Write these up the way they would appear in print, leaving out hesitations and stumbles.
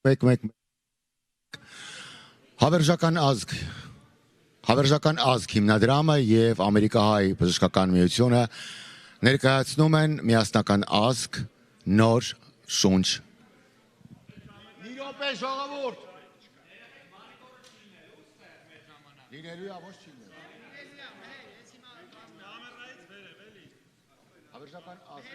մեկ Հավերժական ազգ հիմնադրամը եւ Ամերիկահայ բժշկական միությունը ներկայացնում են միասնական ազգ նոր շունչ։ Մի րոպե ժողովուրդ։ Լինելու է ոչ չի լինելու։ Հավերժական ազգ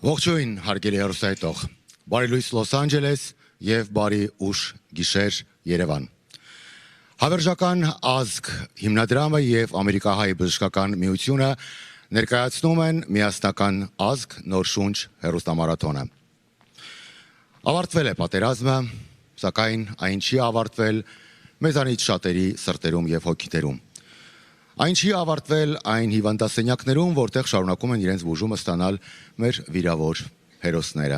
Ողջույն հարգելի հեռուստայտող, բարի լույս Լոս Անջելես եւ բարի ուշ գիշեր Երևան։ Հավերժական ազգ հիմնադրամը եւ Ամերիկահայ բժշկական միությունը ներկայացնում են միասնական ազգ նոր շունչ հեռուստամարաթոնը։ Ավարտվել է պատերազմը, սակայն այն չի ավարտվել մեզանից շատերի սրտերում եւ հոգիներում։ Այն չի ավարտվել այն հիվանդասենյակներում, որտեղ շարունակում են իրենց բուժումը ստանալ մեր վիրավոր հերոսները։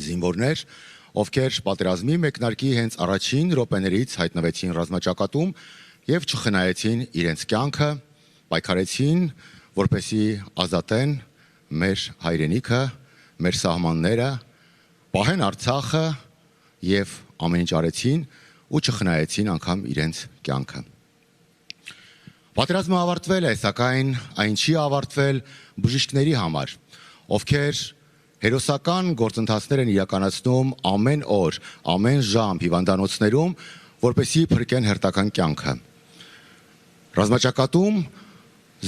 Զինվորներ, ովքեր պատերազմի մեկնարկի հենց առաջին րոպեներից հայտնվեցին ռազմաճակատում եւ չխնայեցին իրենց կյանքը, պայքարեցին, որպեսզի ազատեն մեր հայրենիքը, մեր սահմանները, պահեն Արցախը եւ ամեն ինչ արեցին ու չխնայեցին անգամ իրենց կյանքը։ Պատերազմը ավարտվել է, սակայն այն չի ավարտվել բժիշկների համար, ովքեր հերոսական գործընթացներ են իրականացնում ամեն օր, ամեն ժամ հիվանդանոցներում, որպեսզի փրկեն հերթական կյանքը։ Ռազմաճակատում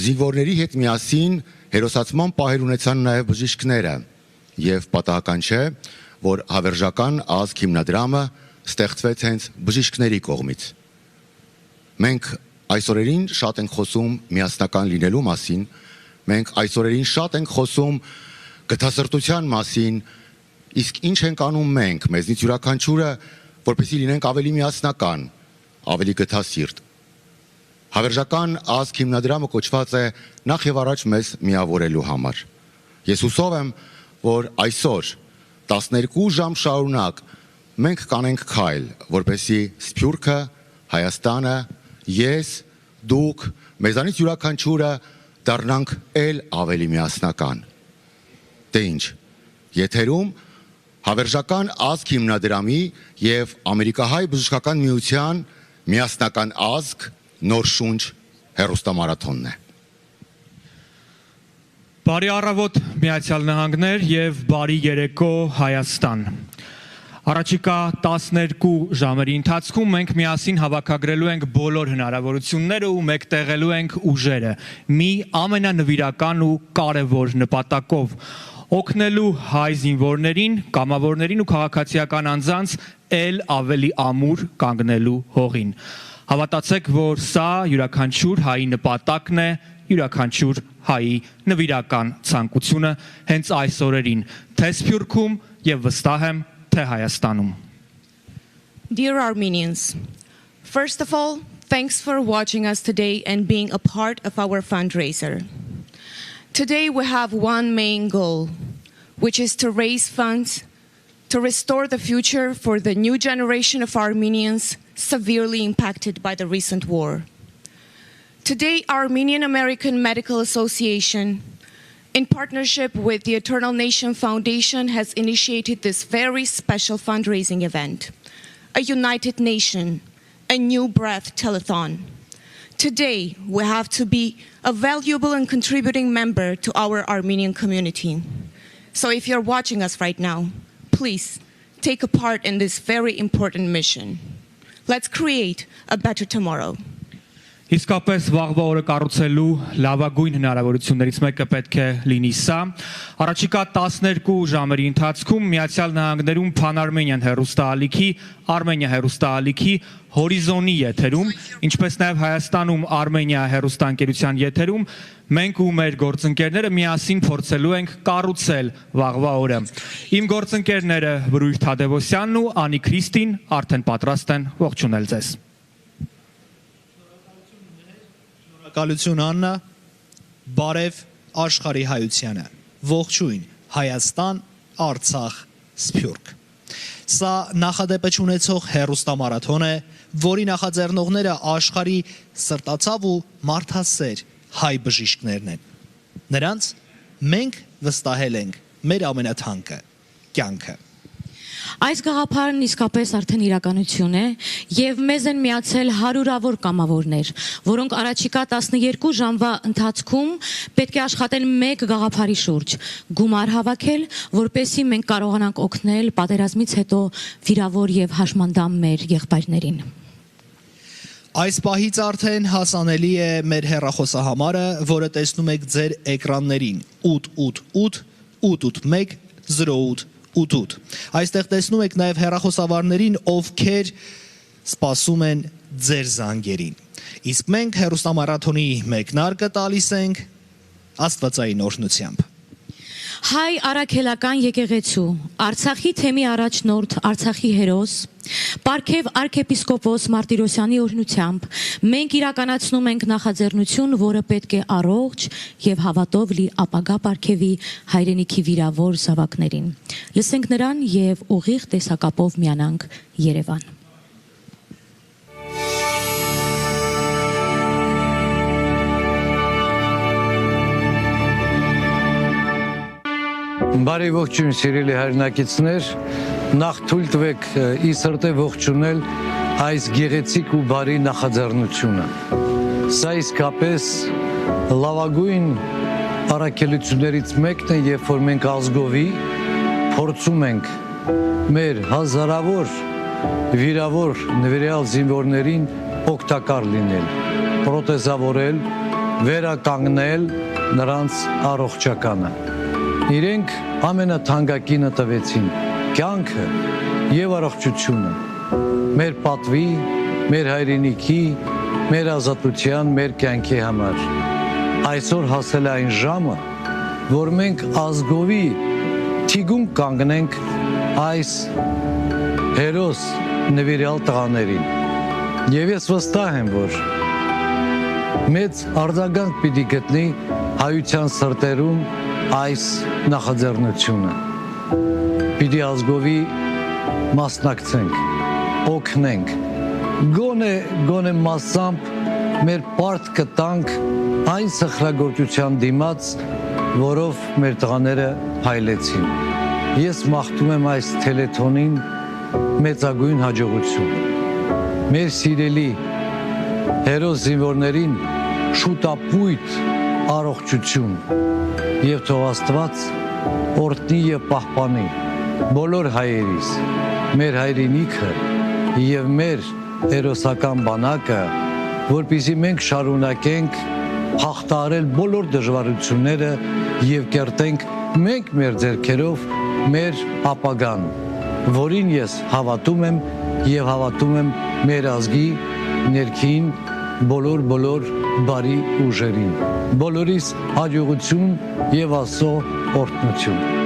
զինվորների հետ միասին հերոսացման պահեր ունեցան նաև բժիշկները, եւ պատահական չէ, որ հավերժական ազգ հիմնադրամը ստեղծվեց հենց բժիշկների կողմից։ Մենք այսօրերին շատ ենք խոսում միասնական լինելու մասին, մենք այսօրերին շատ ենք խոսում գթասրտության մասին, իսկ ինչ ենք անում մենք, մեզնից յուրաքանչյուրը, որպեսզի լինենք ավելի միասնական, ավելի գթասիրտ։ Հավերժական ազգ հիմնադրամը կոչված է նախ եւ առաջ մեզ միավորելու համար։ Ես հուսով եմ, որ այսօր 12 ժամ շարունակ մենք կանենք քայլ, որպեսզի Սփյուռքը, Հայաստանը, ես, դուք, մեզանից յուրաքանչյուրը դառնանք էլ ավելի միասնական։ Դե ինչ, եթերում Հավերժական ազգ հիմնադրամի եւ Ամերիկահայ բժշկական միության միասնական ազգ նոր շունչ հեռուստամարաթոնն է։ Բարի առավոտ Միացյալ Նահանգներ եւ բարի երեկո Հայաստան։ Առաջիկա 12 ժամերի ընթացքում մենք միասին հավաքագրելու ենք բոլոր հնարավորությունները ու մեկտեղելու ենք ուժերը մի ամենանվիրական ու կարևոր նպատակով օգնելու հայ զինվորներին, կամավորներին ու քաղաքացիական անձանց ել ավելի ամուր կանգնելու հողին։ Հավատացեք, որ սա յուրաքանչյուր հայի նպատակն է, յուրաքանչյուր հայի նվիրական ցանկությունը հենց այս օրերին, թե Սփյուռքում եւ վստահ եմ, թե Հայաստանում։ Dear Armenians, first of all, thanks for watching us today and being a part of our fundraiser. Today we have one main goal, which is to raise funds to restore the future for the new generation of Armenians severely impacted by the recent war. Today, Armenian American Medical Association, in partnership with the Eternal Nation Foundation, has initiated this very special fundraising event, a United Nation, a New Breath telethon. Today, we have to be a valuable and contributing member to our Armenian community. So if you're watching us right now, please take a part in this very important mission. Let's create a better tomorrow. Իսկապես վաղվա օրը կառուցելու լավագույն հնարավորություններից մեկը պետք է լինի սա։ Առաջիկա 12 ժամերի ընթացքում Միացյալ Նահանգներում Pan-Armenian հեռուստաալիքի, Armenia հեռուստաալիքի հորիզոնի եթերում, ինչպես նաև Հայաստանում Armenia հեռուստաընկերության եթերում մենք ու մեր գործընկերները միասին փորձելու ենք կառուցել վաղվա օրը։ Իմ գործընկերները Բրույր Թադևոսյանն ու Անի Քրիստին արդեն պատրաստ են ողջունել ձեզ։ Շնորհակալություն Աննա, բարև աշխարհի հայությանը, ողջույն Հայաստան, Արցախ, Սփյուռք։ Սա նախադեպը ունեցող հեռուստամարաթոն է, որի նախաձեռնողները աշխարհի սրտացավ ու մարդասեր հայ բժիշկներն են։ Նրանց մենք վստահել ենք մեր ամենաթանկը՝ կյանքը։ Այս գաղափարն իսկապես արդեն իրականություն է եւ մեզ են միացել հարյուրավոր կամավորներ, որոնք առաջիկա 12 ժամվա ընթացքում պետք է աշխատեն մեկ գաղափարի շուրջ՝ գումար հավաքել, որպեսզի մենք կարողանանք օգնել պատերազմից հետո վիրավոր եւ հաշմանդամ մեր եղբայրներին։ Այս պահից արդեն հասանելի է մեր հեռախոսահամարը, որը տեսնում եք ձեր էկրաններին 888 881 08 88։ Այստեղ տեսնում եք նաև հեռախոսավարներին, ովքեր սպասում են ձեր զանգերին։ Իսկ մենք հեռուստամարաթոնի մեկնարկը տալիս ենք աստվածային օրհնությամբ։ Հայ առաքելական եկեղեցու, Արցախի թեմի առաջնորդ, Արցախի հերոս, Պարքև arczepiskopos Martirosյանի օրհնությամբ մենք իրականացնում ենք նախաձեռնություն, որը պետք է առողջ եւ հավատով լի ապագա Պարքևի հայրենիքի վիրավոր զավակներին։ Լսենք նրան եւ ուղիղ տեսակապով միանանք Երևան։ Բարի ողջույն սիրելի հայրենակիցներ, նախ թույլ տվեք ի սրտե ողջունել այս գեղեցիկ ու բարի նախաձեռնությունը։ Սա իսկապես լավագույն առաքելություններից մեկն է, երբ որ մենք ազգովի փորձում ենք մեր հազարավոր վիրավոր նվիրյալ զինվորներին օգտակար լինել, պրոթեզավորել, վերականգնել նրանց առողջականը։ Իրենք ամենաթանկագինը տվեցին կյանքը եւ առողջությունը մեր պատվի, մեր հայրենիքի, մեր ազատության, մեր կյանքի համար։ Այսօր հասել է այն ժամը, որ մենք ազգովի թիգուն կանգնենք այս հերոս նվիրյալ տղաներին։ Եվ ես վստահ եմ, որ մեծ արձագանք պիտի գտնի հայության սրտերում այս նախաձեռնությունը։ Պիտի ազգովի մասնակցենք, օգնենք, գոնե մասամբ մեր պարտքը տանք այն սխրագործության դիմաց, որով մեր տղաները փայլեցին։ Ես մաղթում եմ այս թելեթոնին մեծագույն հաջողություն։ Մեր սիրելի հերոս զինվորներին շուտապույտ առողջություն եւ թող Աստված օրհնի եւ պահպանի բոլոր հայերիս մեր հայրենիքը եւ մեր հերոսական բանակը, որպեսզի մենք շարունակենք հաղթահարել բոլոր դժվարությունները եւ կերտենք մենք մեր ձեռքերով մեր ապագան, որին ես հավատում եմ եւ հավատում եմ մեր ազգի ներքին բոլոր բարի ուժերին։ Բոլորիս հաջողություն եւ Աստծո օրհնություն։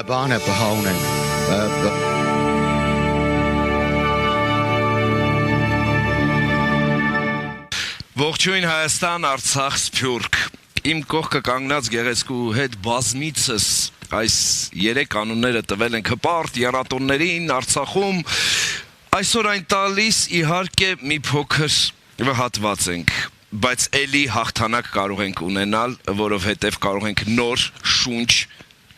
Բանը բհաունեն։ Ողջույն Հայաստան, Արցախ, Սփյուռք։ Իմ կողքը կանգնած գեղեցկու հետ բազմիցս այս 3 կանոնները տվել ենք հպարտ եռատոններին Արցախում, այսօր այն տալիս իհարկե մի փոքր հատված ենք, բայց էլի հաղթանակ կարող ենք ունենալ, որովհետև կարող ենք նոր շունչ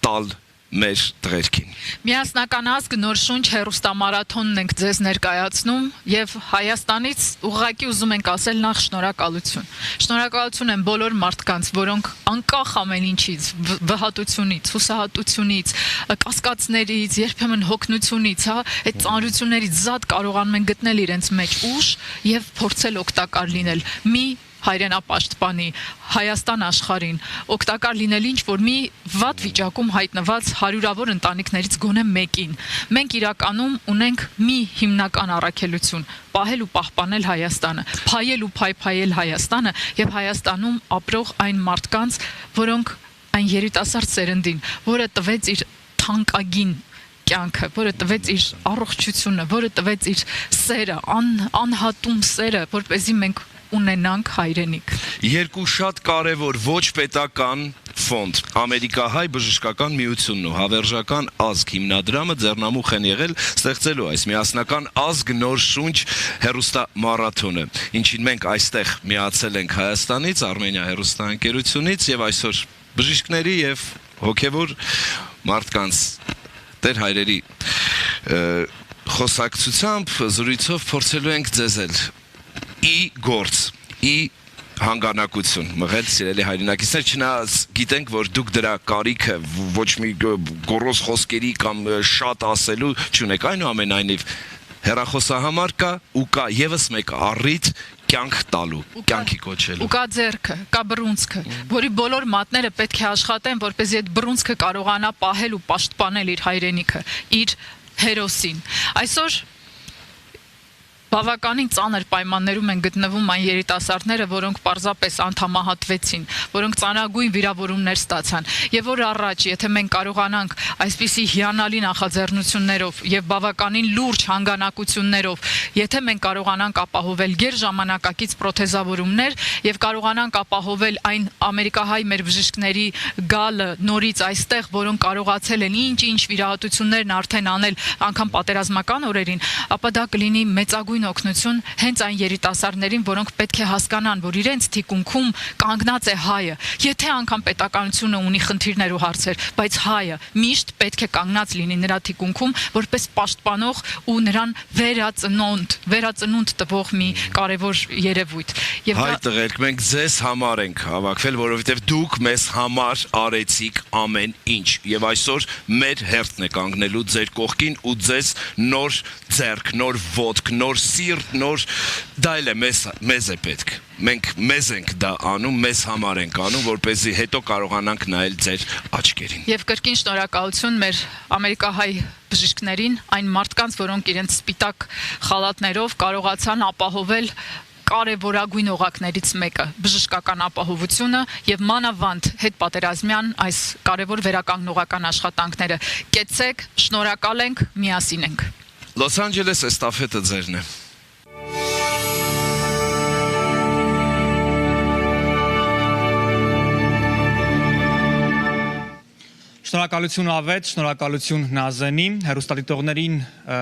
տալ մեր տղերքին։ Միասնական ազգ նոր շունչ հեռուստամարաթոնն ենք ձեզ ներկայացնում եւ Հայաստանից ուղղակի ուզում ենք ասել նախ շնորհակալություն։ Շնորհակալություն են բոլոր մարդկանց, որոնք անկախ ամեն ինչից, վհատությունից, հուսահատությունից, կասկածներից, երբեմն հոգնությունից, այդ ծանրություններից զատ կարողանում են գտնել իրենց մեջ ուժ եւ փորձել օգտակար լինել։ Մի հայրենապաշտպանի Հայաստան աշխարհին օգտակար լինել ինչ որ մի վատ վիճակում հայտնված հարյուրավոր ընտանիքներից գոնե մեկին։ Մենք իրականում ունենք մի հիմնական առաքելություն՝ պահել ու պահպանել Հայաստանը, փայել ու փայփայել Հայաստանը եւ Հայաստանում ապրող այն մարդկանց, որոնք այն երիտասարդ սերնդին, որը տվեց իր թանկագին կյանքը, որը տվեց իր առողջությունը, որը տվեց իր սերը, անհատում սերը, որպեսզի մենք ունենանք հայրենիք։ Երկու շատ կարևոր ոչ պետական ֆոնդ, Ամերիկահայ բժշկական միությունն ու Հավերժական ազգ հիմնադրամը ձեռնամուխ են եղել ստեղծելու այս միասնական ազգ նոր շունչ հեռուստամարաթոնը, ինչին մենք այստեղ միացել ենք Հայաստանից, Արմենիա հեռուստաընկերությունից եւ այսօր բժիշկների եւ հոգեվոր մարդկանց տեր հայրերի խոսակցությամբ զրույցով փորձելու ենք ձեզել ի գործ, ի հանգանակություն մղել սիրելի հայրենակիցներ, չնայած գիտենք, որ դուք դրա կարիքը ոչ մի գոռոզ խոսքերի կամ շատ ասելու չունեք, այնուամենայնիվ հեռախոսահամար կա ու կա եւս մեկ առիթ կյանք տալու, կյանքի կոչելու։ Ու կա ձեռքը, կա բռունցքը, որի բոլոր մատները պետք է աշխատեն, որպեսզի այդ բռունցքը կարողանա պահել ու պաշտպանել իր հայրենիքը, իր հերոսին։ Այսօր բավականին ծանր պայմաններում են գտնվում այն երիտասարդները, որոնք պարզապես անդամահատվեցին, որոնք ծանրագույն վիրավորումներ ստացան, եւ որ առաջ, եթե մենք կարողանանք այսպիսի հիանալի նախաձեռնություններով եւ բավականին լուրջ հանգանակություններով, եթե մենք կարողանանք ապահովել գերժամանակակից պրոթեզավորումներ եւ կարողանանք ապահովել այն ամերիկահայ մեր բժիշկների գալը նորից այստեղ, որոնք կարողացել են ինչ վիրահատություններն արդեն անել անգամ պատերազմական օրերին, ապա դա կլինի մեծագույն օգնություն հենց այն երիտասարդներին, որոնք պետք է հասկանան, որ իրենց թիկունքում կանգնած է հայը։ Եթե անգամ պետականությունը ունի խնդիրներ ու հարցեր, բայց հայը միշտ պետք է կանգնած լինի նրա թիկունքում, որպես պաշտպանող ու նրան վերածնունդ տվող մի կարևոր երևույթ։ Հայ տղերք, մենք ձեզ համար ենք հավաքվել, որովհետև դուք մեզ համար արեցիք ամեն ինչ եւ այսօր մեր հերթն է կանգնելու ձեր կողքին ու ձեզ նոր ձեռք, նոր ոտք, նոր սիրտ, նոր դա էլ է մեզ է պետք։ Մենք մեզ ենք դա անում, մեզ համար ենք անում, որպեսզի հետո կարողանանք նայել ձեր աչքերին։ Եվ կրկին շնորհակալություն մեր ամերիկահայ բժիշկներին, այն մարդկանց, որոնք իրենց սպիտակ խալաթներով կարողացան ապահովել կարևորագույն օղակներից մեկը՝ բժշկական ապահովությունը եւ մանավանդ հետպատերազմյան այս կարևոր վերականգնողական աշխատանքները։ Կեցեք, շնորհակալ ենք, միասին ենք։ Լոս Անջելես էստաֆետը ձերն է։ Շնորհակալություն Ավետ, շնորհակալություն Նազենին, հեռուստադիտողներին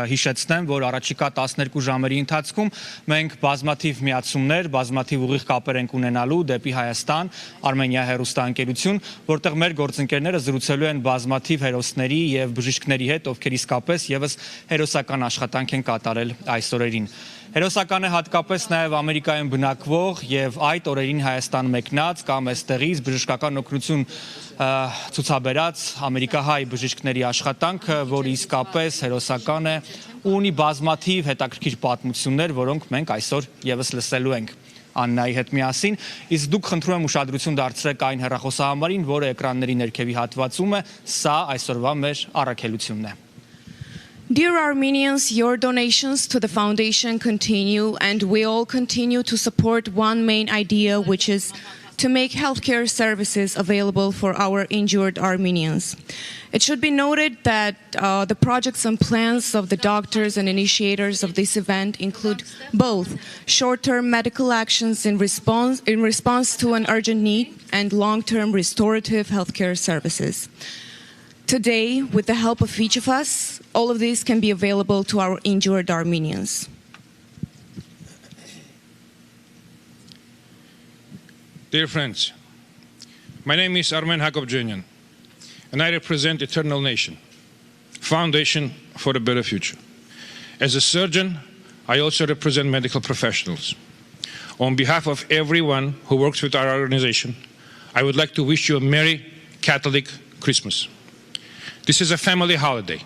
հիշեցնեմ, որ առաջիկա 12 ժամերի ընթացքում մենք բազմաթիվ միացումներ, բազմաթիվ ուղիղ կապեր ենք ունենալու դեպի Հայաստան, Արմենիա հեռուստաընկերություն, որտեղ մեր գործընկերները զրուցելու են բազմաթիվ հերոսների եւ բժիշկների հետ, ովքեր իսկապես եւս հերոսական աշխատանք են կատարել այս օրերին։ Հերոսական է հատկապես նաև Ամերիկայում բնակվող եւ այդ օրերին Հայաստան մեկնած կամ այստեղից բժշկական օգնություն ցուցաբերած ամերիկահայ բժիշկների աշխատանքը, որը իսկապես հերոսական է ու ունի բազմաթիվ հետաքրքիր պատմություններ, որոնք մենք այսօր եւս լսելու ենք Աննայի հետ միասին, իսկ դուք խնդրում եմ ուշադրություն դարձրեք այն հեռախոսահամարին, որը էկրանների ներքևի հատվածում է, սա այսօրվա մեր առաքելությունն է։ Dear Armenians, your donations to the foundation continue, and we all continue to support one main idea, which is to make healthcare services available for our injured Armenians. It should be noted that the projects and plans of the doctors and initiators of this event include both short-term medical actions in response to an urgent need and long-term restorative healthcare services. Today, with the help of each of us, all of these can be available to our injured Armenians. Dear friends, my name is Armen Hakobjanian, and I represent Eternal Nation, Foundation for a Better Future. As a surgeon, I also represent medical professionals. On behalf of everyone who works with our organization, I would like to wish you a Merry Catholic Christmas. This is a family holiday,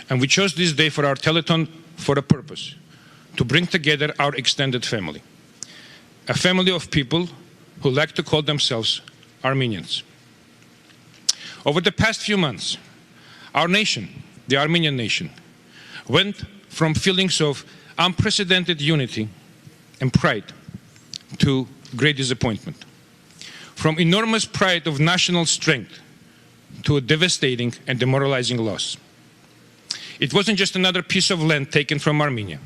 and we chose this day for our telethon for a purpose, to bring together our extended family, a family of people who like to call themselves Armenians. Over the past few months, our nation, the Armenian nation, went from feelings of unprecedented unity and pride to great disappointment, from enormous pride of national strength to a devastating and demoralizing loss. It wasn't just another piece of land taken from Armenia,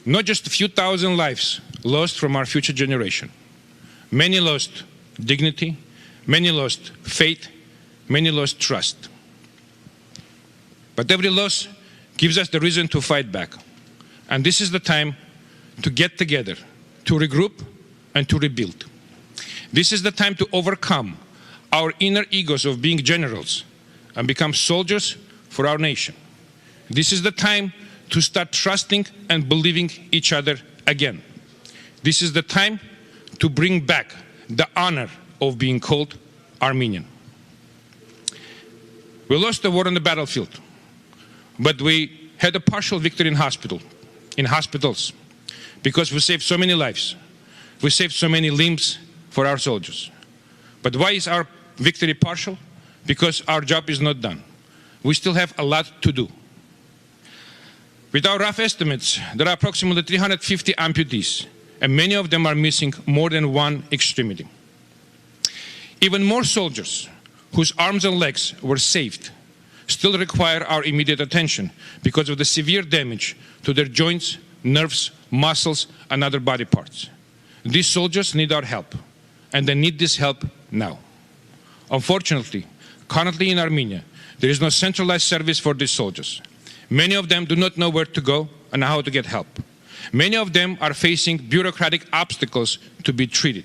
not just a few thousand lives lost from our future generation. Many lost dignity, many lost faith, many lost trust. But every loss gives us the reason to fight back. And this is the time to get together, to regroup and to rebuild. This is the time to overcome our inner egos of being generals and become soldiers for our nation. This is the time to start trusting and believing each other again. This is the time to bring back the honor of being called Armenian. We lost the war on the battlefield, but we had a partial victory in hospitals, because we saved so many lives. We saved so many limbs for our soldiers. But why is our victory partial? Because our job is not done. We still have a lot to do. With our rough estimates, there are approximately 350 amputees, and many of them are missing more than one extremity. Even more soldiers whose arms and legs were saved still require our immediate attention because of the severe damage to their joints, nerves, muscles, and other body parts. These soldiers need our help, and they need this help now. Unfortunately, currently in Armenia, there is no centralized service for these soldiers. Many of them do not know where to go and how to get help. Many of them are facing bureaucratic obstacles to be treated.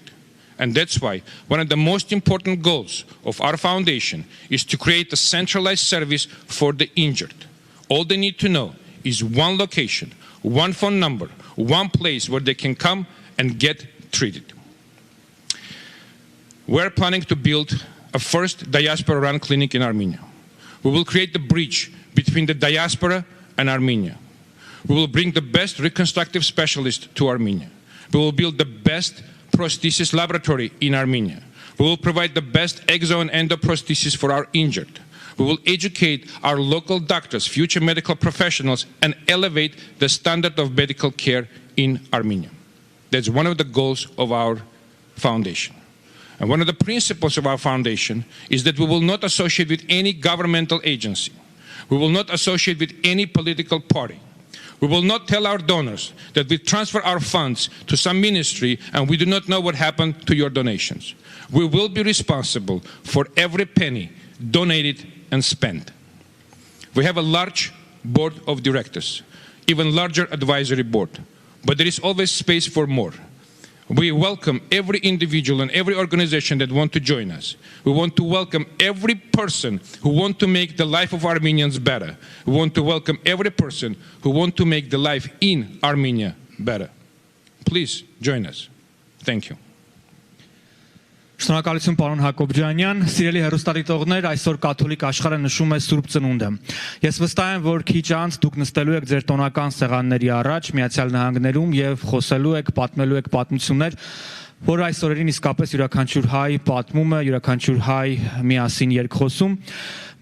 And that's why one of the most important goals of our foundation is to create a centralized service for the injured. All they need to know is one location, one phone number, one place where they can come and get treated. We're planning to build a first diaspora-run clinic in Armenia. We will create the bridge between the diaspora and Armenia. We will bring the best reconstructive specialists to Armenia. We will build the best prosthesis laboratory in Armenia. We will provide the best exo and endoprosthesis for our injured. We will educate our local doctors, future medical professionals, and elevate the standard of medical care in Armenia. That's one of the goals of our foundation. And one of the principles of our foundation is that we will not associate with any governmental agency. We will not associate with any political party. We will not tell our donors that we transfer our funds to some ministry and we do not know what happened to your donations. We will be responsible for every penny donated and spent. We have a large board of directors, even larger advisory board, but there is always space for more. We welcome every individual and every organization that want to join us. We want to welcome every person who want to make the life of Armenians better. We want to welcome every person who want to make the life in Armenia better. Please join us. Thank you. Շնորհակալություն պարոն Հակոբյանյան, սիրելի հեռուստադիտողներ, այսօր կաթոլիկ աշխարհը նշում է Սուրբ Ծնունդը։ Ես վստահ եմ, որ քիչ անց դուք նստելու եք ձեր տոնական սեղանների առաջ Միացյալ Նահանգներում եւ խոսելու եք, պատմելու եք պատմություններ, որ այս օրերին իսկապես յուրաքանչյուր հայ պատմում է, յուրաքանչյուր հայ միասին երկխոսում։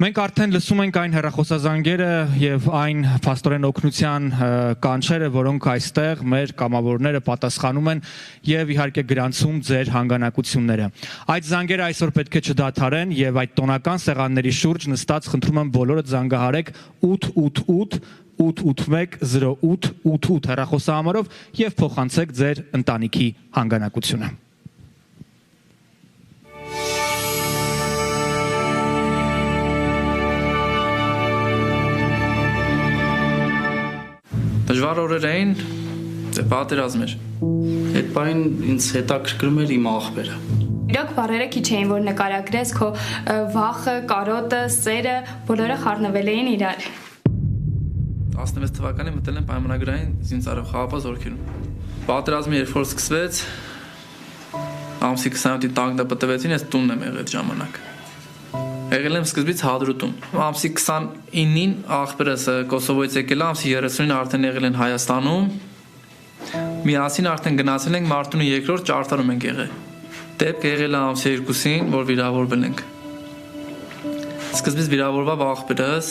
Մենք արդեն լսում ենք այն հեռախոսազանգերը եւ այն փաստորեն օգնության կանչերը, որոնք այստեղ մեր կամավորները պատասխանում են եւ իհարկե գրանցում ձեր հանգանակությունները։ Այդ զանգերը այսօր պետք է չդադարեն եւ այդ տոնական սեղանների շուրջ նստած խնդրում եմ բոլորը զանգահարեք 888 881-0888 հեռախոսահամարով եւ փոխանցեք ձեր ընտանիքի հանգանակությունը։ Դժվար օրեր էին, դե պատերազմ էր։ Այդ բանին ինձ հետաքրքրում էր իմ աղբերը։ Իրոք բառերը քիչ էին, որ նկարագրես քո վախը, կարոտը, սերը, բոլորը խառնվել էին իրար։ 16 թվականին մտել եմ պայմանագրային զինծառայող խաղապահ զորքերում։ Պատերազմը երբ որ սկսվեց, ամսի 27-ի տանկը պատվեցին, ես տունն եմ եղել այդ ժամանակ։ Եղել եմ սկզբից հադրուտում։ Ամսի 29-ին աղբերս Կոսովոյից եկել է, ամսի 30-ին արդեն եղել են Հայաստանում։ Միասին արդեն գնացել ենք Մարտունի երկրորդ ճարտարում ենք եղել։ Դեպք եղել է ամսի 2-ին, որ վիրավորվել ենք։ Սկզբից վիրավորվավ աղբերս,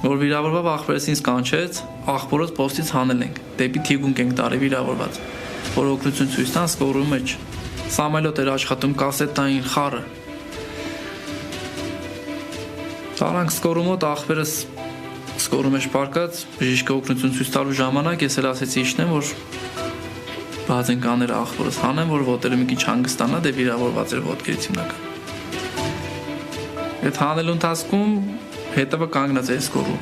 որ վիրավորվավ աղբերս ինձ կանչեց, աղբորոց պոստից հանել ենք, դեպի թիգունք ենք տարի վիրավորված, որ օգնություն ցույց տան սկորու մեջ։ Սամալոտ էր աշխատում կասետային խառը։ Տարանք սկորու մոտ աղբերս սկորու մեջ պարկած, բժիշկը օգնություն ցույց տալու ժամանակ ես էլ ասեցի իշնեմ, որ բաց ենք անել աղբորս հանեմ, որ ոտերը մի քիչ հանգստանա, դե վիրավորված էր ոտքերից հիմնական։ Այդ հանելու ընթացքում հետևը կանգնած էր սկորու։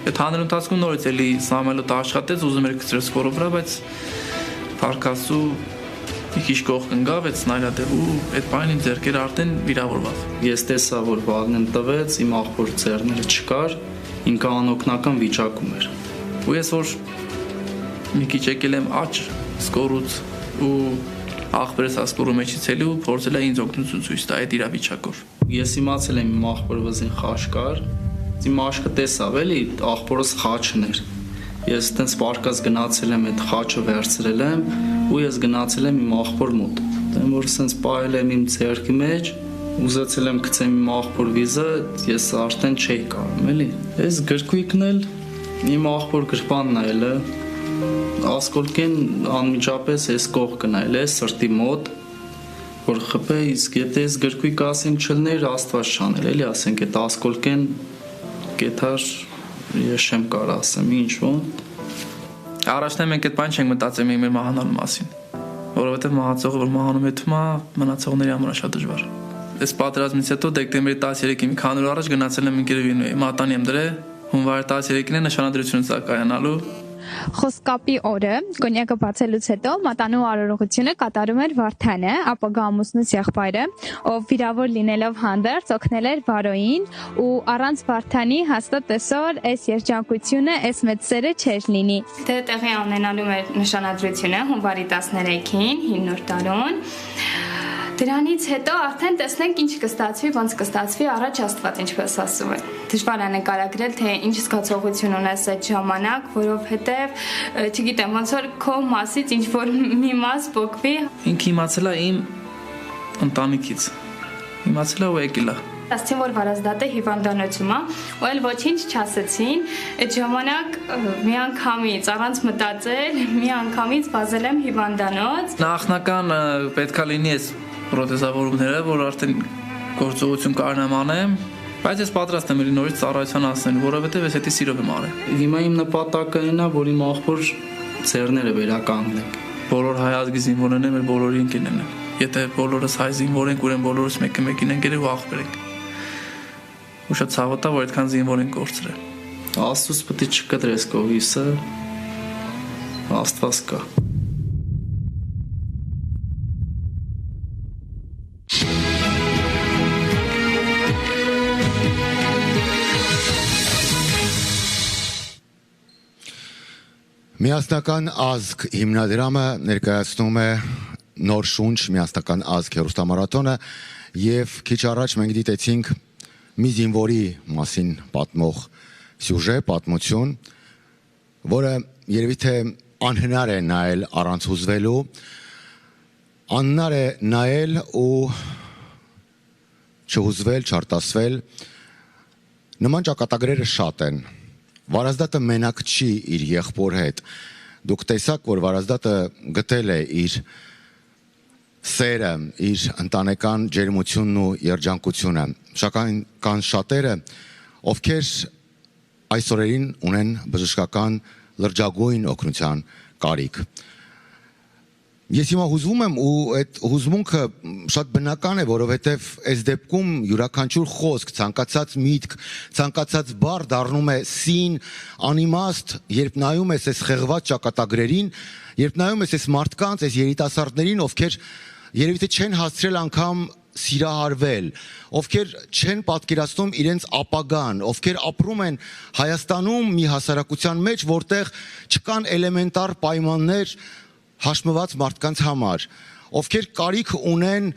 Այդ հանելու ընթացքում նորից էլի Սամալոտ աշխատեց, ուզում էր գցրել սկորու վրա, բայց փարկասու մի քիչ կողք ընկավ, այդ սնայլադեղու այդ բանին ձեռքերը արդեն վիրավորված։ Ես տեսա, որ բաղն տվեց, իմ աղբոր ձեռները չկար, ինքը անօգնական վիճակում էր։ Ու ես որ մի քիչ եկել եմ աճ սկորուց ու աղբերս ասկորու մեջից էլի ու փորձել է ինձ օգնություն ցույց տա այդ իրավիճակով։ Ես իմացել եմ իմ աղբորը վզին խաչ կար, իմ աշկը տեսավ էլի, աղբորս խաչն էր։ Ես տենց պարկած գնացել եմ, այդ խաչը վերցրել եմ ու ես գնացել եմ իմ աղբոր մոտ։ Դեմ որ սենց պահել եմ իմ ձեռքի մեջ, ուզեցել եմ գցեմ իմ աղբոր վիզը, ես արդեն չէի կարում, էլի։ Այս գրքույկն էլ իմ աղբոր գրպանն էլ է, ասկոլկեն անմիջապես այս կողքն էլ է, սրտի մոտ, որ խփե, իսկ եթե այս գրքույկը ասենք չլներ, Աստված չանել, էլի ասենք այդ ասկոլկեն կեթար ես չեմ կարող ասեմ ինչ-որ։ Առաջնային մենք այդ բան չենք մտածել մեր մահանալու մասին, որովհետև մահացողը որ մահանում է թվում է, մնացողների համար շատ դժվար։ Այս պատերազմից հետո դեկտեմբերի 13-ին մի քանի օր առաջ գնացել եմ ինքերևին մատանի եմ դրել, հունվարի 13-ին է նշանադրությունը սա կայանալու։ Խոսքապի օրը կոնյակը բացելուց հետո մատանու արարողությունը կատարում էր Վարդանը, ապագա ամուսնուց եղբայրը, ով վիրավոր լինելով հանդերձ օգնել էր Վարոյին ու առանց Վարդանի հաստատ այսօր այս երջանկությունը, այս մեծ սերը չէր լինի։ Դե տեղի ունենալու էր նշանադրությունը հունվարի 13-ին, 9 տարուն։ Դրանից հետո արդեն տեսնենք ինչ կստացվի, ոնց կստացվի, առաջ Աստված ինչպես ասում է։ Դժվար է նկարագրել, թե ինչ զգացողություն ունես այդ ժամանակ, որովհետև չգիտեմ, ոնց որ քո մասից ինչ որ մի մաս փոկվի։ Ինքը իմացել է իմ ընտանիքից։ Իմացել է ու եկել է։ Ասացին, որ վարազդատ է հիվանդանոցում է, ու էլ ոչինչ չասեցին։ Այդ ժամանակ մի անգամից առանց մտածել, մի անգամից վազել եմ հիվանդանոց։ Նախնական պետքա լինի այս պրոթեզավորումները, որ արդեն գործողություն կարողանամ անեմ, բայց ես պատրաստ եմ նորից ծառայության անցնել, որովհետև ես դա սիրով եմ արել։ Հիմա իմ նպատակը այն է, որ իմ աղբոր ձեռները վերականգնենք։ Բոլոր հայ ազգի զինվորներն են, մեր բոլորի ընկերներն են։ Եթե բոլորս հայ զինվոր ենք, ուրեմն բոլորս մեկին ընկեր ու աղբեր ենք։ Ու շատ ցավոտ է, որ այդքան զինվոր են կորցրել։ Աստծուց պետք է չկտրես կողիսը, Աստված կա։ Միասնական ազգ հիմնադրամը ներկայացնում է նոր շունչ միասնական ազգ հեռուստամարաթոնը եւ քիչ առաջ մենք դիտեցինք մի զինվորի մասին պատմող սյուժե, պատմություն, որը երևի թե անհնար է նայել առանց հուզվելու, անհնար է նայել ու չհուզվել, չարտասվել։ Նման ճակատագրերը շատ են։ Վարազդատը մենակ չի իր եղբոր հետ։ Դուք տեսաք, որ Վարազդատը գտել է իր սերը, իր ընտանեկան ջերմությունն ու երջանկությունը։ Սակայն կան շատերը, ովքեր այսօրերին ունեն բժշկական լրջագույն օգնության կարիք։ Ես հիմա հուզվում եմ ու այդ հուզմունքը շատ բնական է, որովհետև այս դեպքում յուրաքանչյուր խոսք, ցանկացած միտք, ցանկացած բառ դառնում է սին, անիմաստ, երբ նայում ես այս խեղված ճակատագրերին, երբ նայում ես այս մարդկանց, այս երիտասարդներին, ովքեր երևի թե չեն հասցրել անգամ սիրահարվել, ովքեր չեն պատկերացնում իրենց ապագան, ովքեր ապրում են Հայաստանում մի հասարակության մեջ, որտեղ չկան էլեմենտար պայմաններ հաշմված մարդկանց համար, ովքեր կարիք ունեն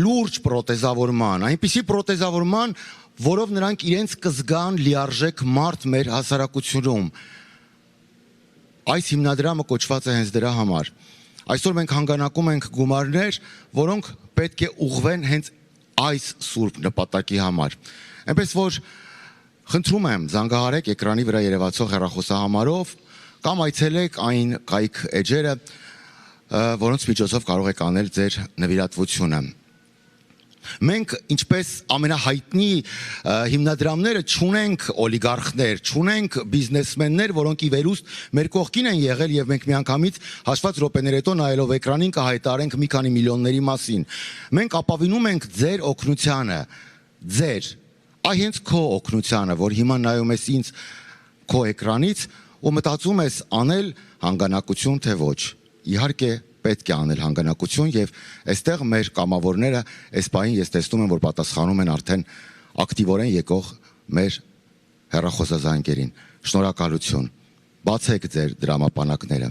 լուրջ պրոթեզավորման, այնպիսի պրոթեզավորման, որով նրանք իրենց կզգան լիարժեք մարդ մեր հասարակությունում։ Այս հիմնադրամը կոչված է հենց դրա համար։ Այսօր մենք հանգանակում ենք գումարներ, որոնք պետք է ուղղվեն հենց այս սուրբ նպատակի համար։ Այնպես որ խնդրում եմ, զանգահարեք էկրանի վրա երևացող հեռախոսահամարով կամ այցելեք այն կայք էջերը, որոնց միջոցով կարող եք անել ձեր նվիրատվությունը։ Մենք, ինչպես ամենահայտնի հիմնադրամները, չունենք օլիգարխներ, չունենք բիզնեսմեններ, որոնք ի վերուստ մեր կողքին են եղել եւ մենք միանգամից հաշված րոպեներ հետո նայելով էկրանին կհայտարենք մի քանի միլիոնների մասին։ Մենք ապավինում ենք ձեր օգնությանը, ձեր, հենց քո օգնությանը, որ հիմա նայում ես ինձ քո էկրանից ու մտածում ես անել հանգանակություն թե ոչ։ Իհարկե պետք է անել հանգանակություն եւ այստեղ մեր կամավորները այս պահին ես տեսնում եմ, որ պատասխանում են արդեն ակտիվորեն եկող մեր հեռախոսազանգերին։ Շնորհակալություն։ Բացեք ձեր դրամապանակները։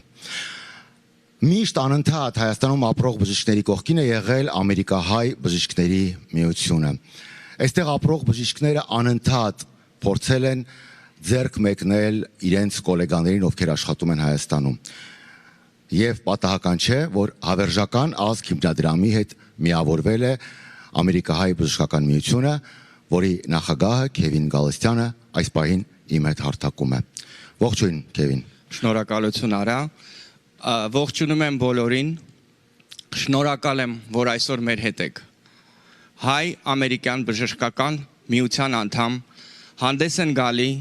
Միշտ անընդհատ Հայաստանում ապրող բժիշկների կողքին է եղել ամերիկահայ բժիշկների միությունը։ Այստեղ ապրող բժիշկները անընդհատ փորձել են ձեռք մեկնել իրենց գոլեգաներին, ովքեր աշխատում են Հայաստանում։ Եվ պատահական չէ, որ հավերժական ազգ հիմնադրամի հետ միավորվել է ամերիկահայ բժշկական միությունը, որի նախագահը Քևին Գալստյանը այս պահին իմ հետ հարթակում է։ Ողջույն, Քևին։ Շնորհակալություն Արա։ Ողջունում եմ բոլորին։ Շնորհակալ եմ, որ այսօր մեր հետ եք։ Հայ-ամերիկյան բժշկական միության անդամ հանդես են գալի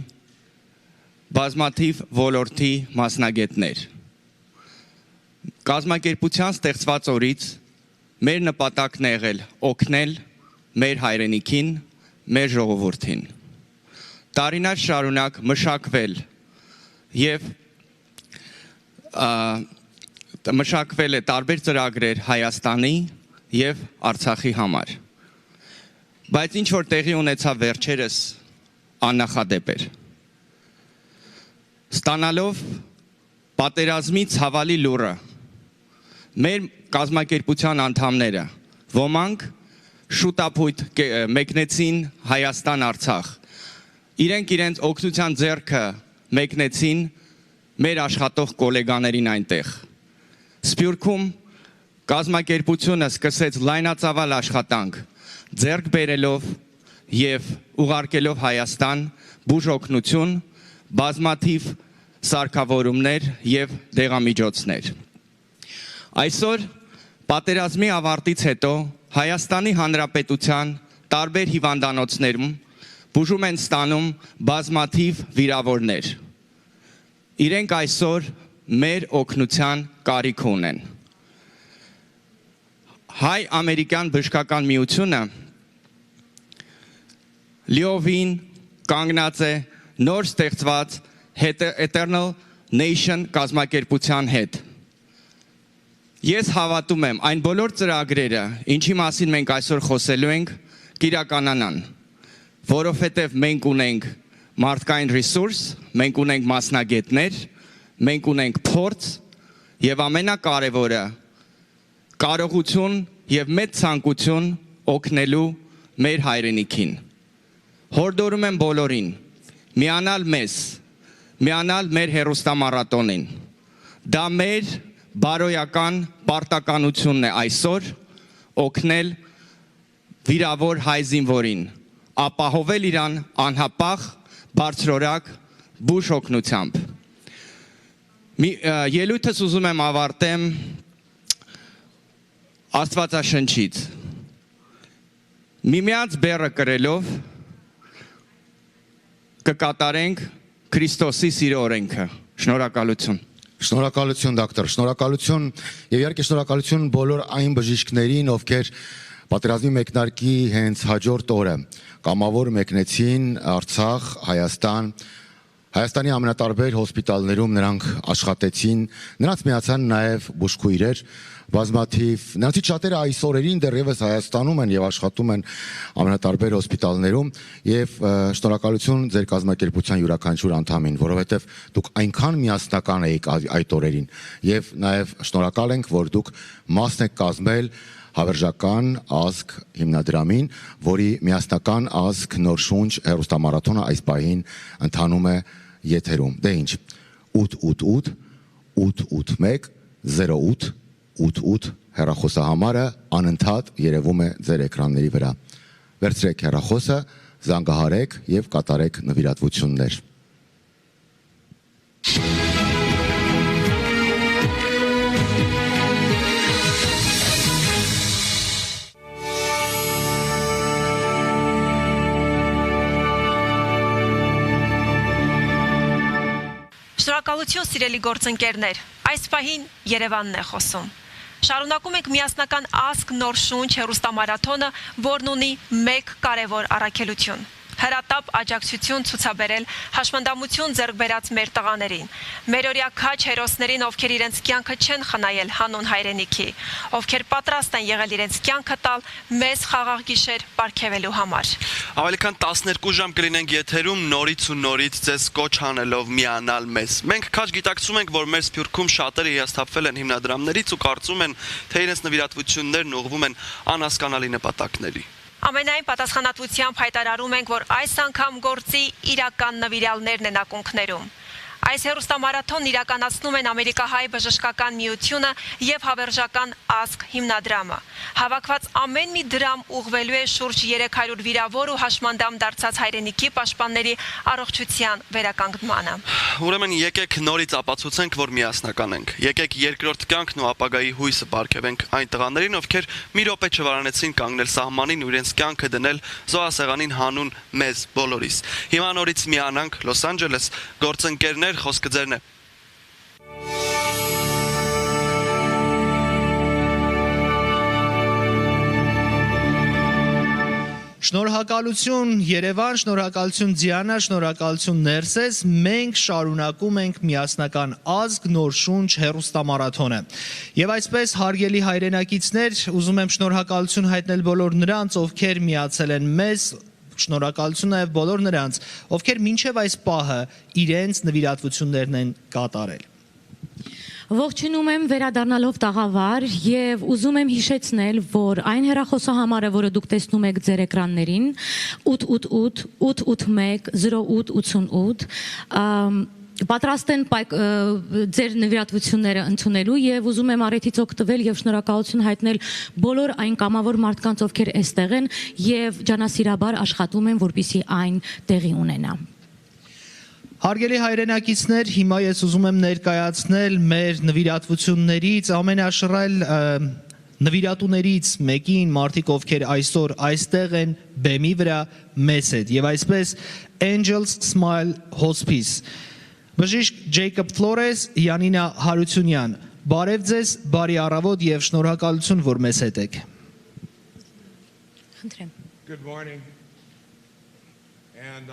բազմաթիվ ոլորտի մասնագետներ։ Կազմակերպության ստեղծված օրից մեր նպատակն է եղել օգնել մեր հայրենիքին, մեր ժողովրդին։ Տարիներ շարունակ մշակվել եւ մշակվել է տարբեր ծրագրեր Հայաստանի եւ Արցախի համար։ Բայց ինչ որ տեղի ունեցավ վերջերս աննախադեպ էր։ Ստանալով պատերազմի ցավալի լուրը մեր կազմակերպության անդամները ոմանք շուտապույտ մեկնեցին Հայաստան Արցախ։ Իրենց օգնության ձեռքը մեկնեցին մեր աշխատող գոլեգաներին այնտեղ։ Սփյուռքում կազմակերպությունը սկսեց լայնածավալ աշխատանք ձեռք բերելով եւ ուղարկելով Հայաստան բուժօգնություն, բազմաթիվ սարքավորումներ եւ դեղամիջոցներ։ Այսօր պատերազմի ավարտից հետո Հայաստանի Հանրապետության տարբեր հիվանդանոցներում բուժում են ստանում բազմաթիվ վիրավորներ։ Իրենք այսօր մեր օգնության կարիք ունեն։ Հայ-ամերիկյան բժշկական միությունը լիովին կանգնած է նոր ստեղծված Eternal Nation կազմակերպության հետ։ Ես հավատում եմ, այն բոլոր ծրագրերը, ինչի մասին մենք այսօր խոսելու ենք, կիրականանան, որովհետև մենք ունենք մարդկային ռեսուրս, մենք ունենք մասնագետներ, մենք ունենք փորձ եւ ամենակարևորը կարողություն եւ մեծ ցանկություն օգնելու մեր հայրենիքին։ Հորդորում եմ բոլորին միանալ մեզ, միանալ մեր հերոստամարաթոնին։ Դա մեր բարոյական պարտականությունն է այսօր օգնել վիրավոր հայ զինվորին, ապահովել իրան անհապաղ, բարձրորակ բուժ օգնությամբ։ Ելույթս ուզում եմ ավարտեմ Աստվածաշնչից։ Միմյանց բեռը կրելով կկատարենք Քրիստոսի սիրո օրենքը։ Շնորհակալություն։ Շնորհակալություն դոկտոր, շնորհակալություն եւ իհարկե շնորհակալություն բոլոր այն բժիշկներին, ովքեր պատերազմի մեկնարկի հենց հաջորդ օրը կամավոր մեկնեցին Արցախ, Հայաստանի ամենատարբեր հոսպիտալներում նրանք աշխատեցին, նրանց միացան նաև բուժքույրեր, բազմաթիվ, նրանցից շատերը այս օրերին դեռևս Հայաստանում են եւ աշխատում են ամենատարբեր հոսպիտալներում եւ շնորհակալություն ձեր կազմակերպության յուրաքանչյուր անդամին, որովհետեւ դուք այնքան միասնական եք այդ օրերին եւ նաեւ շնորհակալ ենք, որ դուք մասն եք կազմել Հավերժական ազգ հիմնադրամին, որի միասնական ազգ նոր շունչ հերոստամարաթոնը այս պահին ընթանում է եթերում։ Դե ինչ, 888 881 08 88 հեռախոսահամարը անընդհատ երևում է ձեր էկրանների վրա։ Վերցրեք հեռախոսը, զանգահարեք եւ կատարեք նվիրատվություններ։ Շնորհակալություն սիրելի գործընկերներ, այս պահին Երևանն է խոսում։ Շարունակում ենք միասնական ազգ նոր շունչ հերոստամարաթոնը, որն ունի մեկ կարևոր առաքելություն։ Հրատապ աջակցություն ցուցաբերել հաշմանդամություն ձեռք բերած մեր տղաներին, մերօրյա քաջ հերոսներին, ովքեր իրենց կյանքը չեն խնայել հանուն հայրենիքի, ովքեր պատրաստ են եղել իրենց կյանքը տալ մեզ խաղաղ գիշեր պարգևելու համար։ Ավելի քան 12 ժամ կլինենք եթերում նորից ու նորից ձեզ կոչ անելով միանալ մեզ։ Մենք քաջ գիտակցում ենք, որ մեր Սփյուռքում շատերը հիասթափվել են հիմնադրամներից ու կարծում են, թե իրենց նվիրատվություններն ուղղվում են անհասկանալի նպատակների։ Ամենայն պատասխանատվությամբ հայտարարում ենք, որ այս անգամ գործի իրական նվիրյալներն են ակունքներում։ Այս հերոստամարաթոնն իրականացնում են Ամերիկահայ բժշկական միությունը եւ Հավերժական ազգ հիմնադրամը։ Հավաքված ամեն մի դրամ ուղղվելու է շուրջ 300 վիրավոր ու հաշմանդամ դարձած հայրենիքի պաշտպանների առողջության վերականգնմանը։ Ուրեմն եկեք նորից ապացուցենք, որ միասնական ենք։ Եկեք երկրորդ կյանքն ու ապագայի հույսը պարգևենք այն տղաներին, ովքեր մի րոպե չվարանեցին կանգնել սահմանին ու իրենց կյանքը դնել զոհասեղանին հանուն մեզ բոլորիս։ Հիմա նորից միանանք Լոս Անջելես, գործընկերներ, խոսքը ձերն է։ Շնորհակալություն Երևան, շնորհակալություն Դիանա, շնորհակալություն Ներսես, մենք շարունակում ենք միասնական ազգ նոր շունչ հերոստամարաթոնը։ Եվ այսպես հարգելի հայրենակիցներ, ուզում եմ շնորհակալություն հայտնել բոլոր նրանց, ովքեր միացել են մեզ, շնորհակալություն նաև բոլոր նրանց, ովքեր մինչև այս պահը իրենց նվիրատվություններն են կատարել։ Ողջունում եմ վերադառնալով տաղավար եւ ուզում եմ հիշեցնել, որ այն հեռախոսահամարը, որը դուք տեսնում եք ձեր էկրաններին, 888 881 0888 պատրաստ են ձեր նվիրատվությունները ընդունելու եւ ուզում եմ առիթից օգտվել եւ շնորհակալություն հայտնել բոլոր այն կամավոր մարդկանց, ովքեր այստեղ են եւ ջանասիրաբար աշխատում են, որպեսզի այն տեղի ունենա։ Հարգելի հայրենակիցներ, հիմա ես ուզում եմ ներկայացնել մեր նվիրատվություններից ամենաշռայլ նվիրատուներից մեկին, մարդիկ, ովքեր այսօր այստեղ են բեմի վրա մեզ հետ եւ այսպես Angels Smile Hospice Բժիշկ Ջեյկոբ Ֆլորես, Յանինա Հարությունյան, բարև ձեզ, բարի առավոտ եւ շնորհակալություն, որ մեզ հետ եք։ Good morning. And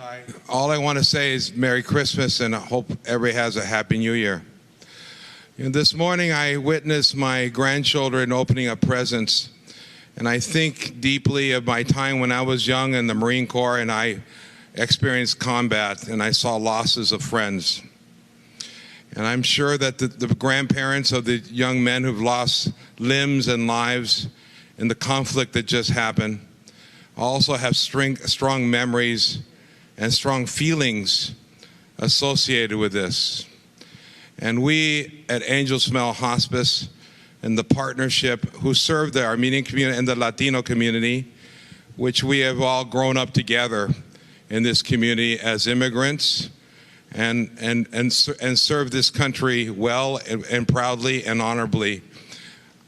all I want to say is Merry Christmas and I hope everybody has a Happy New Year. And this morning I witnessed my grandchildren opening up presents and I think deeply of my time when I was young in the Marine Corps and I experienced combat and I saw losses of friends. And I'm sure that the grandparents of the young men who've lost limbs and lives in the conflict that just happened also have strong memories and strong feelings associated with this. And we at Angel Smile Hospice and the partnership who serve the Armenian community and the Latino community, which we have all grown up together in this community as immigrants and serve this country well and proudly and honorably.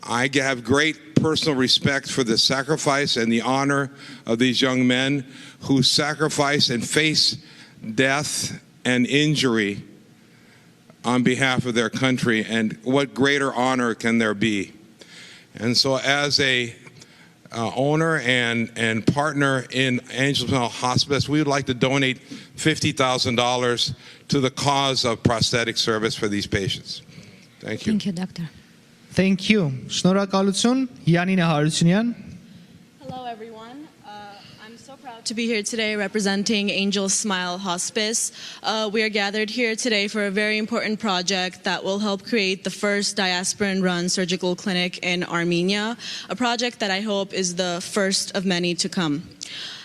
I have great personal respect for the sacrifice and the honor of these young men who sacrifice and face death and injury on behalf of their country, and what greater honor can there be? And so as a owner and partner in Angel Smile Hospice, we would like to donate $50,000 to the cause of prosthetic service for these patients. Thank you. Thank you, doctor. Thank you. Շնորհակալություն, Յանինե Հարությունյան. Hello, everyone. I'm so proud to be here today representing Angel Smile Hospice. We are gathered here today for a very important project that will help create the first diasporan-run surgical clinic in Armenia, a project that I hope is the first of many to come.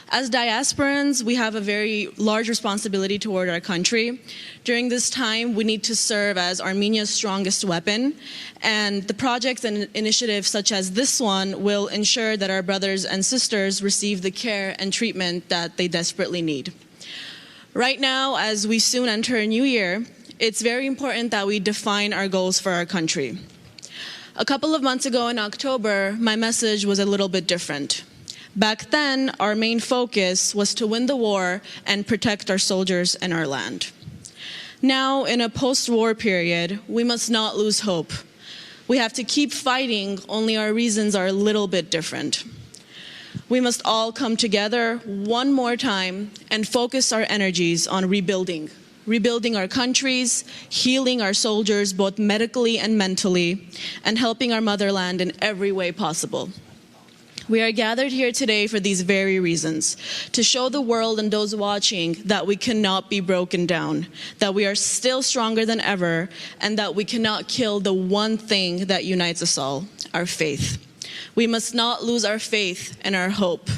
As diasporans, we have a very large responsibility toward our country. During this time, we need to serve as Armenia's strongest weapon, and the projects and initiatives such as this one will ensure that our brothers and sisters receive the care and treatment that they desperately need. Right now, as we soon enter a new year, it's very important that we define our goals for our country. A couple of months ago in October, my message was a little bit different. Back then, our main focus was to win the war and protect our soldiers and our land. Now, in a post-war period, we must not lose hope. We have to keep fighting, only our reasons are a little bit different. We must all come together one more time and focus our energies on rebuilding our countries, healing our soldiers both medically and mentally, and helping our motherland in every way possible. We are gathered here today for these very reasons, to show the world and those watching that we cannot be broken down, that we are still stronger than ever, and that we cannot kill the one thing that unites us all, our faith. We must not lose our faith and our hope,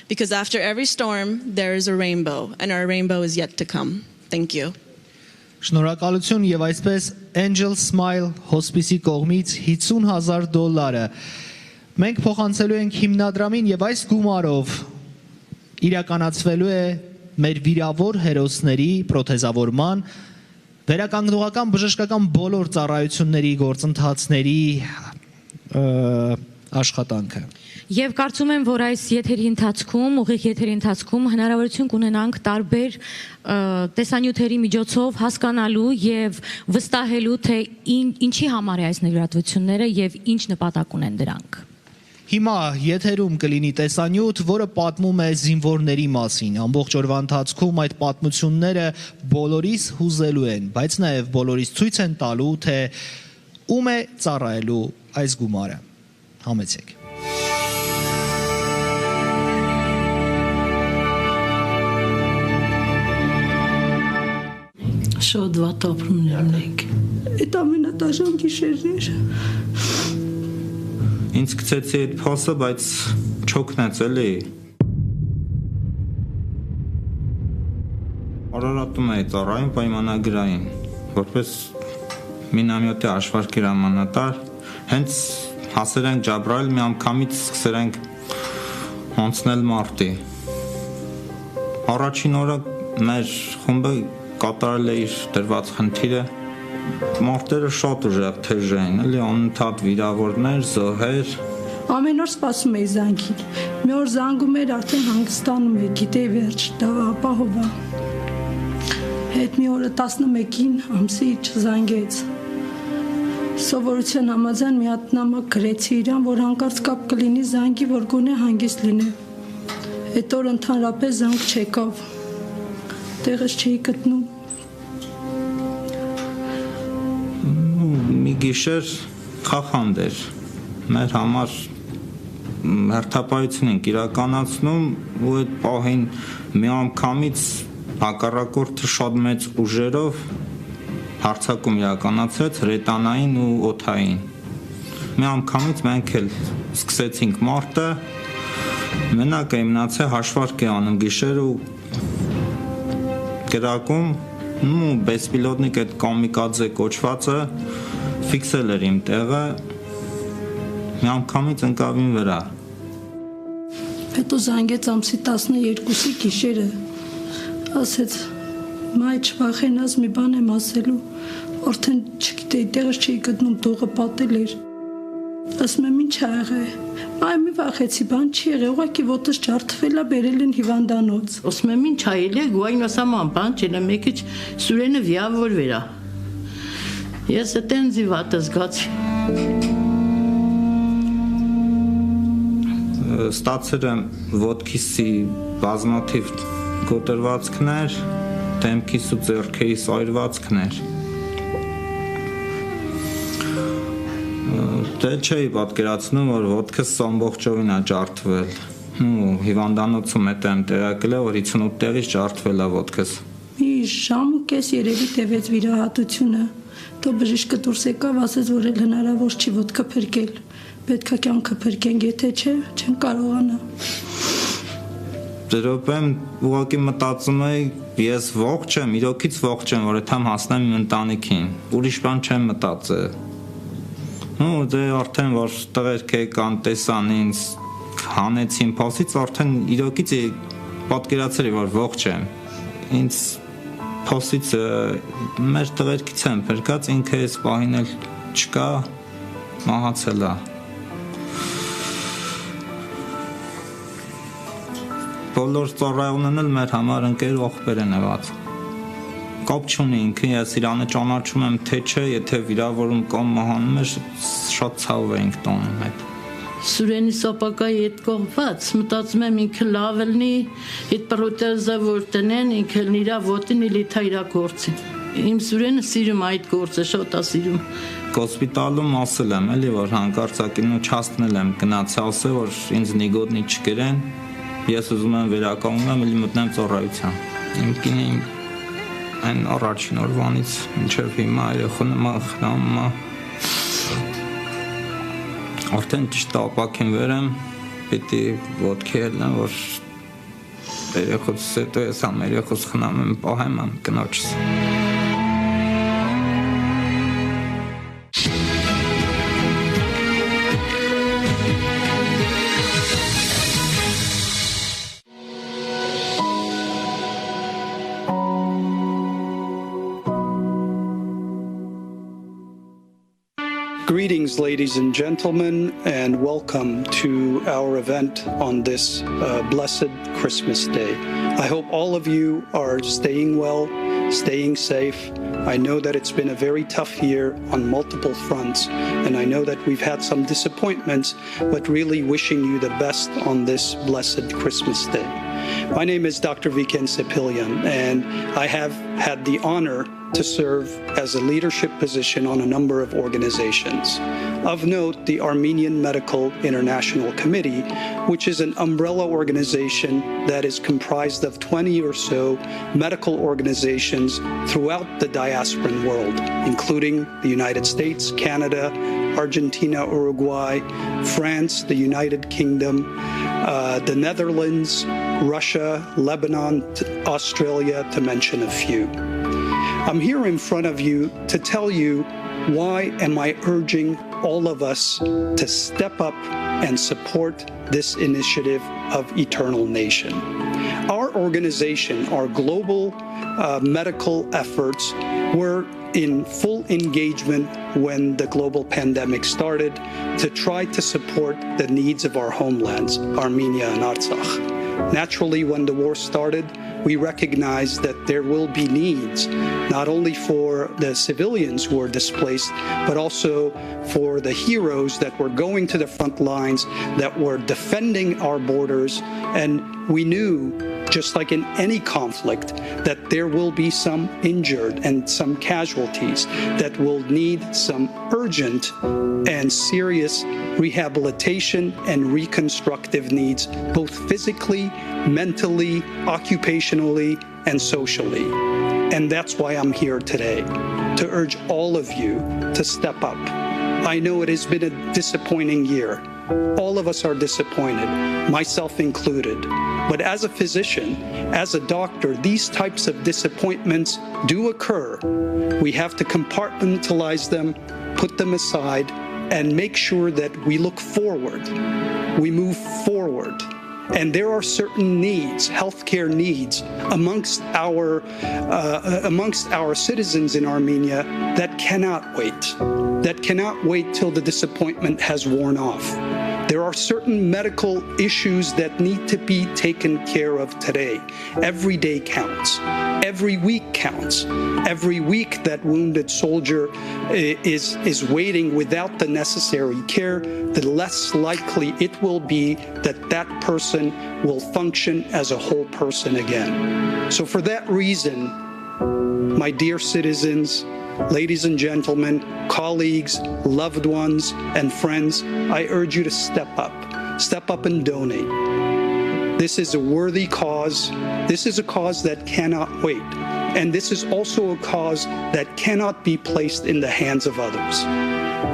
because after every storm, there is a rainbow, and our rainbow is yet to come. Thank you. Շնորհակալություն եւ այսպես Angel Smile Hospice-ի կողմից $50,000 մենք փոխանցելու ենք հիմնադրամին եւ այս գումարով իրականացվելու է մեր վիրավոր հերոսների պրոթեզավորման վերականգնողական բժշկական բոլոր ծառայությունների գործընթացների աշխատանքը։ Եվ կարծում եմ, որ այս եթերի ընթացքում, ուղիղ եթերի ընթացքում հնարավորություն կունենանք տարբեր տեսանյութերի միջոցով հասկանալու եւ վստահելու, թե ինչի համար է այս նվիրատվությունները եւ ինչ նպատակ ունեն դրանք։ Հիմա եթերում կլինի տեսանյութ, որը պատմում է զինվորների մասին։ Ամբողջ օրվա ընթացքում այդ պատմությունները բոլորիս հուզելու են, բայց նաև բոլորիս ցույց են տալու, թե ում է ծառայելու այս գումարը։ Համեցեք։ Շատ վատ ապրումներ ունենք։ Այդ ամենատաժան գիշերներ։ Ինձ գցեցի այդ փոսը, բայց չօգնեց էլի։ Արարատում էի ծառայում պայմանագրային, որպես մինամյոտի հաշվարկի հրամանատար, հենց հասել ենք Ջաբրայել, մի անգամից սկսել ենք անցնել մարտի։ Առաջին օրը մեր խումբը կատարել է իր դրված խնդիրը, մարտերը շատ ուժեղ թեժ էին, էլի անընդհատ վիրավորներ, զոհեր։ Ամեն օր սպասում էի զանգին։ Մի օր զանգում էր, արդեն հանգստանում էի, գիտեի վերջ, դա ապահովա։ Հետ մի օրը 11-ին ամսի չզանգեց։ Սովորության համաձայն մի հատ նամակ գրեցի իրան, որ հանկարծ կապ կլինի զանգի, որ գոնե հանգիստ լինի։ Այդ օր ընդհանրապես զանգ չեկավ։ Տեղս չէի գտնում։ Մի գիշեր խախանդ էր, մեր համար հերթապահություն ենք իրականացնում ու այդ պահին մի անգամից հակառակորդը շատ մեծ ուժերով հարձակում իրականացրեց հրետանային ու օդային։ Մի անգամից մենք էլ սկսեցինք մարտը, մենակ եմ մնացել հաշվարկ է անում գիշեր ու կրակում, ու բեսպիլոտնիկ այդ կոմիկաձե կոչվածը ֆիքսել էր իմ տեղը, մի անգամից ընկավ իմ վրա։ Հետո զանգեց ամսի 12-ի գիշերը, ասեց մայ չվախենաս մի բան եմ ասելու, արդեն չգիտեի տեղս չի գտնում տողը պատել էր։ Ասում եմ ինչ ա եղել։ Մայ մի վախեցի բան չի եղել, ուղղակի ոտս ջարդվել է բերել են հիվանդանոց։ Ասում եմ ինչ ա ելել, գույն ասաման բան չեմ եկիչ սուրենը վիավորվերա։ Ես այդեն զիվատ զգացի։ Ստացել եմ ոտքիսի բազմաթիվ կոտրվածքներ, դեմքիս ու ձեռքերիս այրվածքներ։ Դե չէի պատկերացնում, որ ոտքս ամբողջովին է ջարդվել։ Ու հիվանդանոցում հետ եմ տեղակել, որ 58 տեղից ջարդվել է ոտքս։ Մի ժամ ու կես երևի տևեց վիրահատությունը։ Դո բժիշկը դուրս եկավ, ասեց, որ էլ հնարավոր չի ոտքը փրկել։ Պետք է կյանքը փրկենք, եթե չէ, չեն կարողանա։ Դրոպեմ ուղղակի մտածում էի, ես ողջ եմ, իրոքից ողջ եմ, որ այդամ հասնեմ իմ ընտանիքին։ Ուրիշ բան չեմ մտածել։ Ու դե արդեն որ տղերք եկան, տեսան ինձ, հանեցին փոսից, արդեն իրոքից պատկերացրի, որ ողջ եմ։ Ինձ փոսից մեր տղերքից եմ փրկած, ինքը այս պահին էլ չկա, մահացել է։ Բոլոր ծառայողներն էլ մեր համար ընկեր ողբեր են եղած։ Կապ չունի ինքը, ես իրանը ճանաչում եմ, թե չէ, եթե վիրավորում կամ մահանում է, շատ ցավ էինք տոնում հետ։ Սուրենի սապակայի հետ կողված, մտածում եմ ինքը լավ լինի, այդ պրոթեզը որ տնեն, ինքը իրա ոտին իլիթա իրա գործի։ Իմ Սուրենը սիրում այդ գործը, շատ է սիրում։ Հոսպիտալում ասել եմ, էլի որ հանկարծակին ու չհասնել եմ, գնացի ասել, որ ինձ նիգոտնի չկրեն, ես ուզում եմ վերականգնեմ, էլի մտնեմ ծառայության։ Իմ կինին այն առաջին օրվանից մինչև հիմա երեխոնում է խրամում է։ Արդեն ճիշտ ապակին վերեմ, պիտի ոտքի ելնեմ, որ երեխոս հետո ես համ երեխոս խնամ եմ պահեմ եմ կնոջս։ Greetings, ladies and gentlemen, and welcome to our event on this blessed Christmas Day. I hope all of you are staying well, staying safe. I know that it's been a very tough year on multiple fronts, and I know that we've had some disappointments, but really wishing you the best on this blessed Christmas Day. My name is Dr. Viken Sepilyan, and I have had the honor to serve as a leadership position on a number of organizations. Of note, the Armenian Medical International Committee, which is an umbrella organization that is comprised of 20 or so medical organizations throughout the diasporan world, including the United States, Canada, Argentina, Uruguay, France, the United Kingdom, the Netherlands, Russia, Lebanon, Australia, to mention a few. I'm here in front of you to tell you why am I urging all of us to step up and support this initiative of Eternal Nation. Our organization, our global medical efforts were in full engagement when the global pandemic started to try to support the needs of our homelands, Armenia and Artsakh. Naturally, when the war started, we recognized that there will be needs, not only for the civilians who were displaced, but also for the heroes that were going to the front lines, that were defending our borders. And we knew, just like in any conflict, that there will be some injured and some casualties that will need some urgent and serious rehabilitation and reconstructive needs, both physically, mentally, occupationally, and socially. And that's why I'm here today, to urge all of you to step up. I know it has been a disappointing year. All of us are disappointed, myself included. But as a physician, as a doctor, these types of disappointments do occur. We have to compartmentalize them, put them aside, and make sure that we look forward. We move forward. And there are certain needs, healthcare needs, amongst our citizens in Armenia that cannot wait till the disappointment has worn off. There are certain medical issues that need to be taken care of today. Every day counts. Every week counts. Every week that wounded soldier is waiting without the necessary care, the less likely it will be that that person will function as a whole person again. So for that reason, my dear citizens, ladies and gentlemen, colleagues, loved ones, and friends, I urge you to step up and donate. This is a worthy cause. This is a cause that cannot wait. And this is also a cause that cannot be placed in the hands of others.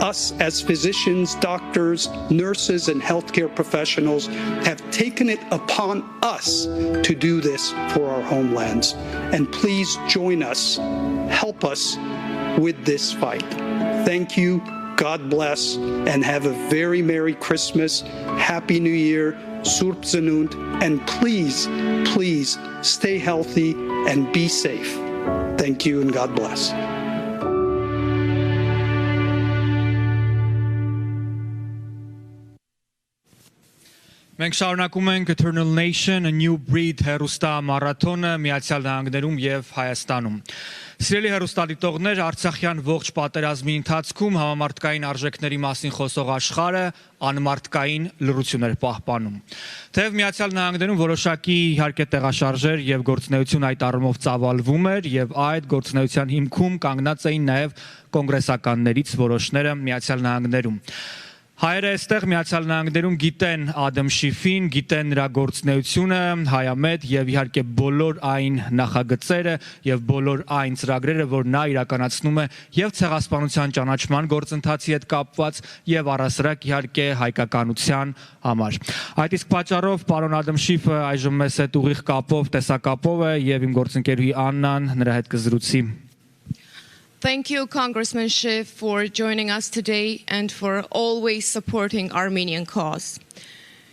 Us as physicians, doctors, nurses, and healthcare professionals have taken it upon us to do this for our homelands. And please join us, help us with this fight. Thank you, God bless, and have a very Merry Christmas, Happy New Year, Surp Zanund, and please, please stay healthy and be safe. Thank you and God bless. Մենք շարունակում ենք Eternal Nation, A New Breed հեռուստա մարաթոնը Միացյալ Նահանգներում եւ Հայաստանում։ Սիրելի հեռուստադիտողներ, Արցախյան ողջ պատերազմի ընթացքում համամարտկային արժեքների մասին խոսող աշխարհը անմարտկային լռություն էր պահպանում։ Թեև Միացյալ Նահանգներում որոշակի իհարկե տեղաշարժեր եւ գործունեություն այդ առումով ծավալվում էր եւ այդ գործունեության հիմքում կանգնած էին նաեւ կոնգրեսականներից որոշները Միացյալ Նահանգներում։ Հայերը այստեղ Միացյալ Նահանգներում գիտեն Ադամ Շիֆին, գիտեն նրա գործունեությունը, հայամետ եւ իհարկե բոլոր այն նախագծերը եւ բոլոր այն ծրագրերը, որ նա իրականացնում է եւ ցեղասպանության ճանաչման գործընթացի հետ կապված եւ առասարակ իհարկե հայկականության համար։ Այդ իսկ պատճառով պարոն Ադամ Շիֆը այժմ մեզ հետ ուղիղ կապով, տեսակապով է եւ իմ գործընկերուհի Աննան նրա հետ կզրուցի։ Thank you, Congressman Schiff, for joining us today and for always supporting Armenian cause.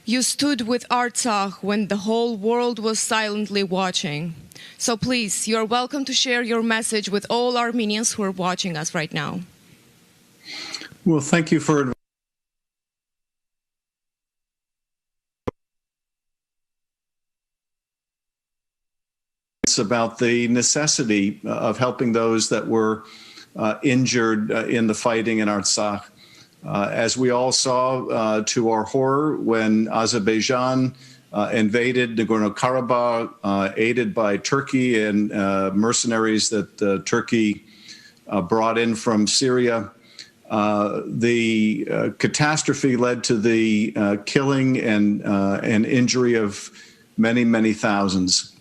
You stood with Artsakh when the whole world was silently watching. So please, you're welcome to share your message with all Armenians who are watching us right now. Well, thank you for about the necessity of helping those that were injured in the fighting in Artsakh. As we all saw, to our horror, when Azerbaijan invaded Nagorno-Karabakh, aided by Turkey and mercenaries that Turkey brought in from Syria, the catastrophe led to the killing and injury of many, many thousands.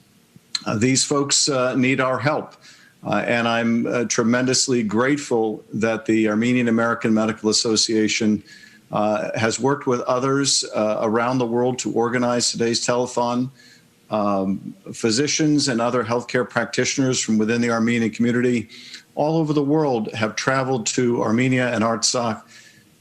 These folks need our help, and I'm tremendously grateful that the Armenian American Medical Association has worked with others around the world to organize today's telethon. Physicians and other healthcare practitioners from within the Armenian community all over the world have traveled to Armenia and Artsakh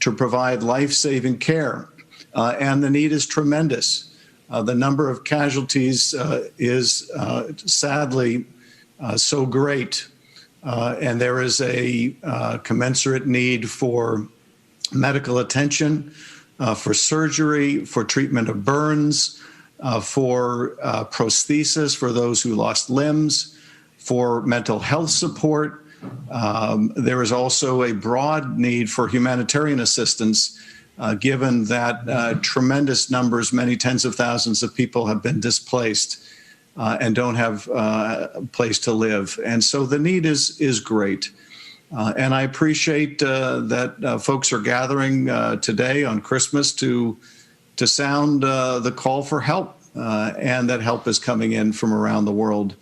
to provide life-saving care, and the need is tremendous. The number of casualties is sadly so great, and there is a commensurate need for medical attention, for surgery, for treatment of burns, for prosthesis for those who lost limbs, for mental health support. There is also a broad need for humanitarian assistance, given that tremendous numbers, many tens of thousands of people have been displaced and don't have a place to live. And so the need is great. And I appreciate that folks are gathering today on Christmas to sound the call for help, and that help is coming in from around the world.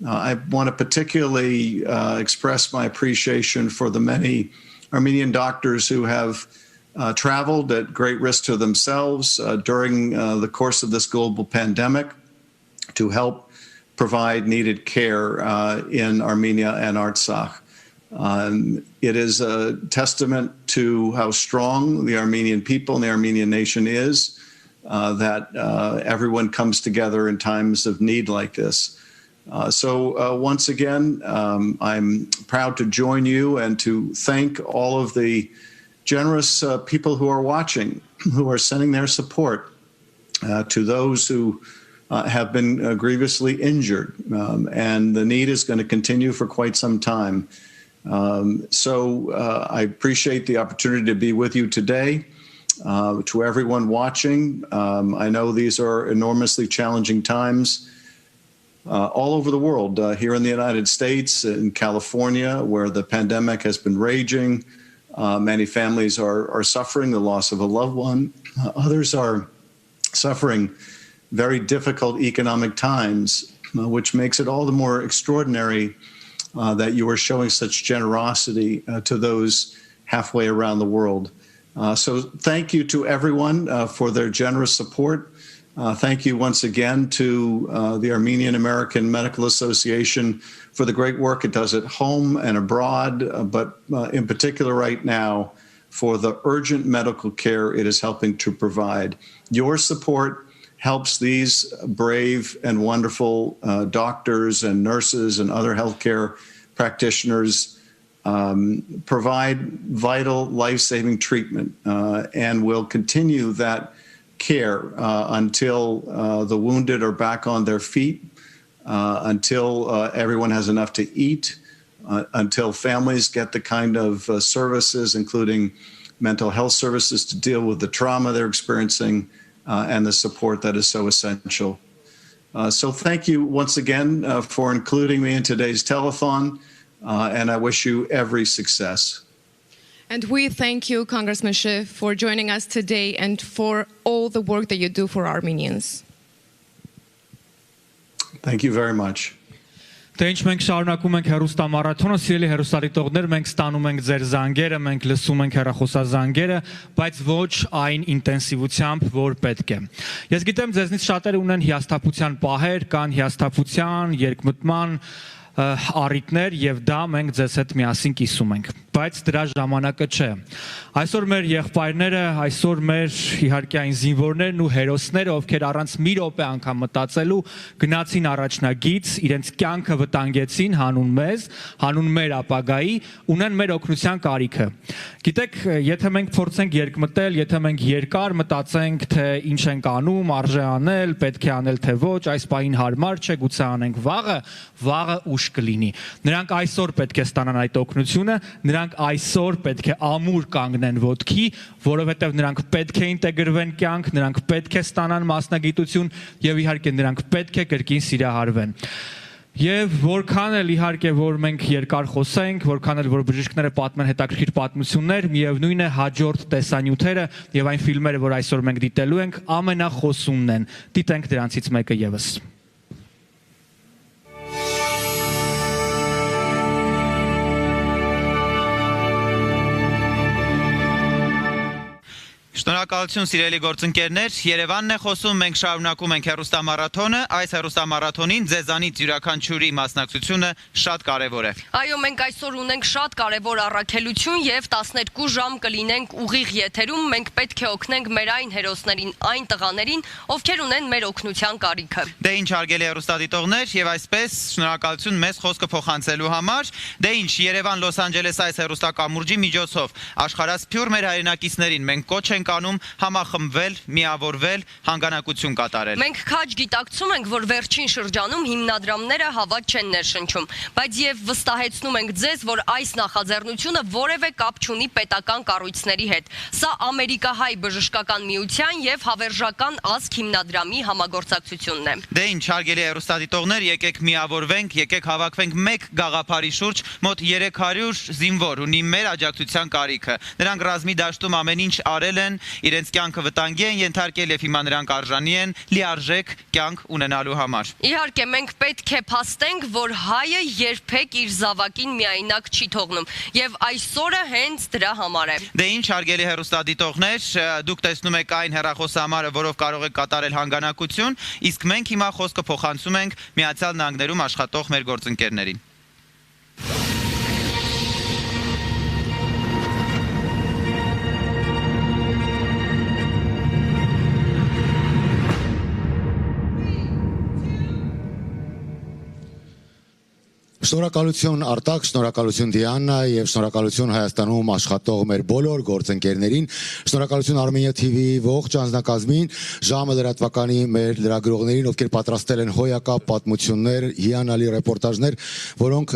I want to particularly express my appreciation for the many Armenian doctors who have traveled at great risk to themselves during the course of this global pandemic to help provide needed care in Armenia and Artsakh. It is a testament to how strong the Armenian people and the Armenian nation is that everyone comes together in times of need like this. So once again, I'm proud to join you and to thank all of the generous people who are watching, who are sending their support to those who have been grievously injured. And the need is going to continue for quite some time. So I appreciate the opportunity to be with you today. To everyone watching, I know these are enormously challenging times all over the world, here in the United States, in California, where the pandemic has been raging. Many families are suffering the loss of a loved one. Others are suffering very difficult economic times, which makes it all the more extraordinary that you are showing such generosity to those halfway around the world. So thank you to everyone for their generous support. Thank you once again to the Armenian American Medical Association for the great work it does at home and abroad, but in particular right now for the urgent medical care it is helping to provide. Your support helps these brave and wonderful doctors and nurses and other healthcare practitioners provide vital life-saving treatment and will continue that care until the wounded are back on their feet, until everyone has enough to eat, until families get the kind of services, including mental health services, to deal with the trauma they're experiencing and the support that is so essential. So thank you once again for including me in today's telethon, and I wish you every success. And we thank you, Congressman Schiff, for joining us today and for all the work that you do for Armenians. Thank you very much. Թե ինչ մենք շարունակում ենք հեռուստամարաթոնը, սիրելի հեռուստադիտողներ, մենք ստանում ենք ձեր զանգերը, մենք լսում ենք հեռախոսազանգերը, բայց ոչ այն ինտենսիվությամբ, որ պետք է։ Ես գիտեմ, ձեզնից շատերը ունեն հիասթափության պահեր, կան հիասթափության, երկմտման առիթներ եւ դա մենք ձեզ հետ միասին կիսում ենք, բայց դրա ժամանակը չէ։ Այսօր մեր եղբայրները, այսօր մեր իհարկե այն զինվորներն ու հերոսները, ովքեր առանց մի րոպե անգամ մտածելու գնացին առաջնագից, իրենց կյանքը վտանգեցին հանուն մեզ, հանուն մեր ապագայի, ունեն մեր օգնության կարիքը։ Գիտեք, եթե մենք փորձենք երկմտել, եթե մենք երկար մտածենք, թե ինչ ենք անում, արժե անել, պետք է անել թե ոչ, այս պահին հարմար չէ, գուցե անենք վաղը ուշ կլինի։ Նրանք այսօր պետք է ստանան այդ օգնությունը, նրանք այսօր պետք է ամուր կանգնեն ոտքի, որովհետև նրանք պետք է ինտեգրվեն կյանք, նրանք պետք է ստանան մասնագիտություն եւ իհարկե նրանք պետք է կրկին սիրահարվեն։ Եվ որքան էլ իհարկե որ մենք երկար խոսենք, որքան էլ որ բժիշկները պատմեն հետաքրքիր պատմություններ, միևնույն է հաջորդ տեսանյութերը եւ այն ֆիլմերը, որ այսօր մենք դիտելու ենք, ամենախոսումն են։ Դիտենք դրանցից մեկը եւս։ Շնորհակալություն սիրելի գործընկերներ, Երևանն է խոսում, մենք շարունակում ենք հեռուստամարաթոնը, այս հեռուստամարաթոնին ձեզանից յուրաքանչյուրի մասնակցությունը շատ կարևոր է։ Այո, մենք այսօր ունենք շատ կարևոր առաքելություն եւ 12 ժամ կլինենք ուղիղ եթերում, մենք պետք է օգնենք մեր այն հերոսներին, այն տղաներին, ովքեր ունեն մեր օգնության կարիքը։ Դե ինչ հարգելի հեռուստադիտողներ, եւ այսպես շնորհակալություն մեզ խոսքը փոխանցելու համար։ Դե ինչ, Երևան Լոս Անջելես այս հեռուստակամուրջի միջոցով աշխարհասփյուր մեր հայրենակիցներին մենք կոչ ենք անում համախմբվել, միավորվել, հանգանակություն կատարել։ Մենք քաջ գիտակցում ենք, որ վերջին շրջանում հիմնադրամները հավատ չեն ներշնչում, բայց եւ վստահեցնում ենք ձեզ, որ այս նախաձեռնությունը որևէ կապ չունի պետական կառույցների հետ։ Սա ամերիկահայ բժշկական միության եւ հավերժական ազգ հիմնադրամի համագործակցությունն է։ Դե ինչ, հարգելի հեռուստադիտողներ, եկեք միավորվենք, եկեք հավաքվենք մեկ գաղափարի շուրջ, մոտ 300 զինվոր ունի մեր աջակցության կարիքը։ Նրանք ռազմի դաշտում ամեն ինչ արել են, իրենց կյանքը վտանգի են ենթարկել եւ հիմա նրանք արժանի են լիարժեք կյանք ունենալու համար։ Իհարկե, մենք պետք է փաստենք, որ հայը երբեք իր զավակին միայնակ չի թողնում, եւ այսօրը հենց դրա համար է։ Դե ինչ հարգելի հեռուստադիտողներ, դուք տեսնում եք այն հեռախոսահամարը, որով կարող եք կատարել հանգանակություն, իսկ մենք հիմա խոսքը փոխանցում ենք Միացյալ Նահանգներում աշխատող մեր գործընկերներին։ Շնորհակալություն Արտակ, շնորհակալություն Դիանա եւ շնորհակալություն Հայաստանում աշխատող մեր բոլոր գործընկերներին, շնորհակալություն Armenia TV-ի ողջ անձնակազմին, ժամը լրատվականի մեր լրագրողներին, ովքեր պատրաստել են հոյակապ պատմություններ, հիանալի ռեպորտաժներ, որոնք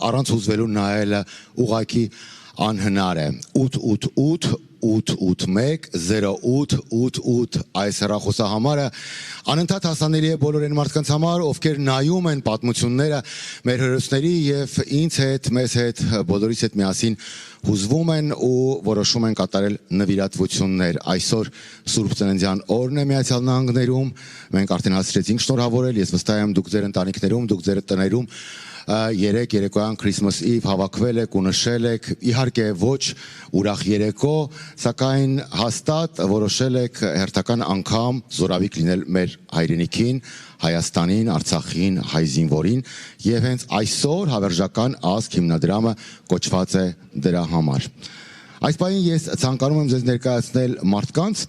առանց հուզվելու նայելը ուղղակի անհնար է։ 888-881-0888 այս հեռախոսահամարը անընդհատ հասանելի է բոլոր այն մարդկանց համար, ովքեր նայում են պատմությունները մեր հերոսների եւ ինձ հետ, մեզ հետ, բոլորիս հետ միասին հուզվում են ու որոշում են կատարել նվիրատվություններ։ Այսօր Սուրբ Ծննդյան օրն է Միացյալ Նահանգներում, մենք արդեն հասցրեցինք շնորհավորել, ես վստահ եմ դուք ձեր ընտանիքներում, դուք ձեր տներում երեք երեկոյան Christmas Eve հավաքվել եք ու նշել եք, իհարկե ոչ ուրախ երեկո, սակայն հաստատ որոշել եք հերթական անգամ զորավիք լինել մեր հայրենիքին, Հայաստանին, Արցախին, հայ զինվորին եւ հենց այսօր հավերժական ազգ հիմնադրամը կոչված է դրա համար։ Այս պահին ես ցանկանում եմ ձեզ ներկայացնել մարդկանց,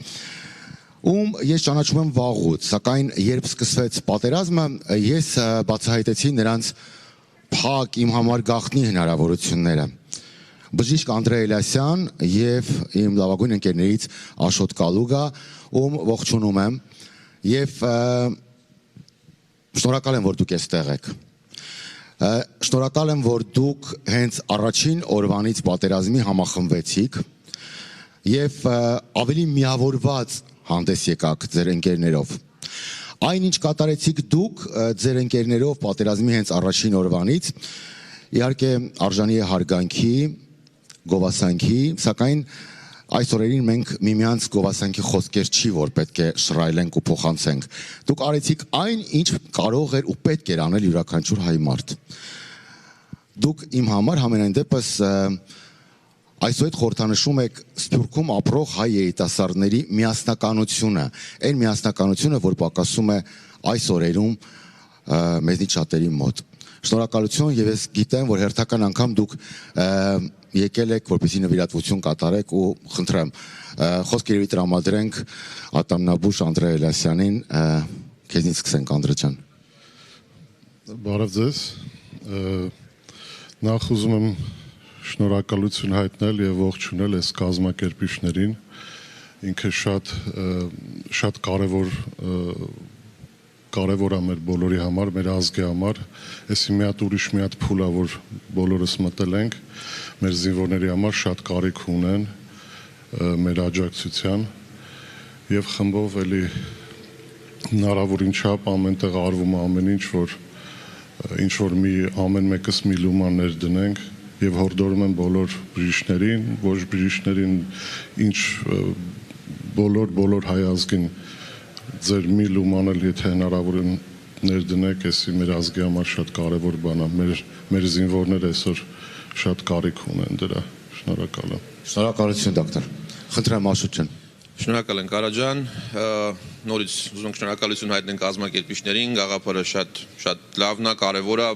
ում ես ճանաչում եմ վաղուց, սակայն երբ սկսվեց պատերազմը, ես բացահայտեցի նրանց փակ իմ համար գաղտնի հնարավորությունները։ Բժիշկ Անդրեյ Էլիասյան եւ իմ լավագույն ընկերներից Աշոտ Կալուգա, ում ողջունում եմ եւ շնորհակալ եմ, որ դուք այստեղ եք։ Շնորհակալ եմ, որ դուք հենց առաջին օրվանից պատերազմի համախմբվեցիք եւ ավելի միավորված հանդես եկաք ձեր ընկերներով։ Այն ինչ կատարեցիք դուք ձեր ընկերներով պատերազմի հենց առաջին օրվանից, իհարկե արժանի է հարգանքի, գովասանքի, սակայն այս օրերին մենք միմյանց գովասանքի խոսքեր չի, որ պետք է շռայլենք ու փոխանցենք։ Դուք արեցիք այն, ինչ կարող էր ու պետք էր անել յուրաքանչյուր հայ մարդ։ Դուք իմ համար համենայն դեպս այսօր խորհրդանշում եք Սփյուռքում ապրող հայ երիտասարդների միասնականությունը, այն միասնականությունը, որ պակասում է այս օրերում մեզնից շատերի մոտ։ Շնորհակալություն եւ ես գիտեմ, որ հերթական անգամ դուք եկել եք, որպեսզի նվիրատվություն կատարեք ու խնդրեմ, խոսք երևի տրամադրենք ատամնաբույժ Անդրեյ Էլիասյանին, քեզնից սկսենք Անդրեյ ջան։ Բարև ձեզ։ Նախ ուզում եմ շնորհակալություն հայտնել եւ ողջունել այս կազմակերպիչներին, ինքը շատ կարևոր է մեր բոլորի համար, մեր ազգի համար, այսի մի հատ ուրիշ մի հատ փուլ է, որ բոլորս մտել ենք, մեր զինվորների համար շատ կարիք ունեն մեր աջակցության եւ խմբով էլի հնարավորին չափ ամենտեղ արվում է ամեն ինչ որ մի ամեն մեկս մի լուման ներդնենք եւ հորդորում եմ բոլոր բժիշկներին, ոչ բժիշկներին, ինչ բոլոր հայ ազգին ձեր մի լումանել, եթե հնարավոր է ներդնեք, էսի մեր ազգի համար շատ կարևոր բան է, մեր զինվորները այսօր շատ կարիք ունեն դրա, շնորհակալ եմ։ Շնորհակալություն դոկտոր։ Խնդրեմ Աշոտ ջան։ Շնորհակալ ենք Արա ջան, նորից ուզում ենք շնորհակալություն հայտնենք կազմակերպիչներին, գաղափարը շատ լավն է, կարևոր է,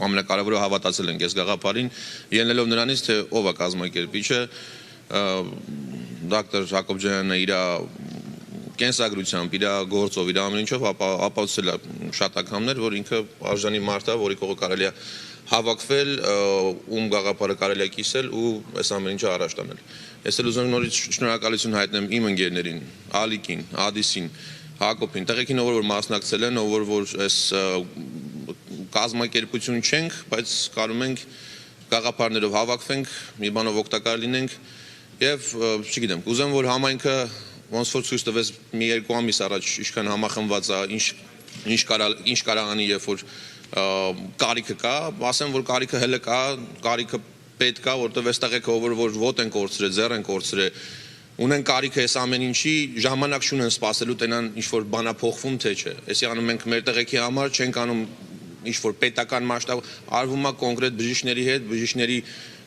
ամենակարևորը հավատացել ենք այս գաղափարին, ելնելով նրանից, թե ով է կազմակերպիչը, դոկտոր Հակոբյանը իր կենսագրությամբ, իր գործով, իր ամեն ինչով ապացուցել է շատ անգամներ, որ ինքը արժանի մարդ է, որի կողքը կարելի է հավաքվել, ում գաղափարը կարելի է կիսել ու այս ամեն ինչը առաջ տանել։ Ես էլ ուզում եմ նորից շնորհակալություն հայտնեմ իմ ընկերներին, Ալիկին, Ադիսին, Հակոբին, տեղեքին, ով որ մասնակցել են, ով որ այս կազմակերպություն չենք, բայց կարում ենք գաղափարներով հավաքվենք, մի բանով օգտակար լինենք եւ չգիտեմ, կուզեմ որ համայնքը ոնց որ ցույց տվեց մի երկու ամիս առաջ ինչքան համախմբված է, ինչ կարող անի, երբ որ կարիքը կա, ասեմ որ կարիքը հələ կա, կարիքը պետք է, որտեղ այստեղ եկը որ ոտ են կորցրել, ձեռ են կորցրել, ունեն կարիք է այս ամեն ինչի, ժամանակ չունեն սպասելու տենան ինչ-որ բանա փոխվում, թե չէ։ Էսի անում մենք մեր տեղեքի համար, չենք անում ինչ-որ պետական մասշտաբ, արվում է կոնկրետ բժիշկների հետ, բժիշկների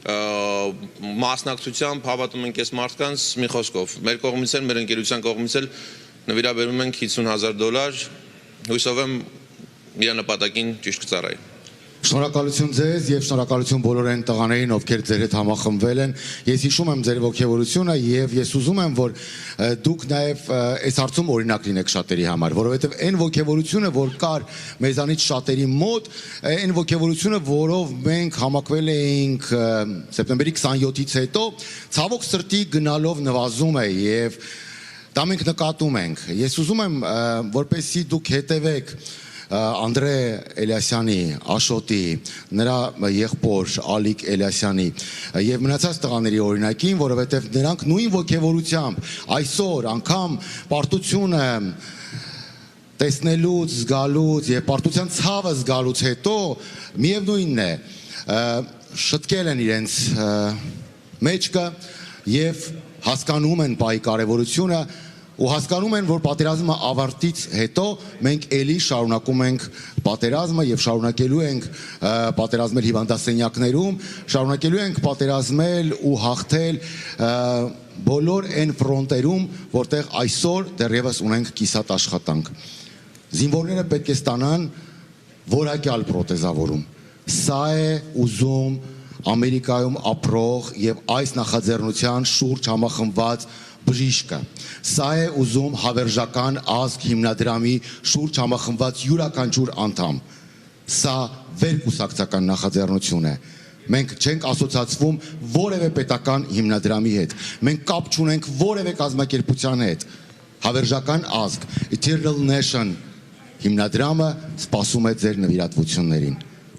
մասնակցությամբ հավատում ենք այս մարդկանց մի խոսքով։ Մեր կողմից էլ, մեր ընկերության կողմից էլ նվիրաբերում ենք $50,000, հույսով եմ իր նպատակին ճիշտ կծառայի։ Շնորհակալություն ձեզ եւ շնորհակալություն բոլոր այն տղաներին, ովքեր ձեր հետ համախմբվել են։ Ես հիշում եմ ձեր ողջավորությունը եւ ես ուզում եմ, որ դուք նաեւ այս հարցում օրինակ լինեք շատերի համար, որովհետեւ այն ողջավորությունը, որ կար մեզանից շատերի մոտ, այն ողջավորությունը, որով մենք համակվել էինք սեպտեմբերի 27-ից հետո, ցավոք սրտի գնալով նվազում է եւ դա մենք նկատում ենք։ Ես ուզում եմ, որպեսզի դուք հետևեք Անդրե Էլիասյանի, Աշոտի, նրա եղբոր Ալիկ Էլիասյանի եւ մնացած տղաների օրինակին, որովհետեւ նրանք նույն ողջավորությամբ այսօր անգամ պարտությունը տեսնելուց, զգալուց եւ պարտության ցավը զգալուց հետո միևնույնն է շտկել են իրենց մեջքը եւ հասկանում են պայի կարեւորությունը ու հասկանում են, որ պատերազմը ավարտից հետո մենք էլի շարունակում ենք պատերազմը եւ շարունակելու ենք պատերազմել հիվանդասենյակներում, շարունակելու ենք պատերազմել ու հաղթել բոլոր այն ֆրոնտերում, որտեղ այսօր դեռևս ունենք կիսատ աշխատանք։ Զինվորները պետք է ստանան որակյալ պրոթեզավորում։ Սա է ուզում Ամերիկայում ապրող եւ այս նախաձեռնության շուրջ համախմբված բժիշկը։ Սա է ուզում հավերժական ազգ հիմնադրամի շուրջ համախմբված յուրաքանչյուր անդամ։ Սա վերկուսակցական նախաձեռնություն է։ Մենք չենք ասոցացվում որևէ պետական հիմնադրամի հետ։ Մենք կապ չունենք որևէ կազմակերպության հետ։ Հավերժական ազգ, Eternal Nation հիմնադրամը սպասում է ձեր նվիրատվություններին։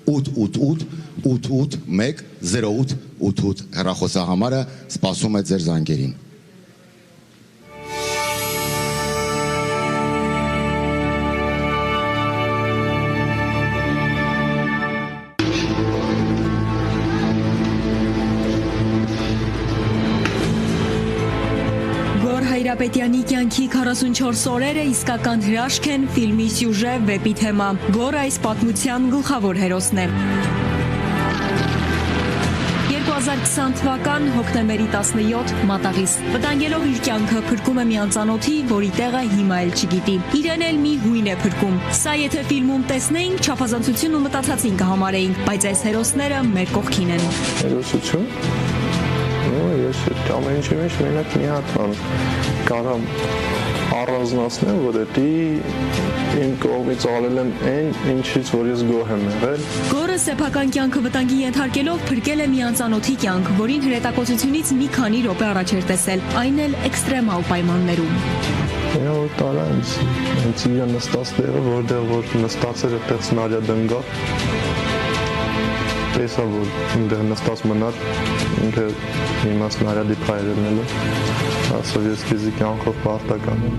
888-881-0888 հեռախոսահամարը սպասում է ձեր զանգերին։ Հայրապետյանի կյանքի 44 օրերը իսկական հրաշք են ֆիլմի սյուժե վեպի թեմա, որ այս պատմության գլխավոր հերոսն է։ 2020 թվական հոկտեմբերի 17 մատաղիս վտանգելով իր կյանքը փրկում է մի անծանոթի, որի տեղը հիմա էլ չգիտի։ Իրեն էլ մի հույն է փրկում։ Սա եթե ֆիլմում տեսնեինք, չափազանցություն ու մտածածին կհամարեինք, բայց այս հերոսները մեր կողքին են։ Հերոսություն։ Ես այդ ամեն ինչի մեջ մենակ մի հատ բան կարամ առանձնացնեմ, որ դա իմ կողմից արել եմ այն, ինչից որ ես գոհ եմ եղել։ Գորը սեփական կյանքը վտանգի ենթարկելով փրկել է մի անծանոթի կյանք, որին հրետակոծությունից մի քանի րոպե առաջ էր տեսել, այն էլ էքստրեմալ պայմաններում։ Որ տարա ինձ իր նստած տեղը, որտեղ որ նստած էր այդտեղ սնարյադ ընկավ։ Տեսա, որ ինձ նստած մնար, ինքը հիմա սնարյադի փայրելն է, ասով ես քեզի կյանքով պարտական եմ,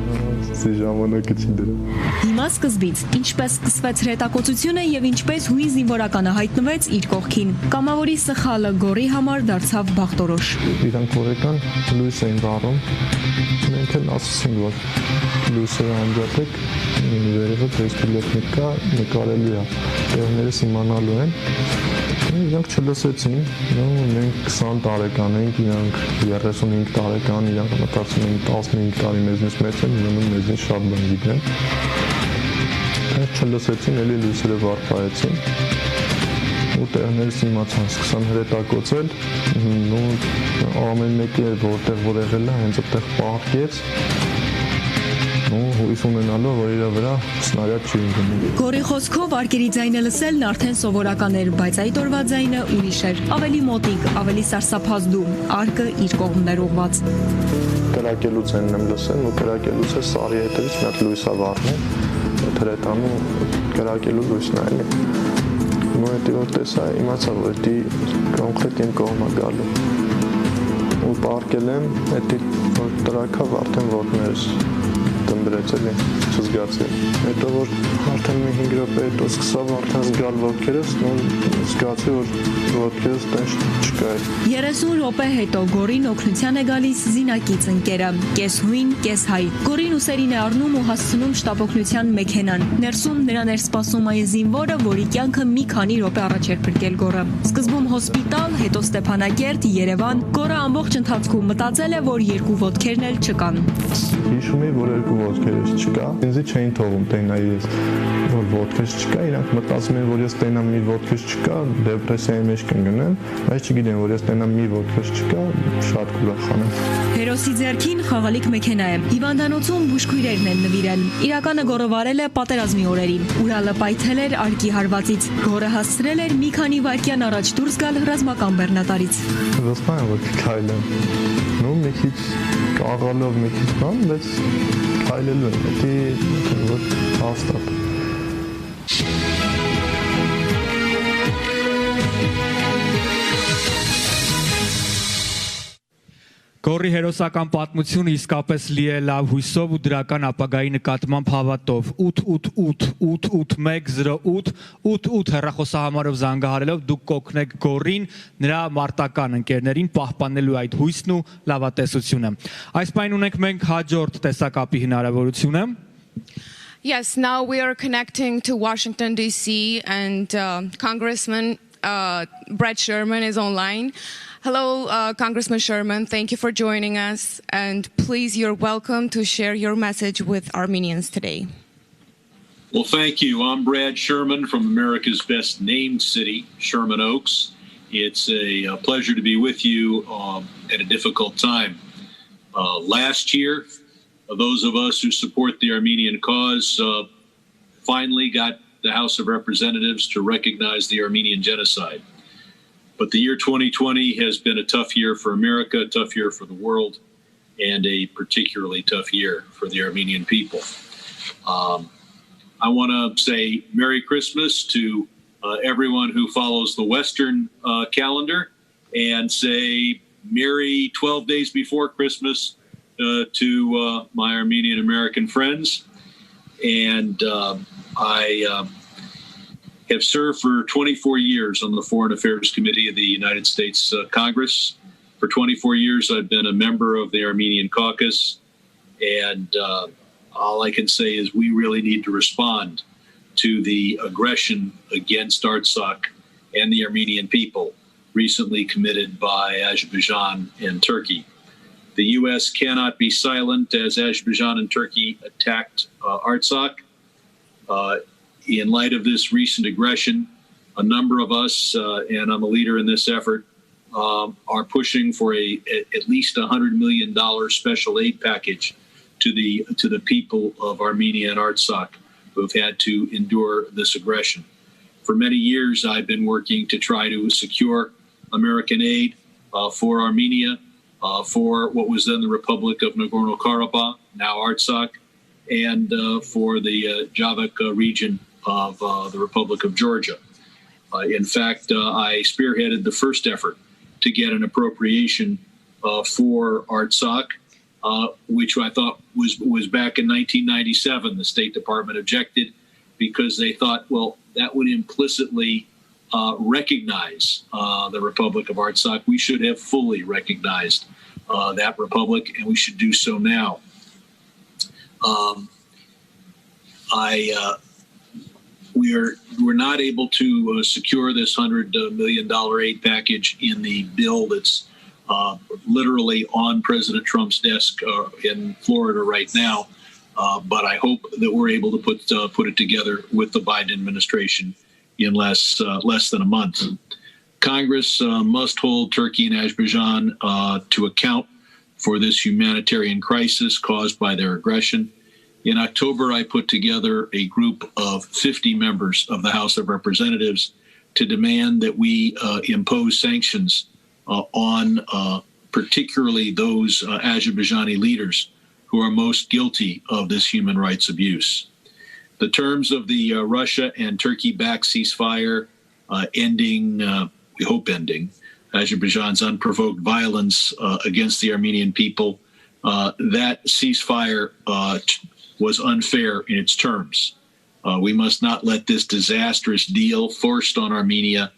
սի ժամանակը չի դրել։ Հիմա սկզբից, ինչպես սկսվեց հրետակոծությունը եւ ինչպես հույն զինվորականը հայտնվեց իր կողքին։ Կամավորի սխալը Գորի համար դարձավ բախտորոշ։ Իրանք որ եկան, լույս էին վառում, մենք էլ ասացինք, որ լույսը անջատեք, վերևը տեսքիլոտնիկ կա, նկարելու է, տեղներս իմանալու են։ Իրանք չլսեցին, մենք 20 տարեկան ենք, իրանք 35 տարեկան, իրանք մտածում են 15 տարի մեզնից մեծ են, ուրեմն մեզնից շատ բան գիտեն։ Այդ չլսեցին, էլի լույսերը վառկայեցին, ու տեղներս իմացան, սկսան հրետակոծել, ամեն մեկը որտեղ որ եղել է, հենց այդտեղ պահկեց, հույս ունենալով, որ իր վրա սնարյադ չի ընկնում։ Գորի խոսքով արկերի ձայնը լսելն արդեն սովորական էր, բայց այդ օրվա ձայնը ուրիշ էր, ավելի մոտիկ, ավելի սարսափազդու, արկը իր կողմներ ուղված։ Կրակելուց են եմ լսել, ու կրակելուց է սարի հետևից մի հատ լույս է վառնում, հրետանում կրակելու լույսն է էլի։ Ու հետի որ տեսա, իմացա, որ դի կոնկրետ իմ կողմ է գալու։ Ու պարկել եմ, հետի որ տրակավ արդեն ոտներս դմբրեց էլի չզգացի։ Հետո որ արդեն մի 5 րոպե հետո սկսավ արդեն զգալ ոտքերս, զգացի որ ոտքերս տենց չկա։ 30 րոպե հետո Գորին օգնության է գալիս զինակից ընկերը, կես հույն, կես հայ։ Գորին ուսերին է առնում ու հասցնում շտապօգնության մեքենան։ Ներսում նրան էր սպասում այ զինվորը, որի կյանքը մի քանի րոպե առաջ էր փրկել Գորը։ Սկզբում հոսպիտալ, հետո Ստեփանագերտ, Երևան։ Գորը ամբողջ ընթացքում մտածել է, որ երկու ոտքերն էլ չկան։ Հիշում եմ, որ երկու ոտքերս չկա։ Ինձ չէին թողում տենայի ես, որ ոտքերս չկա, իրանք մտածում են, որ ես տենամ մի ոտքերս չկա, դեպրեսիայի մեջ կընկնեմ, բայց չգիտեմ, որ ես տենամ մի ոտքերս չկա, շատ կուրախան եմ։ Հերոսի ձեռքին խաղալիք մեքենա է։ Հիվանդանոցում բուժքույրերն են նվիրել։ Իրականը Գորը վարել է պատերազմի օրերին։ Ուրալը պայթել էր արկի հարվածից։ Գորը հասցրել էր մի քանի վայրկյան առաջ դուրս գալ ռազմական բեռնատարից։ Վստահ եմ, որ քայլեմ։ Ну, մի քիչ կաղալով մի քիչ բան, բայց քայլելու եմ, դա որ հաստատ։ Գորի հերոսական պատմությունը իսկապես լի է լավ հույսով ու դրական ապագայի նկատմամբ հավատով։ 888-808-808 հեռախոսահամարով զանգահարելով դուք կօգնեք Գորին, նրա մարտական ընկերներին պահպանելու այդ հույսն ու լավատեսությունը։ Այս պայն ունենք մենք հաջորդ տեսակապի հնարավորությունը։ Yes, now we are connecting to Washington, D.C. and Congressman Brett Sherman is online. Hello, Congressman Sherman. Thank you for joining us. And please, you're welcome to share your message with Armenians today. Well, thank you. I'm Brad Sherman from America's best named city, Sherman Oaks. It's a pleasure to be with you at a difficult time. Last year, those of us who support the Armenian cause finally got the House of Representatives to recognize the Armenian genocide. But the year 2020 has been a tough year for America, a tough year for the world, and a particularly tough year for the Armenian people. I want to say Merry Christmas to everyone who follows the Western calendar, and say Merry 12 days before Christmas to my Armenian American friends. And I have served for 24 years on the Foreign Affairs Committee of the United States Congress. For 24 years, I've been a member of the Armenian caucus. And all I can say is we really need to respond to the aggression against Artsakh and the Armenian people recently committed by Azerbaijan and Turkey. The U.S. cannot be silent as Azerbaijan and Turkey attacked Artsakh. In light of this recent aggression, a number of us, and I'm a leader in this effort, are pushing for at least $100 million special aid package to the people of Armenia and Artsakh who have had to endure this aggression. For many years, I've been working to try to secure American aid for Armenia, for what was then the Republic of Nagorno-Karabakh, now Artsakh, and for the Javik region of the Republic of Georgia. In fact, I spearheaded the first effort to get an appropriation for Artsakh, which I thought was back in 1997. The State Department objected because they thought, well, that would implicitly recognize the Republic of Artsakh. We should have fully recognized that republic, and we should do so now. We're not able to secure this $100 million aid package in the bill that's literally on President Trump's desk in Florida right now. But I hope that we're able to put it together with the Biden administration in less than a month. Congress must hold Turkey and Azerbaijan to account for this humanitarian crisis caused by their aggression. In October, I put together a group of 50 members of the House of Representatives to demand that we impose sanctions on particularly those Azerbaijani leaders who are most guilty of this human rights abuse. The terms of the Russia and Turkey-backed ceasefire ending, we hope ending, Azerbaijan's unprovoked violence against the Armenian people, that ceasefire was unfair in its terms. We must not let this disastrous deal forced on Armenia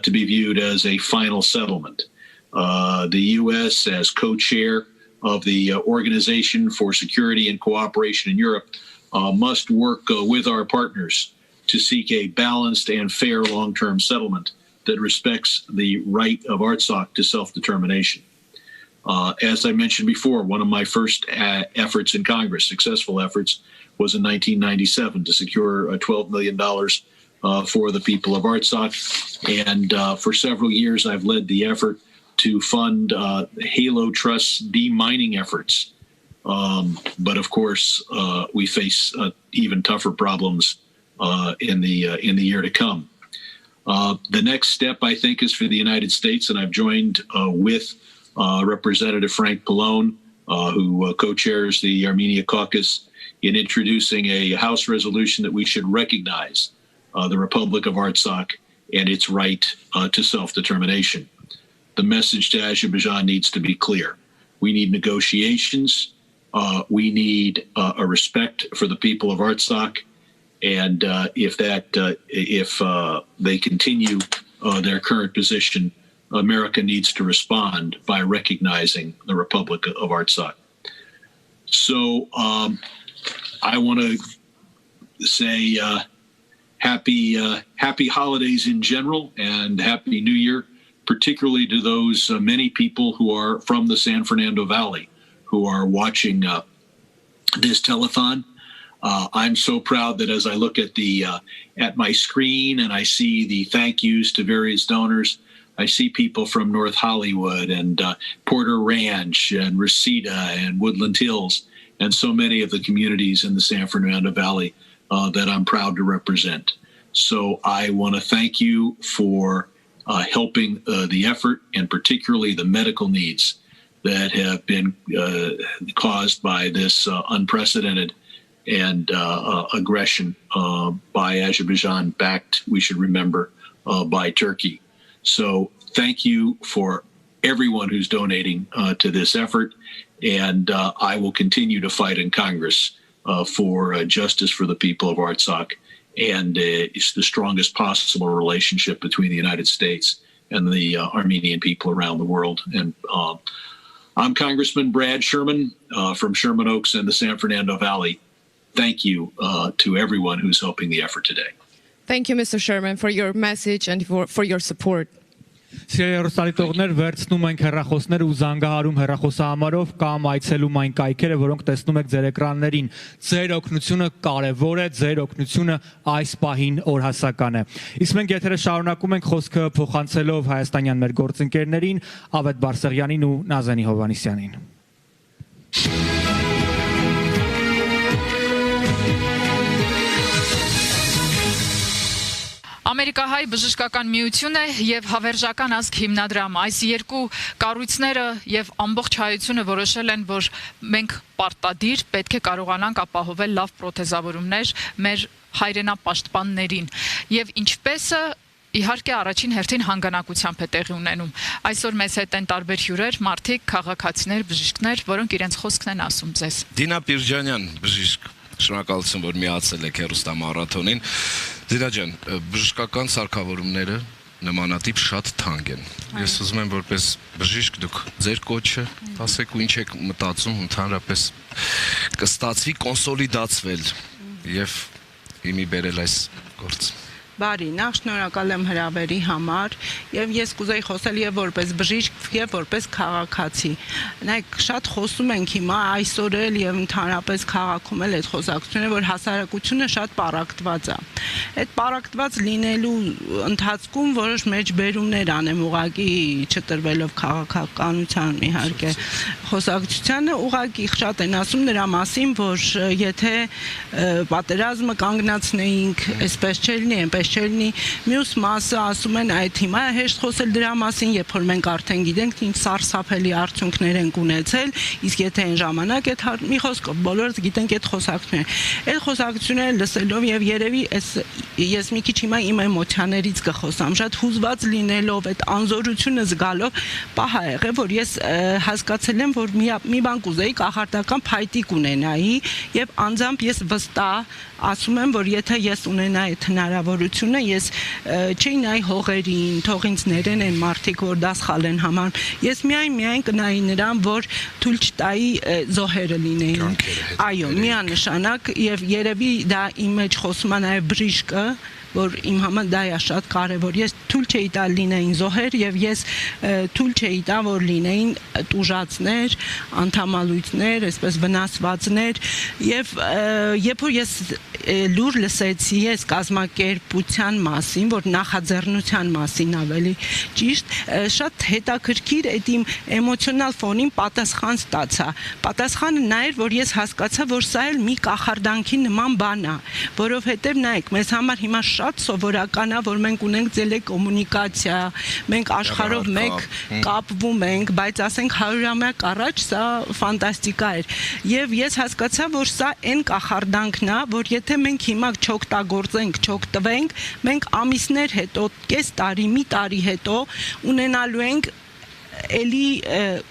to be viewed as a final settlement. The U.S., as co-chair of the Organization for Security and Cooperation in Europe, must work with our partners to seek a balanced and fair long-term settlement that respects the right of Artsakh to self-determination. As I mentioned before, one of my first efforts in Congress, successful efforts, was in 1997 to secure $12 million for the people of Artsakh. And for several years, I've led the effort to fund Halo Trust's demining efforts. But of course, we face even tougher problems in the year to come. The next step, I think, is for the United States, and I've joined with Representative Frank Pallone, who co-chairs the Armenia Caucus, in introducing a House resolution that we should recognize the Republic of Artsakh and its right to self-determination. The message to Azerbaijan needs to be clear. We need negotiations. We need a respect for the people of Artsakh. And if they continue their current position, America needs to respond by recognizing the Republic of Artsakh. So I want to say happy holidays in general and Happy New Year, particularly to those many people who are from the San Fernando Valley who are watching this telethon. I'm so proud that as I look at at my screen and I see the thank yous to various donors, I see people from North Hollywood and Porter Ranch and Reseda and Woodland Hills and so many of the communities in the San Fernando Valley that I'm proud to represent. So I want to thank you for helping the effort, and particularly the medical needs that have been caused by this unprecedented and aggression by Azerbaijan, backed, we should remember, by Turkey. So thank you for everyone who's donating to this effort, and I will continue to fight in Congress for justice for the people of Artsakh, and it's the strongest possible relationship between the United States and the Armenian people around the world. And I'm Congressman Brad Sherman from Sherman Oaks and the San Fernando Valley. Thank you to everyone who's helping the effort today. Thank you, Mr. Sherman, for your message and for your support. Սիրելի վերցնում ենք հեռախոսները ու զանգահարում հեռախոսահամարով կամ այցելում այն կայքերը, որոնք տեսնում եք ձեր էկրաններին։ Ձեր օգնությունը կարևոր է, ձեր օգնությունը այս պահին օրհասական է։ Իսկ մենք եթերը շարունակում ենք խոսքը փոխանցելով հայաստանյան մեր գործընկերներին Ավետ Բարսեղյանին ու Նազանի Հովհաննիսյանին։ Ամերիկահայ բժշկական միությունը եւ հավերժական ազգ հիմնադրամը այս երկու կառույցները եւ ամբողջ հայությունը որոշել են, որ մենք պարտադիր պետք է կարողանանք ապահովել լավ պրոթեզավորումներ մեր հայրենապաշտպաններին եւ ինչպեսը իհարկե առաջին հերթին հանգանակությամբ է տեղի ունենում։ Այսօր մեզ հետ են տարբեր հյուրեր, մարդիկ, քաղաքացիներ, բժիշկներ, որոնք իրենց խոսքն են ասում ձեզ։ Դինա Պիրջանյան, բժիշկ, շնորհակալություն, որ միացել եք հեռուստամարաթոնին։ Դինա ջան, բժշկական սարքավորումները նմանատիպ շատ թանկ են։ Ես ուզում եմ որպես բժիշկ դուք ձեր կոչը ասեք ու ինչ եք մտածում ընդհանրապես կստացվի կոնսոլիդացվել եւ հիմի բերել այս գործ։ Բարի, նախ շնորհակալ եմ հրավերի համար եւ ես կուզեի խոսել եւ որպես բժիշկ եւ որպես քաղաքացի։ Նայեք, շատ խոսում ենք հիմա այսօր էլ եւ ընդհանրապես քաղաքում էլ այդ խոսակցությունը, որ հասարակությունը շատ պարակտված է։ Այդ պարակտված լինելու ընթացքում որոշ մեջբերումներ անեմ ուղղակի չտրվելով քաղաքականության իհարկե խոսակցությանը, ուղղակի շատ են ասում նրա մասին, որ եթե պատերազմը կանգնացնեինք, այսպես չլինի, այնպես չէ լինի։ Մյուս մասը ասում են այդ հիմա է հեշտ խոսել դրա մասին, երբ որ մենք արդեն գիտենք ինչ սարսափելի արդյունքներ են ունեցել, իսկ եթե այն ժամանակ այդ մի խոսքով բոլորս գիտենք այդ խոսակցությունները։ Այդ խոսակցությունները լսելով եւ երևի ես մի քիչ հիմա իմ էմոցիաներից կխոսամ, շատ հուզված լինելով, այդ անզորությունը զգալով, պահ ա եղել, որ ես հասկացել եմ, որ մի բան կուզեի կախարդական փայտիկ ունենայի եւ անձամբ ես վստահ ասում եմ, որ եթե ես ունենայի այդ հնարավորությունը, ես չէի նայ հողերին, թող ինձ ներեն են մարդիկ, որ դա սխալ են համարում։ Ես միայն կնայի նրան, որ թույլ չտայի զոհերը լինեին։ Այո, միանշանակ եւ երևի դա իմ մեջ խոսում է նաեւ բժիշկը, որ իմ համար դա է շատ կարևոր։ Ես թույլ չէի տա լինեին զոհեր եւ ես թույլ չէի տա որ լինեին տուժածներ, անդամալույցներ, այսպես վնասվածներ եւ երբ որ ես լուր լսեցի ես կազմակերպության մասին, որ նախաձեռնության մասին ավելի ճիշտ, շատ հետաքրքիր այդ իմ էմոցիոնալ ֆոնին պատասխան ստացա։ Պատասխանը նա էր, որ ես հասկացա, որ սա էլ մի կախարդանքի նման բան է, որովհետեւ նայեք, մեզ համար հիմա շատ սովորական է, որ մենք ունենք տելեկոմունիկացիա, մենք աշխարհով մեկ կապվում ենք, բայց ասենք 100-ամյակ առաջ սա ֆանտաստիկա էր։ Եվ ես հասկացա, որ սա այն կախարդանքն է, որ եթե մենք հիմա չօգտագործենք, չօգտվենք, մենք ամիսներ հետո, կես տարի, մի տարի հետո ունենալու ենք էլի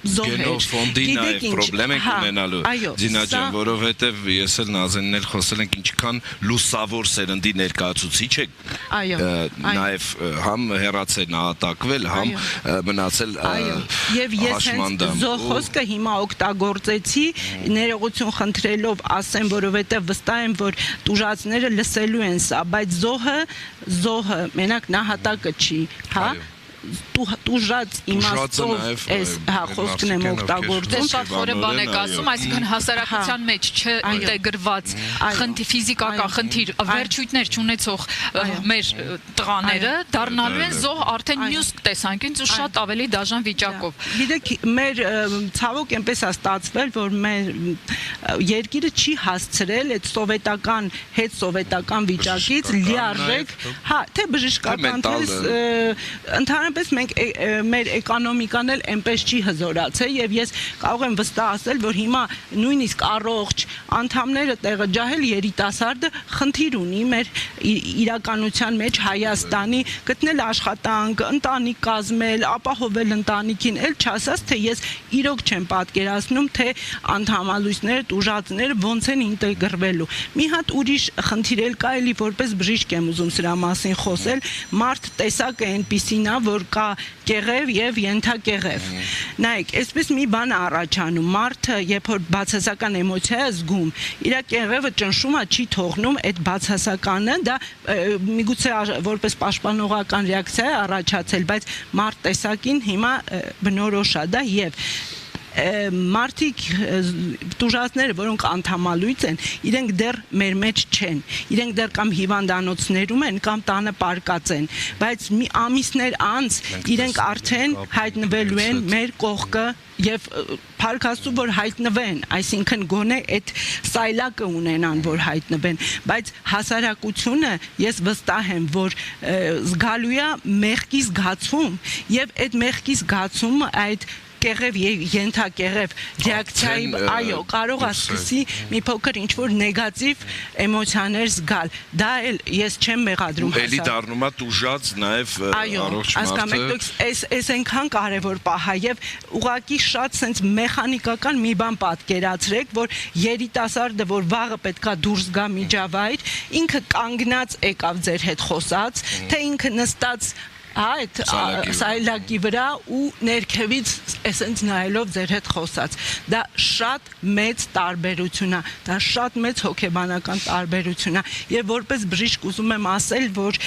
զոհեր։ Գենոֆոնդի նաև խնդրեմ ենք ունենալու։ Ձինա ջան, որովհետև ես էլ Նազենին էլ խոսել ենք ինչքան լուսավոր սերնդի ներկայացուցիչ եք։ Նաև համ հեռացել նահատակվել, համ մնացել եւ ես հենց զոհ խոսքը հիմա օգտագործեցի ներողություն խնդրելով ասեմ, որովհետև վստահ եմ, որ տուժածները լսելու են սա, բայց զոհը մենակ նահատակը չի, հա։ Տուժած իմաստով էս խոսքն եմ օգտագործում։ Շատ խորը բան եք ասում, այսինքն հասարակության մեջ չինտեգրված ֆիզիկական խնդիր, վերջույթներ չունեցող մեր տղաները դառնալու են զոհ արդեն մյուս տեսանկյունից ու շատ ավելի դաժան վիճակով։ Գիտեք, մեր ցավոք այնպես է ստացվել, որ մեր երկիրը չի հասցրել այդ սովետական հետսովետական վիճակից լիարժեք, հա, թե բժշկական, թե ընդհանրապես մենք մեր էկոնոմիկան էլ այնպես չի հզորացել եւ ես կարող եմ վստահ ասել, որ հիմա նույնիսկ առողջ անդամները տեղը ջահել երիտասարդը խնդիր ունի մեր իրականության մեջ Հայաստանի գտնել աշխատանք, ընտանիք կազմել, ապահովել ընտանիքին, էլ չասած թե ես իրոք չեմ պատկերացնում, թե անդամալույսները, տուժածները ոնց են ինտեգրվելու։ Մի հատ ուրիշ խնդիր էլ կա, էլի որպես բժիշկ եմ ուզում սրա մասին խոսել, մարդ տեսակը այնպիսին է, որ կա կեղև եւ ենթակեղև։ Նայեք, այսպես մի բան առաջանում, մարդը երբ որ բացասական էմոցիա է զգում, իր կեղևը ճնշումը չի թողնում այդ բացասականը, դա միգուցե որպես պաշտպանողական ռեակցիա է առաջացել, բայց մարդ տեսակին հիմա բնորոշ է դա եւ մարդիկ տուժածները, որոնք անդամալույց են, իրենք դեռ մեր մեջ չեն, իրենք դեռ կամ հիվանդանոցներում են, կամ տանը պարկած են, բայց մի ամիսներ անց իրենք արդեն հայտնվելու են մեր կողքը եւ փառքաստու որ հայտնվեն, այսինքն գոնե այդ սայլակը ունենան, որ հայտնվեն, բայց հասարակությունը ես վստահ եմ, որ զգալու է մեղքի զգացում եւ այդ մեղքի զգացումը այդ կեղև ենթակեղև ռեակցիայի, այո, կարող է սկսի մի փոքր ինչ-որ նեգատիվ էմոցիաներ զգալ։ Դա էլ ես չեմ մեղադրում։ Էլի դառնում է տուժած նաև առողջ մարդը։ Այս այնքան կարևոր պահ է եւ ուղղակի շատ sense մեխանիկական մի բան պատկերացրեք, որ երիտասարդը, որ վաղը պետքա դուրս գա միջավայր, ինքը կանգնած եկավ ձեր հետ խոսած, թե ինքը նստած այդ սայլակի վրա ու ներքևից էսենց նայելով ձեր հետ խոսած, դա շատ մեծ տարբերություն է, դա շատ մեծ հոգեբանական տարբերություն է եւ որպես բժիշկ ուզում եմ ասել, որ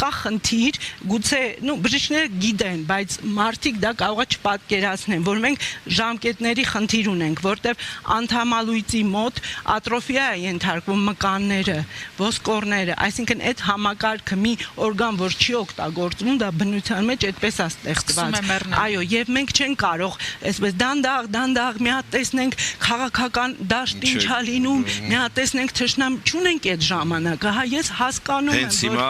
կա խնդիր, գուցե, բժիշկները գիտեն, բայց մարդիկ դա կարող է չպատկերացնեն, որ մենք ժամկետների խնդիր ունենք, որտեվ անդամալույցի մոտ ատրոֆիա է ենթարկվում մկանները, ոսկորները, այսինքն այդ համակարգը մի օրգան, որ չի օգտագործվում, դա բնության մեջ այդպես է ստեղծված։ Այո, եւ մենք չենք կարող թող այսպես դանդաղ մի հատ տեսնենք քաղաքական դաշտ ինչ ա լինում, մի հատ տեսնենք թշնամ, չունենք այդ ժամանակը, հա ես հասկանում եմ, որ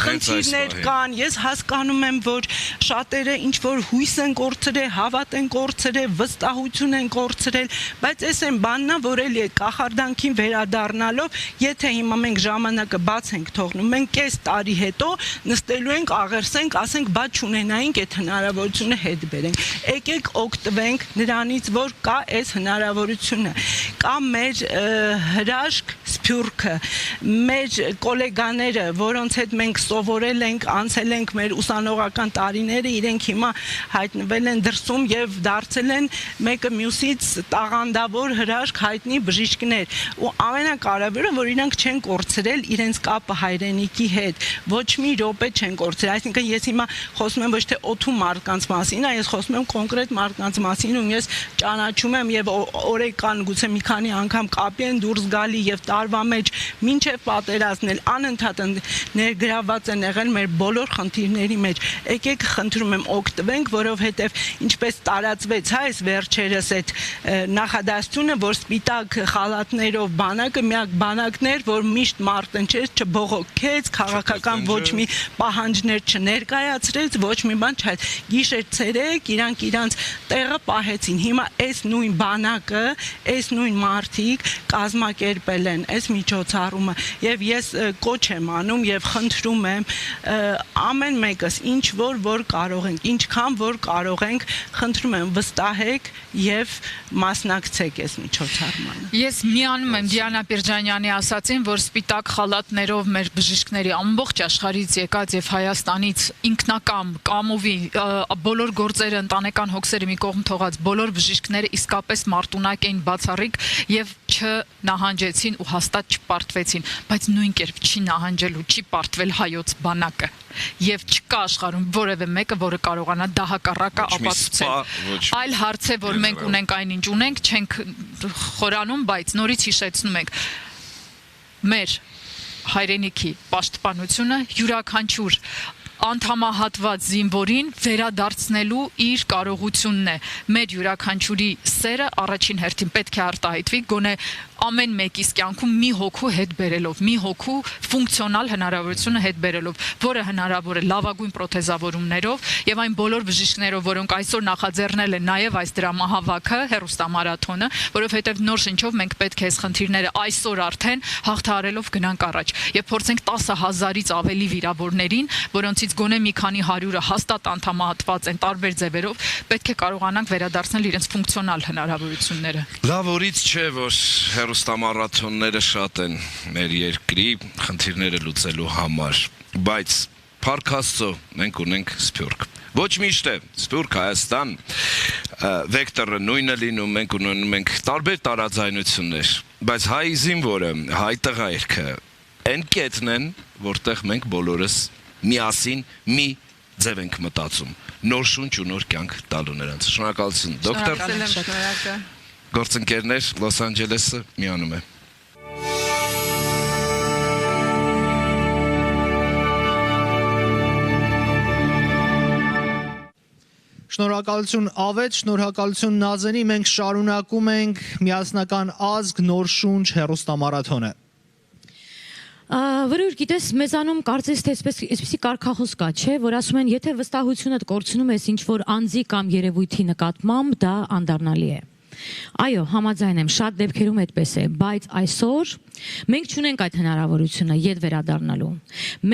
խնդիրներ կան, ես հասկանում եմ, որ շատերը ինչ որ հույս են կորցրել, հավատ են կորցրել, վստահություն են կորցրել, բայց այս այն բանն է, որ էլի կախարդանքին վերադառնալով, եթե հիմա մենք ժամանակը բաց ենք թողնում, մենք կես տարի հետո նստելու ենք, աղերսենք, ասենք, բա չունենայինք այդ հնարավորությունը հետ բերենք։ Եկեք օգտվենք նրանից, որ կա այս հնարավորությունը, կա մեր հրաշք սփյուռքը, մեր գոլեգաները, որոնց հետ մենք սովորել ենք, անցել ենք մեր ուսանողական տարիները, իրենք հիմա հայտնվել են դրսում եւ դարձել են մեկը մյուսից տաղանդավոր հրաշք հայտնի բժիշկներ, ու ամենակարևորը, որ իրանք չեն կորցրել իրենց կապը հայրենիքի հետ, ոչ մի րոպե չեն կորցրել, այսինքն ես հիմա խոսում եմ ոչ թե օթու մարդկանց մասին, այլ ես խոսում եմ կոնկրետ մարդկանց մասին, ում ես ճանաչում եմ եւ օրեկան գուցե մի քանի անգամ կապի են դուրս գալի եւ տարվա մեջ մինչեւ պատերազմն էլ անընդհատ ներգրաված են եղել մեր բոլոր խնդիրների մեջ։ Եկեք խնդրում եմ օգտվենք, որովհետեւ ինչպես տարածվեց հա այս վերջերս այդ նախադասությունը, որ սպիտակ խալաթներով բանակը միակ բանակն էր, որ միշտ մարտնչեց, չբողոքեց, քաղաքական ոչ մի պահանջներ չներկայացրեց, ոչ մի բան չհայտ։ Գիշեր ցերեկ իրանք իրանց տեղը պահեցին։ Հիմա այս նույն բանակը, այս նույն մարդիկ կազմակերպել են այս միջոցառումը եւ ես կոչ եմ անում եւ խնդրում եմ ամեն մեկս ինչ որ կարող ենք, ինչքան որ կարող ենք, խնդրում եմ վստահեք եւ մասնակցեք այս միջոցառմանը։ Ես միանում եմ Դիանա Պիրջանյանի ասացին, որ սպիտակ խալաթներով մեր բժիշկների ամբողջ աշխարհից եկած եւ Հայաստանից ինքնակամ կամովի բոլոր գործերը ընտանեկան հոգսերը մի կողմ թողած բոլոր բժիշկները իսկապես մարտունակ էին, բացառիկ եւ չնահանջեցին ու հաստատ չպարտվեցին, բայց նույն կերպ չի նահանջել ու չի պարտվել հայոց բանակը եւ չկա աշխարհում որևէ մեկը, որը կարողանա դա հակառակը ապացուցել։ Այլ հարց է, որ մենք ունենք այնինչ ունենք, չենք խորանում, բայց նորից հիշեցնում ենք մեր հայրենիքի պաշտպանությունը յուրաքանչյուր անդամահատված զինվորին վերադարձնելու իր կարողությունն է։ Մեր յուրաքանչյուրի սերը առաջին հերթին պետք է արտահայտվի գոնե ամեն մեկիս կյանքում մի հոգու հետ բերելով, մի հոգու ֆունկցիոնալ հնարավորությունը հետ բերելով, որը հնարավոր է լավագույն պրոթեզավորումներով եւ այն բոլոր բժիշկներով, որոնք այսօր նախաձեռնել են նաեւ այս դրամահավաքը, հերոստամարաթոնը, որովհետեւ նոր շնչով մենք պետք է այս խնդիրները այսօր արդեն հաղթահարելով գնանք առաջ եւ փորձենք 10,000-ից ավելի վիրավորներին, որոնցից գոնե մի քանի հարյուրը հաստատ անդամահատված են տարբեր ձևերով, պետք է կարողանանք վերադարձնել իրենց ֆունկցիոնալ հնարավորությունները։ Լավ օրից չէ, որ հերոստամարաթոնները շատ են մեր երկրի խնդիրները լուծելու համար, բայց փառք Աստծո մենք ունենք Սփյուռք։ Ոչ միշտ է Սփյուռք Հայաստան վեկտորը նույնը լինում, մենք ունենում ենք տարբեր տարաձայնություններ, բայց հայ զինվորը, հայ տղայրքը այն կետն են, որտեղ մենք բոլորս միասին մի ձև ենք մտածում, նոր շունչ ու նոր կյանք տալու նրանց։ Շնորհակալություն, դոկտոր։ Գործընկերներ, Լոս Անջելեսը միանում է։ Շնորհակալություն Ավետ, շնորհակալություն Նազենի, մենք շարունակում ենք միասնական ազգ նոր շունչ հերոստամարաթոնը։ Վրուր գիտես, մեզանում կարծես թե այսպեսի կարգախոս կա, չէ, որ ասում են, եթե վստահությունդ կորցնում ես ինչ-որ անձի կամ երևույթի նկատմամբ, դա անդառնալի է։ Այո, համաձայն եմ, շատ դեպքերում այդպես է, բայց այսօր մենք չունենք այդ հնարավորությունը ետ վերադառնալու։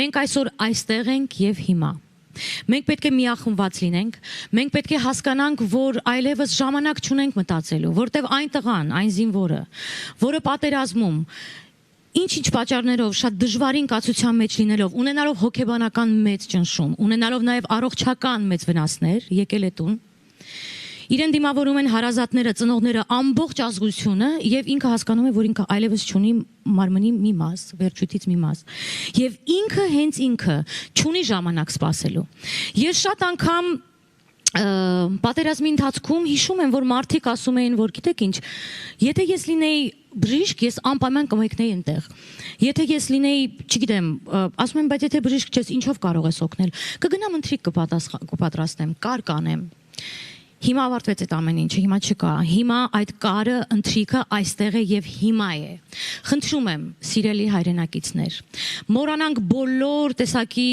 Մենք այսօր այստեղ ենք եւ հիմա։ Մենք պետք է միախմբված լինենք, մենք պետք է հասկանանք, որ այլևս ժամանակ չունենք մտածելու, որտեվ այն տղան, այն զինվորը, որը պատերազմում ինչ-ինչ պատճառներով շատ դժվարին կացության մեջ լինելով, ունենալով հոգեբանական մեծ ճնշում, ունենալով նաև առողջական մեծ վնասներ, եկել է տուն, իրեն դիմավորում են հարազատները, ծնողները, ամբողջ ազգությունը եւ ինքը հասկանում է, որ ինքը այլևս չունի մարմնի մի մաս, վերջույթից մի մաս։ Եվ ինքը հենց ինքը չունի ժամանակ սպասելու։ Ես շատ անգամ պատերազմի ընթացքում հիշում եմ, որ մարդիկ ասում էին, որ գիտեք ինչ, եթե ես լինեի բժիշկ, ես անպայման կմեկնեի այնտեղ։ Եթե ես լինեի, չգիտեմ, ասում եմ, բայց եթե բժիշկ չես, ինչով կարող ես օգնել։ Կգնամ ընթրիք կպատրաստեմ, կար կանեմ։ Հիմա ավարտվեց այդ ամեն ինչը, հիմա չկա։ Հիմա այդ կարը ընթրիքը այստեղ է եւ հիմա է։ Խնդրում եմ, սիրելի հայրենակիցներ, մոռանանք բոլոր տեսակի,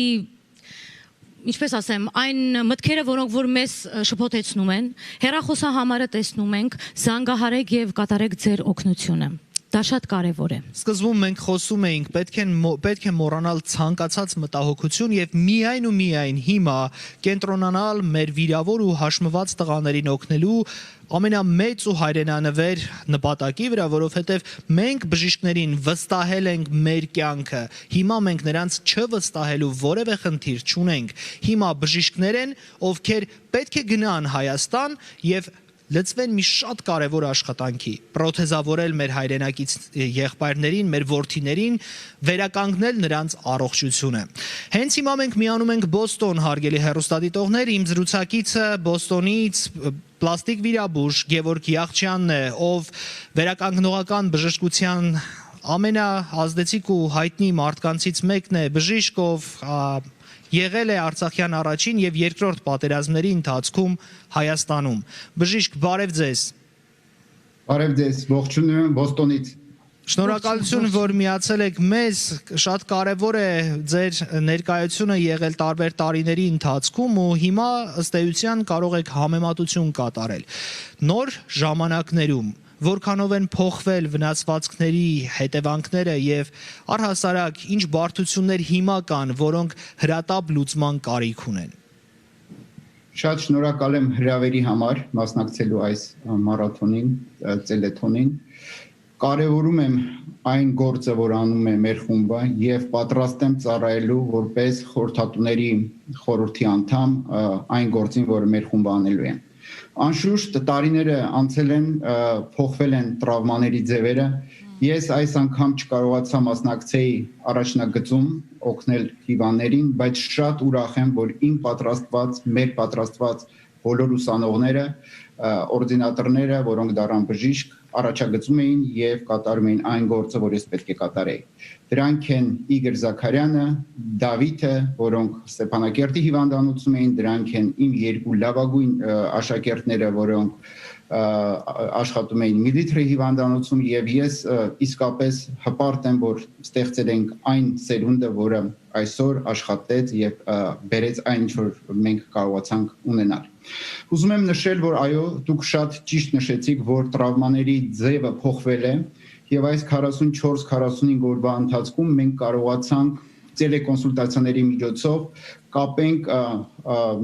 ինչպես ասեմ, այն մտքերը, որոնք որ մեզ շփոթեցնում են, հեռախոսահամարը տեսնում ենք, զանգահարեք եւ կատարեք ձեր օգնությունը։ Դա շատ կարևոր է։ Սկզբում մենք խոսում էինք, պետք է մոռանալ ցանկացած մտահոգություն եւ միայն հիմա կենտրոնանալ մեր վիրավոր ու հաշմված տղաներին օգնելու ամենամեծ ու հայրենանվեր նպատակի վրա, որովհետև մենք բժիշկներին վստահել ենք մեր կյանքը։ Հիմա մենք նրանց չվստահելու որևէ խնդիր չունենք։ Հիմա բժիշկներ են, ովքեր պետք է գնան Հայաստան եւ լծվեն մի շատ կարևոր աշխատանքի, պրոթեզավորել մեր հայրենակից եղբայրներին, մեր որդիներին, վերականգնել նրանց առողջությունը։ Հենց հիմա մենք միանում ենք Բոստոն, հարգելի հեռուստադիտողներ, իմ զրուցակիցը Բոստոնից պլաստիկ վիրաբույժ Գևորգ Յաղչյանն է, ով վերականգնողական բժշկության ամենաազդեցիկ ու հայտնի մարդկանցից մեկն է, բժիշկ, ով եղել է Արցախյան առաջին եւ երկրորդ պատերազմների ընթացքում Հայաստանում։ Բժիշկ, բարև ձեզ։ Բարև ձեզ, ողջունում եմ Բոստոնից։ Շնորհակալություն, որ միացել եք մեզ, շատ կարևոր է ձեր ներկայությունը եղել տարբեր տարիների ընթացքում ու հիմա ըստ էության կարող եք համեմատություն կատարել։ Նոր ժամանակներում որքանով են փոխվել վնասվածքների հետևանքները եւ առհասարակ ինչ բարդություններ հիմա կան, որոնք հրատապ լուծման կարիք ունեն։ Շատ շնորհակալ եմ հրավերի համար մասնակցելու այս մարաթոնին, տելեթոնին։ Կարևորում եմ այն գործը, որ անում է մեր խումբը եւ պատրաստ եմ ծառայելու որպես խորհրդատուների խորհրդի անդամ այն գործին, որը մեր խումբը անելու է։ Անշուշտ տարիները անցել են, փոխվել են տրավմաների ձևերը։ Ես այս անգամ չկարողացա մասնակցեի առաջնագծում օգնել հիվանդներին, բայց շատ ուրախ եմ, որ իմ պատրաստված, մեր պատրաստված բոլոր ուսանողները, օրդինատորները, որոնք դառան բժիշկ, առաջագծում էին եւ կատարում էին այն գործը, որ ես պետք է կատարեի։ Դրանք են Իգոր Զաքարյանը, Դավիթը, որոնք Ստեփանակերտի հիվանդանոցում էին, դրանք են իմ երկու լավագույն աշակերտները, որոնք աշխատում էին Միլիթրի հիվանդանոցում եւ ես իսկապես հպարտ եմ, որ ստեղծել ենք այն սերունդը, որը այսօր աշխատեց եւ բերեց այն, ինչ որ մենք կարողացանք ունենալ։ Ուզում եմ նշել, որ այո, դուք շատ ճիշտ նշեցիք, որ տրավմաների ձևը փոխվել է եւ այս 44-45 օրվա ընթացքում մենք կարողացանք տելեկոնսուլտացիաների միջոցով կապենք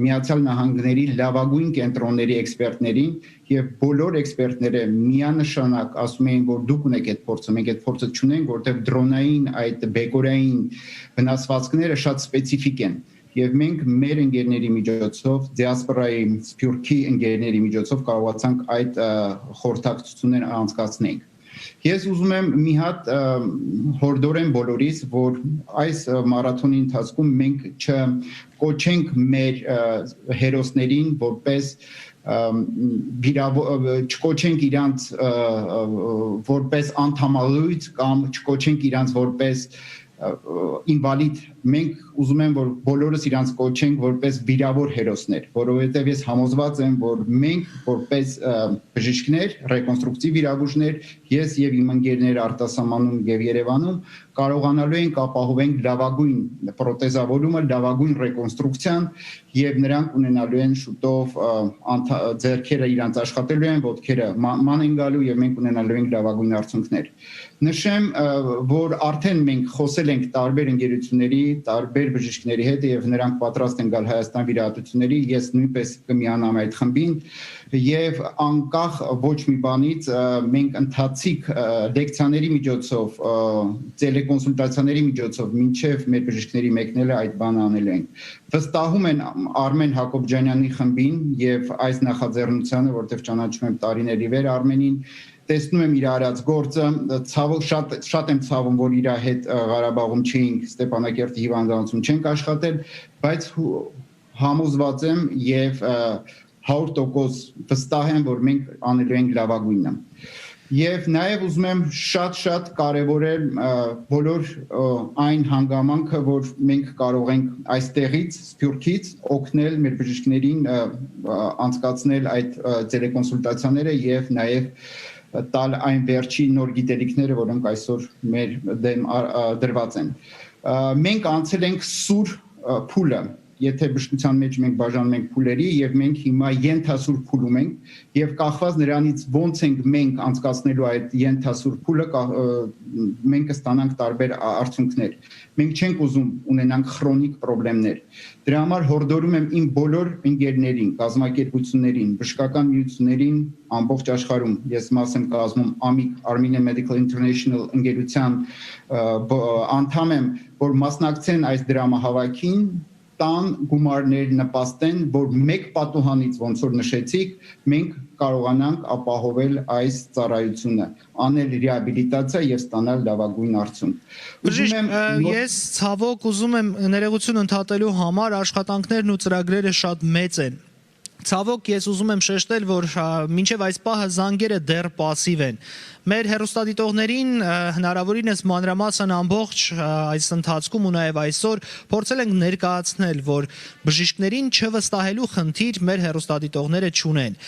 Միացյալ Նահանգների լավագույն կենտրոնների էքսպերտներին եւ բոլոր էքսպերտները միանշանակ ասում էին, որ դուք ունեք այդ փորձը, մենք այդ փորձը չունենք, որտեղ դրոնային այդ բեկորային վնասվածքները շատ սպეციფიկ են եւ մենք մեր ընկերների միջոցով, դիասպորայի սփյուռքի ընկերների միջոցով կարողացանք այդ խորհրդակցությունները անցկացնենք։ Ես ուզում եմ մի հատ հորդորեմ բոլորիս, որ այս մարաթոնի ընթացքում մենք չկոչենք մեր հերոսներին որպես չկոչենք իրանց որպես անդամալույց կամ չկոչենք իրանց որպես ինվալիդ, մենք ուզում եմ, որ բոլորս իրանց կոչենք որպես վիրավոր հերոսներ, որովհետև ես համոզված եմ, որ մենք որպես բժիշկներ, ռեկոնստրուկտիվ վիրաբույժներ, ես եւ իմ ընկերները արտասահմանում եւ Երևանում կարողանալու ենք ապահովենք լավագույն պրոթեզավորումը, լավագույն ռեկոնստրուկցիան եւ նրանք ունենալու են շուտով ձեռքերը իրանց աշխատելու են, ոտքերը ման են գալու եւ մենք ունենալու ենք լավագույն արդյունքներ։ Նշեմ, որ արդեն մենք խոսել ենք տարբեր ընկերությունների, տարբեր բժիշկների հետ եւ նրանք պատրաստ են գալ Հայաստան վիրահատությունների, ես նույնպես կմիանամ այդ խմբին եւ անկախ ոչ մի բանից մենք ընթացիկ լեկցիաների միջոցով, տելեկոնսուլտացիաների միջոցով մինչեւ մեր բժիշկների մեկնելը այդ բանը անելու ենք։ Վստահում են Արմեն Հակոբյանյանի խմբին եւ այս նախաձեռնությանը, որտեղ ճանաչում եմ տարիների վեր Արմենին, տեսնում եմ իր արած գործը, ցավոք շատ եմ ցավում, որ իր հետ Ղարաբաղում չէինք, Ստեփանակերտի հիվանդանոցում չենք աշխատել, բայց համոզված եմ եւ 100% վստահ եմ, որ մենք անելու ենք լավագույնը։ Եվ նաև ուզում եմ շատ կարևորել բոլոր այն հանգամանքը, որ մենք կարող ենք այստեղից, Սփյուռքից օգնել մեր բժիշկներին անցկացնել այդ տելեկոնսուլտացիաները եւ նաև տալ այն վերջի նոր գիտելիքները, որոնք այսօր մեր դեմ դրված են։ Մենք անցել ենք սուր փուլը, եթե բժշկության մեջ մենք բաժանում ենք փուլերի եւ մենք հիմա ենթասուր փուլում ենք եւ կախված նրանից ոնց ենք մենք անցկացնելու այդ ենթասուր փուլը մենք կստանանք տարբեր արդյունքներ։ Մենք չենք ուզում ունենանք քրոնիկ խնդիրներ։ Դրա համար հորդորում եմ իմ բոլոր ընկերներին, կազմակերպություններին, բժշկական միություններին ամբողջ աշխարհում, ես մաս եմ կազմում AMIC Armenian Medical International ընկերության անդամ եմ, որ մասնակցեն այս դրամահավաքին, տան գումարներ նպաստեն, որ մեկ պատուհանից ոնց որ նշեցիք, մենք կարողանանք ապահովել այս ծառայությունը, անել ռեաբիլիտացիա եւ ստանալ լավագույն արդյունք։ Ես ցավոք ուզում եմ ներողություն ընդհատելու համար աշխատանքներն ու ծրագրերը շատ մեծ են։ Ցավոք ես ուզում եմ շեշտել, որ մինչև այս պահը զանգերը դեռ пассив են։ Մեր հեռուստադիտողներին հնարավորինս մանրամասն ամբողջ այս ընթացքում ու նաև այսօր փորձել ենք ներկայացնել, որ բժիշկներին չվստահելու խնդիր մեր հեռուստադիտողները չունեն։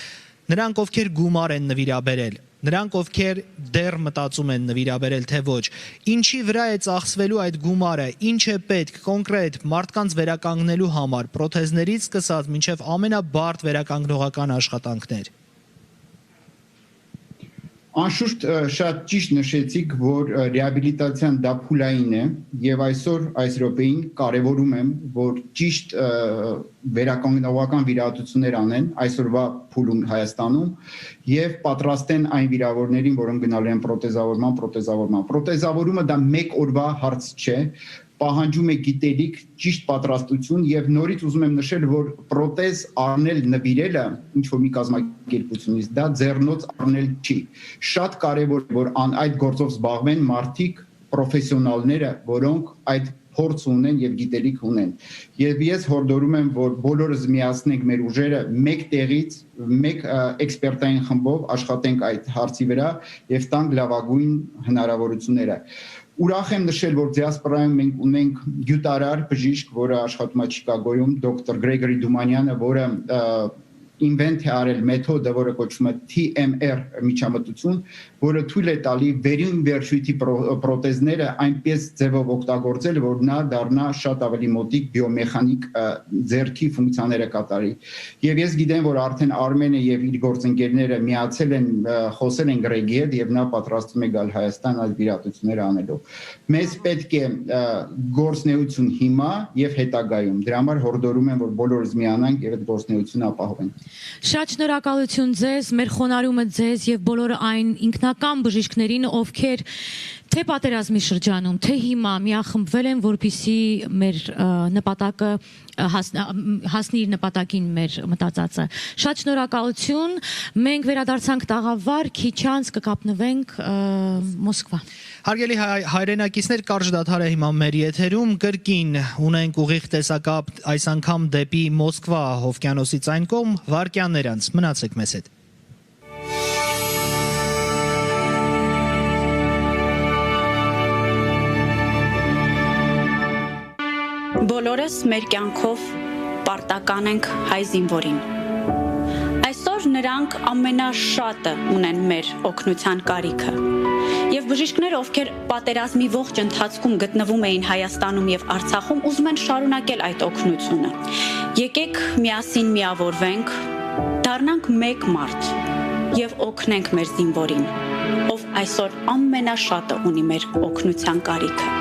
Նրանք ովքեր գումար են նվիրաբերել, նրանք ովքեր դեռ մտածում են նվիրաբերել թե ոչ, ինչի վրա է ծախսվելու այդ գումարը, ինչ է պետք կոնկրետ մարդկանց վերականգնելու համար, պրոթեզներից սկսած մինչև ամենաբարդ վերականգնողական աշխատանքներ։ Անշուշտ շատ ճիշտ նշեցիք, որ ռեաբիլիտացիան դա փուլային է եւ այսօր այս րոպեին կարեւորում եմ, որ ճիշտ վերականգնողական վիրահատություններ անեն այսօրվա փուլում Հայաստանում եւ պատրաստեն այն վիրավորներին, որոնք գնալու են պրոթեզավորման։ Պրոթեզավորումը դա մեկ օրվա հարց չէ, պահանջում է գիտելիք, ճիշտ պատրաստություն եւ նորից ուզում եմ նշել, որ պրոթեզ առնել նվիրելը ինչ որ մի կազմակերպությունից դա ձեռնոց առնել չի։ Շատ կարեւոր է, որ այդ գործով զբաղվեն մարդիկ, պրոֆեսիոնալները, որոնք այդ փորձ ունեն եւ գիտելիք ունեն։ Եվ ես հորդորում եմ, որ բոլորս միացնենք մեր ուժերը մեկ տեղից, մեկ էքսպերտային խմբով աշխատենք այդ հարցի վրա եւ տանք լավագույն հնարավորությունները։ Ուրախ եմ նշել, որ դիասպորայում մենք ունենք գյուտարար բժիշկ, որը աշխատում է Չիկագոյում, դոկտոր Գրեգորի Դումանյանը, որը invent է արել մեթոդը, որը կոչվում է TMR միջամտություն, որը թույլ է տալի վերին վերջույթի պրոթեզները այնպես ձևով օգտագործել, որ նա դառնա շատ ավելի մոտիկ բիոմեխանիկ ձեռքի ֆունկցիաները կատարի։ Եվ ես գիտեմ, որ արդեն Արմենը եւ իր գործընկերները միացել են, խոսել են Գրեգի հետ եւ նա պատրաստվում է գալ Հայաստան այդ վիրահատությունները անելու։ Մեզ պետք է գործնեություն հիմա եւ հետագայում։ Դրա համար հորդորում եմ, որ բոլորս միանանք եւ այդ գործնեությունը ապահովենք։ Շատ շնորհակալություն ձեզ, մեր խոնարհումը ձեզ եւ բոլոր այն ինքնական բժիշկներին, ովքեր թե պատերազմի շրջանում, թե հիմա միախմբվել են, որպեսզի մեր նպատակը հասնի իր նպատակին մեր մտածածը։ Շատ շնորհակալություն։ Մենք վերադարձանք տաղավար, քիչ անց կկապնվենք Մոսկվա։ Հարգելի հայրենակիցներ, կարճ դադար է հիմա մեր եթերում, կրկին ունենք ուղիղ տեսակապ այս անգամ դեպի Մոսկվա Հովկյանոսից այն կողմ, վայրկյաններ անց, մնացեք մեզ հետ։ Բոլորս մեր կյանքով պարտական ենք հայ զինվորին։ Այսօր նրանք ամենաշատը ունեն մեր օգնության կարիքը։ Եվ բժիշկները, ովքեր պատերազմի ողջ ընթացքում գտնվում էին Հայաստանում եւ Արցախում, ուզում են շարունակել այդ օգնությունը։ Եկեք միասին միավորվենք, դառնանք մեկ մարդ եւ օգնենք մեր զինվորին, ով այսօր ամենաշատը ունի մեր օգնության կարիքը։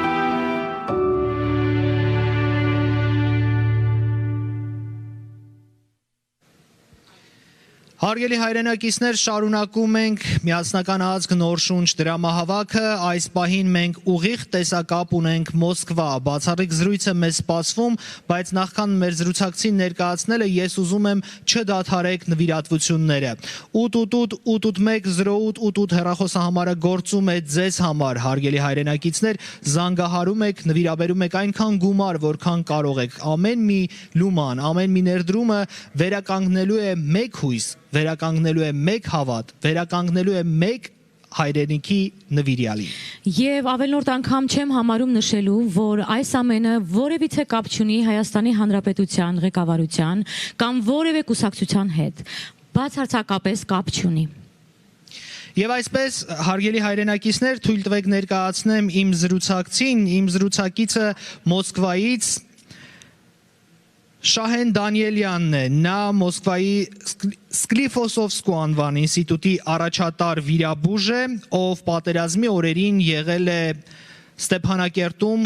Հարգելի հայրենակիցներ, շարունակում ենք միասնական ազգ նոր շունչ դրամահավաքը, այս պահին մենք ուղիղ տեսակապ ունենք Մոսկվա, բացառիկ զրույցը մեզ սպասվում, բայց նախքան մեր զրուցակցին ներկայացնելը ես ուզում եմ չդադարեք նվիրատվությունները։ 888-881-0888 հեռախոսահամարը գործում է ձեզ համար, հարգելի հայրենակիցներ, զանգահարում եք, նվիրաբերում եք այնքան գումար, որքան կարող եք, ամեն մի լուման, ամեն մի ներդրումը վերականգնելու է մեկ հույս, վերականգնելու է մեկ հավատ, վերականգնելու է մեկ հայրենիքի նվիրյալին։ Եվ ավելորդ անգամ չեմ համարում նշելու, որ այս ամենը որևիցե կապ չունի Հայաստանի Հանրապետության ղեկավարության կամ որևէ կուսակցության հետ, բացարձակապես կապ չունի։ Եվ այսպես, հարգելի հայրենակիցներ, թույլ տվեք ներկայացնեմ իմ զրուցակցին, իմ զրուցակիցը Մոսկվայից Շահեն Դանիելյանն է, նա Մոսկվայի Սկլիֆոսովսկու անվան ինստիտուտի առաջատար վիրաբույժ է, ով պատերազմի օրերին եղել է Ստեփանակերտում,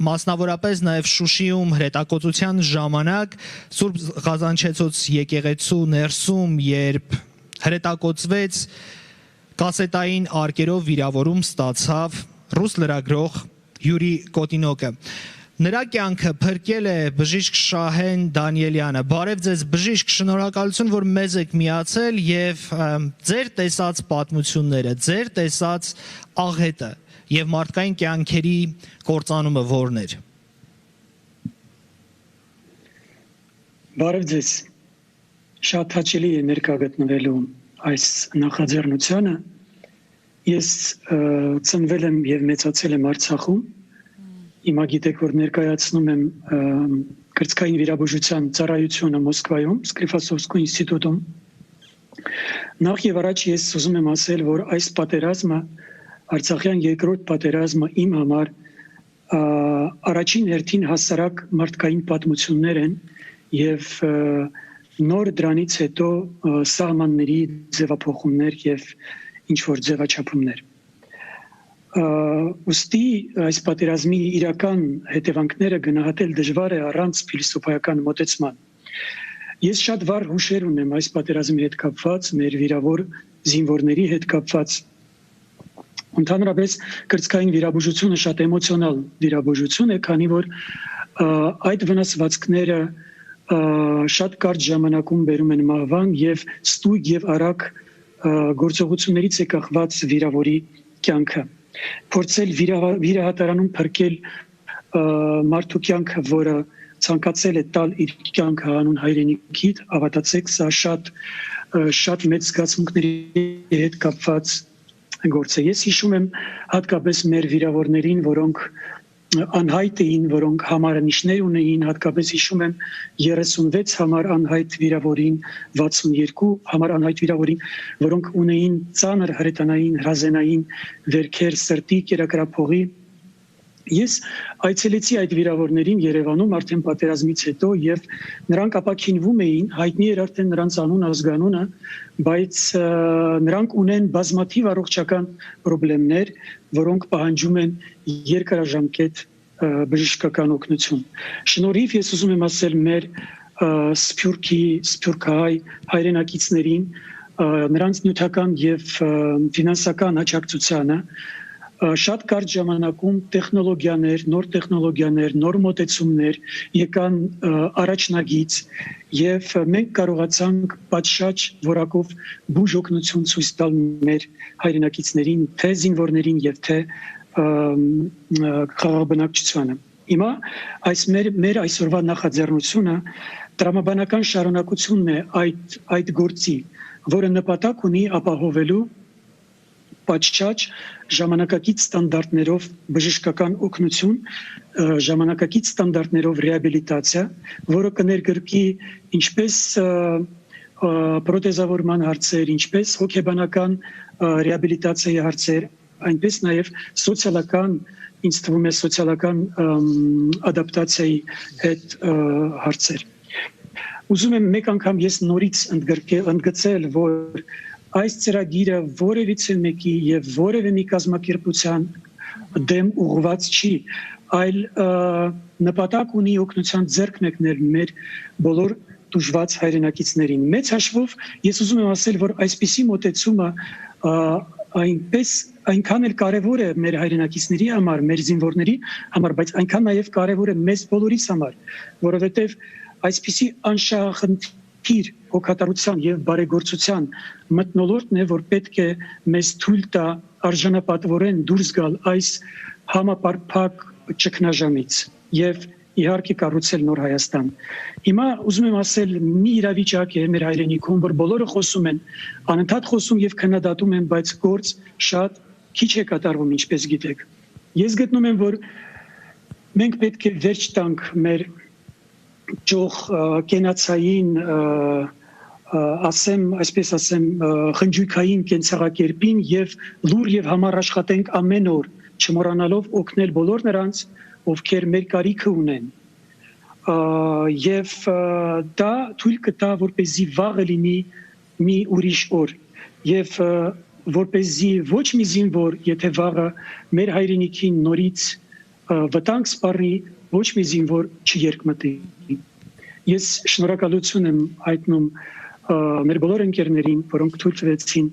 մասնավորապես նաև Շուշիում հրետակոծության ժամանակ Սուրբ Ղազանչեցոց եկեղեցու ներսում, երբ հրետակոծվեց, կասետային արկերով վիրավորում ստացավ ռուս լրագրող Յուրի Կոտինոկը։ Նրա կյանքը փրկել է բժիշկ Շահեն Դանիելյանը։ Բարև ձեզ բժիշկ, շնորհակալություն, որ մեզ եք միացել եւ ձեր տեսած պատմությունները, ձեր տեսած աղետը եւ մարդկային կյանքերի կործանումը որն էր։ Բարև ձեզ։ Շատ հաճելի է ներկա գտնվելու այս նախաձեռնությանը։ Ես ծնվել եմ եւ մեծացել եմ Արցախում։ Հիմա գիտեք, որ ներկայացնում եմ կրծքային վիրաբուժության ծառայությունը Մոսկվայում, Սկլիֆոսովսկու ինստիտուտում։ Նախ եւ առաջ ես ուզում եմ ասել, որ այս պատերազմը, Արցախյան երկրորդ պատերազմը իմ համար առաջին հերթին հասարակ մարդկային պատմություններ են եւ նոր դրանից հետո սահմանների ձևափոխումներ եւ ինչ որ ձևաչափումներ։ Ոստի այս պատերազմի իրական հետևանքները գնահատել դժվար է առանց փիլիսոփայական մոտեցման։ Ես շատ վառ հուշեր ունեմ այս պատերազմի հետ կապված, մեր վիրավոր զինվորների հետ կապված։ Ընդհանրապես կրծքային վիրաբուժությունը շատ էմոցիոնալ վիրաբուժություն է, քանի որ այդ վնասվածքները շատ կարճ ժամանակում բերում են մահվան եւ ստույգ եւ արագ գործողություններից է կախված վիրավորի կյանքը։ Փորձել վիրահատարանում փրկել մարդու կյանքը, որը ցանկացել է տալ իր կյանքը հանուն հայրենիքի, հավատացեք, սա շատ մեծ զգացմունքների հետ կապված գործ է։ Ես հիշում եմ հատկապես մեր վիրավորներին, որոնք անհայտ էին, որոնք համարանիշներ ունեին, հատկապես հիշում եմ 36 համար անհայտ վիրավորին, 62 համար անհայտ վիրավորին, որոնք ունեին ծանր հրետանային, հրազենային վերքեր, սրտի, կերակրափողի։ Ես այցելեցի այդ վիրավորներին Երևանում արդեն պատերազմից հետո եւ նրանք ապաքինվում էին, հայտնի էր արդեն նրանց անուն, ազգանունը, բայց նրանք ունեն բազմաթիվ առողջական խնդիրներ, որոնք պահանջում են երկարաժամկետ բժշկական օգնություն։ Շնորհիվ ես ուզում եմ ասել մեր սփյուռքահայ հայրենակիցներին, նրանց նյութական եւ ֆինանսական աջակցությանը շատ կարճ ժամանակում տեխնոլոգիաներ, նոր մոտեցումներ եկան առաջնագից եւ մենք կարողացանք պատշաճ որակով բուժօգնություն ցույց տալ մեր հայրենակիցներին, թե զինվորներին եւ թե խաղաղբնակչությանը։ Հիմա այս մեր այսօրվա նախաձեռնությունը տրամաբանական շարունակությունն է այդ գործի, որը նպատակ ունի ապահովելու պատշաճ ժամանակակից ստանդարտներով բժշկական օգնություն, ժամանակակից ստանդարտներով ռեաբիլիտացիա, որը կներգրկի ինչպես պրոթեզավորման հարցեր, ինչպես հոգեբանական ռեաբիլիտացիայի հարցեր, այնպես նաև սոցիալական, ինձ թվում է սոցիալական ադապտացիայի հետ հարցեր։ Ուզում եմ մեկ անգամ ես նորից ընդգծել, որ այս ծրագիրը որևիցե մեկի եւ որևէ մի կազմակերպության դեմ ուղղված չի, այլ նպատակ ունի օգնության ձեռք մեկնել մեր բոլոր դժվար հայրենակիցներին։ Մեծ հաշվով ես ուզում եմ ասել, որ այսպիսի մոտեցումը այնքան էլ կարևոր է մեր հայրենակիցների համար, մեր զինվորների համար, բայց այնքան նաև կարևոր է մեզ բոլորիս համար, որովհետև այսպիսի անշահախնդիր հոգատարության եւ բարեգործության մթնոլորտն է, որ պետք է մեզ թույլ տա արժանապատվորեն դուրս գալ այս համապարփակ ճգնաժամից եւ իհարկե կառուցել նոր Հայաստան։ Հիմա ուզում եմ ասել մի իրավիճակ է մեր հայրենիքում, որ բոլորը խոսում են, անընդհատ խոսում եւ քննադատում են, բայց գործ շատ քիչ է կատարվում, ինչպես գիտեք։ Ես գտնում եմ, որ մենք պետք է վերջ տանք մեր ճոխ կենացային այսպես ասեմ, խնջույքային կենցաղակերպին եւ լուր եւ համառ աշխատենք ամեն օր, չմոռանալով օգնել բոլոր նրանց, ովքեր մեր կարիքը ունեն։ Եվ դա թույլ կտա, որպեսզի վաղը լինի մի ուրիշ օր եւ որպեսզի ոչ մի զինվոր, եթե վաղը մեր հայրենիքին նորից վտանգ սպառի, ոչ մի զինվոր չերկմտի։ Ես շնորհակալություն եմ հայտնում մեր բոլոր ընկերներին, որոնք թույլ տվեցին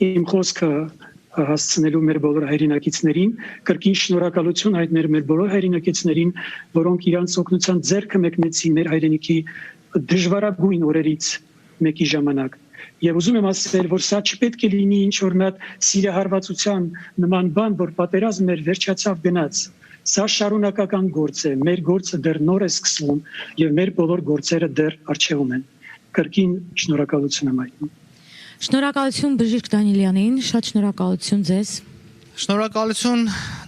իմ խոսքը հասցնելու մեր բոլոր հայրենակիցներին, կրկին շնորհակալություն հայտնել մեր բոլոր հայրենակիցներին, որոնք իրանց օգնության ձեռքը մեկնեցին մեր հայրենիքի դժվարագույն օրերից մեկի ժամանակ։ Եվ ուզում եմ ասել, որ սա չպետք է լինի ինչ-որ մի հատ սիրահարվածության նման բան, որ պատերազմն էր, վերջացավ, գնաց։ Սա շարունակական գործ է, մեր գործը դեռ նոր է սկսվում եւ մեր բոլոր գործերը դեռ առջևում են։ Կրկին շնորհակալություն եմ հայտնում։ Շնորհակալություն Բժիշկ Դանիելյանին, շատ շնորհակալություն ձեզ։ Շնորհակալություն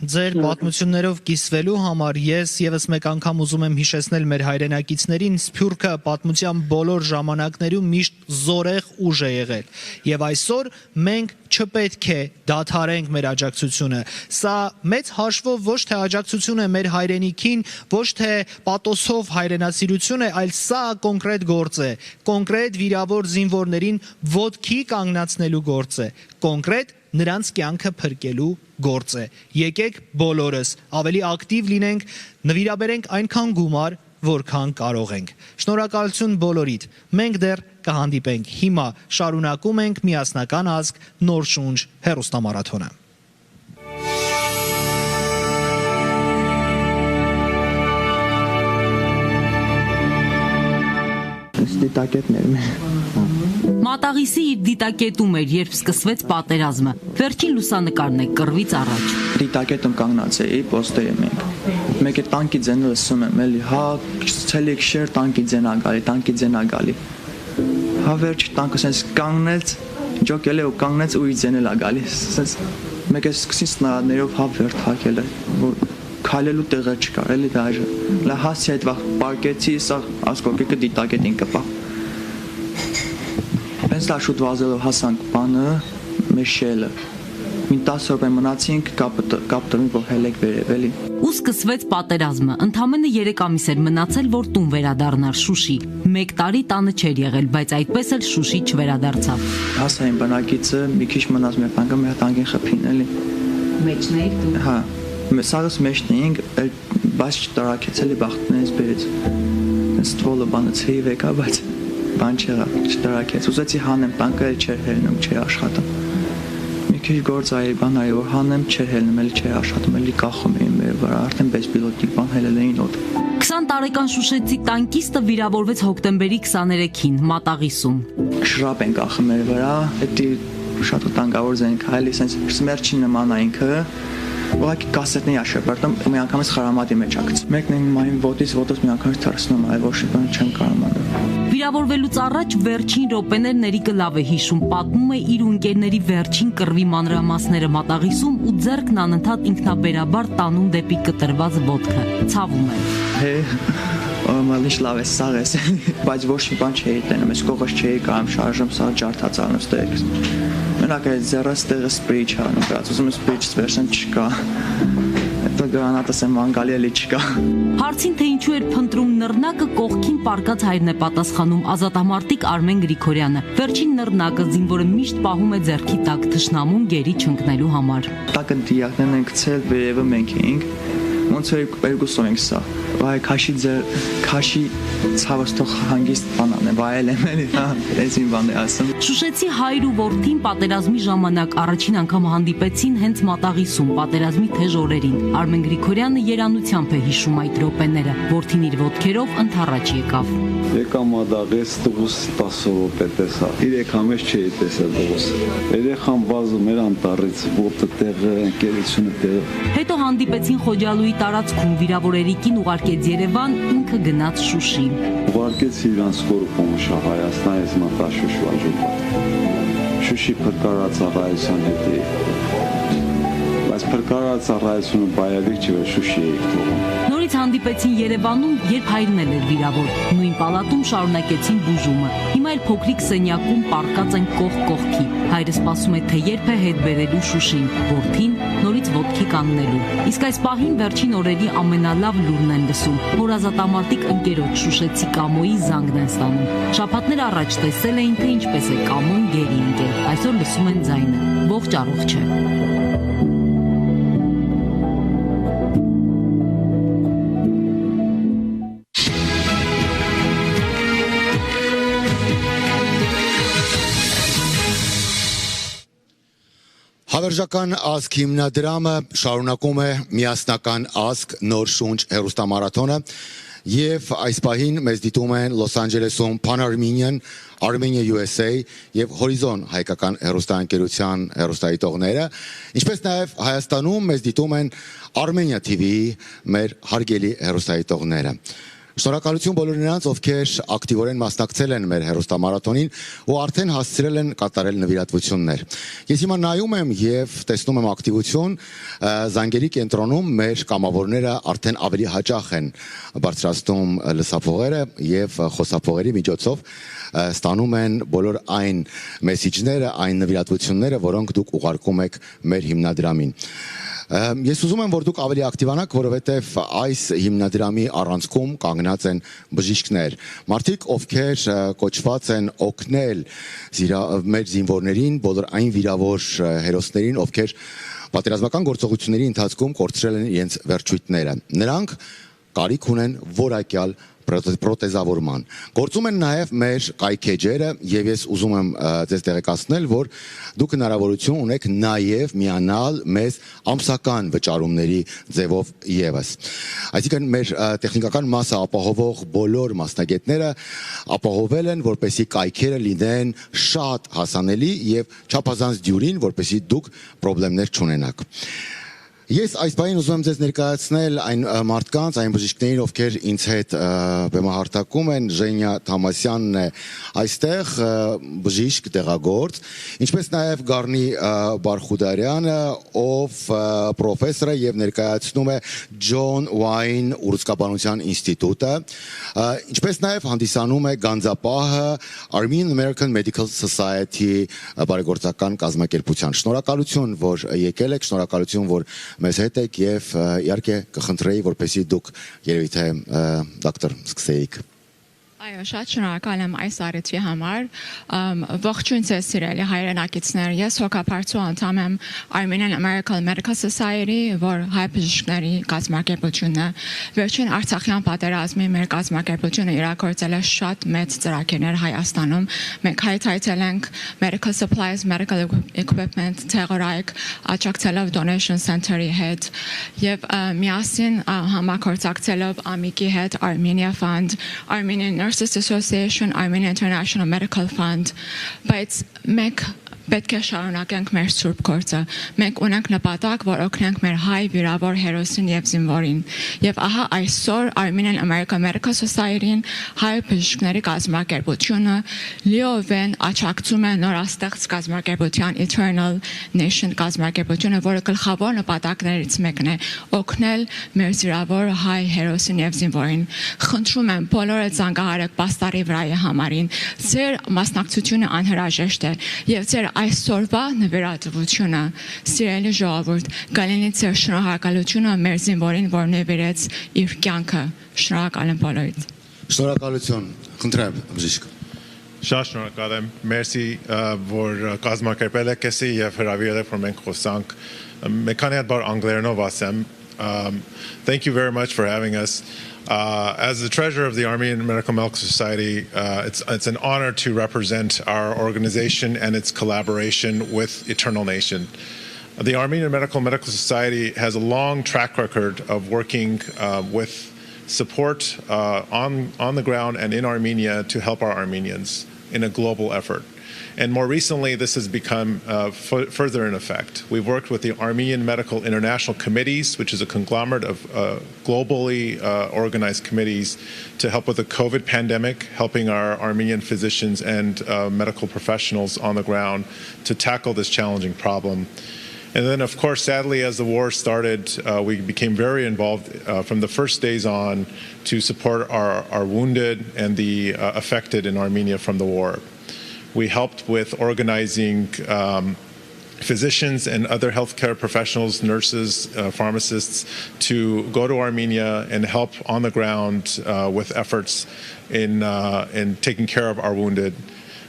ձեր պատմություններով կիսվելու համար։ Ես եւս մեկ անգամ ուզում եմ հիշեցնել մեր հայրենակիցներին, Սփյուռքը պատմության բոլոր ժամանակներում միշտ զորեղ ուժ է եղել։ Եվ այսօր մենք չպետք է դադարենք մեր աջակցությունը։ Սա մեծ հաշվով ոչ թե աջակցություն է մեր հայրենիքին, ոչ թե պաթոսով հայրենասիրություն է, այլ սա կոնկրետ գործ է, կոնկրետ վիրավոր զինվորներին ոտքի կանգնացնելու գործ է, կոնկրետ նրանց կյանքը փրկելու գործ է։ Եկեք բոլորս ավելի ակտիվ լինենք, նվիրաբերենք այնքան գումար, որքան կարող ենք։ Շնորհակալություն բոլորիդ։ Մենք դեռ կհանդիպենք։ Հիմա շարունակում ենք միասնական ազգ նոր շունչ հեռուստամարաթոնը։ Դիտակետներ Մատաղիսի իր դիտակետում էր, երբ սկսվեց պատերազմը։ Վերջին լուսանկարն է կռվից առաջ։ Դիտակետում կանգնած էի, պոստեր եմ ենք։ Մեկ է տանկի ձենը լսում եմ, էլի, հա, ցելիք շեր տանկի ձենա գալի։ Հա վերջ տանկը սենց կանգնեց, ջոկել է ու կանգնեց ու իր ձենել է գալիս։ Սենց մեկ է սկսին սնարադներով հա վերդ հակել է, որ քայլելու տեղը չկար, էլի դաժե։ Լա հասի այդ վաղ պարկեցի, սա ասկոկիկը դիտակետին կպա։ Հենց դա շուտ վազելով հասանք բանը, մեր շելը։ Մին 10 րոպե մնացինք, կապ տրվին, որ հելեք վերև, էլի։ Ու սկսվեց պատերազմը։ Ընդամենը 3 ամիս էր մնացել, որ տուն վերադառնար Շուշի։ 1 տարի տանը չէր եղել, բայց այդպես էլ Շուշի չվերադարձավ։ Հասա իմ բնակիցը, մի քիչ մնաց մեր տանկը, մեր տանկին խփին, էլի։ Մեջն էիր դու։ Հա, սաղս մեջն էինք, բայց չտարակեց, էլի բախտներից բերեց։ Ստվոլը բանը ցեի վեկա, բայց բան չեղավ, չտարակեց։ Ուզեցի հանեմ տանկը, չէր հելնում, չէր աշխատում։ Մի քիչ գործ այ բան այ որ հանեմ, չէր հելնում, էլի չէր աշխատում, էլի կախում էին մեր վրա, արդեն բեսպիլոտիկ բան հելել էին օդ։ 20 տարեկան շուշեցի տանկիստը վիրավորվեց հոկտեմբերի 23-ին Մատաղիսում։ Շրապ են կախում մեր վրա, դա շատ տանկավոր զենք, այլի sense սմերչի նման է ինքը։ Ուղղակի կասետների աշեպարտում մի անգամից խրամատի մեջ ակց։ Մեկն են մային ոտից մի անգամից թարսնում, այ ոչ բան չեմ կարող անել։ Վիրավորվելուց առաջ վերջին րոպեներն Էրիկը լավ է հիշում, պատմում է իր ունկերների վերջին կռվի մանրամասները Մատաղիսում ու ձեռքն անընդհատ ինքնաբերաբար տանում դեպի կտրված ոտքը։ Ցավում է։ Հե, մալիշ լավ է սաղ է, բայց ոչ մի բան չէի տենում, ես կողս չէի կարամ շարժում, սա ջարդած անում ստերքս։ Մենակ այդ ձեռս տեղը սպրեյ չանում, բայց ուզում եմ սպրեյ չվերսեն չկա։ Հետո գրանատս եմ անգալի էլի չկա։ Հարցին թե ինչու էր փնտրում նռնակը, կողքին պարկած հայրն է պատասխանում ազատամարտիկ Արմեն Գրիգորյանը։ Վերջին նռնակը զինվորը միշտ պահում է ձեռքի տակ թշնամուն գերի չընկնելու համար։ Տակը դիակներն են գցել, վերևը մենք էինք։ Ոնց էր երկուսով ենք սա։ Վայ քաշի ցավս թող հանգիստ բանան է, վայել եմ էլի, հա, էսին բան է ասում։ Շուշեցի հայր ու որդին պատերազմի ժամանակ առաջին անգամ հանդիպեցին հենց Մատաղիսում պատերազմի թեժ օրերին։ Արմեն Գրիգորյանը երանությամբ է հիշում այդ րոպեները, որդին իր ոտքերով ընդառաջ եկավ։ Եկա Մատաղիս, տղուս 10 րոպե տեսա։ 3 ամիս չէի տեսել տղուս։ Երեխան վազում էր անտառից, ոտը տեղը, ընկերությունը տեղը։ Հետո հանդիպեցին Խոջալուի տարածքում վիրավորերի կին ուղարկեց Երևան, ինքը գնաց Շուշի։ Ուղարկեց իրանց скорую помощь Հայաստան ես մտաշուշ վարժուտա։ Շուշի փրկարած առայության հետ է։ Բայց փրկարած առայությունը բայավիկ չի որ Շուշի է թողում։ Նորից հանդիպեցին Երևանում, երբ հայրն էլ էր վիրավոր։ Նույն պալատում շարունակեցին բուժումը։ Հիմա էլ փոքրիկ սենյակում պառկած են կողք կողքի։ Հայրը սպասում է, թե երբ է հետ բերելու Շուշին, որդին նորից ոտքի կանգնելու։ Իսկ այս պահին վերջին օրերի ամենալավ լուրն են լսում։ Հորազատամարտիկ ընկերոջ շուշեցի Կամոյի զանգն են ստանում։ Շաբաթներ առաջ տեսել էին, թե ինչպես է Կամոն գերի ընկել։ Այսօր լսում են ձայնը։ Ողջ առողջ է։ Հավերժական ազգ հիմնադրամը շարունակում է միասնական ազգ նոր շունչ հեռուստամարաթոնը եւ այս պահին մեզ դիտում են Լոս Անջելեսում Pan Armenian, Armenia USA եւ Horizon հայկական հեռուստաընկերության հեռուստադիտողները, ինչպես նաեւ Հայաստանում մեզ դիտում են Armenia TV-ի մեր հարգելի հեռուստադիտողները։ Շնորհակալություն բոլոր նրանց, ովքեր ակտիվորեն մասնակցել են մեր հեռուստամարաթոնին ու արդեն հասցրել են կատարել նվիրատվություններ։ Ես հիմա նայում եմ եւ տեսնում եմ ակտիվություն, զանգերի կենտրոնում մեր կամավորները արդեն ավելի հաճախ են բարձրացնում լսափողերը եւ խոսափողերի միջոցով ստանում են բոլոր այն մեսիջները, այն նվիրատվությունները, որոնք դուք ուղարկում եք մեր հիմնադրամին։ Ես ուզում եմ, որ դուք ավելի ակտիվանաք, որովհետև այս հիմնադրամի առանցքում կանգնած են բժիշկներ, մարդիկ, ովքեր կոչված են օգնել մեր զինվորներին, բոլոր այն վիրավոր հերոսներին, ովքեր պատերազմական գործողությունների ընթացքում կորցրել են իրենց վերջույթները։ Նրանք կարիք ունեն որակյալ պրոթեզավորման։ Գործում են նաև մեր կայքեջերը եւ ես ուզում եմ ձեզ տեղեկացնել, որ դուք հնարավորություն ունեք նաև միանալ մեզ ամսական վճարումների ձևով եւս։ Այսինքն մեր տեխնիկական մասը ապահովող բոլոր մասնագետները ապահովել են, որպեսզի կայքերը լինեն շատ հասանելի եւ չափազանց դյուրին, որպեսզի դուք խնդիրներ չունենաք։ Ես այս բանին ուզում եմ ձեզ ներկայացնել այն մարդկանց, այն բժիշկներին, ովքեր ինձ հետ բեմահարտակում են, Ժենյա Թամասյանն է այստեղ, բժիշկ տեղագործ, ինչպես նաև Գառնի Բարխուդարյանը, ով պրոֆեսոր է եւ ներկայացնում է Ջոն Ուայն ուրուցկաբանության ինստիտուտը, ինչպես նաև հանդիսանում է գանձապահը Armenian American Medical Society բարեգործական կազմակերպության։ Շնորհակալություն, որ եկել եք, շնորհակալություն, որ մեզ հետ եք եւ իհարկե կխնդրեի, որպեսզի դուք երևի թե դոկտոր սկսեիք։ Այո, շատ շնորհակալ եմ այս առիթի համար։ Ողջույն ձեզ սիրելի հայրենակիցներ, ես հոգապարծու անդամ եմ Armenian American Medical Society, որ հայ բժիշկների կազմակերպությունն է։ Վերջին Արցախյան պատերազմի մեր կազմակերպությունը իրագործել է շատ մեծ ծրագիրներ Հայաստանում։ Մենք հայտարարել ենք medical supplies, medical equipment, թեղորայք, աջակցելով donation center-ի հետ եւ միասին համագործակցելով Ամիկի հետ Armenia Fund, Armenian Nurses Association, Armenian International Medical Fund, բայց մենք պետք է շարունակենք մեր սուրբ գործը։ Մենք ունենք նպատակ, որ օգնենք մեր հայ վիրավոր հերոսին եւ զինվորին։ Եվ ահա այսօր Armenian American Medical Society-ին հայ բժիշկների կազմակերպությունը լիովեն աջակցում է նորաստեղծ կազմակերպության Eternal Nation կազմակերպությունը, որը գլխավոր նպատակներից մեկն է օգնել մեր զինվոր հայ հերոսին եւ զինվորին։ Խնդրում եմ բոլորը զանգահարեք պաստառի վրայի համարին։ Ձեր մասնակցությունը անհրաժեշտ է եւ ձեր այսօրվա նվիրատվությունը, սիրելի ժողովուրդ, գալինի ձեր շնորհակալությունը մեր զինվորին, որ նվիրեց իր կյանքը։ Շնորհակալ եմ բոլորիդ։ Շնորհակալություն։ Խնդրեմ, բժիշկ։ Շատ շնորհակալ եմ։ Մերսի, որ կազմակերպել եք էսի եւ հրավիրել եք, որ մենք խոսանք։ Մեկ քանի հատ բառ անգլերենով ասեմ։ Thank you very much for having us. As the treasurer of the Armenian Medical Society, it's an honor to represent our organization and its collaboration with Eternal Nation. The Armenian Medical Society has a long track record of working with support on the ground and in Armenia to help our Armenians in a global effort. And more recently, this has become further in effect. We've worked with the Armenian Medical International Committees, which is a conglomerate of globally organized committees to help with the COVID pandemic, helping our Armenian physicians and medical professionals on the ground to tackle this challenging problem. And then, of course, sadly, as the war started, we became very involved from the first days on to support our wounded and the affected in Armenia from the war. We helped with organizing physicians and other healthcare professionals, nurses, pharmacists, to go to Armenia and help on the ground with efforts in taking care of our wounded,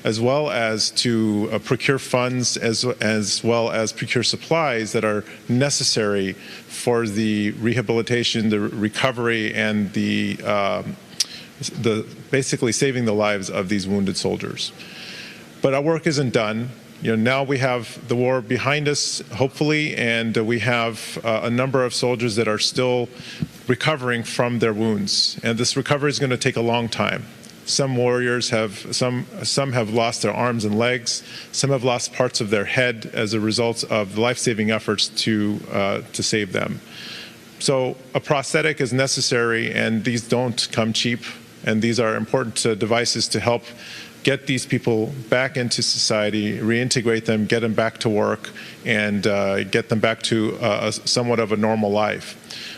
as well as to procure funds, as well as procure supplies that are necessary for the rehabilitation, the recovery, and the basically saving the lives of these wounded soldiers. But our work isn't done. Now we have the war behind us, hopefully, and we have a number of soldiers that are still recovering from their wounds. And this recovery is going to take a long time. Some warriors some have lost their arms and legs. Some have lost parts of their head as a result of life-saving efforts to save them. So a prosthetic is necessary, and these don't come cheap. And these are important devices to help get these people back into society, reintegrate them, get them back to work, and get them back to somewhat of a normal life.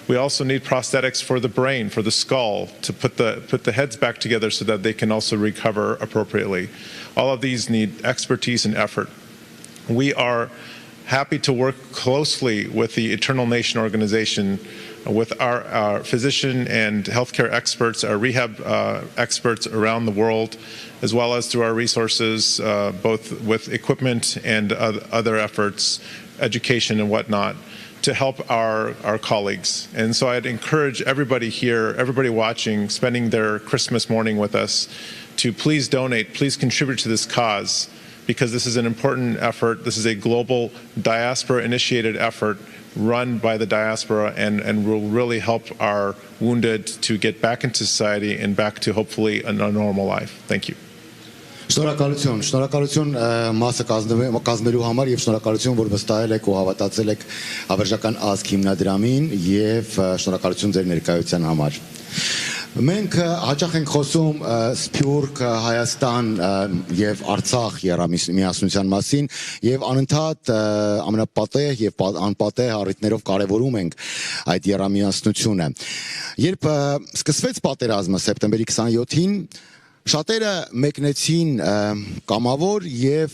We also need prosthetics for the brain, for the skull, to put the heads back together so that they can also recover appropriately. All of these need expertise and effort. We are happy to work closely with the Eternal Nation organization, with our physician and healthcare experts, our rehab experts around the world, as well as through our resources, both with equipment and other efforts, education and whatnot, to help our colleagues. And so I'd encourage everybody here, everybody watching, spending their Christmas morning with us, to please donate, please contribute to this cause, because this is an important effort. This is a global diaspora-initiated effort run by the diaspora, and will really help our wounded to get back into society and back to hopefully a normal life. Thank you. Շնորհակալություն մասը կազմելու համար եւ շնորհակալություն, որ վստահել եք ու հավատացել եք հավերժական ազգ հիմնադրամին եւ շնորհակալություն ձեր ներկայության համար։ Մենք հաճախ ենք խոսում Սփյուռք, Հայաստան եւ Արցախ միասնության մասին եւ անընդհատ ամենապատեհ եւ անպատեհ առիթներով կարեւորում ենք այդ երամիասնությունը։ Երբ սկսվեց պատերազմը սեպտեմբերի 27-ին, շատերը մեկնեցին կամավոր եւ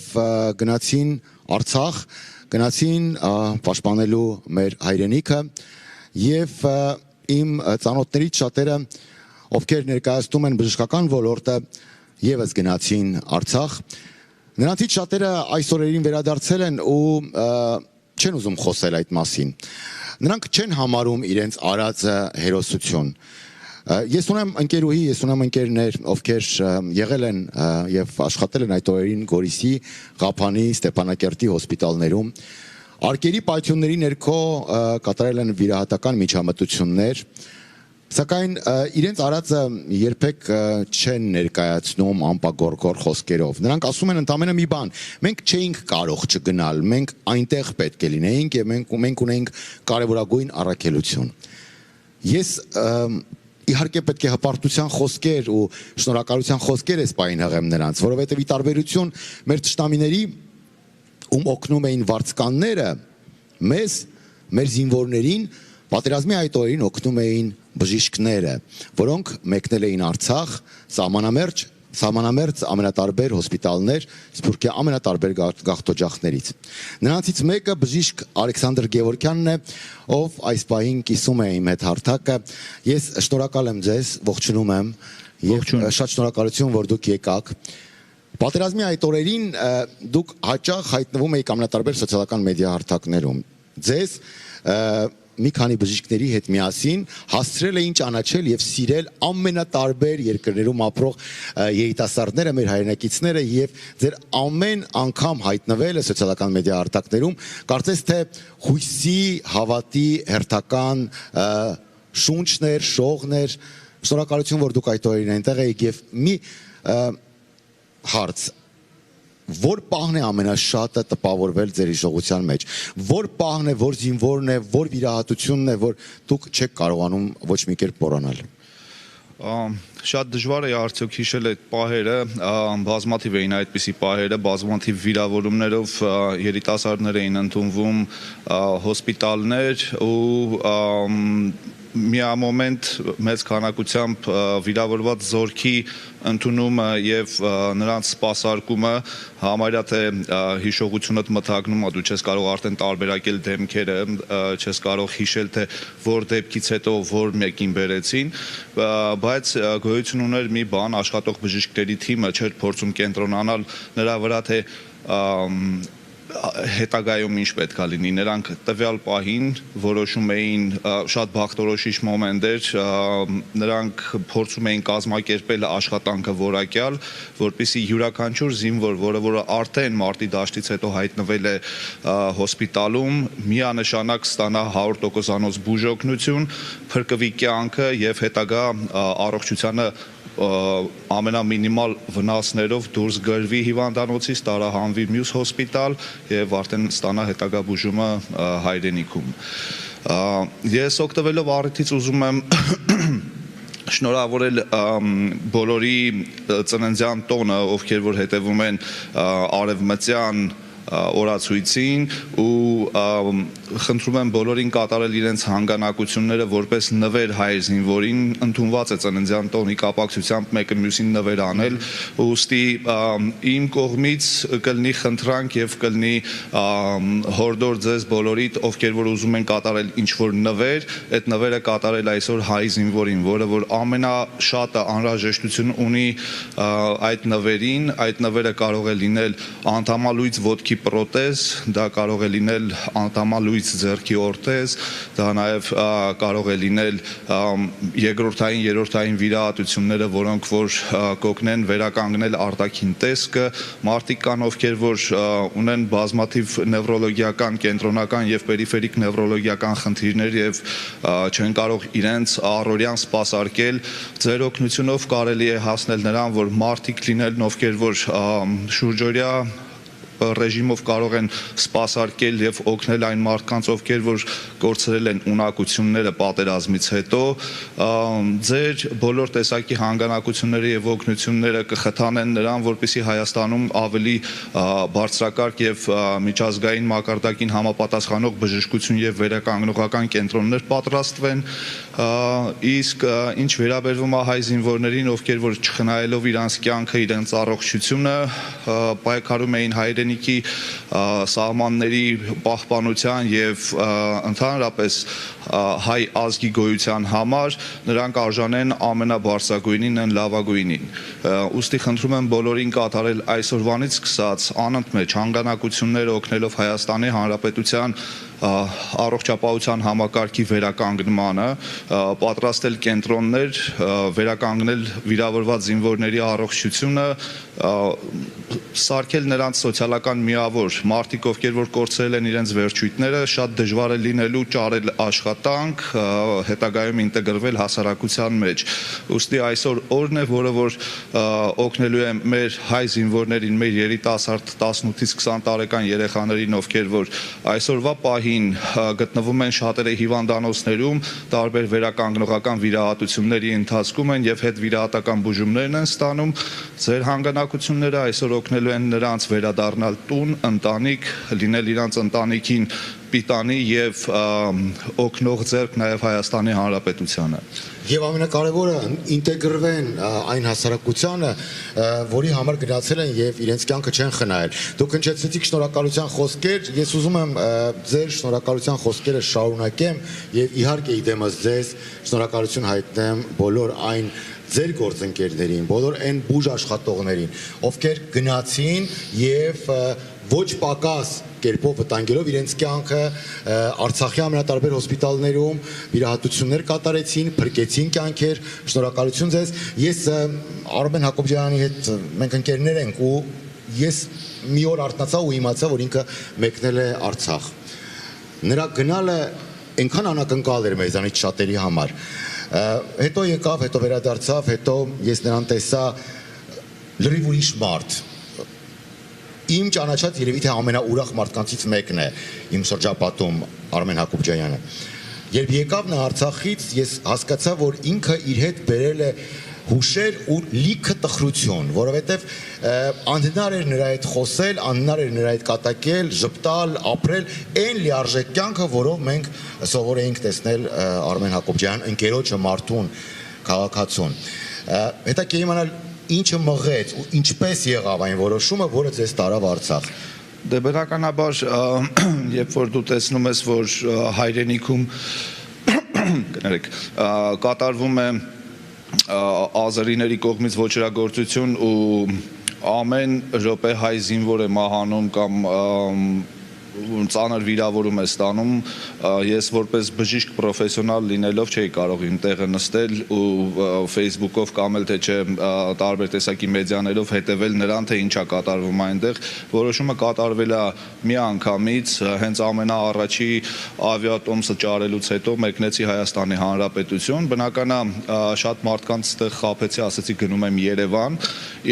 գնացին Արցախ, գնացին պաշտպանելու մեր հայրենիքը եւ իմ ծանոթներից շատերը, ովքեր ներկայացնում են բժշկական ոլորտը, եւս գնացին Արցախ։ Նրանցից շատերը այս օրերին վերադարձել են ու չեն ուզում խոսել այդ մասին։ Նրանք չեն համարում իրենց արածը հերոսություն։ Ես ունեմ ընկերուհի, ես ունեմ ընկերներ, ովքեր եղել են եւ աշխատել են այդ օրերին Գորիսի, Ղափանի, Ստեփանակերտի հոսպիտալներում, արկերի պայթյունների ներքո կատարել են վիրահատական միջամտություններ, սակայն իրենց արածը երբեք չեն ներկայացնում անպագորգոր խոսքերով։ Նրանք ասում են ընդամենը մի բան. մենք չէինք կարող չգնալ, մենք այնտեղ պետք է լինեինք եւ մենք ունեինք կարեւորագույն առաքելություն։ Ես իհարկե պետք է հպարտության խոսքեր ու շնորհակալության խոսքեր ես պահին հղեմ նրանց, որովհետև ի տարբերություն մեր թշնամիների, ում օգնում էին վարձկանները, մեզ, մեր զինվորներին, պատերազմի այդ օրերին օգնում էին բժիշկները, որոնք մեկնել էին Արցախ, սահմանամերձ ամենատարբեր հոսպիտալներ, Սփյուռքի ամենատարբեր գաղթօջախներից։ Նրանցից մեկը բժիշկ Ալեքսանդր Գևորգյանն է, ով այս պահին կիսում է իմ հետ հարթակը։ Ես շնորհակալ եմ ձեզ, ողջունում եմ եւ շատ շնորհակալություն, որ դուք եկաք։ Պատերազմի այդ օրերին դուք հաճախ հայտնվում եք ամենատարբեր սոցիալական մեդիա հարթակներում։ Ձեզ մի քանի բժիշկների հետ միասին հասցրել էին ճանաչել եւ սիրել ամենատարբեր երկրներում ապրող երիտասարդները, մեր հայրենակիցները, եւ ձեր ամեն անգամ հայտնվելը սոցիալական մեդիա հարթակներում կարծես թե հույսի, հավատի հերթական շունչներ, շողներ։ Շնորհակալություն, որ դուք այդ օրերին այնտեղ եք։ Եվ մի հարց, որ պահն է ամենաշատը տպավորվել ձեր հիշողության մեջ, որ պահն է, որ զինվորն է, որ վիրահատությունն է, որ դուք չեք կարողանում ոչ մի կերպ մոռանալ։ Շատ դժվար է արդյոք հիշել այդ պահերը, բազմաթիվ էին այդպիսի պահերը, բազմաթիվ վիրավորումներով երիտասարդներ էին ընդունվում հոսպիտալներ ու միամոմենտ մեծ քանակությամբ վիրավորված զորքի ընդունումը եւ նրանց սպասարկումը համարյա թե հիշողությունդ մթագնում է, դու չես կարող արդեն տարբերակել դեմքերը, չես կարող հիշել թե որ դեպքից հետո որ մեկին բերեցին, բայց գոյություն ուներ մի բան, աշխատող բժիշկների թիմը չէր փորձում կենտրոնանալ նրա վրա, թե հետագայում ինչ պետք է լինի, նրանք տվյալ պահին որոշում էին, շատ բախտորոշիչ մոմենտ էր, նրանք փորձում էին կազմակերպել աշխատանքը որակյալ, որպեսզի յուրաքանչյուր զինվոր, որը արդեն մարտի դաշտից հետո հայտնվել է հոսպիտալում, միանշանակ ստանա 100%-անոց բուժօգնություն, փրկվի կյանքը եւ հետագա առողջությանը ամենամինիմալ վնասներով դուրս գրվի հիվանդանոցից, տարահանվի մյուս հոսպիտալ եւ արդեն ստանա հետագա բուժումը հայրենիքում։ Ես օգտվելով առիթից ուզում եմ շնորհավորել բոլորի ծննդյան տոնը, ովքեր որ հետևում են արևմտյան օրացույցին ու խնդրում եմ բոլորին կատարել իրենց հանգանակությունները որպես նվեր հայր զինվորին, ընդունված է ծննդյան տոնի կապակցությամբ մեկը մյուսին նվեր անել, ուստի իմ կողմից կլինի խնդրանք եւ կլինի հորդոր ձեզ բոլորիդ, ովքեր որ ուզում են կատարել ինչ-որ նվեր, այդ նվերը կատարել այսօր հայ զինվորին, որը որ ամենաշատը անհրաժեշտություն ունի այդ նվերին, այդ նվերը կարող է լինել անդամալույծ ոտքի պրոթեզ, դա կարող է լինել անդամալույծ ձեռքի օրթեզ, դա նաև կարող է լինել երկրորդային, երրորդային վիրահատությունները, որոնք որ կօգնեն վերականգնել արտաքին տեսքը, մարդիկ կան, ովքեր որ ունեն բազմաթիվ նևրոլոգիական, կենտրոնական եւ պերիֆերիկ նևրոլոգիական խնդիրներ եւ չեն կարող իրենց առօրյան սպասարկել, ձեր օգնությունով կարելի է հասնել նրան, որ մարդիկ լինեն, ովքեր որ շուրջօրյա ռեժիմով կարող են սպասարկել եւ օգնել այն մարդկանց, ովքեր որ կորցրել են ունակությունները պատերազմից հետո, ձեր բոլոր տեսակի հանգանակությունները եւ օգնությունները կխթանեն նրան, որպեսզի Հայաստանում ավելի բարձրակարգ եւ միջազգային մակարդակին համապատասխանող բժշկություն եւ վերականգնողական կենտրոններ պատրաստվեն, իսկ ինչ վերաբերվում է հայ զինվորներին, ովքեր որ չխնայելով իրանց կյանքը, իրենց առողջությունը պայքարում էին հայրենիքի սահմանների պահպանության եւ ընդհանրապես հայ ազգի գոյության համար, նրանք արժանեն ամենաբարձրագույնին, են լավագույնին։ Ուստի խնդրում եմ բոլորին կատարել այսօրվանից սկսած անընդմեջ հանգանակությունները օգնելով Հայաստանի Հանրապետության առողջապահության համակարգի վերականգնմանը, պատրաստել կենտրոններ, վերականգնել վիրավորված զինվորների առողջությունը, սարքել նրանց սոցիալական միավոր, մարդիկ ովքեր որ կորցրել են իրենց վերջույթները, շատ դժվար է լինելու ճարել աշխատանք, հետագայում ինտեգրվել հասարակության մեջ։ Ուստի այսօր օրն է, որը որ օգնելու է մեր հայ զինվորներին, մեր երիտասարդ 18-ից 20 տարեկան երեխաներին, ովքեր որ այսօրվա պահին գտնվում են շատերը հիվանդանոցներում, տարբեր վերականգնողական վիրահատությունների ընթացքում են եւ հետ վիրահատական բուժումներն են ստանում, ձեր հանգանակությունները այսօր օգնելու են նրանց վերադառնալ տուն, ընտանիք, լինել իրանց ընտանիքին պիտանի եւ օգնող ձեռք նաեւ Հայաստանի Հանրապետությանը։ Եվ ամենակարևորը ինտեգրվեն այն հասարակությանը, որի համար գնացել են եւ իրենց կյանքը չեն խնայել։ Դուք հնչեցիք շնորհակալության խոսքեր, ես ուզում եմ ձեր շնորհակալության խոսքերը շարունակեմ եւ իհարկե իդեմս ձեզ շնորհակալություն հայտնեմ բոլոր այն ձեր գործընկերներին, բոլոր այն բուժ աշխատողներին, ովքեր գնացին եւ ոչ պակաս կերպով վտանգելով իրենց կյանքը Արցախի ամենատարբեր հոսպիտալներում վիրահատություններ կատարեցին, փրկեցին կյանքեր, շնորհակալություն ձեզ։ Ես Արմեն Հակոբյանի հետ մենք ընկերներ ենք ու ես մի օր արթնացա ու իմացա, որ ինքը մեկնել է Արցախ։ Նրա գնալը այնքան անակնկալ էր մեզանից շատերի համար։ Հետո եկավ, հետո վերադարձավ, հետո ես նրան տեսա լրիվ ուրիշ մարդ։ իմ ճանաչած երևի թե ամենաուրախ մարդկանցից մեկն է իմ շրջապատում Արմեն Հակոբյանը։ Երբ եկավ նա Արցախից, ես հասկացա, որ ինքը իր հետ բերել է հուշեր ու լիքը տխրություն, որովհետև անհնար էր նրա հետ խոսել, անհնար էր նրա հետ կատակել, ժպտալ, ապրել այն լիարժեք կյանքը, որով մենք սովոր էինք տեսնել Արմեն Հակոբյան, ընկերոջը, մարդուն, քաղաքացուն։ Հետաքրքիր իմանալ ինչը մղեց ու ինչպես եղավ այն որոշումը, որը ձեզ տարավ Արցախ։ Դե բնականաբար, երբ որ դու տեսնում ես, որ հայրենիքում կատարվում է ազերիների կողմից ոչրագործություն ու ամեն րոպե հայ զինվոր է մահանում կամ ծանր վիրավորում է ստանում, ես որպես բժիշկ պրոֆեսիոնալ լինելով չէի կարող իմ տեղը նստել ու Facebook-ով կամ էլ թե չէ տարբեր տեսակի մեդիաներով հետևել նրան, թե ինչ է կատարվում այնտեղ։ Որոշումը կատարվել է մի անգամից, հենց ամենաառաջի ավիատոմսը ճարելուց հետո մեկնեցի Հայաստանի Հանրապետություն։ Բնական է շատ մարդկանց այդտեղ խաբեցի, ասեցի գնում եմ Երևան։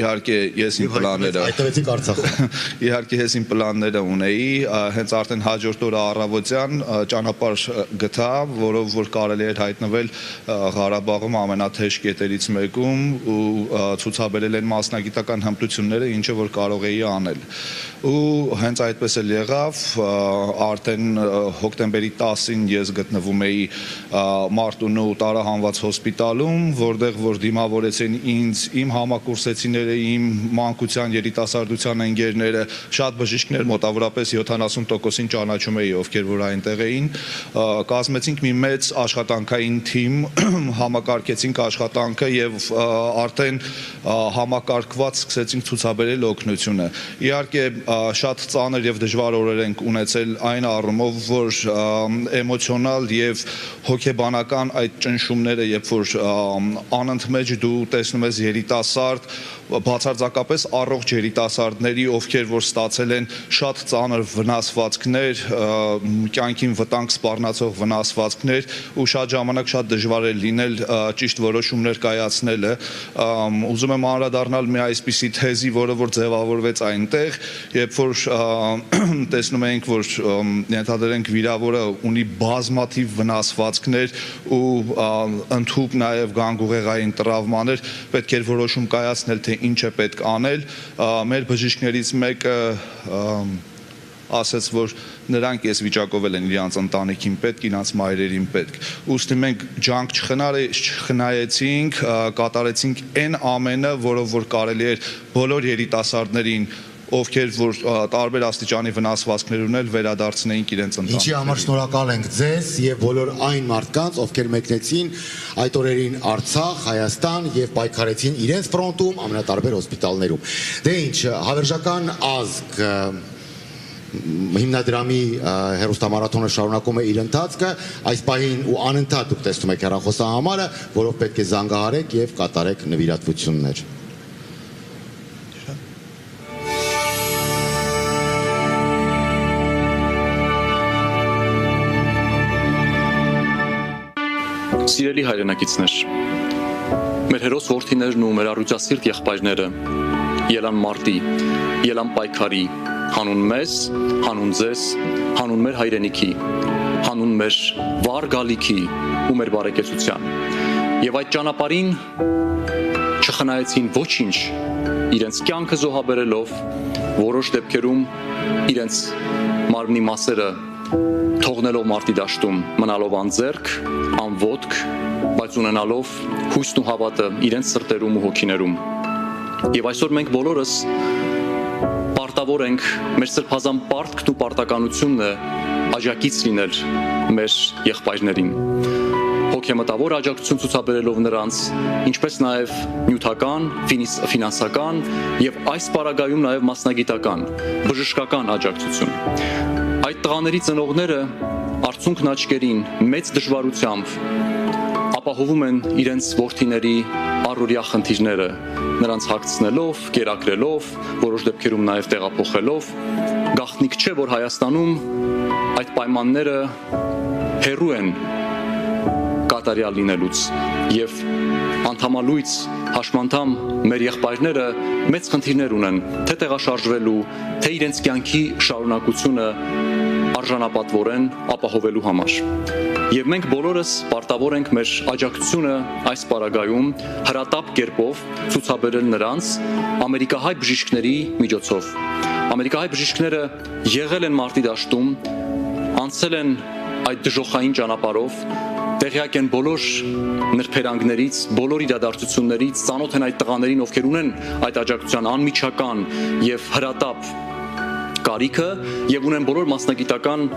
Իհարկե ես իմ պլանները այդտեղից Արցախում։ Իհարկե ես իմ պլանները ունեի, հենց արդեն հաջորդ օրը առավոտյան ճանապարհ գտա, որով որ կարելի էր հայտնվել Ղարաբաղում ամենաթեժ կետերից մեկում ու ցուցաբերել են մասնագիտական հմտությունները, ինչը որ կարող էի անել։ Ու հենց այդպես էլ եղավ, արդեն հոկտեմբերի 10-ին ես գտնվում էի Մարտունու տարահանված հոսպիտալում, որտեղ որ դիմավորեցին ինձ իմ համակուրսեցիները, իմ մանկության երիտասարդության ընկերները, շատ բժիշկներ, մոտավորապես 70%-ին ճանաչում էի, ովքեր որ այնտեղ էին, կազմեցինք մի մեծ աշխատանքային թիմ, համակարգեցինք աշխատանքը եւ արդեն համակարգված սկսեցինք ցուցաբերել օգնությունը։ Իհարկե շատ ծանր եւ դժվար օրեր ենք ունեցել այն առումով, որ էմոցիոնալ եւ հոգեբանական այդ ճնշումները, երբ որ անընդմեջ դու տեսնում ես երիտասարդ, բացարձակապես առողջ երիտասարդների, ովքեր որ ստացել են շատ ծանր վնասվածքներ, կյանքին վտանգ սպառնացող վնասվածքներ ու շատ ժամանակ շատ դժվար է լինել ճիշտ որոշումներ կայացնելը։ Ուզում եմ անդրադառնալ մի այսպիսի թեզի, որը որ ձևավորվեց այնտեղ, երբ որ տեսնում ենք, որ ենթադրենք վիրավորը ունի բազմաթիվ վնասվածքներ ու ընդհուպ նաև գանգուղեղային տրավմաներ, պետք էր որոշում կայացնել, թե ինչ է պետք անել։ Մեր բժիշկներից մեկը ասաց, որ նրանք այս վիճակով են իրենց ընտանիքին պետք, իրենց մայրերին պետք։ Ուստի մենք ջանք չխնայեցինք, կատարեցինք այն ամենը, որով որ կարելի էր բոլոր երիտասարդներին, ովքեր որ տարբեր աստիճանի վնասվածքներ ունել, վերադարձնեինք իրենց ընտանիքին։ Ինչի համար շնորհակալ ենք ձեզ եւ բոլոր այն մարդկանց, ովքեր մեկնեցին այդ օրերին Արցախ, Հայաստան եւ պայքարեցին իրենց ֆրոնտում, ամենատարբեր հոսպիտալներում։ Դե ինչ, հավերժական ազգ հիմնադրամի հերոստամարաթոնը շարունակում է իր ընթացքը, այս պահին ու անընդհատ դուք տեսնում եք հեռախոսահամարը, որով պետք է զանգահարեք եւ կատարեք նվիրատվություններ։ Սիրելի հայրենակիցներ, մեր հերոս որդիներն ու մեր առյուծասիրտ եղբայրները ելան մարտի, ելան պայքարի, հանուն մեզ, հանուն ձեզ, հանուն մեր հայրենիքի, հանուն մեր վառ գալիքի ու մեր բարեկեցության։ Եվ այդ ճանապարհին չխնայեցին ոչինչ, իրենց կյանքը զոհաբերելով, որոշ դեպքերում իրենց մարմնի մասերը թողնելով մարտի դաշտում, մնալով անձեռք, անոտք, բայց ունենալով հույսն ու հավատը իրենց սրտերում ու հոգիներում։ Եվ այսօր մենք բոլորս պարտավոր ենք մեր սրբազան պարտքն ու պարտականությունը աջակից լինել մեր եղբայրներին, հոգեմտավոր աջակցություն ցուցաբերելով նրանց, ինչպես նաև նյութական, ֆինանսական եւ այս պարագայում նաև մասնագիտական, բժշկական աջակցություն։ Այդ տղաների ծնողները արցունքն աչքերին մեծ դժվարությամբ ապահովում են իրենց որդիների առօրյա խնդիրները, նրանց հագցնելով, կերակրելով, որոշ դեպքերում նաև տեղափոխելով։ Գաղտնիք չէ, որ Հայաստանում այդ պայմանները հեռու են կատարյալ լինելուց եւ անդամալույց հաշմանդամ մեր եղբայրները մեծ խնդիրներ ունեն թե տեղաշարժվելու, թե իրենց կյանքի շարունակությունը արժանապատվորեն ապահովելու համար։ Եվ մենք բոլորս պարտավոր ենք մեր աջակցությունը այս պարագայում հրատապ կերպով ցուցաբերել նրանց ամերիկահայ բժիշկների միջոցով։ Ամերիկահայ բժիշկները եղել են մարտի դաշտում, անցել են այդ դժոխային ճանապարհով, տեղյակ են բոլոր նրբերանգներից, բոլոր իրադարձություններից, ծանոթ են այդ տղաներին, ովքեր ունեն այդ աջակցության անմիջական եւ հրատապ կարիքը եւ ունեն բոլոր մասնագիտական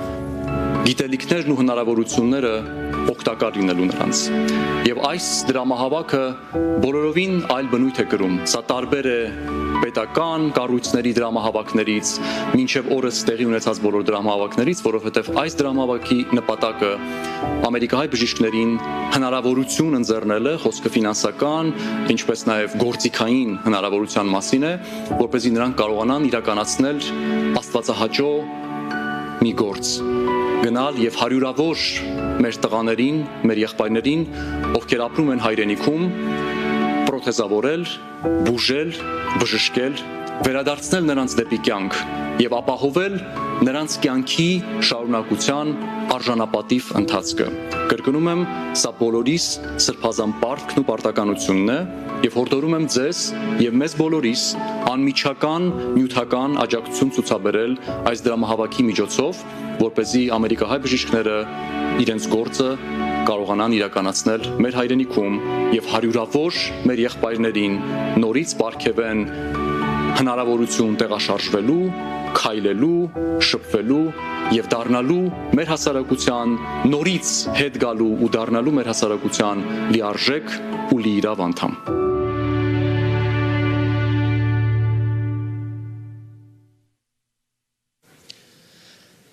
գիտելիքներն ու հնարավորությունները օգտակար լինելու նրանց։ Եվ այս դրամահավաքը բոլորովին այլ բնույթ է կրում։ Սա տարբեր է պետական կառույցների դրամահավաքներից, մինչև օրս տեղի ունեցած բոլոր դրամահավաքներից, որովհետև այս դրամահավաքի նպատակը ամերիկահայ բժիշկներին հնարավորություն ընձեռնել է, խոսքը ֆինանսական, ինչպես նաև գործիքային հնարավորության մասին է, որպեսզի նրանք կարողանան իրականացնել աստվածահաճո մի գործ, գնալ եւ հարյուրավոր մեր տղաներին, մեր եղբայրներին, ովքեր ապրում են հայրենիքում, պրոթեզավորել, բուժել, բժշկել, վերադարձնել նրանց դեպի կյանք եւ ապահովել նրանց կյանքի շարունակության արժանապատիվ ընթացքը։ Կրկնում եմ, սա բոլորիս սրբազան պարտքն ու պարտականությունն է եւ հորդորում եմ ձեզ եւ մեզ բոլորիս անմիջական նյութական աջակցություն ցուցաբերել այս դրամահավաքի միջոցով, որպեսզի ամերիկահայ բժիշկները իրենց գործը կարողանան իրականացնել մեր հայրենիքում եւ հարյուրավոր մեր եղբայրներին նորից ապարգևեն հնարավորություն տեղաշարժվելու, քայլելու, շփվելու եւ դառնալու մեր հասարակության նորից հետ գալու ու դառնալու մեր հասարակության լիարժեք ու լիիրավ անդամ։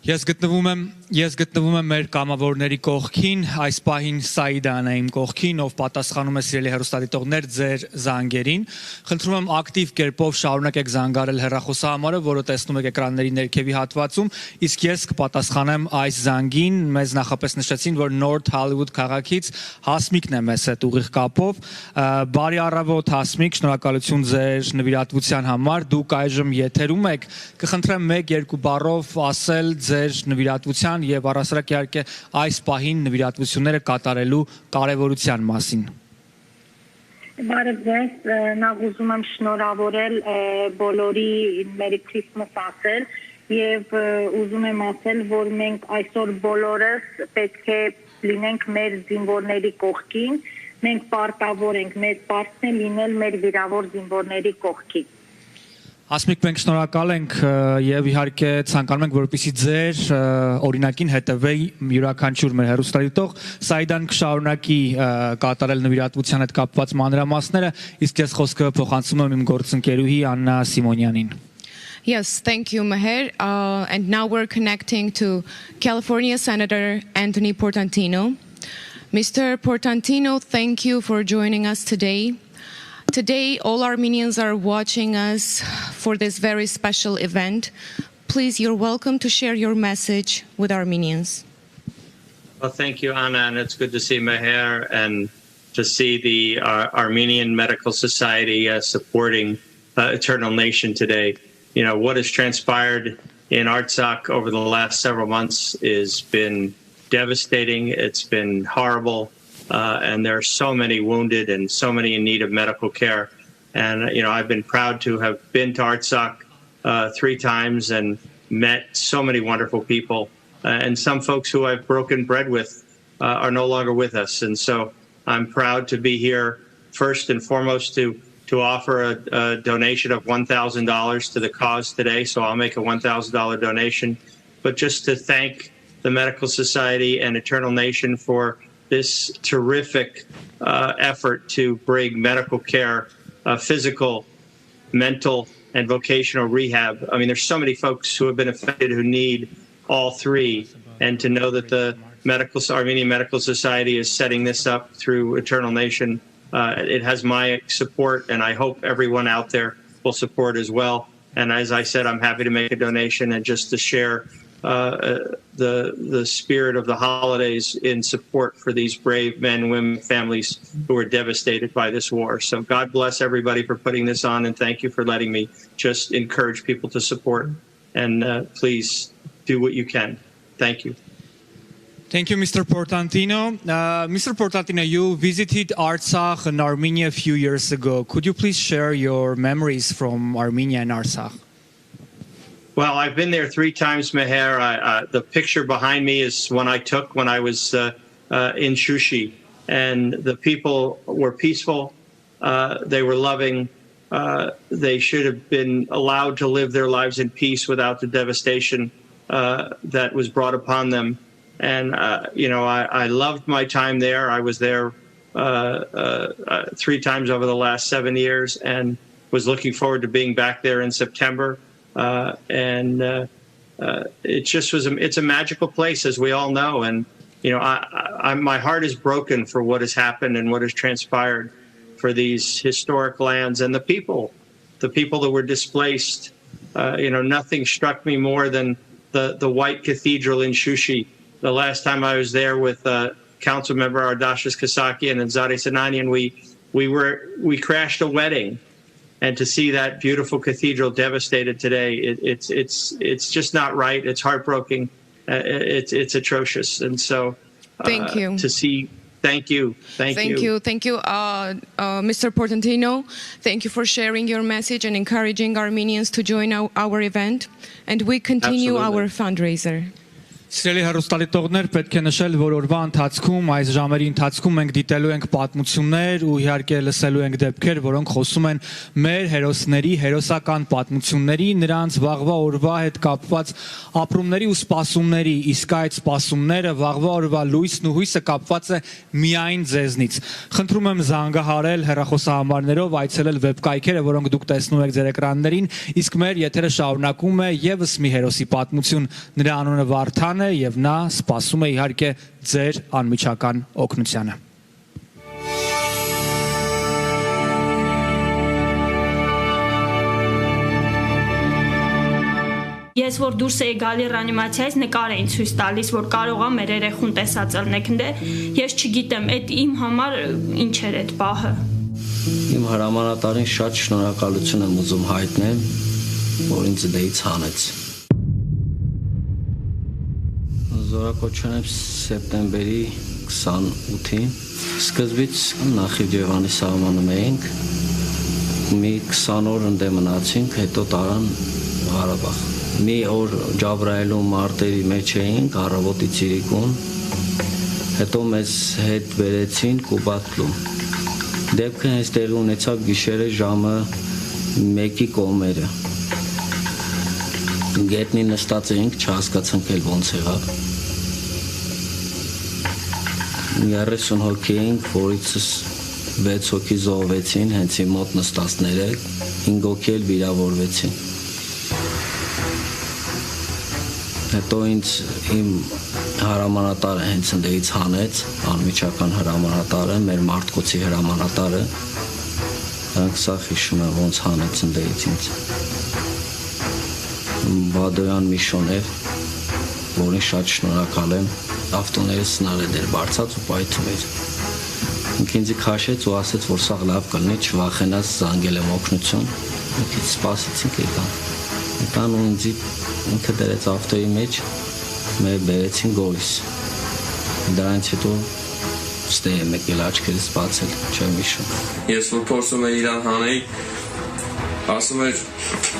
Ես գտնվում եմ մեր կամավորների կողքին, այս պահին Սաիդան է իմ կողքին, ով պատասխանում է սիրելի հեռուստադիտողներ ձեր զանգերին։ Խնդրում եմ ակտիվ կերպով շարունակեք զանգարել հեռախոսահամարը, որը տեսնում եք էկրանների ներքևի հատվածում, իսկ ես կպատասխանեմ այս զանգին։ Մեզ նախապես նշեցին, որ North Hollywood քաղաքից Հասմիկն է մեզ հետ ուղիղ կապով։ Բարի առավոտ Հասմիկ, շնորհակալություն ձեր նվիրատվության համար։ Դուք այժմ եթերում եք։ Կխնդրեմ 1-2 բառով ասել ձեր նվիրատվության եւ առասարակ իհարկե այս պահին նվիրատվությունները կատարելու կարեւորության մասին։ Բարև ձեզ, նախ ուզում եմ շնորհավորել բոլորի Merry Christmas ասել եւ ուզում եմ ասել, որ մենք այսօր բոլորս պետք է լինենք մեր զինվորների կողքին, մենք պարտավոր ենք, մեր պարտքն է լինել մեր վիրավոր զինվորների կողքին։ Ասմիկ, մենք շնորհակալ ենք եւ իհարկե ցանկանում ենք, որպեսզի ձեր օրինակին հետևեի յուրաքանչյուր մեր հեռուստադիտող, Սաիդան կշարունակի կատարել նվիրատվության հետ կապված մանրամասները, իսկ ես խոսքը փոխանցում եմ իմ գործընկերուհի Աննա Սիմոնյանին։ Yes, thank you, Meher. And now we're connecting to California Senator Anthony Portantino. Mr. Portantino, thank you for joining us today. Today, all Armenians are watching us for this very special event. Please, you're welcome to share your message with Armenians. Well, thank you, Anna, and it's good to see Meher and to see the Armenian Medical Society supporting Eternal Nation today. You know, what has transpired in Artsakh over the last several months has been devastating. It's been horrible. And there are so many wounded and so many in need of medical care. And, you know, I've been proud to have been to Artsakh 3 times and met so many wonderful people. And some folks who I've broken bread with are no longer with us. And so I'm proud to be here first and foremost to offer a donation of $1,000 to the cause today. So I'll make a $1,000 donation. But just to thank the Medical Society and Eternal Nation for this terrific effort to bring medical care, physical, mental, and vocational rehab. I mean, there's so many folks who have been affected who need all 3. And to know that the Armenian Medical Society is setting this up through Eternal Nation, it has my support, and I hope everyone out there will support as well. And as I said, I'm happy to make a donation and just to share the spirit of the holidays in support for these brave men, women, families who were devastated by this war. So God bless everybody for putting this on, and thank you for letting me just encourage people to support. And please do what you can. Thank you. Thank you, Mr. Portantino. Mr. Portantino, you visited Artsakh and Armenia a few years ago. Could you please share your memories from Armenia and Artsakh? Well, I've been there 3 times, Meher. The picture behind me is one I took when I was in Shushi. And the people were peaceful. They were loving. They should have been allowed to live their lives in peace without the devastation that was brought upon them. And, I loved my time there. I was there 3 times over the last 7 years and was looking forward to being back there in September. It just was, it's a magical place, as we all know. And, my heart is broken for what has happened and what has transpired for these historic lands and the people that were displaced. Nothing struck me more than the white cathedral in Shushi. The last time I was there with council member Ardashis Kasakian and Zadeh Sananian, we crashed a wedding, and to see that beautiful cathedral devastated today, it's just not right. It's heartbreaking. It's atrocious, and so thank you. Thank you, Mr. Portantino. Thank you for sharing your message and encouraging Armenians to join our event, and we continue our fundraiser. Սիրելի հեռուստադիտողներ, պետք է նշել, որ օրվա ընթացքում, այս ժամերի ընթացքում մենք դիտելու ենք պատմություններ ու իհարկե լսելու ենք դեպքեր, որոնք խոսում են մեր հերոսների հերոսական պատմությունների, նրանց վաղվա օրվա հետ կապված ապրումների ու սպասումների, իսկ այդ սպասումները վաղվա օրվա լույսն ու հույսը կապված է միայն ձեզնից։ Խնդրում եմ զանգահարել հեռախոսահամարներով, այցելել վեբկայքերը, որոնք դուք տեսնում եք ձեր էկրաններին, իսկ մեր եթերը շարունակում է եւս մի հերոսի պատմություն, նրա անունը Վարդան եւ նա սպասում է իհարկե ձեր անմիջական օգնությանը։ Ես որ դուրս էի գալի ռեանիմացիայից, նկար էին ցույց տալիս, որ կարող է մեր երեխուն տեսած ելնեք, ես չգիտեմ, այդ իմ համար ինչ էր այդ պահը։ Իմ հրամանատարին շատ շնորհակալություն եմ ուզում հայտնել, որ ինձ դեից հանեց։ Զորակոչվել եմ սեպտեմբերի 28-ին։ Սկզբից Նախիջևանի սահմանում էինք, մի 20 օր ընդ մնացինք, հետո տարան Ղարաբաղ։ Մի օր Ջաբրայելու մարտերի մեջ էինք, առավոտի ցիրիկուն, հետո մեզ հետ վերեցին Կուբատլում։ Դեպքը հենց տեղի ունեցավ գիշերը ժամը 1-ի կողմերը։ Գետնին նստած էինք, չհասկացանք էլ ոնց եղավ։ 30 հոգի էինք, որիցս 6 հոգի զոհվեցին, հենց իմ մոտ նստածները, 5 հոգի էլ վիրավորվեցին։ Հետո ինձ իմ հրամանատարը հենց ընդդեից հանեց, անմիջական հրամանատարը, մեր մարտկոցի հրամանատարը, դրանք սա հիշում եմ ոնց հանեց ընդդեից ինձ։ Բադոյան Միշոն էր, որին շատ շնորհակալ եմ, ավտոները սնարը դեր բարձած ու պայթում էր։ Ինձ քաշեց ու ասեց, որ սա լավ կլինի, չվախենաս, զանգել եմ օգնություն։ Մի քիչ սպասեցինք եկան։ Եկան ու ինքը դրեց ավտոյի մեջ, մեր բերեցին Գորիս։ Դրանից հետո ստե եմ եկել աչքերս բացել, չեմ հիշում։ Ես որ փորձում եմ իրան հանեի, ասում էր,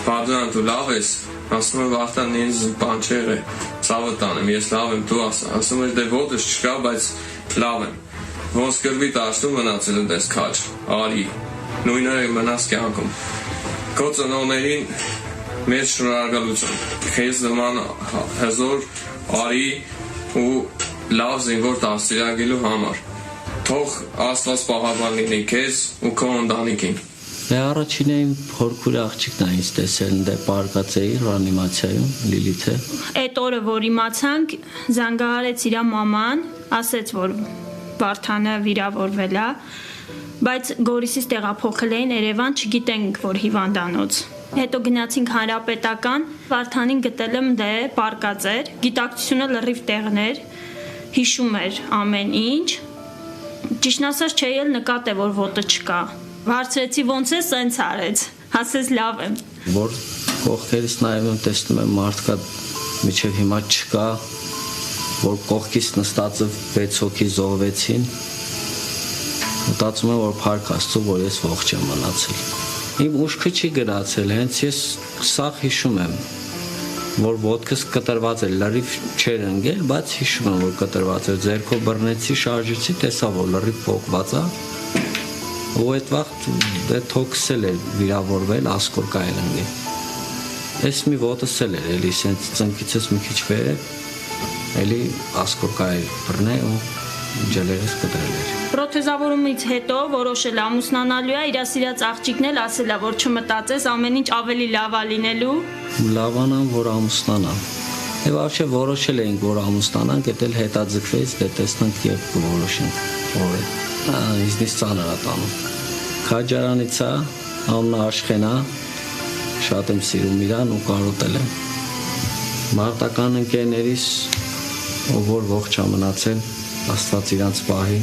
«Բադոյան, դու լավ ես»։ Ասում եմ, Վարդան, ինձ բան չի եղել, ցավը տանեմ, ես լավ եմ, դու ասում էր, դե ոտս չկա, բայց լավ եմ։ Ոնց կրվի տաշտում մնացել եմ դες քաջ, արի, նույնը մնաց կյանքում։ Քո ծնողներին մեծ շնորհակալություն, քեզ նման հզոր արի ու լավ զինվոր դաստիարակելու համար։ Թող Աստված պահապան լինի քեզ ու քո ընտանիքին։ Դե առաջինը իմ փորքուր աղջիկն է ինձ տեսել, դե պարկած էի ռեանիմացիայում, Լիլիթը։ Այդ օրը, որ իմացանք, զանգահարեց իր մաման, ասեց, որ Վարդանը վիրավորվել է, բայց Գորիսից տեղափոխել էին Երևան, չգիտենք, որ հիվանդանոց։ Հետո գնացինք հանրապետական, Վարդանին գտել եմ դե պարկած էր, գիտակցությունը լրիվ տեղներ, հիշում էր ամեն ինչ։ Ճիշտն ասած չէի էլ նկատել, որ ոտը չկա։ Հարցրեցի ոնց է, սենց արեց։ Ասեց լավ եմ։ Որ կողքերից նայում եմ, տեսնում եմ մարդկա միջև հիմա չկա, որ կողքից նստածը 6 հոգի զոհվեցին։ Մտածում եմ, որ փառք Աստծո, որ ես ողջ եմ մնացել։ Իմ ուշքը չի գնացել, հենց ես սաղ հիշում եմ, որ ոտքս կտրված էր, լրիվ չէր ընկել, բայց հիշում եմ, որ կտրված էր, ձեռքով բռնեցի, շարժեցի, տեսա, որ լրիվ փոկված է, ու այդ վաղ դե թոքսել էր վիրավորվել, ասկորկա էր ընկել։ Ես մի ոտս էլ էր, էլի սենց ծնկիցս մի քիչ վերև, էլի ասկորկա էր բռնել ու ջելերս կտրել էր։ Պրոթեզավորումից հետո որոշել ամուսնանալու է, իր սիրած աղջիկն էլ ասել է, որ չմտածես, ամեն ինչ ավելի լավ է լինելու։ Լավանամ, որ ամուսնանամ։ Եվ արդյոք որոշել էինք, որ ամուսնանանք, դա էլ հետաձգվեց, դե տեսնանք եւ կորոշենք, որ ինձնից ծանր է տանում։ Քաջարանից է, անունը Աշխեն է, շատ եմ սիրում իրան ու կարոտել եմ։ Մարտական ընկերներիս, ով որ ողջ է մնացել, Աստված իրանց պահի,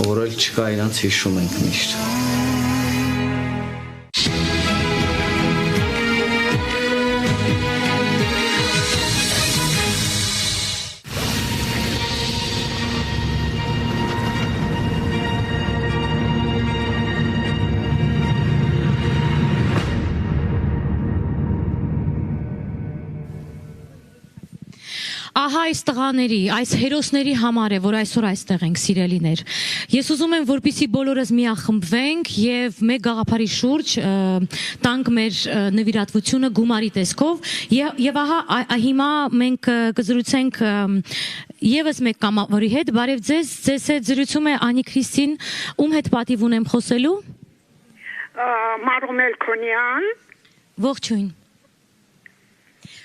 որ էլ չկա իրանց հիշում ենք միշտ։ Ահա այս տղաների, այս հերոսների համար է, որ այսօր այստեղ ենք, սիրելիներ։ Ես ուզում եմ, որպեսզի բոլորս միախմբվենք եւ մեկ գաղափարի շուրջ տանք մեր նվիրատվությունը գումարի տեսքով եւ ահա հիմա մենք կզրուցենք եւս մեկ կամավորի հետ։ Բարև ձեզ, ձեզ հետ զրուցում է Անի Քրիստին, ում հետ պատիվ ունեմ խոսելու։ Մարոմել Քոնյան։ Ողջույն։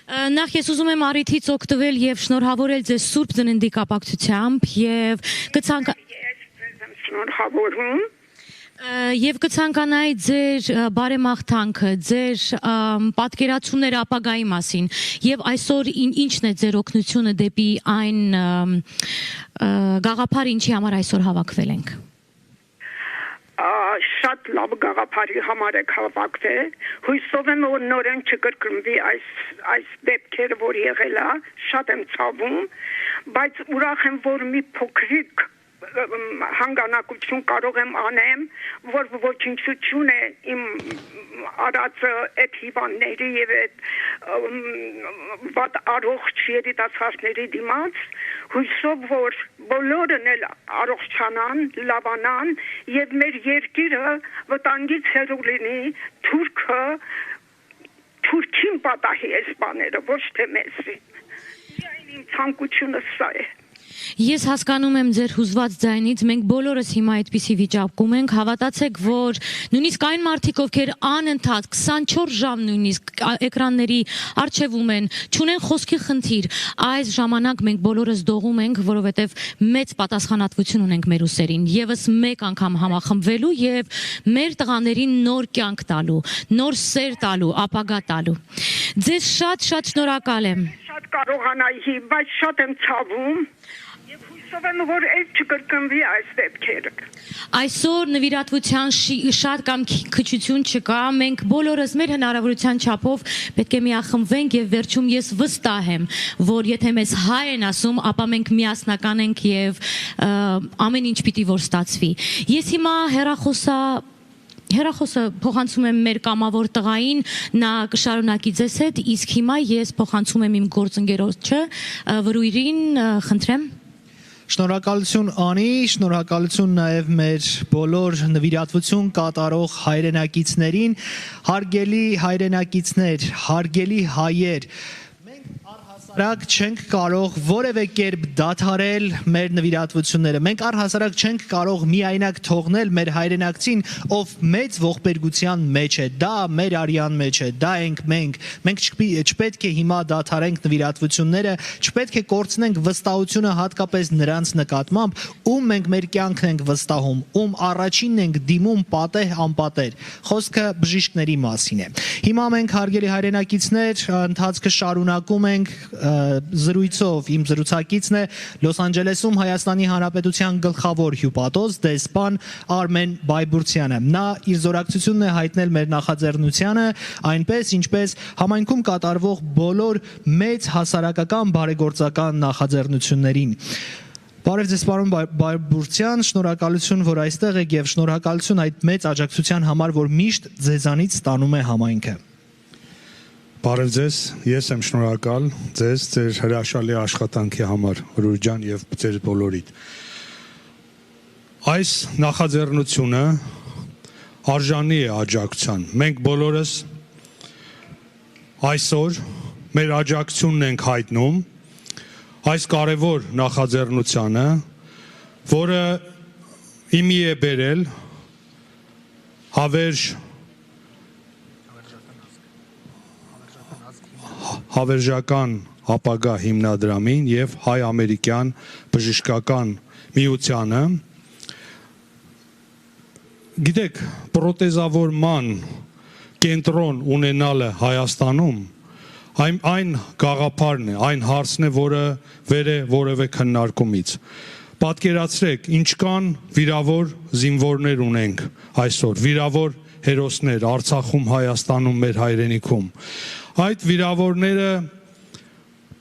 Նախ ես ուզում եմ առիթից օգտվել եւ շնորհավորել ձեզ Սուրբ Ծննդի կապակցությամբ եւ կցանկանայի ձեր բարեմաղթանքը, ձեր պատկերացումները ապագայի մասին եւ այսօր ինչն է ձեր օգնությունը դեպի այն գաղափարը, ինչի համար այսօր հավաքվել ենք։ Շատ լավ գաղափարի համար եք հավաքվել, հույսով եմ, որ նորեն չկրկնվի այս դեպքերը, որ եղել է, շատ եմ ցավում, բայց ուրախ եմ, որ մի փոքրիկ հանգանակություն կարող եմ անեմ, որ ոչնչություն է իմ արածը այդ հիվանդների եւ այդ վատ առողջ երիտասարդների դիմաց, հույսով, որ բոլորն էլ առողջանան, լավանան եւ մեր երկիրը վտանգից հեռու լինի, թուրքին պատահի այս բաները, ոչ թե մեզի։ Իմ ցանկությունը սա է։ Ես հասկանում եմ ձեր հուզված ձայնից, մենք բոլորս հիմա այդպիսի վիճակում ենք, հավատացեք, որ նույնիսկ այն մարդիկ, ովքեր անընդհատ 24 ժամ նույնիսկ էկրանների առջևում են, չունեն խոսքի խնդիր, այս ժամանակ մենք բոլորս դողում ենք, որովհետև մեծ պատասխանատվություն ունենք մեր ուսերին, եւս մեկ անգամ համախմբվելու եւ մեր տղաներին նոր կյանք տալու, նոր սեր տալու, ապագա տալու։ Ձեզ շատ շնորհակալ եմ։ Շատ կարողանայի, բայց շատ եմ ցավում։ Հույսով եմ, որ այդ չկրկնվի այս դեպքերը։ Այսօր նվիրատվության շատ կամ քչություն չկա, մենք բոլորս մեր հնարավորության չափով պետք է միախմբվենք եւ վերջում ես վստահ եմ, որ եթե մեզ հայ են ասում, ապա մենք միասնական ենք եւ ամեն ինչ պիտի որ ստացվի։ Ես հիմա հեռախոսը փոխանցում եմ մեր կամավոր տղային, նա կշարունակի ձեզ հետ, իսկ հիմա ես փոխանցում եմ իմ գործընկերոջը, Վրույրին, խնդրեմ։ Շնորհակալություն Անի, շնորհակալություն նաև մեր բոլոր նվիրատվություն կատարող հայրենակիցներին, հարգելի հայրենակիցներ, հարգելի հայեր։ Մենք առհասարակ Ռակ չենք կարող որևէ կերպ դադարել մեր նվիրատվությունները։ Մենք առհասարակ չենք կարող միայնակ թողնել մեր հայրենակցին, ով մեծ ողբերգության մեջ է, դա մեր արյան մեջ է, դա ենք մենք։ Մենք չպետք է հիմա դադարենք նվիրատվությունները, չպետք է կորցնենք վստահությունը հատկապես նրանց նկատմամբ, ում մենք մեր կյանքն ենք վստահում, ում առաջինն ենք դիմում պատեհ անպատեր։ Խոսքը բժիշկների մասին է։ Հիմա մենք հարգելի հայրենակիցներ, ընթացքը շարունակում ենք զրույցով իմ զրուցակիցն է Լոս Անջելեսում Հայաստանի Հանրապետության գլխավոր հյուպատոս դեսպան Արմեն Բայբուրցյանը։ Նա իր զորակցությունն է հայտնել մեր նախաձեռնությանը, այնպես ինչպես համայնքում կատարվող բոլոր մեծ հասարակական բարեգործական նախաձեռնություններին։ Բարև ձեզ պարոն Բայբուրցյան, շնորհակալություն, որ այստեղ եք եւ շնորհակալություն այդ մեծ աջակցության համար, որ միշտ ձեզանից ստանում է համայնքը։ Բարև ձեզ, ես եմ շնորհակալ ձեզ ձեր հրաշալի աշխատանքի համար, Ռուր ջան եւ ձեր բոլորիդ։ Այս նախաձեռնությունը արժանի է աջակցության։ Մենք բոլորս այսօր մեր աջակցությունն ենք հայտնում այս կարևոր նախաձեռնությանը, որը իմի է բերել հավերժական ապագա հիմնադրամին եւ հայ-ամերիկյան բժշկական միությանը։ Գիտեք, պրոթեզավորման կենտրոն ունենալը Հայաստանում այն գաղափարն է, այն հարցն է, որը վեր է որևէ քննարկումից։ Պատկերացրեք, ինչքան վիրավոր զինվորներ ունենք այսօր, վիրավոր հերոսներ Արցախում, Հայաստանում, մեր հայրենիքում։ Այդ վիրավորները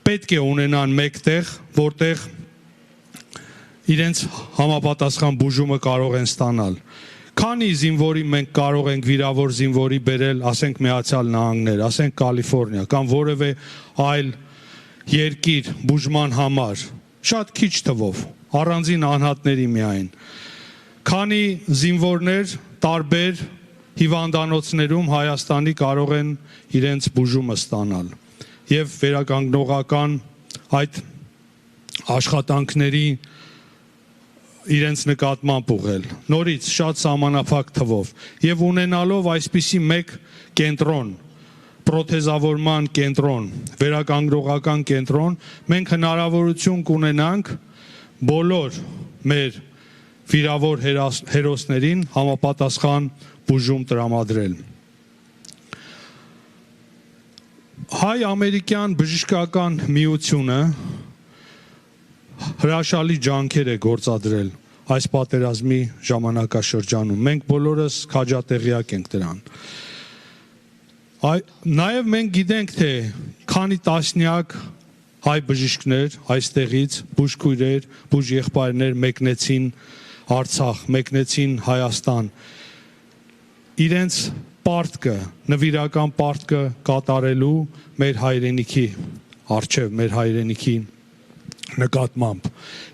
պետք է ունենան մեկտեղ, որտեղ իրենց համապատասխան բուժումը կարող են ստանալ։ Քանի զինվորի մենք կարող ենք վիրավոր զինվորի բերել, ասենք Միացյալ Նահանգներ, ասենք Կալիֆոռնիա կամ որևէ այլ երկիր բուժման համար, շատ քիչ թվով, առանձին անհատների միայն։ Քանի զինվորներ տարբեր հիվանդանոցներում Հայաստանի կարող են իրենց բուժումը ստանալ եւ վերականգնողական այդ աշխատանքների իրենց նկատմամբ ուղղել։ Նորից շատ սահմանափակ թվով եւ ունենալով այսպիսի մեկ կենտրոն, պրոթեզավորման կենտրոն, վերականգնողական կենտրոն, մենք հնարավորություն կունենանք բոլոր մեր վիրավոր հերոսներին համապատասխան բուժում տրամադրել։ Հայ-ամերիկյան բժշկական միությունը հրաշալի ջանքեր է գործադրել այս պատերազմի ժամանակաշրջանում։ Մենք բոլորս քաջատեղյակ ենք դրան։ Նաև մենք գիտենք, թե քանի տասնյակ հայ բժիշկներ այստեղից, բուժքույրեր, բուժեղբայրներ մեկնեցին Արցախ, մեկնեցին Հայաստան, իրենց պարտքը, նվիրական պարտքը կատարելու մեր հայրենիքի առջև, մեր հայրենիքի նկատմամբ։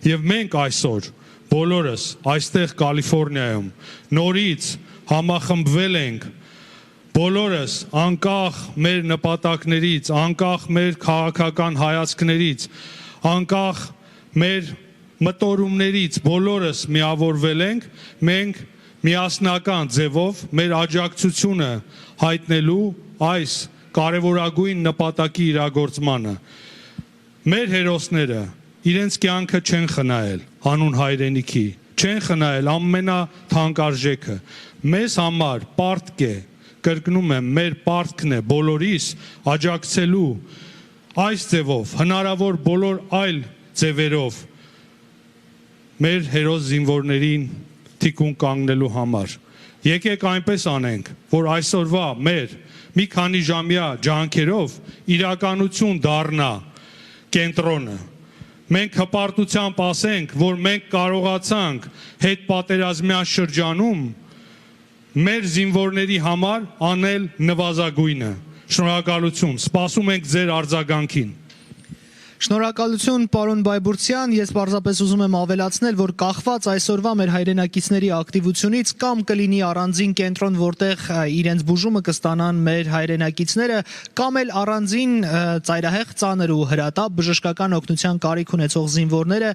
Եվ մենք այսօր բոլորս այստեղ Կալիֆոռնիայում նորից համախմբվել ենք, բոլորս անկախ մեր նպատակներից, անկախ մեր քաղաքական հայացքներից, անկախ մեր մտորումներից, բոլորս միավորվել ենք, մենք միասնական ձևով մեր աջակցությունը հայտնելու այս կարևորագույն նպատակի իրագործմանը։ Մեր հերոսները իրենց կյանքը չեն խնայել հանուն հայրենիքի, չեն խնայել ամենաթանկարժեքը։ Մեզ համար պարտք է, կրկնում եմ, մեր պարտքն է բոլորիս աջակցելու այս ձևով, հնարավոր բոլոր այլ ձևերով մեր հերոս զինվորներին թիկուն կանգնելու համար։ Եկեք այնպես անենք, որ այսօրվա մեր մի քանի ժամյա ջանքերով իրականություն դառնա կենտրոնը։ Մենք հպարտությամբ ասենք, որ մենք կարողացանք հետ պատերազմյան շրջանում մեր զինվորների համար անել նվազագույնը։ Շնորհակալություն, սպասում ենք ձեր արձագանքին։ Շնորհակալություն պարոն Բայբուրցյան, ես պարզապես ուզում եմ ավելացնել, որ կախված այսօրվա մեր հայրենակիցների ակտիվությունից կամ կլինի առանձին կենտրոն, որտեղ իրենց բուժումը կստանան մեր հայրենակիցները, կամ էլ առանձին ծայրահեղ ծանր ու հրատապ բժշկական օգնության կարիք ունեցող զինվորները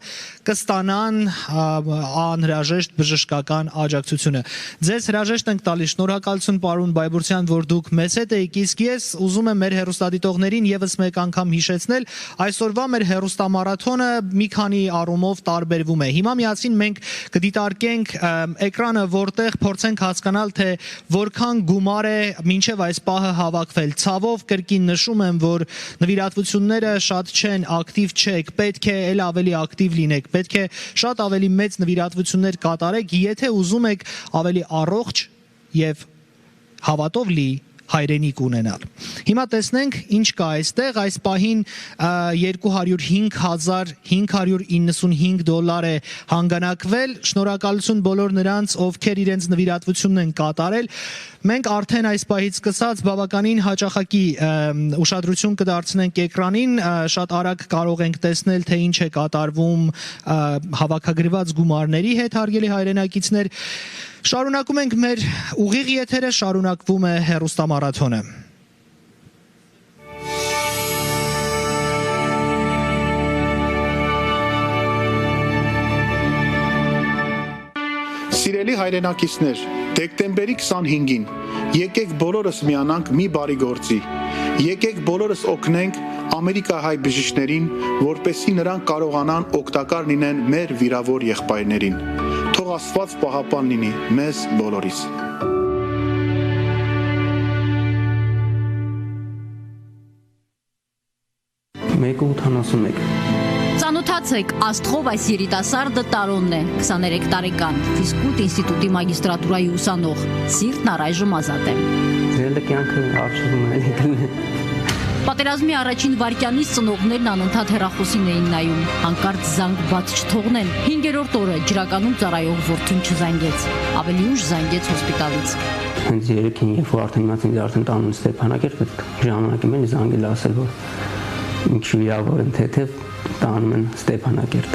կստանան անհրաժեշտ բժշկական աջակցությունը։ Ձեզ հրաժեշտ ենք տալիս, շնորհակալություն պարոն Բայբուրցյան, որ դուք մեզ հետ եք, իսկ ես ուզում եմ մեր հեռուստադիտողներին եւս մեկ անգամ հիշեցնել, այսօրվա մեր հեռուստամարաթոնը մի քանի առումով տարբերվում է։ Հիմա միասին մենք կդիտարկենք էկրանը, որտեղ փորձենք հասկանալ, թե որքան գումար է մինչև այս պահը հավաքվել։ Ցավով կրկին նշում եմ, որ նվիրատվությունները շատ չեն, ակտիվ չեք, պետք է ել ավելի ակտիվ լինեք, պետք է շատ ավելի մեծ նվիրատվություններ կատարեք, եթե ուզում եք ավելի առողջ եւ հավատով լի հայրենիք ունենալ։ Հիմա տեսնենք ինչ կա այստեղ, այս պահին $205,595 է հանգանակվել, շնորհակալություն բոլոր նրանց, ովքեր իրենց նվիրատվությունն են կատարել։ Մենք արդեն այս պահից սկսած բավականին հաճախակի ուշադրություն կդարձնենք էկրանին, շատ արագ կարող ենք տեսնել, թե ինչ է կատարվում հավաքագրված գումարների հետ, հարգելի հայրենակիցներ։ Շարունակում ենք մեր ուղիղ եթերը, շարունակվում է հեռուստամարաթոնը։ Սիրելի հայրենակիցներ, դեկտեմբերի 25-ին եկեք բոլորս միանանք մի բարի գործի։ Եկեք բոլորս օգնենք ամերիկահայ բժիշկներին, որպեսզի նրանք կարողանան օգտակար լինեն մեր վիրավոր եղբայրներին։ Թող Աստված պահապան լինի մեզ բոլորիս։ Ծանոթացեք, Աստղով այս երիտասարդը Տարոնն է, 23 տարեկան, ֆիզկուլտ ինստիտուտի մագիստրատուրայի ուսանող, սիրտն առայժմ ազատ է։ Պատերազմի առաջին վայրկյանից ծնողներն անընդհատ հեռախոսին էին նայում, հանկարծ զանգ բաց չթողնեն, 5-րդ օրը ջրականում ծառայող որդուն չզանգեց, ավելի ուշ զանգեց հոսպիտալից։ Հենց երեքին, երբ որ արդեն իմացին արդեն տանում Ստեփանակերտ, ժամանակի մեն զանգել ասել, որ ինչ վիրավոր են թեթև տանում են Ստեփանակերտ։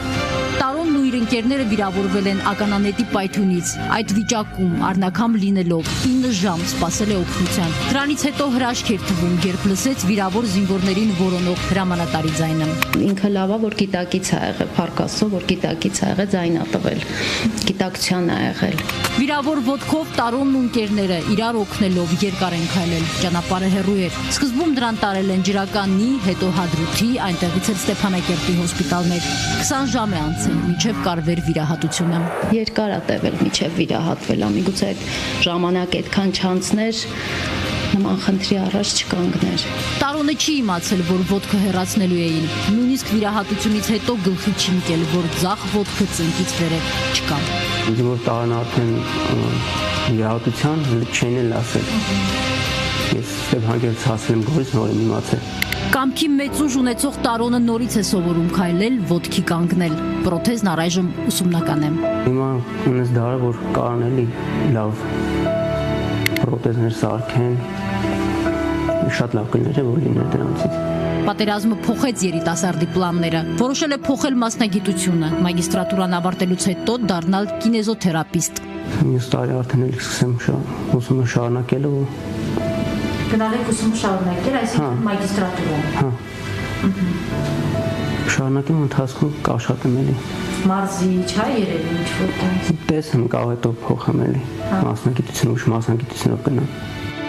Տարոնն ու իր ընկերները վիրավորվել են ականանետի պայթյունից, այդ վիճակում առնաքամ լինելով 9 ժամ սպասել է օգնության։ Դրանից հետո հրաշք էր թվում, երբ լսեց վիրավոր զինվորներին որոնող հրամանատարի ձայնը։ Ինքը լավա, որ գիտակից ա եղել, փառքաստու, որ գիտակից ա եղել, ձայն ա տվել, գիտակցության ա եղել։ Վիրավոր ոտքով Տարոնն ու ընկերները իրար օգնելով երկար են քայլել, ճանապարհը հեռու էր։ Սկզբում դրան տարել են ջրականի, հետո Հադրութի, այնտեղից էլ Ստեփանակերտի հոսպիտալներ։ 20 ժամ է անցել, մինչև կարվեր վիրահատությունը։ Երկար ա տևել, մինչև վիրահատվել, ամիգուցե այդ ժամանակ այդքան չանցներ, նման խնդրի առաջ չկանգներ։ Տարոնը չի իմացել, որ ոտքը հեռացնելու էին։ Նույնիսկ վիրահատությունից հետո գլխի չի ընկել, որ ձախ ոտքը ծնկից վերև չկա։ Ինձ որ տարան արդեն վիրահատության չեն էլ ասել։ Ես Ստեփանակերտ հասել եմ գորից նոր եմ իմացել։ Կամքի մեծ ուժ ունեցող Տարոնը նորից է սովորում քայլել, ոտքի կանգնել։ Պրոթեզն առայժմ ուսումնական է։ Հիմա ունես դարը, որ կարան էլի լավ պրոթեզներ սարքեն, շատ լավ կներ է, որ լիներ դրանցից։ Պատերազմը փոխեց երիտասարդի պլանները, որոշել է փոխել մասնագիտությունը, մագիստրատուրան ավարտելուց հետո դառնալ կինեզոթերապիստ։ Մյուս տարի արդեն էլ սկսեմ ուսումը շարունակել ու Գնալ եք ուսումը շարունակել, այսինքն մագիստրատուրա։ Հա։ Շարունակեմ ընթացքում կաշխատեմ էլի։ Մարզի չա երևի ինչ-որ տենց։ Տեսնեմ կարող հետո փոխեմ էլի, մասնագիտություն ուշ մասնագիտությունով գնամ։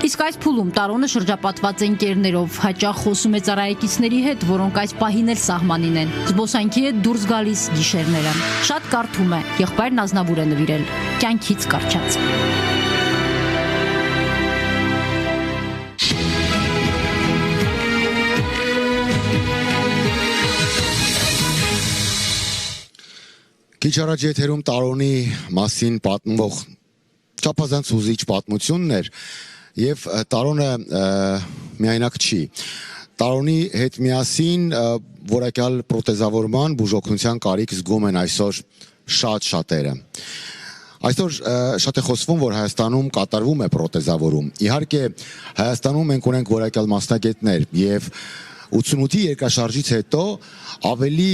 Իսկ այս փուլում Տարոնը շրջապատված է ընկերներով, հաճախ խոսում է ծառայեկիցների հետ, որոնք այս պահին էլ սահմանին են։ Զբոսանքի հետ դուրս գալիս գիշերները։ Շատ կարդում է, եղբայրն ազնավուր է նվիրել, կյանքից կարճած։ Քիչ առաջ եթերում Տարոնի մասին պատմվող չափազանց հուզիչ պատմությունն էր, եւ Տարոնը միայնակ չի։ Տարոնի հետ միասին որակյալ պրոթեզավորման բուժօգնության կարիք զգում են այսօր շատ շատերը։ Այսօր շատ է խոսվում, որ Հայաստանում կատարվում է պրոթեզավորում։ Իհարկե, Հայաստանում մենք ունենք որակյալ մասնագետներ եւ 88-ի երկրաշարժից հետո ավելի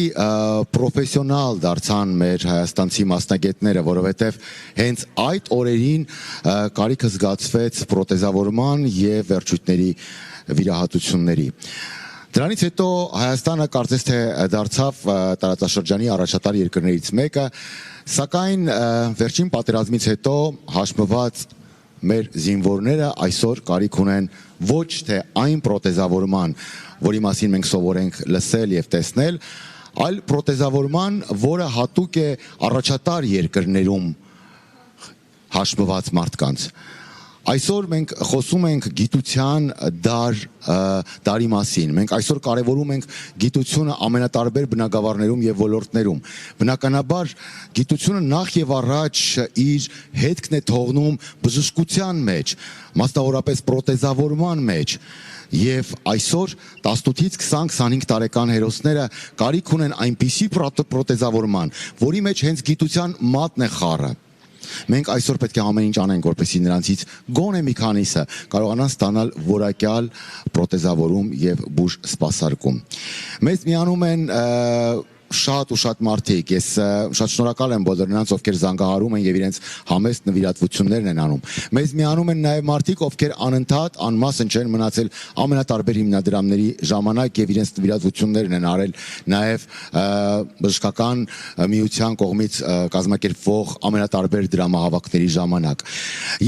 պրոֆեսիոնալ դարձան մեր հայաստանցի մասնագետները, որովհետև հենց այդ օրերին կարիքը զգացվեց պրոթեզավորման եւ վերջույթների վիրահատությունների։ Դրանից հետո Հայաստանը կարծես թե դարձավ տարածաշրջանի առաջատար երկրներից մեկը, սակայն վերջին պատերազմից հետո հաշմված մեր զինվորները այսօր կարիք ունեն ոչ թե այն պրոթեզավորման, որի մասին մենք սովոր ենք լսել եւ տեսնել, այլ պրոթեզավորման, որը հատուկ է առաջատար երկրներում հաշմված մարդկանց։ Այսօր մենք խոսում ենք գիտության դարի մասին, մենք այսօր կարևորում ենք գիտությունը ամենատարբեր բնագավառներում եւ ոլորտներում։ Բնականաբար գիտությունը նախ եւ առաջ իր հետքն է թողնում բժշկության մեջ, մասնավորապես պրոթեզավորման մեջ։ Եվ այսօր 18-ից 20-25 տարեկան հերոսները կարիք ունեն այնպիսի պրոթեզավորման, որի մեջ հենց գիտության մատն է խառը։ Մենք այսօր պետք է ամեն ինչ անենք, որպեսզի նրանցից գոնե մի քանիսը կարողանան ստանալ որակյալ պրոթեզավորում եւ բուժ սպասարկում։ Մեզ միանում են շատ ու շատ մարդիկ, ես շատ շնորհակալ եմ բոլոր նրանց, ովքեր զանգահարում են եւ իրենց համեստ նվիրատվություններն են անում։ Մեզ միանում են նաեւ մարդիկ, ովքեր անընդհատ անմասն չեն մնացել ամենատարբեր հիմնադրամների ժամանակ եւ իրենց նվիրատվություններն են արել նաեւ բժշկական միության կողմից կազմակերպվող ամենատարբեր դրամահավաքների ժամանակ։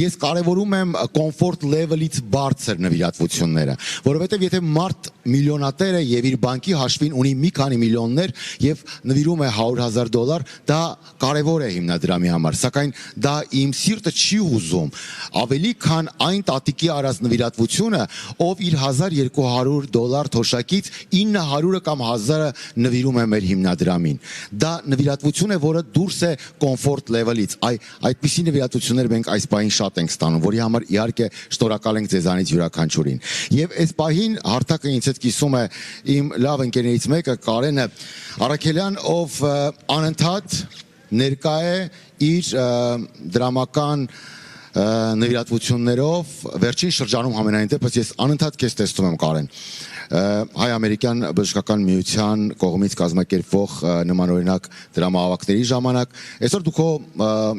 Ես կարևորում եմ comfort level-ից բարձր նվիրատվությունները, որովհետեւ եթե մարդ միլիոնատեր է եւ իր բանկի հաշվին ունի մի քանի միլիոններ եւ նվիրում է $100,000, դա կարևոր է հիմնադրամի համար, սակայն դա իմ սիրտը չի ուզում ավելի քան այն տատիկի արած նվիրատվությունը, ով իր $1,200 թոշակից 900-ը կամ 1000-ը նվիրում է մեր հիմնադրամին։ Դա նվիրատվություն է, որը դուրս է comfort level-ից։ Այդպիսի նվիրատվություններ մենք այս պահին շատ ենք ստանում, որի համար իհարկե շնորհակալ ենք ձեզանից յուրաքանչյուրին։ Եվ այս պահին հարթակը ինձ հետ կիսում է իմ լավ ընկերներից մեկը, Կարենը Արաքելյան, ով անընդհատ ներկա է իր դրամական նվիրատվություններով, վերջին շրջանում համենայն դեպս ես անընդհատ քեզ տեսնում եմ, Կարեն, հայ-ամերիկյան բժշկական միության կողմից կազմակերպվող նմանօրինակ դրամահավաքների ժամանակ, այսօր դու քո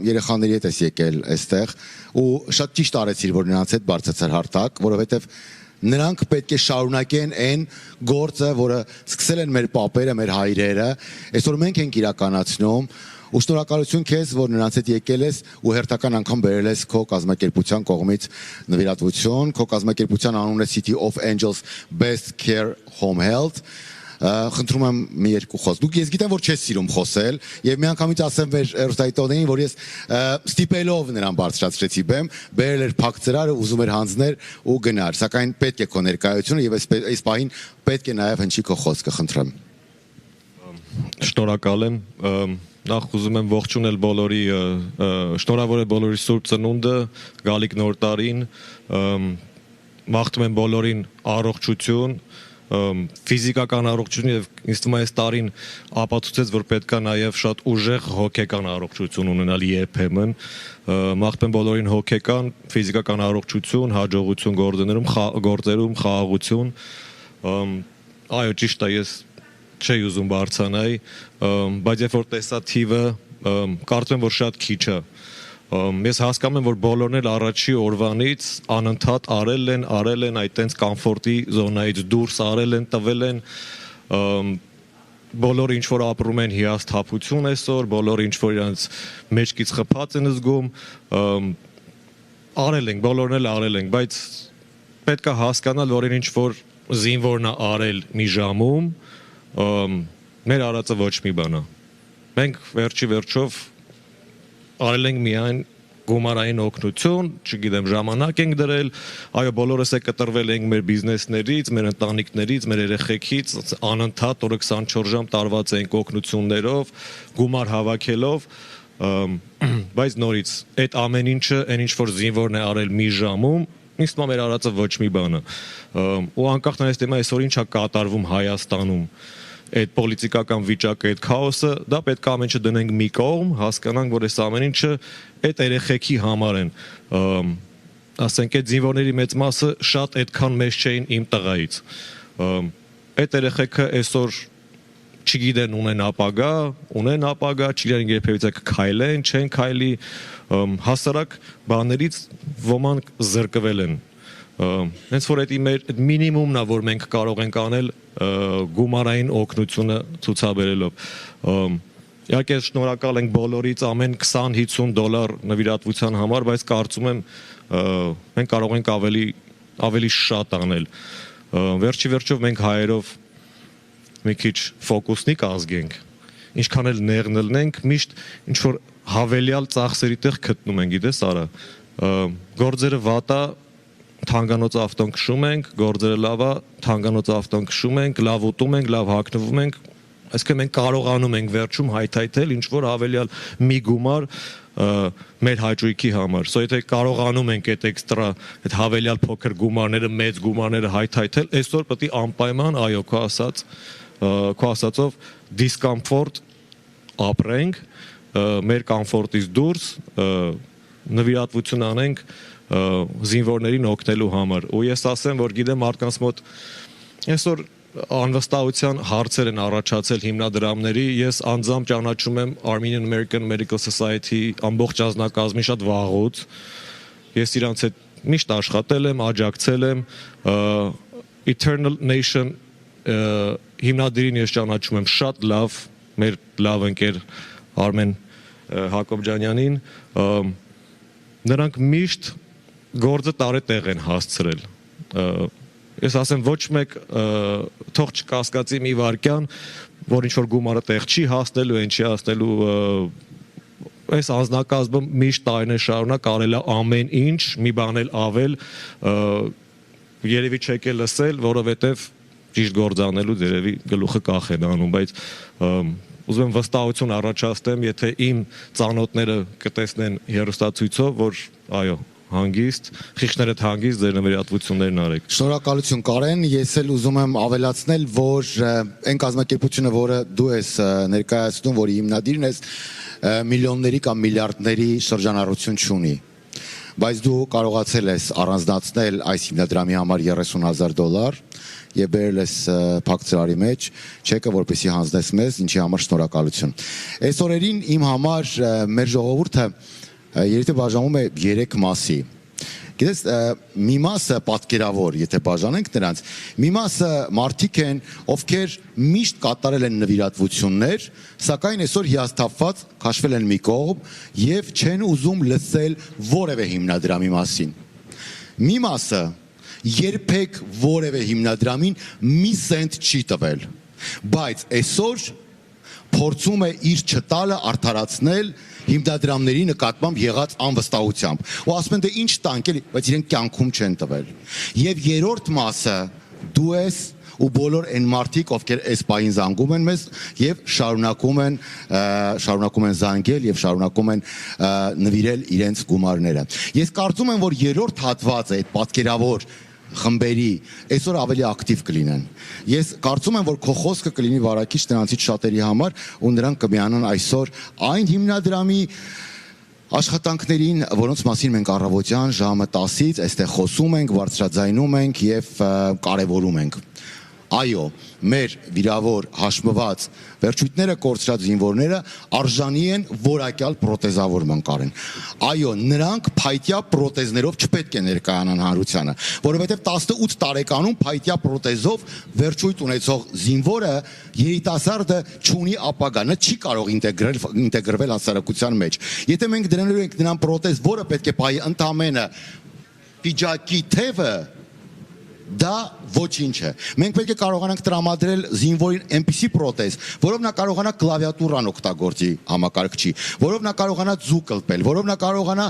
երեխաների հետ ես եկել այստեղ ու շատ ճիշտ արեցիր, որ նրանց հետ բարձրացար հարթակ, որովհետև նրանք պետք է շարունակեն այն գործը, որը սկսել են մեր պապերը, մեր հայրերը, այսօր մենք ենք իրականացնում, ու շնորհակալություն քեզ, որ նրանց հետ եկել ես ու հերթական անգամ բերել ես քո կազմակերպության կողմից նվիրատվություն, քո կազմակերպության անունը City of Angels Best Care Home Health։ Խնդրում եմ մի երկու խոսք։ Դուք ես գիտեմ, որ չես սիրում խոսել, եւ միանգամից ասեմ մեր հերոստայտողներին, որ ես ստիպելով նրան բարձրացրեցի բեմ, բերել էր փակ ծրարը, ուզում էր հանձներ ու գնար, սակայն պետք է քո ներկայությունը եւ այս պահին պետք է նաեւ հնչի քո խոսքը, խնդրեմ։ Շնորհակալ եմ։ Նախ ուզում եմ ողջունել բոլորի, շնորհավորել բոլորի Սուրբ Ծնունդը, գալիք նոր տարին, մաղթում եմ բոլորին առողջություն, ֆիզիկական առողջություն եւ ինձ թվում է այս տարին ապացուցեց, որ պետք է նաեւ շատ ուժեղ հոգեկան առողջություն ունենալ երբեմն, մաղթում եմ բոլորին հոգեկան, ֆիզիկական առողջություն, հաջողություն գործերում, խաղաղություն, այո, ճիշտ է, ես չի ուզում բարձրանայի, բայց երբ որ տեսա թիվը, կարծում եմ, որ շատ քիչ է։ Ես հասկանում եմ, որ բոլորն էլ առաջի օրվանից անընդհատ արել են այդ տենց կոմֆորտի զոնայից դուրս արել են, տվել են, բոլորը ինչ որ ապրում են հիասթափություն այսօր, բոլորը ինչ որ իրենց մեջքից խփած են զգում, արել ենք, բոլորն էլ արել ենք, բայց պետք է հասկանալ, որ ինչ որ զինվորն է արել մի ժամում, մեր արածը ոչ մի բան է։ Մենք վերջի վերջով արել ենք միայն գումարային օգնություն, չգիտեմ, ժամանակ ենք դրել, այո, բոլորս է կտրվել ենք մեր բիզնեսներից, մեր ընտանիքներից, մեր երեխեքից, անընդհատ օրը 24 ժամ տարված ենք օգնություններով, գումար հավաքելով, բայց նորից այդ ամեն ինչը, այն ինչ որ զինվորն է արել մի ժամում, ինձ թվում է մեր արածը ոչ մի բան է։ Ու անկախ նրանից թե այսօր ինչ է կատարվում Հայաստանում, այդ պոլիտիկական վիճակը, այդ քաոսը, դա պետք է ամեն ինչը դնենք մի կողմ, հասկանանք, որ այս ամեն ինչը այդ երեխեքի համար են։ Ասենք այդ զինվորների մեծ մասը շատ այդքան մեծ չէին իմ տղայից։ այդ երեխեքը այսօր չգիտեն ունեն ապագա, չգիտեն երբևիցե կքայլեն, չեն քայլի, հասարակ բաներից ոմանք զրկվել են։ Հենց որ այդ մինիմումն է, որ մենք կարող ենք անել գումարային օգնությունը ցուցաբերելով։ Իհարկե շնորհակալ ենք բոլորից ամեն $20-50 նվիրատվության համար, բայց կարծում եմ մենք կարող ենք ավելի շատ անել։ Վերջի վերջով մենք հայերով մի քիչ ֆոկուսնիկ ազգ ենք, ինչքան էլ նեղնելնենք, միշտ ինչ-որ հավելյալ ծախսերի տեղ գտնում ենք, գիտես Արա, գործերը վատա, թանկանոց ավտոն քշում ենք, գործերը լավա, թանկանոց ավտոն քշում ենք, լավ ուտում ենք, լավ հագնվում ենք, այսինքն մենք կարողանում ենք վերջում հայթայթել ինչ-որ հավելյալ մի գումար մեր հաճույքի համար։ Սա եթե կարողանում ենք այդ էքստրա, այդ հավելյալ փոքր գումարները, մեծ գումարները հայթայթել, այսօր պետք է անպայման, այո, քո ասածով դիսկոմֆորտ ապրենք, մեր կոմֆորտից դուրս նվիրատվություն անենք զինվորներին օգնելու համար։ Ու ես ասեմ, որ գիտեմ մարդկանց մոտ այսօր անվստահության հարցեր են առաջացել հիմնադրամների, ես անձամբ ճանաչում եմ Armenian American Medical Society ամբողջ ազնագազմի շատ վաղուց, ես իրանց հետ միշտ աշխատել եմ, աջակցել եմ, Eternal Nation հիմնադիրին ես ճանաչում եմ շատ լավ, մեր լավ ընկեր Արմեն Հակոբյանյանին, նրանք միշտ գործը տարետեղ են հասցրել։ Ես ասեմ ոչ մեկ թող չկասկածի մի վարքյան, որ ինչ որ գումարը տեղ չի հասնելու, չի հասնելու, այս անձնակազմը միշտ տարիներ շարունակ արել է ամեն ինչ, մի բան էլ ավել, երևի չեք էլ լսել, որովհետև ճիշտ գործանելու երևի գլուխը կախ են անում, բայց ուզում եմ վստահություն առաջացնեմ, եթե իմ ծանոթները կտեսնեն հեռուստացույցով, որ այո, հանգիստ, խիղճներդ հանգիստ ձեր նվիրատվություններն արեք։ Շնորհակալություն Կարեն, ես էլ ուզում եմ ավելացնել, որ այն կազմակերպությունը, որը դու ես ներկայացնում, որի հիմնադիրն ես, միլիոնների կամ միլիարդների շրջանառություն չունի։ Բայց դու կարողացել ես առանձնացնել այս հիմնադրամի համար $30,000 եւ բերել ես փակ ծրարի մեջ չեկը, որպեսզի հանձնես մեզ, ինչի համար շնորհակալություն։ Այս օրերին իմ համար մեր ժողովուրդը երիտե բաժանում է 3 մասի։ Գիտես, մի մասը պատկերավոր, եթե բաժանենք նրանց, մի մասը մարդիկ են, ովքեր միշտ կատարել են նվիրատվություններ, սակայն այսօր հիասթափված քաշվել են մի կողմ եւ չեն ուզում լսել որևէ հիմնադրամի մասին։ Մի մասը երբեք որևէ հիմնադրամին մի սենտ չի տվել, բայց այսօր փորձում է իր չտալը արդարացնել հիմնադրամների նկատմամբ եղած անվստահությամբ։ Ու ասում են դե ինչ տանք էլի, բայց իրենք կյանքում չեն տվել։ Եվ երրորդ մասը դու ես ու բոլոր այն մարդիկ, ովքեր այս պահին զանգում են մեզ եւ շարունակում են զանգել եւ շարունակում են նվիրել իրենց գումարները։ Ես կարծում եմ, որ երրորդ հատվածը այդ պատկերավոր խմբերի այսօր ավելի ակտիվ կլինեն։ Ես կարծում եմ, որ քո խոսքը կլինի վարակիչ նրանցից շատերի համար ու նրանք կմիանան այսօր այն հիմնադրամի աշխատանքներին, որոնց մասին մենք առավոտյան ժամը 10-ից այստեղ խոսում ենք, բարձրաձայնում ենք եւ կարեւորում ենք։ Այո, մեր վիրավոր հաշմված վերջույթները կորցրած զինվորները արժանի են որակյալ պրոթեզավորման Կարեն։ Այո, նրանք փայտյա պրոթեզներով չպետք է ներկայանան հանրությանը, որովհետև 18 տարեկանում փայտյա պրոթեզով վերջույթ ունեցող զինվորը երիտասարդը չունի ապագա, նա չի կարող ինտեգրվել հասարակության մեջ։ Եթե մենք դրանելու ենք նրան պրոթեզ, որը պետք է պահի ընդամենը պիջակի թևը, դա ոչինչ է։ Մենք պետք է կարողանանք տրամադրել զինվորին այնպիսի պրոթեզ, որով նա կարողանա կլավիատուրան օգտագործի համակարգչի, որով նա կարողանա ձուկ ըլպել, որով նա կարողանա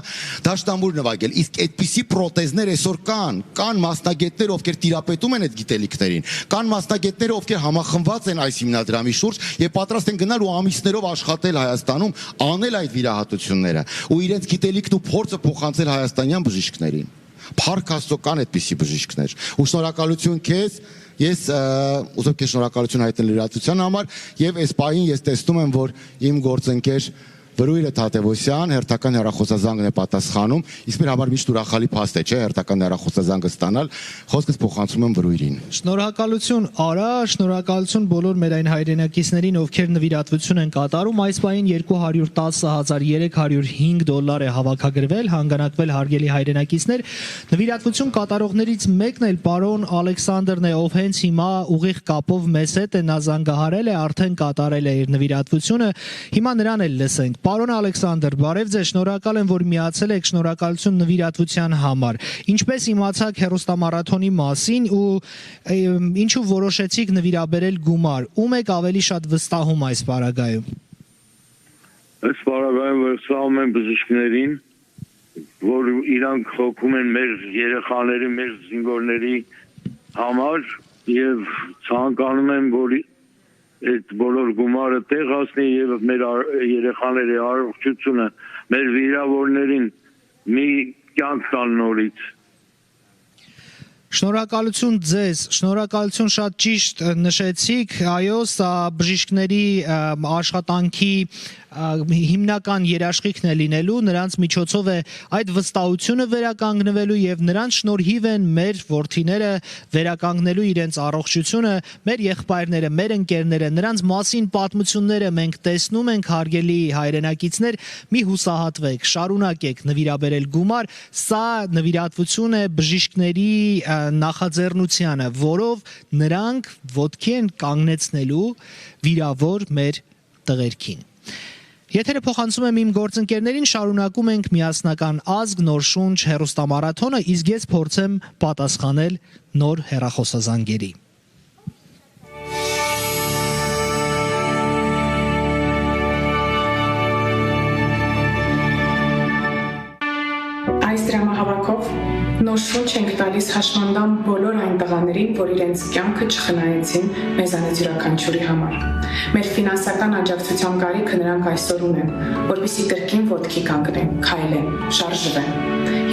դաշտամուր նվագել։ Իսկ այդպիսի պրոթեզներ այսօր կան մասնագետներ, ովքեր տիրապետում են այդ գիտելիքներին, կան մասնագետներ, ովքեր համախմբված են այս հիմնադրամի շուրջ եւ պատրաստ են գնալ ու ամիսներով աշխատել Հայաստանում, անել այդ վիրահատությունները ու իրենց գիտելիքն ու փորձը փոխանցել հայաստանյան բժիշկներին։ Փառք Աստծո կան այդպիսի բժիշկներ։ Ու շնորհակալություն քեզ, ես ուզում քեզ շնորհակալություն հայտնել լրատվության համար եւ այս պահին ես տեսնում եմ, որ իմ գործընկեր Բրույրը Թատևոսյան, հերթական հեռախոսազանգն է պատասխանում, իսկ մեր համար միշտ ուրախալի փաստ է, չէ, հերթական հեռախոսազանգը ստանալ, խոսքս փոխանցում եմ Բրույրին։ Շնորհակալություն Արա, շնորհակալություն բոլոր մեր այն հայրենակիցներին, ովքեր նվիրատվություն են կատարում։ Այս պահին $210,305 է հավաքագրվել, հանգանակվել հարգելի հայրենակիցներ։ Նվիրատվություն կատարողներից մեկն էլ պարոն Ալեքսանդրն է, ով հենց հիմա ուղիղ կապով մեզ հետ է, նա զանգահարել է, արդեն կատարել է իր նվիրատվությունը։ Հիմա նրան էլ լսենք։ Պարոն Ալեքսանդր, բարև ձեզ, շնորհակալ եմ, որ միացել եք, շնորհակալություն նվիրատվության համար։ Ինչպես իմացաք հեռուստամարաթոնի մասին ու ինչու որոշեցիք նվիրաբերել գումար, ում եք ավելի շատ վստահում այս պարագայում։ Այս պարագայում վստահում եմ բժիշկներին, որ իրանք հոգում են մեր երեխաների, մեր զինվորների համար եւ ցանկանում եմ, որ այդ բոլոր գումարը տեղ հասնի եւ մեր երեխաների առողջությունը, մեր վիրավորներին մի կյանք տան նորից։ Շնորհակալություն ձեզ, շնորհակալություն, շատ ճիշտ նշեցիք, այո, սա բժիշկների աշխատանքի հիմնական երաշխիքն է լինելու, նրանց միջոցով է այդ վստահությունը վերականգնվելու եւ նրանց շնորհիվ են մեր որդիները վերականգնելու իրենց առողջությունը, մեր եղբայրները, մեր ընկերները, նրանց մասին պատմությունները մենք տեսնում ենք, հարգելի հայրենակիցներ, մի հուսահատվեք, շարունակեք նվիրաբերել գումար, սա նվիրատվություն է բժիշկների նախաձեռնությանը, որով նրանք ոտքի են կանգնեցնելու վիրավոր մեր տղերքին։ Եթերը փոխանցում եմ իմ գործընկերներին, շարունակում ենք միասնական ազգ, նոր շունչ հեռուստամարաթոնը, իսկ ես փորձեմ պատասխանել նոր հեռախոսազանգերի։ Այս դրամահավաքով նոր շունչ ենք տալիս հաշմանդամ բոլոր այն տղաներին, որ իրենց կյանքը չխնայեցին մեզանից յուրաքանչյուրի համար։ Մեր ֆինանսական աջակցության կարիքը նրանք այսօր ունեն, որպեսզի կրկին ոտքի կանգնեն, քայլեն, շարժվեն։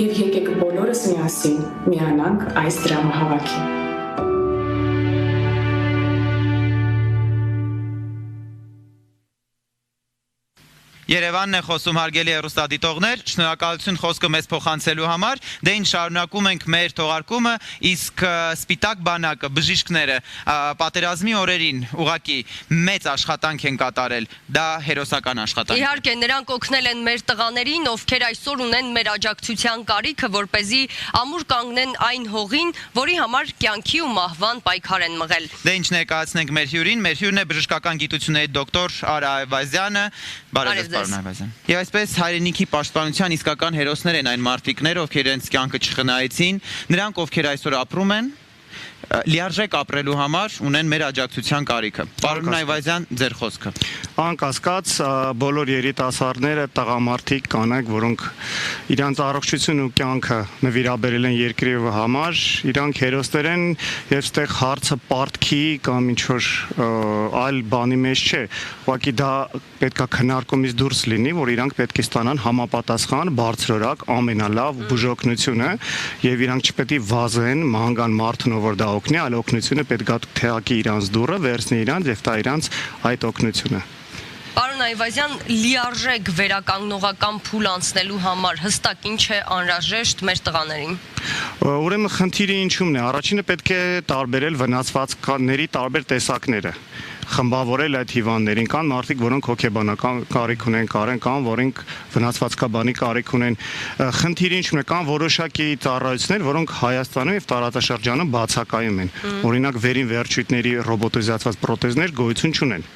Եվ եկեք բոլորս միասին միանանք այս դրամահավաքին։ Երևանն է խոսում, հարգելի հեռուստադիտողներ, շնորհակալություն խոսքը մեզ փոխանցելու համար, դե ինչ շարունակում ենք մեր թողարկումը, իսկ սպիտակ բանակը, բժիշկները պատերազմի օրերին ուղղակի մեծ աշխատանք են կատարել, դա հերոսական աշխատանք։ Իհարկե, նրանք օգնել են մեր տղաներին, ովքեր այսօր ունեն մեր աջակցության կարիքը, որպեսզի ամուր կանգնեն այն հողին, որի համար կյանքի ու մահվան պայքար են մղել։ Դե ինչ ներկայացնենք մեր հյուրին, մեր հյուրն է բժշկական գիտությունների դոկտոր Արա Այվազյանը, բարև ձեզ։ Եվ այսպես հայրենիքի պաշտպանության իսկական հերոսներ են այն մարդիկները, ովքեր իրենց կյանքը չխնայեցին, նրանք ովքեր այսօր ապրում են, լիարժեք ապրելու համար ունեն մեր աջակցության կարիքը։ Պարոն Այվազյան, ձեր խոսքը։ Անկասկած, բոլոր երիտասարդները, տղամարդիկ, կանայք, որոնք իրանց առողջությունն ու կյանքը նվիրաբերել են երկրի համար, իրանք հերոսներ են եւ ստեղ հարցը պարտքի կամ ինչ որ այլ բանի մեջ չէ։ Ուղղակի դա պետքա քննարկումից դուրս լինի, որ իրանք պետք է ստանան համապատասխան, բարձրորակ, ամենալավ բուժօգնությունը եւ իրանք չպետք է վազեն, մահանգան մարդուն, որ դա օգնի, այլ օգնությունը պետք է թեակի իրանց դուռը, վերցնի իրանց եւ տա իրանց այդ օգնությունը։ Պարոն Այվազյան, լիարժեք վերականգնողական փուլ անցնելու համար հստակ ինչ է անհրաժեշտ մեր տղաներին։ Ուրեմն խնդիրը ինչումն է, առաջինը պետք է տարբերել վնասվածքների տարբեր տեսակները, խմբավորել այդ հիվանդներին, կան մարդիկ, որոնք հոգեբանական կարիք ունեն, կան, որոնք վնասվածքաբանի կարիք ունեն։ Խնդիրը ինչումն է, կան որոշակի ծառայություններ, որոնք Հայաստանում եւ տարածաշրջանում բացակայում են։ Օրինակ վերին վերջույթների ռոբոտիզացված պրոթեզներ գոյություն չունեն։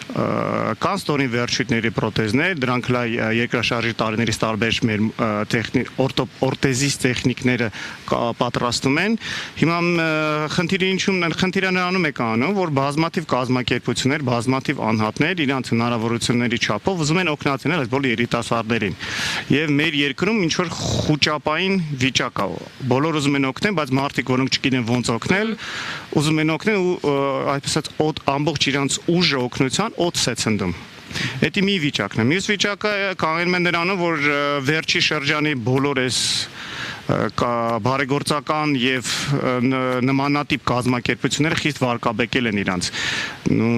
Կան ստորին վերջույթների պրոթեզներ, դրանք երկրաշարժի տարիներից տարբեր մեր օրտեզիստ տեխնիկները պատրաստում են։ Հիմա խնդիրը ինչումն է, խնդիրը նրանում է կանում, որ բազմաթիվ կազմակերպություններ, բազմաթիվ անհատներ իրանց հնարավորությունների չափով ուզում են օգնեցնել այս բոլոր երիտասարդներին։ Եվ մեր երկրում ինչ որ խուճապային վիճակ է։ Բոլոր ուզում են օգնել, բայց մարդիկ, որոնք չգիտեն ոնց օգնել, ուզում են օգնել ու այսպես ամբողջ իրանց ուժը օգնության օդս է ցնդում։ Դա մի վիճակն է։ Մյուս վիճակը կանգնում է նրանում, որ վերջի շրջանի բոլոր այս բարեգործական եւ նմանատիպ կազմակերպությունները խիստ վարկաբեկել են իրանց։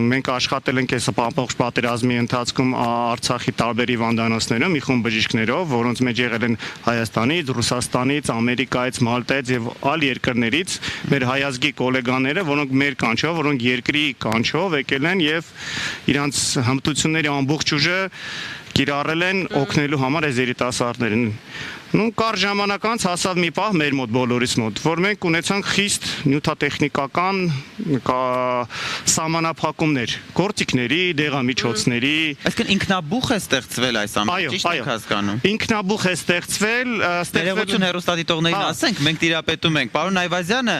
Մենք աշխատել ենք այս ամբողջ պատերազմի ընթացքում Արցախի տարբեր հիվանդանոցներում մի խումբ բժիշկներով, որոնց մեջ եղել են Հայաստանից, Ռուսաստանից, Ամերիկայից, Մալտայից եւ այլ երկրներից մեր հայազգի գոլեգաները, որոնք մեր կանչով, որոնք երկրի կանչով եկել են եւ իրանց հմտությունների ամբողջ ուժը կիրառել են օգնելու համար այս երիտասարդներին։ Կար ժամանակ անց հասավ մի պահ մեր մոտ բոլորիս մոտ, որ մենք ունեցանք խիստ նյութատեխնիկական սահմանափակումներ, գործիքների, դեղամիջոցների։ Այսինքն ինքնաբուխ է ստեղծվել այս ամենը, ճիշտ եք հասկանում։ Ինքնաբուխ է ստեղծվել, Ներողություն հեռուստադիտողներին ասենք, մենք տիրապետում ենք։ Պարոն Այվազյանը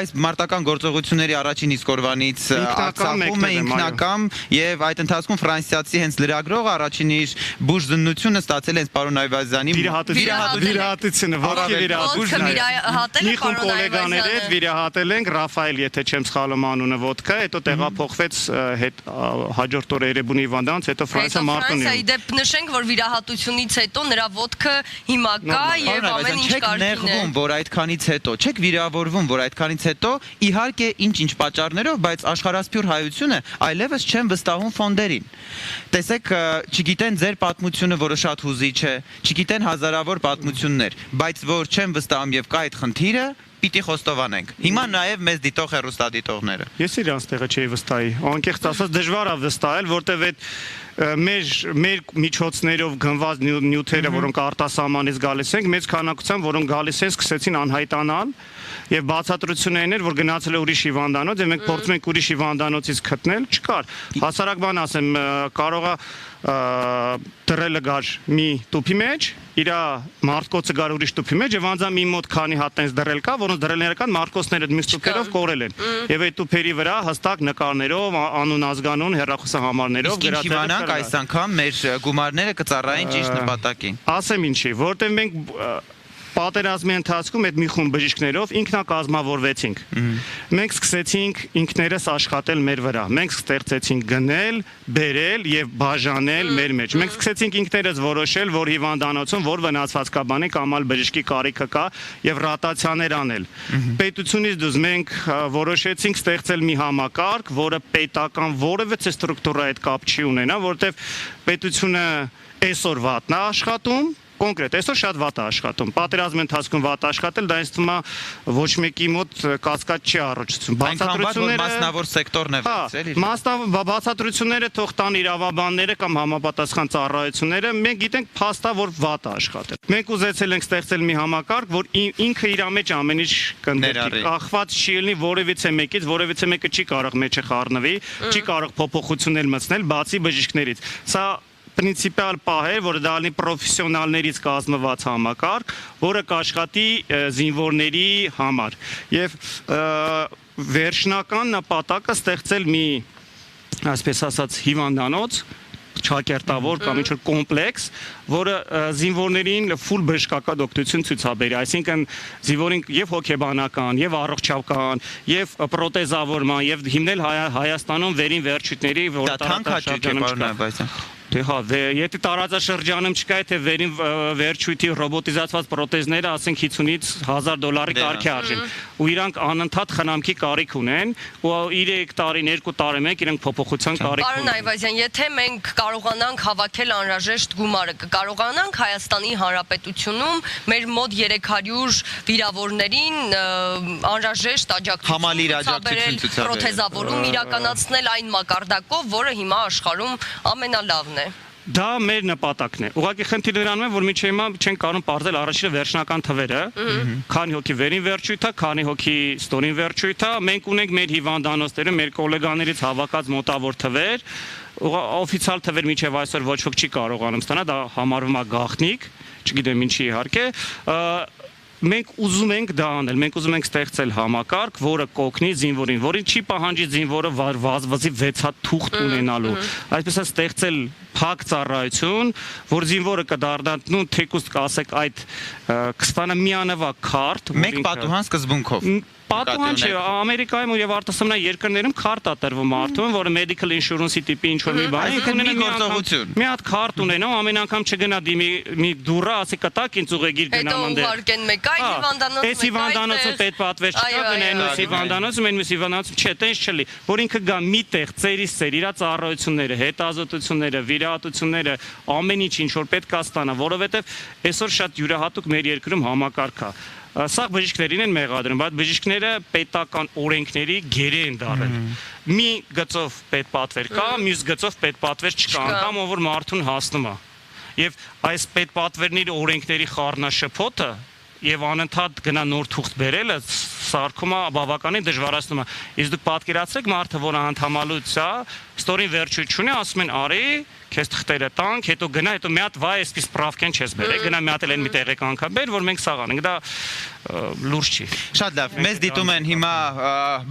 այս մարտական գործողությունների առաջին իսկ օրվանից Արցախում է ինքնակամ եւ այդ ընթացքում ֆրանսիացի հենց լրագրողը առաջին իր բուժզննությունը ստացել է պարոն Այվազյանի վիրահատությունը, ողքի վիրահատությունը։ Մի խումբ գոլեգաների հետ վիրահատել ենք Ռաֆայել, եթե չեմ սխալվում անունը ոտքը, հետո տեղափոխվեց հաջորդ օրը Երևանի հիվանդանոց, հետո Ֆրանսիա Մարտունի։ Ֆրանսիայի դեպ նշենք, որ վիրահատությունից հետո նրա ոտքը հիմա կա եւ ամեն ինչ կարգին է։ Չեք նեղվում, որ այդքանից հետո, չեք վիրավորվում, որ այդքանից հետո, իհարկե ինչ-ինչ պատճառներով, բայց աշխարհասփյուր հայությունը այլևս չեն վստահում ֆոնդերին։ Տեսեք, չգիտեն ձեր պատմությունը, որը շատ հուզիչ է, չգիտեն հազարավոր պատմություններ, բայց որ չեմ վստահում եւ կա այդ խնդիրը, պիտի խոստովանենք։ Հիմա նաեւ մեզ դիտող հեռուստադիտողները։ Ես իրանց տեղը չէի վստահի։ Անկեղծ ասած դժվար է վստահել, որտեվ այդ մեր միջոցներով գնված նյութերը, որոնք արտասահմանից գալիս են, մեծ քանակությամբ, որոնք գալիս են, սկսեցին անհայտանալ եւ բացատրություններն էր, որ գնացել է ուրիշ հիվանդանոց, եւ մենք փորձում ենք ուրիշ հիվանդանոցից գտնել, չկար։ Հասարակ բան ասեմ, կարողա դրելը գար մի տուփի մեջ, իր մարտկոցը գար ուրիշ տուփի մեջ եւ անձամ մի մոտ քանի հատ տենց դրել կա, որոնց դրելները կան մարտկոցները մյուս տուփերով կորել են։ Եվ այդ տուփերի վրա հստակ նկարներով, անուն ազգանուն, հեռախոսահամարներով գրածել են։ Այս անգամ մեր գումարները կծառայեն ճիշտ նպատակին։ Ասեմ ինչի, որտեղ մենք պատերազմի ընթացքում այդ մի խումբ բժիշկներով ինքնակազմավորվեցինք։ Մենք սկսեցինք ինքներս աշխատել մեր վրա։ Մենք ստեղծեցինք գնել, բերել եւ բաժանել մեր մեջ։ Մենք սկսեցինք ինքներս որոշել, որ հիվանդանոցում որ վնասվածքաբանի կամ այլ բժշկի կարիքը կա եւ ռոտացիաներ անել։ Պետությունից դուրս մենք որոշեցինք ստեղծել մի համակարգ, որը պետական որևէ ստրուկտուրա հետ կապ չի ունենա, որտեվ պետությունը այսօր վատնա աշխատում կոնկրետ, այսօր շատ վատ է աշխատում։ Պատերազմի ընթացքում վատ աշխատել, դա ինձ թվում է ոչ մեկի մոտ կասկած չի առողջություն։ Բացատրությունները մասնավոր սեկտորն է վերցրել։ Բացատրությունները թող տան իրավաբանները կամ համապատասխան ծառայությունները, մենք գիտենք փաստա, որ վատ է աշխատել։ Մենք ուզեցել ենք ստեղծել մի համակարգ, որ ինքը իր մեջ ամեն ինչ կընդգրկի, կախված չի լինի որևիցե մեկից, որևիցե մեկը չի կարող մեջը խառնվի, չի կարող փոփոխություններ մտցնել, բացի բժիշկներից։ Սա պրինցիպիալ պահ է, որ դա լինի պրոֆեսիոնալներից կազմված համակարգ, որը կաշխատի զինվորների համար։ Եվ վերջնական նպատակը ստեղծել մի, այսպես ասած, հիվանդանոց, չակերտավոր կամ ինչ-որ կոմպլեքս, որը զինվորներին ֆուլ բժշկական օգնություն ցուցաբերի, այսինքն զինվորին եւ հոգեբանական, եւ առողջական, եւ պրոթեզավորման, եւ հիմնել Հայաստանում վերին վերջույթների, որ տարածաշրջանում հա, եթե տարածաշրջանում չկա, եթե վերին վերջույթի ռոբոտիզացված պրոթեզները, ասենք 50-ից $1000 կարգի արժեն, ու իրանք անընդհատ խնամքի կարիք ունեն, ու 3 տարին, 2 տարի մեկ իրանք փոփոխության կարիք ունեն։ Պարոն Այվազյան, եթե մենք կարողանանք հավաքել անհրաժեշտ գումարը, կարողանանք Հայաստանի Հանրապետությունում մեր մոտ 300 վիրավորներին անհրաժեշտ աջակցություն ցուցաբերել, պրոթեզավորում իրականացնել այն մակարդակով, որը հիմա աշխարհում ամենալավն է։ Դա մեր նպատակն է։ Ուղղակի խնդիրը նրանում է, որ մինչև հիմա չենք կարող պարզել առաջինը վերջնական թվերը, քանի հոգի վերին վերջույթ է, քանի հոգի ստորին վերջույթ է, մենք ունենք մեր հիվանդանոցները, մեր գոլեգաներից հավաքած մոտավոր թվեր, օֆիցիալ թվեր մինչև այսօր ոչ ոք չի կարողանում ստանալ, դա համարվում է գաղտնիք, չգիտեմ ինչի իհարկե, մենք ուզում ենք դա անել, մենք ուզում ենք ստեղծել համակարգ, որը կօգնի զինվորին, որին չի պահանջի զինվորը վազվազի 6 հատ թուղթ ունենալու, այսպես է ստեղծել փակ ծառայություն, որ զինվորը կդառնա, թեկուզ կասեք այդ կստանա միանվագ քարտ, մեկ պատուհան սկզբունքով։ պատուհան չէ, Ամերիկայում եւ արտասահմանային երկրներում քարտ է տրվում մարդուն, որը medical insurance-ի տիպի ինչ որ մի բան, ունենա գործողություն։ Մի հատ քարտ ունենա, ամեն անգամ չգնա դիմի մի դուռա, ասի կտակ ինձ ուղեգիր գնամ Հետո ընդեր։ ուղարկեն մեկ այլ հիվանդանոց, Էս հիվանդանոցը պետ պատվեր չկա, գնային ուսի հիվանդանոցում, այն ուսի հիվանդանոցում չէ, տենց չլի, որ ինքը գա միտեղ ծերից ծեր իր ծառայությունները, հետազոտությունները, վիրահատությունները, ամեն ինչ ինչ որ պետք է ստանա, որովհետեւ այսօր շատ յուրահատուկ մեր երկրում համակարգ է։ Սա բժիշկներին են մեղադրում, բայց բժիշկները պետական օրենքների գերի են դարել։ Մի գծով պետ պատվեր կա, մյուս գծով պետ պատվեր չկա, անգամ ով որ մարդուն հասնում է։ Եվ այս պետ պատվերների օրենքների խառնաշփոթը եւ անընդհատ գնա նոր թուղթ բերելը սարքումը բավականին դժվարացնում է։ Իսկ դուք պատկերացրեք մարդը, որը անդամալուց է, ստորին վերջություն է, ասում են արի, քեզ թղթերը տանք, հետո գնա, հետո մի հատ վայ այսպես սպրավկեն չես բերել, գնա մի հատ էլ մի տեղեկ անգամ բեր, որ մենք սաղ անենք, դա լուրջ չի։ Շատ լավ, մեզ դիտում են հիմա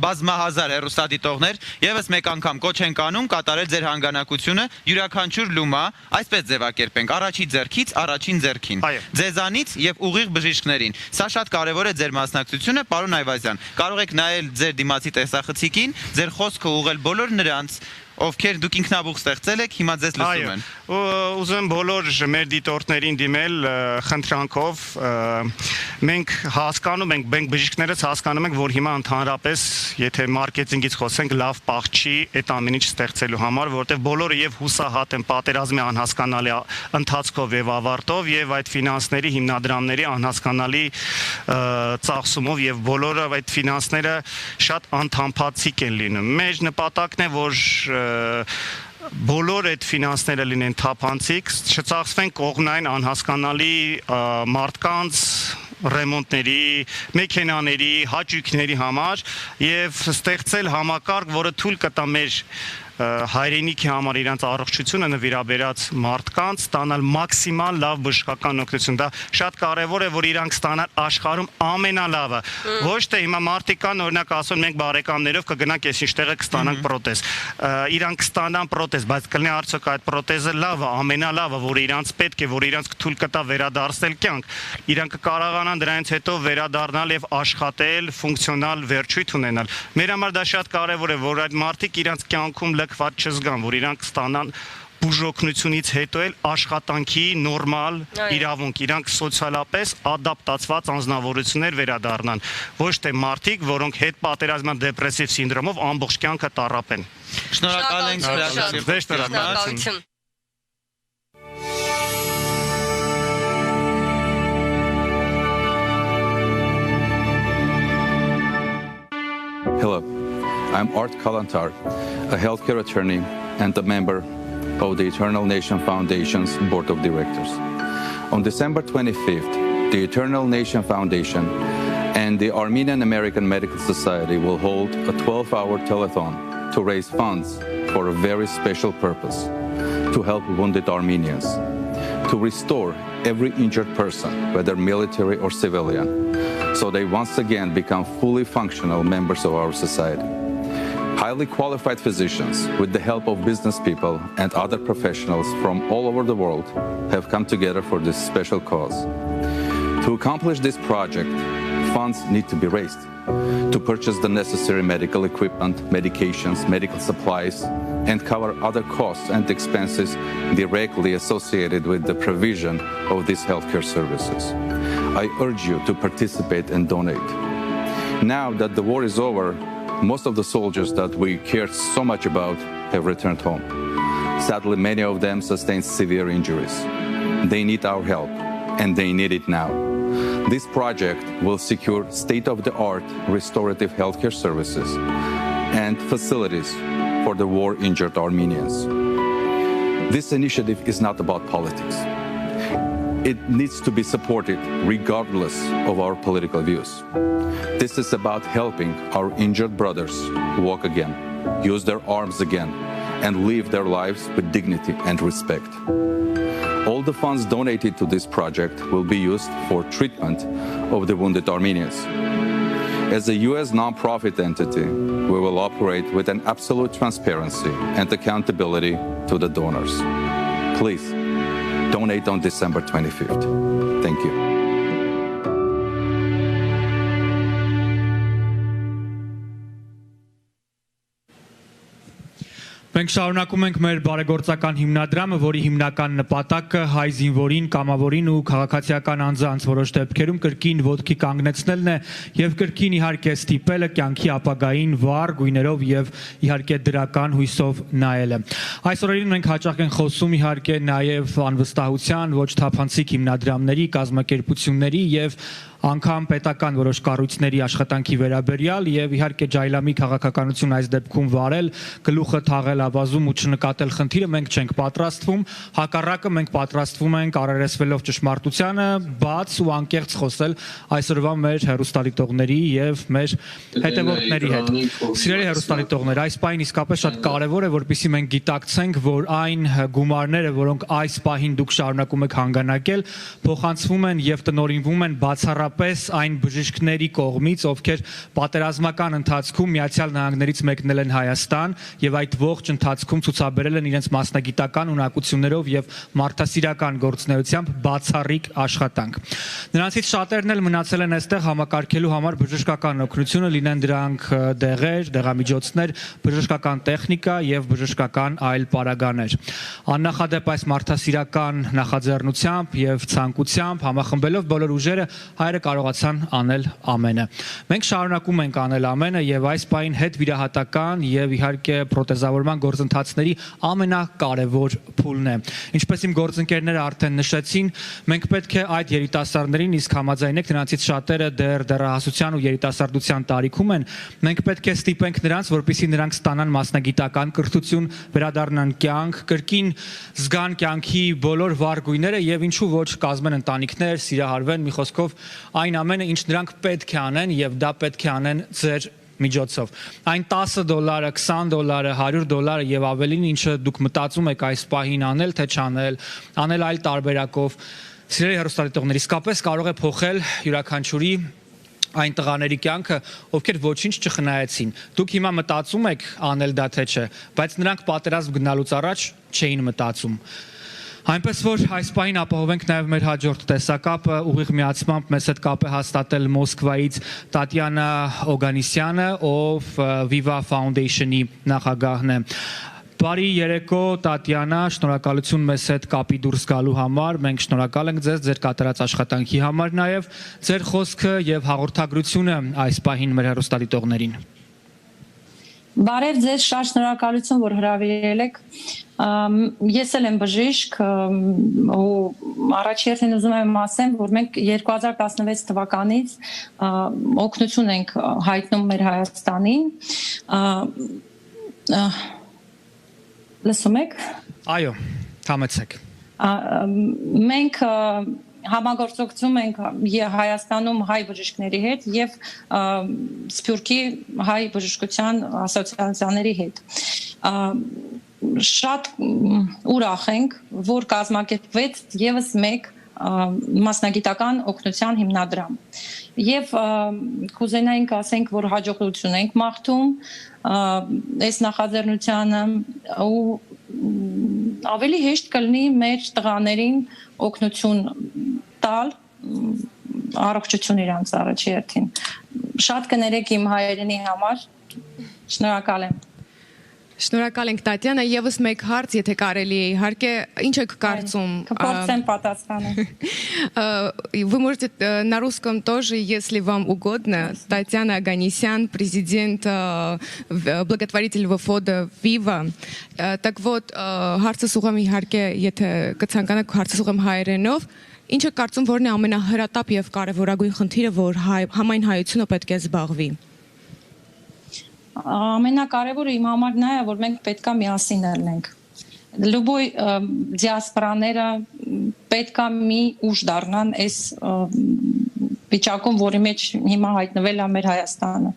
բազմահազար հեռուստադիտողներ, եւս մեկ անգամ կոչ ենք անում կատարել ձեր հանգանակությունը, յուրաքանչյուր լումա, այսպես ձևակերպենք, առաջի ձեռքից առաջին ձեռքին, ձեզանից եւ ուղիղ բժիշկներին։ Սա շատ կարեւոր է ձեր մասնակցությունը, պարոն Այվազյան։ Կարող եք նայել ձեր դիմացի տեսախցիկին, ձեր խոսքը ուղղել բոլոր նրանց, ովքեր դուք ինքնաբուխ ստեղծել եք, հիմա ձեզ լսում են։ Ուզում բոլոր մեր դիտորդներին դիմել խնդրանքով, մենք հասկանում ենք, մենք բժիշկներս հասկանում ենք, որ հիմա ընդհանրապես, եթե մարքեթինգից խոսենք, լավ պահ չի այդ ամեն ինչ ստեղծելու համար, որովհետև բոլորը եւ հուսահատ են պատերազմի անհասկանալի ընթացքով եւ ավարտով եւ այդ ֆինանսների հիմնադրամների անհասկանալի ծախսումով եւ բոլորը այդ ֆինանսները շատ անթամփացիկ են լինում։ Մեր նպատակն է, որ բոլոր այդ ֆինանսները լինեն թափանցիկ, չծախսվեն կողմնային անհասկանալի մարդկանց ռեմոնտների, մեքենաների, հաճույքների համար եւ ստեղծել համակարգ, որը թույլ կտա մեր հայրենիքի համար իրանց առողջությունը նվիրաբերած մարդկանց ստանալ մաքսիմալ լավ բժշկական օգնություն։ Դա շատ կարևոր է, որ իրանք ստանան աշխարհում ամենալավը։ Ոչ թե հիմա մարդիկ կան, օրինակ ասում մենք բարեկամներով կգնանք այս ինչ տեղը կստանանք պրոթեզ։ Իրանք կստանան պրոթեզ, բայց կլինի արդյոք այդ պրոթեզը լավը, ամենալավը, որը իրանց պետք է, որ իրանց թույլ կտա վերադարձնել կյանք։ Իրանք կկարողանան դրանից հետո վերադառնալ եւ աշխատել, ֆունկցիոնալ վերջույթ ունենալ։ Մեր համար դա շատ կարևոր է, որ այդ մարդիկ իրանց կյանքում լքված չզգան, որ իրանք ստանան բուժօգնությունից հետո էլ աշխատանքի նորմալ իրավունք, իրանք սոցիալապես ադապտացված անձնավորություններ վերադառնան, ոչ թե մարդիկ, որոնք հետ պատերազմյան դեպրեսիվ սինդրոմով ամբողջ կյանքը տառապեն։ Շնորհակալ ենք Շնորհակալություն։ Hello, I'm Art Kalantar, a healthcare attorney and a member of the Eternal Nation Foundation's Board of Directors. On December 25th, the Eternal Nation Foundation and the Armenian American Medical Society will hold a 12-hour telethon to raise funds for a very special purpose, to help wounded Armenians, to restore every injured person, whether military or civilian, so they once again become fully functional members of our society. Highly qualified physicians, with the help of business people and other professionals from all over the world, have come together for this special cause. To accomplish this project, funds need to be raised to purchase the necessary medical equipment, medications, medical supplies, and cover other costs and expenses directly associated with the provision of these healthcare services. I urge you to participate and donate. Now that the war is over, most of the soldiers that we cared so much about have returned home. Sadly, many of them sustained severe injuries. They need our help, and they need it now. This project will secure state-of-the-art restorative healthcare services and facilities for the war-injured Armenians. This initiative is not about politics. It needs to be supported regardless of our political views. This is about helping our injured brothers walk again, use their arms again, and live their lives with dignity and respect. All the funds donated to this project will be used for treatment of the wounded Armenians. As a U.S. nonprofit entity, we will operate with an absolute transparency and accountability to the donors. Please, donate on December 25th. Thank you. Մենք շարունակում ենք մեր բարեգործական հիմնադրամը, որի հիմնական նպատակը հայ զինվորին, կամավորին ու քաղաքացիական անձանց որոշ դեպքերում կրկին ոտքի կանգնեցնելն է եւ կրկին իհարկե ստիպելը կյանքի ապագային վառ գույներով եւ իհարկե դրական հույսով նայելը։ Այս օրերին մենք հաճախ ենք խոսում իհարկե նաեւ անվստահության, ոչ թափանցիկ հիմնադրամների, կազմակերպությունների եւ անգամ պետական որոշ կառույցների աշխատանքի վերաբերյալ եւ իհարկե ջայլամի քաղաքականություն այս դեպքում վարել, գլուխը թաղել ավազում ու չնկատել խնդիրը մենք չենք պատրաստվում, հակառակը մենք պատրաստվում ենք առերեսվելով ճշմարտությանը, բաց ու անկեղծ խոսել այսօրվա մեր հեռուստադիտողների եւ մեր հետևորդների հետ։ Սիրելի հեռուստադիտողներ, այս պահին իսկապես շատ կարեւոր է, որպեսզի մենք գիտակցենք, որ այն գումարները, որոնք այս պահին դուք շարունակում եք հանգանակել, փոխանցվում են եւ տնօրինվում են բացառապես այն բժիշկների կողմից, ովքեր պատերազմական ընթացքում Միացյալ Նահանգներից մեկնել են Հայաստան եւ այդ ողջ ընթացքում ցուցաբերել են իրենց մասնագիտական ունակություններով եւ մարդասիրական գործունեությամբ բացառիկ աշխատանք։ Նրանցից շատերն էլ մնացել են այստեղ համակարգելու համար բժշկական օգնությունը, լինեն դրանք դեղեր, դեղամիջոցներ, բժշկական տեխնիկա եւ բժշկական այլ պարագաներ։ Աննախադեպ այս մարդասիրական նախաձեռնությամբ եւ ցանկությամբ համախմբելով բոլոր ուժերը հայրը կարողացան անել ամենը։ Մենք շարունակում ենք անել ամենը եւ այս պահին հետ վիրահատական եւ իհարկե պրոթեզավորման գործընթացների ամենակարևոր փուլն է։ Ինչպես իմ գործընկերները արդեն նշեցին, մենք պետք է այդ երիտասարդներին, իսկ համաձայնեք նրանցից շատերը դեռ դեռահասության ու երիտասարդության տարիքում են, մենք պետք է ստիպենք նրանց, որպեսզի նրանք ստանան մասնագիտական կրթություն, վերադառնան կյանք, կրկին զգան կյանքի բոլոր վառ գույները եւ ինչու ոչ կազմեն ընտանիքներ, սիրահարվեն, մի խոսքով այն ամենը, ինչ նրանք պետք է անեն եւ դա պետք է անեն ձեր միջոցով։ Այն $10, $20, $100 եւ ավելին, ինչը դուք մտածում եք այս պահին անել, թե չանել, անել այլ տարբերակով, սիրելի հեռուստադիտողներ, իսկապես կարող է փոխել յուրաքանչյուրի այն տղաների կյանքը, ովքեր ոչինչ չխնայեցին։ Դուք հիմա մտածում եք անել դա թե չէ, բայց նրանք պատերազմ գնալուց առաջ չէին մտածում։ Այնպես որ այս պահին ապահովենք նաև մեր հաջորդ տեսակապը, ուղիղ միացմամբ մեզ հետ կապ է հաստատել Մոսկվայից Տատյանա Օգանիսյանը, ով Viva Foundation-ի նախագահն է։ Բարի երեկո Տատյանա, շնորհակալություն մեզ հետ կապի դուրս գալու համար, մենք շնորհակալ ենք ձեզ, ձեր կատարած աշխատանքի համար նաև, ձեր խոսքը եւ հաղորդագրությունը այս պահին մեր հեռուստադիտողներին։ Բարև ձեզ, շատ շնորհակալություն, որ հրավիրել եք։ Ես էլ եմ բժիշկ ու առաջերտին ուզում եմ ասեմ, որ մենք 2016 թվականից օգնություն ենք հայտնում մեր Հայաստանին։ Լսում եք։ Այո, համեցեք։ Մենք համագործակցում ենք Հայաստանում հայ բժիշկների հետ եւ Սփյուռքի հայ բժշկության ասոցիացիաների հետ։ Շատ ուրախ ենք, որ կազմակերպվեց եւս մեկ մասնագիտական օգնության հիմնադրամ։ Եվ կուզենայինք ասենք, որ հաջողություն ենք մաղթում այս նախաձեռնությանը ու ավելի հեշտ կլինի մեր տղաներին օգնություն տալ առողջություն իրանց առաջերտին։ Շատ կներեք իմ հայրենի համար։ Շնորհակալ եմ։ Շնորհակալ ենք Տատյանա, եւս մեկ հարց, եթե կարելի է, իհարկե, ինչ եք կարծում? Կփորձեմ պատասխանել. Вы можете на русском тоже, если вам угодно. Татьяна Оганесян, президент, благотворитель фонда Viva. Так вот, հարցս ուղղեմ իհարկե, եթե կցանկանաք հարցս ուղղեմ հայերենով, ինչ եք կարծում, որն է ամենահրատապ եւ կարեւորագույն խնդիրը, որ համայն հայությունը պետք է զբաղվի։ Ամենակարևորը իմ համար նա է, որ մենք պետքա միասին ելնենք։ Լուբոյ դիասպորաները պետքա մի ուժ դառնան այս վիճակում, որի մեջ հիմա հայտնվել է մեր Հայաստանը։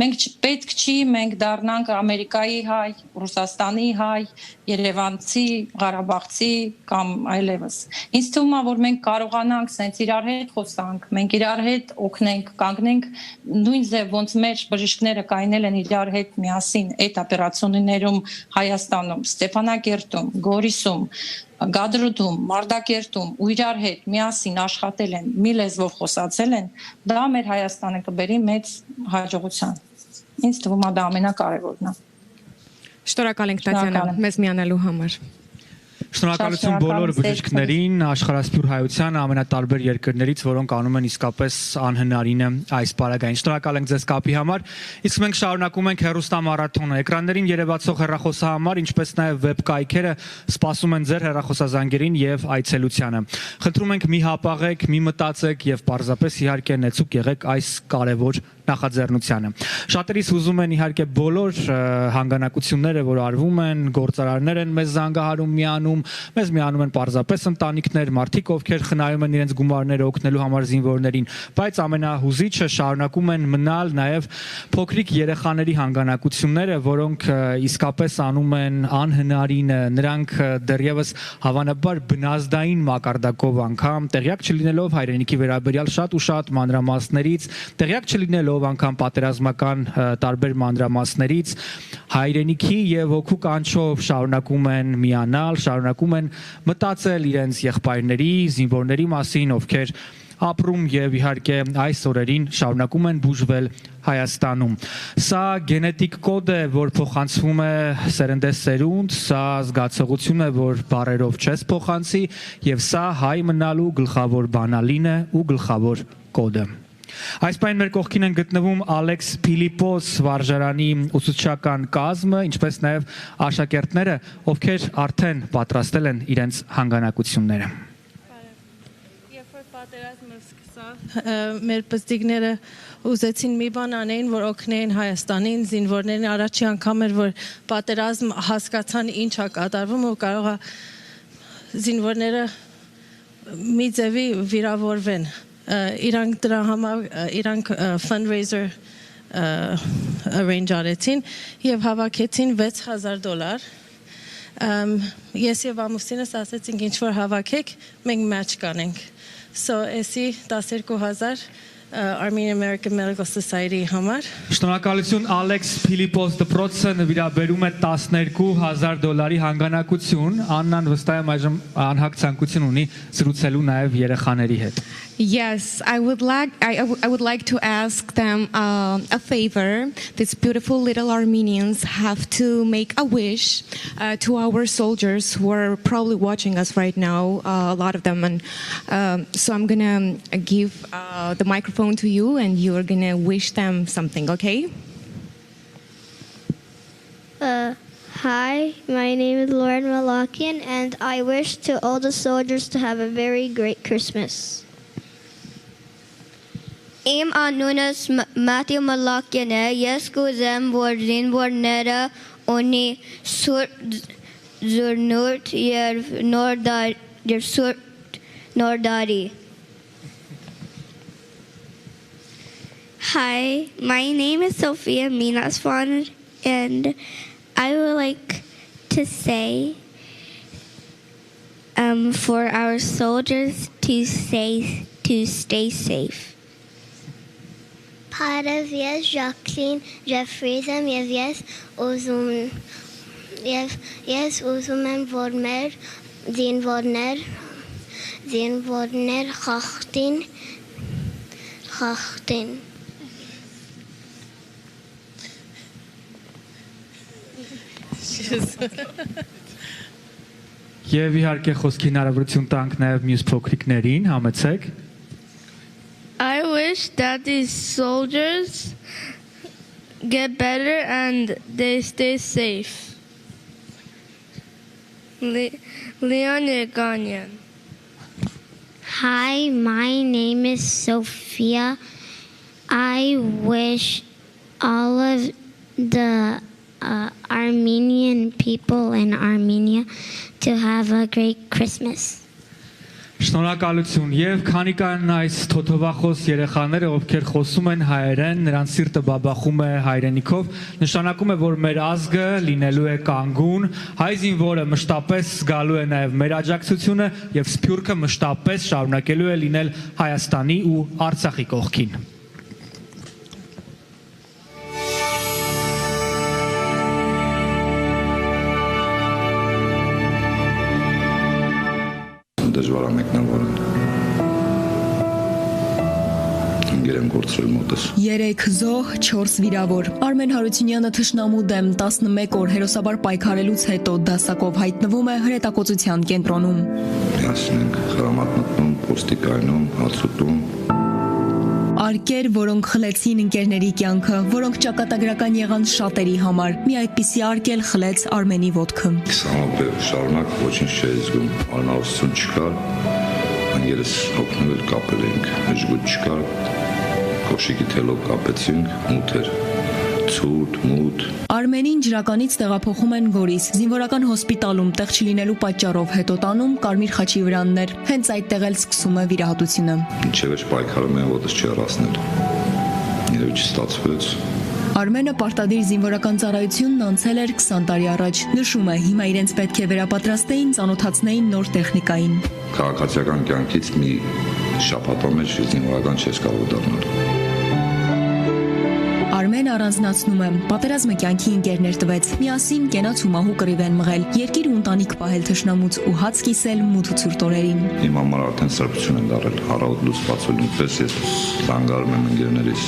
Մենք պետք չի մենք դառնանք Ամերիկայի հայ, Ռուսաստանի հայ, Երևանցի, Ղարաբաղցի կամ այլևս։ Ինձ թվում է, որ մենք կարողանանք սենց իրար հետ խոսանք, մենք իրար հետ օգնենք, կանգնենք նույն ձև ոնց մեր բժիշկները կայնել են իրար հետ միասին այդ օպերացիաներում Հայաստանում, Ստեփանակերտում, Գորիսում, Գադրուտում, Մարտակերտում ու իրար հետ միասին աշխատել են, մի լեզվով խոսացել են, դա մեր Հայաստանը կբերի մեծ հաջողության։ Ինձ թվում է դա ամենակարևորն է։ Շնորհակալ ենք Տատյանա մեզ միանալու համար։ Շնորհակալություն բոլոր բժիշկներին, աշխարհասփյուր հայության ամենատարբեր երկրներից, որոնք անում են իսկապես անհնարինը այս պարագային։ Շնորհակալ ենք ձեզ կապի համար։ Իսկ մենք շարունակում ենք հեռուստամարաթոնը։ Էկրաններին երևացող հեռախոսահամար, ինչպես նաև վեբ կայքերը սպասում են ձեր հեռախոսազանգերին եւ այցելությանը։ Խնդրում ենք մի հապաղեք, մի մտածեք եւ պարզապես իհարկե նեցուկ եղեք այս կարևոր նախաձեռնությանը։ Շատերիս ուզում են իհարկե բոլոր հանգանակությունները, որ արվում են, գործարարներ են մեզ զանգահարում, միանում, մեզ միանում են պարզապես ընտանիքներ, մարդիկ, ովքեր խնայում են իրենց գումարները օգնելու համար զինվորներին, բայց ամենահուզիչը շարունակում են մնալ նաև փոքրիկ երեխաների հանգանակությունները, որոնք իսկապես անում են անհնարինը, նրանք դեռևս հավանաբար բնազդային մակարդակով անգամ տեղյակ չլինելով հայրենիքի վերաբերյալ շատ ու շատ մանրամասներից, տեղյակ չլինելով անգամ պատերազմական տարբեր մանրամասներից հայրենիքի եւ հոգու կանչով շարունակում են միանալ, շարունակում են մտածել իրենց եղբայրների, զինվորների մասին, ովքեր ապրում եւ իհարկե այս օրերին շարունակում են բուժվել Հայաստանում։ Սա գենետիկ կոդ է, որ փոխանցվում է սերնդես սերունդ, սա զգացողություն է, որ բարերով չես փոխանցի, եւ սա հայ մնալու գլխավոր բանալին է ու գլխավոր կոդը։ Այս պայն մեր կողքին են գտնվում Ալեքս Փիլիպոս վարժարանի ուսուցչական կազմը, ինչպես նաև աշակերտները, ովքեր արդեն պատրաստել են իրենց հանգանակությունները։ Երբ որ պատերազմը սկսավ, մեր պստիկները ուզեցին մի բան անեին, որ օգնեին Հայաստանին, զինվորներին, առաջի անգամ էր, որ պատերազմ հասկացան ինչ է կատարվում ու կարող է զինվորները մի ձևի վիրավորվեն։ Իրանք դրա համար իրանք fundraiser arrange արեցին եւ հավաքեցին $6000 ես եւ ամուսինս ասեցինք ինչ որ հավաքեք մենք match կանենք so էսի 12000 Armenian American Medical Society համար Շնորհակալություն Ալեքս Փիլիպոս դպրոցը նվիրաբերում է $12000 հանգանակություն Աննան վստահ եմ այժմ անհագ ցանկություն ունի զրուցելու նաեւ երեխաների հետ Yes, I would like to ask them a favor. These beautiful little Armenians have to make a wish to our soldiers who are probably watching us right now, a lot of them. And so I'm gonna give the microphone to you, and you are gonna wish them something. Okay? Hi, my name is Lauren Malakian, and I wish to all the soldiers to have a very great Christmas. Իմ անունս Մատիո Մալակյան է, ես կուզեմ, որ զինվորները ունի զուռնուրդ և նոր դարի։ Hi, my name is Sophia Minaswan, and I would like to say for our soldiers to stay safe. Parov yes, Jacqueline, Jeffreysam, yes, Uzumen Vormer, Zin Vorner, Chachtin. Եվ իհարկե խոսքի հնարավորություն տանք նաև մյուս փոքրիկներին, համեցեք I wish that these soldiers get better and they stay safe. Leon Yeganyan. Hi, my name is Sophia. I wish all of the Armenian people in Armenia to have a great Christmas. Շնորհակալություն եւ քանի կան այս թոթովախոս երեխաները, ովքեր խոսում են հայերեն, նրանց սիրտը բաբախում է հայրենիքով, նշանակում է, որ մեր ազգը լինելու է կանգուն, հայ զինվորը մշտապես զգալու է նաեւ մեր աջակցությունը եւ սփյուռքը մշտապես շարունակելու է լինել Հայաստանի ու Արցախի կողքին։ Դժվար է մեկնավորել։ Ինգերեմ եմ գործել մոտս։ 3 զոհ, 4 վիրավոր։ Արմեն Հարությունյանը թշնամու դեմ 11 օր հերոսաբար պայքարելուց հետո դասակով հայտնվում է հրետակոծության կենտրոնում։ Միասին ենք խրամատ մտնում, պոստի կայնում, հաց ուտում։ Արկեր, որոնք խլեցին ընկերների կյանքը, որոնք ճակատագրական եղան շատերի համար։ Մի այդպիսի արկել խլեց Արմենի ոտքը։ 20 օր շարունակ ոչինչ չէի զգում, անհավասություն չկար, անգերս հոգնել կապել էինք, հժգուտ չկար, կոշիկի թելով կապեցինք, մութ էր, ցուրտ, մութ։ Արմենին ջրականից տեղափոխում են Գորիս, զինվորական հոսպիտալում տեղ չլինելու պատճառով հետո տանում Կարմիր խաչի վրաններ։ Հենց այդտեղ էլ սկսում է վիրահատությունը։ Ինչև էր պայքարում են ոտս չհեռացնել։ Երևի չստացվեց։ Արմենը պարտադիր զինվորական ծառայությունն անցել էր 20 տարի առաջ։ Նշում է, հիմա իրենց պետք է վերապատրաստեին, ծանոթացնեին նոր տեխնիկային։ Քաղաքացիական կյանքից մի շաբաթվա մեջ զինվորական չես կարող դառնալ։ Արմենը առանձնացնում է, պատերազմը կյանքի ընկերներ տվեց, միասին կենաց ու մահու կռիվ են մղել, երկիր ու ընտանիք պահել թշնամուց ու հաց կիսել մութ ու ցուրտ օրերին։ Իմ համար արդեն սրբություն են դարել, հարավոտ լույս բացելու պես ես զանգարում եմ ընկերներիս,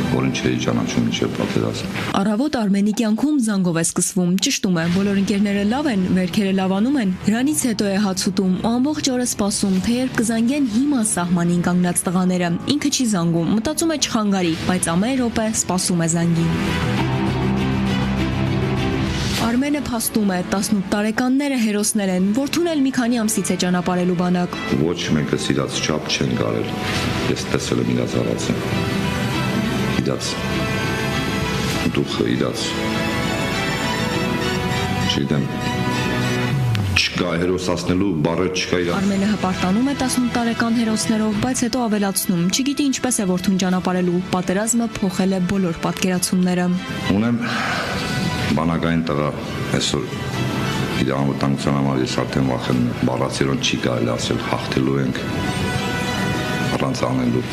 որին չէի ճանաչում մինչև պատերազմ։ Առավոտ Արմենի կյանքում զանգով է սկսվում, ճշտում է, բոլոր ընկերները լավ են, վերքերը լավանում են, հրանից հետո է հաց ուտում ու ամբողջ օրը սպասում, թե երբ կզանգեն հիմա սահմանին կանգնած տղաները։ Ինքը չի զանգում, մտածում է չխանգարի, բայց ամեն րոպե սպասում է զանգին։ Արմենը փաստում է, 18 տարեկանները հերոսներ են, որդուն էլ մի քանի ամսից է ճանապարհելու բանակ։ Ոչ մեկը իրաց չափ չեն կարել։ Ես տեսել եմ իրաց արածը։ Իրաց դուխը, իրաց չգիտեմ, չկա հերոսացնելու բառը չկա իրաց։ Արմենը հպարտանում է 18 տարեկան հերոսներով, բայց հետո ավելացնում, չգիտի ինչպես է որդուն ճանապարհելու, պատերազմը փոխել է բոլոր պատկերացումները։ Ունեմ բանակային տղա, այսօր իր անվտանգության համար ես արդեն վախենում եմ, բառացիորեն չի կարելի ասել, հաղթելու ենք, առանց անելու,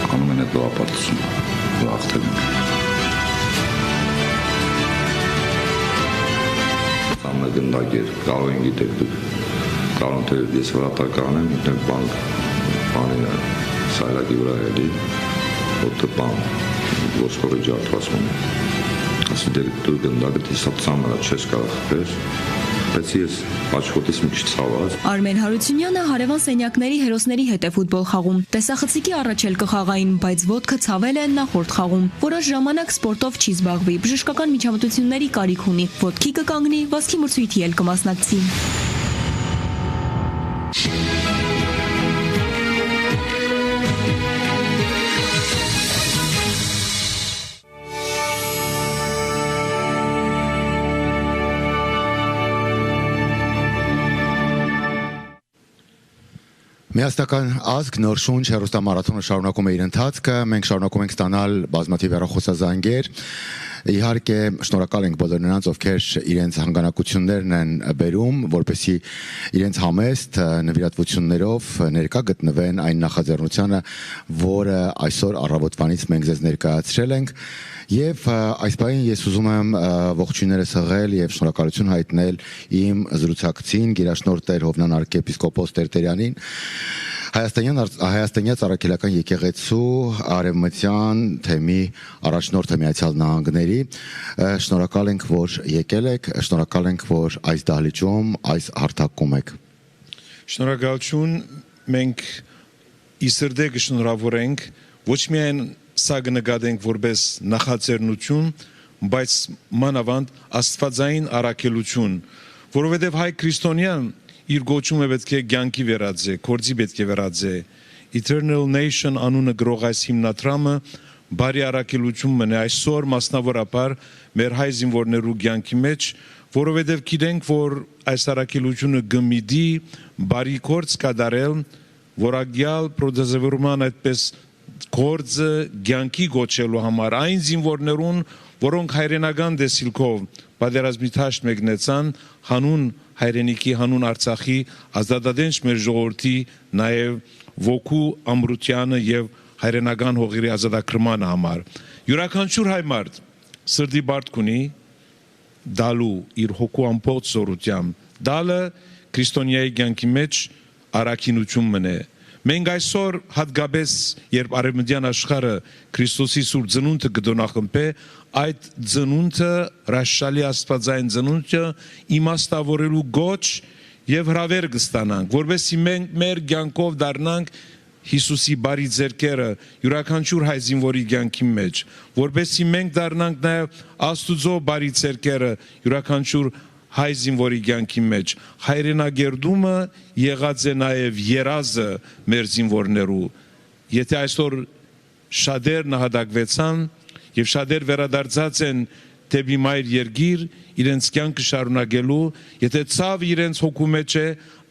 անում են այդ լողապատություն, որ հաղթել ենք։ Ամենագնդագեր, կարող են գիտեք դուք, կարող թե ես վրատական եմ, ուտենք բանին սայլակի վրա էլի, ոտը բան, ոսկորը ջարդվածում եմ։ Ասի դու գնդագը տեսածան մրա չես կարող խփել, բայց ես աչքոտից մի քիչ ցաված։ Արմեն Հարությունյանը հարևան սենյակների հերոսների հետ է ֆուտբոլ խաղում։ Տեսախցիկի առաջ էլ կխաղային, բայց ոտքը ցավել է նախորդ խաղում։ Որոշ ժամանակ սպորտով չի զբաղվի, բժշկական միջամտությունների կարիք ունի։ Ոտքի կկանգնի, վազքի մրցույթի էլ կմասնակցի։ Միասնական ազգ նոր շունչ հեռուստամարաթոնը շարունակում է իր ընթացքը, մենք շարունակում ենք ստանալ բազմաթիվ հեռախոսազանգեր։ Իհարկե, շնորհակալ ենք բոլոր նրանց, ովքեր իրենց հանգանակություններն են բերում, որպեսզի իրենց համեստ նվիրատվություններով ներկա գտնվեն այն նախաձեռնությանը, որը այսօր առավոտվանից մենք ձեզ ներկայացրել ենք։ Եվ այս պահին ես ուզում եմ ողջույններս հղել եւ շնորհակալություն հայտնել իմ զրուցակցին, գերաշնորհ Տեր Հովնան arczepiskopos Տերտերյանին, Հայաստանյան Առաքելական եկեղեցու արևմտյան թեմի առաջնորդը Միացյալ Նահանգների։ Շնորհակալ ենք, որ եկել եք, շնորհակալ ենք, որ այս դահլիճում այս հարթակում եք։ Շնորհակալություն, մենք իսրդե կշնորհավորենք ոչ միայն սա կնկատենք որպես նախաձեռնություն, բայց մանավանդ աստվածային առաքելություն, որովհետև հայ քրիստոնյան իր գոչումը պետք է կյանքի վերածե, գործի պետք է վերածե։ Eternal Nation անունը գրող այս հիմնադրամը բարի առաքելություն մնա այսօր մասնավորապես մեր հայ զինվորներու կյանքի մեջ, որովհետև գիտենք, որ այս առաքելությունը գմիդի բարի գործ կատարել, որակյալ պրոդեզևորման այդպես գործը կյանքի գոչելու համար այն զինվորներուն, որոնք հայրենական դեսիլքով պատերազմի թաշտ մեկնեցան, հանուն հայրենիքի, հանուն Արցախի ազատատենչ մեր ժողովրդի նաև ոգու ամրությանը եւ հայրենական հողերի ազատագրմանը համար։ Յուրաքանչյուր հայ մարդ սրտի բարդ ունի դալու իր հոգու ամբողջ զորությամբ, դալը քրիստոնյայի կյանքի մեջ առաքինություն մնե։ Մենք այսօր հատկապես երբ արևմտյան աշխարհը Քրիստոսի սուրբ ծնունդը կդոնախմբե, այդ ծնունդը հրաշալի աստվածային ծնունդը իմաստավորելու գոչ եւ հրավեր կստանանք, որովհետեւ մենք մեր կյանքով դառնանք Հիսուսի բարի ձեռքերը յուրաքանչյուր հայ զինվորի կյանքի մեջ, որովհետեւ մենք դառնանք նաեւ Աստուծո բարի ձեռքերը յուրաքանչյուր հայ զինվորի կյանքի մեջ։ Հայրենագերդումը եղած է նաեւ երազը մեր զինվորներու։ Եթե այսօր շատեր նահատակվեցան եւ շատեր վերադարձած են դեպի մայր երկիր իրենց կյանքը շարունակելու, եթե ցավ իրենց հոգու մեջ է,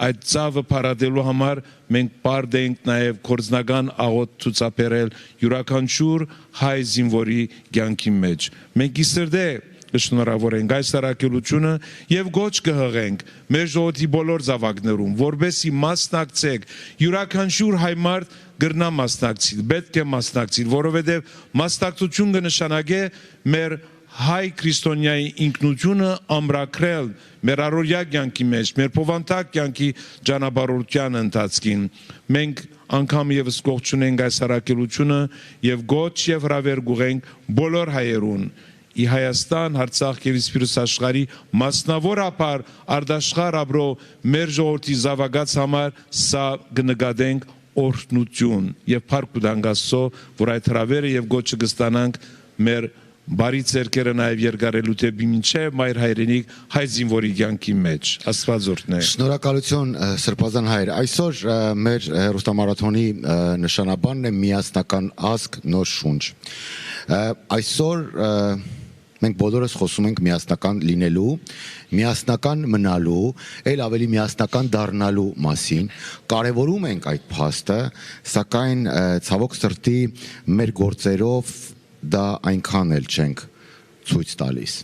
այդ ցավը փարատելու համար մենք բարդ ենք նաև կորձնական աղոտ ցուցաբերել յուրաքանչյուր հայ զինվորի կյանքի մեջ։ Մենք իսրդե կշնորհավորենք այս առաքելությունը եւ գոչ կհղենք մեր ժողովրդի բոլոր զավակներում, որբեսի մասնակցեք յուրաքանչյուր հայ մարդ գրնա մասնակցի, պետք է մասնակցի, որովհետեւ մասնակցություն կնշանակե մեր հայ քրիստոնյայի ինքնությունը ամրագրել մեր առօրյա կյանքի մեջ, մեր փոխանցակ կյանքի ճանապարհորդության ընթացքին։ Մենք անգամ եւս կողջունենք այս առաքելությունը եւ գոչ եւ հրավեր գուղենք բոլոր հայերուն ի Հայաստան, Արցախ եւ Իսպիրոս աշխարհի մասնավորապես արդաշխար ապրո մեր ժողովրդի զավակած համար սա կնկատենք օրհնություն եւ փառք ու դանգասո, որ այդ հրավերը եւ գոչը կստանանք մեր բարի ձեռքերը նաև երկարելու դեպի մինչև մայր հայրենիք հայ զինվորի կյանքի մեջ։ Աստված օրհնե։ Շնորհակալություն Սրբազան հայր։ Այսօր մեր հերոստամարաթոնի նշանաբանն է միասնական ազգ նոր շունչ։ Այսօր մենք բոլորս խոսում ենք միասնական լինելու, միասնական մնալու, ել ավելի միասնական դառնալու մասին, կարևորում ենք այդ փաստը, սակայն ցավոք սրտի մեր գործերով դա այնքան էլ չենք ցույց տալիս։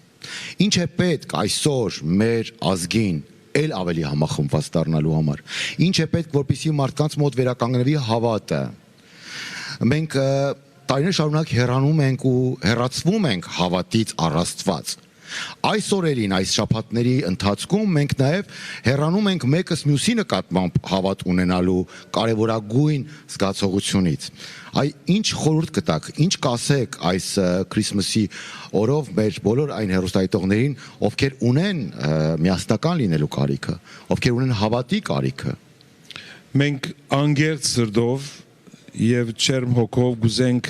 Ինչ է պետք այսօր մեր ազգին ել ավելի համախմբված դառնալու համար։ Ինչ է պետք, որպեսզի մարդկանց մոտ վերականգնվի հավատը։ Մենք տարիներ շարունակ հեռանում ենք ու հեռացվում ենք հավատից առ Աստված։ Այս օրերին, այս շաբաթների ընթացքում մենք նաև հեռանում ենք մեկս մյուսի նկատմամբ հավատ ունենալու կարևորագույն զգացողությունից։ Ինչ խորհուրդ կտաք, ինչ կասեք այս Քրիսմասի օրով մեր բոլոր այն հեռուստադիտողներին, ովքեր ունեն միասնական լինելու կարիքը, ովքեր ունեն հավատի կարիքը։ Մենք անգերտ սրտով եւ չերմ հոգով գուզենք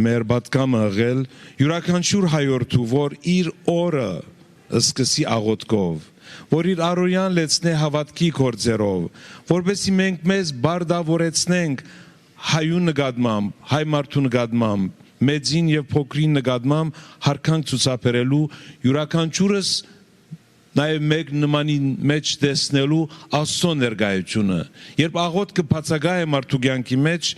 մեր պատկամը ղել յուրաքանչյուր հայորդու, որ իր օրը սկսի աղոթքով, որ իր առօրյան լեցնե հավատքի գործերով, որովհետեւ մենք մեզ բարդավորեցնենք հայու նկատմամբ, հայ մարդու նկատմամբ, մեծին եւ փոքրին նկատմամբ հարկանք ցուցաբերելու յուրաքանչյուրս նաև մեկ նմանի մեջ տեսնելու Աստծո ներկայությունը։ Երբ աղոթքը բացակայ է մարդու կյանքի մեջ,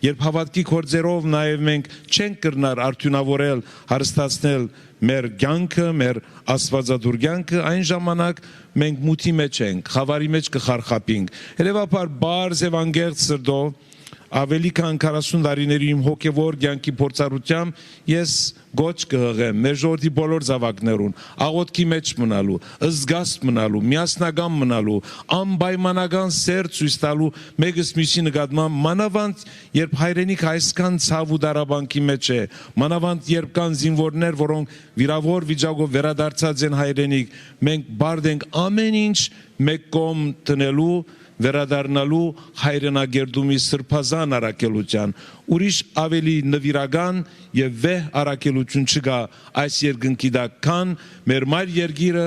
երբ հավատքի գործերով նաև մենք չենք կրնար արդյունավորել, հարստացնել մեր կյանքը, մեր աստվածադուր կյանքը, այն ժամանակ մենք մութի մեջ ենք, խավարի մեջ կխարխապինք։ Հետևաբար բարձ եւ անգերտ սրտով ավելի քան 40 տարիների իմ հոգևոր կյանքի փորձառությամբ ես գոչ կհղեմ մեր ժողովրդի բոլոր զավակներուն աղոթքի մեջ մնալու, զգաստ մնալու, միասնական մնալու, անպայմանական սեր ցույց տալու մեկս մյուսի նկատմամբ, մանավանդ երբ հայրենիք այսքան ցավ ու դարաբանքի մեջ է, մանավանդ երբ կան զինվորներ, որոնք վիրավոր վիճակով վերադարձած են հայրենիք, մենք բարդ ենք ամեն ինչ մեկ կողմ տնելու վերադառնալու հայրենագերդումի սրբազան առաքելության ուրիշ ավելի նվիրական եւ վեհ առաքելություն չկա այս երկնքի տակ քան մեր մայր երկիրը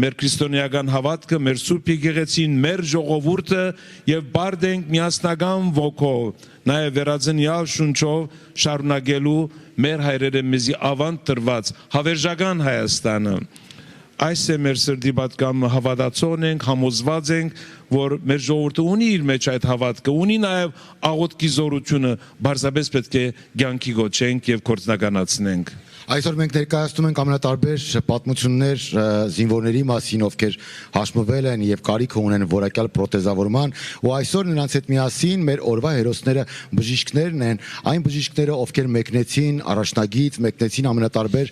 մեր քրիստոնեական հավատքը մեր սուրբ եկեղեցին մեր ժողովուրդը եւ բարդ ենք միասնական ոգով նաեւ վերածնյալ շունչով շարունակելու մեր հայրերը մեզի ավանդ տրված հավերժական Հայաստանը Այս է մեր սրդի պատկամը հավատացող ենք, համոզված ենք, որ մեր ժողովուրդը ունի իր մեջ այդ հավատքը, ունի նաև աղոթքի զորությունը, բարձրապես պետք է կյանքի գոչենք եւ գործնականացնենք։ Այսօր մենք ներկայացնում ենք ամենատարբեր պատմություններ զինվորների մասին, ովքեր հաշմվել են եւ կարիք ունեն որակյալ պրոթեզավորման, ու այսօր նրանց հետ միասին մեր օրվա հերոսները բժիշկներն են, այն բժիշկները, ովքեր մեկնեցին առաջնագիծ, մեկնեցին ամենատարբեր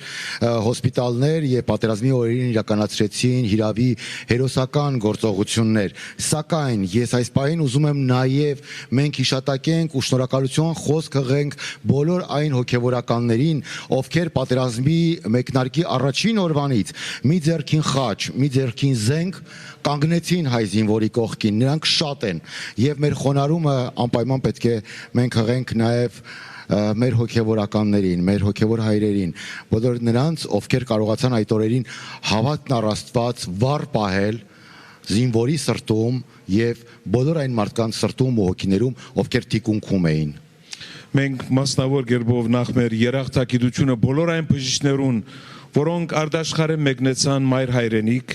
հոսպիտալներ եւ պատերազմի օրերին իրականացրեցին հիրավի հերոսական գործողություններ։ Սակայն ես այս պահին ուզում եմ նաեւ մենք հիշատակենք ու շնորհակալություն խոսք հղենք բոլոր այն հոգեվորականներին, ովքեր պատերազմի մեկնարկի առաջին օրվանից մի ձեռքին խաչ, մի ձեռքին զենք կանգնեցին հայ զինվորի կողքին, նրանք շատ են եւ մեր խոնարհումը անպայման պետք է մենք հղենք նաեւ մեր հոգեվորականներին, մեր հոգեվոր հայրերին, բոլոր նրանց, ովքեր կարողացան այդ օրերին հավատն առ Աստված վառ պահել զինվորի սրտում եւ բոլոր այն մարդկանց սրտում ու հոգիներում, ովքեր թիկունքում էին։ Մենք մասնավոր գերբով նախ մեր երախտագիտությունը բոլոր այն բժիշկներուն, որոնք արդաշխարը մեկնեցան մայր հայրենիք,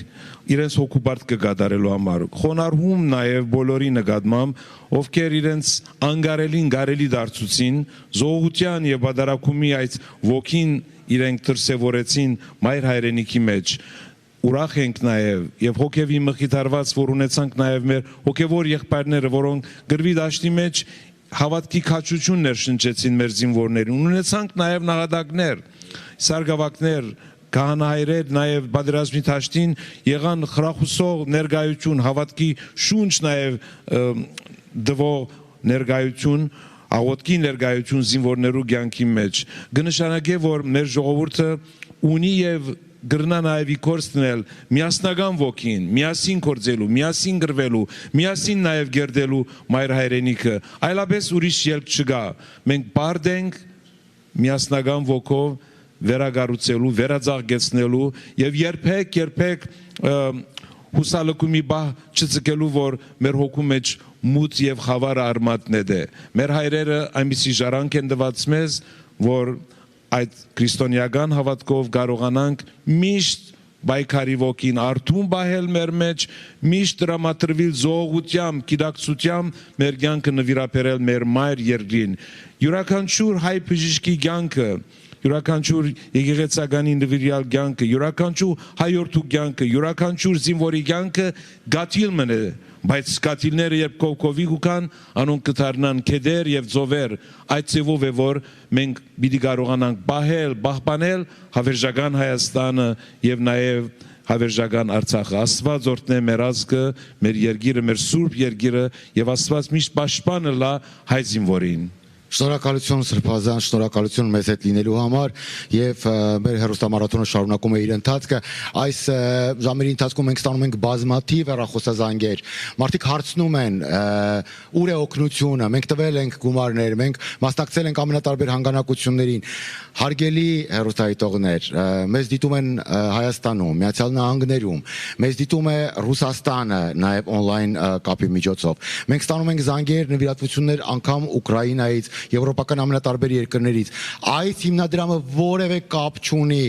իրենց հոգուբարդ կգադարելու համար։ Խոնարհում նաև բոլորի նկատմամբ, ովքեր իրենց անգարելին գարելի դարձուցին, զոհության եւ բادرակումի այդ ոգին իրենք դրսևորեցին մայր հայրենիքի մեջ։ Ուրախ ենք նաև հոգևի մխիթարված, որ ունեցանք նաև մեր հոգևոր եղբայրները, որոնք գրվի դաշտի մեջ հավատքի քաջություններ շնչեցին մեր զինվորներին, ունեցանք նաև նահատակներ, սարգսակներ, քահանայրեր, նաև պատերազմի դաշտին եղան խրախուսող ներկայություն, հավատքի շունչ նաև դվող ներկայություն, աղոթքի ներկայություն զինվորներու կյանքի մեջ։ Կնշանակե, որ մեր ժողովուրդը ունի եւ գրնա նաև իքորցնել միասնական ոգին, միասին կործելու, միասին գրվելու, միասին նաև գերդելու մայր հայրենիքը, այլապես ուրիշ ելք չկա։ Մենք բարդ ենք միասնական ոգով վերագառուցելու, վերածաղկեցնելու եւ երբեք հուսալքումի բահ չծկելու, որ մեր հոգու մեջ մութ եւ խավար արմատն է։ Մեր հայրերը այնպիսի ժառանգ են տված մեզ, որ այդ քրիստոնեական հավատքով կարողանանք միշտ բայկարի ոգին արթուն բահել մեր մեջ, միշտ դրամատրվել զողությամբ, գիտակցությամբ մեր կյանքը նվիրաբերել մեր մայր երկրին։ Յուրաքանչյուր հայ բժիշկի կյանքը, յուրաքանչյուր եկեղեցականի նվիրյալ կյանքը, յուրաքանչյուր հայորդու կյանքը, յուրաքանչյուր զինվորի կյանքը գաթիլ մնե, բայց գաթիլները երբ կողքովի կան, անոնք կդառնան քեդեր եւ ծովեր, այդ ծովով է որ մենք պիտի կարողանանք բահել, պահպանել հավերժական Հայաստանը եւ նաեւ հավերժական Արցախը։ Աստված օրհնե մեր ազգը, մեր երկիրը, մեր սուրբ երկիրը եւ Աստված միշտ պաշտպանը լա հայ զինվորին։ Շնորհակալություն Սրբազան, շնորհակալություն մեզ հետ լինելու համար եւ մեր հերոստամարաթոնը շարունակում է իր ընթացքը։ Այս ժամերի ընթացքում մենք ստանում ենք բազմաթիվ հեռախոսազանգեր։ Մարդիկ հարցնում են ուր է օգնությունը, մենք տվել ենք գումարներ, մենք մասնակցել ենք ամենատարբեր հանգանակություններին։ Հարգելի հեռուստահայտողներ, մեզ դիտում են Հայաստանում, Միացյալ Նահանգներում, մեզ դիտում է Ռուսաստանը նաեւ on-line կապի միջոցով։ Մենք ստանում ենք զանգեր, նվիրատվություններ անգամ Ուկրաինայից, եվրոպական ամենատարբեր երկրներից։ Այս հիմնադրամը որևէ կապ չունի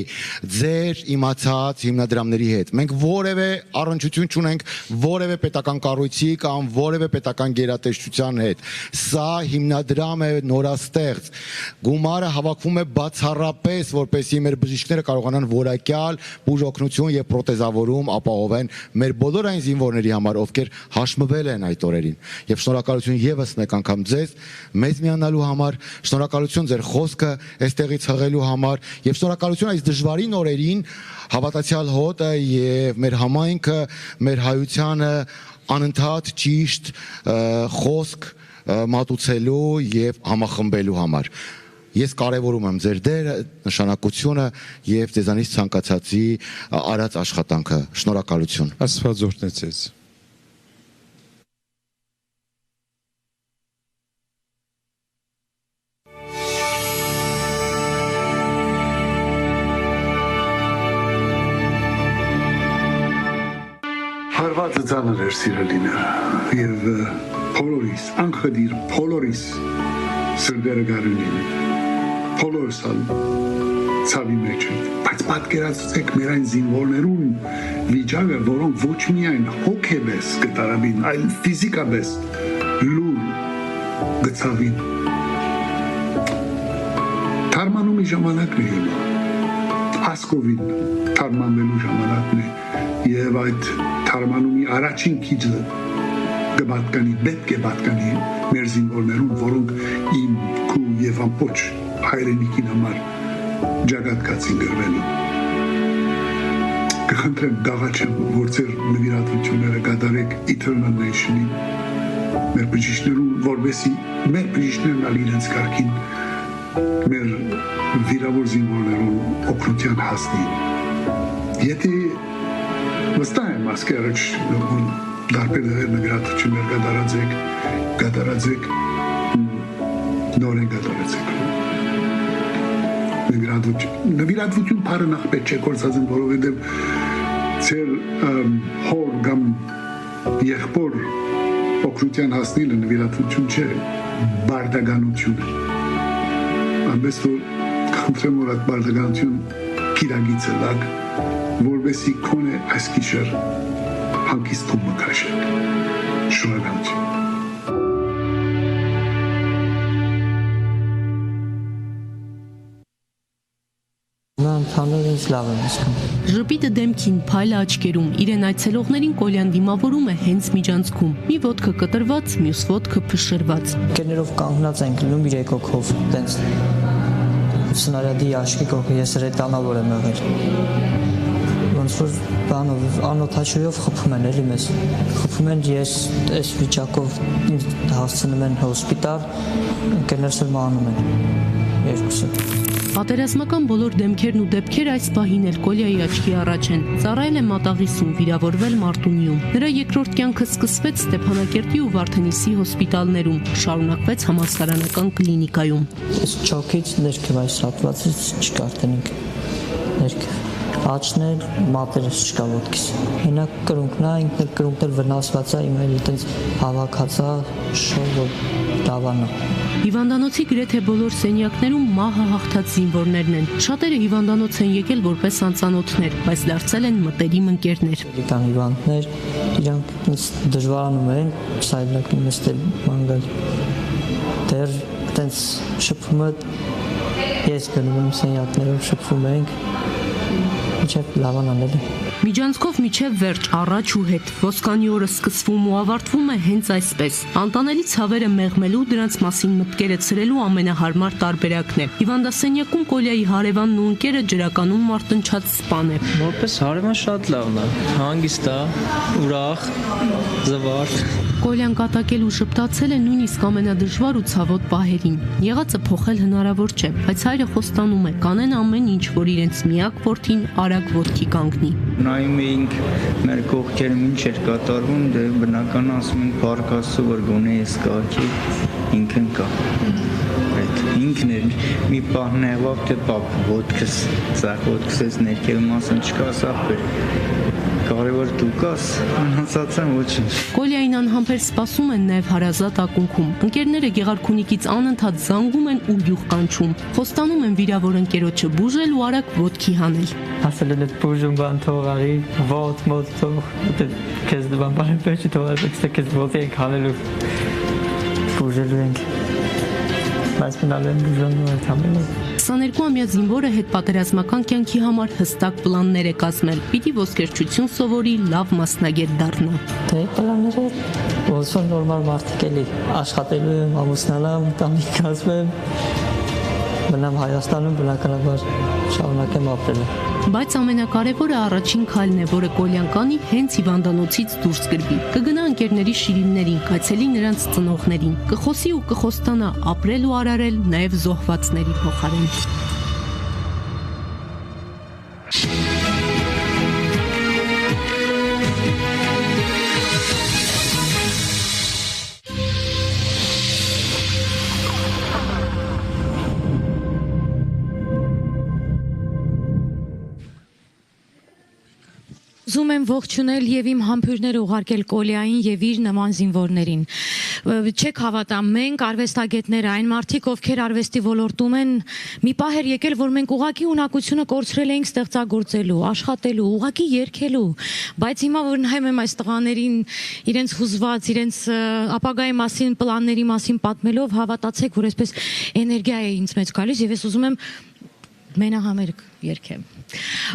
ձեր իմացած հիմնադրամների հետ։ Մենք որևէ առնչություն չունենք որևէ պետական կառույցի կամ որևէ պետական գերատեսչության հետ։ Սա հիմնադրամ է նորաստեղծ։ Գումարը հավաքվում է բացառապես, որպեսզի մեր բժիշկները կարողանան որակյալ բուժօգնություն եւ պրոթեզավորում ապահովեն մեր բոլոր այն զինվորների համար, ովքեր հաշմվել են այդ օրերին։ Եվ շնորհակալություն եւս մեկ անգամ ձեզ, մեզ միանալու համար, շնորհակալություն ձեր խոսքը այստեղից հղելու համար եւ շնորհակալություն այս դժվարին օրերին հավատացյալ հոտը եւ մեր համայնքը, մեր հայությանը անընդհատ ճիշտ խոսք մատուցելու եւ համախմբելու համար։ Ես կարևորում եմ ձեր դերը, նշանակությունը եւ ձեզանից ցանկացածի արած աշխատանքը։ Շնորհակալություն։ Աստված օրհնե ձեզ։ Հարվածը ծանր էր սիրելիները եւ բոլորիս, անխդիր բոլորիս սրբերը գարունին, բոլորս ալ ցավի մեջ են, բայց պատկերացրեք մեր այն զինվորներուն վիճակը, որոնք ոչ միայն հոգեպես կտարաբին, այլ ֆիզիկապես լուր գծավին։ Թարմանումի ժամանակն է հիմա, ասկովին թարմանվելու ժամանակն է եւ այդ թարմանումի առաջին քիչը կպատկանի, պետք է պատկանի մեր զինվորներուն, որոնք իմ քու եւ ամբողջ հայրենիքին համար ջագատկացին գրվելու։ Կխնդրեմ գաղաչեմ, որ ձեր նվիրատվությունները կատարեք Eternal Nation-ին, մեր բժիշկներուն, որովհետեւ մեր բժիշկներն ալ իրենց կարգին մեր վիրավոր զինվորներուն օգնության հասնին։ Եթե վստահ եմ ասկերջ դարբեր նվիրատվություններ կատարածեք, նորեն կատարածեք։ Նվիրատվություն բառը նախ պետք չէ կորցածն, որովհետև ձեր հոր կամ եղբոր օգնության հասնելը նվիրատվություն չէ, բարդականություն է։ Անպես որ խնդրեմ որ այդ բարդականություն կիրագիծը լակ, որովհետեւ քոնե այս գիշեր հանգիստում մկաշեք։ Շնորհակալություն։ Ժպիտը դեմքին, փայլը աչքերում, իրեն այցելողներին Կոլյան դիմավորում է հենց միջանցքում։ Մի ոտքը կտրված, մյուս ոտքը փշրված։ Կերներով կանգնած ենք լինում 3 հոգով, տենց սնարյադի աշկի կողքը, ես ռետանավոր եմ եղել։ Ոնց որ բանով անօթաչույով խփում են էլի մեզ։ Խփում են, ես այս վիճակով հասցնում են հոսպիտալ, ընկերներս էլ մահանում են։ Երկուսը։ Պատերազմական բոլոր դեմքերն ու դեպքերը այս պահին էլ Կոլյայի աչքի առաջ են։ Ծառայել է մատաղիսում, վիրավորվել Մարտունիում։ Նրա երկրորդ կյանքը սկսվեց Ստեփանակերտի ու Վարդենիսի հոսպիտալներում, շարունակվեց համալսարանական կլինիկայում։ Այս չոքից ներքև այս հատվածից չկար տնիկ։ Ներքև աչքն էլ մատերս չկա ոտքիս։ Մենակ կրունկն է, ինքն էլ կրունկն էլ վնասված է, իմ էլ այտենց հավաքած է, շոու դավանա։ Հիվանդանոցի գրեթե բոլոր սենյակներում մահը հաղթած զինվորներն են։ Շատերը հիվանդանոց են եկել որպես անծանոթներ, բայց դարձել են մտերիմ ընկերներ։ Կան հիվանդներ, իրանք դժվարանում են, սայլակի նստել մանգալ։ Դեռ այտենց շփումը ես գնում եմ սենյակներով շփվում ենք, մինչև լավան անել է։ Միջանցքով միջև վերջ, առաջ ու հետ, ոսկանի օրը սկսվում ու ավարտվում է հենց այսպես։ Անտանելի ցավերը մեղմելու, դրանց մասին մտքերը ցրելու ամենահարմար տարբերակն է։ Հիվանդասենյակում Կոլյայի հարևանն ու ընկերը ջրականում մարտնչած սպան է։ Որպես հարևան շատ լավն է, հանգիստ է, ուրախ, զվարթ։ Կոլյան կատակել ու շփտացել է նույնիսկ ամենադժվար ու ցավոտ պահերին։ Եղածը փոխել հնարավոր չէ, բայց հայրը խոստանում է կանեն ամեն ինչ, որ իրենց միակ որդին արագ ոտքի կանգնի։ Նայում էինք մեր կողքերը ինչ էր կատարվում, դե բնական ասում են փառք Աստծո, որ գոնե ես կաքի ինքն կա։ Այդ ինքն էր մի պահ նեղավ թե պապ ոտքս, ցախ ոտքս ներքև մասն չկա, սափեր։ Կարևոր դու կաս, մնացածն ոչինչ։ Կոլյային անհամբեր սպասում են նաև հարազատ ակունքում։ Ընկերները Գեղարքունիքից անընդհատ զանգում են ու յուղ կանչում։ Խոստանում են վիրավոր ընկերոջը բուժել ու արագ ոտքի հանել։ Ասել են բուժում բան թողարի, ոտ մոտ թող, քեզ բան պետք է թողարեք, քեզ ոտի ենք հանելու։ Բուժելու ենք։ Բայց մնալ են բուժելու այդ համենը։ 22-ամյա զինվորը հետպատերազմական կյանքի համար հստակ պլաններ է կազմել։ Պիտի ոսկերչություն սովորի, լավ մասնագետ դառնա։ Դե պլանները ոնց որ նորմալ մարդիկ էլի աշխատելու եմ, ամուսնանամ, տանիք կազմեմ, մնամ Հայաստանում, բնականաբար շարունակեմ ապրել։ Բայց ամենակարևորը առաջին քայլն է, որը Կոլյան կանի հենց հիվանդանոցից դուրս գրվի։ Կգնա ընկերների շիրիմներին, կայցելի նրանց ծնողներին, կխոսի ու կխոստանա ապրել ու արարել նաև զոհվածների փոխարեն։ Ուզում եմ ողջունել եւ իմ համբույրները ուղարկել Կոլյային եւ իր նման զինվորներին։ Չեք հավատա, մենք արվեստագետները, այն մարդիկ, ովքեր արվեստի ոլորտում են, մի պահ էր եկել, որ մենք ուղակի ունակությունը կորցրել էինք ստեղծագործելու, աշխատելու, ուղակի երգելու, բայց հիմա որ նայում եմ այս տղաներին, իրենց հուզված, իրենց ապագայի մասին, պլանների մասին պատմելով, հավատացեք, որ այսպես էներգիա է ինձ մեջ գալիս եւ ես ուզում եմ մենահամերգ երգեմ։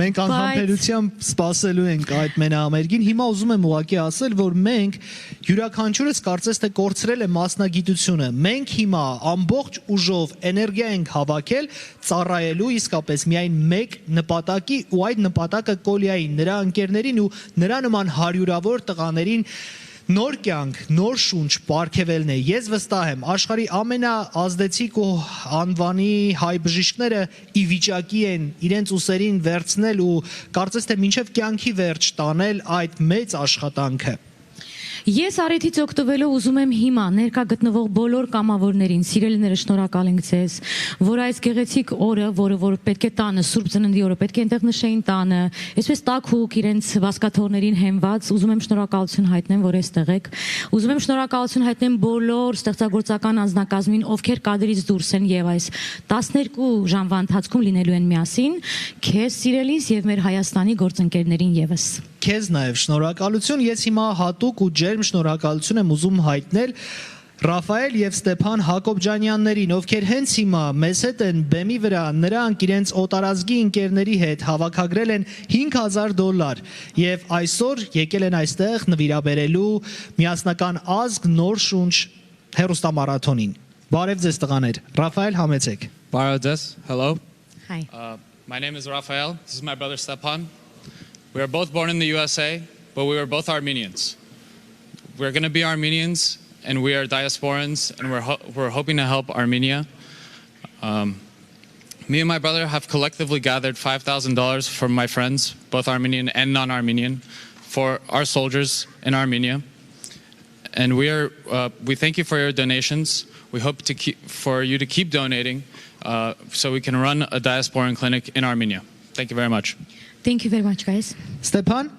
Մենք անհամբերությամբ սպասելու ենք այդ մենահամերգին։ Հիմա ուզում եմ ուղղակի ասել, որ մենք յուրաքանչյուրս կարծես թե կորցրել է մասնագիտությունը։ Մենք հիմա ամբողջ ուժով էներգիա ենք հավաքել ծառայելու իսկապես միայն մեկ նպատակի, ու այդ նպատակը Կոլիային, նրա ընկերներին ու նրա նման հարյուրավոր տղաներին նոր կյանք, նոր շունչ պարգևելն է։ Ես վստահ եմ, աշխարհի ամենաազդեցիկ ու անվանի հայ բժիշկները ի վիճակի են իրենց ուսերին վերցնել ու կարծես թե մինչև կյանքի վերջ տանել այդ մեծ աշխատանքը։ Ես առիթից օգտվելով ուզում եմ հիմա ներկա գտնվող բոլոր կամավորներին, սիրելիները, շնորհակալ ենք ձեզ, որ այս գեղեցիկ օրը, որ պետք է տանը, Սուրբ Ծննդի օրը, պետք է այնտեղ նշեին տանը, այսպես տաքուկ իրենց վասկաթորներին հենված, ուզում եմ շնորհակալություն հայտնեմ, որ այստեղ եք, ուզում եմ շնորհակալություն հայտնեմ բոլոր ստեղծագործական անձնակազմին, ովքեր կադրից դուրս են եւ այս 12 ժամվա ընթացքում լինելու են միասին, քեզ սիրելիս եւ մեր Հայաստանի գործընկերներին եւս։ Քեզ նաև շնորհակալություն, ես հիմա հատուկ ու ջերմ շնորհակալություն եմ ուզում հայտնել Ռաֆայել եւ Ստեփան Հակոբյանյաններին, ովքեր հենց հիմա մեզ հետ են բեմի վրա, նրանք իրենց օտարազգի ընկերների հետ հավաքագրել են $5,000 եւ այսօր եկել են այստեղ նվիրաբերելու միասնական ազգ նոր շունչ հերոստամարաթոնին։ Բարև ձեզ տղաներ, Ռաֆայել համեցեք։ Բարև ձեզ, hello. Hi. My name is Raphael, this is my brother Stepan. We were both born in the USA, but we were both Armenians. We're going to be Armenians, and we are diasporans, and we're hoping to help Armenia. Me and my brother have collectively gathered $5,000 from my friends, both Armenian and non-Armenian, for our soldiers in Armenia. And we thank you for your donations. We hope for you to keep donating so we can run a diasporan clinic in Armenia. Thank you very much. Thank you very much, guys. Ստեփան,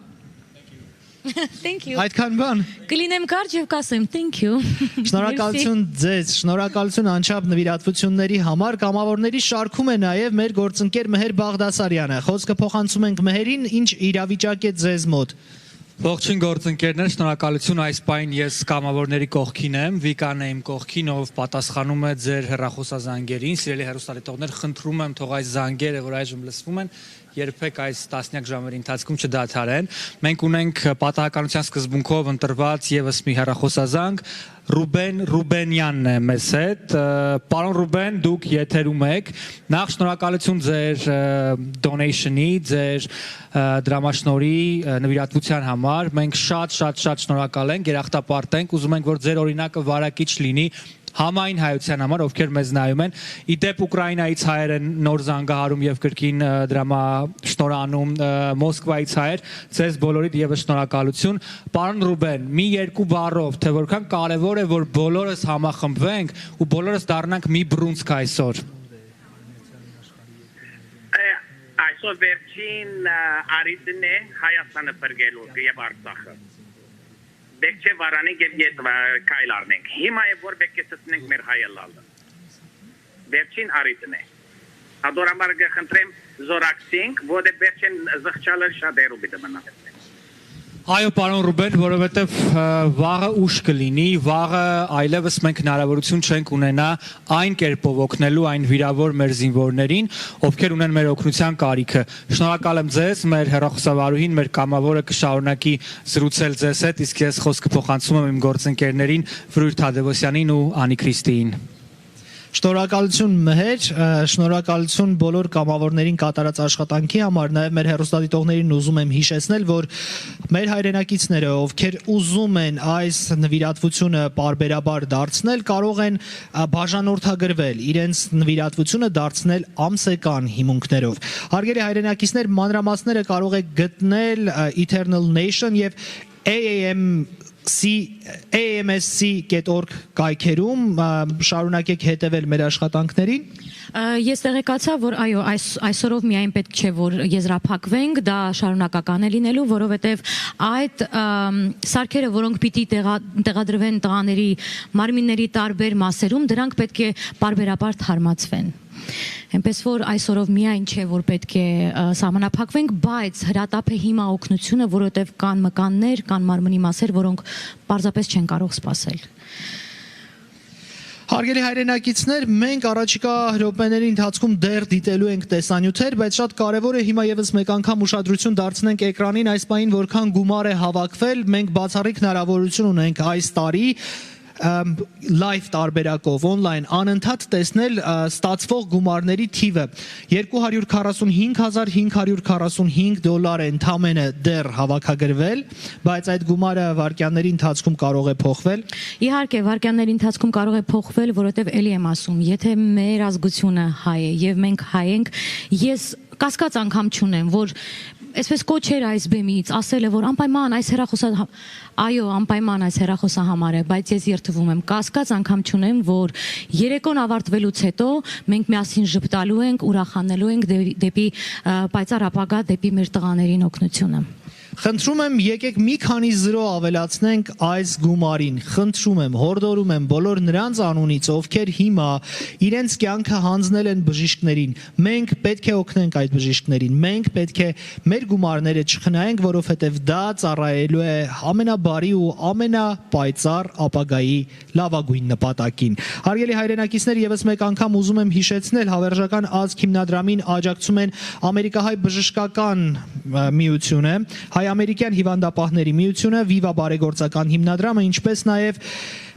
Thank you. այդքան բան։ Կլինեմ կարճ եւ կասեմ thank you. Շնորհակալություն ձեզ, շնորհակալություն անչափ նվիրատվությունների համար։ Կամավորների շարքում է նաև մեր գործընկեր Մեհեր Բաղդասարյանը։ Խոսքը փոխանցում ենք Մեհերին, ինչ իրավիճակ է ձեզ մոտ։ Ողջույն գործընկերներ, շնորհակալություն այս պայն ես կամավորների կողքին եմ, Վիկան է իմ կողքին, ով պատասխանում է ձեր հեռախոսազանգերին, սիրելի հեռուստադիտողներ, խնդրում եմ թող այս զանգերը, որ այժմ լսվում են, երբեք այս տասնյակ ժամերի ընթացքում չդադարեն։ Մենք ունենք պատահականության սկզբունքով ընտրված եւս մի հեռախոսազանգ, Ռուբեն Ռուբենյանն է մեզ հետ։ Պարոն Ռուբեն, դուք եթերում եք։ Նախ շնորհակալություն ձեր donation-ի, ձեր դրամաշնորհի նվիրատվության համար։ Մենք շատ շնորհակալ ենք, երախտապարտ ենք, ուզում ենք, որ ձեր օրինակը վարակիչ լինի համայն հայության համար, ովքեր մեզ նայում են։ Իդեպ Ուկրաինայից հայեր են նոր զանգահարում եւ կրկին դրամաշնորհանում Մոսկվայից հայեր, ձեզ բոլորիդ եւս շնորհակալություն։ Պարոն Ռուբեն, մի երկու բառով, թե որքան կարեւոր է, որ բոլորս համախմբվենք ու բոլորս դառնանք մի բռունցք այսօր։ Այսօր վերջին արիտն է Հայաստանը բրգելու եւ Արցախը։ Բեկչե վարանենք եւ ետ կայլ առնենք։ Հիմա է որ բեկե ցտնենք մեր հայելալը։ Վերջին արիտն է։ Ադորամար գխնդրեմ զորակցենք, որը վերջին զղջալը շատ դերու բիդը մնացել։ Այո, պարոն Ռուբեն, որովհետև վաղը ուշ կլինի, վաղը այլևս մենք հնարավորություն չենք ունենա այն կերպով օգնելու այն վիրավոր մեր զինվորներին, ովքեր ունեն մեր օգնության կարիքը։ Շնորհակալ եմ ձեզ, մեր հեռախոսավարուհին, մեր կամավորը կշարունակի զրուցել ձեզ հետ, իսկ ես խոսքը փոխանցում եմ իմ գործընկերներին Ֆրույր Թադևոսյանին ու Անի Քրիստիին։ Շնորհակալություն Մեհեր, շնորհակալություն բոլոր կամավորներին կատարած աշխատանքի համար, նաև մեր հեռուստադիտողներին ուզում եմ հիշեցնել, որ մեր հայրենակիցները, ովքեր ուզում են այս նվիրատվությունը պարբերաբար դարձնել, կարող են բաժանորդագրվել, իրենց նվիրատվությունը դարձնել ամսական հիմունքներով։ Հարգելի հայրենակիցներ, մանրամասները կարող եք գտնել Eternal Nation եւ AMSC.org կայքերում, շարունակեք հետևել մեր աշխատանքներին։ Ես տեղեկացա, որ այո, այսօրով միայն պետք չէ, որ եզրափակվենք, դա շարունակական է լինելու, որովհետև այդ սարքերը, որոնք պիտի տեղադրվեն տղաների մարմինների տարբեր մասերում, դրանք պետք է պարբերաբար թարմացվեն։ Այնպես որ այսօրով միայն չէ, որ պետք է սահմանափակվենք, բայց հրատապ է հիմա օգնությունը, որովհետև կան մկաններ, կան մարմնի մասեր, որոնք պարզապես չեն կարող սպասել։ Հարգելի հայրենակիցներ, մենք առաջիկա րոպեների ընթացքում դեռ դիտելու ենք տեսանյութեր, բայց շատ կարևոր է հիմա եւս մեկ անգամ ուշադրություն դարձնենք էկրանին այս պահին, որքան գումար է հավաքվել, մենք բացառիկ հնարավորություն ունենք այս տարի live տարբերակով online անընդհատ տեսնել ստացվող գումարների թիվը 245,545 դոլար է ընդամենը դեռ հավաքագրվել, բայց այդ գումարը վարկյանների ընթացքում կարող է փոխվել։ Իհարկե, վարկյանների ընթացքում կարող է փոխվել, որովհետև էլի եմ ասում, եթե մեր ազգությունը հայ է եւ մենք հայ ենք, ես կասկած անգամ չունեմ, որ այսպես կոչեր այս բեմից, ասել է, որ անպայման այս հեռախոսը, այո, անպայման այս հեռախոսը համար է, բայց ես երթվում եմ, կասկած անգամ չունեմ, որ երեկոն ավարտվելուց հետո մենք միասին ժպտալու ենք, ուրախանալու ենք դեպի պայծառ ապագա, դեպի մեր տղաներին օգնությունը։ Խնդրում եմ, եկեք մի քանի զրո ավելացնենք այս գումարին, խնդրում եմ, հորդորում եմ բոլոր նրանց անունից, ովքեր հիմա իրենց կյանքը հանձնել են բժիշկներին, մենք պետք է օգնենք այդ բժիշկներին, մենք պետք է մեր գումարները չխնայենք, որովհետև դա ծառայելու է ամենաբարի ու ամենապայծառ ապագայի լավագույն նպատակին։ Հարգելի հայրենակիցներ, եւս մեկ անգամ ուզում եմ հիշեցնել, Հավերժական ազգ հիմնադրամին աջակցում են Ամերիկահայ բժշկական միությունը, Հայ-ամերիկյան հիվանդապահների միությունը, Viva բարեգործական հիմնադրամը, ինչպես նաև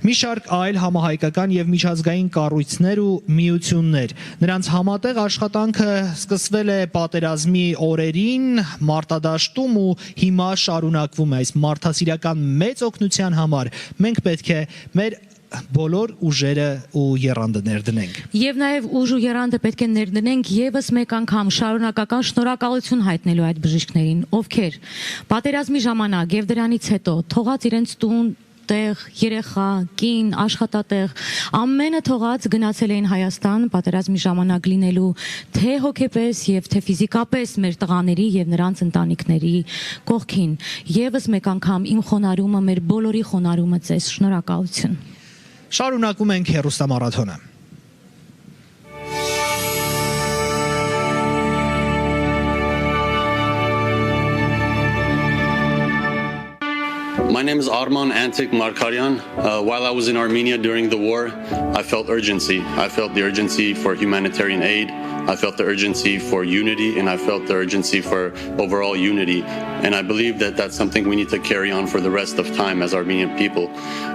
մի շարք այլ համահայկական եւ միջազգային կառույցներ ու միություններ։ Նրանց համատեղ աշխատանքը սկսվել է պատերազմի օրերին, մարտադաշտում ու հիմա շարունակվում է այս մարդասիրական մեծ օգնության համար։ Մենք պետք է մեր բոլոր ուժերը ու եռանդը ներդնենք։ Եվ նաև ուժ ու եռանդը պետք է ներդնենք եւս մեկ անգամ շարունակական շնորհակալություն հայտնելու այդ բժիշկներին, ովքեր պատերազմի ժամանակ եւ դրանից հետո թողած իրենց տուն, տեղ, երեխա, կին, աշխատատեղ, ամենը թողած գնացել էին Հայաստան պատերազմի ժամանակ լինելու թե հոգեպես եւ թե ֆիզիկապես մեր տղաների եւ նրանց ընտանիքների կողքին։ Եվս մեկ անգամ իմ խոնարհումը, մեր բոլորի խոնարհումը ձեզ շնորհակալություն։ Շարունակում ենք հեռուստամարաթոնը։ My name is Arman Antik Markaryan. While I was in Armenia during the war, I felt urgency. I felt the urgency for humanitarian aid. I felt the urgency for unity, and I felt the urgency for overall unity. And I believe that that's something we need to carry on for the rest of time as Armenian people.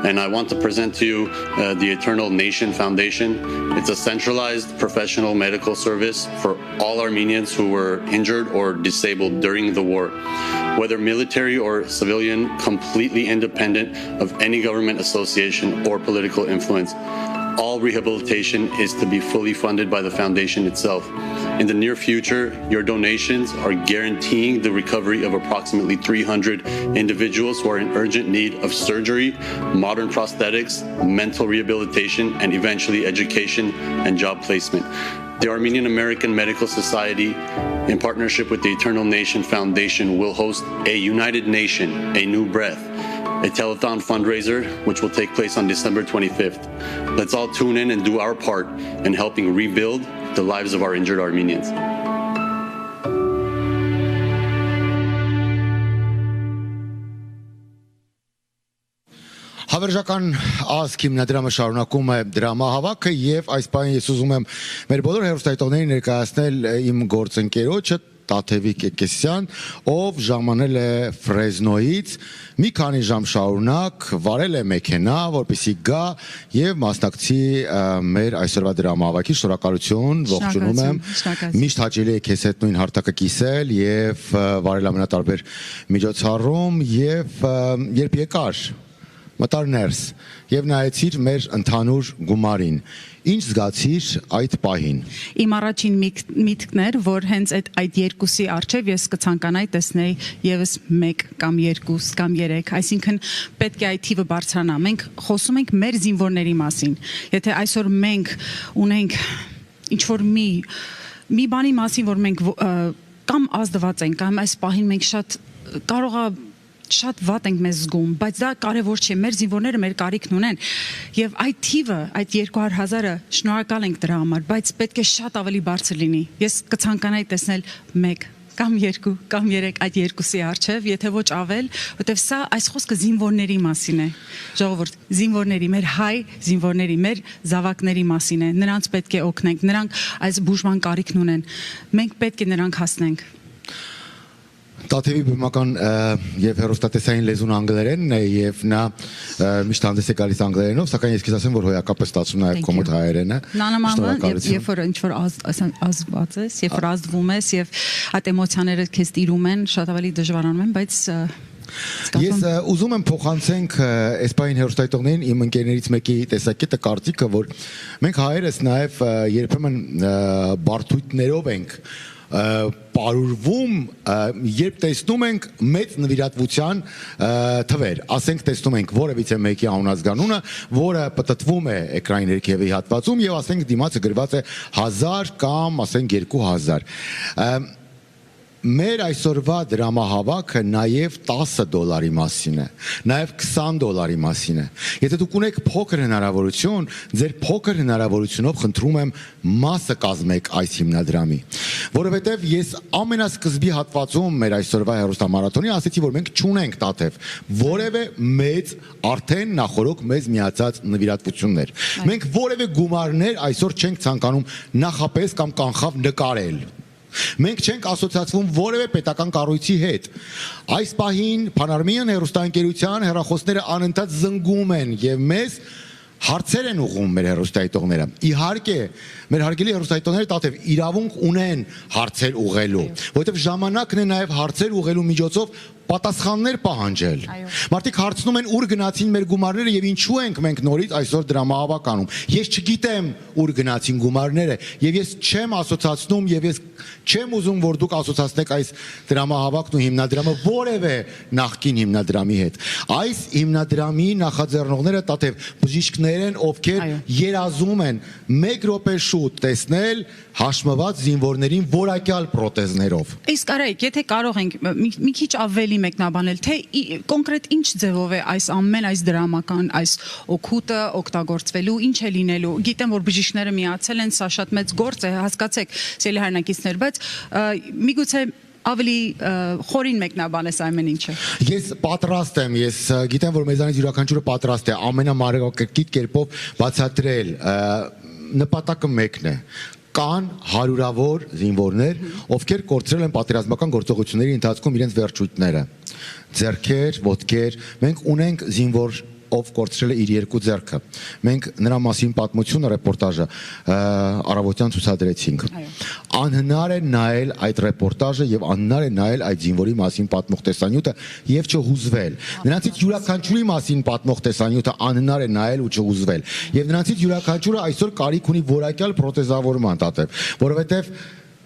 And I want to present to you the Eternal Nation Foundation. It's a centralized professional medical service for all Armenians who were injured or disabled during the war. Whether military or civilian, completely independent of any government association or political influence. All rehabilitation is to be fully funded by the foundation itself. In the near future, your donations are guaranteeing the recovery of approximately 300 individuals who are in urgent need of surgery, modern prosthetics, mental rehabilitation, and eventually education and job placement. The Armenian American Medical Society, in partnership with the Eternal Nation Foundation, will host a United Nation, A New Breath, a telethon fundraiser, which will take place on December 25th. Let's all tune in and do our part in helping rebuild the lives of our injured Armenians. Հավերժական ազգ հիմնադրամը շարունակում է դրամահավաքը եւ այս պահին ես ուզում եմ մեր բոլոր հեռուստայտողներին ներկայացնել իմ գործընկերոջը Տաթևիկ Էկեսյան, ով ժամանել է Ֆրեզնոյից մի քանի ժամ շարունակ վարել է մեքենա, որպեսզի գա եւ մասնակցի մեր այսօրվա դրամահավաքի։ Շնորհակալություն, ողջունում եմ։ Միշտ հաճելի է քեզ հետ նույն հարթակը կիսել եւ վարել ամենատարբեր միջոցառում եւ երբ եկար մտար ներս եւ նայեցիր մեր ընդհանուր գումարին։ Ինչ զգացիր այդ պահին։ Իմ առաջին միտքն էր, որ հենց այդ երկուսի առջև ես կցանկանայի տեսնել եւս 1 կամ 2 կամ 3, այսինքն պետք է այդ թիվը բարձրանա։ Մենք խոսում ենք մեր զինվորների մասին։ Եթե այսօր մենք ունենք ինչ որ մի բանի մասին, որ մենք կամ ազդված ենք, կամ այս պահին մենք շատ վատ ենք մեզ զգում, բայց դա կարևոր չէ, մեր զինվորները մեր կարիքն ունեն եւ այդ թիվը, այդ 200,000-ը շնորհակալ ենք դրա համար, բայց պետք է շատ ավելի բարձր լինի։ Ես կցանկանայի տեսնել 1 կամ 2 կամ 3 այդ երկուսի արչև, եթե ոչ ավել, որտեվ սա այս խոսքը զինվորների մասին է։ Ժողովուրդ, զինվորների, մեր հայ զինվորների, մեր զավակների մասին է։ Նրանց պետք է օգնենք, նրանք այս բուժման կարիքն ունեն։ Մենք պետք է նրանք հասնենք։ Տաթևի բեմական եւ հերոստատեսային լեզուն անգլերենն է եւ նա միշտ հանդես է գալիս անգլերենով, սակայն ես քեզ ասեմ, որ հոյակապ է ստացվում նաեւ կոմոդ հայերենը։ Նանամանվան, երբ որ ինչ-որ ազված ես, երբ որ ազդվում ես եւ այդ էմոցիաները քեզ տիրում են, շատ ավելի դժվարանում են, բայց Ես ուզում եմ փոխանցենք էսպային հերոստատողներին իմ ընկերներից մեկի տեսակետը, կարծիքը, որ մենք հայերս նաեւ երբեմն բարդույթներով ենք պարուրվում, երբ տեսնում ենք մեծ նվիրատվության թվեր, ասենք տեսնում ենք որևիցե մեկի անունազգանունը, որը պտտվում է էկրանի ներքևի հատվածում եւ ասենք դիմացը գրված է 1000 կամ ասենք 2000 Մեր այսօրվա դրամահավաքը նաև $10 մասին է, նաև $20 մասին է։ Եթե դուք ունեք փոքր հնարավորություն, ձեր փոքր հնարավորությունով խնդրում եմ մասը կազմեք այս հիմնադրամի, որովհետև ես ամենասկզբի հատվածում մեր այսօրվա հեռուստամարաթոնի ասեցի, որ մենք չունենք Տաթև որևէ մեծ արդեն նախորոք մեզ միացած նվիրատվություններ։ Մենք որևէ գումարներ այսօր չենք ցանկանում նախապես կամ կանխավ նկարել։ Մենք չենք ասոցացվում որևէ պետական կառույցի հետ։ Այս պահին Pan-Armenian հեռուստաընկերության հեռախոսները անընդհատ զնգում են եւ մեզ հարցեր են ուղղում մեր հեռուստայտողները։ Իհարկե, մեր հարգելի հեռուստայտողները Տաթև իրավունք ունեն հարցեր ուղղելու, որովհետեւ ժամանակն է նաեւ հարցեր ուղղելու միջոցով պատասխաններ պահանջել։ Մարդիկ հարցնում են ուր գնացին մեր գումարները եւ ինչու ենք մենք նորից այսօր դրամահավաք անում։ Ես չգիտեմ ուր գնացին գումարները եւ ես չեմ ասոցացնում եւ ես չեմ ուզում որ դուք ասոցացնեք այս դրամահավաքն ու հիմնադրամը որևէ նախկին հիմնադրամի հետ։ Այս հիմնադրամի նախաձեռնողները Տաթև բժիշկներ են, ովքեր երազում են 1 րոպե շուտ տեսնել հաշմված զինվորներին որակյալ պրոթեզներով։ Իսկ արեք, եթե կարող ենք մի քիչ ավելի մեկնաբանել, թե կոնկրետ ինչ ձևով է այս ամեն այս դրամական այս օգուտը օգտագործվելու, ինչ է լինելու։ Գիտեմ, որ բժիշկները միացել են, սա շատ մեծ գործ է, հասկացեք, սիրելի հայրենակիցներ, բայց միգուցե ավելի խորին մեկնաբանես ամեն ինչը։ Ես պատրաստ եմ, ես գիտեմ, որ մեզանից յուրաքանչյուրը պատրաստ է ամենամարակակիտ կերպով բացատրել, նպատակը մեկն է։ Կան հարյուրավոր զինվորներ, ովքեր կորցրել են պատերազմական գործողությունների ընթացքում իրենց վերջույթները, ձեռքեր, ոտքեր, մենք ունենք զինվոր ով կորցրել է իր 2 ձեռքը։ Մենք նրա մասին պատմությունը ռեպորտաժը առավոտյան ցուցադրեցինք։ Անհնար է նայել այդ ռեպորտաժը եւ անհնար է նայել այդ զինվորի մասին պատմող տեսանյութը եւ չհուզվել։ Նրանցից յուրաքանչյուրի մասին պատմող տեսանյութը անհնար է նայել ու չհուզվել։ Եվ նրանցից յուրաքանչյուրը այսօր կարիք ունի որակյալ պրոթեզավորման, Տաթև, որովհետեւ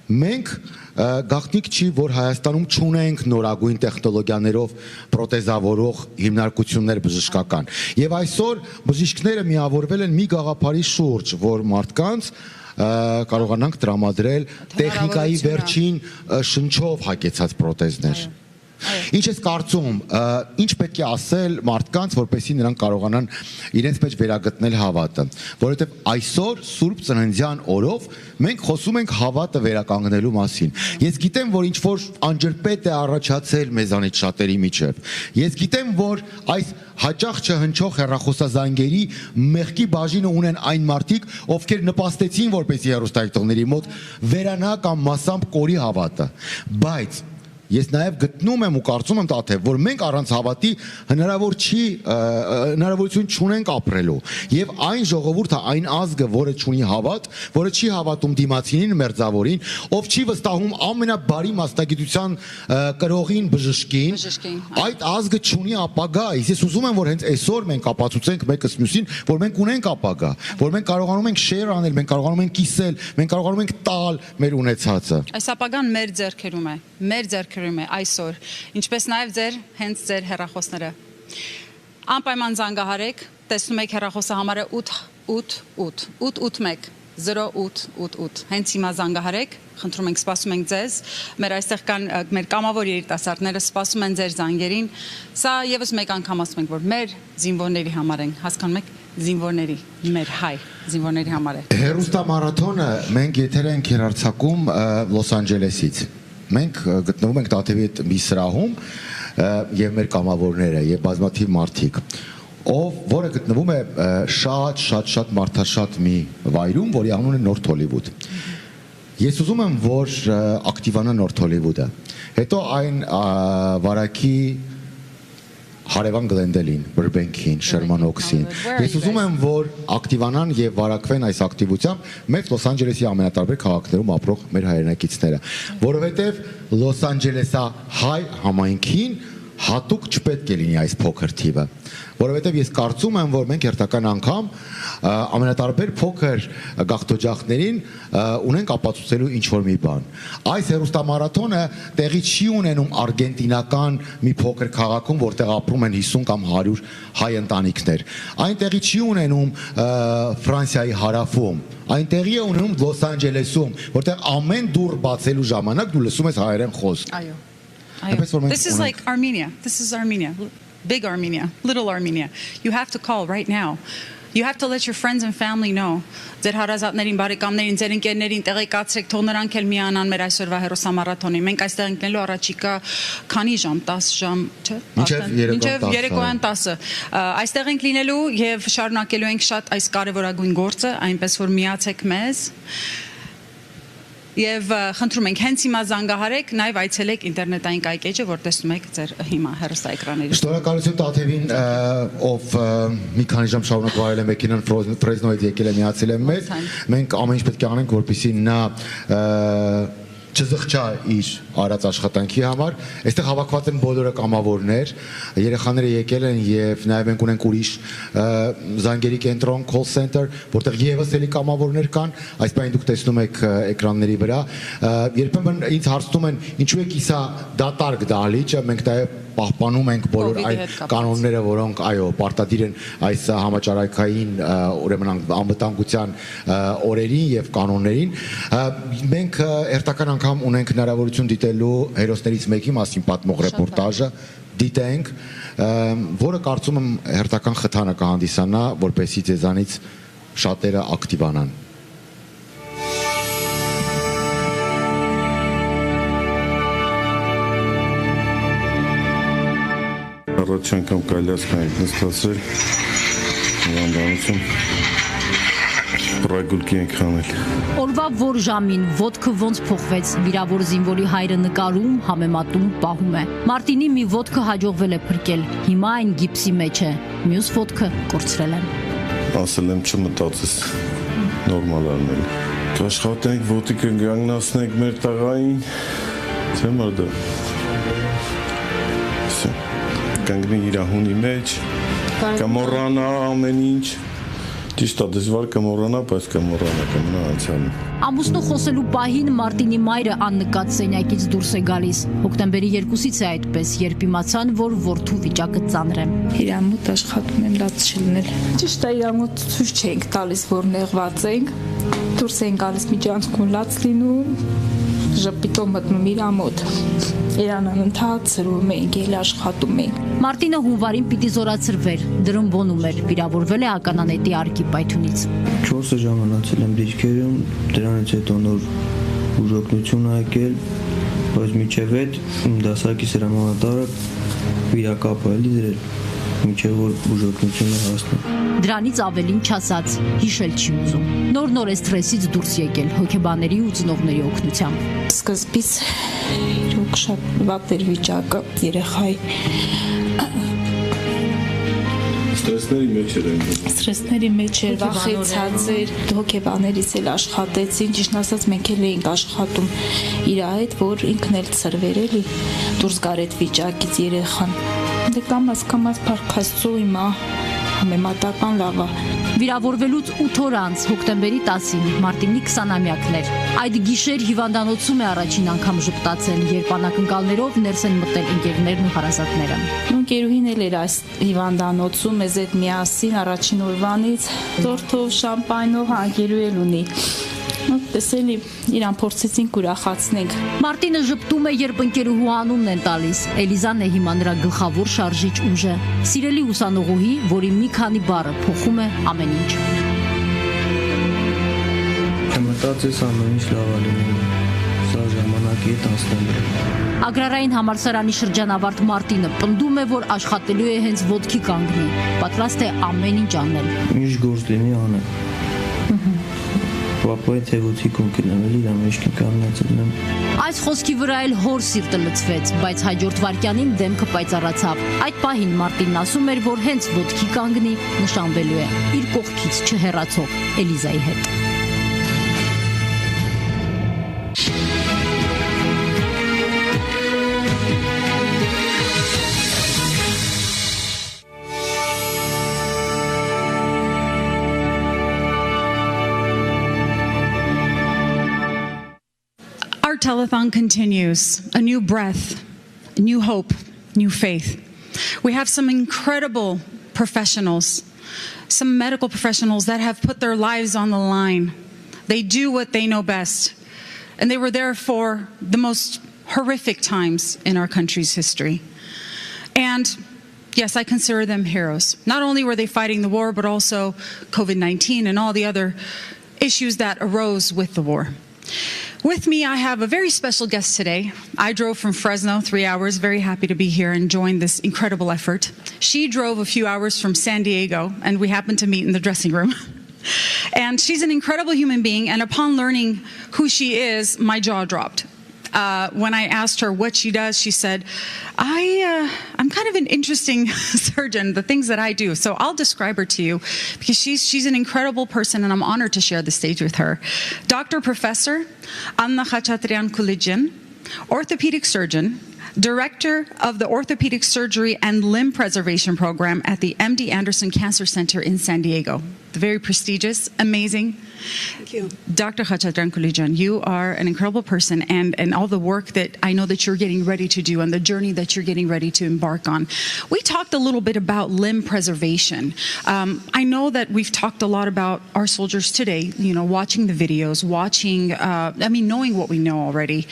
մենք գաղտնիք չի, որ Հայաստանում չունենք նորագույն տեխնոլոգիաներով պրոթեզավորող հիմնարկություններ բժշկական։ Եվ այսօր բժիշկները միավորվել են մի գաղափարի շուրջ, որ մարդկանց կարողանանք տրամադրել տեխնիկայի վերջին շնչով հագեցած պրոթեզներ։ Ինչ ես կարծում, ինչ պետք է ասել մարդկանց, որպեսզի նրանք կարողանան իրենց մեջ վերագտնել հավատը, որովհետև այսօր Սուրբ Ծննդյան օրով մենք խոսում ենք հավատը վերականգնելու մասին։ Ես գիտեմ, որ ինչ որ անջրպետ է առաջացել մեզանից շատերի միջև։ Ես գիտեմ, որ այս հաճախ չհնչող հեռախոսազանգերի մեղքի բաժինը ունեն այն մարդիկ, ովքեր նպաստեցին, որպեսզի հեռուստայտողների մոտ վերանա կամ մասամբ կորի հավատը, բայց ես նաև գտնում եմ ու կարծում եմ Տաթև, որ մենք առանց հավատի հնարավորություն չունենք ապրելու։ Եվ այն ժողովուրդը, այն ազգը, որը չունի հավատ, որը չի հավատում դիմացինին, մերձավորին, ով չի վստահում ամենաբարի մասնագիտության կրողին, բժշկին, այդ ազգը չունի ապագա։ Ես ուզում եմ, որ հենց այսօր մենք ապացուցենք մեկս մյուսին, որ մենք ունենք ապագա, որ մենք կարողանում ենք շեյր անել, մենք կարողանում ենք կիսել, մենք կարողանում ենք տալ մեր ունեցածը։ Այս ապագան մեր ձեռքերում է, մեր ձեռքերում է այսօր, ինչպես նաև ձեր հենց ձեր հեռախոսները։ Անպայման զանգահարեք, տեսնում եք հեռախոսահամարը 888 0888 հենց հիմա զանգահարեք, խնդրում ենք, սպասում ենք ձեզ, մեր այստեղ կան մեր կամավոր երիտասարդները սպասում են ձեր զանգերին, սա եւս մեկ անգամ ասում ենք, որ մեր զինվորների համար են, հասկանում եք, զինվորների, մեր հայ զինվորների համար է։ Հեռուստամարաթոնը մենք եթեր ենք հեռարձակում Լոս Անջելեսից։ մենք գտնվում ենք Տաթևի այդ մի սրահում եւ մեր կամավորները եւ բազմաթիվ մարդիկ, որը գտնվում է շատ մարդաշատ մի վայրում, որի անունը Նորթ Հոլիվուդ։ Ես ուզում եմ, որ ակտիվանա Նորթ Հոլիվուդը։ Հետո այն վարակի Հարևան Գլենդելին, Բրբենքին, Շերման Օքսին։ Ես ուզում եմ, որ ակտիվանան եւ վարակվեն այս ակտիվությամբ մեր Լոս Անջելեսի ամենատարբեր քաղաքներում ապրող մեր հայրենակիցները, որովհետեւ Լոս Անջելեսա հայ համայնքին հատուկ չպետք է լինի այս փոքր թիվը, որովհետև ես կարծում եմ, որ մենք հերթական անգամ ամենատարբեր փոքր գաղթօջախներին ունենք ապացուցելու ինչ-որ մի բան։ Այս հեռուստամարաթոնը տեղի չի ունենում արգենտինական մի փոքր քաղաքում, որտեղ ապրում են 50 կամ 100 հայ ընտանիքներ։ Այն տեղի չի ունենում Ֆրանսիայի հարավում, այն տեղի է ունենում Լոս Անջելեսում, որտեղ ամեն դուռ բացելու ժամանակ դու լսում ես հայերեն խոսք։ This is like Armenia. This is Armenia. Big Armenia, little Armenia. You have to call right now. You have to let your friends and family know. Ձեր հարազատներին, բարեկամներին, ձեր ընկերներին տեղեկացրեք, թող նրանք էլ միանան մեր այսօրվա հերոսամարաթոնին։ Մենք այստեղ ընկնելու առաջիկա քանի ժամ, 10 ժամ, չէ՞։ Մինչև երեկոյան 10-ը։ Այստեղ ենք լինելու եւ շարունակելու ենք շատ այս կարեւորագույն գործը, այնպես որ միացեք մեզ։ Եվ խնդրում ենք հենց հիմա զանգահարեք, նաև այցելեք ինտերնետային կայքեջը, որ տեսնում եք ձեր հիմա հեռուստաէկրաներից։ Շնորհակալություն Տաթևին, ով մի քանի ժամ շարունակ վարել է մեքենան Ֆրեզնոյից եկել է միացել է մեզ։ Մենք ամեն ինչ պետք է անենք, որպեսզի նա չզղջա իր արած աշխատանքի համար։ Այստեղ հավաքված են բոլորը կամավորներ, երեխաները եկել են եւ նաեւ մենք ունենք ուրիշ զանգերի կենտրոն, call center, որտեղ եւս էլի կամավորներ կան, այս բանը դուք տեսնում եք էկրանների վրա։ Երբեմն ինձ հարցնում են, ինչու է կիսա դատարկ դահլիճը, մենք նաեւ պահպանում ենք բոլոր այն կանոնները, որոնք այո, պարտադիր են այս համաճարակային ուրեմն անվտանգության օրերին եւ կանոններին։ Մենք հերթական անգամ ունենք հնարավորություն դիտելու հերոսներից մեկի մասին պատմող ռեպորտաժը, դիտենք, որը կարծում եմ հերթական խթանը կհանդիսանա, որպեսզի ձեզանից շատերը ակտիվանան։ Առաջ անգամ կալյասկա ենք նստացել, հիվանդանություն, պրագուլկի ենք խանել։ Օրվա որ ժամին ոտքը ոնց փոխվեց, վիրավոր զինվորի հայրը նկարում, համեմատում, պահում է։ Մարտինի մի ոտքը հաջողվել է փրկել, հիմա այն գիպսի մեջ է, մյուս ոտքը կորցրել են։ Ասել եմ չմտածես, նորմալ արնել։ Կաշխատենք, ոտիկը գանգնացնենք մեր տղային, չէ մարդը։ Կանգնի իր հունի մեջ, կմոռանա ամեն ինչ, ճիշտ է դժվար կմոռանա, բայց կմոռանա, կմնա անցյալում։ Ամուսնու խոսելու պահին Մարտինի մայրը աննկատ սենյակից դուրս է գալիս։ Հոկտեմբերի 2-ից է այդպես, երբ իմացան, որ որդու վիճակը ծանր է։ Իրան մոտ աշխատում եմ լաց չլինել։ Ճիշտ է, իրան մոտ ցույց չենք տալիս, որ նեղված ենք։ Դուրս են գալիս միջանցքում լաց լինում, ժպիտով մտնում իր մոտ։ Իրան անընդհատ սրում ենք, ել աշխատում ենք։ Մարտինը հունվարին պիտի զորացրվեր, դրամբոնում էր, վիրավորվել է ականանետի արկի պայթյունից։ 4 ժամանացել եմ դիրքերում, դրանից հետո նոր բուժօգնություն եկել, բայց միջև այդ դասակի սրամանատարը վիրակապ էլի դրել, միջև որ բուժօգնությունը հասնի։ Դրանից ավելին չասած, հիշել չի ուզում։ Նոր է սթրեսից դուրս եկել հոգեբանների ու ծնողների օգնությամբ։ Սկզբից իրոք շատ վատ էր վիճակը, երեխայի Ստրեսների մեջ էր, վախեցած էր, հոգեբաներից էլ աշխատեցին, ճիշտ ասած մենք էլ էինք աշխատում իր հետ, որ ինքն էլ ծրվեր էլի, դուրս գար այդ վիճակից երեխան։ Դե կամաց փառքաստու հիմա համեմատական լավ է։ Վիրավորվելուց 8 օր անց, հոկտեմբերի 10-ին, Մարտինի 20-ամյակն էր։ Այդ գիշեր հիվանդանոցում է առաջին անգամ ժպտացել, երբ անակնկալներով ներս են մտել ընկերներն ու հարազատները։ Ընկերուհին էլ էր այս հիվանդանոցում, մեզ հետ միասին առաջին օրվանից, տորթով, շամպայնով, ընկերու էլ ունի։ Տեսելի, իրան փորձեցինք ուրախացնենք։ Մարտինը ժպտում է, երբ ընկերուհու անունն են տալիս։ Էլիզան է հիմա նրա գլխավոր շարժիչ ուժը։ Սիրելի ուսանողուհի, որի մի քանի բառը փոխում է ամեն ինչ։ Մտածես ամեն ինչ լավ է լինում։ Սա ժամանակի ուղղակի է 19-ը։ Ագրարային համալսարանի շրջանավարտ Մարտինը պնդում է, որ աշխատելու է հենց ոտքի կանգնի, պատրաստ է ամեն ինչ անել։ Ինչ գործ դեմի անեմ։ Պապայի թևոցի կոնկրնեմ, էլի դա մեջքի կաննացել եմ։ Այս խոսքի վրա էլ հոր սիրտը լցվեց, բայց հաջորդ վայրկյանին դեմքը պայծառացավ։ Այդ պահին Մարտինն ասում էր, որ հենց ոտքի կանգնի, նշանվելու է իր կողքից չհեռացող Էլիզայի հետ։ Our telethon continues. A new breath, new hope, new faith. We have some incredible professionals, some medical professionals that have put their lives on the line. They do what they know best. And they were there for the most horrific times in our country's history. And yes, I consider them heroes. Not only were they fighting the war, but also COVID-19 and all the other issues that arose with the war. With me, I have a very special guest today. I drove from Fresno 3 hours, very happy to be here and join this incredible effort. She drove a few hours from San Diego, and we happened to meet in the dressing room. And she's an incredible human being, and upon learning who she is, my jaw dropped. When I asked her what she does, she said, I'm kind of an interesting surgeon, the things that I do. So I'll describe her to you because she's an incredible person and I'm honored to share the stage with her. Dr. Professor Anna Khachatryan-Kulijian, orthopedic surgeon, director of the Orthopedic Surgery and Limb Preservation Program at the MD Anderson Cancer Center in San Diego. Very prestigious, amazing. Thank you. Dr. Khachatryan-Kulijian, you are an incredible person and all the work that I know that you're getting ready to do and the journey that you're getting ready to embark on. We talked a little bit about limb preservation. I know that we've talked a lot about our soldiers today, you know, watching the videos, knowing what we know already.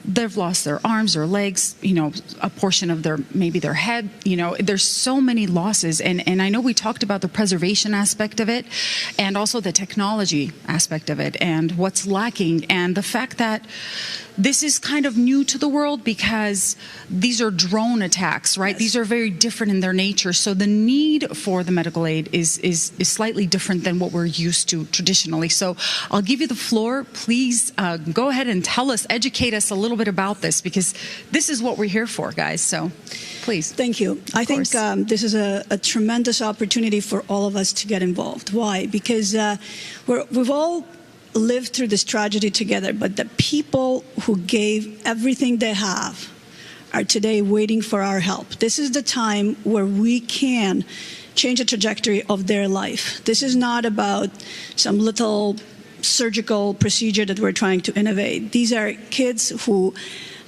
They've lost their arms or legs, you know, a portion of maybe their head, you know, there's so many losses. And I know we talked about the preservation aspect of it and also the technology aspect of it and what's lacking and the fact that this is kind of new to the world because these are drone attacks, right? Yes. These are very different in their nature. So the need for the medical aid is slightly different than what we're used to traditionally. So I'll give you the floor. Please go ahead and tell us, educate us a little bit about this because this is what we're here for, guys. So please. Thank you. I think this is a tremendous opportunity for all of us to get involved. Why? Because we've all lived through this tragedy together, but the people who gave everything they have are today waiting for our help. This is the time where we can change the trajectory of their life. This is not about some little surgical procedure that we're trying to innovate. These are kids who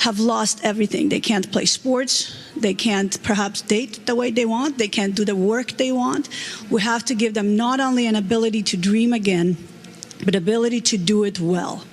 have lost everything. They can't play sports. They can't perhaps date the way they want. They can't do the work they want. We have to give them not only an ability to dream again, but ability to do it well.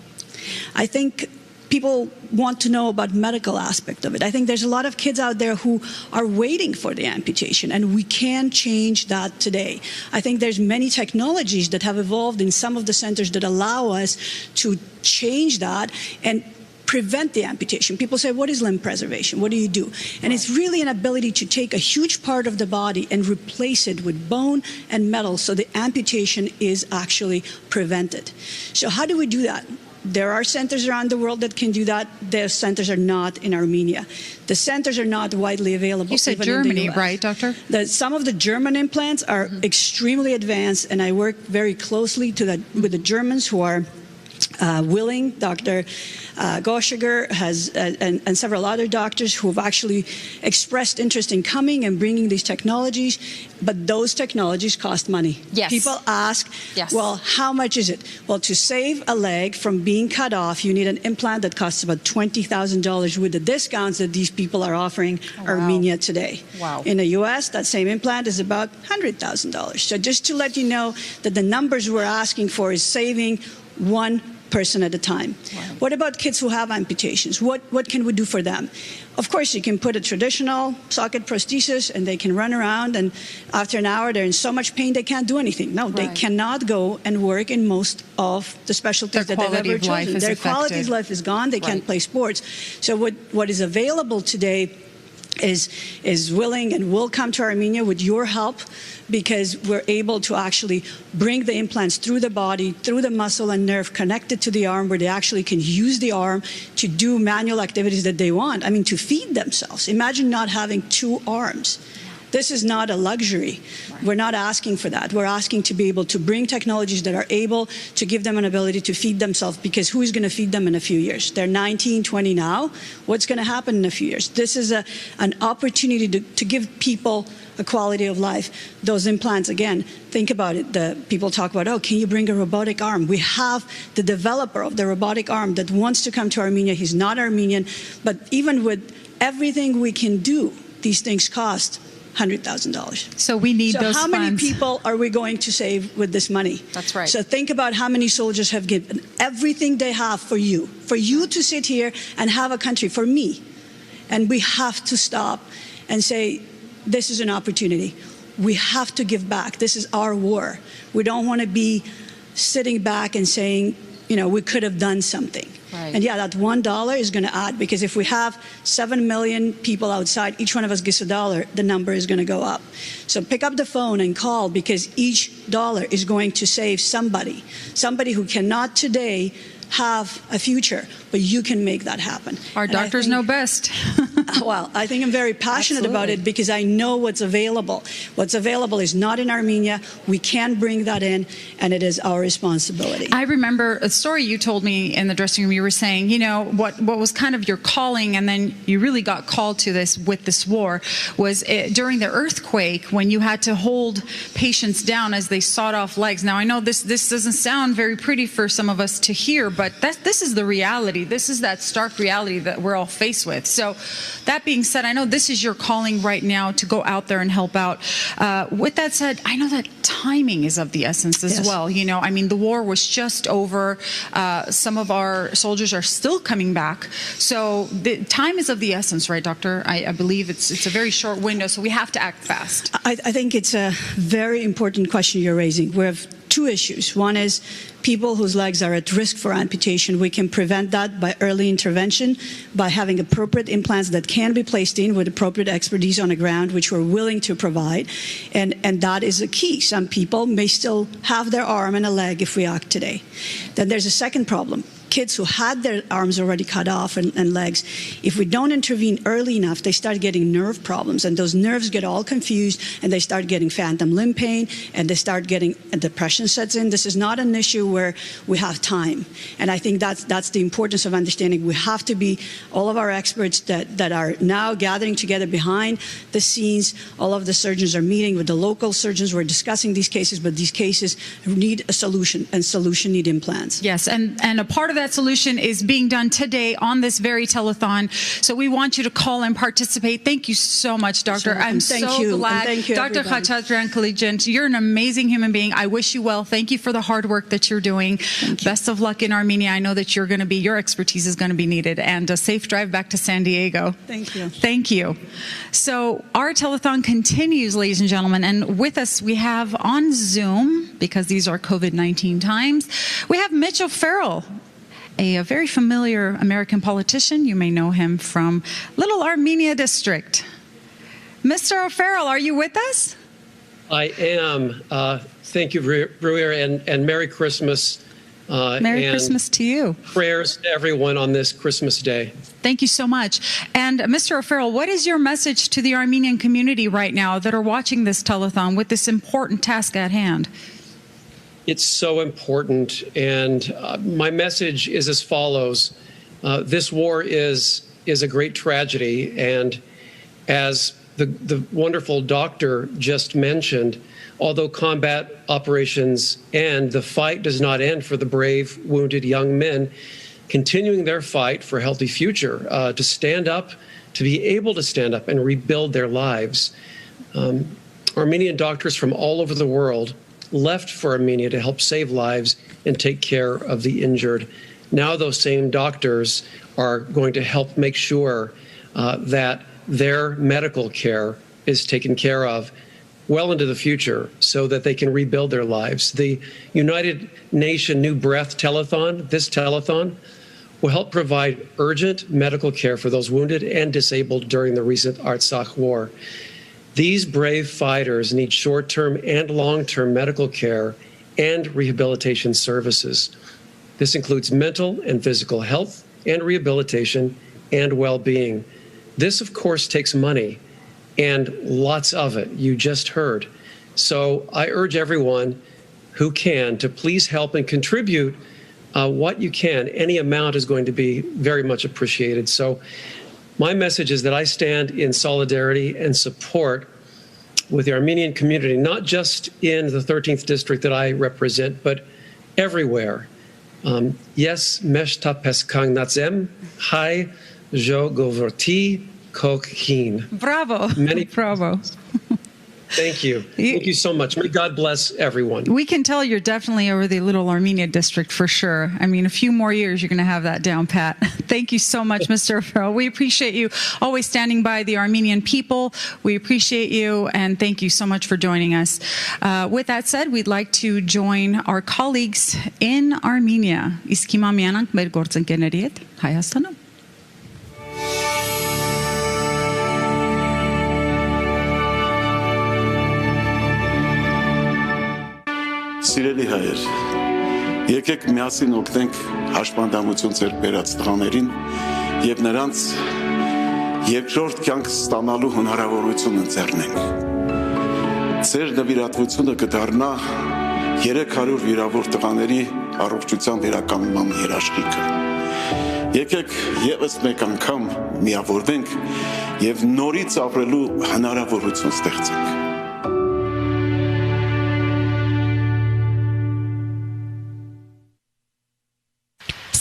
I think people want to know about medical aspect of it. I think there's a lot of kids out there who are waiting for the amputation, and we can change that today. I think there's many technologies that have evolved in some of the centers that allow us to change that and prevent the amputation. People say, what is limb preservation? What do you do? And it's really an ability to take a huge part of the body and replace it with bone and metal so the amputation is actually prevented. So how do we do that? There are centers around the world that can do that. Those centers are not in Armenia. The centers are not widely available. You said Germany, right, Doctor? Some of the German implants are extremely advanced, and I work very closely with the Germans who are willing. Dr. Goshiger has and several other doctors who have actually expressed interest in coming and bringing these technologies, but those technologies cost money. Yes. People ask, well, how much is it? Well, to save a leg from being cut off, you need an implant that costs about $20,000 with the discounts that these people are offering Armenia today. Wow. In the U.S., that same implant is about $100,000. So just to let you know that the numbers we're asking for is saving one person at a time. What about kids who have amputations? What can we do for them? Of course, you can put a traditional socket prosthesis and they can run around, and after an hour they're in so much pain they can't do anything. No, they cannot go and work in most of the specialties that they've ever chosen. Their quality of life is gone. They can't play sports. So what is available today is willing and will come to Armenia with your help, because we're able to actually bring the implants through the body, through the muscle and nerve connected to the arm, where they actually can use the arm to do manual activities that they want. I mean, to feed themselves. Imagine not having two arms. This is not a luxury. We're not asking for that. We're asking to be able to bring technologies that are able to give them an ability to feed themselves, because who is going to feed them in a few years? They're 19, 20 now. What's going to happen in a few years? This is an opportunity to give people a quality of life. Those implants, again, think about it. The people talk about, oh, can you bring a robotic arm? We have the developer of the robotic arm that wants to come to Armenia. He's not Armenian, but even with everything we can do, these things cost $100,000. So we need those funds. So how many people are we going to save with this money? That's right. So think about how many soldiers have given everything they have for you to sit here and have a country, for me. And we have to stop and say, this is an opportunity. We have to give back. This is our war. We don't want to be sitting back and saying, you know, we could have done something. Right. And yeah, that $1 is going to add, because if we have 7 million people outside, each one of us gets $1, the number is going to go up. So pick up the phone and call, because each dollar is going to save somebody who cannot today have a future, but you can make that happen. Our doctors know best. Well, I think I'm very passionate about it, because I know what's available. What's available is not in Armenia. We can bring that in, and it is our responsibility. I remember a story you told me in the dressing room. You were saying, you know, what was kind of your calling, and then you really got called to this with this war, was during the earthquake, when you had to hold patients down as they sawed off legs. Now, I know this doesn't sound very pretty for some of us to hear, but this is the reality. This is that stark reality that we're all faced with. So that being said, I know this is your calling right now to go out there and help out. With that said, I know that timing is of the essence as well. You know, I mean, the war was just over. Some of our soldiers are still coming back. So the time is of the essence, right, Doctor? I believe it's a very short window, so we have to act fast. I think it's a very important question you're raising. We have two issues. One is people whose legs are at risk for amputation. We can prevent that by early intervention, by having appropriate implants that can be placed in with appropriate expertise on the ground, which we're willing to provide. And that is a key. Some people may still have their arm and a leg if we act today. Then there's a second problem. Kids who had their arms already cut off and legs, if we don't intervene early enough, they start getting nerve problems, and those nerves get all confused, and they start getting phantom limb pain, and they start getting a depression sets in. This is not an issue where we have time, and I think that's the importance of understanding. We have to be, all of our experts that are now gathering together behind the scenes. All of the surgeons are meeting with the local surgeons. We're discussing these cases, but these cases need a solution, and solution need implants. Yes, and a part of that solution is being done today on this very telethon. So we want you to call and participate. Thank you so much, Doctor. I'm so glad. Thank you, Dr. Khachaturian Kaligent, you're an amazing human being. I wish you well. Thank you for the hard work that you're doing. Best of luck in Armenia. I know that your expertise is going to be needed. And a safe drive back to San Diego. Thank you. Thank you. So our telethon continues, ladies and gentlemen. And with us, we have on Zoom, because these are COVID-19 times, we have Mitch O'Farrell, a very familiar American politician. You may know him from Little Armenia District. Mr. O'Farrell, are you with us? I am. Thank you, Ruir, and Merry Christmas. Merry Christmas to you. Prayers to everyone on this Christmas Day. Thank you so much. And Mr. O'Farrell, what is your message to the Armenian community right now that are watching this telethon with this important task at hand? It's so important, and my message is as follows. This war is a great tragedy, and as the wonderful doctor just mentioned, although combat operations end, the fight does not end for the brave, wounded young men continuing their fight for a healthy future, to stand up, to be able to stand up and rebuild their lives. Armenian doctors from all over the world left for Armenia to help save lives and take care of the injured. Now those same doctors are going to help make sure that their medical care is taken care of well into the future so that they can rebuild their lives. The United Nations New Breath Telethon, this telethon, will help provide urgent medical care for those wounded and disabled during the recent Artsakh war. These brave fighters need short-term and long-term medical care and rehabilitation services. This includes mental and physical health and rehabilitation and well-being. This, of course, takes money, and lots of it, you just heard. So I urge everyone who can to please help and contribute what you can. Any amount is going to be very much appreciated. So my message is that I stand in solidarity and support with the Armenian community, not just in the 13th district that I represent, but everywhere. Yes, meshta peskang natsem, hai jo govorti kokhin. Bravo. Bravo. Thank you. Thank you so much. May God bless everyone. We can tell you're definitely over the Little Armenia district for sure. I mean, a few more years, you're going to have that down pat. Thank you so much, Mr. Farrell. We appreciate you always standing by the Armenian people. We appreciate you, and thank you so much for joining us. With that said, we'd like to join our colleagues in Armenia. Իսկ հիմա միանանք մեր գործընկերների հետ Հայաստանում. Սիրելի հայեր, եկեք միասին օգնենք հաշմանդամություն ձեռք բերած տղաներին եւ նրանց երկրորդ կյանք ստանալու հնարավորություն ընձեռնենք։ Ձեր նվիրատվությունը կդառնա 300 վիրավոր տղաների առողջության վերականգնման երաշխիքը։ Եկեք եւս մեկ անգամ միավորվենք եւ նորից ապրելու հնարավորություն ստեղծենք։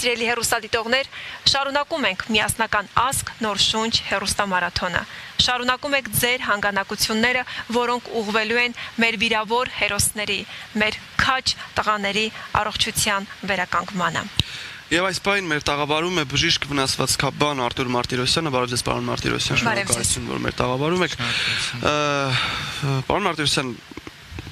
Սիրելի հեռուստադիտողներ, շարունակում ենք միասնական ազգ նոր շունչ հեռուստամարաթոնը։ Շարունակում եք ձեր հանգանակությունները, որոնք ուղղվելու են մեր վիրավոր հերոսների, մեր քաջ տղաների առողջության վերականգնմանը։ Եվ այս պահին մեր տաղավարում է բժիշկ վնասված քաբան Արտուր Մարտիրոսյանը, բարև ձեզ պարոն Մարտիրոսյան, շնորհակալություն, որ մեր տաղավարում եք։ Պարոն Մարտիրոսյան,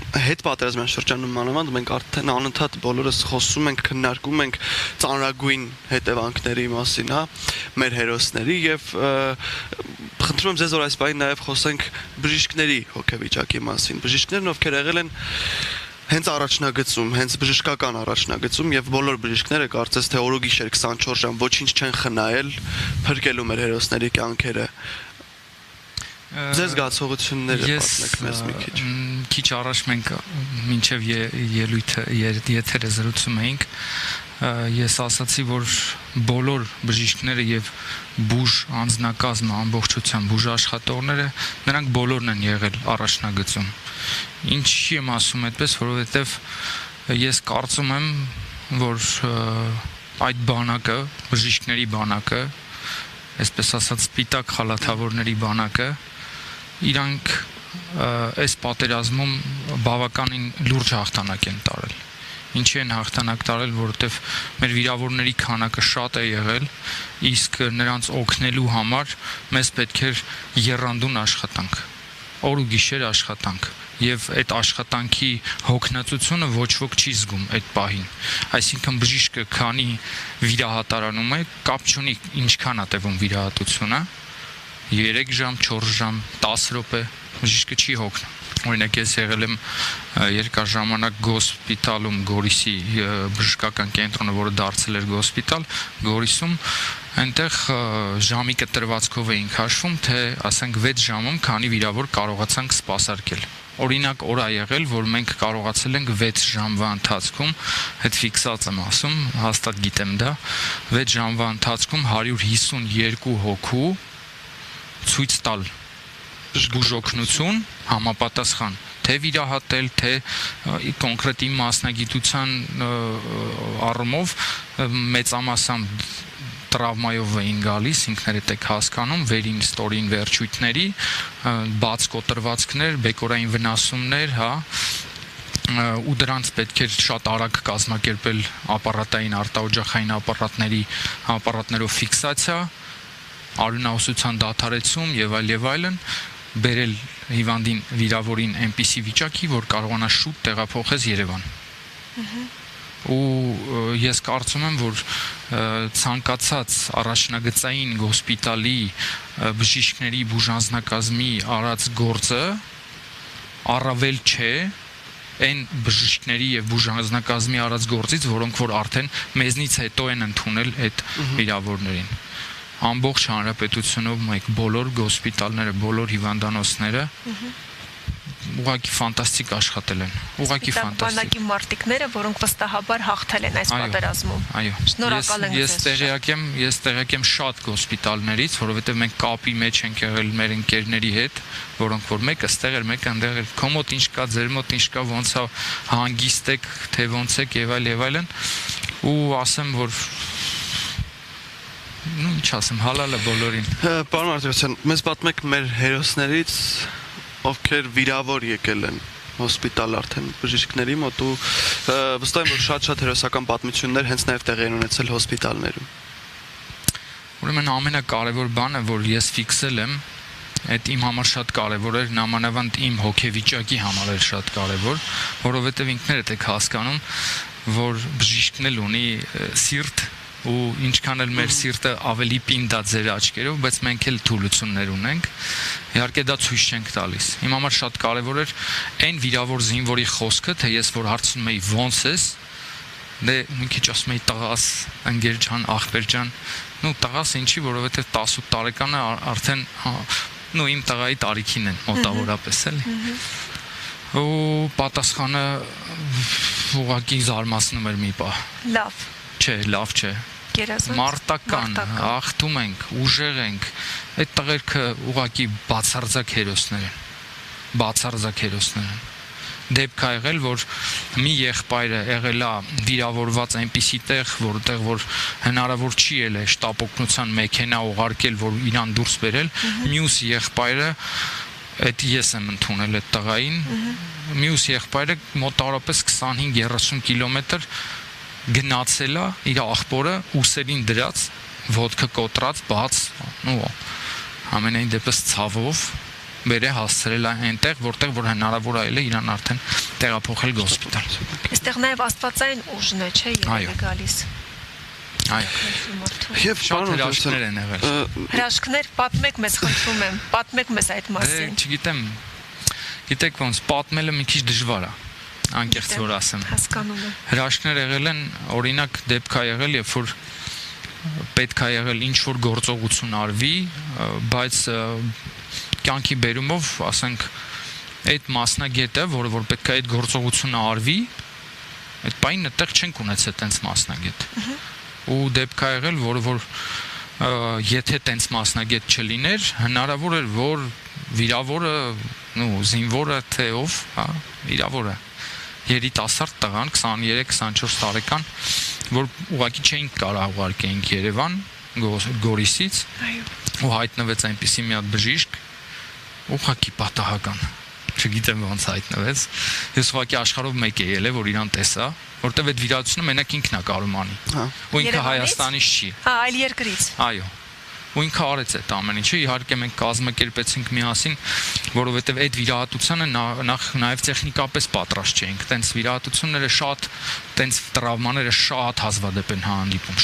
հետ պատերազմյան շրջանում մանավանդ մենք արդեն անընդհատ բոլորս խոսում ենք, քննարկում ենք ծանրագույն հետևանքների մասին, հա, մեր հերոսների եւ խնդրում եմ ձեզ որ այս պահին նաեւ խոսենք բժիշկների հոգեվիճակի մասին, բժիշկներն ովքեր եղել են հենց առաջնագծում, հենց բժշկական առաջնագծում եւ բոլոր բժիշկները կարծես թե օրոգիշեր 24 ժամ ոչինչ չեն խնայել փրկելու մեր հերոսների կյանքերը։ Ձեզ զգացողությունները պատմեք մեզ մի քիչ։ Քիչ առաջ մենք մինչև ելույթը եթերը զրուցում էինք, ես ասացի, որ բոլոր բժիշկները եւ բուժ անձնակազմը ամբողջությամբ բուժ աշխատողները նրանք բոլորն են եղել առաջնագծում։ Ինչի եմ ասում այդպես, որովհետեւ ես կարծում եմ, որ այդ բանակը, բժիշկների բանակը, այսպես ասած սպիտակ խալաթավորների բանակը իրանք այս պատերազմում բավականին լուրջ հաղթանակ են տարել։ Ինչի են հաղթանակ տարել, որովհետև մեր վիրավորների քանակը շատ է եղել, իսկ նրանց օգնելու համար մեզ պետք էր եռանդուն աշխատանք, օր ու գիշեր աշխատանք, եւ այդ աշխատանքի հոգնածությունը ոչ ոք չի զգում այդ պահին։ Այսինքն բժիշկը քանի վիրահատարանում է, կապ չունի ինչքան է տևում վիրահատությունը, 3 ժամ, 4 ժամ, 10 րոպե բժիշկը չի հոգնում։ Օրինակ ես եղել եմ երկար ժամանակ գոսպիտալում, Գորիսի բժշկական կենտրոնը, որը դարձել էր գոսպիտալ, Գորիսում, այնտեղ ժամի կտրվածքով էինք հաշվում, թե ասենք 6 ժամում քանի վիրավոր կարողացանք սպասարկել։ Օրինակ օր ա եղել, որ մենք կարողացել ենք 6 ժամվա ընթացքում, հետ ֆիքսած եմ ասում, հաստատ գիտեմ դա, 6 ժամվա ընթացքում 152 հոգու ցույց տալ բուժօգնություն համապատասխան, թե վիրահատել, թե կոնկրետ իմ մասնագիտության առումով մեծամասամբ տրավմայով էին գալիս, ինքներդ եք հասկանում, վերին ստորին վերջույթների, բաց կոտրվածքներ, բեկորային վնասումներ, հա, ու դրանց պետք էր շատ արագ կազմակերպել ապարատային արտաօջախային ապարատներով ֆիքսացիա, արյունահոսության դադարեցում եւ այլն, բերել հիվանդին վիրավորին այնպիսի վիճակի, որ կարողանա շուտ տեղափոխել Երևան։ Ու ես կարծում եմ, որ ցանկացած առաջնագծային հոսպիտալի բժիշկների բուժանձնակազմի արած գործը առավել չէ այն բժիշկների եւ բուժանձնակազմի արած գործից, որոնք որ արդեն մեզնից հետո են ընդունել այդ վիրավորներին։ Ամբողջ հանրապետությունով մեկ բոլոր հոսպիտալները, բոլոր հիվանդանոցները ուղղակի ֆանտաստիկ աշխատել են։ Ուղղակի ֆանտաստիկ։ Բանակի մարտիկները, որոնք վստահաբար հաղթել են այս պատերազմում։ Այո։ Շնորհակալ ենք ձեզ։ Ես տեղյակ եմ շատ հոսպիտալներից, որովհետև մենք կապի մեջ ենք եղել մեր ընկերների հետ, որոնք որ մեկը ստեղ էր, մեկը այնտեղ էր։ Քո մոտ ինչ կա, ձեր մոտ ինչ կա, ոնց է հանգիստ եք, թե ոնց եք եւ այլն։ Ու ասեմ, որ ինչ ասեմ, հալալ է բոլորին։ Պարոն Մարտիրոսյան, մեզ պատմեք մեր հերոսներից, ովքեր վիրավոր եկել են հոսպիտալ արդեն բժիշկների մոտ ու վստահ եմ, որ շատ հերոսական պատմություններ հենց նաև տեղի են ունեցել հոսպիտալներում։ Ուրեմն ամենակարևոր բանը, որ ես ֆիքսել եմ, այդ իմ համար շատ կարևոր էր, նամանավանդ իմ հոգեվիճակի համար էր շատ կարևոր, որովհետև ինքներդ եք հասկանում, որ բժիշկն էլ ունի սիրտ ու ինչքան էլ մեր սիրտը ավելի պինդ է ձեր աչքերով, բայց մենք էլ թուլություններ ունենք, իհարկե դա ցույց չենք տալիս։ Իմ համար շատ կարևոր էր այն վիրավոր զինվորի խոսքը, թե ես որ հարցնում էի ոնց ես, դե մի քիչ ասում էի տղաս, ընկեր ջան, ախպեր ջան, նու տղաս ինչի, որովհետև 18 տարեկանը արդեն նու իմ տղայի տարիքին են մոտավորապես էլի։ Ու պատասխանը ուղղակի զարմացնում էր մի պահ։ Լավ։ Չէ, լավ չէ։ Մարտական, ախտում ենք, ուժեղ ենք, այդ տղերքը ուղղակի բացարձակ հերոսներ են։ Դեպք է եղել, որ մի եղբայրը եղել է վիրավորված այնպիսի տեղ, որտեղ որ հնարավոր չի ել է շտապ օգնության մեքենա ուղարկել, որ իրան դուրս բերել, մյուս եղբայրը, այդ ես եմ ընդունել այդ տղային, մյուս եղբայրը մոտավորապես 25-30 կիլոմետր գնացել է իր աղբորը ուսերին դրած, ոտքը կոտրած, բաց, ամենայն դեպս ցավով բերե հասցրել է այնտեղ, որտեղ որ հնարավոր է իրան արդեն տեղափոխել հոսպիտալ։ Այստեղ նաև աստվածային ուժն է, չէ՞, երևի գալիս։ Այո։ Եվ շատ հրաշքներ են եղել։ Հրաշքներ, պատմեք մեզ, խնդրում եմ, պատմեք մեզ այդ մասին։ Չգիտեմ, գիտեք ոնց, պատմելը մի քիչ դժվար է, անկեղծ որ ասեմ։ Հասկանում եմ։ Հրաշքներ եղել են, օրինակ դեպք է եղել, երբ որ պետք է եղել ինչ որ գործողություն արվի, բայց կյանքի բերումով, ասենք, այդ մասնագետը, որը որ պետք է այդ գործողությունը արվի, այդ պայն այդտեղ չենք ունեցել տենց մասնագետ։ Ու դեպք է եղել, որը որ եթե տենց մասնագետ չլիներ, հնարավոր էր, որ վիրավորը, զինվորը թե ով, վիրավորը երիտասարդ տղան 23-24 տարեկան, որ ուղղակի չէինք կարող ուղարկեինք Երևան Գորիսից ու հայտնվեց այնպիսի մի հատ բժիշկ, ուղղակի պատահական, չգիտեմ ոնց հայտնվեց, ես ուղղակի աշխարհով մեկ է ելել, որ իրան տեսա, որտեվ այդ վիրահատությունը մենակ ինքն է կարող անի, ու ինքը Հայաստանից չի, այլ երկրից, այո, ու ինքը արեց այդ ամեն ինչը, իհարկե մենք կազմակերպեցինք միասին, որովհետև այդ վիրահատությանը նաև տեխնիկապես պատրաստ չէինք, տենց վիրահատությունները շատ, տենց տրավմաները շատ հազվադեպ են հանդիպում,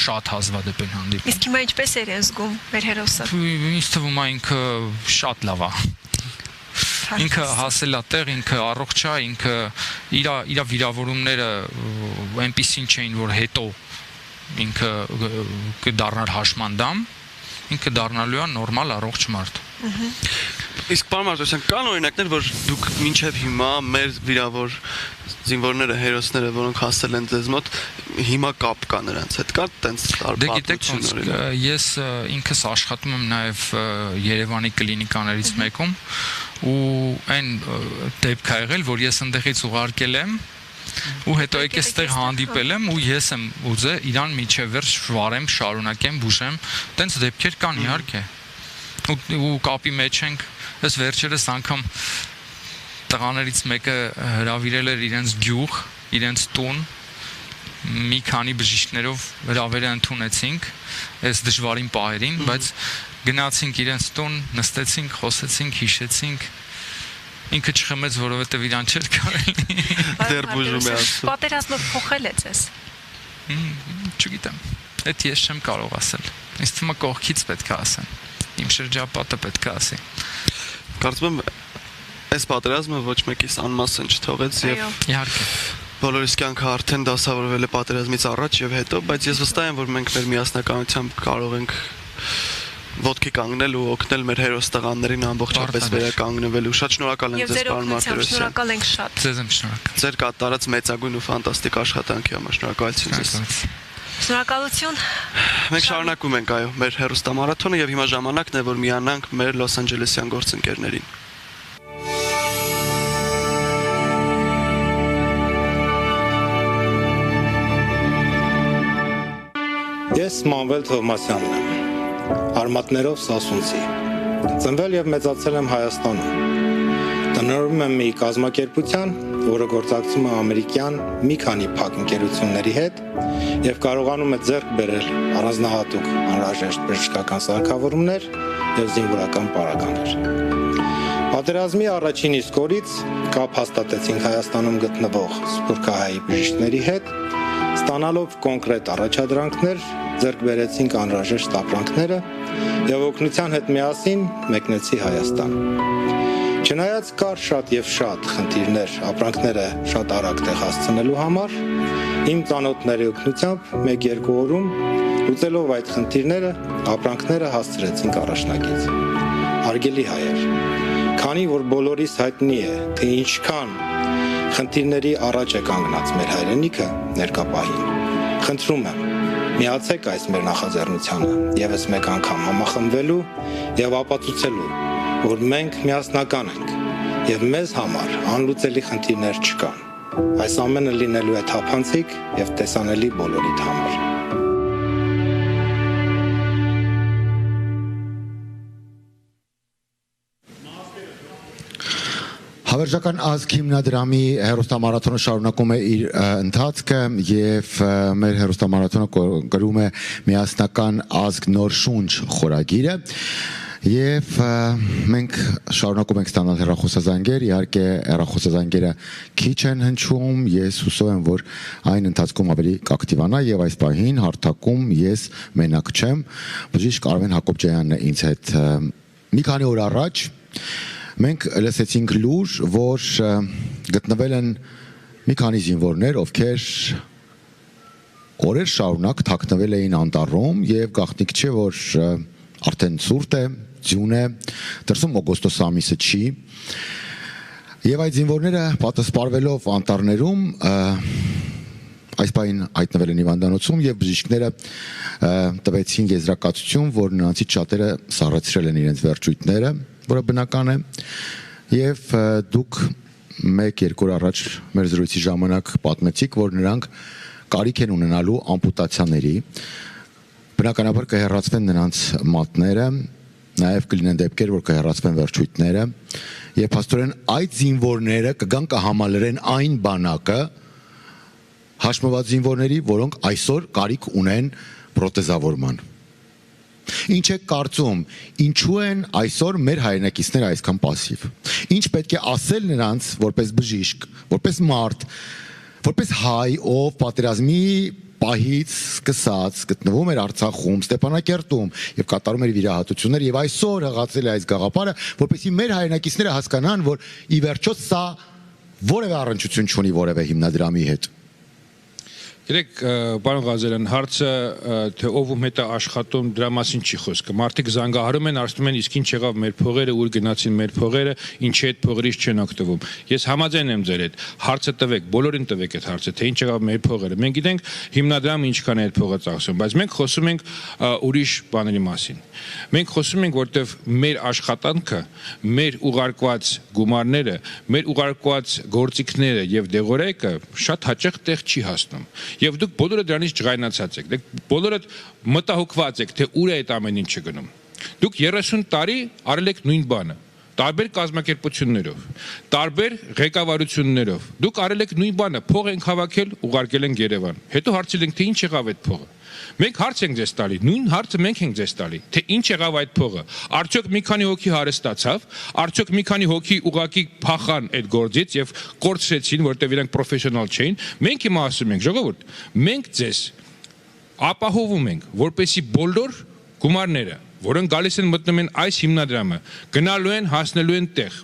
Իսկ հիմա ինչպես էր զգում մեր հերոսը։ Ինձ թվում է ինքը շատ լավ է։ Ինքը հասել է տեղ, ինքը առողջ է, ինքը իր վիրավորումները այնպիսին չէին, որ հետո ինքը կդառնար հաշմանդամ, ինքը դառնալու է նորմալ առողջ մարդ։ Իսկ պարոն Մարտիրոսյան, կան օրինակներ, որ դուք մինչև հիմա մեր վիրավոր զինվորները, հերոսները, որոնք հասել են ձեզ մոտ, հիմա կապ կա նրանց հետ, կա տենց պատմություն։ Ես ինքս աշխատում եմ նաև Երևանի կլինիկաներից մեկում ու այն դեպք է եղել, որ ես ընդեղից ուղարկել եմ ու հետո եկես այդտեղ հանդիպել եմ ու ես եմ ուզել իրան միջև վերջ վարեմ, շարունակեմ, բուժեմ, տենց դեպքեր կան իհարկե։ Ու կապի մեջ ենք, ես վերջերս անգամ տղաներից մեկը հրավիրել էր իրենց գյուղ, իրենց տուն, մի քանի բժիշկներով հրավերը ընդունեցինք այս դժվարին պահերին, բայց գնացինք իրենց տուն, նստեցինք, խոսեցինք, հիշեցինք, ինքը չխմեց, որովհետև իրան չէր կարելի։ Դեռ բուժում է ասում։ Պատերազմը փոխել է ձեզ։ Չգիտեմ, այդ ես չեմ կարող ասել։ Ինձ թվում է կողքից պետք է ասեն։ Իմ շրջապատը պետք է ասի։ Կարծում եմ այս պատերազմը ոչ մեկիս անմասն չթողեց եւ իհարկե բոլորիս կյանքը արդեն դասավորվել է պատերազմից առաջ եւ հետո, բայց ես վստահ եմ, որ մենք մեր միասնականությամբ կարող ենք ոտքի կանգնել ու օգնել մեր հերոս տղաներին ամբողջապես վերականգնվելու։ Շատ շնորհակալ եմ ձեզ, պարոն Մարտիրոսյան։ Շնորհակալ ենք շատ։ Ձեզ եմ շնորհակալ։ Ձեր կատարած մեծագույն ու ֆանտաստիկ աշխատանքի համար շնորհակալություն ձեզ։ Շնորհակալություն։ Մենք շարունակում ենք այո մեր հերոստամարաթոնը եւ հիմա ժամանակն է, որ միանանք մեր Լոս Անջելեսյան գործընկերներին։ Ես Մանվել Թովմասյանն եմ, արմատներով սասունցի, ծնվել և մեծացել եմ Հայաստանում, տնօրինում եմ մի կազմակերպության, որը գործակցում է ամերիկյան մի քանի փակ ընկերությունների հետ և կարողանում է ձեռք բերել առանձնահատուկ անհրաժեշտ բժշկական սարքավորումներ և զինվորական պարագաներ։ Պատերազմի առաջին իսկ օրից կապ հաստատեցինք Հայաստանում գտնվող սփյուռքահայի բժիշկների հետ, ստանալով կոնկրետ առաջադրանքներ, ձեռք բերեցինք անհրաժեշտ ապրանքները եւ օգնության հետ միասին մեկնեցի Հայաստան։ Չնայած կար շատ եւ շատ խնդիրներ ապրանքները շատ արագ տեղ հասցնելու համար, իմ ծանոթների օգնությամբ 1-2 օրում լուծելով այդ խնդիրները ապրանքները հասցրեցինք առաջնագիծ։ Հարգելի հայեր, քանի որ բոլորիս հայտնի է, թե ինչքան խնդիրների առաջ է կանգնած մեր հայրենիքը ներկապահին, խնդրում եմ, միացեք այս մեր նախաձեռնությանը եւս մեկ անգամ համախմբվելու եւ ապացուցելու, որ մենք միասնական ենք եւ մեզ համար անլուծելի խնդիրներ չկան։ Այս ամենը լինելու է թափանցիկ եւ տեսանելի բոլորիդ համար։ Հավերժական ազգ հիմնադրամի հերոստամարաթոնը շարունակում է իր ընթացքը եւ մեր հերոստամարաթոնը կրում է միասնական ազգ նոր շունչ խորագիրը եւ մենք շարունակում ենք ստանալ հեռախոսազանգեր, իհարկե հեռախոսազանգերը քիչ են հնչում, ես հուսով եմ, որ այն ընթացքում ավելի կակտիվանա եւ այս պահին հարթակում ես մենակ չեմ, բժիշկ Արմեն Հակոբյանն է ինձ հետ մի քանի օր առաջ մենք լսեցինք լուր, որ գտնվել են մի քանի զինվորներ, ովքեր օրեր շարունակ թաքնվել էին անտառում եւ գաղտնիք չէ, որ արդեն ցուրտ է, ձյուն է, դրսում օգոստոս ամիսը չի։ Եվ այդ զինվորները պատասպարվելով անտառներում այս պահին հայտնվել են հիվանդանոցում եւ բժիշկները տվեցին եզրակացություն, որ նրանցից շատերը սառեցրել են իրենց վերջույթները, որը բնական է, եւ դուք 1-2 օր առաջ մեր զրույցի ժամանակ պատմեցիք, որ նրանք կարիք են ունենալու ամպուտացիաների, բնականաբար կհեռացվեն նրանց մատները, նաեւ կլինեն դեպքեր, որ կհեռացվեն վերջույթները, եւ փաստորեն այդ զինվորները կգան կհամալրեն այն բանակը հաշմված զինվորների, որոնք այսօր կարիք ունեն պրոթեզավորման։ Ինչ եք կարծում, ինչու են այսօր մեր հայրենակիցները այսքան պասիվ։ Ինչ պետք է ասել նրանց, որպես բժիշկ, որպես մարդ, որպես հայ, ով պատերազմի պահից սկսած գտնվում էր Արցախում, Ստեփանակերտում եւ կատարում էր վիրահատություններ եւ այսօր հղացել է այս գաղափարը, որպեսզի մեր հայրենակիցները հասկանան, որ ի վերջո սա որևէ առնչություն չունի որևէ հիմնադրամի հետ։ Գիտեք, պարոն Ղազարյան, հարցը թե ով ում հետ է աշխատում, դրա մասին չի խոսքը։ Մարդիկ զանգահարում են, ասում են, իսկ ինչ եղավ մեր փողերը, ուր գնացին մեր փողերը, ինչի այդ փողերից չեն օգտվում։ Ես համաձայն եմ ձեր հետ։ Հարցը տվեք, բոլորին տվեք այդ հարցը, թե ինչ եղավ մեր փողերը։ Մենք գիտենք հիմնադրամը ինչքան է այդ փողը ծախսում, բայց մենք խոսում ենք ուրիշ բաների մասին։ Մենք խոսում ենք, որտեվ մեր աշխատանքը, մեր ուղարկված գումարները, մեր ուղարկված գործիքները եւ դեղորայքը շատ հաճախ տեղ չի հասնում։ Եվ դուք բոլորը դրանից ջղայնացած եք, դուք բոլորը մտահոգված եք, թե ուր է այդ ամեն ինչը գնում։ Դուք 30 տարի արել եք նույն բանը։ տարբեր կազմակերպություններով, տարբեր ղեկավարություններով։ Դուք արել եք նույն բանը, փող ենք հավաքել, ուղարկել ենք Երևան։ Հետո հարցել ենք, թե ինչ եղավ այդ փողը։ Մենք հարց ենք ձեզ տալի, նույն հարցը մենք ենք ձեզ տալի, թե ինչ եղավ այդ փողը։ Արդյոք մի քանի հոգի հարստացավ, արդյոք մի քանի հոգի ուղակի փախան այդ գործից եւ կորցրեցին, որտեղ իրենք պրոֆեսիոնալ չէին։ Մենք հիմա ասում ենք, ժողովուրդ, մենք ձեզ ապահովում ենք, որպեսզի բոլոր գումարները, որոնք գալիս են մտնում են այս հիմնադրամը, գնալու են, հասնելու են տեղ։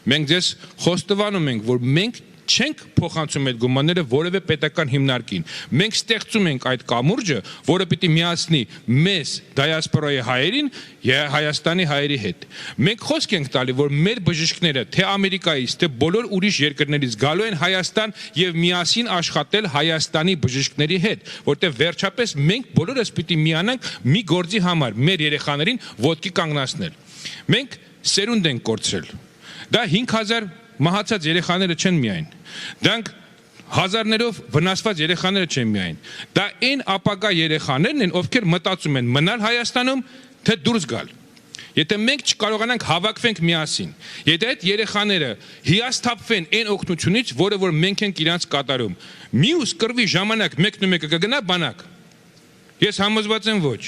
Մենք ձեզ խոստովանում ենք, որ մենք չենք փոխանցում այդ գումարները որևէ պետական հիմնարկին։ Մենք ստեղծում ենք այդ կամուրջը, որը պիտի միացնի մեզ դիասպորայի հայերին եւ Հայաստանի հայերի հետ։ Մենք խոսք ենք տալի, որ մեր բժիշկները թե Ամերիկայից, թե բոլոր ուրիշ երկրներից գալու են Հայաստան եւ միասին աշխատել Հայաստանի բժիշկների հետ, որտեղ վերջապես մենք բոլորս պիտի միանանք մի գործի համար, մեր երեխաներին ոտքի կանգնացնել։ Մենք սերունդ ենք կորցրել։ Դա 5000 մահացած երեխաները չեն միայն, դրանք հազարներով վնասված երեխաները չեն միայն, դա այն ապագա երեխաներն են, ովքեր մտածում են մնալ Հայաստանում, թե դուրս գալ։ Եթե մենք չկարողանանք հավաքվենք միասին, եթե այդ երեխաները հիասթափվեն այն օգնությունից, որը որ մենք ենք իրանց կատարում, մյուս կռվի ժամանակ մեկնումեկը կգնա բանակ։ Ես համոզված եմ ոչ։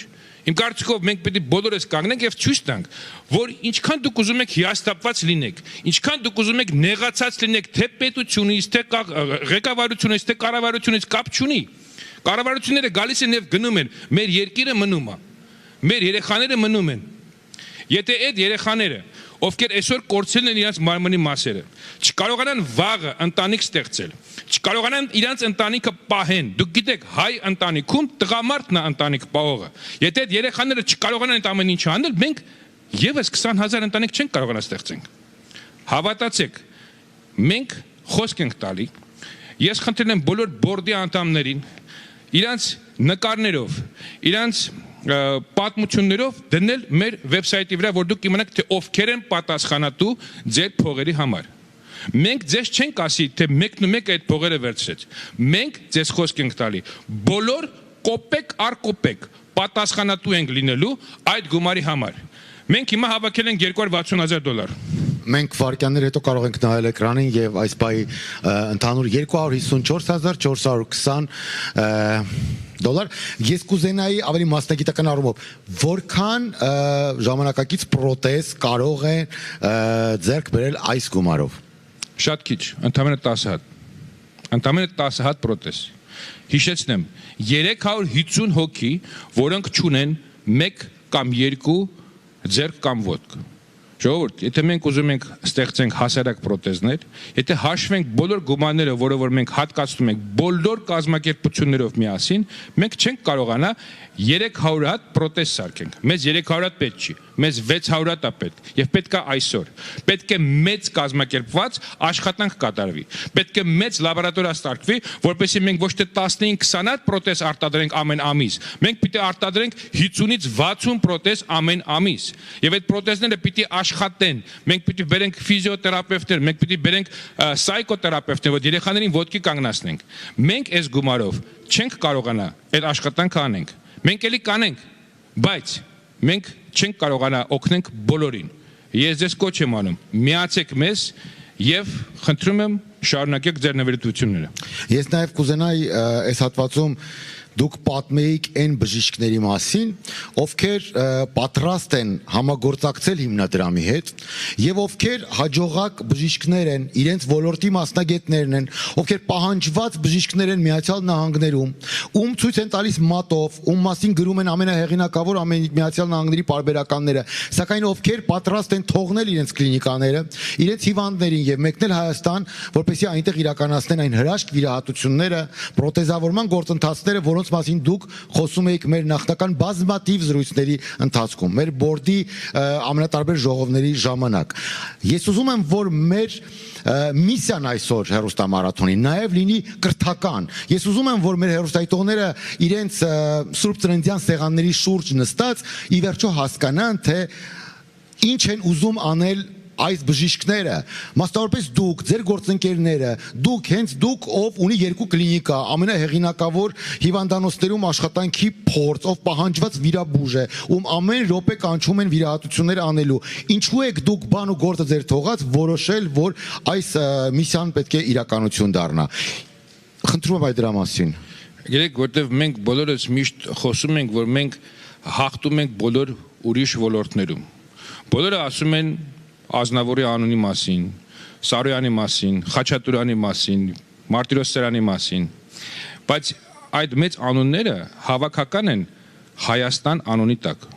Իմ կարծիքով մենք պետք է բոլորս կանգնենք եւ ցույց տանք, որ ինչքան դուք ուզում եք հիասթափված լինեք, ինչքան դուք ուզում եք նեղացած լինեք, թե պետությունից, թե ղեկավարությունից, թե կառավարությունից կապ չունի։ Կառավարությունները գալիս են եւ գնում են, մեր երկիրը մնում է, մեր երեխաները մնում են։ Եթե այդ երեխաները, ովքեր այսօր կորցրել են իրենց մարմնի մասերը, չկարողանան վաղը ընտանիք ստեղծել, չկարողանան իրենց ընտանիքը պահեն, դուք գիտեք, հայ ընտանիքում տղամարդն է ընտանիք պահողը։ Եթե այդ երեխաները չկարողանան այդ ամեն ինչը անել, մենք եւս 20000 ընտանիք չենք կարողանա ստեղծենք։ Հավատացեք, մենք խոսք ենք տալի։ Ես խնդրել եմ բոլոր բորդի անդամներին իրանց նկարներով, իրանց պատմություններով դնել մեր վեբսայթի վրա, որ դուք իմանաք, թե ովքեր են պատասխանատու ձեր փողերի համար։ Մենք ձեզ չենք ասի, թե մեկնումեկը այդ փողերը վերցրեց։ Մենք ձեզ խոսք ենք տալի, բոլոր կոպեկ առ կոպեկ պատասխանատու ենք լինելու այդ գումարի համար։ Մենք հիմա հավաքել ենք $260,000։ Մենք վարկյաններ հետո կարող ենք նայել էկրանին եւ այս բայ ընդհանուր $254,420 Ես կուզենայի ավելի մասնագիտական առումով, որքան ժամանակակից պրոթեզ կարող է ձեռք բերել այս գումարով։ Շատ քիչ, ընդամենը 10 հատ։ Ընդամենը 10 հատ պրոթեզ։ Հիշեցնեմ, 350 հոգի, որոնք չունեն 1 կամ 2 ձեռք կամ ոտք։ Ժողովուրդ, եթե մենք ուզում ենք ստեղծենք հասարակ պրոթեզներ, եթե հաշվենք բոլոր գումարները, որը որ մենք հատկացնում ենք բոլոր կազմակերպություններով միասին, մենք չենք կարողանա 300 հատ պրոթեզ սարքենք։ Մեզ 300 հատ պետք չի, մեզ 600 հատ է պետք եւ պետք է այսօր։ Պետք է մեծ կազմակերպված աշխատանք կատարվի։ Պետք է մեծ լաբորատորիա ստարկվի, որպեսզի մենք ոչ թե 15-20 հատ պրոթեզ արտադրենք ամեն ամիս, մենք պիտի արտադրենք 50-ից 60 պրոթեզ ամեն ամիս։ Եվ այդ պրոթեզները պիտի աշխատեն, մենք պիտի բերենք ֆիզիոթերապևտներ, մենք պիտի բերենք սայկոթերապևտներ, որ երեխաներին ոտքի կանգնացնենք։ Մենք այս գումարով չենք կարողանա այդ աշխատանքը անենք։ Մենք էլի կանենք, բայց մենք չենք կարողանա օգնենք բոլորին։ Ես ձեզ կոչ եմ անում, միացեք մեզ եւ խնդրում եմ շարունակեք ձեր նվիրատվությունները։ Ես նաեւ կուզենայի այս հատվածում դուք պատմեիք այն բժիշկների մասին, ովքեր պատրաստ են համագործակցել հիմնադրամի հետ եւ ովքեր հաջողակ բժիշկներ են, իրենց ոլորտի մասնագետներն են, ովքեր պահանջված բժիշկներ են Միացյալ Նահանգներում, ում ցույց են տալիս մատով, ում մասին գրում են ամենահեղինակավոր Միացյալ Նահանգների պարբերականները, սակայն ովքեր պատրաստ են թողնել իրենց կլինիկաները, իրենց հիվանդներին եւ մեկնել Հայաստան, որպեսզի այնտեղ իրականացնեն այն հրաշք վիրահատությունները, պրոթեզավորման գործընթացները, որոնց մասին դուք խոսում եք մեր նախնական բազմաթիվ զրույցների ընթացքում, մեր բորդի ամենատարբեր ժողովների ժամանակ։ Ես ուզում եմ, որ մեր միսիան այսօր հեռուստամարաթոնի նաև լինի կրթական։ Ես ուզում եմ, որ մեր հեռուստայտողները իրենց Սուրբ Ծննդյան սեղանների շուրջ նստած ի վերջո հասկանան, թե ինչ են ուզում անել այս բժիշկները, մասնավորապես դուք, ձեր գործընկերները, դուք ով ունի երկու կլինիկա, ամենահեղինակավոր հիվանդանոցներում աշխատանքի փորձ, ով պահանջված վիրաբույժ է, ում ամեն րոպե կանչում են վիրահատություններ անելու, ինչու եք դուք բան ու գործը ձեր թողած որոշել, որ այս միսիան պետք է իրականություն դառնա։ Խնդրում եմ այդ դրա մասին։ Գիտեք, որտեվ մենք բոլորս միշտ խոսում ենք, որ մենք հաղթում ենք բոլոր ուրիշ ոլորտներում։ Բոլորը ասում են Ազնավուրի անունի մասին, Սարոյանի մասին, Խաչատուրյանի մասին, Մարտիրոս Սարյանի մասին, բայց այդ մեծ անունները հավաքական են Հայաստան անունի տակ։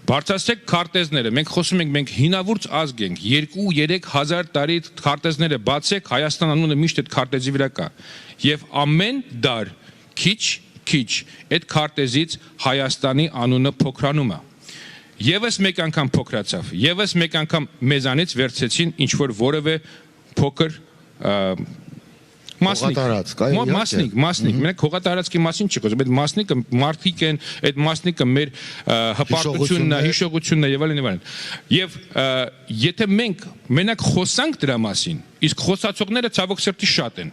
Բարձրացրեք քարտեզները, մենք խոսում ենք, մենք հինավուրց ազգ ենք, 2-3 հազար տարի քարտեզները բացեք, Հայաստան անունը միշտ այդ քարտեզի վրա կա։ Եվ ամեն դար քիչ այդ քարտեզից Հայաստանի անունը փոքրանում է։ Եվս մեկ անգամ փոքրացավ, եվս մեկ անգամ մեզանից վերցեցին ինչ-որ որևէ փոքր մասնիկ, մենք հողատարածքի մասին չի խոսում, այդ մասնիկը մարդիկ են, այդ մասնիկը մեր հպարտությունն է, հիշողությունն է եւ այլն։ Եվ եթե մենք մենակ խոսանք դրա մասին, իսկ խոսացողները ցավոք սրտի շատ են։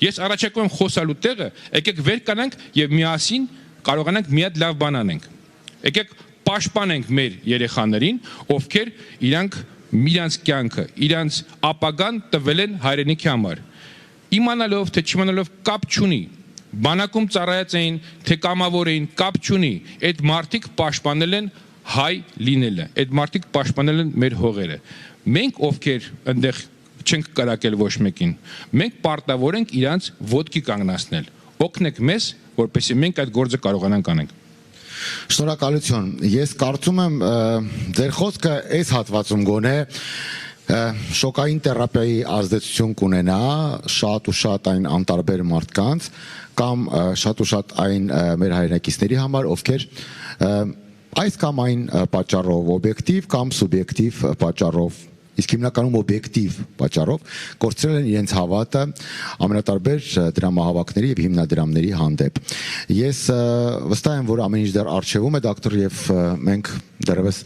Ես առաջարկում եմ խոսալու տեղը, եկեք վեր կանանք եւ միասին կարողանանք մի հատ լավ բան անենք։ Եկեք պաշտպանենք մեր երեխաներին, ովքեր իրանց կյանքը, իրանց ապագան տվել են հայրենիքի համար։ Իմանալով, թե չիմանալով կապ չունի, բանակում ծառայած էին, թե կամավոր էին, կապ չունի, այդ մարդիկ պաշտպանել են հայ լինելը, այդ մարդիկ պաշտպանել են մեր հողերը։ Մենք ովքեր այնտեղ չենք կրակել ոչ մեկին, մենք պարտավոր ենք իրանց ոտքի կանգնացնել։ Օգնեք մեզ, որպեսզի մենք այդ գործը կարողանանք անենք։ Շնորհակալություն։ Ես կարծում եմ ձեր խոսքը այս հատվածում գոնե շոկային թերապիայի ազդեցություն կունենա շատ ու շատ այն անտարբեր մարդկանց կամ շատ ու շատ այն մեր հայրենակիցների համար, ովքեր այս կամ այն պատճառով օբյեկտիվ կամ սուբյեկտիվ պատճառով իսկ հիմնականում օբյեկտիվ պատճառով կորցրել են իրենց հավատը ամենատարբեր դրամահավաքների եւ հիմնադրամների հանդեպ։ Ես վստահ եմ, որ ամեն ինչ դեռ արժևում է, դոկտոր, եւ մենք դեռևս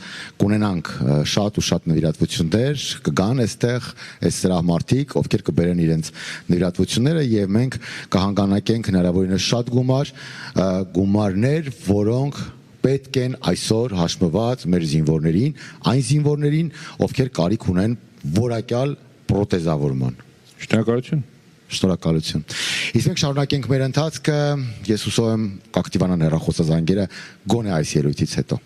կունենանք շատ ու շատ նվիրատվություններ, կգան այստեղ այս սրահմարտիկ, ովքեր կբերեն իրենց նվիրատվությունները եւ մենք կհանգանակենք հնարավորինս շատ գումարներ, որոնք պետք են այսօր հաշմված մեր զինվորներին, այն զինվորներին, ովքեր կարիք ունեն որակյալ պրոթեզավորման։ Շնորհակալություն։ Շնորհակալություն։ Իսկ մենք շարունակենք մեր ընթացքը, ես հուսով եմ կակտիվանան հեռախոսազանգերը գոնե այս ելույթից հետո։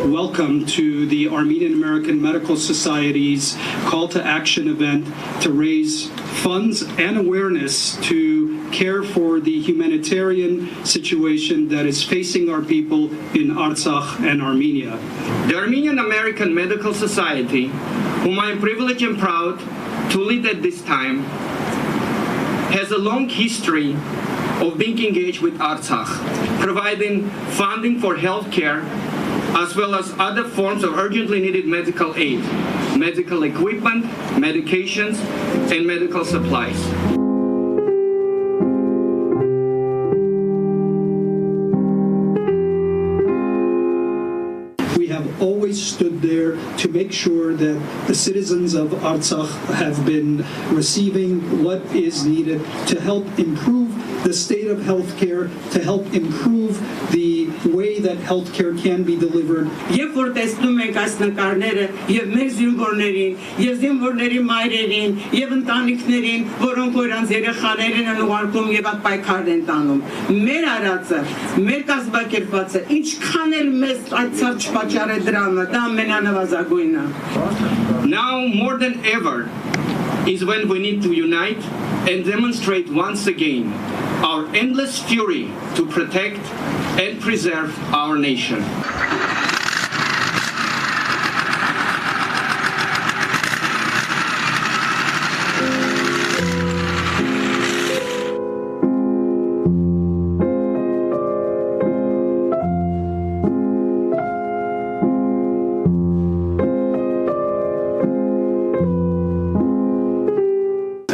Welcome to the Armenian American Medical Society's call to action event to raise funds and awareness to care for the humanitarian situation that is facing our people in Artsakh and Armenia. The Armenian American Medical Society, whom I am privileged and proud to lead at this time, has a long history of being engaged with Artsakh, providing funding for healthcare as well as other forms of urgently needed medical aid, medical equipment, medications, and medical supplies. We have always stood there to make sure that the citizens of Artsakh have been receiving what is needed to help improve the state of healthcare, to help improve the way that healthcare can be delivered. Երբ որ տեսնում ենք այս նկարները եւ մեր զինվորներին, եւ զինվորների մայրերին, եւ ընտանիքներին, որոնք նրանց երեխաներին են ուղարկում եւ այդ պայքարն են տանում, մեր արածը, մեր կազմակերպվածը ինչքան էլ մեծ այդ ցած պատճառ է դրամը, դա ամենանվազագույնը. Now more than ever is when we need to unite and demonstrate once again our endless fury to protect and preserve our nation.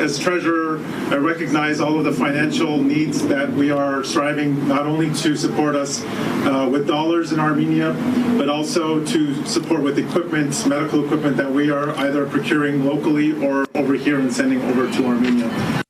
As treasurer, I recognize all of the financial needs that we are striving not only to support us with dollars in Armenia, but also to support with equipment, medical equipment that we are either procuring locally or over here and sending over to Armenia.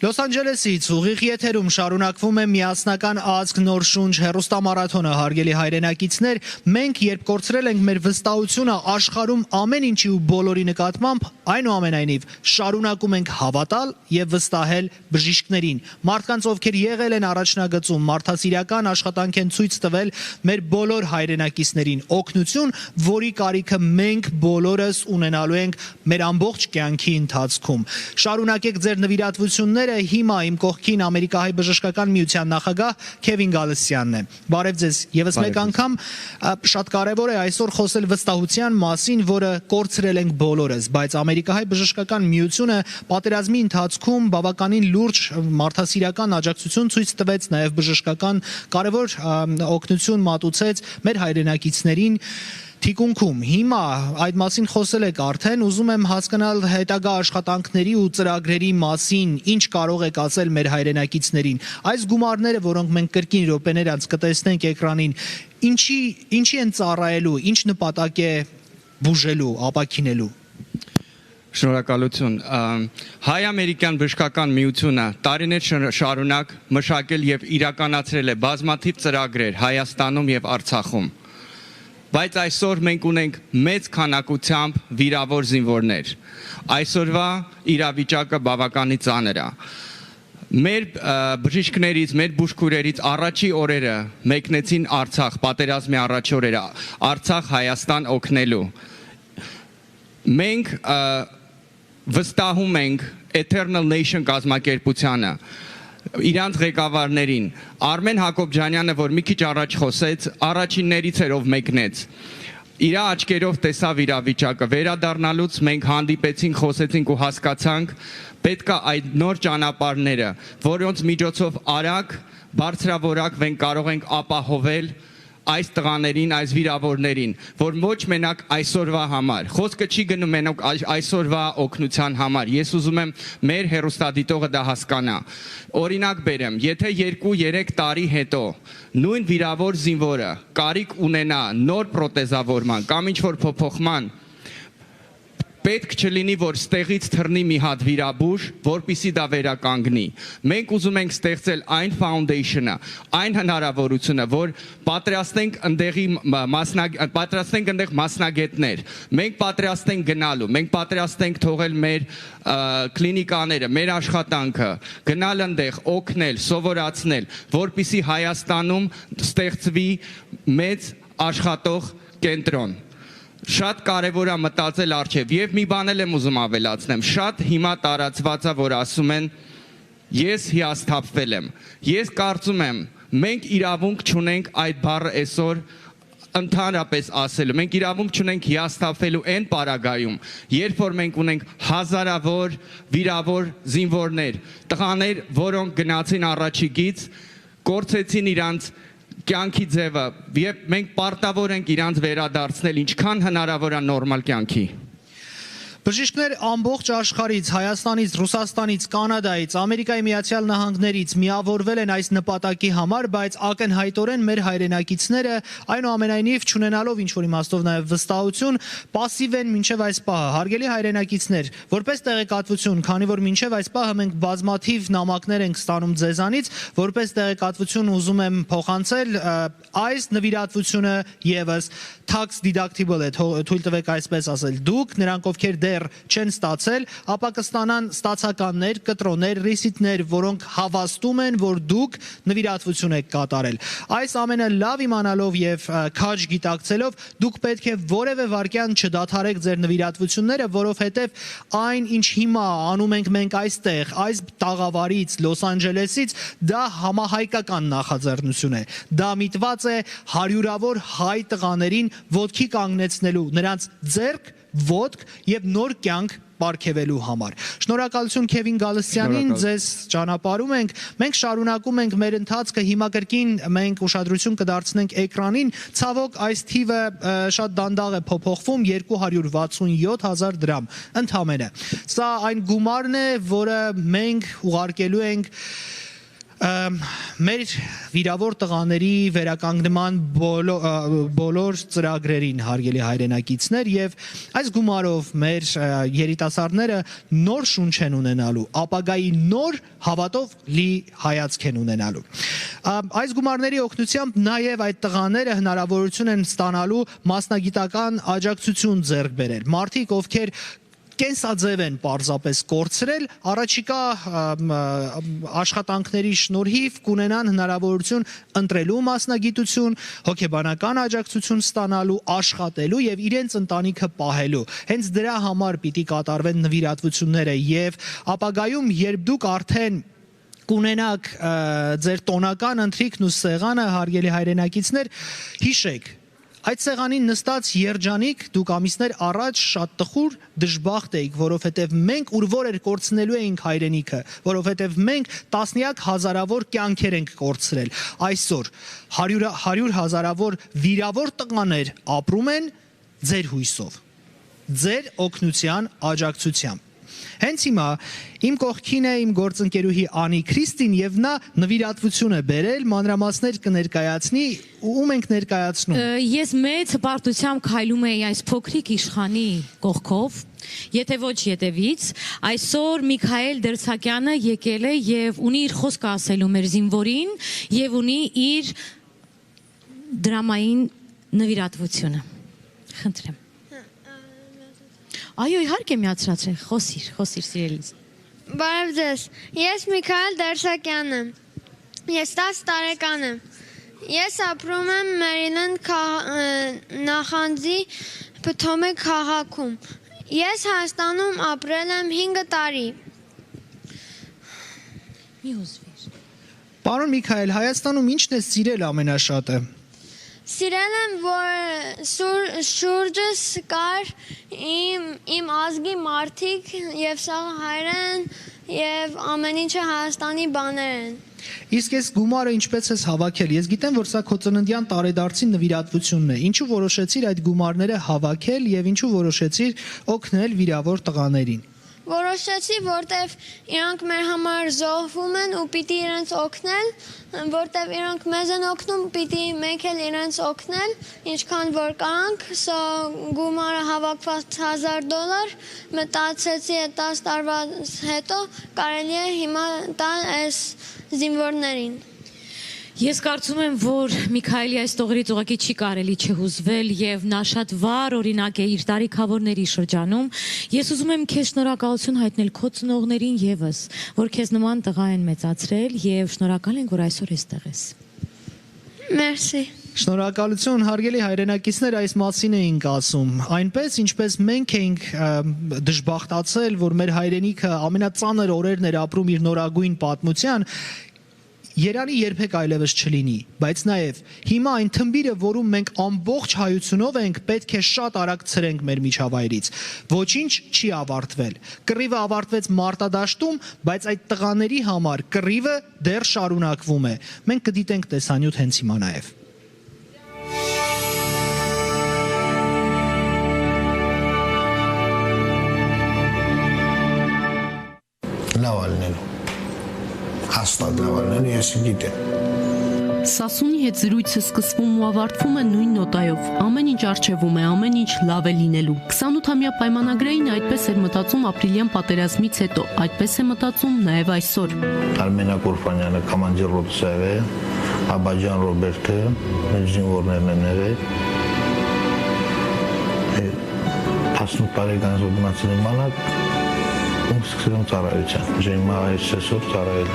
Լոս Անջելեսից ուղիղ եթերում շարունակվում է միասնական ազգ նոր շունչ հեռուստամարաթոնը, հարգելի հայրենակիցներ, մենք երբ կորցրել ենք մեր վստահությունը աշխարհում ամեն ինչի ու բոլորի նկատմամբ, այնուամենայնիվ շարունակում ենք հավատալ եւ վստահել բժիշկներին, մարդկանց, ովքեր եղել են առաջնագծում, մարդասիրական աշխատանք են ցույց տվել մեր բոլոր հայրենակիցներին, օգնություն, որի կարիքը մենք բոլորս ունենալու ենք մեր ամբողջ կյանքի ընթացքում։ Շարունակեք ձեր նվիրատվությունները Հիմա իմ կողքին Ամերիկահայ բժշկական միության նախագահ Քևին Գալստյանն է։ Բարև ձեզ եւս մեկ անգամ, շատ կարեւոր է այսօր խոսել վստահության մասին, որը կորցրել ենք բոլորս, բայց Ամերիկահայ բժշկական միությունը պատերազմի ընթացքում բավականին լուրջ մարդասիրական աջակցություն ցույց տվեց, նաեւ բժշկական կարեւոր օգնություն մատուցեց մեր հայրենակիցներին Թիկունքում հիմա այդ մասին խոսել եք արդեն, ուզում եմ հասկանալ հետագա աշխատանքների ու ծրագրերի մասին, ինչ կարող եք ասել մեր հայրենակիցներին։ Այս գումարները, որոնք մենք կրկին րոպեներ անց կտեսնենք էկրանին, ինչի են ծառայելու, ինչ նպատակ է բուժելու, ապաքինելու։ Շնորհակալություն։ Հայ-ամերիկյան բժշկական միությունը տարիներ շարունակ մշակել եւ իրականացրել է բազմաթիվ ծրագրեր Հայաստանում եւ Արցախում։ Բայց այսօր մենք ունենք մեծ քանակությամբ վիրավոր զինվորներ։ Այսօրվա իրավիճակը բավականին ծանր է։ Մեր բժիշկներից, մեր բուժքույրերից առաջի օրերը մեկնեցին Արցախ, պատերազմի առաջի օրերը, Արցախ Հայաստան օգնելու։ Մենք վստահում ենք Eternal Nation կազմակերպությանը, իրանց ղեկավարներին, Արմեն Հակոբյանը, որ մի քիչ առաջ խոսեց, առաջիններից էր ով մեկնեց։ Իր աչքերով տեսավ իրավիճակը, վերադառնալուց մենք հանդիպեցինք, խոսեցինք ու հասկացանք, պետք է այդ նոր ճանապարհները, որոնց միջոցով արագ, բարձրավորակ մենք կարող ենք ապահովել այս տղաներին, այս վիրավորներին, որ ոչ մենակ այսօրվա համար, խոսքը չի գնում մենակ այսօրվա օգնության համար, ես ուզում եմ մեր հեռուստադիտողը դա հասկանա, օրինակ բերեմ, եթե 2-3 տարի հետո նույն վիրավոր զինվորը կարիք ունենա նոր պրոթեզավորման կամ ինչ-որ փոփոխման, պետք չլինի, որ ստեղից թռնի մի հատ վիրաբույժ, որպիսի դա վերականգնի։ Մենք ուզում ենք ստեղծել այն foundation-ը, այն հնարավորությունը, որ պատրաստենք այնտեղ մասնագետներ, մենք պատրաստ ենք գնալու, մենք պատրաստ ենք թողել մեր կլինիկաները, մեր աշխատանքը, գնալ այնտեղ, օգնել, սովորացնել, որպիսի Հայաստանում ստեղծվի մեծ աշխատող կենտրոն։ Շատ կարևոր է մտածել առջև եւ մի բան եմ ուզում ավելացնեմ, շատ հիմա տարածված է, որ ասում են ես հիասթափվել եմ։ Ես կարծում եմ, մենք իրավունք չունենք այդ բառը այսօր ընդհանրապես ասելու։ Մենք իրավունք չունենք հիասթափվելու այն պարագայում, երբ որ մենք ունենք հազարավոր վիրավոր զինվորներ, տղաներ, որոնք գնացին առաջիկից, կորցեցին իրանց կյանքի ձևը, եւ մենք պարտավոր ենք իրանց վերադարձնել ինչքան հնարավոր է նորմալ կյանքի։ Բժիշկներ ամբողջ աշխարհից, Հայաստանից, Ռուսաստանից, Կանադայից, Ամերիկայի Միացյալ Նահանգներից միավորվել են այս նպատակի համար, բայց ակնհայտորեն մեր հայրենակիցները այնուամենայնիվ չունենալով ինչ-որ իմաստով նաև վստահություն, пассив են մինչև այս պահը։ Հարգելի հայրենակիցներ, որպես տեղեկատվություն, քանի որ մինչև այս պահը մենք բազմաթիվ նամակներ ենք ստանում ձեզանից, որպես տեղեկատվություն ուզում եմ փոխանցել, այս նվիրատվությունը եւս tax deductible է, թույլ տվեք այսպես ասել։ Դուք նրանք ովքեր դեռ չեն ստացել, ապա կստանան ստացականներ, կտրոններ, ռիսիտներ, որոնք հավաստում են, որ դուք նվիրատվություն եք կատարել։ Այս ամենը լավ իմանալով եւ քաջ գիտակցելով, դուք պետք է որևէ վարքյան չդադարեք ձեր նվիրատվությունները, որովհետեւ այն, ինչ հիմա անում ենք մենք այստեղ, այս տաղավարից, Լոս Անջելեսից, դա համահայկական նախաձեռնություն է։ Դա միտված է հարյուրավոր հայ տղաներին ոտքի կանգնեցնելու, նրանց ձեռք, ոտք եւ նոր կյանք պարգևելու համար։ Շնորհակալություն Քևին Գալստյանին, ձեզ ճանապարհում ենք։ Մենք շարունակում ենք մեր ընթացքը, հիմա կրկին մենք ուշադրություն կդարձնենք էկրանին։ Ցավոք այս թիվը շատ դանդաղ է փոփոխվում, 267,000 դրամ ընդամենը։ Սա այն գումարն է, որը մենք ուղարկելու ենք մեր վիրավոր տղաների վերականգնման բոլոր ծրագրերին, հարգելի հայրենակիցներ, եւ այս գումարով մեր երիտասարդները նոր շունչ են ունենալու, ապագայի նոր հավատով լի հայացք են ունենալու։ Այս գումարների օգնությամբ նաեւ այդ տղաները հնարավորություն են ստանալու մասնագիտական աջակցություն ձեռք բերել։ Մարդիկ, ովքեր կենսաձև են պարզապես կորցրել, առաջիկա աշխատանքների շնորհիվ կունենան հնարավորություն ընտրելու մասնագիտություն, հոգեբանական աջակցություն ստանալու, աշխատելու եւ իրենց ընտանիքը պահելու։ Հենց դրա համար պիտի կատարվեն նվիրատվությունները եւ ապագայում, երբ դուք արդեն կունենաք ձեր տոնական ընթրիքն ու սեղանը, հարգելի հայրենակիցներ, հիշեք, այդ սեղանին նստած երջանիկ դուք ամիսներ առաջ շատ տխուր դժբախտ էիք, որովհետև մենք ուր որ էր կորցնելու էինք հայրենիքը, որովհետև մենք տասնյակ հազարավոր կյանքեր ենք կորցրել։ Այսօր 100 հազարավոր վիրավոր տղաներ ապրում են ձեր հույսով, ձեր օգնության աջակցությամբ։ Հենց հիմա իմ կողքին է իմ գործընկերուհի Անի Քրիստին եւ նա նվիրատվություն է բերել, մանրամասներ կներկայացնի, ում ենք ներկայացնում։ Ես մեծ հպարտությամբ քայլում եի այս փոքրիկ իշխանի կողքով, եթե ոչ ետևից, այսօր Միքայել Դերցակյանը եկել է եւ ունի իր խոսքը ասելու մեր զինվորին եւ ունի իր դրամային նվիրատվությունը։ Խնդրեմ։ Այո, իհարկե միացրացրեք, խոսիր սիրելիս։ Բարև ձեզ, ես Միքայել Դերսակյանն եմ, ես 10 տարեկան եմ, ես ապրում եմ Մերիլենդ նախանձի Պթոմե քաղաքում, ես Հայաստանում ապրել եմ 5 տարի։ Մի հուզվիր։ Պարոն Միքայել, Հայաստանում ինչն է սիրել ամենաշատը։ Սիրել եմ, որ շուրջս կար իմ ազգի մարդիկ և սաղ հայրեն և ամեն ինչը Հայաստանի բաներ են։ Իսկ ես գումարը ինչպես ես հավաքել, ես գիտեմ, որ սա քո ծննդյան տարեդարձի նվիրատվությունն է, ինչու որոշեցիր այդ գումարները հավաքել և ինչու որոշեցիր օգնել վիրավոր տղաներին։ Որոշեցի, որտև իրանք մեր համար զոհվում են ու պիտի իրենց օգնել, որտև իրանք մեզ են օգնում, պիտի մենք էլ իրենց օգնել, ինչքան որ կարանք, սո գումարը հավաքված $1000, մտածեցի այդ 10 տարվա հետո կարելի է հիմա տալ այս զինվորներին։ Ես կարծում եմ, որ Միքայելի այս տողերից ուղղակի չի կարելի չհուզվել եւ նա շատ վառ օրինակ է իր տարիքավորների շրջանում։ Ես ուզում եմ քեզ շնորհակալություն հայտնել քո ծնողներին եւս, որ քեզ նման տղա են մեծացրել եւ շնորհակալ ենք, որ այսօր այստեղ ես։ Մերսի։ Շնորհակալություն, հարգելի հայրենակիցներ, այս մասին էինք ասում։ Այնպես, ինչպես մենք էինք դժբախտացել, որ մեր հայրենիքը ամենածանր օրերն էր ապրում իր նորագույն պատմության, Երանի երբեք այլևս չլինի, բայց նաև հիմա այն թմբիրը, որում մենք ամբողջ հայությունով ենք, պետք է շատ արագ ցրենք մեր միջավայրից։ Ոչինչ չի ավարտվել։ Կռիվը ավարտվեց մարտադաշտում, բայց այդ տղաների համար կռիվը դեռ շարունակվում է։ Մենք կդիտենք տեսանյութ հենց հիմա նաև։ լավ ալնելու։ Հաստատ լավ ալնելու, ես գիտեմ։ Սասունի հետ զրույցը սկսվում ու ավարտվում է նույն նոտայով։ Ամեն ինչ արժևում է, ամեն ինչ լավ է լինելու։ 28-ամյա պայմանագրային այդպես էր մտածում ապրիլյան պատերազմից հետո, այդպես է մտածում նաև այսօր։ Արմենակ Օրֆանյանը կոմանդիր ռոտսայր է, Աբաջան Ռոբերտը, մեր զինվորներն են եղել։ 18 տարեկան զոդմացել եմ մանակ, ու սկսել եմ ծառայության։ Ժեմա այսօր ծառայել։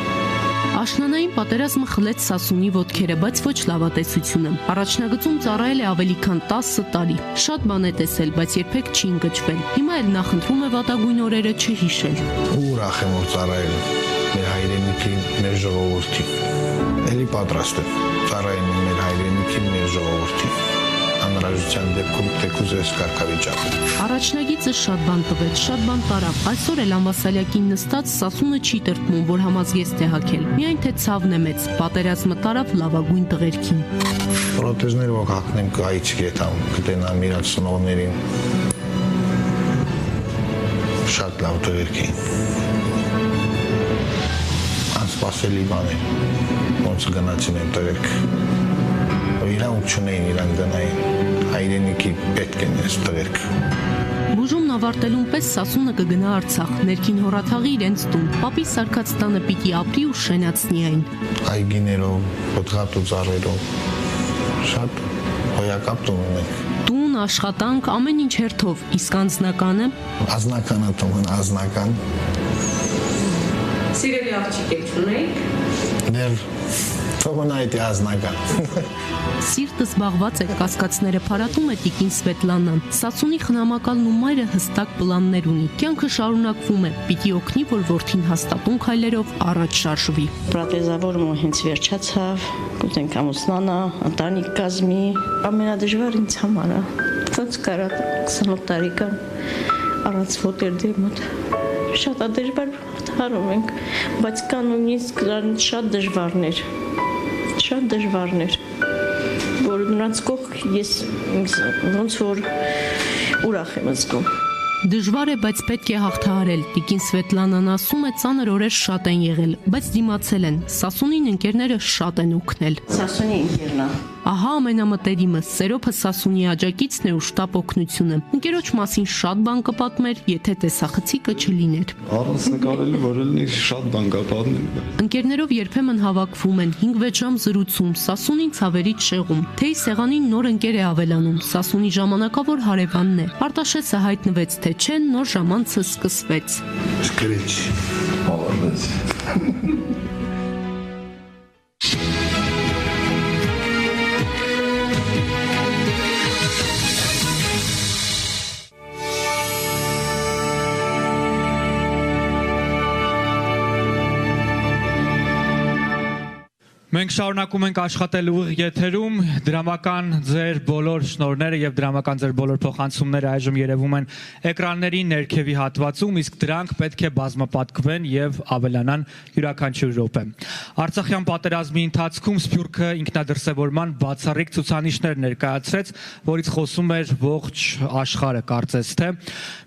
Աշնանային պատերազմը խլեց Սասունի ոտքերը, բայց ոչ լավատեսությունը։ Առաջնագծում ծառայել է ավելի քան 10 տարի։ Շատ բան է տեսել, բայց երբեք չի ընկճվել։ Հիմա էլ նախընտրում է վատագույն օրերը չհիշել։ Ուրախ եմ որ ծառայել մեր հայրենիքի, մեր ժողովրդի։ Էլի պատրաստ եմ ծառայել մեր հայրենիքի, մեր ժողովրդի։ Անհրաժեշտության դեպքում թեկուզ էս կարգավիճակը։ Առաջնագիծը շատ բան տվեց, շատ բան տարավ։ Այսօր էլ ամբասալյակին նստած Սասունը չի տրտմում, որ համազգեստ է հագել։ Միայն թե ցավն է մեծ, պատերազմը տարավ լավագույն տղերքին։ Պրոթեզներ որ հագնեմ կայից գետամ, կտենամ իրաց ծնողներին։ Շատ լավ տղերքին։ Անսպասելի բան է, ոնց գնացին են տղերք։ Իրանք չունեին, իրանք գնային, հայրենիքի պետք են ես տղերք։ Բուժումն ավարտելուն պես Սասունը կգնա Արցախ, ներքին հորաթաղի իրենց տուն, պապի սարքած տանը պիտի ապրի ու շենացնի այն։ Այգիներով, պտղատու ծառերով, շատ հոյակապ տուն ունենք։ Տուն, աշխատանք, ամեն ինչ հերթով, իսկ անձնականը։ Անձնականը տուն, անձնական։ Սիրելի աղջիկ եք չունեիք։ Դեր թողնայիք անձնական։ Սիրտը զբաղված է, կասկածները փարատում է տիկին Սվետլանան։ Սասունի խնամակալն ու մայրը հստակ պլաններ ունի։ Կյանքը շարունակվում է, պիտի օգնի, որ որդին հաստատուն քայլերով առաջ շարժվի։ Պրոթեզավորումը հենց վերջացավ, կուզենք ամուսնանա, ընտանիք կազմի, ամենադժվար ինձ համար է։ Ոնց կարա 28 տարեկան առանց ոտերդի մոտ։ Շատ դժվար հարում ենք, բայց կան նույնիսկ շատ դժվարներ։ Շատ դժվարներ, որ նրանց կողք ես ոնց որ ուրախ եմ զգում։ Դժվար է, բայց պետք է հաղթահարել։ Տիկին Սվետլանան ասում է, ծանր օրեր շատ են եղել, բայց դիմացել են։ Սասունին ընկերները շատ են օգնել։ Սասունի ընկերն է։ Ահա ամենամտերիմը, Սերոփը Սասունի աջակիցն է ու շտապ օգնությունը։ Ընկերոջ մասին շատ բան կպատմեր, եթե տեսախցիկը չլիներ։ Առանց նկարելու որ լինի շատ բան կա պատմել։ Ընկերներով երբեմն հավաքվում են 5-6 ժամ զրուցում, Սասունին ցավերից շեղում։ Թեյ սեղանին նոր ընկեր է ավելանում, Սասունի ժամանակավոր հարևանն է։ Արտաշեսը հայտնվեց, թե չէ, նոր ժամանցը սկսվեց։ Սկրիչ, молодец։ Մենք շարունակում ենք աշխատել ուղիղ եթերում, դրամական ձեր բոլոր շնորհները եւ դրամական ձեր բոլոր փոխանցումները այժմ երևում են էկրանների ներքևի հատվածում, իսկ դրանք պետք է բազմապատկվեն եւ ավելանան յուրաքանչյուր րոպե։ Արցախյան պատերազմի ընթացքում Սփյուռքը ինքնադրսևորման բացառիկ ցուցանիշներ ներկայացրեց, որից խոսում էր ողջ աշխարհը, կարծես թե։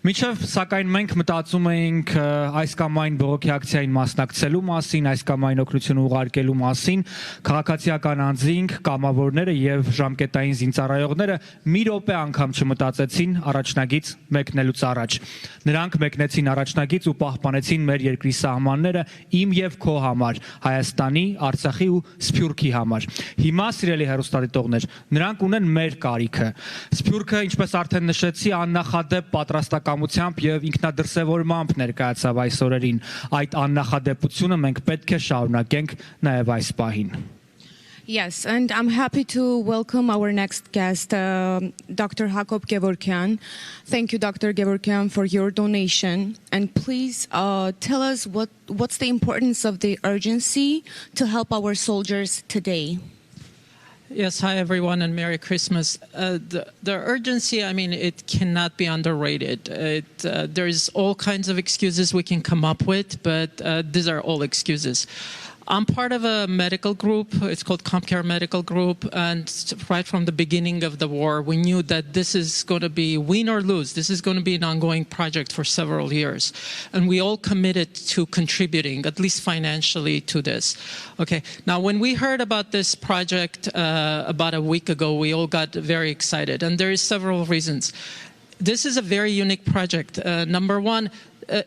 Մինչև սակայն մենք մտածում էինք այս կամ այն բողոքի ակցիային մասնակցելու մասին, այս կամ այն օգնություն ուղարկելու մասին, քաղաքացիական անձինք, կամավորները եւ ժամկետային զինծառայողները մի րոպե անգամ չմտածեցին առաջնագիծ մեկնելուց առաջ։ Նրանք մեկնեցին առաջնագիծ ու պահպանեցին մեր երկրի սահմանները իմ եւ քո համար, Հայաստանի, Արցախի ու Սփյուռքի համար։ Հիմա, սիրելի հեռուստադիտողներ, նրանք ունեն մեր կարիքը։ Սփյուռքը, ինչպես արդեն նշեցի, աննախադեպ պատրաստակամությամբ եւ ինքնադրսևորմամբ ներկայացավ այս օրերին։ Այդ աննախադեպությունը մենք պետք է շարունակենք նաեւ այս պահին։ Yes, and I'm happy to welcome our next guest, Dr. Jakob Gevorkian. Thank you, Dr. Gevorkian, for your donation. And please tell us what's the importance of the urgency to help our soldiers today. Yes, hi everyone and Merry Christmas. The urgency, I mean, it cannot be underrated. There's all kinds of excuses we can come up with, but these are all excuses. I'm part of a medical group. It's called CompCare Medical Group. And right from the beginning of the war, we knew that this is going to be win or lose. This is going to be an ongoing project for several years. And we all committed to contributing, at least financially, to this. Okay. Now, when we heard about this project about a week ago, we all got very excited. And there is several reasons. This is a very unique project. Number one,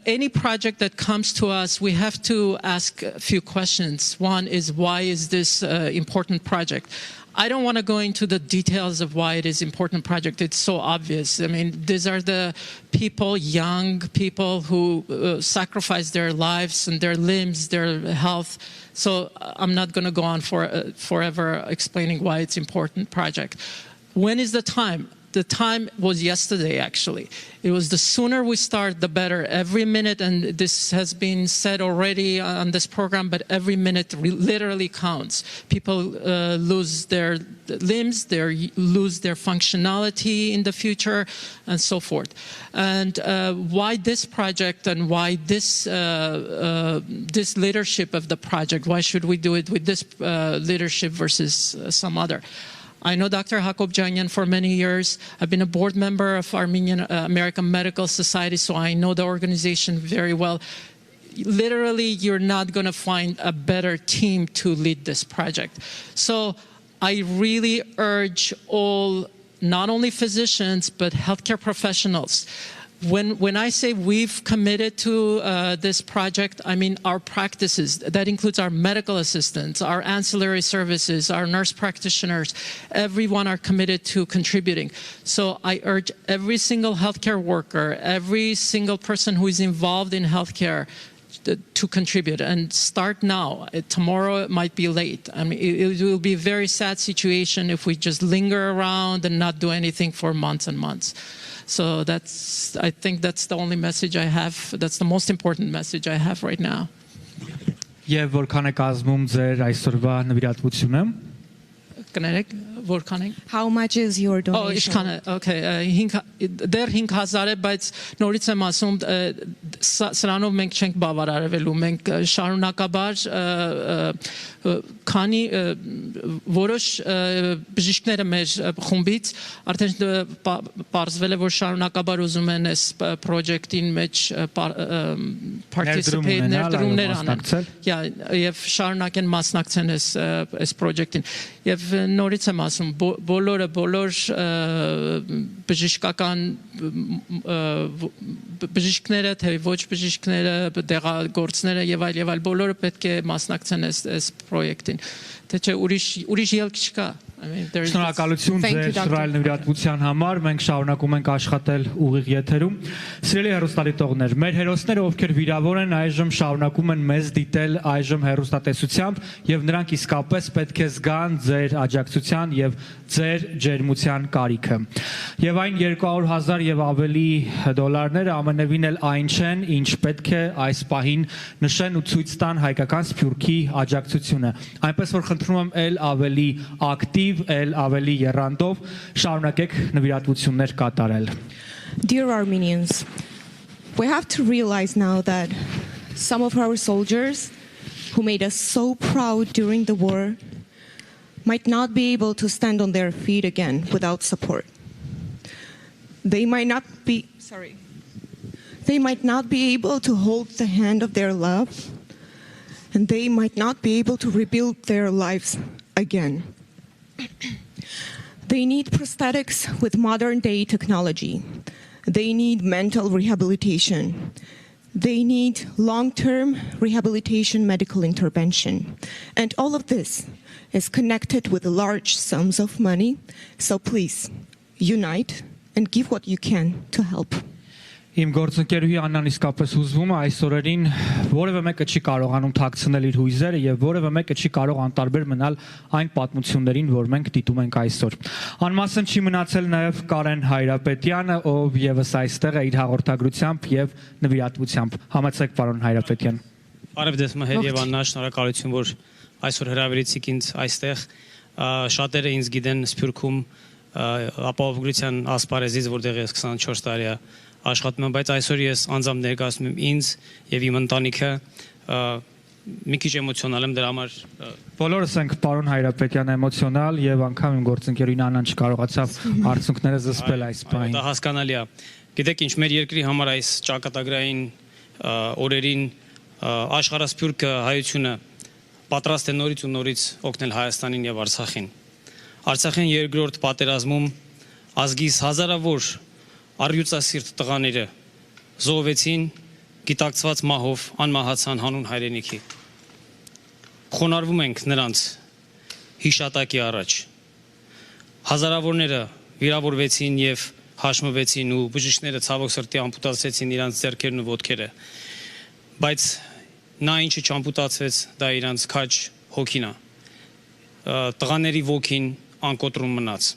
any project that comes to us, we have to ask a few questions. One is, why is this important project? I don't want to go into the details of why it is important project. It's so obvious. I mean, these are the people, young people who sacrifice their lives and their limbs, their health. So I'm not going to go on forever explaining why it's important project. When is the time? The time was yesterday, actually. It was the sooner we start, the better. Every minute, and this has been said already on this program, but every minute literally counts. People lose their limbs, they lose their functionality in the future, and so forth. And why this project and why this this leadership of the project? Why should we do it with this leadership versus some other? I know Dr. Hakobjanyan for many years. I've been a board member of Armenian American Medical Society, so I know the organization very well. Literally, you're not going to find a better team to lead this project. So I really urge all, not only physicians, but healthcare professionals. When I say we've committed to this project, I mean our practices. That includes our medical assistants, our ancillary services, our nurse practitioners. Everyone are committed to contributing. So I urge every single healthcare worker, every single person who is involved in healthcare to contribute and start now. Tomorrow it might be late. I mean, it will be a very sad situation if we just linger around and not do anything for months and months. So I think that's the only message I have. That's the most important message I have right now. Եվ որքան է կազմում ձեր այսօրվա նվիրատվությունը? Կներեք, որքան է? How much is your donation? Okay, դեռ 5000 է, բայց նորից եմ ասում, սրանով մենք չենք բավարարվելու, մենք շարունակաբար քանի որոշ բժիշկները մեր խումբից արդեն պարզվել է, որ շարունակաբար ուզում են այս project-ին մեջ participate ներդրումներ անեն, եւ շարունակեն մասնակցեն այս project-ին։ Եվ նորից եմ ասում, բոլոր բժշկական բժիշկները, թե ոչ բժիշկները, դեղագործները եւ այլ բոլորը պետք է մասնակցեն այս պրոյեկտին։ Թե չէ ուրիշ ելք չկա։ Շնորհակալություն ձեր շռայլ նվիրատվության համար։ Մենք շարունակում ենք աշխատել ուղիղ եթերում։ Սիրելի հեռուստադիտողներ, մեր հերոսները, ովքեր վիրավոր են, այժմ շարունակում են մեզ դիտել այժմ հեռուստատեսությամբ, եւ նրանք իսկապես պետք է զգան ձեր աջակցության եւ ձեր ջերմության կարիքը։ Եվ այն 200,000 եւ ավելի դոլարները ամենևին էլ այն չեն, ինչ պետք է այս պահին նշեն ու ցույց տան հայկական սփյուռքի աջակցությունը։ Այնպես որ խնդրում եմ ել ավելի ակտիվ, ել ավելի եռանդով շարունակեք նվիրատվություններ կատարել։ Dear Armenians, we have to realize now that some of our soldiers who made us so proud during the war might not be able to stand on their feet again without support. They might not be able to hold the hand of their love, and they might not be able to rebuild their lives again. They need prosthetics with modern day technology. They need mental rehabilitation. They need long-term rehabilitation medical intervention. And all of this is connected with large sums of money. So please, unite and give what you can to help. Իմ գործընկերուհի Աննան իսկապես հուզվում է այս օրերին, որևէ մեկը չի կարողանում թաքցնել իր հույզերը եւ որևէ մեկը չի կարող անտարբեր մնալ այն պատմություններին, որ մենք դիտում ենք այսօր։ Անմասն չի մնացել նաեւ Կարեն Հայրապետյանը, ով եւս այստեղ է իր հաղորդագրությամբ եւ նվիրատվությամբ։ Համեցեք պարոն Հայրապետյան։ Բարև ձեզ Մհեր եւ Աննա, շնորհակալություն, որ այսօր հրավիրեցիք ինձ այստեղ։ Շատերը ինձ գիտեն Սփյուռքում ապահովագրության ասպարեզից, որտեղ ես 24 տարի աշխատում եմ, բայց այսօր ես անձամբ ներկայացնում եմ ինձ եւ իմ ընտանիքը մի քիչ էմոցիոնալ եմ դրա համար Բոլորս ենք պարոն Հայրապետյան էմոցիոնալ եւ անգամ իմ գործընկերուհին Անան չկարողացավ արդյունքները զսպել այս պահին։ Դա հասկանալի է։ Գիտեք ինչ, մեր երկրի համար այս ճակատագրային օրերին աշխարհասփյուռքը հայությունը պատրաստ է նորից ու նորից օգնել Հայաստանին եւ Արցախին։ Արցախին երկրորդ պատերազմում ազգիս հազարավոր առյուծասիրտ տղաները զոհվեցին գիտակցված մահով անմահացան հանուն հայրենիքի։ Խոնարհվում ենք նրանց հիշատակի առաջ։ Հազարավորները վիրավորվեցին եւ հաշմվեցին ու բժիշկները ցավոք սրտի ամպուտացրեցին իրանց ձեռքերն ու ոտքերը։ Բայց նա ինչը չամպուտացվեց, դա իրանց քաջ հոգին է։ Տղաների ոգին անկոտրում մնաց։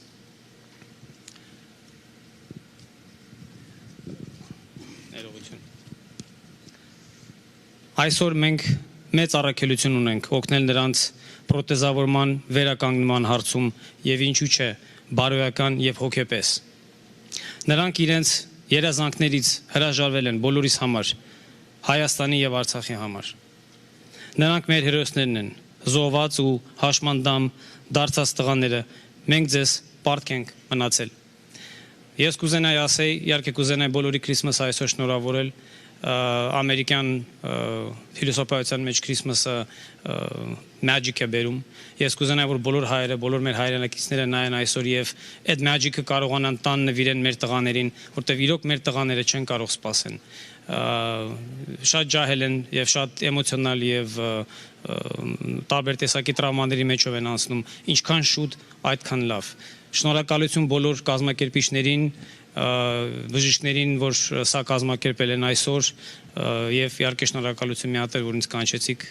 Այսօր մենք մեծ առաքելություն ունենք օգնել նրանց պրոթեզավորման վերականգնման հարցում եւ ինչու՞ չէ բարոյական եւ հոգեպես։ Նրանք իրենց երազանքներից հրաժարվել են բոլորիս համար, Հայաստանի եւ Արցախի համար։ Նրանք մեր հերոսներն են, զոհված ու հաշմանդամ դարձած տղաները, մենք ձեզ պարտք ենք մնացել։ Ես կուզենայի ասեի, իհարկե կուզենայի բոլորի Քրիսմասը այսօր շնորհավորել ամերիկյան ֆիլոսոփայության մեջ Քրիսմասը magic է բերում։ Ես կուզենայի որ բոլոր հայերը, բոլոր մեր հայրենակիցները նայեն այսօր եւ այդ magic-ը կարողանան տան նվիրեն մեր տղաներին, որտեվ իրոք մեր տղաները չեն կարող սպասեն։ Շատ ջահել են եւ շատ էմոցիոնալ եւ տարբեր տեսակի տրավմաների մեջով են անցնում։ Ինչքան շուտ, այդքան լավ։ Շնորհակալություն բոլոր կազմակերպիչներին, բժիշկներին, որ սա կազմակերպել են այսօր եւ իհարկե շնորհակալություն մի հատ որ ինձ կանչեցիք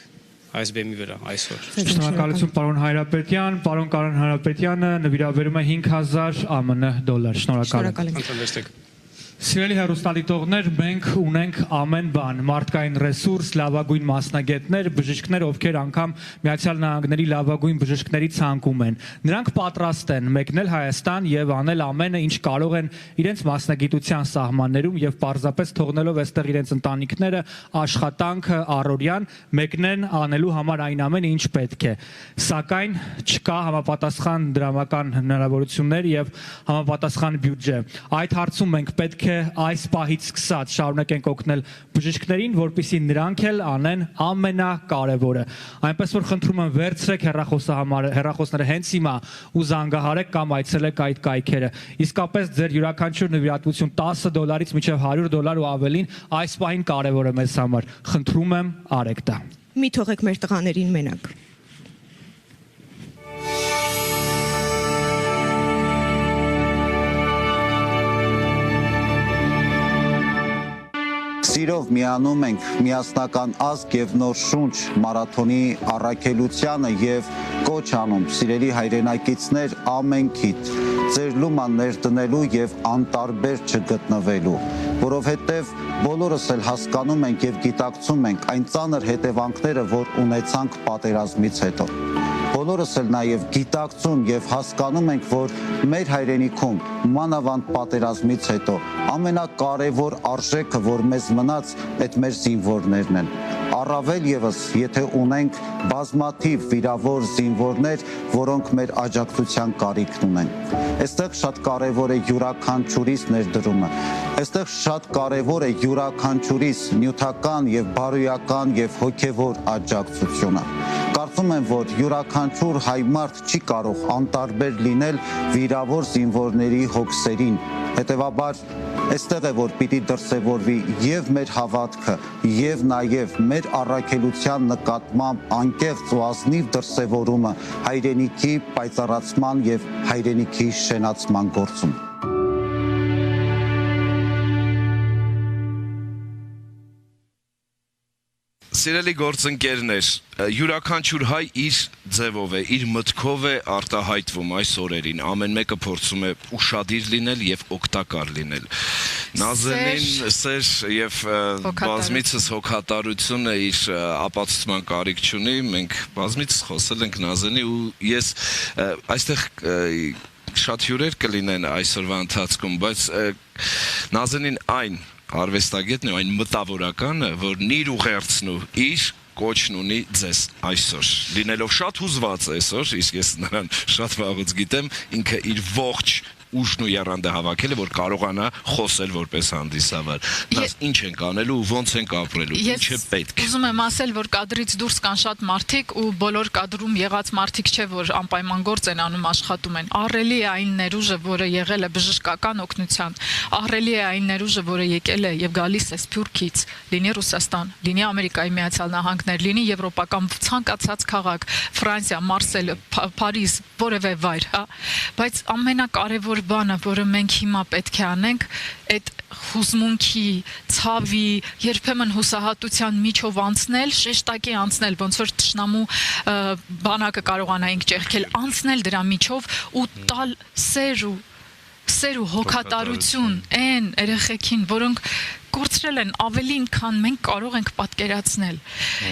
այս բեմի վրա այսօր։ Շնորհակալություն պարոն Հայրապետյան, պարոն Կարեն Հայրապետյանը նվիրաբերում է 5000 ԱՄՆ դոլար։ Շնորհակալ։ Սիրելի հեռուստադիտողներ, մենք ունենք ամեն բան՝ մարդկային ռեսուրս, լավագույն մասնագետներ, բժիշկներ, ովքեր անգամ Միացյալ Նահանգների լավագույն բժիշկների ցանկում են։ Նրանք պատրաստ են մեկնել Հայաստան եւ անել ամենը, ինչ կարող են իրենց մասնագիտության սահմաններում եւ պարզապես թողնելով այստեղ իրենց ընտանիքները, աշխատանքը, առօրյան, մեկնեն անելու համար այն ամենը, ինչ պետք է։ Սակայն չկա համապատասխան դրամական հնարավորություններ եւ համապատասխան բյուջե։ Այդ հարցում մենք պետք է այս պահից սկսած շարունակենք օգնել բժիշկներին, որպեսզի նրանք էլ անեն ամենակարևորը։ Այնպես որ խնդրում եմ վերցրեք հեռախոսները հենց հիմա ու զանգահարեք կամ այցելեք այդ կայքերը։ Իսկապես ձեր յուրաքանչյուր նվիրատվություն $10 մինչև $100 ու ավելին այս պահին կարևոր է մեզ համար։ Խնդրում եմ արեք դա։ Մի թողեք մեր տղաներին մենակ։ Սիրով միանում ենք միասնական ազգ եւ նոր շունչ մարաթոնի առաքելությանը եւ կոչ անում սիրելի հայրենակիցներ ամենքիդ ձեր լուման ներդնելու եւ անտարբեր չգտնվելու, որովհետեւ բոլորս էլ հասկանում ենք եւ գիտակցում ենք այն ծանր հետևանքները, որ ունեցանք պատերազմից հետո։ Բոլորս էլ նաև գիտակցում եւ հասկանում ենք, որ մեր հայրենիքում մանավանդ պատերազմից հետո ամենակարևոր արժեքը, որ մեզ մնաց, այդ մեր զինվորներն են։ Առավել եւս, եթե ունենք բազմաթիվ վիրավոր զինվորներ, որոնք մեր աջակցության կարիքն ունեն։ Այստեղ շատ կարևոր է յուրաքանչյուրիս ներդրումը։ Այստեղ շատ կարևոր է յուրաքանչյուրիս նյութական եւ բարոյական եւ հոգեվոր աջակցությունը։ Կարծում եմ, որ յուրաքանչյուր հայ մարդ չի կարող անտարբեր լինել վիրավոր զինվորների հոգսերին։ Հետևաբար, այստեղ է, որ պիտի դրսևորվի եւ մեր հավատքը, եւ նաեւ մեր առաքելության նկատմամբ անկեղծ ու ազնիվ դրսևորումը հայրենիքի պայծառացման եւ հայրենիքի շենացման գործում։ Սիրելի գործընկերներ, յուրաքանչյուր հայ իր ձևով է, իր մտքով է արտահայտվում այս օրերին, ամեն մեկը փորձում է ուշադիր լինել եւ օգտակար լինել։ Նազենին սեր եւ բազմիցս հոգատարությունը իր ապացուցման կարիք չունի, մենք բազմիցս խոսել ենք Նազենի ու ես այստեղ շատ հյուրեր կլինեն այսօրվա ընթացքում, բայց Նազենին այն արվեստագետն է, այն մտավորականը, որն իր ուղերձն ու իր կոչն ունի ձեզ այսօր։ Լինելով շատ հուզված այսօր, իսկ ես նրան շատ վաղուց գիտեմ, ինքը իր ողջ ուժն ու եռանդը հավաքել է, որ կարողանա խոսել որպես հանդիսավար։ Բայց ինչ ենք անելու, ոնց ենք ապրելու, ինչ է պետք։ Ուզում եմ ասել, որ կադրից դուրս կան շատ մարդիկ ու բոլոր կադրում եղած մարդիկ չէ, որ անպայման գործ են անում, աշխատում են։ Ահռելի է այն ներուժը, որը եղել է բժշկական օգնության, ահռելի է այն ներուժը, որը եկել է եւ գալիս է Սփյուռքից, լինի Ռուսաստան, լինի Ամերիկայի Միացյալ Նահանգներ, լինի եվրոպական ցանկացած քաղաք, Ֆրանսիա, Մարսել, Փարիզ, որևէ վայր, հա։ Բայց ամենակարևոր բանը, որը մենք հիմա պետք է անենք, այդ հուզմունքի, ցավի, երբեմն հուսահատության միջով անցնել, շեշտակի անցնել, ոնց որ թշնամու բանակը կարողանայինք ճեղքել, անցնել դրա միջով ու տալ սեր ու հոգատարություն այն երեխեքին, որոնք կորցրել են ավելին, քան մենք կարող ենք պատկերացնել։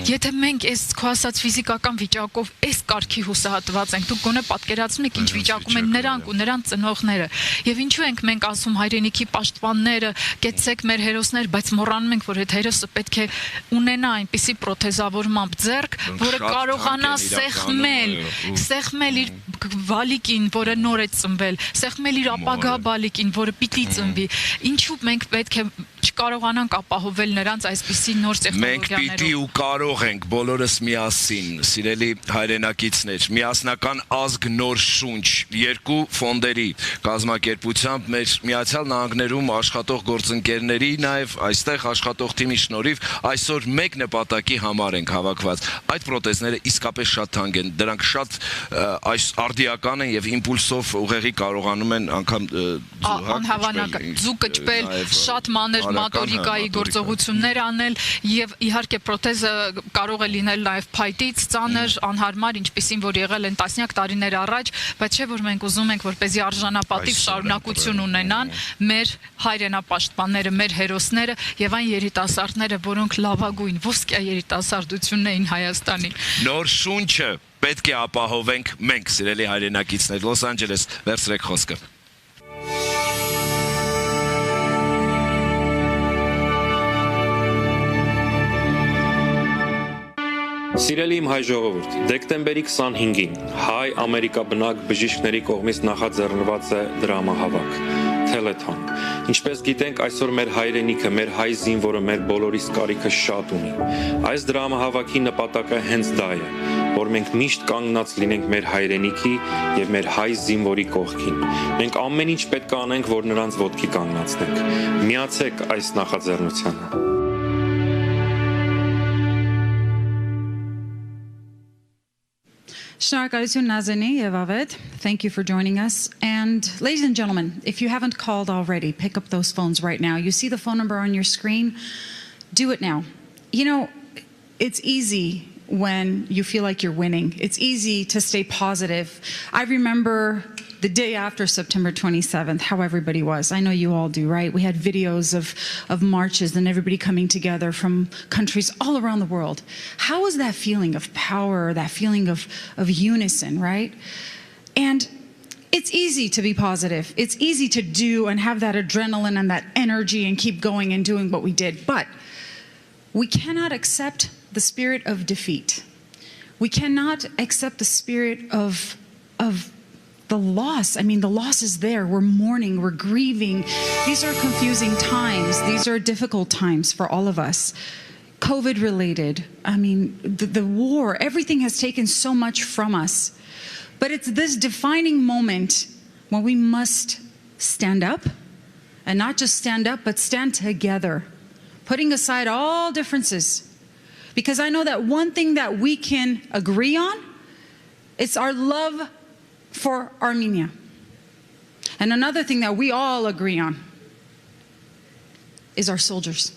Եթե մենք այս քո ասած ֆիզիկական վիճակով այս կարգի հուսահատված ենք, դուք գոնե պատկերացնում եք ինչ վիճակում են նրանք ու նրանց ծնողները։ Եվ ինչու ենք մենք ասում հայրենիքի պաշտպանները, կեցեք մեր հերոսներ, բայց մոռանում ենք, որ այդ հերոսը պետք է ունենա այնպիսի պրոթեզավորմամբ ձեռք, որը կարողանա սեղմել իր վալիկին, որը նոր է ծնվել, սեղմել իր ապագա բալիկին, որը պիտի ծնվի։ Ինչու մենք պետք է չկարողանանք ապահովել նրանց այսպիսի նոր տեխնոլոգիաներով։ Մենք պիտի ու կարող ենք բոլորս միասին, սիրելի հայրենակիցներ, միասնական ազգ նոր շունչ, երկու ֆոնդերի կազմակերպությամբ մեր Միացյալ Նահանգներում աշխատող գործընկերների, նաև այստեղ աշխատող թիմի շնորհիվ այսօր մեկ նպատակի համար ենք հավաքված։ Այդ պրոթեզները իսկապես շատ թանկ են, դրանք շատ արդիական են եւ իմպուլսով ուղեղի կարողանում են անգամ ձու կճպել, շատ մանր մատորիկայի գործողություններ անել եւ իհարկե պրոթեզը կարող է լինել նաեւ փայտից ծանր, անհարմար, ինչպիսին որ եղել են տասնյակ տարիներ առաջ, բայց չէ որ մենք ուզում ենք որպեսզի արժանապատիվ շարունակություն ունենան մեր հայրենապաշտպանները, մեր հերոսները եւ այն երիտասարդները, որոնք լավագույն ոսկյա երիտասարդությունն էին Հայաստանի։ Նոր շունչը պետք է ապահովենք մենք, սիրելի հայրենակիցներ։ Լոս Անջելես, վերցրեք խոսքը։ Սիրելի իմ հայ ժողովուրդ, դեկտեմբերի 25-ին հայ-ամերիկա բնակ բժիշկների կողմից նախաձեռնված է դրամահավաք, Telethon։ Ինչպես գիտենք, այսօր մեր հայրենիքը, մեր հայ զինվորը, մեր բոլորիս կարիքը շատ ունի։ Այս դրամահավաքի նպատակը հենց դա է, որ մենք միշտ կանգնած լինենք մեր հայրենիքի եւ մեր հայ զինվորի կողքին։ Մենք ամեն ինչ պետք է անենք, որ նրանց ոտքի կանգնացնենք։ Միացեք այս նախաձեռնությանը։ Շնորհակալություն Նազենի եւ Ավետ. Thank you for joining us. And ladies and gentlemen, if you haven't called already, pick up those phones right now. You see the phone number on your screen? Do it now. You know, it's easy when you feel like you're winning. It's easy to stay positive. I remember the day after September 27th, how everybody was. I know you all do, right? We had videos of marches and everybody coming together from countries all around the world. How was that feeling of power, that feeling of unison, right? And it's easy to be positive. It's easy to do and have that adrenaline and that energy and keep going and doing what we did. But we cannot accept the spirit of defeat. We cannot accept the spirit of the loss. I mean, the loss is there. We're mourning, we're grieving. These are confusing times. These are difficult times for all of us. COVID related. I mean, the war, everything has taken so much from us. But it's this defining moment when we must stand up, and not just stand up, but stand together, putting aside all differences. Because I know that one thing that we can agree on, it's our love for Armenia. And another thing that we all agree on is our soldiers.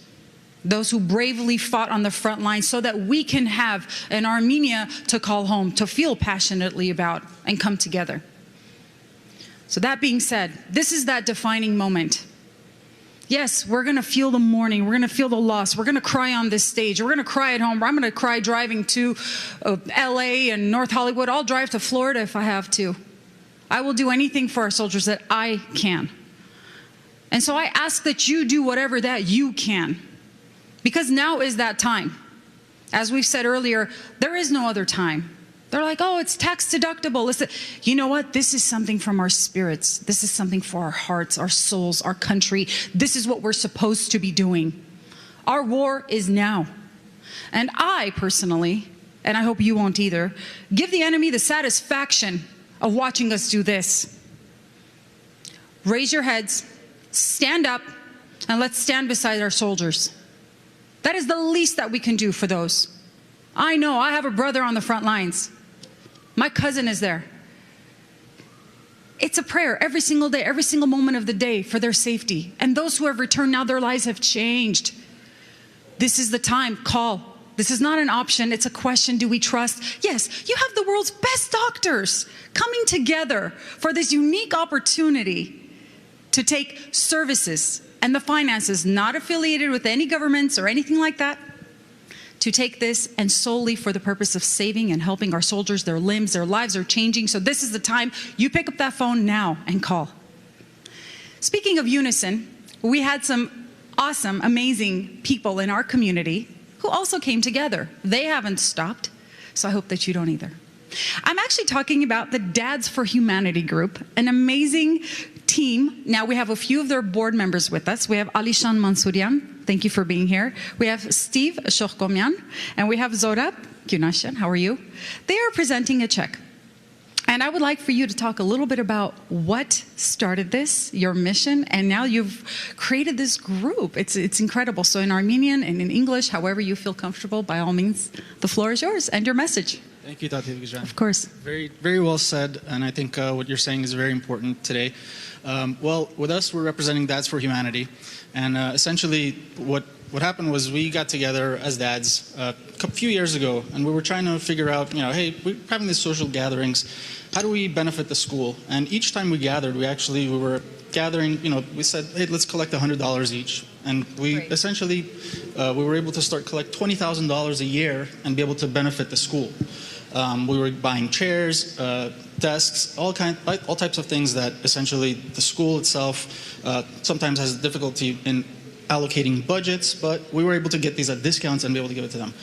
Those who bravely fought on the front lines so that we can have an Armenia to call home, to feel passionately about and come together. So that being said, this is that defining moment. Yes, we're going to feel the mourning. We're going to feel the loss. We're going to cry on this stage. We're going to cry at home. I'm going to cry driving to LA and North Hollywood. I'll drive to Florida if I have to. I will do anything for our soldiers that I can. And so I ask that you do whatever that you can. Because now is that time. As we've said earlier, there is no other time. They're like, oh, it's tax deductible. Listen, you know what? This is something from our spirits. This is something for our hearts, our souls, our country. This is what we're supposed to be doing. Our war is now. And I personally, and I hope you won't either, give the enemy the satisfaction of watching us do this. Raise your heads, stand up, and let's stand beside our soldiers. That is the least that we can do for those. I know, I have a brother on the front lines. My cousin is there. It's a prayer every single day, every single moment of the day for their safety. And those who have returned now, their lives have changed. This is the time. Call. This is not an option. It's a question. Do we trust? Yes, you have the world's best doctors coming together for this unique opportunity to take services and the finances not affiliated with any governments or anything like that, to take this and solely for the purpose of saving and helping our soldiers, their limbs, their lives are changing. So this is the time. You pick up that phone now and call. Speaking of unison, we had some awesome, amazing people in our community who also came together. They haven't stopped, so I hope that you don't either. I'm actually talking about the Dads for Humanity group, an amazing team. Now we have a few of their board members with us. We have Alishan Mansourian. Thank you for being here. We have Steve Shokhkomyan, and we have Zora Günashan. How are you? They are presenting a check. And I would like for you to talk a little bit about what started this, your mission, and now you've created this group. It's incredible. So in Armenian and in English, however you feel comfortable, by all means, the floor is yours and your message. Thank you, Tati Vigjan. Of course. Very, very well said, and I think what you're saying is very important today. Well, with us, we're representing Dads for Humanity, and essentially what happened was we got together as dads a few years ago, and we were trying to figure out, hey, we're having these social gatherings. How do we benefit the school? And each time we gathered, we were gathering, we said, hey, let's collect $100 each. And we essentially, we were able to start collect $20,000 a year and be able to benefit the school. We were buying chairs, desks, all types of things that essentially the school itself sometimes has difficulty in allocating budgets, but we were able to get these at discounts and be able to give it to them.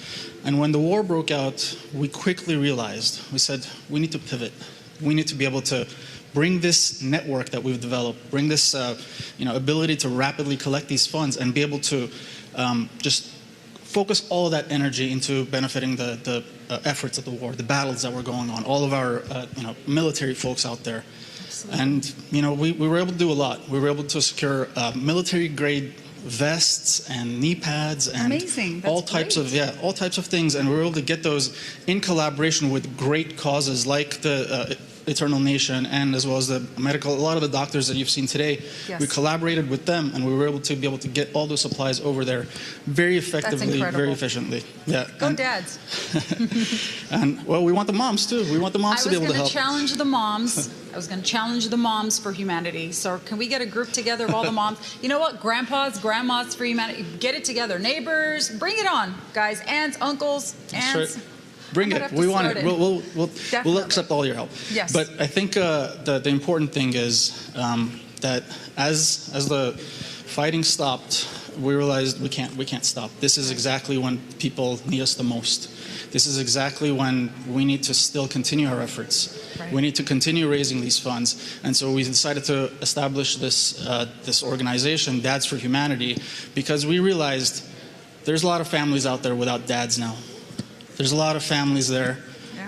And when the war broke out, we quickly realized, we said, we need to pivot. We need to be able to bring this network that we've developed, bring this ability to rapidly collect these funds and be able to just focus all of that energy into benefiting the efforts of the war, the battles that were going on, all of our military folks out there. And we were able to do a lot. We were able to secure military-grade vests and knee pads and all types of things, and we were able to get those in collaboration with great causes like the Eternal Nation and as well as the medical, a lot of the doctors that you've seen today. Yes. We collaborated with them and we were able to get all those supplies over there very effectively, very efficiently. Yeah. Go Dads. And well, we want the moms too. We want the moms to be able to help. I was going to challenge the moms. I was going to challenge the moms for humanity. So can we get a group together of all the moms? You know what? Grandpas, grandmas for humanity. Get it together. Neighbors, bring it on, guys. Aunts, uncles, aunts. Sure. Bring it. We want it. We'll accept all your help. Yes. But I think the important thing is that as the fighting stopped, we realized we can't stop. This is exactly when people need us the most. This is exactly when we need to still continue our efforts. Right. We need to continue raising these funds. And so we decided to establish this organization, Dads for Humanity, because we realized there's a lot of families out there without dads now. There's a lot of families there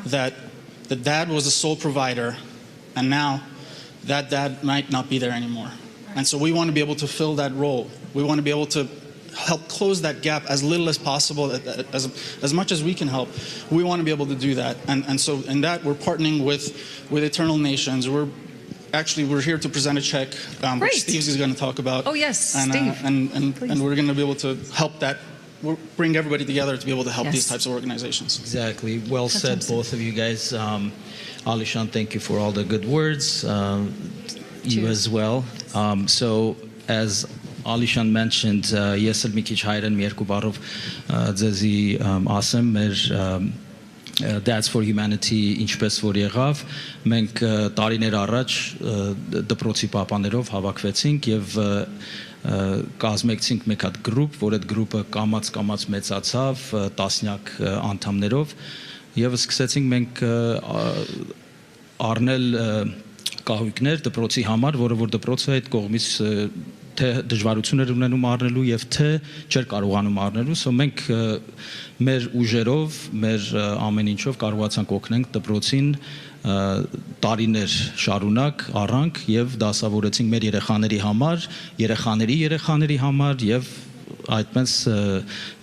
that the dad was the sole provider, and now that dad might not be there anymore. Right. And so we want to be able to fill that role. We want to be able to help close that gap as little as possible, as much as we can help. We want to be able to do that. And so in that, we're partnering with Eternal Nations. We're here to present a check, which Steve is going to talk about. Oh, yes, and, Steve. And we're going to be able to help that. We'll bring everybody together to be able to help these types of organizations. Exactly. Well said, both of you guys. Alishan, thank you for all the good words. You as well. So as Alishan mentioned, ես էլ մի քիչ հայերեն մի երկու բառով ձեզի ասեմ մեր Dads for Humanity ինչպես որ եղավ, մենք տարիներ առաջ դպրոցի պապաներով հավաքվեցինք եւ կազմեցինք մեկ հատ գրուպ, որ այդ գրուպը կամաց մեծացավ տասնյակ անդամներով եւ սկսեցինք մենք առնել կահույքներ դպրոցի համար, որը որ դպրոցը այդ կողմից թե դժվարություններ ունենում առնելու եւ թե չէր կարողանում առնելու, so մենք մեր ուժերով, մեր ամեն ինչով կարողացանք օգնենք դպրոցին տարիներ շարունակ առանք եւ դասավորեցինք մեր երեխաների համար, երեխաների համար եւ այդպես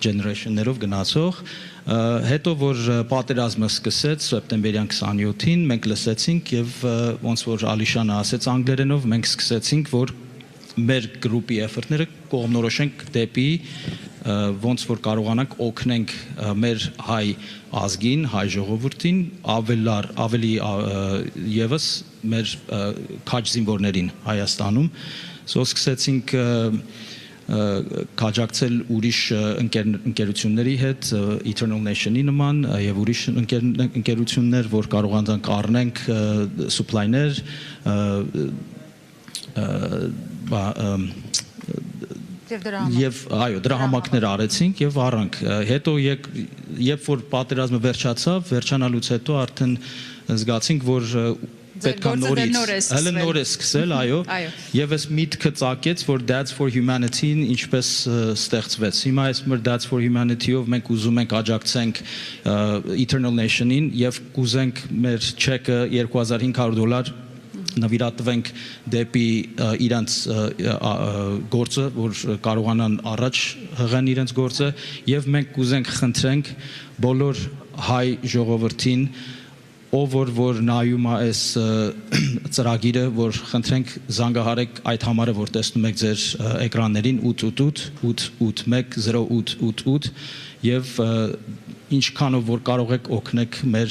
generationներով գնացող հետո որ պատերազմը սկսեց սեպտեմբերյան 27-ին մենք լսեցինք եւ ոնց որ Ալիշանը ասեց անգլերենով մենք սկսեցինք որ մեր գրուպի էֆորտները կողմնորոշենք դեպի ոնց որ կարողանանք օգնենք մեր հայ ազգին, հայ ժողովրդին ավելի եւս մեր քաջ զինվորներին Հայաստանում so սկսեցինք կաջակցել ուրիշ ընկերությունների հետ Eternal Nation-ի նման եւ ուրիշ ընկերություններ որ կարողանանք առնենք supply-ներ եւ այո դրամակներ արեցինք եւ առանք հետո երբ որ պատերազմը վերջանալուց հետո արդեն զգացինք որ պետք է նորից սկսել այո եւ այս միտքը ծագեց որ Dads for Humanity-ն ինչպես ստեղծվեց հիմա այս մեր Dads for Humanity-ով մենք ուզում ենք աջակցենք Eternal Nation-ին եւ կուզենք մեր չեկը $2500 նվիրատվենք դեպի իրանց գործը, որ կարողանան առաջ հղեն իրենց գործը եւ մենք կուզենք խնդրենք բոլոր հայ ժողովրդին ով որ նայում է այս ծրագիրը, որ խնդրենք զանգահարեք այդ համարը, որ տեսնում եք ձեր էկրաններին 888-881-0888 եւ ինչքանով որ կարող եք օգնեք մեր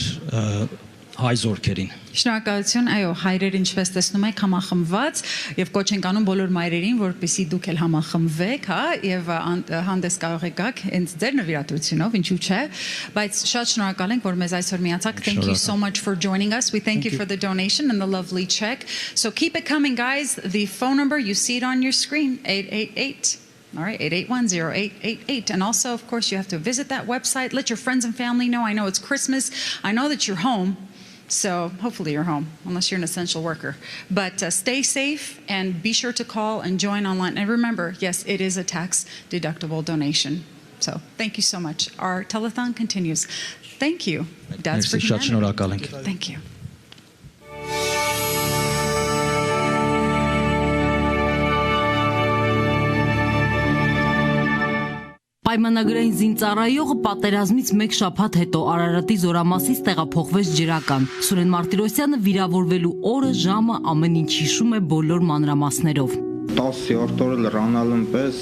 հայ զորքերին Շնորհակալություն, այո, հայրեր ինչպես տեսնում եք համախմբված եւ կոչ ենք անում բոլոր մայրերին, որպեսզի դուք էլ համախմբվեք, հա, եւ հանդես կարող եք գաք հենց ձեր նվիրատվությունով, ինչու՞ չէ, բայց շատ շնորհակալ ենք, որ մեզ այսօր միացաք. Thank you so much for joining us. We thank you for the donation and the lovely check. So keep it coming, guys. The phone number, you see it on your screen, 888. All right, 881-0888. And also, of course, you have to visit that website. Let your friends and family know. I know it's Christmas. I know that you're home. So hopefully you're home, unless you're an essential worker. But stay safe and be sure to call and join online. And remember, yes, it is a tax-deductible donation. So thank you so much. Our telethon continues. Thank you. Dads for Humanity. Thank you. Պայմանագրային զինծառայողը պատերազմից մեկ շաբաթ հետո Արարատի զորամասից տեղափոխվեց ջրական։ Սուրեն Մարտիրոսյանը վիրավորվելու օրը ժամը ամեն ինչ հիշում է բոլոր մանրամասներով։ 10-րդ օրը լրանալուն պես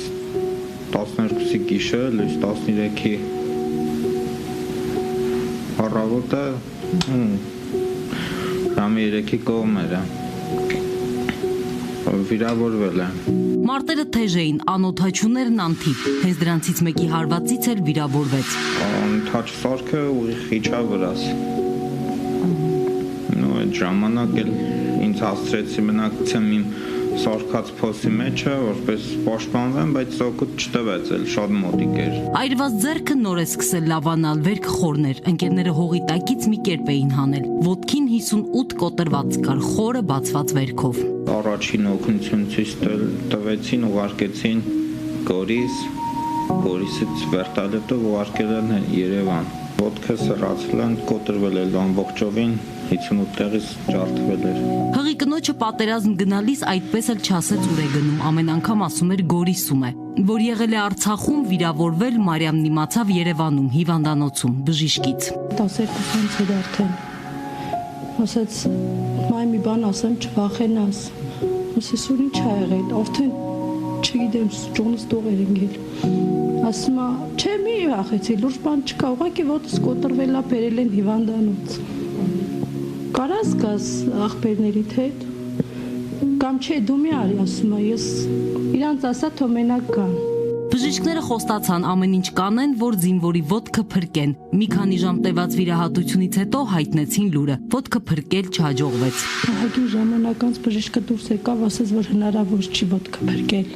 12-ի գիշերը, լույս 13-ի առավոտը ժամը 3-ի կողմերը վիրավորվել է։ Մարտերը թեժ էին, անօթաչուներն անթիվ, հենց դրանցից մեկի հարվածից էլ վիրավորվեց։ Անթաչ սարքը ուղիղ իջա վրաս։ Այդ ժամանակ էլ ինձ հասցրեցի մնակցեմ իմ սարքած փոսի մեջը, որպես պաշտպանվեմ, բայց օգուտ չտվեց, էլ շատ մոտիկ էր։ Այրված ձեռքը նոր է սկսել լավանալ, վերք խորներ, ընկերները հողի տակից մի կերպ էին հանել։ Ոտքին 58 կոտրված կար, խորը բացված վերքով։ Առաջին օգնություն ցույց տվեցին, ուղարկեցին Գորիս, Գորիսից վերտալետով ուղարկել են Երևան։ Ոտքը սրացել են, կոտրվել էլ ամբողջովին 58 տեղից ջարդվել էր։ Հղի կնոջը պատերազմ գնալիս այդպես էլ չասեց ուր է գնում, ամեն անգամ ասում էր Գորիսում է, որ եղել է Արցախում, վիրավորվել, Մարիամն իմացավ Երևանում, հիվանդանոցում, բժիշկից։ 12-ից էր արդեն։ Ասաց, մայ մի բան ասեմ, չվախենաս։ Ասես ու ինչ ա եղել, արդեն չգիտեմ, ճոնից տողեր ընկել։ Ասում է, չէ, մի վախեցի, լուրջ բան չկա, ուղղակի ոտս կոտրվել ա, բերել են հիվանդանոց։ Կարաս գաս աղբերներիդ հետ, կամ չէ, դու մի արի, ասում է, ես իրանց ասա, թո մենակ կան։ Բժիշկները խոստացան ամեն ինչ կանեն, որ զինվորի ոտքը փրկեն։ Մի քանի ժամ տևած վիրահատությունից հետո հայտնեցին լուրը, ոտքը փրկել չհաջողվեց։ Ահագին ժամանակ անց բժիշկը դուրս եկավ, ասաց, որ հնարավոր չի ոտքը փրկել։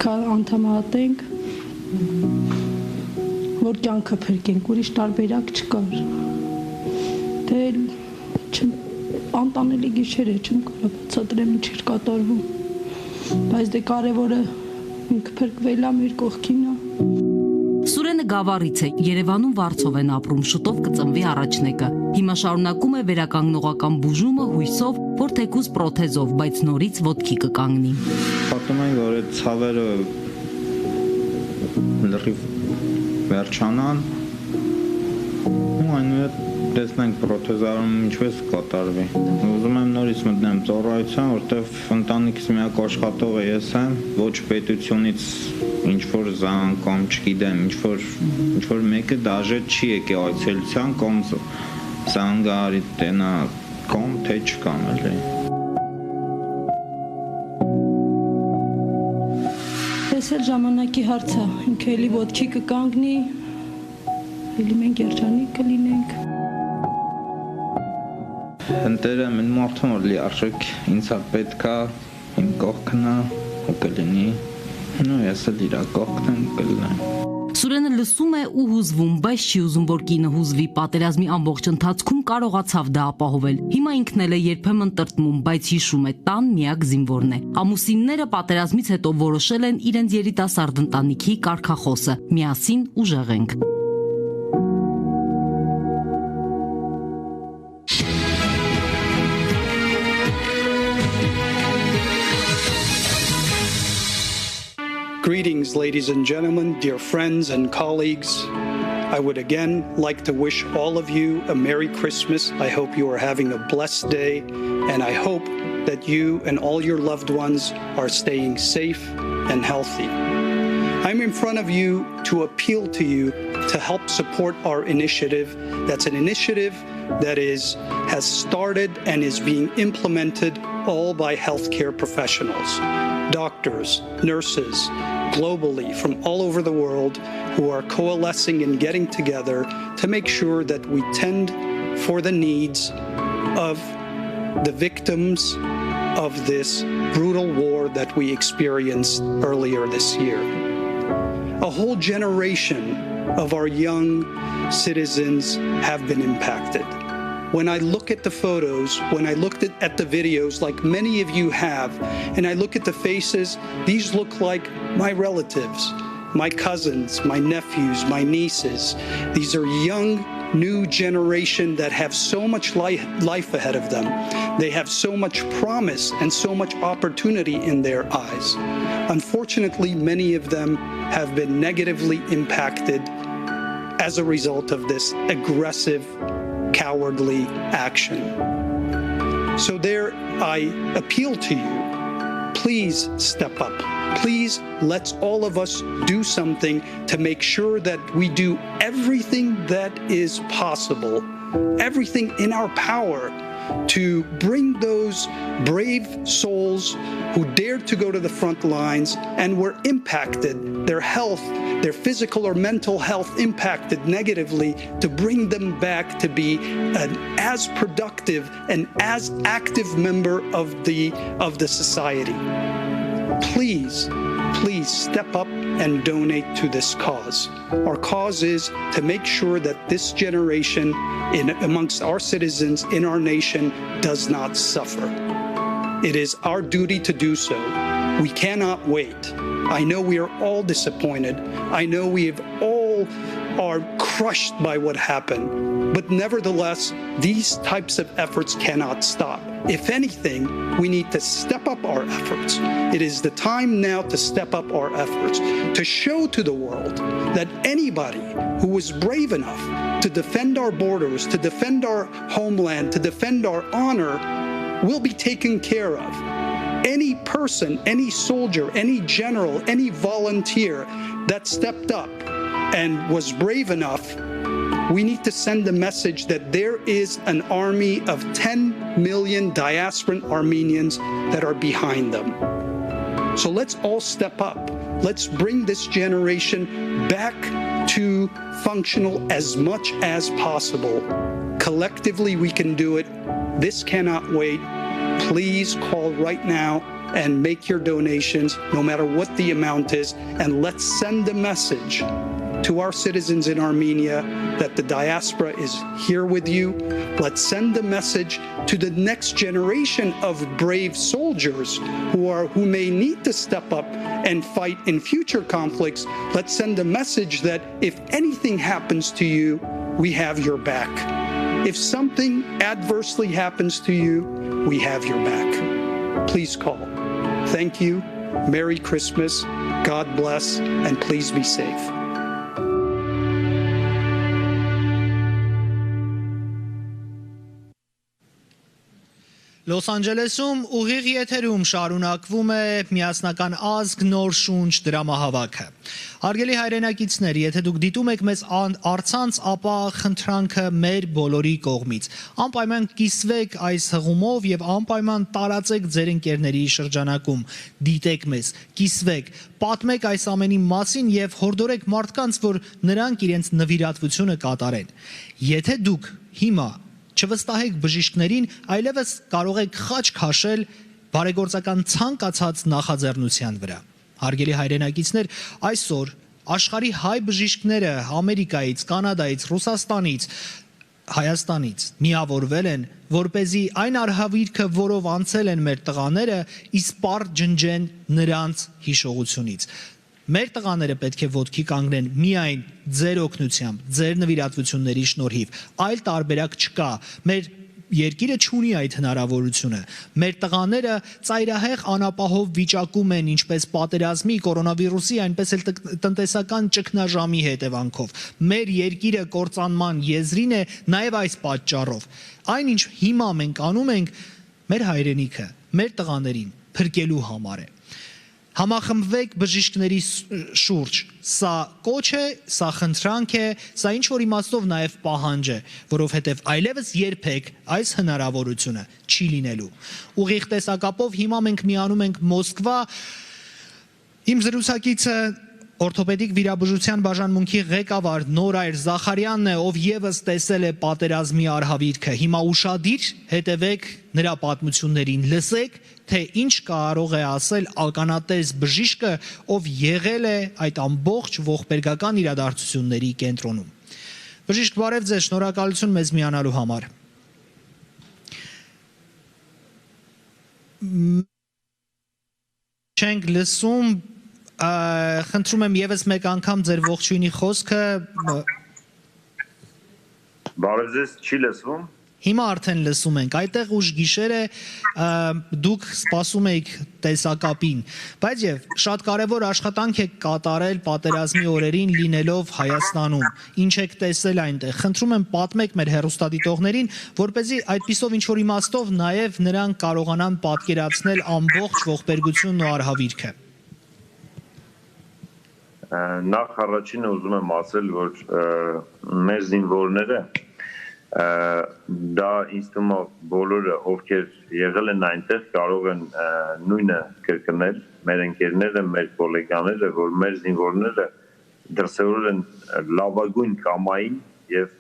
անդամատենք, որ կյանքը փրկենք, ուրիշ տարբերակ չկար։ Դե անտանելի գիշեր է, չեմ կարող բացատրեմ ինչ էր կատարվում, բայց դե կարևորը ինքը փրկվել է, մեր կողքին է։ Սուրենը գավառից է, Երևանում վարձով են ապրում, շուտով կծնվի առաջնեկը։ Հիմա շարունակում է վերականգնողական բուժումը հույսով, որ թեկուզ պրոթեզով, բայց նորից ոտքի կկանգնի։ Պատում եմ, որ այդ ցավերը լրիվ վերջանան, ու այնուհետ տեսնենք պրոթեզարում ինչպես կատարվի։ Ուզում եմ նորից մտնեմ ծառայության, որտեղ ընտանիքիս միակ աշխատողը ես եմ, ոչ պետությունից ինչ-որ զանգ կամ չգիտեմ, ինչ-որ մեկը դաժե չի եկել այցելության կամ զանգարի տենա կամ թե չկամ էլի։ Ես էլ ժամանակի հարց է, ինքը էլի ոտքի կկանգնի, էլի մենք երջանիկ կլինենք։ Ընտերը մեն մարդում որ լիարժեք ինձ պետքա իմ կողքնա ու կլինի, նո ես էլ իրա կողքն եմ կլինեմ։ Սուրենը լսում է ու հուզվում, բայց չի ուզում, որ կինը հուզվի, պատերազմի ամբողջ ընթացքում կարողացավ դա ապահովել։ Հիմա ինքն էլ է երբեմն տրտմում, բայց հիշում է, տան միակ զինվորն է։ Ամուսինները պատերազմից հետո որոշել են իրենց երիտասարդ ընտանիքի կարգախոսը՝ միասին ուժեղենք։ Greetings, ladies and gentlemen, dear friends and colleagues. I would again like to wish all of you a Merry Christmas. I hope you are having a blessed day, and I hope that you and all your loved ones are staying safe and healthy. I'm in front of you to appeal to you to help support our initiative. That's an initiative that has started and is being implemented all by healthcare professionals, doctors, nurses, globally from all over the world who are coalescing and getting together to make sure that we tend for the needs of the victims of this brutal war that we experienced earlier this year. A whole generation of our young citizens have been impacted. When I look at the photos, when I looked at the videos, like many of you have, and I look at the faces, these look like my relatives, my cousins, my nephews, my nieces. These are young, new generation that have so much life ahead of them. They have so much promise and so much opportunity in their eyes. Unfortunately, many of them have been negatively impacted as a result of this aggressive, cowardly action. So there I appeal to you, please step up. Please, let's all of us do something to make sure that we do everything that is possible, everything in our power to bring those brave souls who dared to go to the front lines and were impacted, their health, their physical or mental health impacted negatively, to bring them back to be an as productive and as active member of the society. Please step up and donate to this cause. Our cause is to make sure that this generation amongst our citizens in our nation does not suffer. It is our duty to do so. We cannot wait. I know we are all disappointed. I know we all are crushed by what happened. But nevertheless, these types of efforts cannot stop. If anything, we need to step up our efforts. It is the time now to step up our efforts, to show to the world that anybody who was brave enough to defend our borders, to defend our homeland, to defend our honor, will be taken care of. Any person, any soldier, any general, any volunteer that stepped up and was brave enough, we need to send a message that there is an army of 10 million diasporan Armenians that are behind them. So let's all step up. Let's bring this generation back to functional as much as possible. Collectively, we can do it. This cannot wait. Please call right now and make your donations, no matter what the amount is, and let's send a message to our citizens in Armenia that the diaspora is here with you. Let's send a message to the next generation of brave soldiers who may need to step up and fight in future conflicts. Let's send a message that if anything happens to you, we have your back. If something adversely happens to you, we have your back. Please call. Thank you. Merry Christmas. God bless, and please be safe. Լոս Անջելեսում ուղիղ եթերում շարունակվում է միասնական ազգ նոր շունչ դրամահավաքը։ Հարգելի հայրենակիցներ, եթե դուք դիտում եք մեզ առցանց, ապա խնդրանքը մեր բոլորի կողմից։ Անպայման կիսվեք այս հղումով եւ անպայման տարածեք ձեր ընկերների շրջանակում։ Դիտեք մեզ, կիսվեք, պատմեք այս ամենի մասին եւ հորդորեք մարդկանց, որ նրանք իրենց նվիրատվությունը կատարեն։ Եթե դուք հիմա չվստահեք բժիշկներին, այլևս կարող եք խաչ քաշել բարեգործական ցանկացած նախաձեռնության վրա։ Հարգելի հայրենակիցներ, այսօր աշխարհի հայ բժիշկները Ամերիկայից, Կանադայից, Ռուսաստանից, Հայաստանից միավորվել են, որպեսզի այն արհավիրքը, որով անցել են մեր տղաները, իսպառ ջնջեն նրանց հիշողությունից։ Մեր տղաները պետք է ոտքի կանգնեն միայն ձեր օգնությամբ, ձեր նվիրատվությունների շնորհիվ, այլ տարբերակ չկա։ Մեր երկիրը չունի այդ հնարավորությունը։ Մեր տղաները ծայրահեղ անապահով վիճակում են ինչպես պատերազմի, կորոնավիրուսի, այնպես էլ տնտեսական ճգնաժամի հետևանքով։ Մեր երկիրը կործանման եզրին է նաև այս պատճառով։ Այնինչ հիմա մենք անում ենք, մեր հայրենիքը, մեր տղաներին փրկելու համար է։ Համախմբվեք բժիշկների շուրջ, սա կոչ է, սա խնդրանք է, սա ինչ-որ իմաստով նաև պահանջ է, որովհետև այլևս երբեք այս հնարավորությունը չի լինելու։ Ուղիղ տեսակապով հիմա մենք միանում ենք Մոսկվա, իմ զրուցակիցը օրթոպեդիկ վիրաբուժության բաժանմունքի ղեկավար Նորայր Զախարյանն է, ով եւս տեսել է պատերազմի արհավիրքը։ Հիմա ուշադիր հետևեք նրա պատմություններին, լսեք, թե ինչ կարող է ասել ականատես բժիշկը, ով եղել է այդ ամբողջ ողբերգական իրադարձությունների կենտրոնում։ Բժիշկ, բարև ձեզ, շնորհակալություն մեզ միանալու համար։ Չենք լսում, խնդրում եմ եւս մեկ անգամ ձեր ողջույնի խոսքը։ Բարև ձեզ, չի լսվում։ Հիմա արդեն լսում ենք, այդտեղ ուշ գիշեր է, դուք սպասում եք տեսակապին, բայց եւ շատ կարեւոր աշխատանք եք կատարել պատերազմի օրերին լինելով Հայաստանում, ինչ եք տեսել այնտեղ։ Խնդրում եմ պատմեք մեր հեռուստադիտողներին, որպեսզի այդպիսով ինչ-որ իմաստով նաեւ նրանք կարողանան պատկերացնել ամբողջ ողբերգությունն ու արհավիրքը։ Նախ առաջինը ուզում եմ ասել, որ մեր զինվորները դա ինձ թվում է բոլորը ովքեր եղել են այնտեղ կարող են նույնը կրկնել, մեր ընկերները, մեր գոլեգաները, որ մեր զինվորները դրսևորել են լավագույն կամային եւ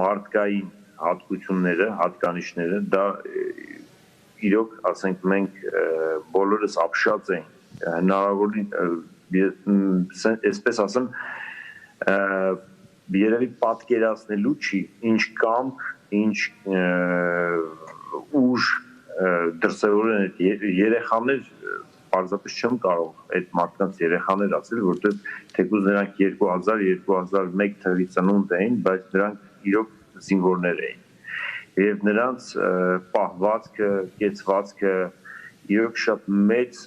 մարդկային հատկությունները, հատկանիշները, դա իրոք, ասենք, մենք բոլորս ապշած ենք հնարավորին, այսպես ասեմ, երևի պատկերացնելու չի, ինչ կամք, ինչ ուժ դրսևորեն այդ երեխաներ, պարզապես չեմ կարող այդ մարդկանց երեխաներ ասել, որտեղ թեկուզ նրանք 2000-2001 թվի ծնունդ էին, բայց նրանք իրոք զինվորներ էին։ Եվ նրանց պահվածքը, կեցվածքը իրոք շատ մեծ,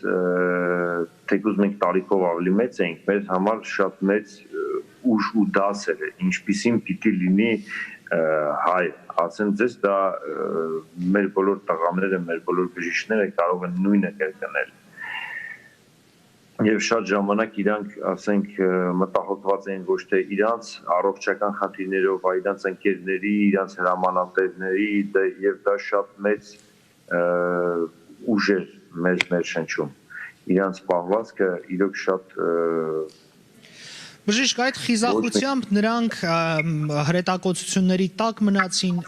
թեկուզ մենք տարիքով ավելի մեծ էինք, մեր համար շատ մեծ ուժ ու դաս էր, ինչպիսին պիտի լինի հայ, ասեմ ձեզ, դա մեր բոլոր տղաները, մեր բոլոր բժիշկները կարող են նույնը կրկնել։ Եվ շատ ժամանակ իրանք, ասենք, մտահոգված էին ոչ թե իրանց առողջական խնդիրներով, այլ իրանց ընկերների, իրանց հրամանատերների, եւ դա շատ մեծ ուժ էր մեր շնչում։ Իրանց պահվածքը իրոք շատ Բժիշկ, այդ խիզախությամբ նրանք հրետակոծությունների տակ մնացին,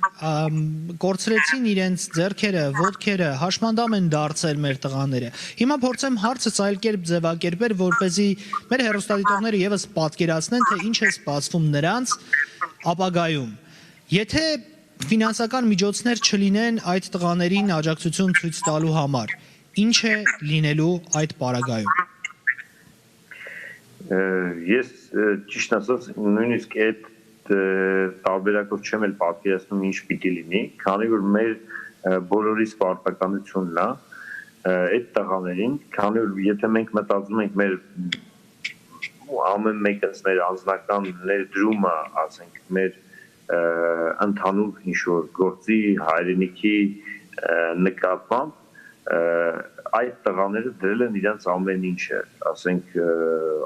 կորցրեցին իրենց ձեռքերը, ոտքերը, հաշմանդամ են դարձել մեր տղաները։ Հիմա փորձեմ հարցը այլ կերպ ձևակերպել, որպեսզի մեր հեռուստադիտողները եւս պատկերացնեն, թե ինչ է սպասվում նրանց ապագայում։ Եթե ֆինանսական միջոցներ չլինեն այդ տղաներին աջակցություն ցույց տալու համար, ինչ է լինելու այդ պարագայում։ Ես ճիշտ ասած նույնիսկ այդ տարբերակով չեմ էլ պատկերացնում ինչ պիտի լինի, քանի որ մեր բոլորիս պարտականությունն է այդ տղաներին, քանի որ եթե մենք մտածում ենք մեր ամեն մեկս մեր անձնական ներդրումը, ասենք մեր ընդհանուր ինչ-որ գործի հայրենիքի նկատմամբ այդ տղաները դրել են իրենց ամեն ինչը, ասենք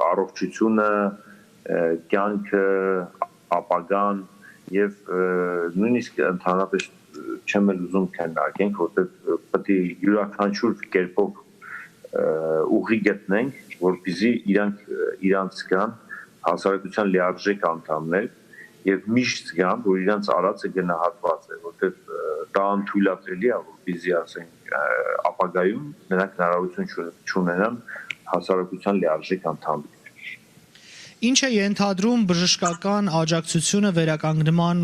առողջությունը, կյանքը, ապագան եւ նույնիսկ ընդհանրապես չեմ էլ ուզում քննարկենք, որտեղ պետք է յուրաքանչյուր կերպով ուղի գտնենք, որպեսզի իրանց կան հասարակության լիարժեք անդամներ եւ միշտ զգան, որ իրանց արածը գնահատված է, որտեղ դա անթույլատրելի է, որպեսզի ասենք ապագայում նրանք հնարավորություն չունենան հասարակության լիարժեք անդամներ։ Ինչ է ենթադրում բժշկական աջակցությունը վերականգնման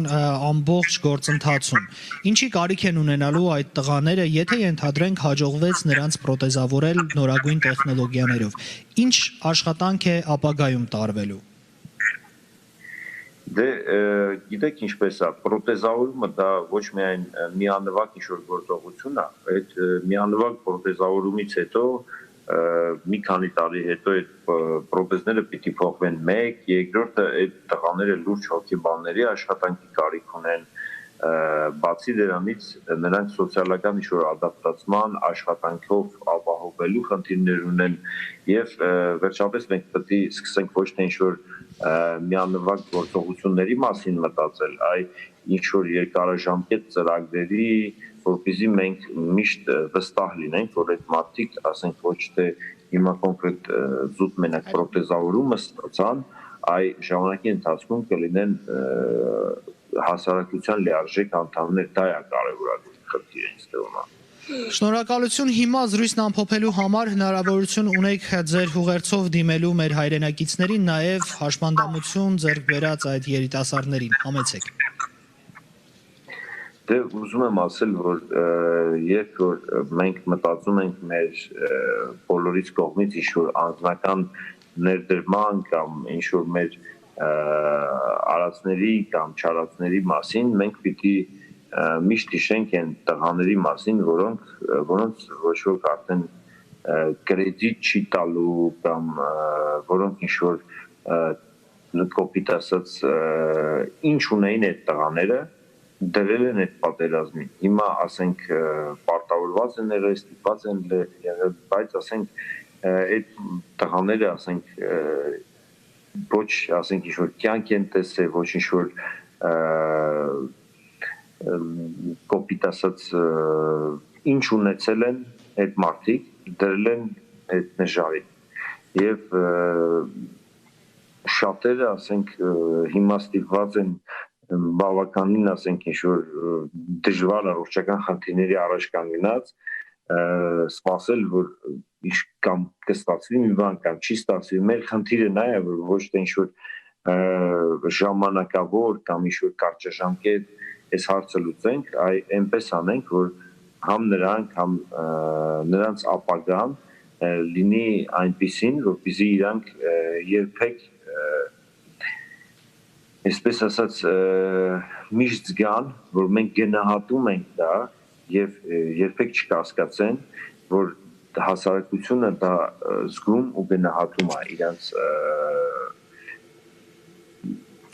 ամբողջ գործընթացում։ Ինչի կարիք են ունենալու այդ տղաները, եթե ենթադրենք հաջողվեց նրանց պրոթեզավորել նորագույն տեխնոլոգիաներով։ Ինչ աշխատանք է ապագայում տարվելու։ Դե գիտեք ինչպես է, պրոթեզավորումը դա ոչ միայն միանվագ ինչ-որ գործողություն է, այդ միանվագ պրոթեզավորումից հետո մի քանի տարի հետո այդ պրոթեզները պիտի փոխվեն մեկ, երկրորդը այդ տղաները լուրջ հոգեբանների աշխատանքի կարիք ունեն, բացի դրանից նրանք սոցիալական ինչ-որ ադապտացման աշխատանքով ապահովելու խնդիրներ ունեն եւ վերջապես մենք պետք է սկսենք ոչ թե ինչ-որ միանվագ գործողությունների մասին մտածել, այլ ինչ-որ երկարաժամկետ ծրագրերի, որպեսզի մենք միշտ վստահ լինենք, որ այդ մարդիկ, ասենք ոչ թե հիմա կոնկրետ զուտ մենակ պրոթեզավորումը ստացան, այլ ժամանակի ընթացքում կլինեն հասարակության լիարժեք անդամներ, դա է կարևորագույն խնդիրը ինձ թվում է։ Շնորհակալություն, հիմա զրույցն ամփոփելու համար հնարավորություն ունեք ձեր ուղերձով դիմելու մեր հայրենակիցներին, նաև հաշմանդամություն ձեռք բերած այդ երիտասարդներին, համեցեք։ Դե ուզում եմ ասել, որ երբ որ մենք մտածում ենք մեր բոլորից կողմից ինչ-որ անձնական ներդրման կամ ինչ-որ մեր արածների կամ չարածների մասին, մենք պիտի միշտ հիշենք այն տղաների մասին, որոնց ոչ ոք արդեն կրեդիտ չի տալու կամ որոնք ինչ-որ կոպիտ ասած ինչ ունեին այդ տղաները, դրել են այդ պատերազմին։ Հիմա ասենք պարտավորված են եղել, ստիպված են եղել, բայց ասենք այդ տղաները ասենք ոչ ասենք ինչ-որ կյանք են տեսել, ոչ ինչ-որ կոպիտ ասած ինչ ունեցել են այդ մարդիկ, դրել են այդ նժարին։ Եվ շատերը ասենք հիմա ստիպված են բավականին ասենք ինչ-որ դժվար առողջական խնդիրների առաջ կանգնած սպասել, որ կամ կստացվի մի բան կամ չի ստացվի։ Մեր խնդիրը նա է, որ ոչ թե ինչ-որ ժամանակավոր կամ ինչ-որ կարճաժամկետ այս հարցը լուծենք, այլ այնպես անենք, որ համ նրանք, համ նրանց ապագան լինի այնպիսին, որպեսզի իրանք երբեք այսպես ասած միշտ զգան, որ մենք գնահատում ենք դա եւ երբեք չկասկածեն, որ հասարակությունը դա զգում ու գնահատում է իրանց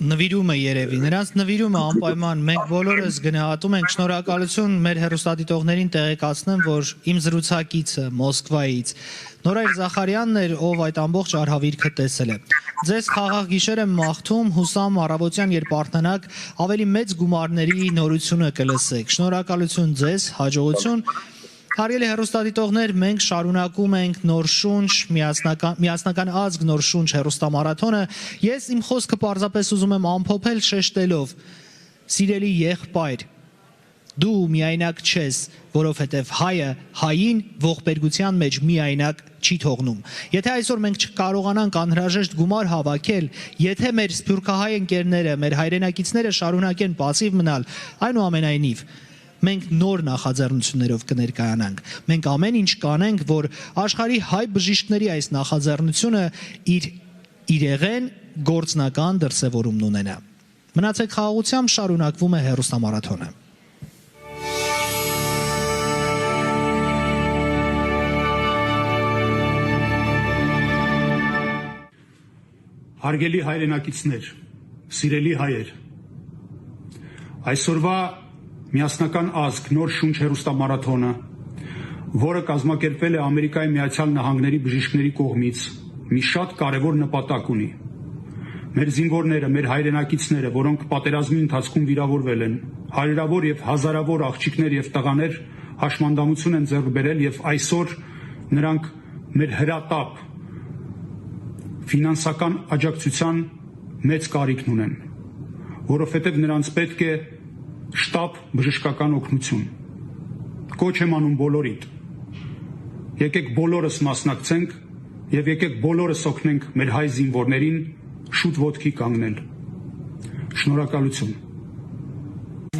նվիրումը երևի, նրանց նվիրումը անպայման մենք բոլորս գնահատում ենք։ Շնորհակալություն մեր հեռուստադիտողներին տեղեկացնեմ, որ իմ զրուցակիցը Մոսկվայից Նորայր Զախարյանն էր, ով այդ ամբողջ արհավիրքը տեսել է։ Ձեզ խաղաղ գիշեր եմ մաղթում, հուսամ առավոտյան, երբ արթնանաք, ավելի մեծ գումարների նորությունը կլսեք։ Շնորհակալություն ձեզ, հաջողություն Հարգելի հեռուստադիտողներ, մենք շարունակում ենք նոր շունչ, միասնական ազգ նոր շունչ հեռուստամարաթոնը։ Ես իմ խոսքը պարզապես ուզում եմ ամփոփել շեշտելով. սիրելի եղբայր, դու միայնակ չես, որովհետև հայը հային ողբերգության մեջ միայնակ չի թողնում։ Եթե այսօր մենք չկարողանանք անհրաժեշտ գումար հավաքել, եթե մեր սփյուռքահայ ընկերները, մեր հայրենակիցները շարունակեն пассив մնալ, այնուամենայնիվ մենք նոր նախաձեռնություններով կներկայանանք։ Մենք ամեն ինչ կանենք, որ աշխարհի հայ բժիշկների այս նախաձեռնությունը իր իրեղեն գործնական դրսևորումն ունենա։ Մնացեք խաղաղությամբ, շարունակվում է հեռուստամարաթոնը։ Հարգելի հայրենակիցներ, սիրելի հայեր, այսօրվա միասնական ազգ նոր շունչ հեռուստամարաթոնը, որը կազմակերպվել է Ամերիկայի Միացյալ Նահանգների բժիշկների կողմից, մի շատ կարևոր նպատակ ունի։ Մեր զինվորները, մեր հայրենակիցները, որոնք պատերազմի ընթացքում վիրավորվել են, հարյուրավոր եւ հազարավոր աղջիկներ եւ տղաներ հաշմանդամություն են ձեռք բերել եւ այսօր նրանք մեր հրատապ ֆինանսական աջակցության մեծ կարիքն ունեն, որովհետեւ նրանց պետք է շտապ բժշկական օգնություն։ Կոչ եմ անում բոլորիդ։ Եկեք բոլորս մասնակցենք եւ եկեք բոլորս օգնենք մեր հայ զինվորներին շուտ ոտքի կանգնել։ Շնորհակալություն։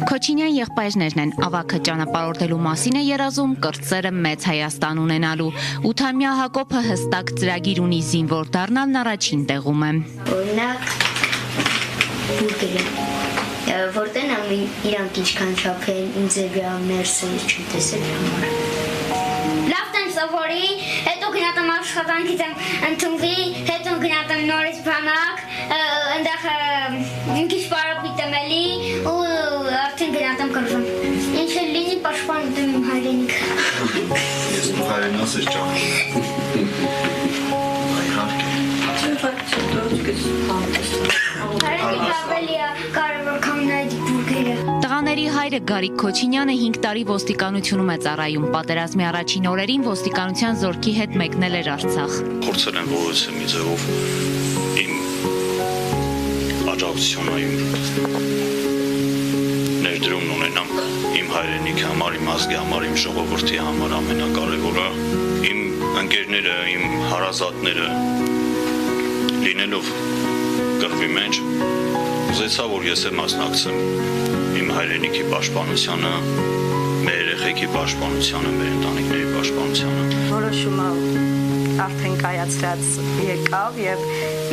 Քոչինյան եղբայրներն են, ավագը ճանապարհորդելու մասին է երազում, կրտսերը մեծ Հայաստան ունենալու։ 8-ամյա Հակոբը հստակ ծրագիր ունի զինվոր դառնալն առաջին տեղում է։ Օրինակ բուրգերը, որտեղ իրանք ինչքան չափեն, ինձ վրա մերսը չեմ տեսել համար։ Լավ տեմ սովորի, հետո գնատեմ աշխատանքից եմ ընդունվի, հետո գնատեմ նորից բանակ, ընդեղ մի քիչ պարապիտեմ էլի ու արդեն գնատեմ կրվում։ Ինչ էլ լինի պաշտպանում եմ իմ հայրենիքը։ Ես իմ հայրենաս ես Տղաների հայրը Գարիկ Քոչինյանը 5 տարի ոստիկանությունում է ծառայում։ Պատերազմի առաջին օրերին ոստիկանության զորքի հետ մեկնել էր Արցախ։ Փորձել եմ որոշ մի ձևով իմ աջակցությունն ներդրումն ունենամ իմ հայրենիքի համար, իմ ազգի համար, իմ ժողովրդի համար ամենակարևորը իմ ընկերները, իմ հարազատները լինելով կռվի մեջ ուզեցա, որ ես եմ մասնակցեմ իմ հայրենիքի պաշտպանությանը, մեր երեխեքի պաշտպանությանը, մեր ընտանիքների պաշտպանությանը։ Որոշումը արդեն կայացրած եկավ եւ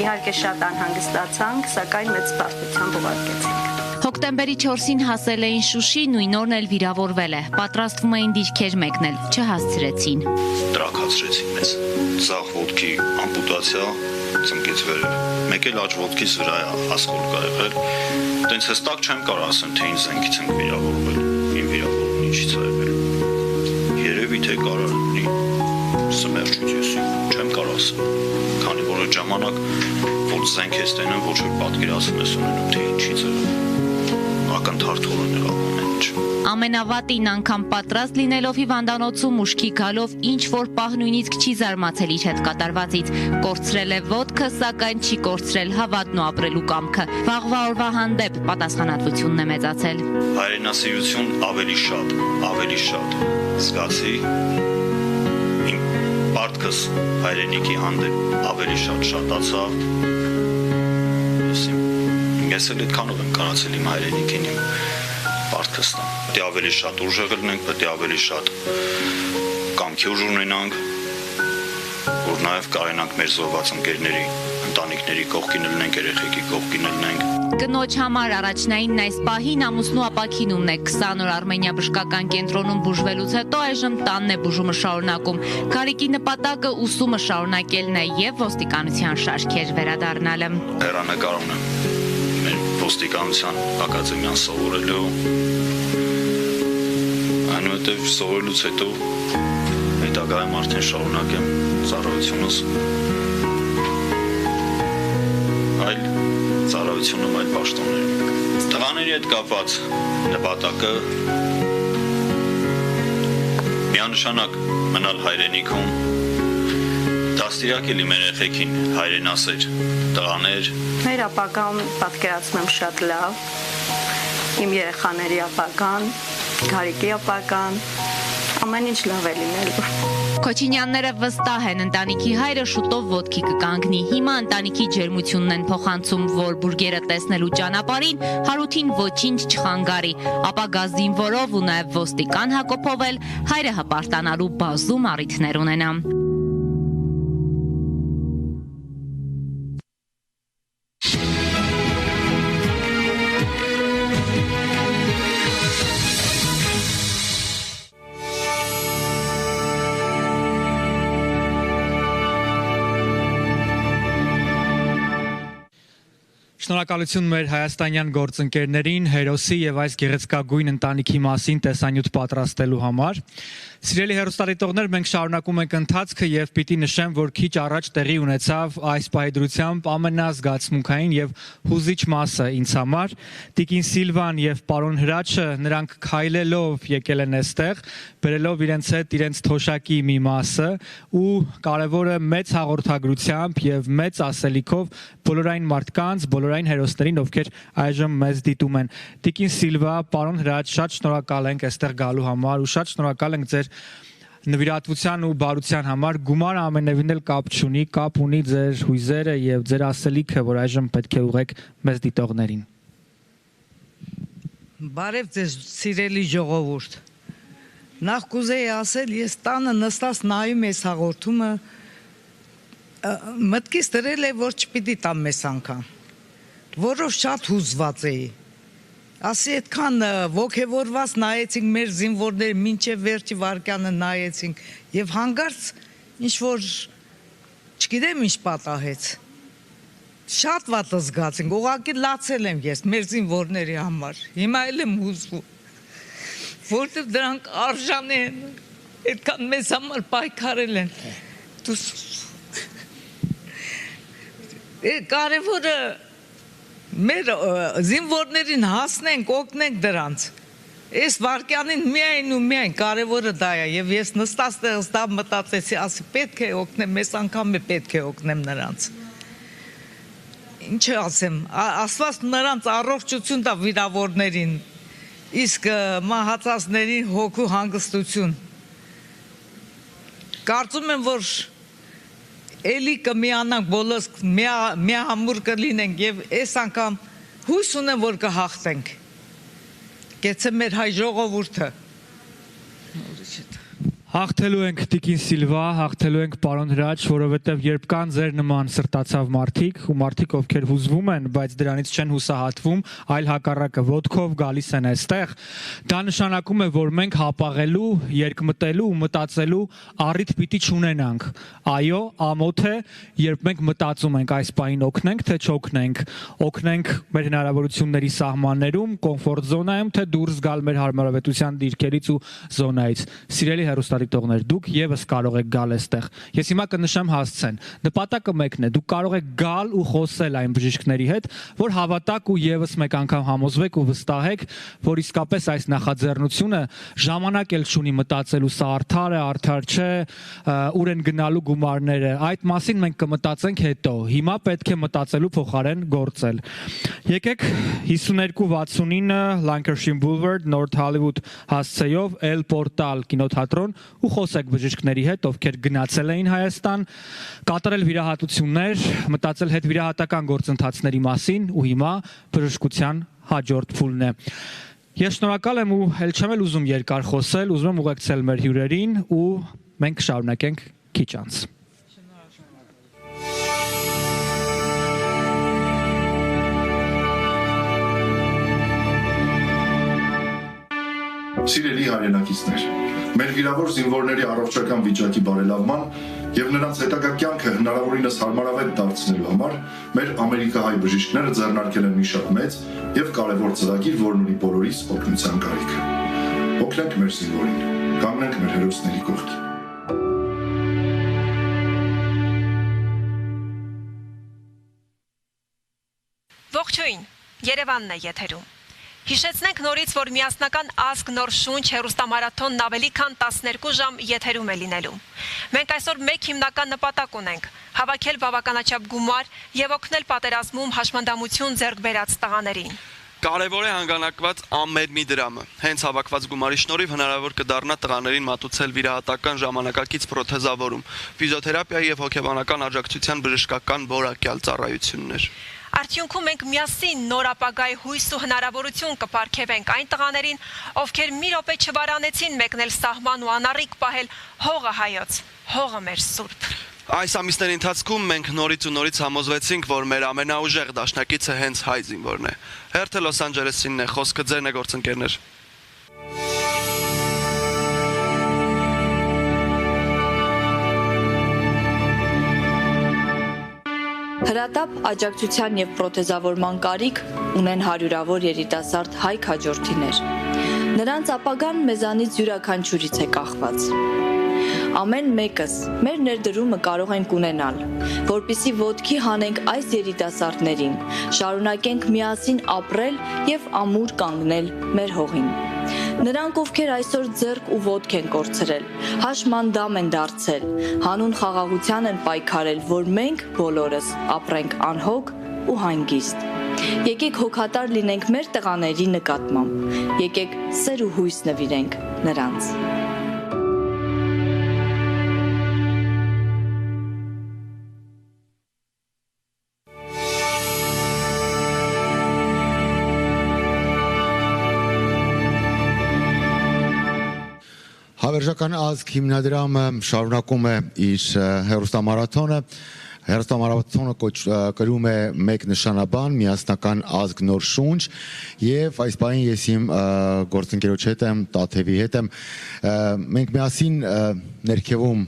իհարկե շատ անհանգստացանք, սակայն մեծ պարտությամբ ուղարկեցինք։ Հոկտեմբերի 4-ին հասել էին Շուշի, նույն օրն էլ վիրավորվել է։ Պատրաստվում էին դիրքեր մեկնել, չհասցրեցին։ Տրաքացրեցին մեզ։ Ձախ ոտքի ամպուտացիա, ծնկից վերև։ Մեկ էլ աջ ոտքից վրա ասկոլ կա եղել։ Տենց հստակ չեմ կարող ասեմ, թե ինձ զենքից ենք վիրավորվել։ Իմ վիրավորումն ինչից է եղել։ Երևի թե կարող լինի սմերչություն, չեմ կարող ասել։ Քանի որ այդ ժամանակ ոչ զենք ես տենում, ոչ որ պատկերացում ես ունենում, թե ինչից է։ Ակնթարթորեն եղավ ամեն ինչ։ Ամենավատին անգամ պատրաստ լինելով հիվանդանոցում ուշքի գալով ինչ որ պահ նույնիսկ չի զարմացել իր հետ կատարվածից։ Կորցրել է ոտքը, սակայն չի կորցրել հավատն ու ապրելու կամքը։ Վաղվա օրվա հանդեպ պատասխանատվությունն է մեծացել։ Հայրենասիրություն ավելի շատ զգացի։ Իմ պարտքս հայրենիքի հանդեպ ավելի շատ շատացավ։ Ես էլ այդքանով եմ կարացել իմ հայրենիքին, իմ պարտքս տամ։ Պետք է ավելի շատ ուժեղ լինենք, պետք է ավելի շատ կամքի ուժ ունենանք, որ նաև կարենանք մեր զոհված ընկերների, ընտանիքների կողքին լինենք, երեխեքի կողքին լինենք։ Կնոջ համար առաջնայինն այս պահին ամուսնու ապաքինումն է։ 20 օր Արմենիա բժշկական կենտրոնում բուժվելուց հետո այժմ տանն է բուժումը շարունակում։ Գարիկի նպատակը ուսումը շարունակելն է եւ ոստիկանության շարքեր վերադառնալը։ Հեռանկարում եմ մեր ոստիկանության ակադեմիան սովորելու։ Այնուհետև սովորելուց հետո հետագայում արդեն շարունակեմ ծառայությունս այլ ծառայությունում այլ պաշտոններում։ Տղաների հետ կապված նպատակը Միանշանակ մնալ հայրենիքում, դաստիարակել իմ երեխեքին հայրենասեր տղաներ։ Մեր ապագան պատկերացնում եմ շատ լավ, իմ երեխաների ապագան, Գարիկի ապագան, ամեն ինչ լավ է լինելու։ Քոչինյանները վստահ են ընտանիքի հայրը շուտով ոտքի կկանգնի։ Հիմա ընտանիքի ջերմությունն են փոխանցում, որ բուրգերը տեսնելու ճանապարհին Հարութին ոչինչ չխանգարի, ապա զինվորով ու նաև ոստիկան Հակոբով էլ հայրը հպարտանալու բազում առիթներ ունենա։ Շնորհակալություն մեր հայաստանյան գործընկերներին, հերոսի եւ այս գեղեցկագույն ընտանիքի մասին տեսանյութ պատրաստելու համար։ Սիրելի հեռուստադիտողներ, մենք շարունակում ենք ընթացքը եւ պիտի նշեմ, որ քիչ առաջ տեղի ունեցավ այս պահեդրությամբ ամենազգացմունքային եւ հուզիչ մասը ինձ համար։ Տիկին Սիլվան եւ պարոն Հրաչը նրանք քայլելով եկել են այստեղ, բերելով իրենց հետ իրենց թոշակի մի մասը ու կարևորը մեծ հաղորդագրությամբ եւ մեծ ասելիքով բոլոր այն մարդկանց, բոլոր այն հերոսներին, ովքեր այժմ մեզ դիտում են։ Տիկին Սիլվա, պարոն Հրաչ, շատ շնորհակալ ենք այստեղ գալու համար ու շատ շնորհակալ ենք ձեր նվիրատվության ու բարության համար։ Գումարը ամենևին էլ կապ չունի, կապ ունի ձեր հույզերը եւ ձեր ասելիքը, որ այժմ պետք է ուղեք մեզ դիտողներին։ Բարև ձեզ, սիրելի ժողովուրդ։ Նախ կուզեի ասել, ես տանը նստած նայում ես հաղորդումը, մտքիս դրել է, որ չպիտի տամ մեզ անգամ, որով շատ հուզված էի։ Ասի այդքան ոգևորված նայեցինք մեր զինվորները, մինչև վերջի վարկյանը նայեցինք եւ հանգարց ինչ-որ չգիտեմ ինչ պատահեց։ Շատ վատ զգացինք, ուղղակի լացել եմ ես մեր զինվորների համար։ Հիմա էլ եմ հուզվում, որտեղ դրանք արժան են, այդքան մեզ համար պայքարել են։ Կարևորը մեր զինվորներին հասնենք, օգնենք դրանց։ Այս վարկյանին միայն ու միայն կարևորը դա է, եւ ես նստած տեղս դա մտածեցի, ասի պետք է օգնեմ, մեզ անգամ է պետք է օգնեմ նրանց։ Ինչ ասեմ, Աստված նրանց առողջություն տա վիրավորներին, իսկ մահացածներին հոգու հանգստություն։ Կարծում եմ, որ էլի կմիանանք բոլորս, միահամուր կլինենք եւ այս անգամ հույս ունեմ, որ կհաղթենք։ Գեցե մեր հայ ժողովուրդը։ Հաղթելու ենք Տիկին Սիլվա, հաղթելու ենք պարոն Հրաչ, որովհետև երբ կան ձեր նման սրտացավ մարդիկ, ու մարդիկ ովքեր հուզվում են, բայց դրանից չեն հուսահատվում, այլ հակառակը ոտքով գալիս են այստեղ, դա նշանակում է, որ մենք հապաղելու, երկմտելու ու մտածելու առիթ պիտի չունենանք։ Այո, ամոթ է, երբ մենք մտածում ենք այս պահին օգնենք, թե չօգնենք, օգնենք մեր հնարավորությունների սահմաններում, կոմֆորտ զոնայում, թե դուրս գալ մեր հարմարավետության դիրքերից ու զոնայից։ Սիրելի հեռուստադիտողներ, դուք եւս կարող եք գալ այստեղ։ Ես հիմա կնշեմ հասցեն։ Նպատակը մեկն է, դուք կարող եք գալ ու խոսել այն բժիշկների հետ, որ հավատաք ու եւս մեկ անգամ համոզվեք ու վստահեք, որ իսկապես այս նախաձեռնությունը ժամանակ էլ չունի մտածելու սա արդար է, արդար չէ, ուր են գնալու գումարները։ Այդ մասին մենք կմտածենք հետո։ Հիմա պետք է մտածելու փոխարեն գործել։ Եկեք 5269 Lancashire Boulevard, North Hollywood հասցեով El Portal կինոթատրոն ու խոսեք բժիշկների հետ, ովքեր գնացել էին Հայաստան, կատարել վիրահատություններ, մտածել հետ վիրահատական գործընթացների մասին ու հիմա բժշկության հաջորդ փուլն է։ Ես շնորհակալ եմ ու էլ չեմ էլ ուզում երկար խոսել, ուզում եմ ուղեկցել մեր հյուրերին ու մենք շարունակենք քիչ անց։ Սիրելի հայրենակիցներ, մեր վիրավոր զինվորների առողջական վիճակի բարելավման եւ նրանց հետագա կյանքը հնարավորինս հարմարավետ դարձնելու համար մեր ամերիկահայ բժիշկները ձեռնարկել են մի շատ մեծ եւ կարեւոր ծրագիր, որն ունի բոլորիս օգնության կարիք։ Օգնենք մեր զինվորին, կանգնենք մեր հերոսների կողքին։ Ողջույն, Երևանն է եթերում։ Հիշեցնենք նորից, որ միասնական ազգ նոր շունչ հեռուստամարաթոնն ավելի քան 12 ժամ եթերում է լինելու։ Մենք այսօր մեկ հիմնական նպատակ ունենք՝ հավաքել բավականաչափ գումար եւ օգնել պատերազմում հաշմանդամություն ձեռք բերած տղաներին։ Կարևոր է հանգանակված ամեն մի դրամը։ Հենց հավաքված գումարի շնորհիվ հնարավոր կդառնա տղաներին մատուցել վիրահատական ժամանակակից պրոթեզավորում, ֆիզիոթերապիա եւ հոգեբանական աջակցության բժշկական որակյալ ծառայություններ։ Արդյունքում մենք միասին նոր ապագայի հույս ու հնարավորություն կպարգևենք այն տղաներին, ովքեր մի րոպե չվարանեցին մեկնել սահման ու անառիկ պահել հողը հայոց, հողը մեր սուրբ։ Այս ամիսների ընթացքում մենք նորից ու նորից համոզվեցինք, որ մեր ամենաուժեղ դաշնակիցը հենց հայ զինվորն է։ Հերթը Լոս Անջելեսինն է, խոսքը ձերն է, գործընկերներ։ Հրատապ, աջակցության եւ պրոթեզավորման կարիք ունեն հարյուրավոր երիտասարդ հայ քաջորդիներ։ Նրանց ապագան մեզանից յուրաքանչյուրից է կախված։ Ամեն մեկս մեր ներդրումը կարող ենք ունենալ, որպիսի ոտքի հանենք այս երիտասարդներին, շարունակենք միասին ապրել եւ ամուր կանգնել մեր հողին։ Նրանք, ովքեր այսօր ձեռք ու ոտք են կորցրել, հաշմանդամ են դարձել, հանուն խաղաղության են պայքարել, որ մենք բոլորս ապրենք անհոգ ու հանգիստ։ Եկեք հոգատար լինենք մեր տղաների նկատմամբ, եկեք սեր ու հույս նվիրենք նրանց։ Հավերժական ազգ հիմնադրամը շարունակում է իր հեռուստամարաթոնը։ Հեռուստամարաթոնը կրում է մեկ նշանաբան, միասնական ազգ նոր շունչ, եւ այս պահին ես իմ գործընկերոջ հետ եմ, Տաթևի հետ եմ։ Մենք միասին ներքևում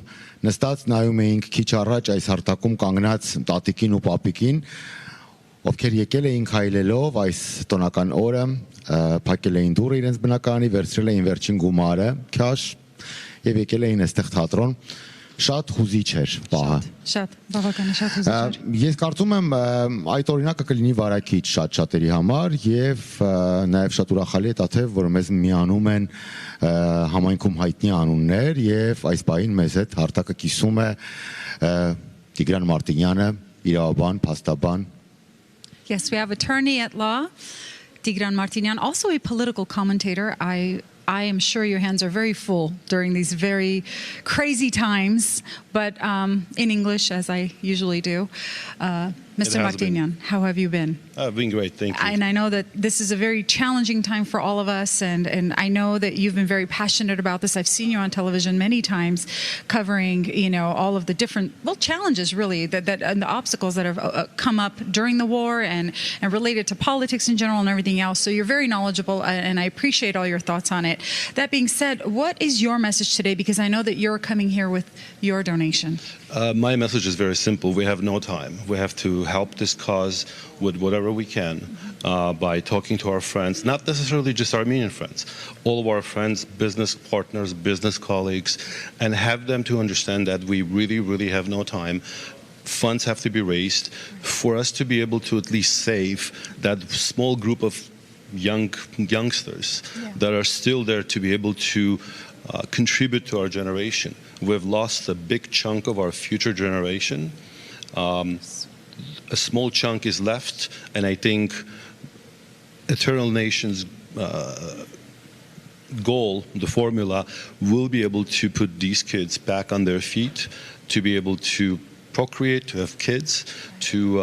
նստած նայում էինք քիչ առաջ այս հարթակում կանգնած տատիկին ու պապիկին, ովքեր եկել էին քայլելով այս տոնական օրը, փակել էին դուռը իրենց բնակարանի, վերցրել էին վերջին գումարը, քաշ եւ եկել էին այստեղ թատրոն։ Շատ հուզիչ էր պահը։ Շատ, բավականին շատ հուզիչ էր։ Ես կարծում եմ այդ օրինակը կլինի վարակիչ շատ-շատերի համար եւ նաեւ շատ ուրախալի է Տաթև, որ մեզ միանում են համայնքում հայտնի անուններ եւ այս պահին մեզ հետ հարթակը կիսում է Տիգրան Մարտինյանը, իրավաբան, փաստաբան։ Yes, we have attorney at law, Tigran Martinian, also a political commentator. I am sure your hands are very full during these very crazy times, but in English, as I usually do. Mr. Martinian, how have you been? I've been great, thank you. And I know that this is a very challenging time for all of us, and I know that you've been very passionate about this. I've seen you on television many times covering, all of the different, challenges really, and the obstacles that have come up during the war and related to politics in general and everything else. So you're very knowledgeable, and I appreciate all your thoughts on it. That being said, what is your message today? Because I know that you're coming here with your donation. My message is very simple. We have no time. We have to help this cause with whatever we can by talking to our friends, not necessarily just Armenian friends, all of our friends, business partners, business colleagues, and have them to understand that we really, really have no time. Funds have to be raised for us to be able to at least save that small group of youngsters that are still there to be able to contribute to our generation. We've lost a big chunk of our future generation. A small chunk is left, and I think Eternal Nations' goal, the formula, will be able to put these kids back on their feet, to be able to procreate, to have kids, to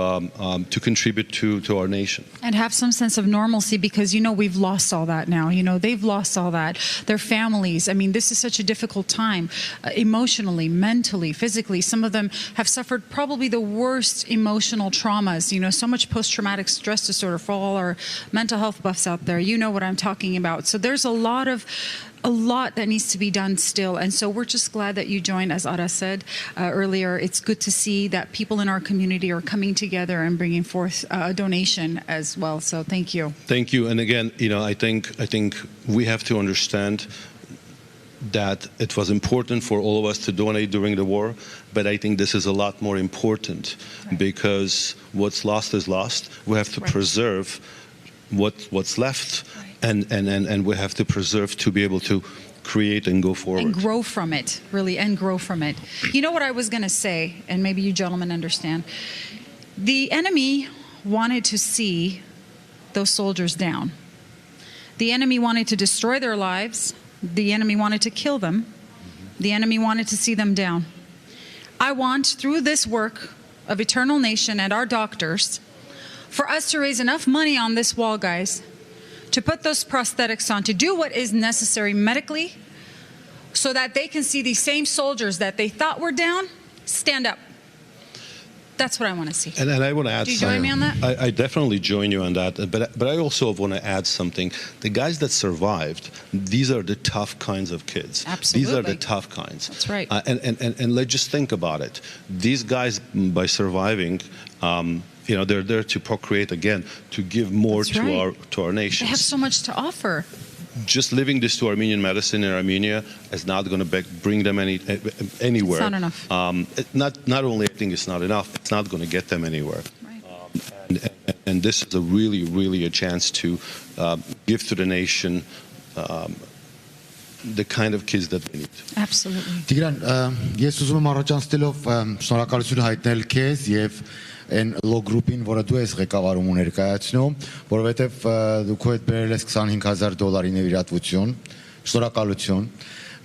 contribute to our nation. And have some sense of normalcy, because, we've lost all that now. They've lost all that. Their families. I mean, this is such a difficult time, emotionally, mentally, physically. Some of them have suffered probably the worst emotional traumas. So much post-traumatic stress disorder for all our mental health buffs out there. You know what I'm talking about. So there's a lot that needs to be done still. And so we're just glad that you joined, as Ara said earlier. It's good to see that people in our community are coming together and bringing forth a donation as well. So thank you. Thank you. And again, I think we have to understand that it was important for all of us to donate during the war, but I think this is a lot more important because what's lost is lost. We have to preserve what's left, and we have to preserve to be able to create and go forward. And grow from it, really, and grow from it. You know what I was going to say, and maybe you gentlemen understand. The enemy wanted to see those soldiers down. The enemy wanted to destroy their lives. The enemy wanted to kill them. The enemy wanted to see them down. I want, through this work of Eternal Nation and our doctors, for us to raise enough money on this wall, guys, to put those prosthetics on, to do what is necessary medically, so that they can see these same soldiers that they thought were down stand up. That's what I want to see. And I want to add Do you join me on that? I definitely join you on that, but I also want to add something. The guys that survived, these are the tough kinds of kids. Absolutely. These are the tough kinds. That's right. And let's just think about it. These guys, by surviving, they're there to procreate again, to give more That's right. to our nation. They have so much to offer. Just living this to Armenian medicine in Armenia is not going to bring them anywhere. It's not enough. Not only I think it's not enough, it's not going to get them anywhere. Right. And this is a really a chance to give to the nation the kind of kids that we need. Absolutely. Տիգրան, ես ուզում եմ առաջանցնելով շնորհակալություն հայտնել քեզ եւ այն լո գրուպին, որը դու ես ղեկավարում ու ներկայացնում, որովհետեւ դու քո հետ բերել ես $25,000 նվիրատվություն, շնորհակալություն։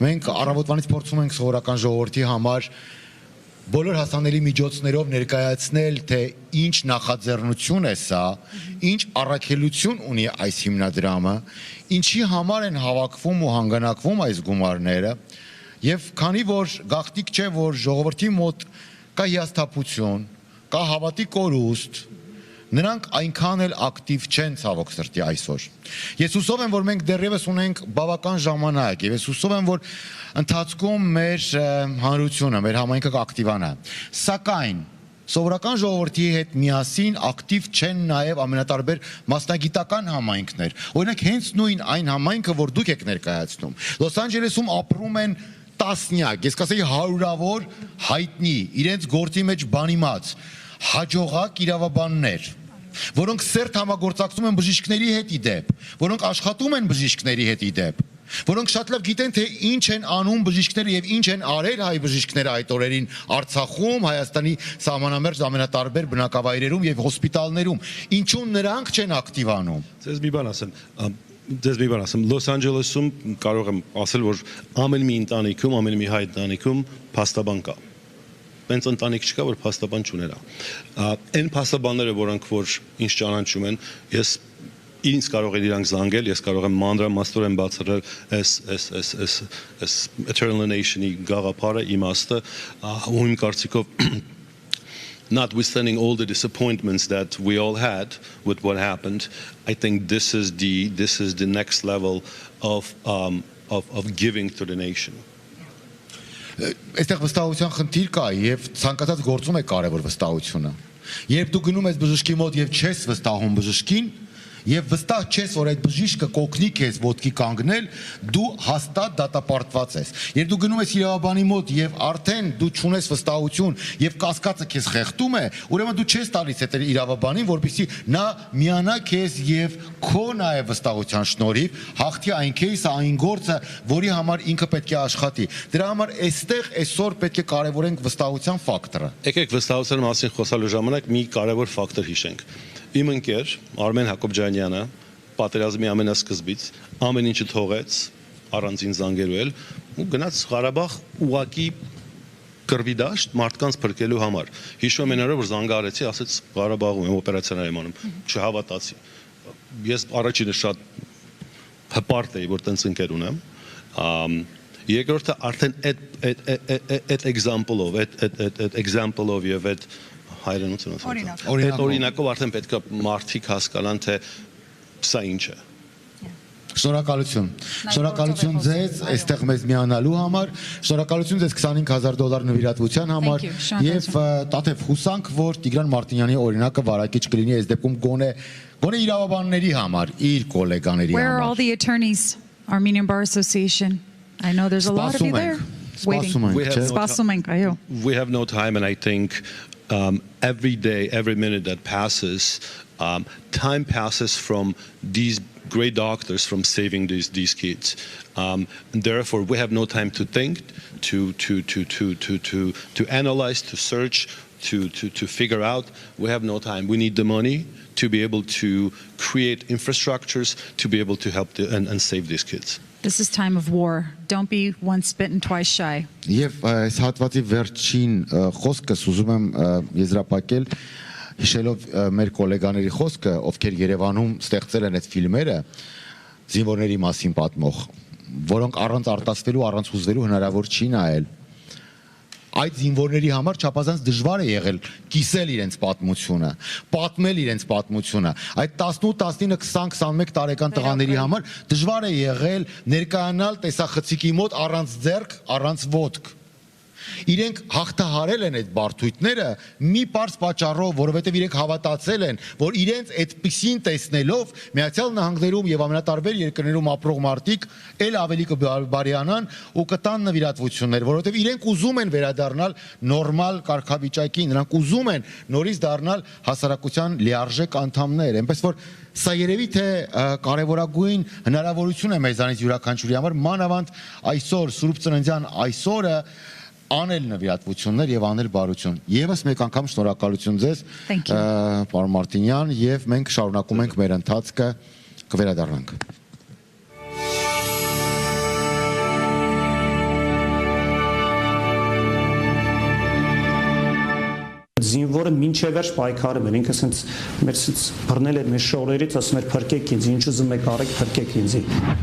Մենք առավոտվանից փորձում ենք սովորական ժողովրդի համար բոլոր հասանելի միջոցներով ներկայացնել, թե ինչ նախաձեռնություն է սա, ինչ առաքելություն ունի այս հիմնադրամը, ինչի համար են հավաքվում ու հանգանակվում այս գումարները, եւ քանի որ գաղտնիք չէ, որ ժողովրդի մոտ կա հիասթափություն, կա հավատի կորուստ, նրանք այնքան էլ ակտիվ չեն ցավոք սրտի այսօր։ Ես հուսով եմ, որ մենք դեռևս ունենք բավական ժամանակ, եւ ես հուսով եմ, որ ընթացքում մեր հանրությունը, մեր համայնքը կակտիվանա։ Սակայն սովորական ժողովրդի հետ միասին ակտիվ չեն նաև ամենատարբեր մասնագիտական համայնքներ։ Օրինակ հենց նույն այն համայնքը, որ դուք եք ներկայացնում։ Լոս Անջելեսում ապրում են տասնյակ, ես կասեի հարյուրավոր հայտնի, իրենց գործի մեջ բանիմաց, հաջողակ իրավաբաններ, որոնք սերտ համագործակցում են բժիշկների հետ իդեպ, որոնք աշխատում են բժիշկների հետ իդեպ, որոնք շատ լավ գիտեն, թե ինչ են անում բժիշկները եւ ինչ են արել հայ բժիշկները այդ օրերին Արցախում, Հայաստանի սահմանամերձ ամենատարբեր բնակավայրերում եւ հոսպիտալներում, ինչու նրանք չեն ակտիվանում։ Ձեզ մի բան ասեմ, Լոս Անջելեսում կարող եմ ասել, որ ամեն մի ընտանիքում, ամեն մի հայ ընտանիքում փաստաբան կա։ Մենք ընտանիք չկա, որ փաստաբան չուներ։ Այն փաստաբանները, որոնք որ ինչ ճանաչում են, ինձ կարող են իրանք զանգել, ես կարող եմ մանրամասնորեն բացառել այս Eternal Nation-ի գաղափարը, իմաստը, ու իմ կարծիքով notwithstanding all the disappointments that we all had with what happened, I think this is the next level of giving to the nation. Այստեղ վստահության խնդիր կա եւ ցանկացած գործում է կարեւոր վստահությունը։ Երբ դու գնում ես բժշկի մոտ եւ չես վստահում բժշկին, եւ վստահ չես, որ այդ բժիշկը կօգնի քեզ ոտքի կանգնել, դու հաստատ դատապարտված ես։ Երբ դու գնում ես իրավաբանի մոտ եւ արդեն դու չունես վստահություն եւ կասկածը քեզ խեղդում է, ուրեմն դու չես տալիս այդ իրավաբանին, որպեսզի նա միանա քեզ եւ քո նաեւ վստահության շնորհիվ հաղթի այն кейսը, այն գործը, որի համար ինքը պետք է աշխատի։ Դրա համար այստեղ այսօր պետք է կարևորենք վստահության ֆակտորը։ Եկեք վստահության մասին խոսալու ժամանակ մի կարևոր ֆակտոր հիշենք։ Իմ ընկեր Արմեն Հակոբյանը պատերազմի ամենասկզբից ամեն ինչը թողեց առանց ինձ զանգելու ու գնաց Ղարաբաղ ուղակի կրվի դաշտ մարդկանց փրկելու համար։ Հիշում եմ այն օրը, որ զանգարեցի, ասեց Ղարաբաղում եմ օպերացիաներ եմ անում, չհավատացի։ Ես առաջինը շատ հպարտ էի, որ տենց ընկեր ունեմ։ Երկրորդը արդեն այդ example-ով եւ այդ օրինակով արդեն պետք է մարդիկ հասկանան, թե սա ինչ է։ Շնորհակալություն։ Շնորհակալություն ձեզ այստեղ մեզ միանալու համար, շնորհակալություն ձեզ $25,000 նվիրատվության համար եւ տաթև հուսանք, որ Տիգրան Մարտինյանի օրինակը վարակիչ կլինի այս դեպքում գոնե իրավաբանների համար, իր գոլեգաների համար։ Where are all the attorneys, Armenian Bar Association? I know there's a lot of you there waiting. We have no time, and I think every day, every minute that passes, time passes from these great doctors from saving these kids. And therefore, we have no time to think, to analyze, to search, to figure out. We have no time. We need the money to be able to create infrastructures to be able to help and save these kids. This is time of war. Don't be once bitten, twice shy. Եվ այս հատվածի վերջին խոսքս ուզում եմ եզրափակել հիշելով մեր գոլեգաների խոսքը, ովքեր Երևանում ստեղծել են այդ ֆիլմերը, զինվորների մասին պատմող, որոնք առանց արտասվելու, առանց հուզվելու հնարավոր չի նայել։ Այդ զինվորների համար չափազանց դժվար է եղել կիսել իրենց պատմությունը, պատմել իրենց պատմությունը։ Այդ 18, 19, 20, 21 տարեկան տղաների համար դժվար է եղել ներկայանալ տեսախցիկի մոտ առանց ձեռք, առանց ոտք։ Իրենք հաղթահարել են այդ բարդույթները մի պարզ պատճառով, որովհետև իրենք հավատացել են, որ իրենց այդպիսին տեսնելով Միացյալ Նահանգներում եւ ամենատարբեր երկրներում ապրող մարդիկ ել ավելի կբարյանան ու կտան նվիրատվություններ, որովհետև իրենք ուզում են վերադառնալ նորմալ կարգավիճակի, նրանք ուզում են նորից դառնալ հասարակության լիարժեք անդամներ, այնպես որ սա երևի թե կարևորագույն հնարավորություն է մեզանից յուրաքանչյուրի համար, մանավանդ այսօր Սուրբ Ծննդյան այսօրը անել նվիրատվություններ եւ անել բարություն։ Եվս մեկ անգամ շնորհակալություն ձեզ, պարոն Մարտինյան, եւ մենք շարունակում ենք մեր ընթացքը, կվերադառնանք։ Զինվորը մինչև վերջ պայքարում էր, ինքը ասենց մեր բռնել էր մեր շորերից, ասում էր փրկեք ինձ, ինչ ուզում եք արեք, փրկեք ինձ։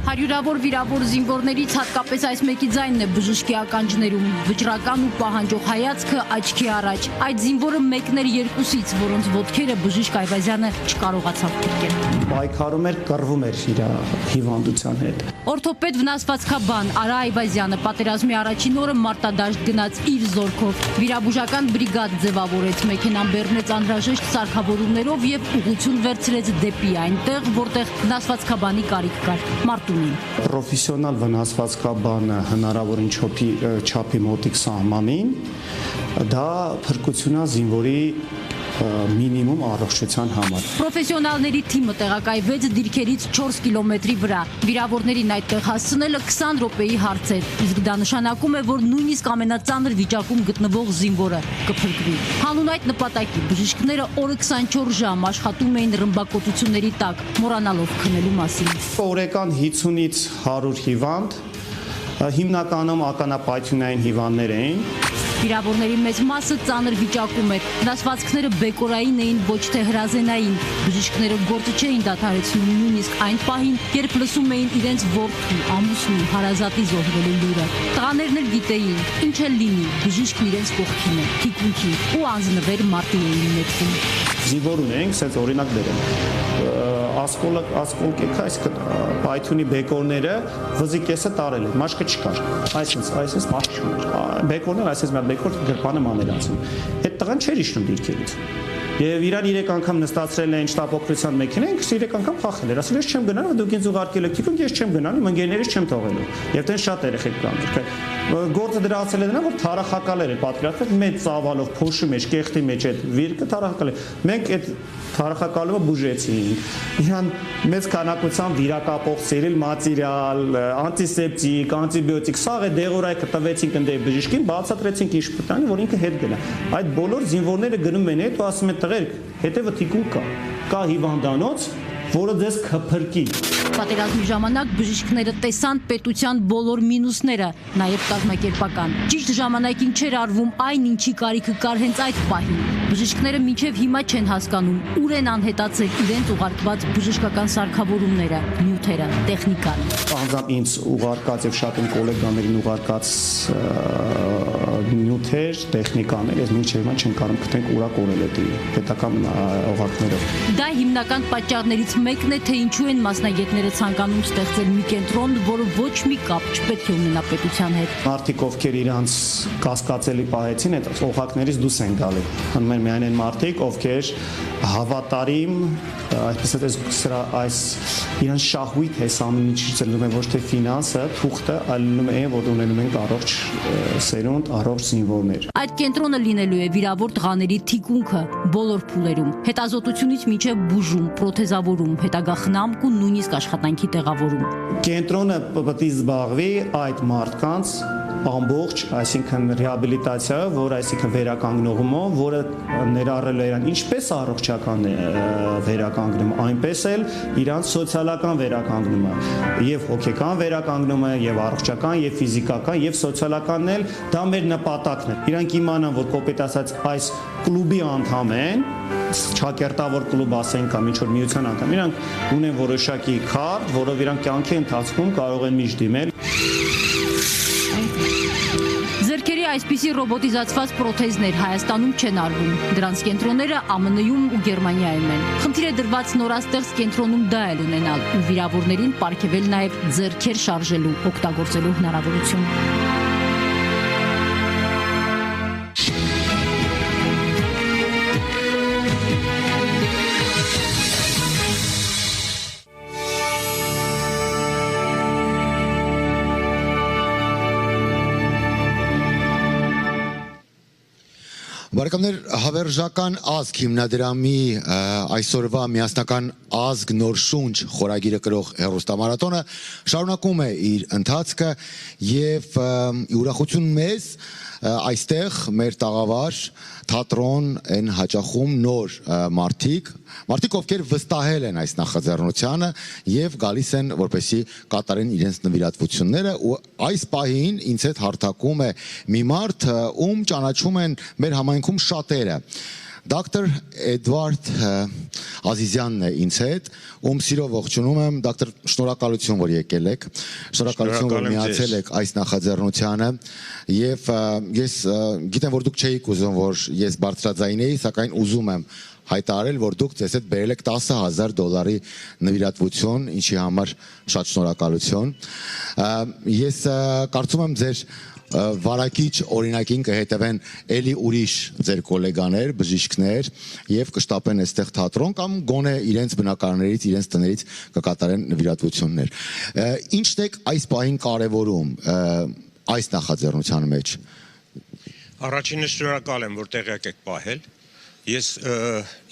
Հարյուրավոր վիրավոր զինվորներից հատկապես այս մեկի ձայնն է բժշկի ականջներում, վճռական ու պահանջող հայացքը աչքի առաջ։ Այդ զինվորը մեկն էր երկուսից, որոնց ոտքերը բժիշկ Այվազյանը չկարողացավ փրկել։ Պայքարում էր, կռվում էր իր հիվանդության հետ։ Օրթոպեդ վնասվածքաբան Արա Այվազյանը պատերազմի առաջին օրը մարտադաշտ գնաց իր զորքով։ Վիրաբուժական բրիգադ ձևավորեց, մեքենան բեռնեց անհրաժեշտ սարքավորումներով եւ ուղղություն վերցրեց դեպի այնտեղ, որտեղ վնասվածքաբանի կարիք կար՝ Մարտունին։ Պրոֆեսիոնալ վնասվածքաբանը հնարավորին չափի մոտիկ սահմանին, դա փրկությունա զինվորի մինիմում առողջության համար։ Պրոֆեսիոնալների թիմը տեղակայվեց դիրքերից 4 կիլոմետրի վրա։ Վիրավորներին այդտեղ հասցնելը 20 րոպեի հարց էր, իսկ դա նշանակում է, որ նույնիսկ ամենածանր վիճակում գտնվող զինվորը կփրկվի։ Հանուն այդ նպատակի բժիշկները օրը 24 ժամ աշխատում էին ռմբակոծությունների տակ, մոռանալով քնելու մասին։ Օրական 50-ից 100 հիվանդ, հիմնականում ականապայթյունային հիվանդներ էին։ Վիրավորների մեծ մասը ծանր վիճակում էր, վնասվածքները բեկորային էին, ոչ թե հրազենային։ Բժիշկները գործը չէին դադարեցնում նույնիսկ այն պահին, երբ լսում էին իրենց որդու, ամուսնու, հարազատի զոհվելու լուրը։ Տղաներն էլ գիտեին, ինչ էլ լինի, բժիշկն իրենց կողքին է, թիկունքի ու անձնվեր մարտի էին նետվում։ Զինվոր ունենք, ասենց օրինակ դերեմ։ Ասկոլկեքա, այս պայթյունի բեկորները վզի կեսը տարել է, մաշկը չկար։ Այսպես մաշկ չուներ։ Բեկորներ, այսպես մի հատ բեկոր գրպանը մանել անցում։ Այդ տղան չէր իջնում դիրքերից։ Եվ իրան 3 անգամ նստացրել են շտապօգնության մեքենային, 3 անգամ փախել էր։ Ասել ես չեմ գնալ, դուք ինձ ուղարկել եք թիկունք, ես չեմ գնալ, իմ ընկերներից չեմ թողելու։ Եվ դեն շատ երեխեք կան։ Գործը դրացել է դրան, որ թարախակալեր էր պատկերացրել մեծ ծավալով փոշի մեջ, կեղտի մեջ այդ վիրկը թարախակալ է։ Մենք այդ թարախակալումը բուժեցինք։ Իրան մեծ քանակությամբ վիրակապող սերիալ մատերիալ, անտիսեպտիկ, անտիբիոտիկ, սաղ է դեղորայքը տվեցինք ընդ բժշկին, բացատրեցինք ինչ պտանի, որ ինքը հետ գնա։ Այդ բոլոր զինվորները գնում են հետ ու ասում են տղերք, հետևը թիկունք կա հիվանդանոց, որը ձեզ կփրկի։ Պատերազմի ժամանակ բժիշկները տեսան պետության բոլոր մինուսները, նաև կազմակերպական։ Ճիշտ ժամանակին չէր արվում այն, ինչի կարիքը կար հենց այդ պահին։ Բժիշկները մինչև հիմա չեն հասկանում, ուր են անհետացել իրենց ուղարկված բժշկական սարքավորումները, նյութերը, տեխնիկան։ Անձամբ ինձ ուղարկած եւ շատ իմ գոլեգաներին ուղարկած նյութեր, տեխնիկաներ, ես մինչև հիմա չեմ կարող գտնել ուրա կորել է պետական օղակներով։ Դա հիմնական պատճառներից մեկն է, թե ինչու են մասնագետները ցանկանում ստեղծել մի կենտրոն, որը ոչ մի կապ չպետք է ունենա պետության հետ։ Մարդիկ, ովքեր իրանց կասկածելի պահեցին, այդ օղակներից դուրս են գալի։ Հնում են միայն այն մարդիկ, ովքեր հավատարիմ, այսպես այս իրանց շահույթ է ամեն ինչից լնում է ոչ թե ֆինանսը, թուղթը, այլ լնում է, որ ունենում են առողջ սերունդ, առողջ 4 զինվորներ։ Այդ կենտրոնը լինելու է վիրավոր տղաների թիկունքը բոլոր փուլերում, հետազոտությունից մինչև բուժում, պրոթեզավորում, հետագա խնամք ու նույնիսկ աշխատանքի տեղավորում։ Կենտրոնը պետք է զբաղվի այդ մարդկանց ամբողջ, այսինքն ռեհաբիլիտացիայով, որ այսինքն վերականգնողումով, որը ներառել է իրան ինչպես առողջական վերականգնումը, այնպես էլ իրանց սոցիալական վերականգնումը, եւ հոգեկան վերականգնումը, եւ առողջական, եւ ֆիզիկական, եւ սոցիալականն էլ դա մեր նպատակն է։ Իրանք իմանան, որ կոպիտ ասած այս կլուբի անդամ են, չակերտավոր կլուբ ասենք կամ ինչ որ միության անդամ, իրանք ունեն որոշակի քարտ, որով իրանք կյանքի ընթացքում կարող են միշտ դիմել։ Ձեռքերի այսպիսի ռոբոտիզացված պրոթեզներ Հայաստանում չեն արվում։ Դրանց կենտրոնները ԱՄՆ-ում ու Գերմանիայում են։ Խնդիր է դրված նորաստեղծ կենտրոնում դա էլ ունենալ ու վիրավորներին պարգևել նաև ձեռքեր շարժելու, օգտագործելու հնարավորություն։ Բարեկամներ, հավերժական ազգ հիմնադրամի այսօրվա միասնական ազգ նոր շունչ խորագիրը կրող հեռուստամարաթոնը շարունակում է իր ընթացքը եւ ուրախություն մեզ այստեղ մեր տաղավար թատրոն են հաճախում նոր մարդիկ, ովքեր վստահել են այս նախաձեռնությանը եւ գալիս են որպեսի կատարեն իրենց նվիրատվությունները ու այս պահին ինձ հետ հարթակում է մի մարդ, ում ճանաչում են մեր համայնքում շատերը։ Դոկտոր Էդվարդ Ազիզյանն է ինձ հետ, ում սիրով ողջունում եմ, դոկտոր, շնորհակալություն, որ եկել եք, շնորհակալություն, որ միացել եք այս նախաձեռնությանը եւ ես գիտեմ, որ դուք չէիք ուզում, որ ես բարձրաձայն էի, սակայն ուզում եմ հայտարարել, որ դուք ձեզ հետ բերել եք $10,000 նվիրատվություն, ինչի համար շատ շնորհակալություն։ Ես կարծում եմ ձեր վարակիչ օրինակին կհետևեն էլի ուրիշ ձեր կոլեգաներ, բժիշկներ եւ կշտապեն այստեղ թատրոն կամ գոնե իրենց բնակարաններից, իրենց տներից կկատարեն նվիրատվություններ։ Ինչն է այս պահին կարևորում այս նախաձեռնության մեջ։ Առաջինը շնորհակալ եմ, որ տեղյակ եք պահել։ Ես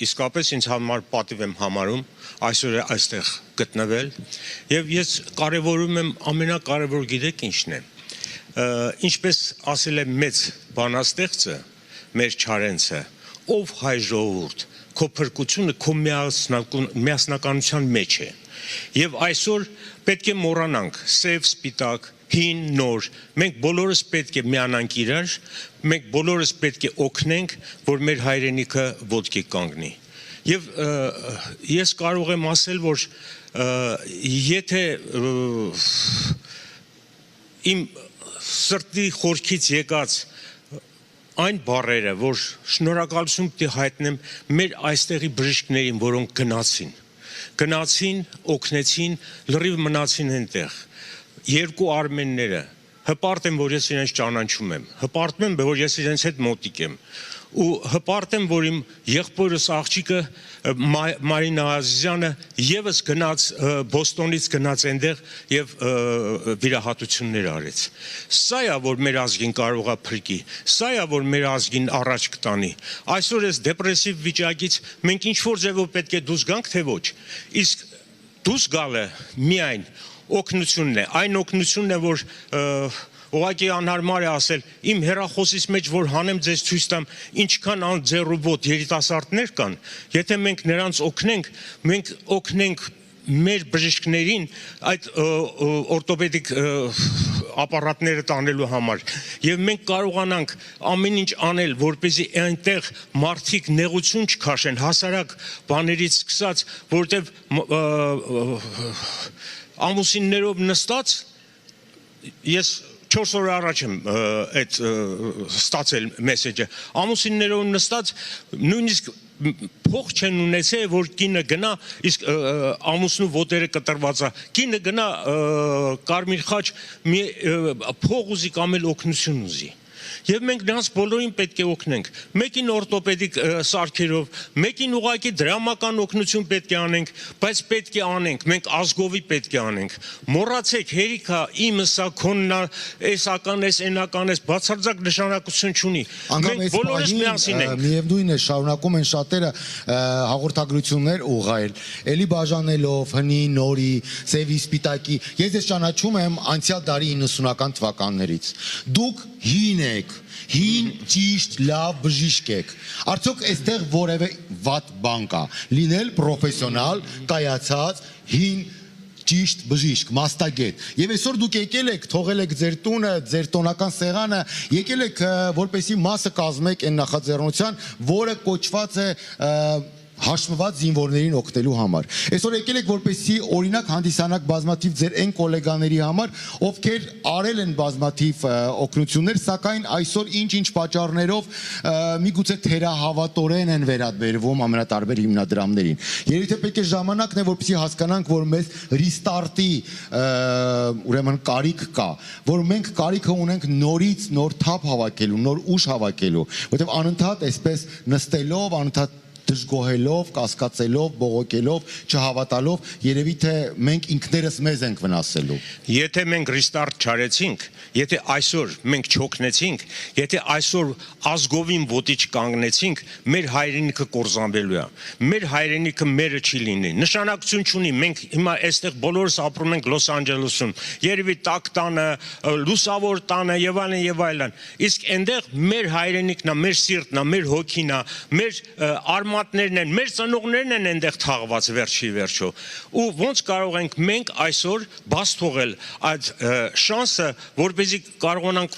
իսկապես ինձ համար պատիվ եմ համարում այսօր այստեղ գտնվել եւ ես կարևորում եմ ամենակարևոր գիտեք ինչն է։ Ինչպես ասել է մեծ բանաստեղծը, մեր Չարենցը, ով հայ ժողովուրդ, քո փրկությունը քո միասնականության մեջ է։ Եվ այսօր պետք է մոռանանք սև, սպիտակ, հին, նոր, մենք բոլորս պետք է միանանք իրար, մենք բոլորս պետք է օգնենք, որ մեր հայրենիքը ոտքի կանգնի։ Եվ ես կարող եմ ասել, որ եթե իմ սրտի խորքից եկած այն բառերը, որ շնորհակալություն պիտի հայտնեմ մեր այստեղի բժիշկներին, որոնք գնացին, օգնեցին, լրիվ մնացին այնտեղ։ Երկու արմենները, հպարտ եմ, որ ես իրենց ճանաչում եմ, հպարտ եմ, որ ես իրենց հետ մոտիկ եմ, ու հպարտ եմ, որ իմ եղբորս աղջիկը Մարինա Ազիզյանը եւս գնաց Բոստոնից գնաց այնտեղ եւ վիրահատություններ արեց։ Սա է, որ մեր ազգին կարողա փրկի, սա է, որ մեր ազգին առաջ կտանի։ Այսօր այս դեպրեսիվ վիճակից մենք ինչ որ ձևով պետք է դուրս գանք, թե ոչ։ Իսկ դուրս գալը միայն օգնությունն է, այն օգնությունն է, որ ուղղակի անհարմար է ասել, իմ հեռախոսից մեջ որ հանեմ ձեզ ցույց տամ, ինչքան անձեռուբոտ երիտասարդներ կան, եթե մենք նրանց օգնենք, մենք օգնենք մեր բժիշկներին այդ օրթոպեդիկ ապարատները տանելու համար եւ մենք կարողանանք ամեն ինչ անել, որպեսզի այնտեղ մարդիկ նեղություն չքաշեն, հասարակ բաներից սկսած, որտեվ ամուսիններով նստած ես 4 օր առաջ եմ այդ ստացել մեսեջը, ամուսիններով նստած նույնիսկ փող չեն ունեցել, որ կինը գնա, իսկ ամուսնու ոտերը կտրված է, կինը գնա Կարմիր խաչ փող ուզի կամ էլ օգնություն ուզի։ եւ մենք նրանց բոլորին պետք է օգնենք։ Մեկին օրթոպեդիկ սարքերով, մեկին ուղղակի դրամական օգնություն պետք է անենք, բայց պետք է անենք, մենք ազգովի պետք է անենք։ Մոռացեք, հերիքա իմս սա քոննա, էսական էս, էնական էս, բացարձակ նշանակություն չունի։ Մենք բոլորս միասին ենք։ Միևնույն է, շարունակում են շատերը հաղորդագրություններ ուղղել, էլի բաժանելով հնի, նորի, սևի, սպիտակի։ Ես ես ճանաչում եմ անցյալ դարի 90-ական թվականներից։ Դուք հին եք, հին, ճիշտ, լավ բժիշկ եք։ Արդյոք այստեղ որևէ վատ բան կա։ Լինել պրոֆեսիոնալ, կայացած, հին ճիշտ բժիշկ, մաստագետ։ Եվ այսօր դուք եկել եք, թողել եք ձեր տունը, ձեր տոնական սեղանը, եկել եք որպեսի մասը կազմեք այն նախաձեռնության, որը կոչված է հաշվված զինվորներին օգնելու համար։ Այսօր եկել եք որպեսի օրինակ հանդիսանակ բազմաթիվ ձեր այն գոլեգաների համար, ովքեր արել են բազմաթիվ օգնություններ, սակայն այսօր ինչ-ինչ պատճառներով միգուցե թերահավատորեն են վերաբերվում ամենատարբեր հիմնադրամներին։ Երբ թե պետք է ժամանակն է, որպեսի հասկանանք, որ մեզ ռիստարտի ուրեմն կարիք կա, որ մենք կարիքը ունենք նորից նոր թափ հավաքելու, նոր ուժ հավաքելու, որտեղ անընդհատ այսպես նստելով, անընդհատ դժգոհելով, կասկածելով, բողոքելով, չհավատալով, երևի թե մենք ինքներս մեզ ենք վնասելու։ Եթե մենք ռիստարտ չարեցինք, եթե այսօր մենք չօգնեցինք, եթե այսօր ազգովին ոտի չկանգնեցինք, մեր հայրենիքը կորզանվելու է։ Մեր հայրենիքը մերը չի լինի։ Նշանակություն չունի, մենք հիմա այստեղ բոլորս ապրում ենք Լոս Անջելեսում, երևի տաք տանը, լուսավոր տանը եւ այլն եւ այլն։ Իսկ այնտեղ մեր հայրենիքն է, մեր սիրտն է, մեր հոգին է, մեր արմատներն են, մեր ծնողներն են այնտեղ թաղված վերջի վերջո։ Ու ոնց կարող ենք մենք այսօր բաց թողել այդ շանսը, որպեսզի կարողանանք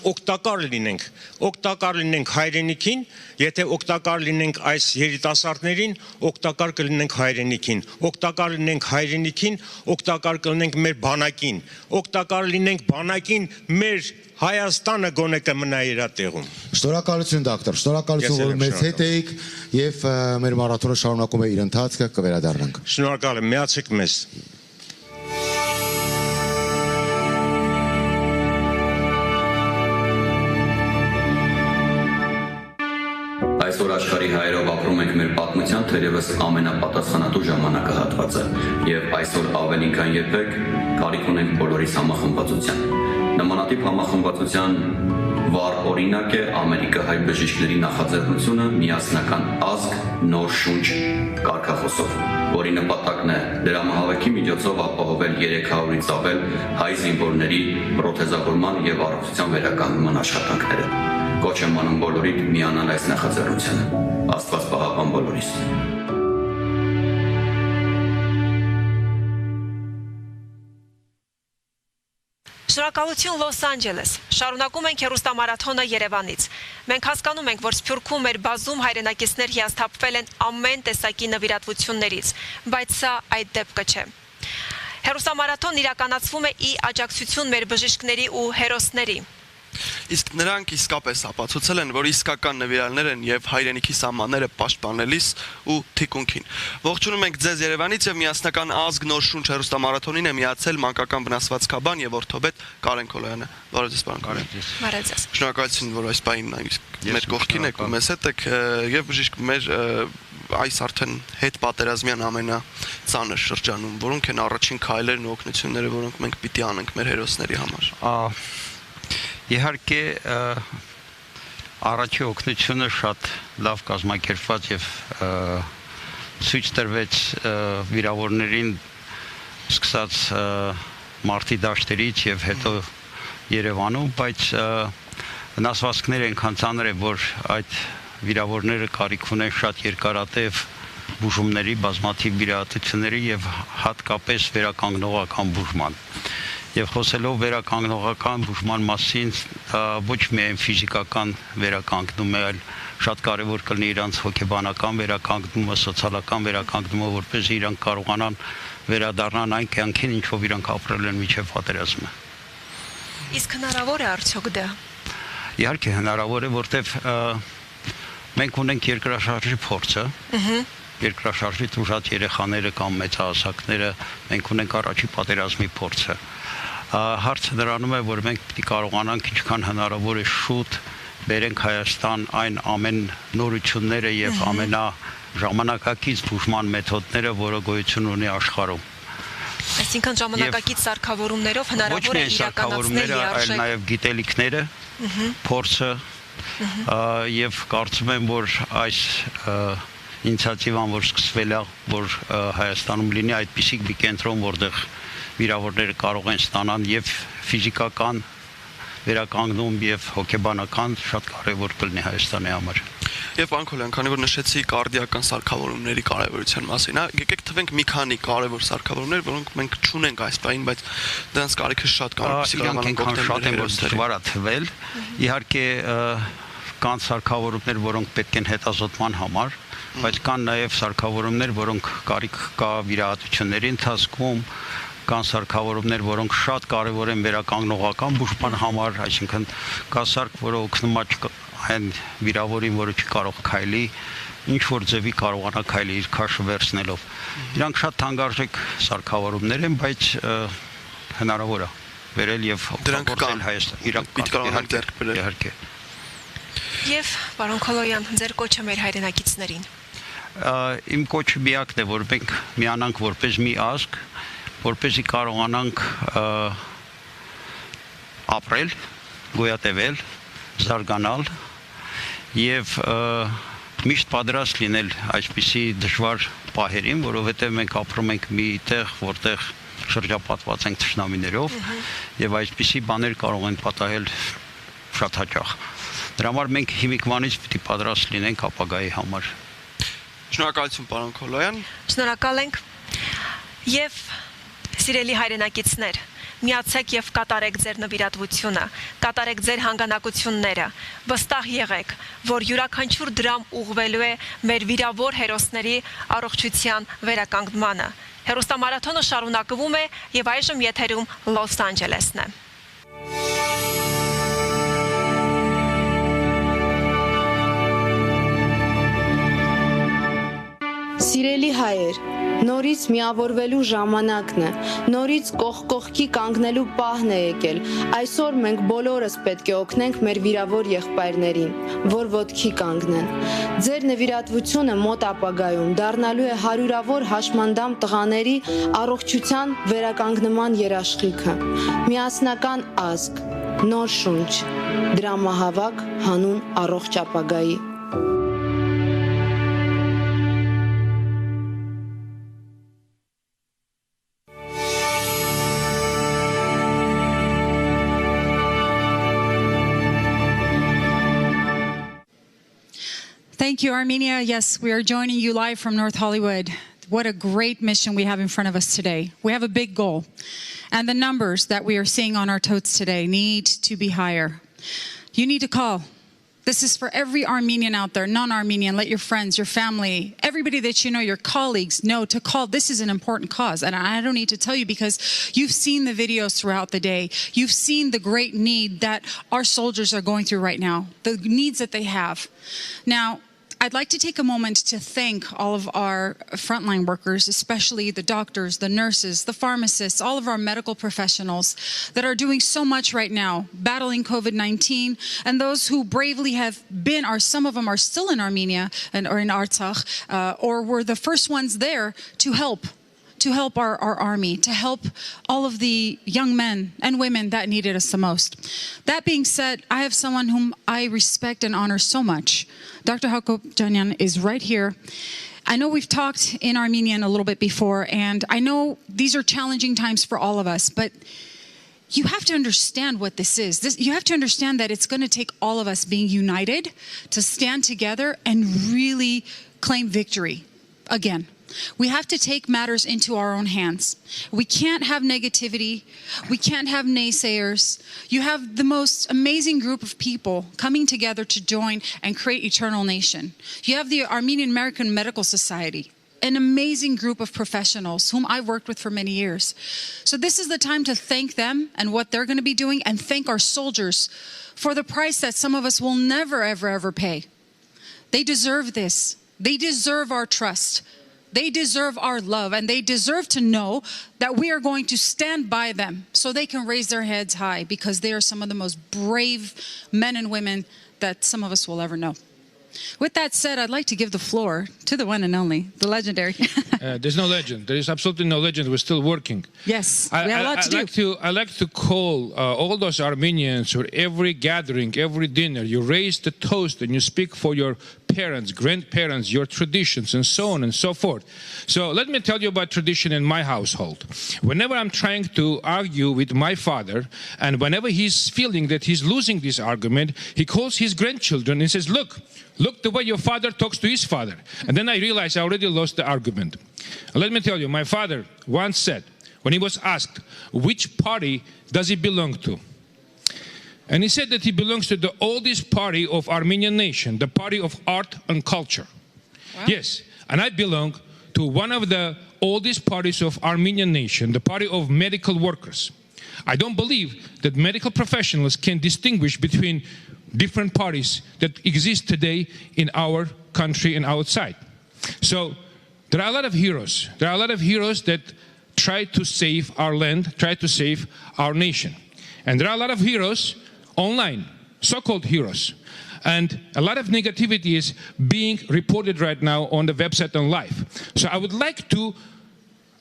օգտակար լինենք հայրենիքին, եթե օգտակար լինենք այս երիտասարդներին, օգտակար կլինենք հայրենիքին, օգտակար լինենք հայրենիքին, օգտակար կլինենք մեր բանակին, օգտակար լինենք բանակին, մեր Հայաստանը գոնե կմնա իր տեղում։ Շնորհակալություն դոկտոր, շնորհակալություն, որ մեզ հետ էիք եւ մեր մարաթոնը շարունակում է իր ընթացքը, կվերադառնանք։ Շնորհակալ եմ, միացեք մեզ։ Այսօր աշխարհի հայերով ապրում ենք մեր պատմության թերևս ամենապատասխանատու ժամանակահատվածը եւ այսօր ավելին քան երբեք կարիք ունենք բոլորիս համախմբվածության։ Նմանատիպ համախմբվածության վառ օրինակ է ամերիկահայ բժիշկների նախաձեռնությունը միասնական ազգ նոր շունչ կարգախոսով, որի նպատակն է դրամահավաքի միջոցով ապահովել 300-ից ավել հայ զինվորների պրոթեզավորման եւ առողջության վերականգնման աշխատանքները։ Կոչ եմ անում բոլորիդ միանալ այս նախաձեռնությանը։ Աստված պահապան բոլորիս։ Շնորհակալություն Լոս Անջելես։ Շարունակում ենք հեռուստամարաթոնը Երևանից։ Մենք հասկանում ենք, որ Սփյուռքում մեր բազում հայրենակիցներ հիասթափվել են ամեն տեսակի նվիրատվություններից, բայց սա այդ դեպքը չէ։ Հեռուստամարաթոնն իրականացվում է ի աջակցություն մեր բժիշկների ու հերոսների։ Իսկ նրանք իսկապես ապացուցել են, որ իսկական նվիրալներ են եւ հայրենիքի սահմանները պաշտպանելիս ու թիկունքին։ Ողջունում ենք ձեզ Երևանից եւ միասնական ազգ նոր շունչ հեռուստամարաթոնին է միացել մանկական վնասվածքաբան եւ օրթոպեդ Կարեն Քոլոյանը։ Բարև ձեզ, պարոն Կարեն։ Բարև ձեզ։ Շնորհակալություն, որ այս պահին մեր կողքին եք ու մեզ հետ եք եւ բժիշկ մեր այս արդեն հետ պատերազմյան ամենածանր շրջանում, որոնք են առաջին քայլերն ու օգնությունները, որոնք մենք պիտի անենք մեր հերոսների համար։ Իհարկե առաջի օգնությունը շատ լավ կազմակերպված եւ ցույց տրվեց վիրավորներին սկսած մարտի դաշտերից եւ հետո Երևանում, բայց վնասվածքները այնքան ծանր է, որ այդ վիրավորները կարիք ունեն շատ երկարատև բուժումների, բազմաթիվ վիրահատությունների եւ հատկապես վերականգնողական բուժման։ Եվ խոսելով վերականգնողական բուժման մասին, ոչ միայն ֆիզիկական վերականգնում է, այլ շատ կարևոր կլինի իրանց հոգեբանական վերականգնումը, սոցիալական վերականգնումը, որպեսզի իրանք կարողանան վերադառնան այն կյանքին, ինչով իրանք ապրել են մինչև պատերազմը։ Իսկ հնարավոր է արդյոք դա։ Իհարկե հնարավոր է, որտեվ մենք ունենք երկրաշարժի փորձը, երկրաշարժի տուժած երեխաները կամ մեծահասակները, մենք ունենք առաջի պատերազմի փորձը։ Հարցը նրանում է, որ մենք պիտի կարողանանք ինչքան հնարավոր է շուտ բերենք Հայաստան այն ամեն նորությունները եւ ամենաժամանակակից բուժման մեթոդները, որը գոյություն ունի աշխարհում։ Այսինքն ժամանակակից սարքավորումներով հնարավոր է իրականացնել այլ նաև գիտելիքները, փորձը եւ կարծում եմ, որ այս ինիցիատիվան, որ սկսվել է, որ Հայաստանում լինի այդպիսի մի կենտրոն, որտեղ վիրավորները կարող են ստանալ եւ ֆիզիկական վերականգնում եւ հոգեբանական, շատ կարեւոր կլինի Հայաստանի համար։ Եվ պարոն Քոլյան, քանի որ նշեցի կարդիական սարքավորումների կարևորության մասին, եկեք թվենք մի քանի կարևոր սարքավորումներ, որոնք մենք չունենք այս պահին, բայց դրանց կարիքը շատ կա, որպեսզի կարողանանք օգտվել։ Իհարկե կան սարքավորումներ, որոնք պետք են հետազոտման համար, բայց կան նաև սարքավորումներ, որոնք կարիք կա վիրահատությունների ընթացքում, կան սարքավորումներ, որոնք շատ կարևոր են վերականգնողական բուժման համար, այսինքն կա սարք, որը օգնում է այն վիրավորին, որը չի կարող քայլի, ինչ որ ձևի կարողանա քայլի իր քաշը վերցնելով։ Իրանք շատ թանկարժեք սարքավորումներ են, բայց հնարավոր է վերել եւ օգտագործել Հայաստան։ Իրանք պիտի կարողանանք ձեռք բերել։ Իհարկե։ Եվ պարոն Քոլոյան, ձեր կոչը մեր հայրենակիցներին։ Իմ կոչը միակն է, որ մենք միանանք որպես մի ազգ, որպեսզի կարողանանք ապրել, գոյատևել, զարգանալ եւ միշտ պատրաստ լինել այսպիսի դժվար պահերին, որովհետեւ մենք ապրում ենք մի տեղ, որտեղ շրջապատված ենք թշնամիներով եւ այսպիսի բաներ կարող են պատահել շատ հաճախ։ Դրա համար մենք հիմիկվանից պիտի պատրաստ լինենք ապագայի համար։ Շնորհակալություն, պարոն Քոլոյան։ Շնորհակալ ենք։ Եվ սիրելի հայրենակիցներ, միացեք եւ կատարեք ձեր նվիրատվությունը, կատարեք ձեր հանգանակությունները, վստահ եղեք, որ յուրաքանչյուր դրամ ուղղվելու է մեր վիրավոր հերոսների առողջության վերականգնմանը։ Հերոստամարաթոնը շարունակվում է եւ այժմ եթերում Լոս Անջելեսն է։ Սիրելի հայեր, նորից միավորվելու ժամանակն է, նորից կողքի կանգնելու պահն է եկել, այսօր մենք բոլորս պետք է օգնենք մեր վիրավոր եղբայրներին, որ ոտքի կանգնեն։ Ձեր նվիրատվությունը մոտ ապագայում դառնալու է հարյուրավոր հաշմանդամ տղաների առողջության վերականգնման երաշխիքը, միասնական ազգ, նոր շունչ, դրամահավաք հանուն առողջ ապագայի։ Thank you, Armenia. Yes, we are joining you live from North Hollywood. What a great mission we have in front of us today. We have a big goal, and the numbers that we are seeing on our totes today need to be higher. You need to call. This is for every Armenian out there, non-Armenian. Let your friends, your family, everybody that you know, your colleagues know to call. This is an important cause, and I don't need to tell you because you've seen the videos throughout the day. You've seen the great need that our soldiers are going through right now, the needs that they have. Now, I'd like to take a moment to thank all of our frontline workers, especially the doctors, the nurses, the pharmacists, all of our medical professionals that are doing so much right now, battling COVID-19, and those who bravely have been, or some of them are still in Armenia or in Artsakh, or were the first ones there to help our army, to help all of the young men and women that needed us the most. That being said, I have someone whom I respect and honor so much. Dr. Hakop Janyan is right here. I know we've talked in Armenian a little bit before, and I know these are challenging times for all of us, but you have to understand what this is. You have to understand that it's going to take all of us being united to stand together and really claim victory again. We have to take matters into our own hands. We can't have negativity. We can't have naysayers. You have the most amazing group of people coming together to join and create Eternal Nation. You have the Armenian American Medical Society, an amazing group of professionals whom I've worked with for many years. So this is the time to thank them and what they're going to be doing, and thank our soldiers for the price that some of us will never, ever, ever pay. They deserve this. They deserve our trust. They deserve our love, and they deserve to know that we are going to stand by them so they can raise their heads high, because they are some of the most brave men and women that some of us will ever know. With that said, I'd like to give the floor to the one and only, the legendary. There's no legend. There is absolutely no legend. We're still working. Yes, we have a lot to do. I like to call all those Armenians, or every gathering, every dinner, you raise the toast and you speak for your parents, grandparents, your traditions, and so on and so forth. So let me tell you about tradition in my household. Whenever I'm trying to argue with my father, and whenever he's feeling that he's losing this argument, he calls his grandchildren and says, look the way your father talks to his father. And then I realize I already lost the argument. Let me tell you, my father once said, when he was asked, which party does he belong to? And he said that he belongs to the oldest party of Armenian nation, the party of art and culture. Wow. Yes, and I belong to one of the oldest parties of Armenian nation, the party of medical workers. I don't believe that medical professionals can distinguish between different parties that exist today in our country and outside. So there are a lot of heroes. There are a lot of heroes that try to save our land, try to save our nation. And there are a lot of heroes online, so-called heroes. And a lot of negativity is being reported right now on the website and live. So I would like to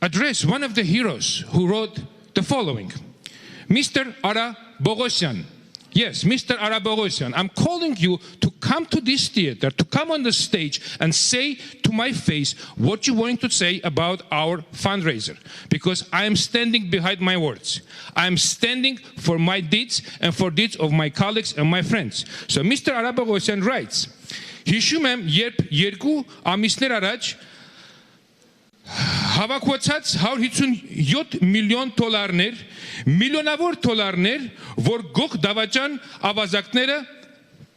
address one of the heroes who wrote the following. Mr. Ara Bogosyan. Yes, Mr. Ara Bogosyan, I'm calling you to come to this theater, to come on the stage and say to my face what you're going to say about our fundraiser. Because I am standing behind my words. I am standing for my deeds and for deeds of my colleagues and my friends. So Mr. Ara Bogosyan writes, Հիշում եմ, երբ 2 ամիսներ առաջ հավաքված 157 միլիոն դոլարներ, միլիոնավոր դոլարներ, որ գող դավաճան ավազակները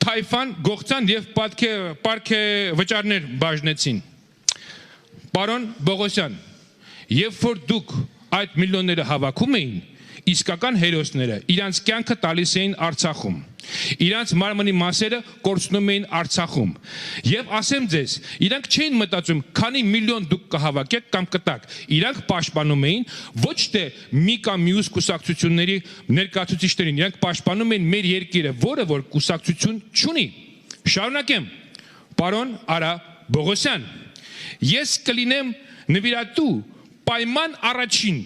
թայֆան գողցան եւ պարքե վճարներ բաժնեցին։ Պարոն Բողոսյան, երբ որ դուք այդ միլիոնները հավաքում էին, իսկական հերոսները իրանց կյանքը տալիս էին Արցախում։ Իրանց մարմնի մասերը կորցնում էին Արցախում։ Եվ ասեմ ձեզ, իրանք չէին մտածում, քանի միլիոն դուք կհավաքեք կամ կտակ։ Իրանք պաշտպանում էին ոչ թե մի կամ մյուս կուսակցությունների ներկայացուցիչներին, իրանք պաշտպանում էին մեր երկիրը, որը որ կուսակցություն չունի։ Շարունակեմ, պարոն Արա Բողոսյան, ես կլինեմ նվիրատու պայման առաջին։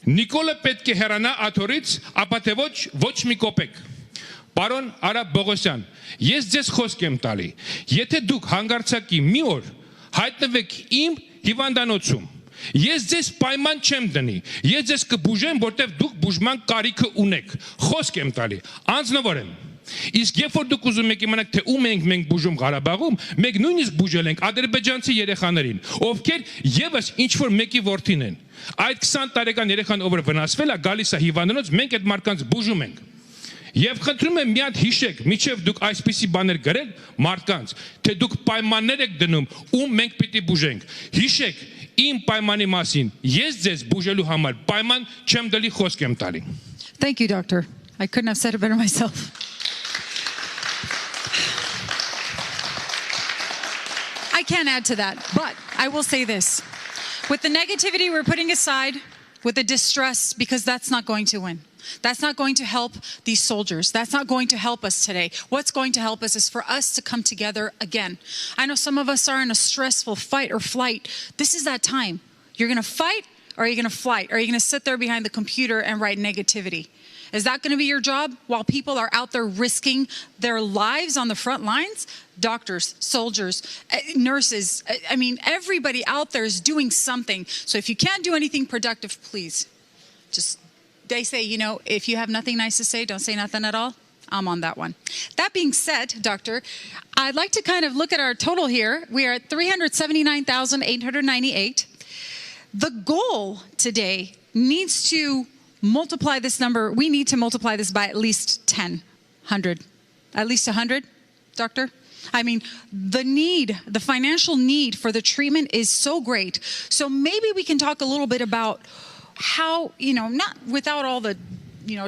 Նիկոլը պետք է հեռանա աթորից, ապա թե ոչ մի կոպեկ։ Պարոն Արա Բողոսյան, ես ձեզ խոսք եմ տալի, եթե դուք հանգարցակի մի օր հայտնվեք իմ հիվանդանոցում, ես ձեզ պայման չեմ դնի, ես ձեզ կբուժեմ, որտև դուք բուժման կարիքը ունեք, խոսք եմ տալի, անձնավոր եմ։ Իսկ երբ որ դուք ուզում եք իմանալ թե ում ենք մենք բուժում Ղարաբաղում, մենք նույնիսկ բուժել ենք ադրբեջանցի երեխաներին, ովքեր եւս ինչ որ մեկի որդին են։ Այդ 20 տարեկան երեխան ով վնասվել է, գալիս է հիվանդանոց, մենք այդ մարդկանց բուժում ենք։ Եվ խնդրում եմ մի հատ հիշեք, միջև դուք այսպիսի բաներ գրել մարդկանց, թե դուք պայմաններ եք դնում, ում մենք պիտի բուժենք։ Հիշեք իմ պայմանի մասին, ես ձեզ բուժելու համար պայման չեմ դլի, խոսք եմ տալի։ Thank you, doctor. I couldn't have said it better myself. I can't add to that, but I will say this. With the negativity we're putting aside, with the distress, because that's not going to win. That's not going to help these soldiers. That's not going to help us today. What's going to help us is for us to come together again. I know some of us are in a stressful fight or flight. This is that time. You're going to fight or are you going to flight? Or are you going to sit there behind the computer and write negativity? Is that going to be your job while people are out there risking their lives on the front lines? Doctors, soldiers, nurses, I mean, everybody out there is doing something. So if you can't do anything productive, please just, they say, you know, if you have nothing nice to say, don't say nothing at all. I'm on that one. That being said, Doctor, I'd like to kind of look at our total here. We are at 379,898. The goal today needs to multiply this number. We need to multiply this by at least 100. At least 100, Doctor? I mean, the need, the financial need for the treatment is so great. So maybe we can talk a little bit about how, you know, not without all the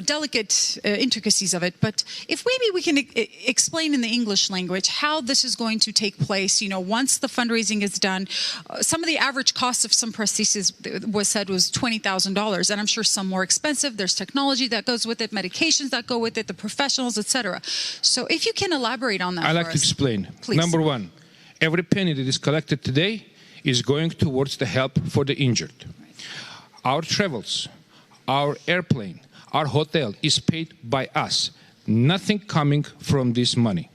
delicate intricacies of it. But if maybe we can explain in the English language how this is going to take place, once the fundraising is done. Some of the average cost of some prostheses was $20,000, and I'm sure some more expensive. There's technology that goes with it, medications that go with it, the professionals, etc. So if you can elaborate on that. I'd like to explain. Please. Number one, every penny that is collected today is going towards the help for the injured. Our travels, our airplane, our hotel is paid by us. Nothing coming from this money.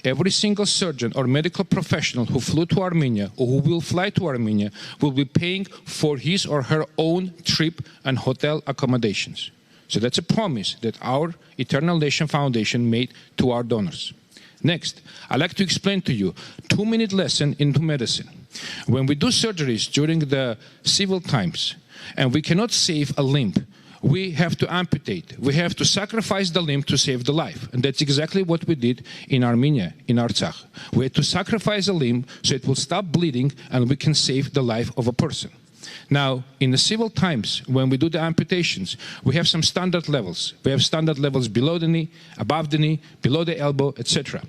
Every single surgeon or medical professional who flew to Armenia or who will fly to Armenia will be paying for his or her own trip and hotel accommodations. So that's a promise that our Eternal Nation Foundation made to our donors. Next, I'd like to explain to you a 2-minute lesson into medicine. When we do surgeries during the civil times and we cannot save a limb, we have to amputate. We have to sacrifice the limb to save the life. And that's exactly what we did in Armenia, in Artsakh. We had to sacrifice a limb so it will stop bleeding and we can save the life of a person. Now, in the civil times, when we do the amputations, we have some standard levels. We have standard levels below the knee, above the knee, below the elbow, etc.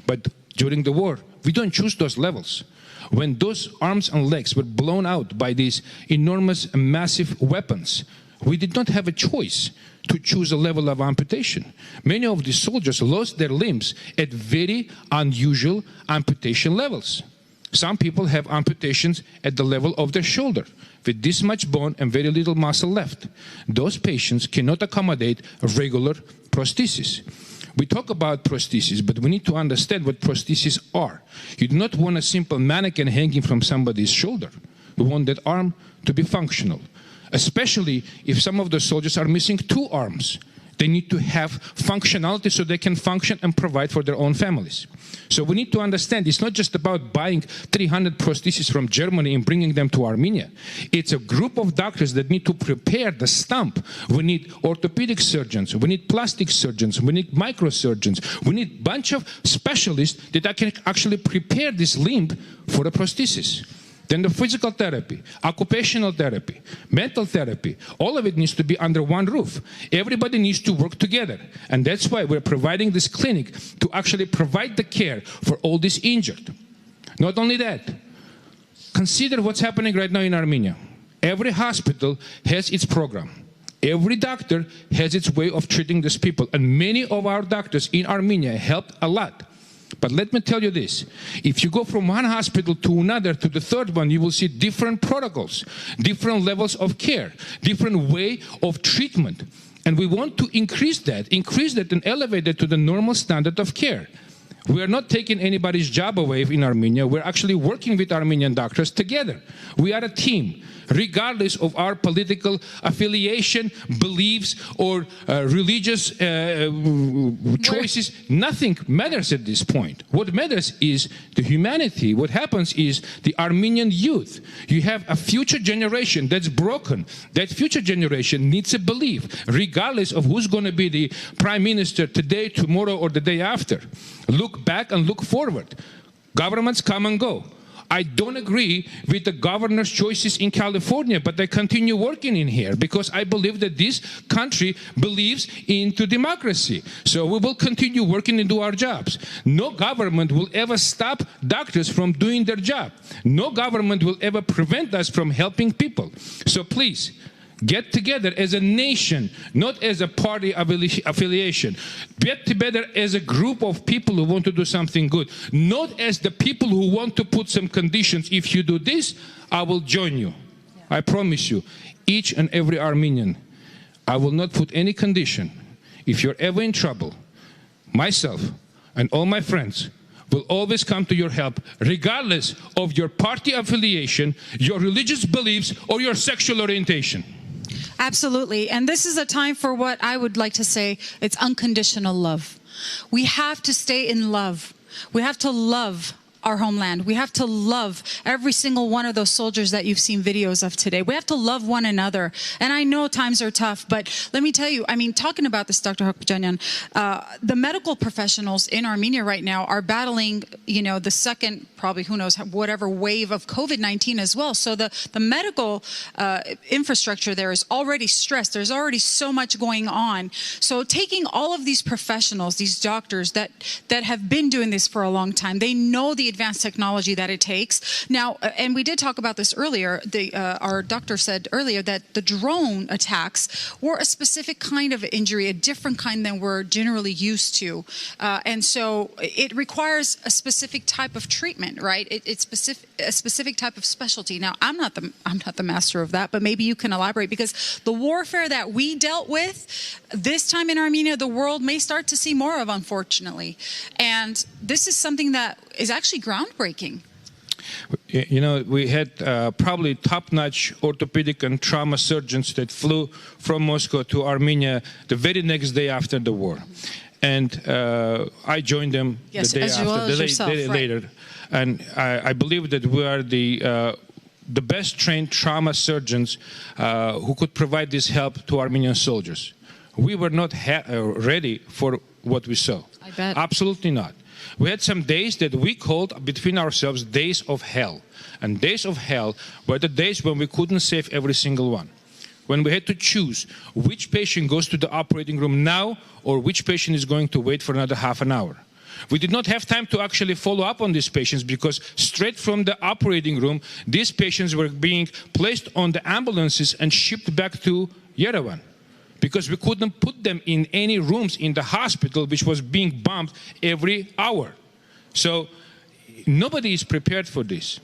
But during the war, we don't choose those levels. When those arms and legs were blown out by these enormous, massive weapons, we did not have a choice to choose a level of amputation. Many of these soldiers lost their limbs at very unusual amputation levels. Some people have amputations at the level of their shoulder, with this much bone and very little muscle left. Those patients cannot accommodate regular prosthesis. We talk about prosthesis, but we need to understand what prostheses are. You do not want a simple mannequin hanging from somebody's shoulder. We want that arm to be functional. Especially if some of the soldiers are missing 2 arms. They need to have functionality so they can function and provide for their own families. So we need to understand it's not just about buying 300 prostheses from Germany and bringing them to Armenia. It's a group of doctors that need to prepare the stump. We need orthopedic surgeons, we need plastic surgeons, we need microsurgeons, we need a bunch of specialists that can actually prepare this limb for a prosthesis. Then the physical therapy, occupational therapy, mental therapy, all of it needs to be under one roof. Everybody needs to work together. And that's why we're providing this clinic to actually provide the care for all these injured. Not only that, consider what's happening right now in Armenia. Every hospital has its program. Every doctor has its way of treating these people. And many of our doctors in Armenia helped a lot. But let me tell you this, if you go from one hospital to another, to the third one, you will see different protocols, different levels of care, different way of treatment. And we want to increase that and elevate it to the normal standard of care. We are not taking anybody's job away in Armenia. We're actually working with Armenian doctors together. We are a team, regardless of our political affiliation, beliefs, or religious choices. Nothing matters at this point. What matters is the humanity. What happens is the Armenian youth. You have a future generation that's broken. That future generation needs a belief, regardless of who's going to be the prime minister today, tomorrow, or the day after. Look back and look forward. Governments come and go. I don't agree with the governor's choices in California, but I continue working in here because I believe that this country believes into democracy. So we will continue working and do our jobs. No government will ever stop doctors from doing their job. No government will ever prevent us from helping people. So please, get together as a nation, not as a party affiliation. Get together as a group of people who want to do something good, not as the people who want to put some conditions. If you do this, I will join you. I promise you, each and every Armenian, I will not put any condition. If you're ever in trouble, myself and all my friends will always come to your help, regardless of your party affiliation, your religious beliefs, or your sexual orientation. Absolutely. And this is a time for what I would like to say, it's unconditional love. We have to stay in love. We have to love our homeland. We have to love every single one of those soldiers that you've seen videos of today. We have to love one another. And I know times are tough, but let me tell you, I mean, talking about this, Dr. Hakbajanyan, the medical professionals in Armenia right now are battling, you know, the second, probably, who knows, whatever wave of COVID-19 as well. So the medical infrastructure there is already stressed. There's already so much going on. So taking all of these professionals, these doctors that have been doing this for a long time, they know the advanced technology that it takes. Now, and we did talk about this earlier, our doctor said earlier that the drone attacks were a specific kind of injury, a different kind than we're generally used to. And so it requires a specific type of treatment, right? It's a specific type of specialty. Now, I'm not the master of that, but maybe you can elaborate, because the warfare that we dealt with this time in Armenia, the world may start to see more of, unfortunately. And this is something that is actually groundbreaking. You know, we had probably top-notch orthopedic and trauma surgeons that flew from Moscow to Armenia the very next day after the war. And I joined them the day after, later. And I believe that we are the best trained trauma surgeons who could provide this help to Armenian soldiers. We were not ready for what we saw. I bet. Absolutely not. We had some days that we called between ourselves days of hell. And days of hell were the days when we couldn't save every single one. When we had to choose which patient goes to the operating room now or which patient is going to wait for another half an hour. We did not have time to actually follow up on these patients, because straight from the operating room, these patients were being placed on the ambulances and shipped back to Yerevan, because we couldn't put them in any rooms in the hospital, which was being bombed every hour. So nobody is prepared for this.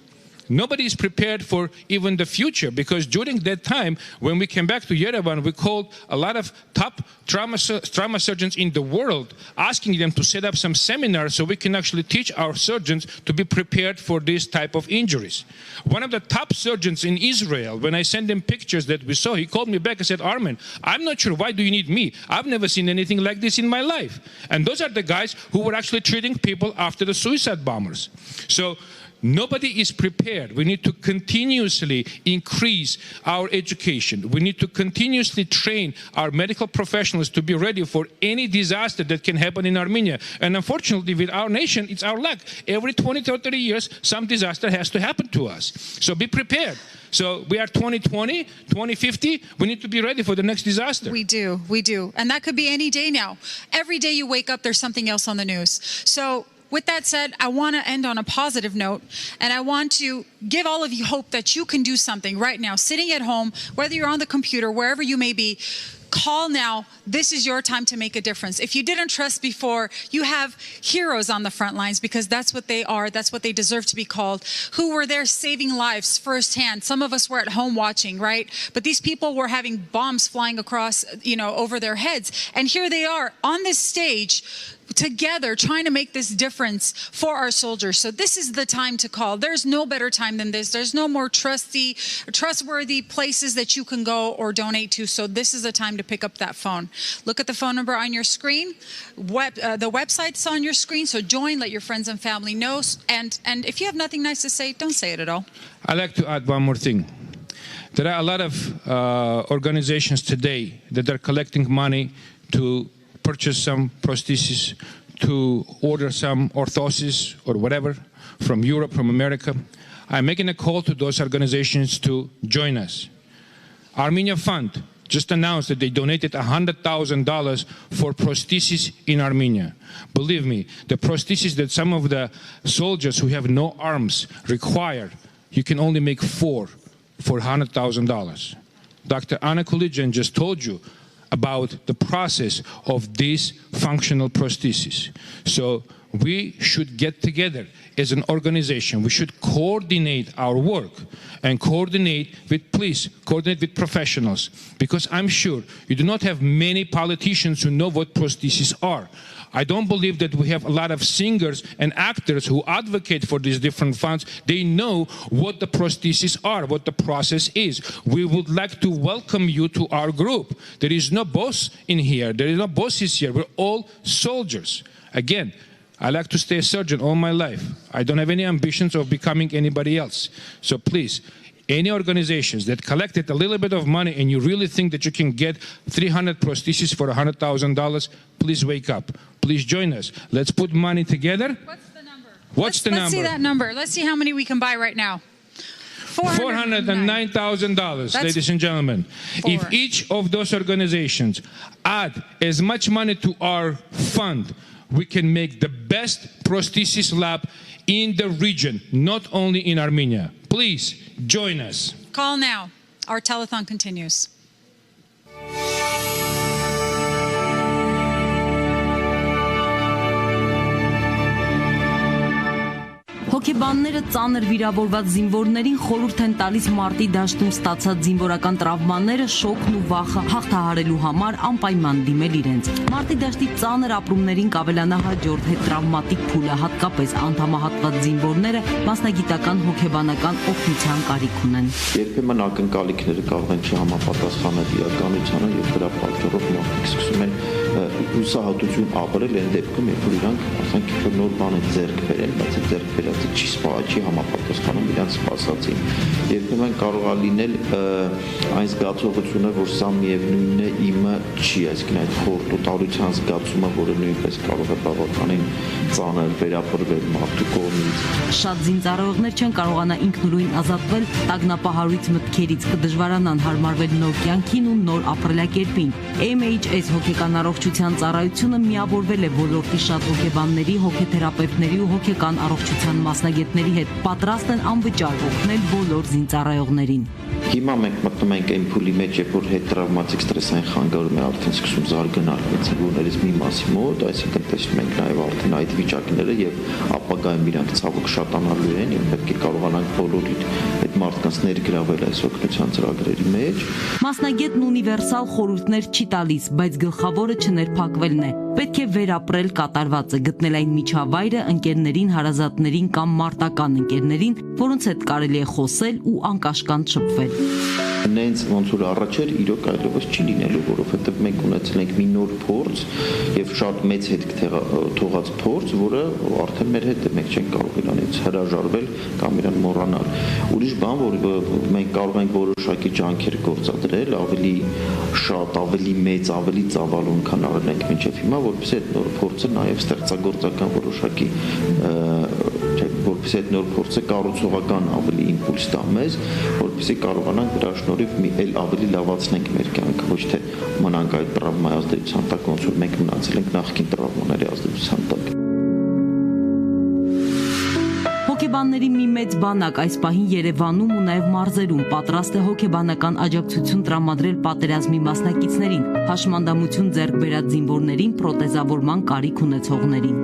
Nobody is prepared for even the future, because during that time, when we came back to Yerevan, we called a lot of top trauma surgeons in the world, asking them to set up some seminars so we can actually teach our surgeons to be prepared for this type of injuries. One of the top surgeons in Israel, when I sent him pictures that we saw, he called me back and said, Armin, I'm not sure, why do you need me? I've never seen anything like this in my life. And those are the guys who were actually treating people after the suicide bombers. So nobody is prepared. We need to continuously increase our education. We need to continuously train our medical professionals to be ready for any disaster that can happen in Armenia. And unfortunately, with our nation, it's our luck. Every 20 or 30 years, some disaster has to happen to us. So be prepared. So we are 2020, 2050. We need to be ready for the next disaster. We do. And that could be any day now. Every day you wake up, there's something else on the news. So with that said, I want to end on a positive note, and I want to give all of you hope that you can do something right now, sitting at home, whether you're on the computer, wherever you may be. Call now. This is your time to make a difference. If you didn't trust before, you have heroes on the front lines, because that's what they are. That's what they deserve to be called, who were there saving lives firsthand. Some of us were at home watching, right? But these people were having bombs flying across, over their heads. And here they are on this stage, together, trying to make this difference for our soldiers. So this is the time to call. There's no better time than this. There's no more trustworthy places that you can go or donate to. So this is the time to pick up that phone. Look at the phone number on your screen. The website's on your screen. So join, let your friends and family know. And if you have nothing nice to say, don't say it at all. I'd like to add one more thing. There are a lot of organizations today that are collecting money to purchase some prosthesis, to order some orthosis or whatever from Europe, from America. I'm making a call to those organizations to join us. Armenia Fund just announced that they donated $100,000 for prosthesis in Armenia. Believe me, the prosthesis that some of the soldiers who have no arms require, you can only make 4 for $100,000. Dr. Anna Kulijan just told you about the process of this functional prosthesis. So we should get together as an organization. We should coordinate our work and coordinate with police, coordinate with professionals, because I'm sure you do not have many politicians who know what prostheses are. I don't believe that we have a lot of singers and actors who advocate for these different funds. They know what the prostheses are, what the process is. We would like to welcome you to our group. There is no boss in here. There is no bosses here. We're all soldiers. Again, I like to stay a surgeon all my life. I don't have any ambitions of becoming anybody else. So please, any organizations that collected a little bit of money and you really think that you can get 300 prostheses for $100,000, please wake up. Please join us. Let's put money together. What's the number? Let's see that number. Let's see how many we can buy right now. $409,000, ladies and gentlemen. If each of those organizations add as much money to our fund, we can make the best prosthesis lab in the region, not only in Armenia. Please join us. Call now. Our telethon continues. Հոգեբանները ծանր վիրավորված զինվորներին խորհուրդ են տալիս մարտի դաշտում ստացած զինվորական տրավմաները, շոկն ու վախը հաղթահարելու համար անպայման դիմել իրենց։ Մարտի դաշտի ծանր ապրումներին կավելանա հաջորդ հետտրավմատիկ փուլը, հատկապես անդամահատված զինվորները մասնագիտական հոգեբանական օգնության կարիք ունեն։ Երբեմն ակնկալիքները կարող են չհամապատասխանել իրականությանը եւ դրա պատճառով մարդիկ սկսում են հուսահատություն ապրել այն դեպքում, երբ որ իրանք ասենք նոր բան են ձեռք բերել, բայց այդ ձեռք բերածը չի համապատասխանում իրանք սպասածին։ Երբեմն կարող է լինել այն զգացողությունը, որ սա միևնույնն է իմը չի, այսինքն այդ խորտոտալության զգացումը, որը նույնպես կարող է բավականին ծանր վերապրվել մարդու կողմից։ Շատ զինծառայողներ չեն կարողանա ինքնուրույն ազատվել տագնապահարույց մտքերից, կդժվարանան հարմարվել նոր կյանքին ու նոր ապրելակերպին։ MHS հոգեկան առողջության ծառայությունը միավորվել է ոլորտի շատ հոգեբանների, հոգեթերապևտների ու հոգեկան առողջության մասնագետների հետ, պատրաստ են անվճար օգնել բոլոր զինծառայողներին։ Հիմա մենք մտնում ենք այն փուլի մեջ, երբ որ հետտրավմատիկ ստրեսային խանգարումը արդեն սկսում զարգանալ զինվորներից մի մասի մոտ, այսինքն տեսնում ենք նաև արդեն այդ վիճակները եւ ապագայում իրանք ցավոք շատանալու են եւ պետք է կարողանանք բոլորին այդ մարդկանց ներգրավել այս օգնության ծրագրերի մեջ։ Մասնագետն ունիվերսալ խորհուրդներ չի տալիս, բայց գլխավորը չներփակվելն է։ Պետք է վերապրել կատարվածը, գտնել այն միջավայրը ընկերներին, հարազատներին կամ մարտական ընկերներին, որոնց հետ կարելի է խոսել ու անկաշկանդ շփվել։ Նենց ոնց որ առաջ էր իրոք այլևս չի լինելու, որովհետև մենք ունեցել ենք մի նոր փորձ եւ շատ մեծ հետք թողած փորձ, որը արդեն մեր հետ է, մենք չենք կարող իրանից հրաժարվել կամ իրան մոռանալ։ Ուրիշ բան, որ մենք կարող ենք որոշակի ջանքեր գործադրել, ավելի շատ, ավելի մեծ, ավելի ծավալուն, քան արել ենք մինչև հիմա, որովհետեւ այդ նոր փորձը նաեւ ստեղծագործական որոշակի որովհետեւ այդ նոր փորձը կառուցողական ավելի իմպուլս տա մեզ, որովհետեւ կարողանանք դրա շնորհիվ մի էլ ավելի լավացնենք մեր կյանքը, ոչ թե մնանք այդ տրավմայի ազդեցության տակ, ոնց որ մենք մնացել ենք նախկին տրավմաների ազդեցության տակ։ Հոգեբանների մի մեծ բանակ այս պահին Երևանում ու նաև մարզերում պատրաստ է հոգեբանական աջակցություն տրամադրել պատերազմի մասնակիցներին, հաշմանդամություն ձեռք բերած զինվորներին, պրոթեզավորման կարիք ունեցողներին։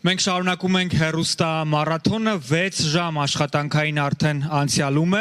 Մենք շարունակում ենք հեռուստա մարաթոնը 6 ժամ աշխատանքային արդեն անցյալում է։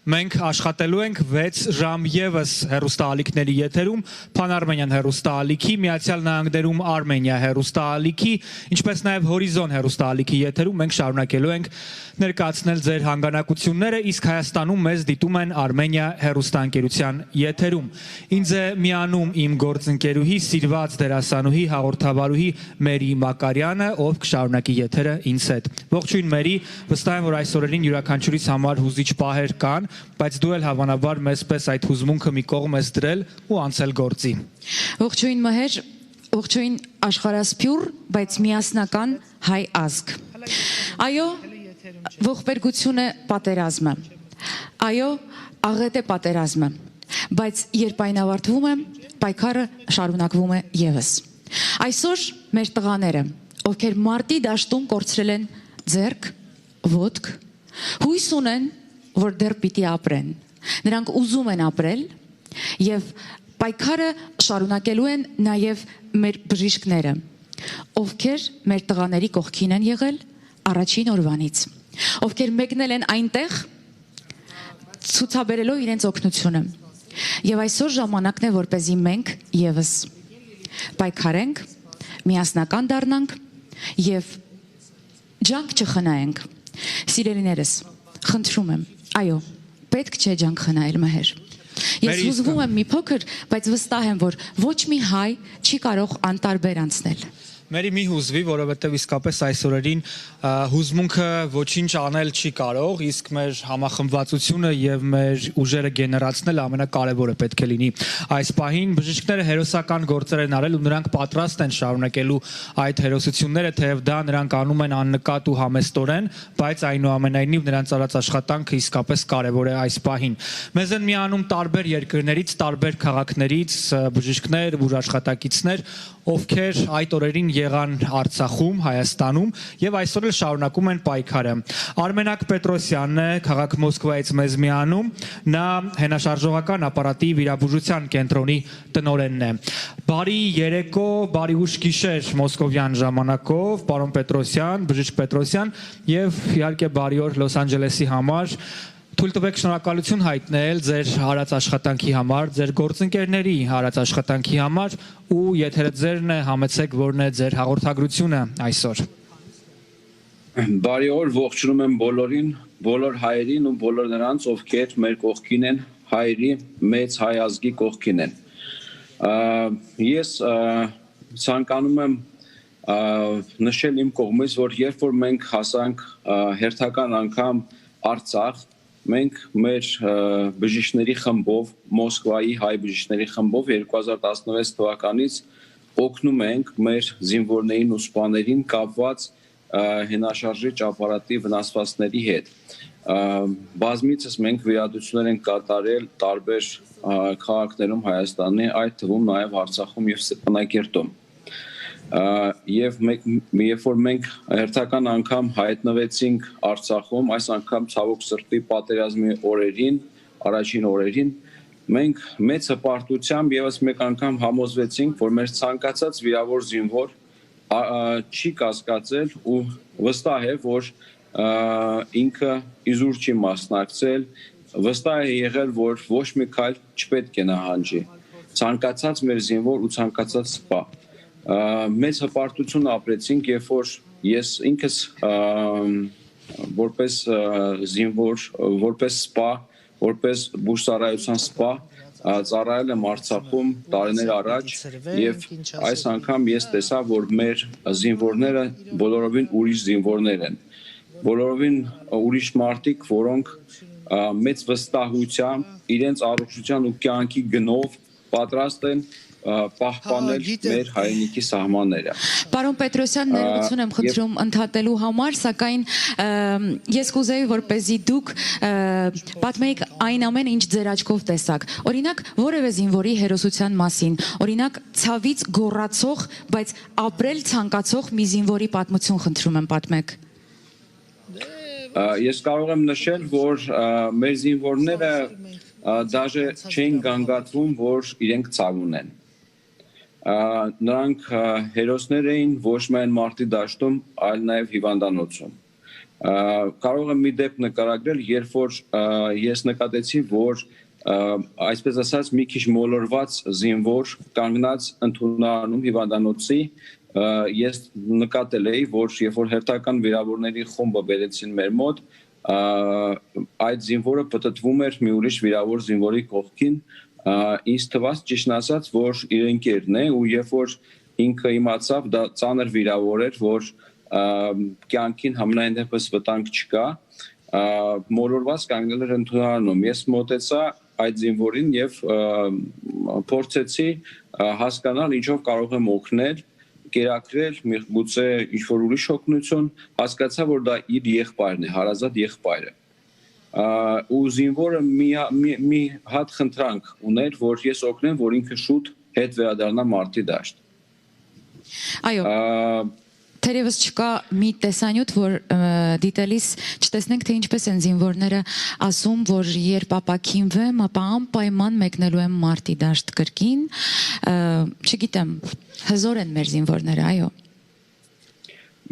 Մենք աշխատելու ենք 6 ժամ եւս հեռուստաալիքների եթերում, Pan-Armenian հեռուստաալիքի, Միացյալ Նահանգներում Armenia հեռուստաալիքի, ինչպես նաև Horizon հեռուստաալիքի եթերում մենք շարունակելու ենք ներկայացնել ձեր հանգանակությունները, իսկ Հայաստանում մեզ դիտում են Armenia հեռուստաընկերության եթերում։ Ինձ է միանում իմ գործընկերուհի, սիրված դերասանուհի, հաղորդավարուհի Մերի Մակարյանը, ով կշարունակի եթերը ինձ հետ։ Ողջույն Մերի, վստահ եմ, որ այս օրերին յուրաքանչյուրիս համար հուզիչ պահեր կան, բայց դու էլ հավանաբար մեզ պես այդ հուզմունքը մի կողմ ես դրել ու անցել գործի։ Ողջույն Մհեր, ողջույն աշխարհասփյուռ, բայց միասնական հայ ազգ։ Այո, ողբերգությունը պատերազմը։ Այո, աղետ է պատերազմը։ Բայց երբ այն ավարտվում է, պայքարը շարունակվում է եւս։ Այսօր մեր տղաները, ովքեր մարտի դաշտում կորցրել են ձեռք, ոտք, հույս ունեն, որ դեռ պիտի ապրեն։ Նրանք ուզում են ապրել եւ պայքարը շարունակելու են նաեւ մեր բժիշկները, ովքեր մեր տղաների կողքին են եղել առաջին օրվանից, ովքեր մեկնել են այնտեղ ցուցաբերելով իրենց օգնությունը։ Եվ այսօր ժամանակն է, որպեսզի մենք եւս պայքարենք, միասնական դառնանք եւ ջանք չխնայենք։ Սիրելիներս, խնդրում եմ, այո, պետք չէ ջանք խնայել մհեր։ Ես հուզվում եմ մի փոքր, բայց վստահ եմ, որ ոչ մի հայ չի կարող անտարբեր անցնել։ Մերի մի հուզվի, որովհետև իսկապես այս օրերին հուզմունքը ոչինչ անել չի կարող, իսկ մեր համախմբվածությունը եւ մեր ուժերը գեներացնելը ամենակարևորը պետք է լինի։ Այս պահին բժիշկները հերոսական գործեր են արել ու նրանք պատրաստ են շարունակելու այդ հերոսությունները, թեև դա նրանք անում են աննկատ ու համեստորեն, բայց այնուամենայնիվ նրանց արած աշխատանքը իսկապես կարևոր է այս պահին։ Մեզ են միանում տարբեր երկրներից, տարբեր քաղաքներից բժիշկներ, բուժաշխատակիցներ, ովքեր այդ օրերին եղան Արցախում, Հայաստանում եւ այսօր էլ շարունակում են պայքարը։ Արմենակ Պետրոսյանն է, քաղաք Մոսկվայից մեզ միանում, նա հենաշարժողական ապարատի վիրաբուժության կենտրոնի տնօրենն է։ Բարի երեկո, բարի ուշ գիշեր մոսկովյան ժամանակով, պարոն Պետրոսյան, բժիշկ Պետրոսյան եւ իհարկե բարի օր Լոս Անջելեսի համար։ Թույլ տվեք շնորհակալություն հայտնել ձեր հարած աշխատանքի համար, ձեր գործընկերների հարած աշխատանքի համար ու եթերը ձերն է, համեցեք որն է ձեր հաղորդագրությունը այսօր։ Բարի օր, ողջունում եմ բոլորին, բոլոր հայերին ու բոլոր նրանց, ովքեր մեր կողքին են, հայերի մեծ հայ ազգի կողքին են։ Ես ցանկանում եմ նշել իմ կողմից, որ երբ որ մենք հասանք հերթական անգամ Արցախ, մենք մեր բժիշկների խմբով, Մոսկվայի հայ բժիշկների խմբով 2016 թվականից օգնում ենք մեր զինվորներին ու սպաներին կապված հենաշարժիչ ապարատի վնասվածքների հետ։ Բազմիցս մենք վիրահատություններ ենք կատարել տարբեր քաղաքներում Հայաստանի, այդ թվում նաև Արցախում եւ Ստեփանակերտում։ Եվ երբ որ մենք հերթական անգամ հայտնվեցինք Արցախում, այս անգամ ցավոք սրտի պատերազմի օրերին, առաջին օրերին, մենք մեծ հպարտությամբ եւս մեկ անգամ համոզվեցինք, որ մեր ցանկացած վիրավոր զինվոր չի կասկածել ու վստահ է, որ ինքը իզուր չի մասնակցել, վստահ է եղել, որ ոչ մի քայլ չպետք է նահանջի։ Ցանկացած մեր զինվոր ու ցանկացած սպա մեծ հպարտություն ապրեցինք, երբ որ ես ինքս որպես զինվոր, որպես սպա, որպես բուժսառայության սպա ծառայել եմ Արցախում տարիներ առաջ եւ այս անգամ ես տեսա, որ մեր զինվորները բոլորովին ուրիշ զինվորներ են, բոլորովին ուրիշ մարդիկ, որոնք մեծ վստահությամբ իրենց առողջության ու կյանքի գնով պատրաստ են պահպանել մեր հայրենիքի սահմանները։ Պարոն Պետրոսյան, ներողություն եմ խնդրում ընդհատելու համար, սակայն ես կուզեի, որպեսզի դուք պատմեիք այն ամենը, ինչ ձեր աչքով տեսաք։ Օրինակ, որևէ զինվորի հերոսության մասին, օրինակ ցավից գոռացող, բայց ապրել ցանկացող մի զինվորի պատմություն խնդրում եմ պատմեք։ Ես կարող եմ նշել, որ մեր զինվորները դաժե չեն գանգատվում, որ իրենք ցավ ունեն։ Նրանք հերոսներ էին ոչ միայն մարտի դաշտում, այլ նաև հիվանդանոցում։ Կարող եմ մի դեպք նկարագրել, երբ որ ես նկատեցի, որ այսպես ասած մի քիչ մոլորված զինվոր կանգնած ընդունարանում հիվանդանոցի, ես նկատել էի, որ երբ որ հերթական վիրավորների խումբը բերեցին մեր մոտ, այդ զինվորը պտտվում էր մի ուրիշ վիրավոր զինվորի կողքին, ինձ թվաց ճիշտն ասած, որ իր ընկերն է ու երբ որ ինքը իմացավ, դա ծանր վիրավոր էր, որ կյանքին համենայն դեպս վտանգ չկա, մոլորված կանգնել էր ընդունարանում։ Ես մոտեցա այդ զինվորին եւ փորձեցի հասկանալ ինչով կարող եմ օգնել, կերակրել, միգուցե ինչ-որ ուրիշ օգնություն, հասկացա, որ դա իր եղբայրն է, հարազատ եղբայրը։ ու զինվորը մի հատ խնդրանք ուներ, որ ես օգնեմ, որ ինքը շուտ հետ վերադառնա մարտի դաշտ։ Այո։ Թերևս չկա մի տեսանյութ, որ դիտելիս չտեսնենք, թե ինչպես են զինվորները ասում, որ երբ ապաքինվեմ, ապա անպայման մեկնելու եմ մարտի դաշտ կրկին, չգիտեմ, հզոր են մեր զինվորները, այո։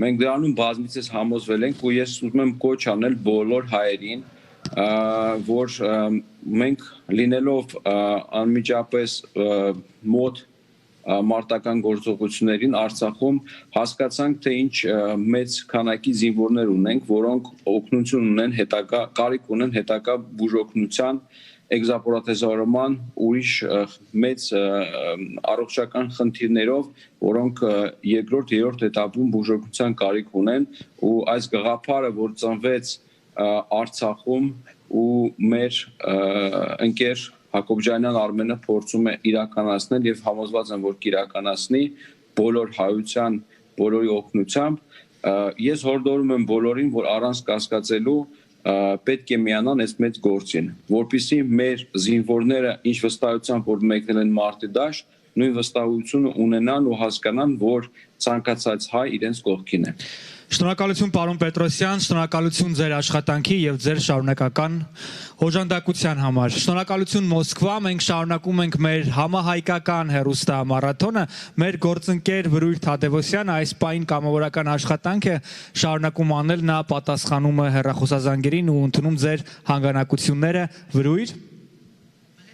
Մենք դրանում բազմիցս համոզվել ենք ու ես ուզում եմ կոչ անել բոլոր հայերին, որ մենք լինելով անմիջապես մոտ մարտական գործողություններին Արցախում հասկացանք, թե ինչ մեծ քանակի զինվորներ ունենք, որոնք օգնություն ունեն հետագա կարիք ունեն հետագա բուժօգնության, էկզապորատեզավորման, ուրիշ մեծ առողջական խնդիրներով, որոնք երկրորդ, երրորդ этаպում բուժօգնության կարիք ունեն, ու այս գաղափարը, որ ծնվեց Արցախում ու մեր ընկեր Հակոբյանյան Արմենը փորձում է իրականացնել եւ համոզված եմ, որ կիրականացնի բոլոր հայության, բոլորի օգնությամբ, ես հորդորում եմ բոլորին, որ առանց կասկածելու պետք է միանան այս մեծ գործին, որպեսզի մեր զինվորները ինչ վստահությամբ որ մեկնել են մարտի դաշտ, նույն վստահությունը ունենան ու հասկանան, որ ցանկացած հայ իրենց կողքին է։ Շնորհակալություն պարոն Պետրոսյան, շնորհակալություն ձեր աշխատանքի եւ ձեր շարունակական օժանդակության համար։ Շնորհակալություն Մոսկվա, մենք շարունակում ենք մեր համահայկական հեռուստամարաթոնը, մեր գործընկեր Վրույր Թադևոսյանը այս պահին կամավորական աշխատանքը շարունակում անել, նա պատասխանում է հեռախոսազանգերին ու ընդունում ձեր հանգանակությունները։ Վրույր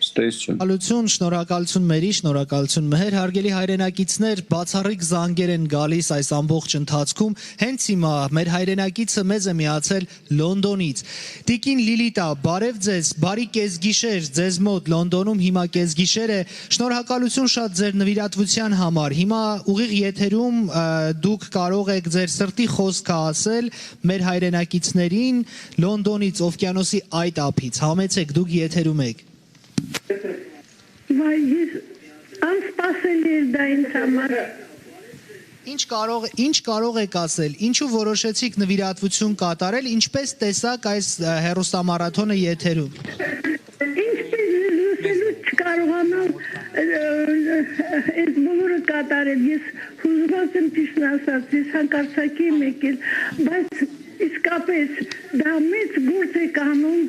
Շնորհակալություն Մերի, շնորհակալություն Մհեր, հարգելի հայրենակիցներ, բացառիկ զանգեր են գալիս այս ամբողջ ընթացքում, հենց հիմա մեր հայրենակիցը մեզ է միացել Լոնդոնից։ Տիկին Լիլիտա, բարև ձեզ, բարի կեսգիշեր ձեզ մոտ Լոնդոնում, հիմա կեսգիշեր է, շնորհակալություն շատ ձեր նվիրատվության համար։ Հիմա ուղիղ եթերում դուք կարող եք ձեր սրտի խոսքը ասել մեր հայրենակիցներին Լոնդոնից, օվկիանոսի այդ ափից, համեցեք, դուք եթերում եք։ Անսպասելի էր դա ինձ համար։ Ինչ կարող եք ասել, ինչու որոշեցիք նվիրատվություն կատարել, ինչպես տեսաք այս հեռուստամարաթոնը եթերում։ Ինչպես լսելու չկարողանալ այս բոլորը կատարել, ես հուզված եմ ճիշտն ասած, ես հանկարծակի եմ եկել, բայց իսկապես դա մեծ գործ է կանում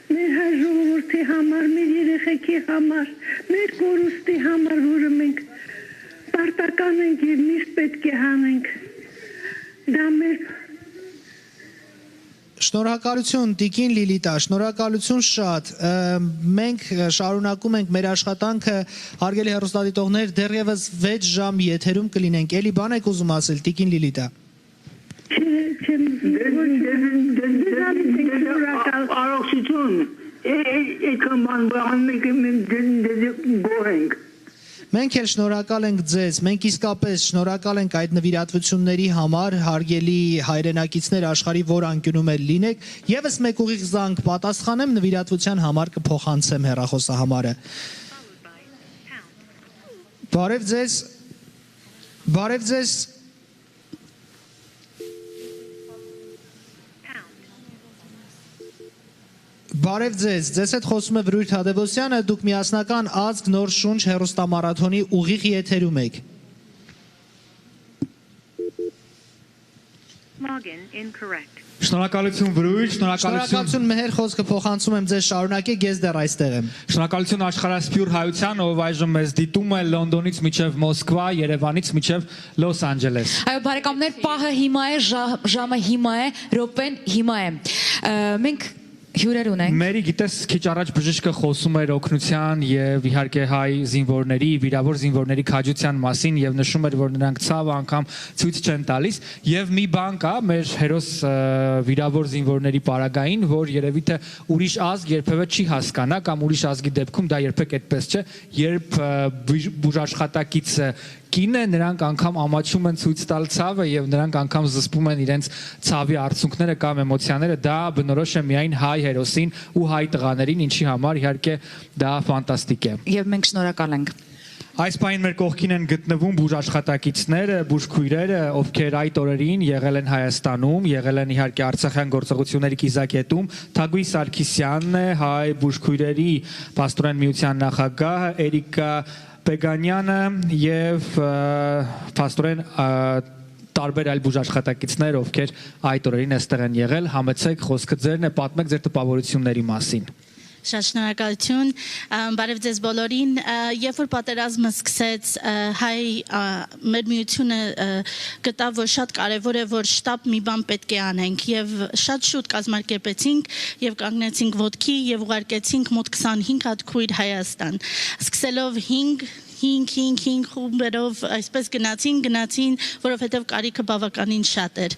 մեր հայ ժողովրդի համար, մեր երեխեքի համար, մեր կորուստի համար, որը մենք պարտական ենք և միշտ պետք է հանենք, դա մեր Շնորհակալություն Տիկին Լիլիտա, շնորհակալություն շատ։ Մենք շարունակում ենք մեր աշխատանքը, հարգելի հեռուստադիտողներ, դեռևս 6 ժամ եթերում կլինենք։ Էլի բան եք ուզում ասել, Տիկին Լիլիտա։ Առողջություն, եկամ անբան գոհենք։ Մենք էլ շնորհակալ ենք ձեզ, մենք իսկապես շնորհակալ ենք այդ նվիրատվությունների համար, հարգելի հայրենակիցներ աշխարհի որ անկյունում էլ լինեք, եւս մեկ ուղիղ զանգ պատասխանեմ նվիրատվության համար կփոխանցեմ հեռախոսահամարը։ Բարև ձեզ։ Բարև ձեզ։ Բարև ձեզ, ձեզ հետ խոսում է Վրույր Թադևոսյանը, դուք միասնական ազգ նոր շունչ հեռուստամարաթոնի ուղիղ եթերում եք։ Շնորհակալություն Վրույր, շնորհակալություն Մհեր, խոսքը փոխանցում եմ ձեզ, շարունակեք, ես դեռ այստեղ եմ։ Շնորհակալություն աշխարհասփյուր հայության, ով այժմ մեզ դիտում է Լոնդոնից մինչև Մոսկվա, Երևանից մինչև Լոս Անջելես։ Այո, բարեկամներ, պահը հիմա է, ժամը հիմա է, րոպեն հիմա է։ Մենք հյուրեր ունենք։ Մերի, գիտես, քիչ առաջ բժիշկը խոսում էր օգնության եւ իհարկե հայ զինվորների, վիրավոր զինվորների քաջության մասին եւ նշում էր, որ նրանք ցավը անգամ ցույց չեն տալիս եւ մի բան կա մեր հերոս վիրավոր զինվորների պարագային, որ երևի թե ուրիշ ազգ երբևէ չի հասկանա կամ ուրիշ ազգի դեպքում դա երբեք այդպես չէ, երբ բուժաշխատակիցը կին է, նրանք անգամ ամաչում են ցույց տալ ցավը եւ նրանք անգամ զսպում են իրենց ցավի արցունքները կամ էմոցիաները, դա բնորոշ է միայն հայ հերոսին ու հայ տղաներին, ինչի համար իհարկե դա ֆանտաստիկ է։ Եվ մենք շնորհակալ ենք։ Այս պայն մեր կողքին են գտնվում բուժաշխատակիցները, բուժքույրերը, ովքեր այդ օրերին եղել են Հայաստանում, եղել են իհարկե Արցախյան գործողությունների կիզակետում, Թագուհի Սարգսյանն է, հայ բուժքույրերի Պաստորեն միության նախագահ Էրիկա Պեգանյանը եւ Պաստորեն տարբեր այլ բուժաշխատակիցներ, ովքեր այդ օրերին այստեղ են եղել, համեցեք խոսքը ձերն է, պատմեք ձեր տպավորությունների մասին։ Շատ շնորհակալություն, բարև ձեզ բոլորին, երբ որ պատերազմը սկսեց, մեր միությունը գտավ, որ շատ կարևոր է, որ շտապ մի բան պետք է անենք եւ շատ շուտ կազմակերպեցինք եւ կանգնեցինք ոտքի եւ ուղարկեցինք մոտ 25 հատ քույր Հայաստան, սկսելով 5 խումբերով այսպես գնացին, որովհետև կարիքը բավականին շատ էր։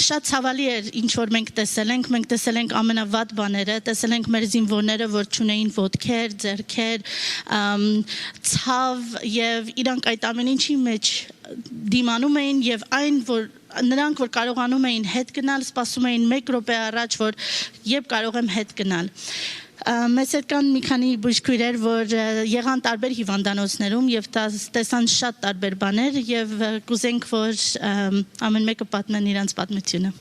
Շատ ցավալի էր ինչ որ մենք տեսել ենք ամենավատ բաները, տեսել ենք մեր զինվորները, որ չունեին ոտքեր, ձեռքեր, ցավ եւ իրանք այդ ամեն ինչի մեջ դիմանում էին եւ նրանք որ կարողանում էին հետ գնալ, սպասում էին 1 րոպե առաջ, որ երբ կարող եմ հետ գնալ։ Մեզ հետ կան մի քանի բուժքույրեր, որ եղան տարբեր հիվանդանոցներում եւ տեսան շատ տարբեր բաներ եւ կուզենք, որ ամեն մեկը պատմեն իրանց պատմությունը։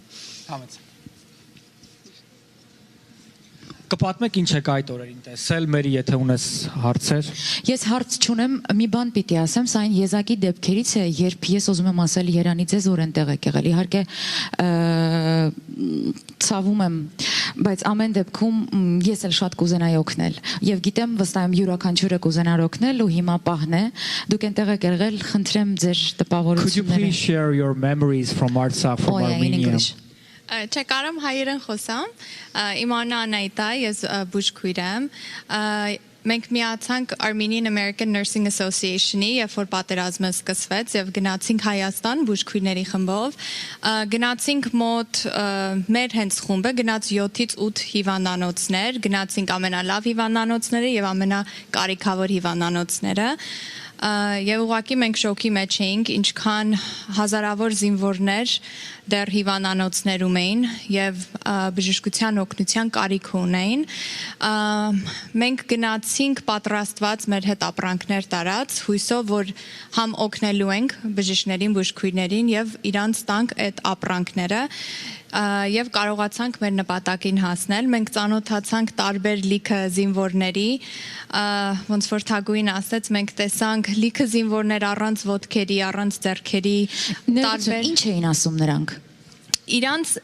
Կպատմեք ինչ եք այդ օրերին տեսել, Մերի, եթե ունես հարցեր։ Ես հարց չունեմ, մի բան պիտի ասեմ, սա այն եզակի դեպքերից է, երբ ես ուզում եմ ասել Երանի ձեզ որ այնտեղ եք եղել։ Իհարկե ցավում եմ, բայց ամեն դեպքում ես էլ շատ կուզենայի օգնել եւ գիտեմ վստահ եմ յուրաքանչյուրը կուզենար օգնել ու հիմա պահն է դուք այնտեղ եք եղել, խնդրեմ ձեր տպավորությունները։ Could you please share your memories from Artsakh, from Armenia? Չէ, կարամ հայերեն խոսամ, իմ անունը Անայտա, ես բուժքույր եմ, մենք միացանք Armenian American Nursing Association-ի, երբ որ պատերազմը սկսվեց եւ գնացինք Հայաստան բուժքույրների խմբով, գնացինք մոտ մեր հենց խումբը գնաց 7-ից 8 հիվանդանոցներ, գնացինք ամենալավ հիվանդանոցները եւ ամենակարիքավոր հիվանդանոցները Եվ ուղղակի մենք շոկի մեջ էինք, ինչքան հազարավոր զինվորներ դեռ հիվանդանոցներում էին եւ բժշկության օգնության կարիք ունեին։ Մենք գնացինք պատրաստված մեր հետ ապրանքներ տարած, հույսով որ համ օգնելու ենք բժիշկներին, բուժքույրներին եւ իրանց տանք այդ ապրանքները եւ կարողացանք մեր նպատակին հասնել։ Մենք ծանոթացանք տարբեր լիքը զինվորների, ոնց որ Թագուհին ասեց, մենք տեսանք լիքը զինվորներ առանց ոտքերի, առանց ձեռքերի, տարբեր։ Ինչ էին ասում նրանք։ Իրանց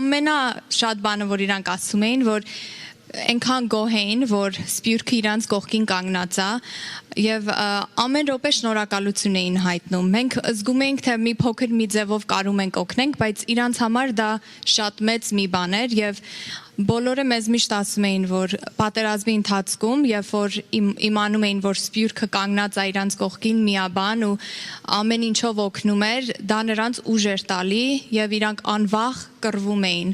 ամենաշատ բանը, որ իրանք ասում էին, որ այնքան գոհ էին, որ սպյուրքը իրանց կողքին կանգնած է եւ ամեն րոպե շնորհակալություն էին հայտնում։ Մենք զգում էինք, թե մի փոքր մի ձևով կարում ենք օգնենք, բայց իրանց համար դա շատ մեծ մի բան էր եւ բոլորը մեզ միշտ ասում էին, որ պատերազմի ընթացքում, երբ որ իմանում էին, որ սպյուրքը կանգնած է իրանց կողքին միաբան ու ամեն ինչով օգնում էր, դա նրանց ուժ էր տալի եւ իրանք անվախ կռվում էին։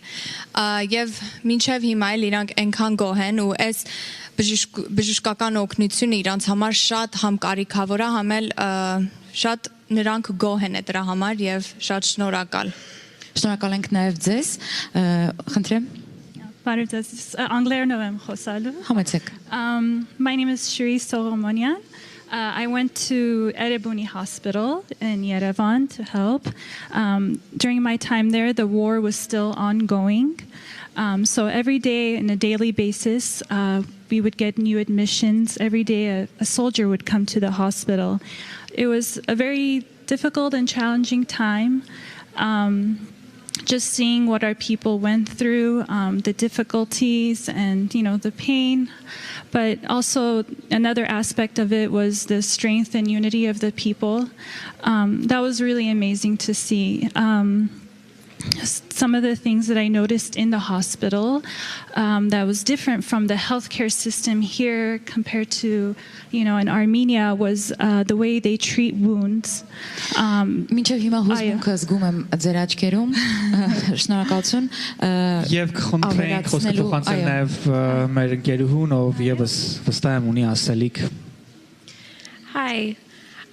Եվ մինչեւ հիմա էլ իրանք այնքան գոհ են ու այս բժշկական օգնությունը իրանց համար շատ համ կարիքավոր է, համ էլ շատ նրանք գոհ են դրա համար եւ շատ շնորհակալ։ Շնորհակալ ենք նաեւ ձեզ, խնդրեմ։ My name is Shri Solomonian. I went to Erebuni Hospital in Yerevan to help. During my time there, the war was still ongoing. So every day, on a daily basis, we would get new admissions. Every day, a soldier would come to the hospital. It was a very difficult and challenging time. Just seeing what our people went through, the difficulties and, the pain. But also another aspect of it was the strength and unity of the people. That was really amazing to see. Some of the things that I noticed in the hospital that was different from the healthcare system here compared to, in Armenia was the way they treat wounds. Մինչև հիմա հուզմունքը զգում եմ ձեր աչքերում, շնորհակալություն։ Եվ կխնդրենք խոսքը փոխանցել նաև մեր ընկերուհուն, ով եւս վստահ եմ ունի ասելիք։ Hi.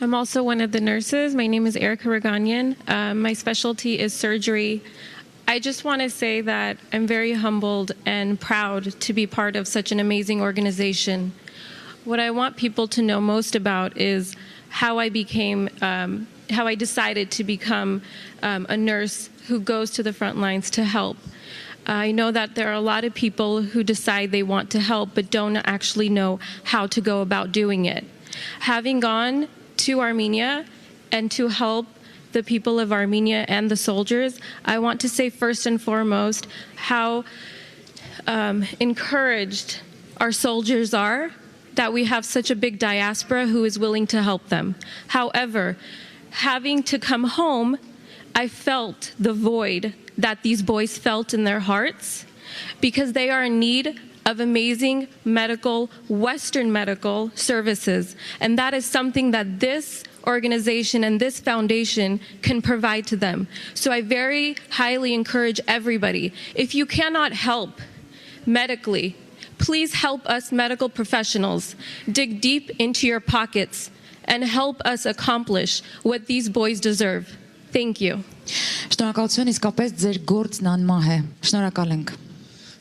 I'm also one of the nurses. My name is Erica Reganian. My specialty is surgery. I just want to say that I'm very humbled and proud to be part of such an amazing organization. what I want people to know most about is how I decided to become a nurse who goes to the front lines to help. I know that there are a lot of people who decide they want to help but don't actually know how to go about doing it. Having gone to Armenia and to help the people of Armenia and the soldiers, I want to say first and foremost how encouraged our soldiers are that we have such a big diaspora who is willing to help them. However, having to come home, I felt the void that these boys felt in their hearts because they are in need of amazing Western medical services. And that is something that this organization and this foundation can provide to them. So I very highly encourage everybody, if you cannot help medically, please help us medical professionals dig deep into your pockets and help us accomplish what these boys deserve. Thank you. Շնորհակալություն, իսկապես ձեր գործն անմահ է։ Շնորհակալ ենք։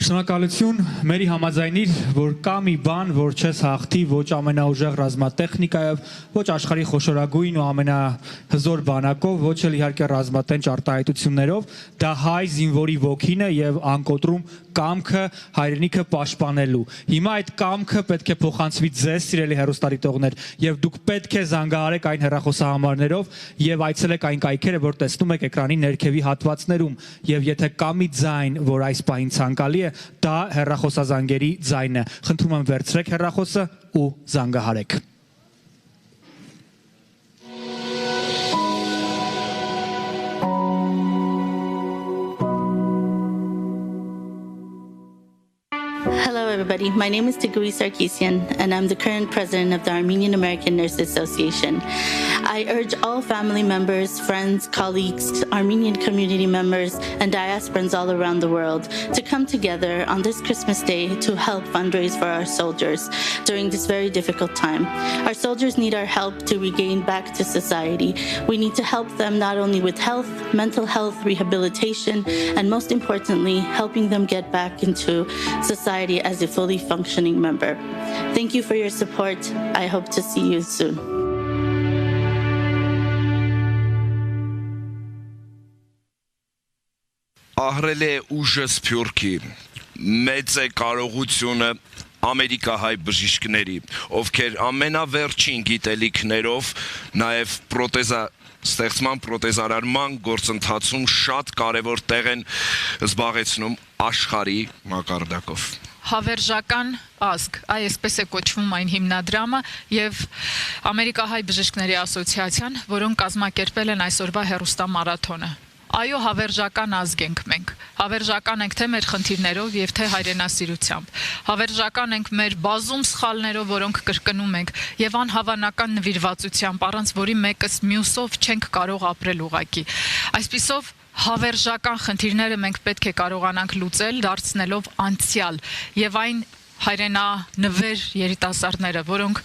Շնորհակալություն, մերի համաձայնիր, որ կա մի բան, որ չես հաղթի ոչ ամենաուժեղ ռազմատեխնիկայով, ոչ աշխարհի խոշորագույն ու ամենահզոր բանակով, ոչ էլ իհարկե ռազմատենչ արտահայտություններով, դա հայ զինվորի ոգին է եւ անկոտրում կամքը հայրենիքը պաշտպանելու։ Հիմա այդ կամքը պետք է փոխանցվի ձեզ, սիրելի հեռուստադիտողներ, եւ դուք պետք է զանգահարեք այն հեռախոսահամարներով եւ այցելեք այն կայքերը, որ տեսնում եք էկրանի ներքևի հատվածներում, եւ եթե կա մի ձայն, որ այս պահին ցանկալի է, դա հեռախոսազանգերի ձայնն է։ Խնդրում եմ վերցրեք հեռախոսը ու զանգահարեք։ Hello, everybody. My name is Tigui Sarkisian, and I'm the current president of the Armenian American Nurses Association. I urge all family members, friends, colleagues, Armenian community members, and diasporans all around the world to come together on this Christmas Day to help fundraise for our soldiers during this very difficult time. Our soldiers need our help to regain back to society. We need to help them not only with health, mental health, rehabilitation, and most importantly, helping them get back into society as a fully functioning member. Thank you for your support. I hope to see you soon. Ահրել է ուժը սփյուռքի, մեծ է կարողությունը ամերիկահայ բժիշկների, ովքեր ամենավերջին գիտելիքներով նաև ստեղծման պրոթեզարարման գործընթացում շատ կարևոր տեղ են զբաղեցնում աշխարհի մակարդակով։ Հավերժական ազգ, այսպես է կոչվում այն հիմնադրամը եւ ամերիկահայ բժիշկների ասոցիացիան, որոնք կազմակերպել են այսօրվա հեռուստամարաթոնը։ Այո, հավերժական ազգ ենք մենք, հավերժական ենք թե մեր խնդիրներով և թե հայրենասիրությամբ, հավերժական ենք մեր բազում սխալներով, որոնք կրկնում ենք և անհավանական նվիրվածությամբ, առանց որի մեկս մյուսով չենք կարող ապրել ուղղակի։ Այսպիսով հավերժական խնդիրները մենք պետք է կարողանանք լուծել, դարձնելով անցյալ և այն հայրենանվեր երիտասարդները, որոնք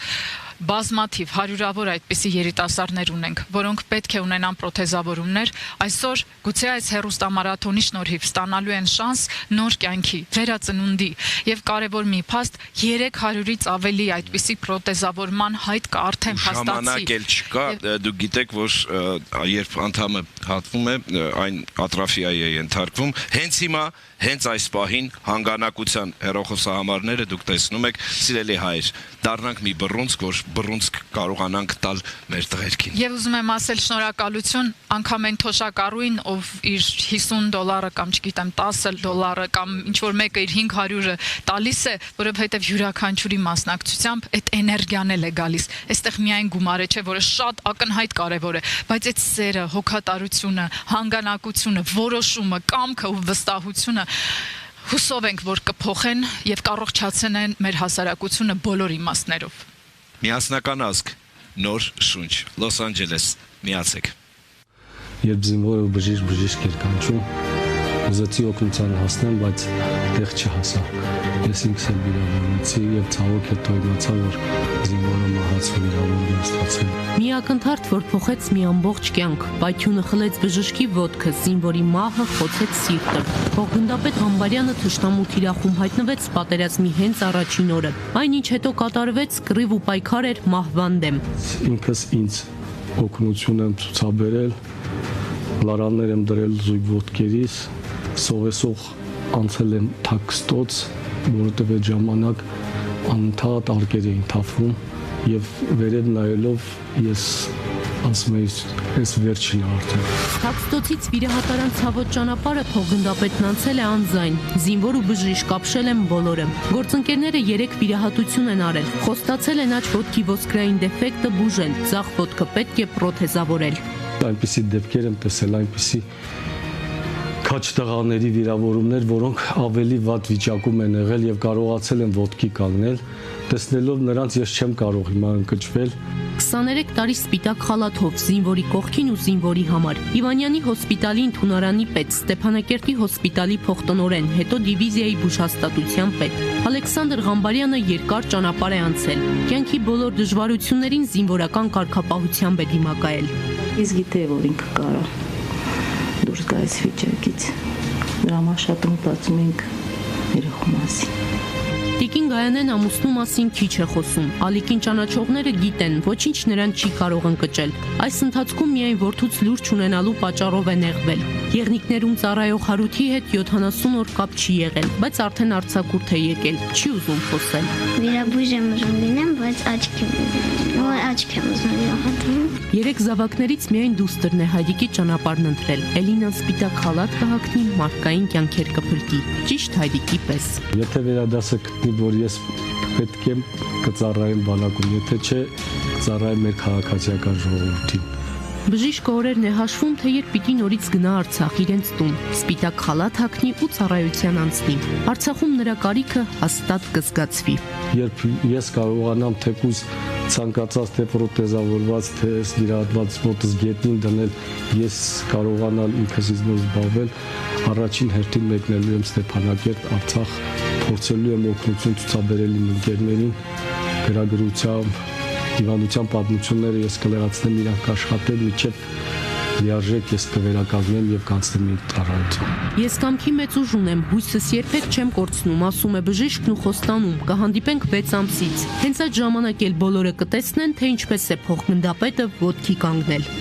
բազմաթիվ հարյուրավոր այդպիսի երիտասարդներ ունենք, որոնք պետք է ունենան պրոթեզավորումներ, այսօր գուցե այս հեռուստամարաթոնի շնորհիվ ստանալու են շանս նոր կյանքի, վերածնունդի եւ կարեւոր մի փաստ 300-ից ավելի այդպիսի պրոթեզավորման հայտ կա արդեն հաստատվի։ Ժամանակ էլ չկա, դուք գիտեք, որ երբ անդամը հատվում է, այն ատրաֆիայի է ենթարկվում, հենց հիմա, հենց այս պահին հանգանակության հեռախոսահամարները դուք տեսնում եք, սիրելի հայր, դառնանք մի բռունցք, որ բռունցք կարողանանք տալ մեր տղերքին։ Եվ ուզում եմ ասել շնորհակալություն անգամ այն թոշակառուին, ով իր $50 կամ չգիտեմ $10 կամ ինչ որ մեկը իր 500-ը տալիս է, որովհետև յուրաքանչյուրի մասնակցությամբ այդ էներգիան էլ է գալիս։ Այստեղ միայն գումարը չէ, որը շատ ակնհայտ կարևոր է, բայց այդ սերը, հոգատարությունը, հանգանակությունը, որոշումը, կամքը ու վստահությունը հուսով ենք, որ կփոխեն եւ կառողջացնեն մեր հասարակությունը բոլոր իմաստներով։ Միասնական ազգ, նոր շունչ, Լոս Անջելես, միացեք։ Երբ զինվորը բժիշկ էր կանչում, ուզեցի օգնության հասնեմ, բայց տեղ չհասա։ Ես ինքս էլ վիրավորվեցի եւ ցավոք հետո իմացա, որ զինվորը մահ բաց վիրավորում է ստացել։ Մի ակնթարթ, որ փոխեց մի ամբողջ կյանք, պայթյունը խլեց բժշկի ոտքը, զինվորի մահը խոցեց սիրտը։ Փոխգնդապետ Ղամբարյանը թշնամու թիրախում հայտնվեց պատերազմի հենց առաջին օրը։ Այնինչ հետո կատարվեց կռիվ ու պայքար էր մահվան դեմ։ Ինքս ինձ օգնություն եմ ցուցաբերել, լարաններ եմ դրել զույգ ոտքերիս, սովեսող անցել եմ թաքստոց, որովհետև այդ ժամանակ անընդհատ արկեր էին թափվում եւ վերև նայելով ես ասում էի, այս վերջին արդեն։ Թաքստոցից վիրահատարան ցավոտ ճանապարհը փոխգնդապետն անցել է անձայն։ Զինվոր ու բժիշկ ապշել են բոլորը։ Գործընկերները 3 վիրահատություն են արել։ Խոստացել են աջ ոտքի ոսկրային դեֆեկտը բուժել, ձախ ոտքը պետք է պրոթեզավորել։ Այնպիսի դեպքեր եմ տեսել, այնպիսի քաչ տղաների վիրավորումներ, որոնք ավելի վատ վիճակում են եղել եւ կարողացել են ոտքի կանգնել, տեսնելով նրանց ես չեմ կարող հիմա ընկճվել։ 23 տարի սպիտակ խալաթով զինվորի կողքին ու զինվորի համար։ Իվանյանի հոսպիտալի ընդունարանի պետ, Ստեփանակերտի հոսպիտալի փոխտնօրեն, հետո դիվիզիայի բուժհաստատության պետ։ Ալեքսանդր Ղամբարյանը երկար ճանապարհ է անցել։ Կյանքի բոլոր դժվարություններին զինվորական կարգապահությամբ է դիմակայել։ Իսկ գիտե որ ինքը կարա դուրս գա այս վիճակից։ Դրա համար շատ մտածում ենք երեխու մասին։ Տիկին Գայանեն ամուսնու մասին քիչ է խոսում։ Ալիկին ճանաչողները գիտեն, ոչինչ նրան չի կարող ընկճել։ Այս ընթացքում միայն որդուց լուրջ ունենալու պատճառով է նեղվել։ Եղնիկներում ծառայող Հարութի հետ 70 օր կապ չի եղել, բայց արդեն արձակուրդ է եկել, չի ուզում խոսել։ Վիրաբույժ եմ ուզում լինեմ, բայց աչք եմ ուզում վիրահատում։ 3 զավակներից միայն դուստրն է Հայրիկի ճանապարհն ընտրել։ Էլինան սպիտակ խալաթ կհագնի, մարդկային կյանքեր կփրկի, ճիշտ Հայրիկի պես։ Եթե վերադասը գտնի, որ ես պետք է կծառայեմ բանակում, եթե չէ, կծառայեմ մեր քաղաքացիական ժողովրդին։ Բժիշկը օրերն է հաշվում, թե երբ պիտի նորից գնա Արցախ իրենց տուն, սպիտակ խալաթ հագնի ու ծառայության անցնի։ Արցախում նրա կարիքը հաստատ կզգացվի։ Երբ ես կարողանամ թեկուզ ցանկացած թե պրոթեզավորված, թե վիրահատված ոտս գետնին դնել, ես կարողանալ ինքս ինձ զբաղվել, առաջին հերթին մեկնելու եմ Ստեփանակերտ, Արցախ, փորձելու եմ օգնություն ցուցաբերել իմ ընկերներին, գրագրությամբ, հիվանդության պատմությունները ես կլերացնեմ իրանք աշխատել միջև լիարժեք ես կվերականգնեմ եւ կանցնեմ իմ ծառայություն։ Ես կամքի մեծ ուժ ունեմ, հույսս երբեք չեմ կորցնում, ասում է բժիշկն ու խոստանում, կհանդիպենք 6 ամսից։ Հենց այդ ժամանակ էլ բոլորը կտեսնեն, թե ինչպես է փոխգնդապետը ոտքի կանգնել։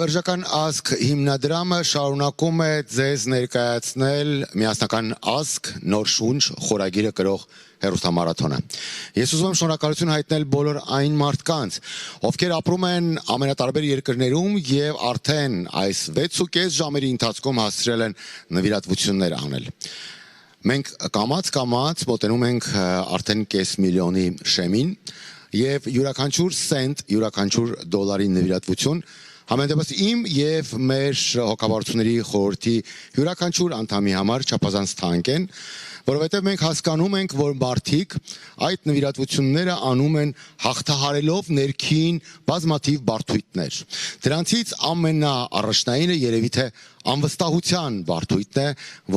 Հավերժական ազգ հիմնադրամը շարունակում է ձեզ ներկայացնել միասնական ազգ նոր շունչ խորագիրը կրող հեռուստամարաթոնը։ Ես ուզում եմ շնորհակալություն հայտնել բոլոր այն մարդկանց, ովքեր ապրում են ամենատարբեր երկրներում եւ արդեն այս 6.5 ժամերի ընթացքում հասցրել են նվիրատվություններ անել։ Մենք կամաց մոտենում ենք արդեն կես միլիոնի շեմին եւ յուրաքանչյուր սենտ, յուրաքանչյուր դոլարի նվիրատվություն Համենայնպես իմ եւ մեր հոգաբարձությունների խորհրդի յուրաքանչյուր անդամի համար չափազանց թանկ են, որովհետեւ մենք հասկանում ենք, որ մարդիկ այդ նվիրատվությունները անում են հաղթահարելով ներքին բազմաթիվ բարդույթներ։ Դրանցից ամենաառաջնայինը երևի թե անվստահության բարդույթն է,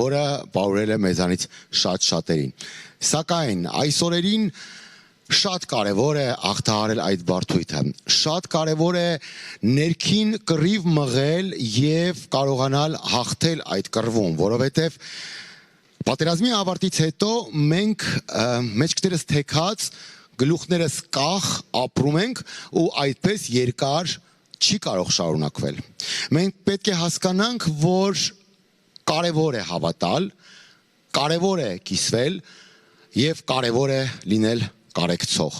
որը պարուրել է մեզանից շատերին։ Սակայն այս օրերին շատ կարևոր է հաղթահարել այդ բարդույթը, շատ կարևոր է ներքին կռիվ մղել եւ կարողանալ հաղթել այդ կռվում, որովհետեւ պատերազմի ավարտից հետո մենք մեջքներս թեքած, գլուխներս կախ ապրում ենք ու այդպես երկար չի կարող շարունակվել։ Մենք պետք է հասկանանք, որ կարևոր է հավատալ, կարևոր է կիսվել եւ կարևոր է լինել կարեկցող։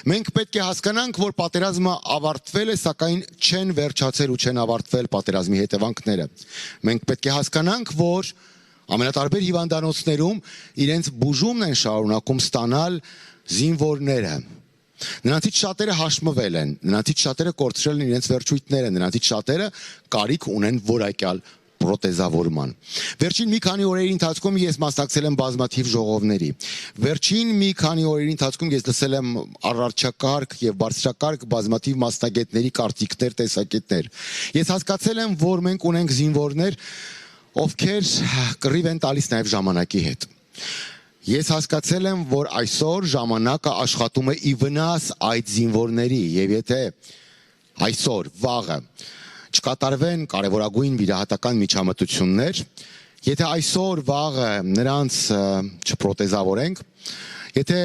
Մենք պետք է հասկանանք, որ պատերազմը ավարտվել է, սակայն չեն վերջացել ու չեն ավարտվել պատերազմի հետևանքները։ Մենք պետք է հասկանանք, որ ամենատարբեր հիվանդանոցներում իրենց բուժումն են շարունակում ստանալ զինվորները, Նրանցից շատերը հաշմվել են, նրանցից շատերը կորցրել են իրենց վերջույթները, նրանցից շատերը կարիք ունեն որակյալ պրոթեզավորման։ Վերջին մի քանի օրերի ընթացքում ես մասնակցել եմ բազմաթիվ ժողովների։ Վերջին մի քանի օրերի ընթացքում ես լսել եմ առարչակարգ եւ բարձրակարգ բազմաթիվ մասնագետների կարծիքներ, տեսակետներ։ Ես հասկացել եմ, որ մենք ունենք զինվորներ, ովքեր կռիվ են տալիս նաեւ ժամանակի հետ։ Ես հասկացել եմ, որ այսօր ժամանակը աշխատում է ի վնաս այդ զինվորների եւ եթե այսօր վաղը չկատարվեն կարևորագույն վիրահատական միջամտություններ, եթե այսօր վաղը նրանց չպրոթեզավորենք, եթե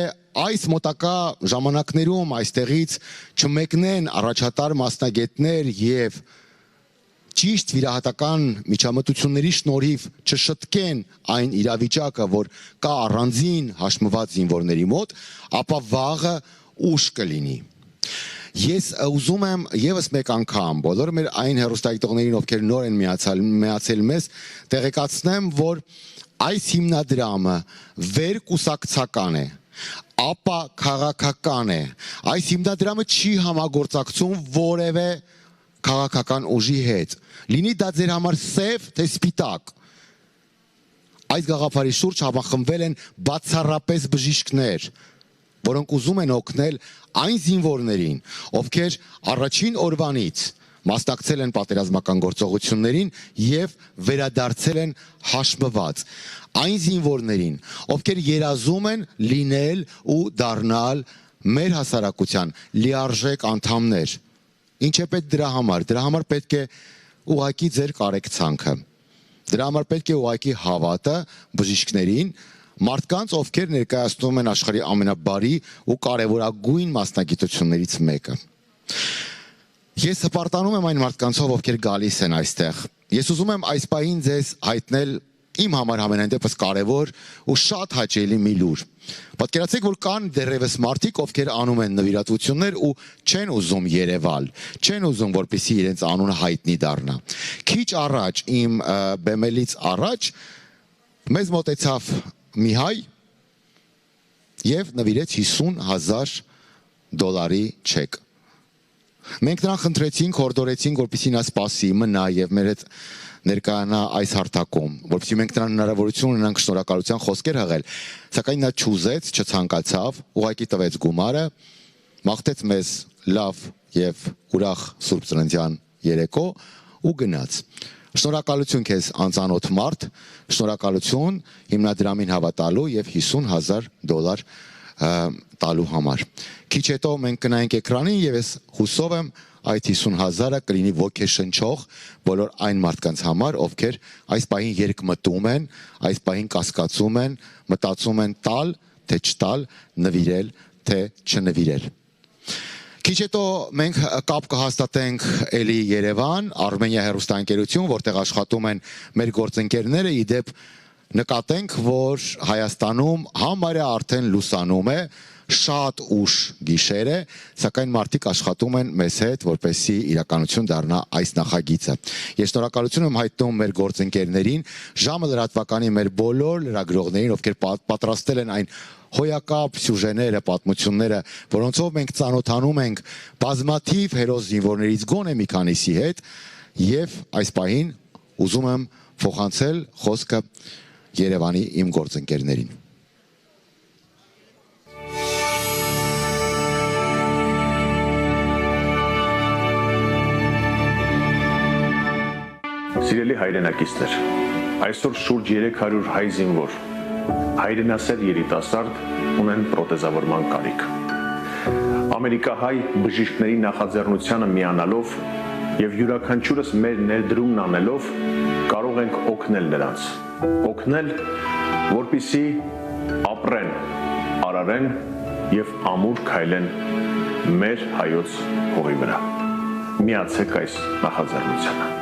այս մոտակա ժամանակներում այստեղից չմեկնեն առաջատար մասնագետներ եւ ճիշտ վիրահատական միջամտությունների շնորհիվ չշտկեն այն իրավիճակը, որ կա առանձին հաշմված զինվորների մոտ, ապա վաղը ուշ կլինի։ Ես ուզում եմ եւս մեկ անգամ բոլոր մեր այն հեռուստադիտողներին, ովքեր նոր են միացել մեզ, տեղեկացնեմ, որ այս հիմնադրամը վերկուսակցական է, ապա քաղաքական է։ Այս հիմնադրամը չի համագործակցում որևէ քաղաքական ուժի հետ։ Լինի դա ձեր համար սև, թե սպիտակ։ Այս գաղափարի շուրջ համախմբվել են բացառապես բժիշկներ, որոնք ուզում են օգնել այն զինվորներին, ովքեր առաջին օրվանից մասնակցել են պատերազմական գործողություններին եւ վերադարձել են հաշմված, այն զինվորներին, ովքեր երազում են լինել ու դառնալ մեր հասարակության լիարժեք անդամներ։ Ինչ է պետք դրա համար։ Դրա համար պետք է ուղղակի ձեր կարեկցանքը։ Դրա համար պետք է ուղղակի հավատը բժիշկներին, մարդկանց, ովքեր ներկայացնում են աշխարհի ամենաբարի ու կարևորագույն մասնագիտություններից մեկը։ Ես հպարտանում եմ այն մարդկանցով, ովքեր գալիս են այստեղ։ Ես ուզում եմ այս պահին ձեզ հայտնել իմ համար համենայն դեպս կարևոր ու շատ հաճելի մի լուր։ Պատկերացեք, որ կան դեռևս մարդիկ, ովքեր անում են նվիրատվություններ ու չեն ուզում երևալ, չեն ուզում, որպեսզի իրենց անունը հայտնի դառնա։ Քիչ առաջ իմ բեմելից առաջ մեզ մոտեցավ մի հայ եւ նվիրեց $50,000 չեկ։ Մենք նրան խնդրեցինք, հորդորեցինք, որպեսզի նա սպասի, մնա եւ մեր հետ ներկայանա այս հարթակում, որպեսզի մենք նրան հնարավորություն ունենանք շնորհակալության խոսքեր հղել, սակայն նա չուզեց, չցանկացավ, ուղղակի տվեց գումարը, մաղթեց մեզ լավ եւ ուրախ Սուրբ Ծննդյան երեկո ու գնաց։ Շնորհակալություն քեզ անծանոթ մարդ, շնորհակալություն հիմնադրամին հավատալու եւ $50,000 տալու համար։ Քիչ հետո մենք կնայենք էկրանին եւ ես հուսով եմ այդ 50,000-ը կլինի ոգեշնչող բոլոր այն մարդկանց համար, ովքեր այս պահին երկմտում են, այս պահին կասկածում են, մտածում են տալ, թե չտալ, նվիրել, թե չնվիրել։ Քիչ հետո մենք կապ կհաստատենք էլի Երևան, Արմենիա հեռուստաընկերություն, որտեղ աշխատում են մեր գործընկերները, իդեպ նկատենք, որ Հայաստանում համարյա արդեն լուսանում է, շատ ուշ գիշեր է, սակայն մարդիկ աշխատում են մեզ հետ, որպեսզի իրականություն դառնա այս նախագիծը։ Ես շնորհակալություն եմ հայտնում մեր գործընկերներին, ժամը լրատվականի մեր բոլոր լրագրողներին, ովքեր պատրաստել են այն հոյակապ սյուժեները, պատմությունները, որոնցով մենք ծանոթանում ենք բազմաթիվ հերոս զինվորներից գոնե մի քանիսի հետ, եւ այս պահին ուզում եմ փոխանցել խոսքը Երևանի իմ գործընկերներին։ Սիրելի հայրենակիցներ, այսօր շուրջ 300 հայ զինվոր, հայրենասեր երիտասարդ ունեն պրոթեզավորման կարիք։ Ամերիկահայ բժիշկների նախաձեռնությանը միանալով եւ յուրաքանչյուրս մեր ներդրումն անելով կարող ենք օգնել նրանց։ Օգնել, որպեսզի ապրեն, արարեն եւ ամուր քայլեն մեր հայոց հողի վրա։ Միացեք այս նախաձեռնությանը։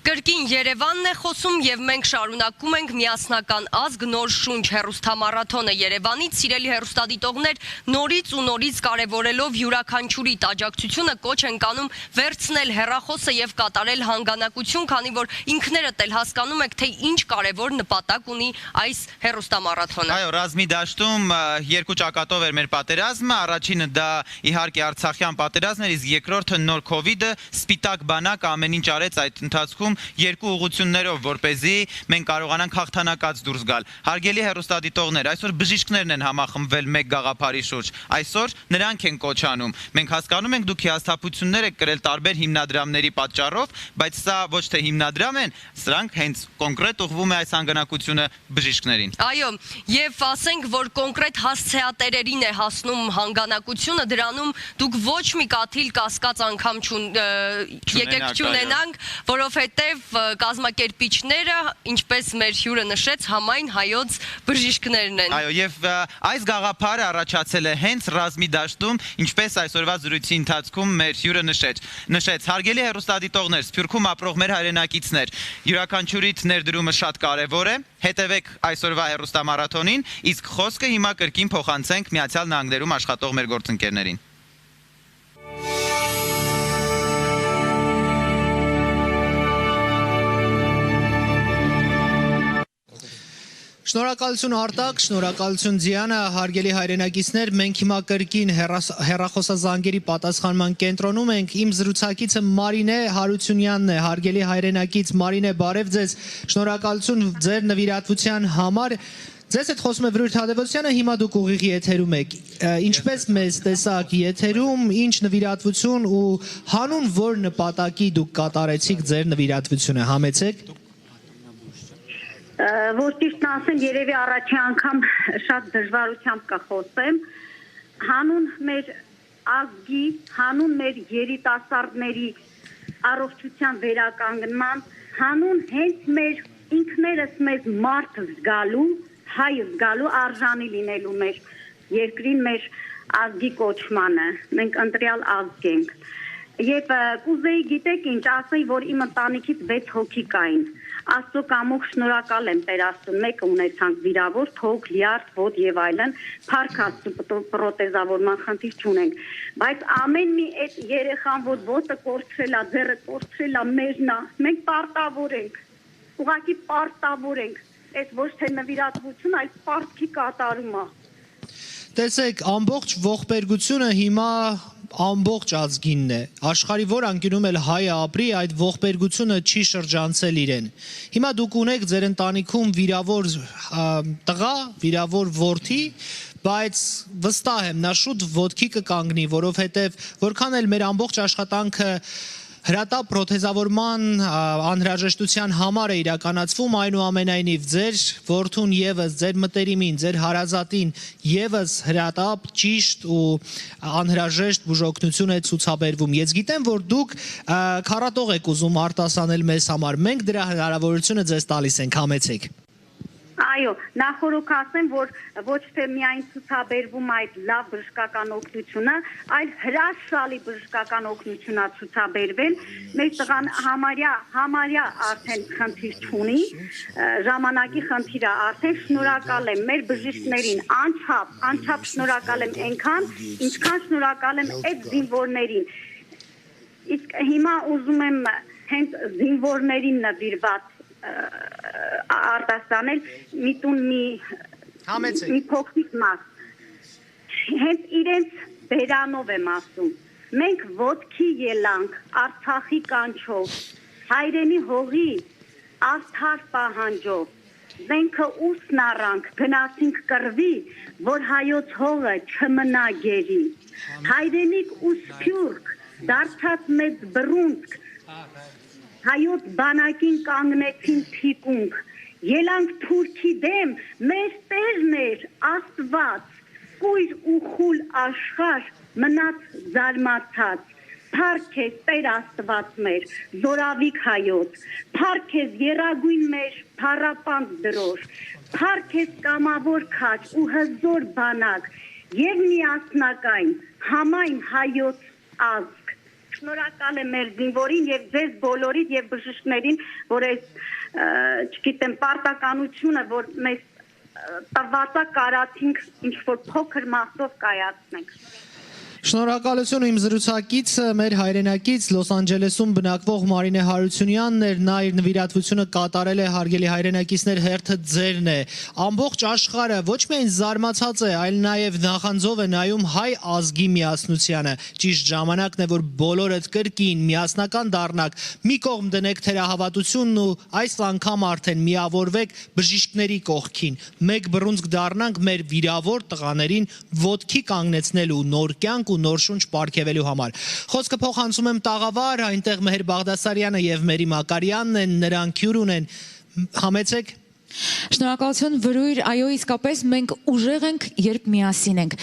Կրկին Երևանն է խոսում եւ մենք շարունակում ենք միասնական ազգ նոր շունչ հեռուստամարաթոնը Երևանից, սիրելի հեռուստադիտողներ, նորից ու նորից կարևորելով յուրաքանչյուրի աջակցությունը կոչ ենք անում վերցնել հեռախոսը եւ կատարել հանգանակություն, քանի որ ինքներդ էլ հասկանում եք, թե ինչ կարևոր նպատակ ունի այս հեռուստամարաթոնը։ Այո, ռազմի դաշտում երկու ճակատով էր մեր պատերազմը, առաջինը դա իհարկե Արցախյան պատերազմն էր, իսկ երկրորդը նոր Քովիդը, սպիտակ բանակ ամեն ինչ արեց այդ ընթացքում երկու ուղղություններով, որպեսզի մենք կարողանանք հաղթանակած դուրս գալ։ Հարգելի հեռուստադիտողներ, այսօր բժիշկներն են համախմբվել մեկ գաղափարի շուրջ։ Այսօր նրանք են կոչ անում։ Մենք հասկանում ենք, դուք հիասթափություններ եք կրել տարբեր հիմնադրամների պատճառով, բայց սա ոչ թե հիմնադրամ են, սրանք հենց կոնկրետ ուղղվում է այս հանգանակությունը բժիշկներին։ Այո, եւ ասենք, որ կոնկրետ հասցեատերերին է հասնում հանգանակությունը, դրանում դուք ոչ մի կաթիլ կասկած անգամ եկեք չունենանք, որովհետեւ կազմակերպիչները, ինչպես մեր հյուրը նշեց, համայն հայոց բժիշկներն են։ Այո, եւ այս գաղափարը առաջացել է հենց ռազմի դաշտում, ինչպես այսօրվա զրույցի ընթացքում մեր հյուրը նշեց։ Հարգելի հեռուստադիտողներ, Սփյուռքում ապրող մեր հայրենակիցներ, յուրաքանչյուրիդ ներդրումը շատ կարևոր է։ Հետևեք այսօրվա հեռուստամարաթոնին, իսկ խոսքը հիմա կրկին փոխանցենք Միացյալ Նահանգներում աշխատող մեր գործընկերներին։ Շնորհակալություն Արտակ, շնորհակալություն Ձիանը, հարգելի հայրենակիցներ, մենք հիմա կրկին հեռախոսազանգերի պատասխանման կենտրոնում ենք, իմ զրուցակիցը Մարինե Հարությունյանն է, հարգելի հայրենակից Մարինե, բարև ձեզ, շնորհակալություն ձեր նվիրատվության համար, ձեզ հետ խոսում է Վրույթ Հադևոսյանը, հիմա դուք ուղիղ եթերում եք, ինչպես մեզ տեսակ եթերում, ինչ նվիրատվություն ու հանուն որ նպատակի դուք կատարեցիք ձեր նվիրատվությունը, համեցեք։ Որ ճիշտն ասեմ, երևի առաջի անգամ շատ դժվարությամբ կխոսեմ, հանուն մեր ազգի, հանուն մեր երիտասարդների առողջության վերականգնման, հանուն հենց մեր ինքներս մեզ մարդ զգալու, հայ զգալու արժանի լինելու մեր երկրին, մեր ազգի կոչմանը, մենք ընտրյալ ազգ ենք։ Եվ կուզեի գիտեք ինչ, ասեի, որ իմ ընտանիքից 6 հոգի կային, Աստծո կամոք շնորհակալ եմ Տեր Աստծուն, մեկը ունեցանք վիրավոր, թոք, լյարդ, ոտ եւ այլն, փառք Աստծո պրոթեզավորման խնդիր չունենք, բայց ամեն մի այդ երեխան, որ ոտը կորցրել է, ձեռը կորցրել է, մերն է, մենք պարտավոր ենք, ուղղակի պարտավոր ենք, այդ ոչ թե նվիրատվություն, այլ պարտքի կատարումը։ Տեսեք, ամբողջ ողբերգությունը հիմա ամբողջ ազգինն է, աշխարհի որ անկյունում էլ հայը ապրի, այդ ողբերգությունը չի շրջանցել իրեն։ Հիմա դուք ունեք ձեր ընտանիքում վիրավոր տղա, վիրավոր որդի, բայց վստահ եմ, նա շուտ ոտքի կկանգնի, որովհետև որքան էլ մեր ամբողջ աշխատանքը հրատապ պրոթեզավորման անհրաժեշտության համար է իրականացվում, այնուամենայնիվ ձեր որդուն եւս, ձեր մտերիմին, ձեր հարազատին եւս հրատապ ճիշտ ու անհրաժեշտ բուժօգնություն է ցուցաբերվում։ Ես գիտեմ, որ դուք քառատող եք ուզում արտասանել մեզ համար, մենք դրա հնարավորությունը ձեզ տալիս ենք, համեցեք։ Այո, նախորոք ասեմ, որ ոչ թե միայն ցուցաբերվում այդ լավ բժշկական օգնությունը, այլ հրաշալի բժշկական օգնություն է ցուցաբերվել։ Մեր տղան համարյա արդեն խնդիր չունի, ժամանակի խնդիրը արդեն շնորհակալ եմ մեր բժիշկներին, անչափ շնորհակալ եմ այնքան, ինչքան շնորհակալ եմ այդ զինվորներին։ Իսկ հիմա ուզում եմ հենց զինվորներին նվիրված արտասանել մի տուն մի փոքրիկ մաս, հենց իրենց բերանով եմ ասում, մենք ոտքի ելանք Արցախի կանչով, հայրենի հողի արդար պահանջով, զենքը ուսն առանք, գնացինք կռվի, որ հայոց հողը չմնա գերի, հայրենիք ու սփյուռք, դարձած մեծ բռունցք, հայոց բանակին կանգնեցին թիկունք, ելանք թուրքի դեմ, մեր Տերն էր Աստված, կույր ու խուլ աշխարհ մնաց զարմացած, փառք քեզ Տեր Աստված մեր, զորավիք հայոց, փառք քեզ եռագույն մեր փառապանծ դրոշ, փառք քեզ կամավոր քաչ ու հզոր բանակ, եւ միասնակայն համայն հայոց ազգ, Շնորհակալ եմ մեր զինվորին եւ ձեզ բոլորին եւ բժիշկներին, որ այս չգիտեմ պարտականությունը, որ մեզ տվածա կարացինք ինչ որ փոքր մասով կայացնենք։ Շնորհակալություն իմ զրուցակիցը մեր հայրենակից Լոս Անջելեսում բնակվող Մարինե Հարությունյանն էր, նա իր նվիրատվությունը կատարել է, հարգելի հայրենակիցներ, հերթը ձերն է։ Ամբողջ աշխարհը ոչ միայն զարմացած է, այլ նաև նախանձով է նայում հայ ազգի միասնությանը։ Ճիշտ ժամանակն է, որ բոլորդ կրկին միասնական դառնաք, մի կողմ դնեք թերահավատությունն ու այս անգամ արդեն միավորվեք բժիշկների կողքին։ Մեկ բռունցք դառնանք մեր վիրավոր տղաներին ոտքի կանգնեցնելու նոր կյանք ու նոր շունչ պարգևելու համար։ Խոսքը փոխանցում եմ Տաղավար, այնտեղ Մեհեր Բաղդասարյանը եւ Մերի Մակարյանն են, նրանք հյուր ունեն։ Համեցեք։ Շնորհակալություն Վրույր, այո, իսկապես մենք ուժեղ ենք, երբ միասին ենք։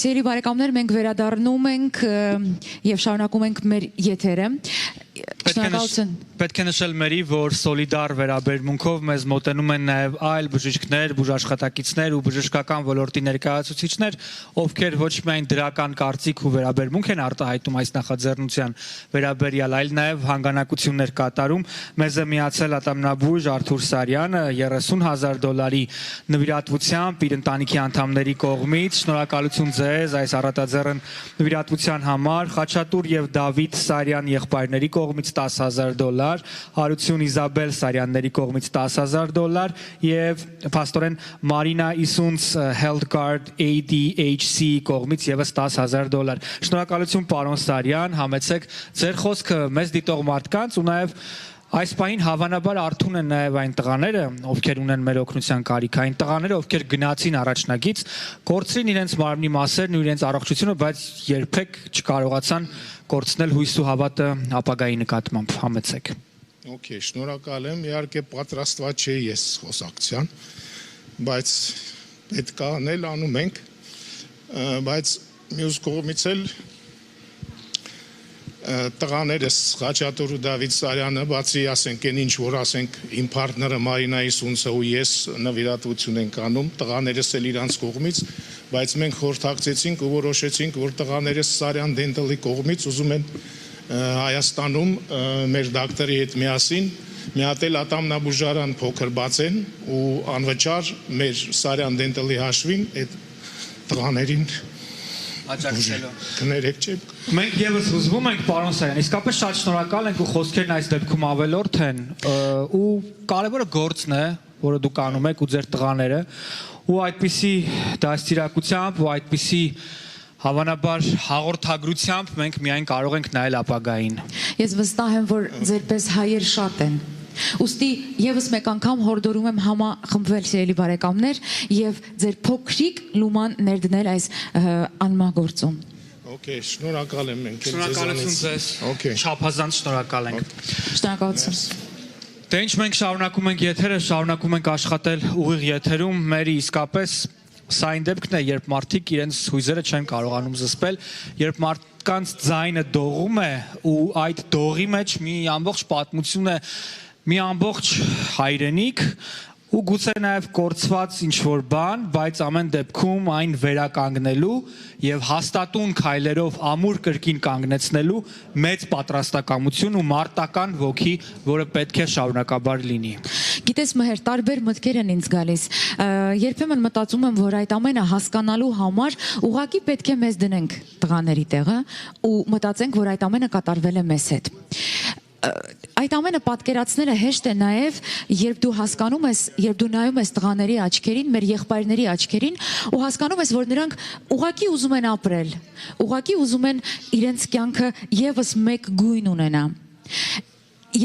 Սիրելի բարեկամներ, մենք վերադառնում ենք եւ շարունակում ենք մեր եթերը։ Շնորհակալություն։ Պետք է նշել Մերի, որ սոլիդար վերաբերմունքով մեզ մոտենում են նաև այլ բժիշկներ, բուժաշխատակիցներ ու բժշկական ոլորտի ներկայացուցիչներ, ովքեր ոչ միայն դրական կարծիք ու վերաբերմունք են արտահայտում այս նախաձեռնության վերաբերյալ, այլ նաև հանգանակություններ կատարում։ Մեզ է միացել ատամնաբույժ Արթուր Սարյանը $30,000 նվիրատվությամբ իր ընտանիքի անդամների կողմից։ Շնորհակալություն ձեզ այս առատաձեռն նվիրատվության համար։ Խաչատուր եւ Դավիթ Սարյան եղբայրների կողմից $10,000, Հարություն Իզաբել Սարյանների կողմից $10,000 եւ փաստորեն Մարինա Իսունց Health Card ADHC կողմից եւս $10,000։ Շնորհակալություն պարոն Սարյան, համեցեք ձեր խոսքը մեզ դիտող մարդկանց ու նաեւ այս պահին հավանաբար արթուն են նաև այն տղաները, ովքեր ունեն մեր օգնության կարիք, այն տղաները, ովքեր գնացին առաջնագից, կորցրին իրենց մարմնի մասերն ու իրենց առողջությունը, բայց երբեք չկարողացան կորցնել հույս ու հավատը ապագայի նկատմամբ։ Համեցեք։ Okay, շնորհակալ եմ, իհարկե պատրաստված չէի ես խոսակցության, բայց պետք է անել, անում ենք, բայց մյուս կողմից էլ տղաներս Խաչատուր ու Դավիթ Սարյանը, բացի ասենք այն ինչ որ ասենք իմ պարտները Մարինա Իսունցը ու ես նվիրատվություն ենք անում, տղաներս էլ իրանց կողմից, բայց մենք խորհրդակցեցինք ու որոշեցինք, որ տղաներս Սարյան Դենտալի կողմից ուզում են Հայաստանում մեր դոկտորի հետ միասին մի հատ էլ ատամնաբուժարան փոքր բացեն ու անվճար մեր Սարյան Դենտալի հաշվին այդ տղաներին կներեք չէ։ Մենք եւս հուզվում ենք պարոն Սարյան, իսկապես շատ շնորհակալ ենք ու խոսքերն այս դեպքում ավելորդ են ու կարևորը գործն է, որը դուք անում եք ու ձեր տղաները ու այդպիսի դաստիարակությամբ ու այդպիսի հավանաբար հաղորդագրությամբ մենք միայն կարող ենք նայել ապագային։ Ես վստահ եմ, որ ձերպես հայեր շատ են։ Ուստի եւս մեկ անգամ հորդորում եմ համախմբվել սիրելի բարեկամներ եւ ձեր փոքրիկ լուման ներդնել այս անմագործում։ Okay, շնորհակալ եմ մենք։ Շնորհակալություն ձեզ։ Չափազանց շնորհակալ ենք։ Շնորհակալություն։ Դե ինչ մենք շարունակում ենք եթերը, շարունակում ենք աշխատել ուղիղ եթերում, մերի իսկապես սա այն դեպքն է, երբ մարդիկ իրենց հույզերը չեն կարողանում զսպել, երբ մարդկանց ձայնը դողում է ու այդ դողի մեջ մի ամբողջ պատմություն է, մի ամբողջ հայրենիք ու գուցե նաև կորցված ինչ-որ բան, բայց ամեն դեպքում այն վերականգնելու եւ հաստատուն քայլերով ամուր կրկին կանգնեցնելու մեծ պատրաստակամություն ու մարտական ոգի, որը պետք է շարունակաբար լինի։ Գիտես Մհեր, տարբեր մտքեր են ինձ գալիս։ Երբեմն մտածում եմ, որ այդ ամենը հասկանալու համար ուղղակի պետք է մեզ դնենք տղաների տեղը ու մտածենք, որ այդ ամենը կատարվել է մեզ հետ։ Այդ ամենը պատկերացնելը հեշտ է նաև, երբ դու հասկանում ես, երբ դու նայում ես տղաների աչքերին, մեր եղբայրների աչքերին ու հասկանում ես, որ նրանք ուղղակի ուզում են ապրել, ուղղակի ուզում են իրենց կյանքը եւս մեկ գույն ունենա։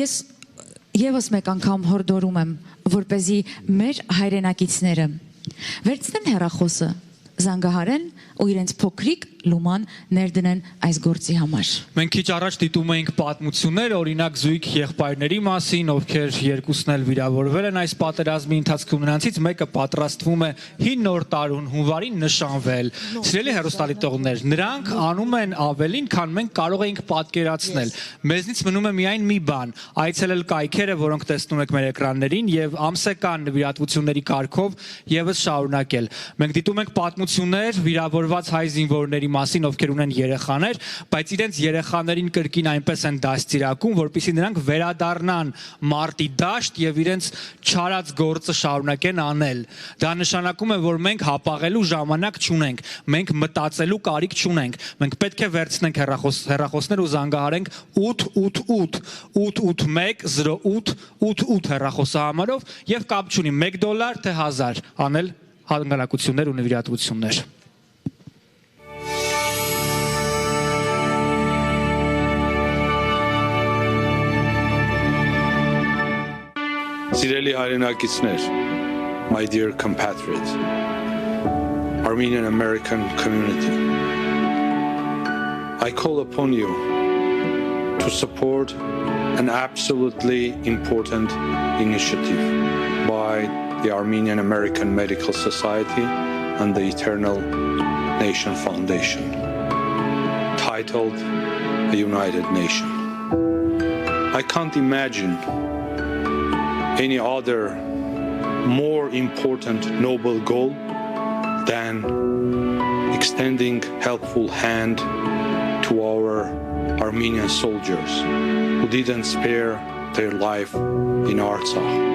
Ես եւս մեկ անգամ հորդորում եմ, որպեսզի մեր հայրենակիցները վերցնեն հեռախոսը, զանգահարեն ու իրենց փոքրիկ լուման ներդնեն այս գործի համար։ Մենք քիչ առաջ դիտում էինք պատմություններ, օրինակ զույգ եղբայրների մասին, ովքեր երկուսն էլ վիրավորվել են այս պատերազմի ընթացքում, նրանցից մեկը պատրաստվում է 5 նոր տարուն հունվարին նշանվել։ Սիրելի հեռուստադիտողներ, նրանք անում են ավելին, քան մենք կարող էինք պատկերացնել։ Մեզնից մնում է միայն մի բան՝ այցելել կայքերը, որոնք տեսնում եք մեր էկրաններին, եւ ամսական նվիրատվությունների կարգով եւս շարունակել։ Մենք դիտում ենք պատմություն նկատողություններ վիրավորված հայ զինվորների մասին, ովքեր ունեն երեխաներ, բայց իրենց երեխաներին կրկին այնպես են դաստիարակում, որպեսզի նրանք վերադառնան մարտի դաշտ եւ իրենց չարած գործը շարունակեն անել։ Դա նշանակում է, որ մենք հապաղելու ժամանակ չունենք, մենք մտածելու կարիք չունենք։ Մենք պետք է վերցնենք հեռախոսներ ու զանգահարենք 888 881 0888 հեռախոսահամարով եւ կապ չունի $1 թե 1000 անել հանգանակություններ ու նվիրատվություններ։ Սիրելի հայրենակիցներ, my dear compatriots, Armenian American community, I call upon you to support an absolutely important initiative by the Armenian American Medical Society and the Eternal Nation Foundation, titled A United Nation. I can't imagine any other more important noble goal than extending helpful hand to our Armenian soldiers who didn't spare their life in Artsakh.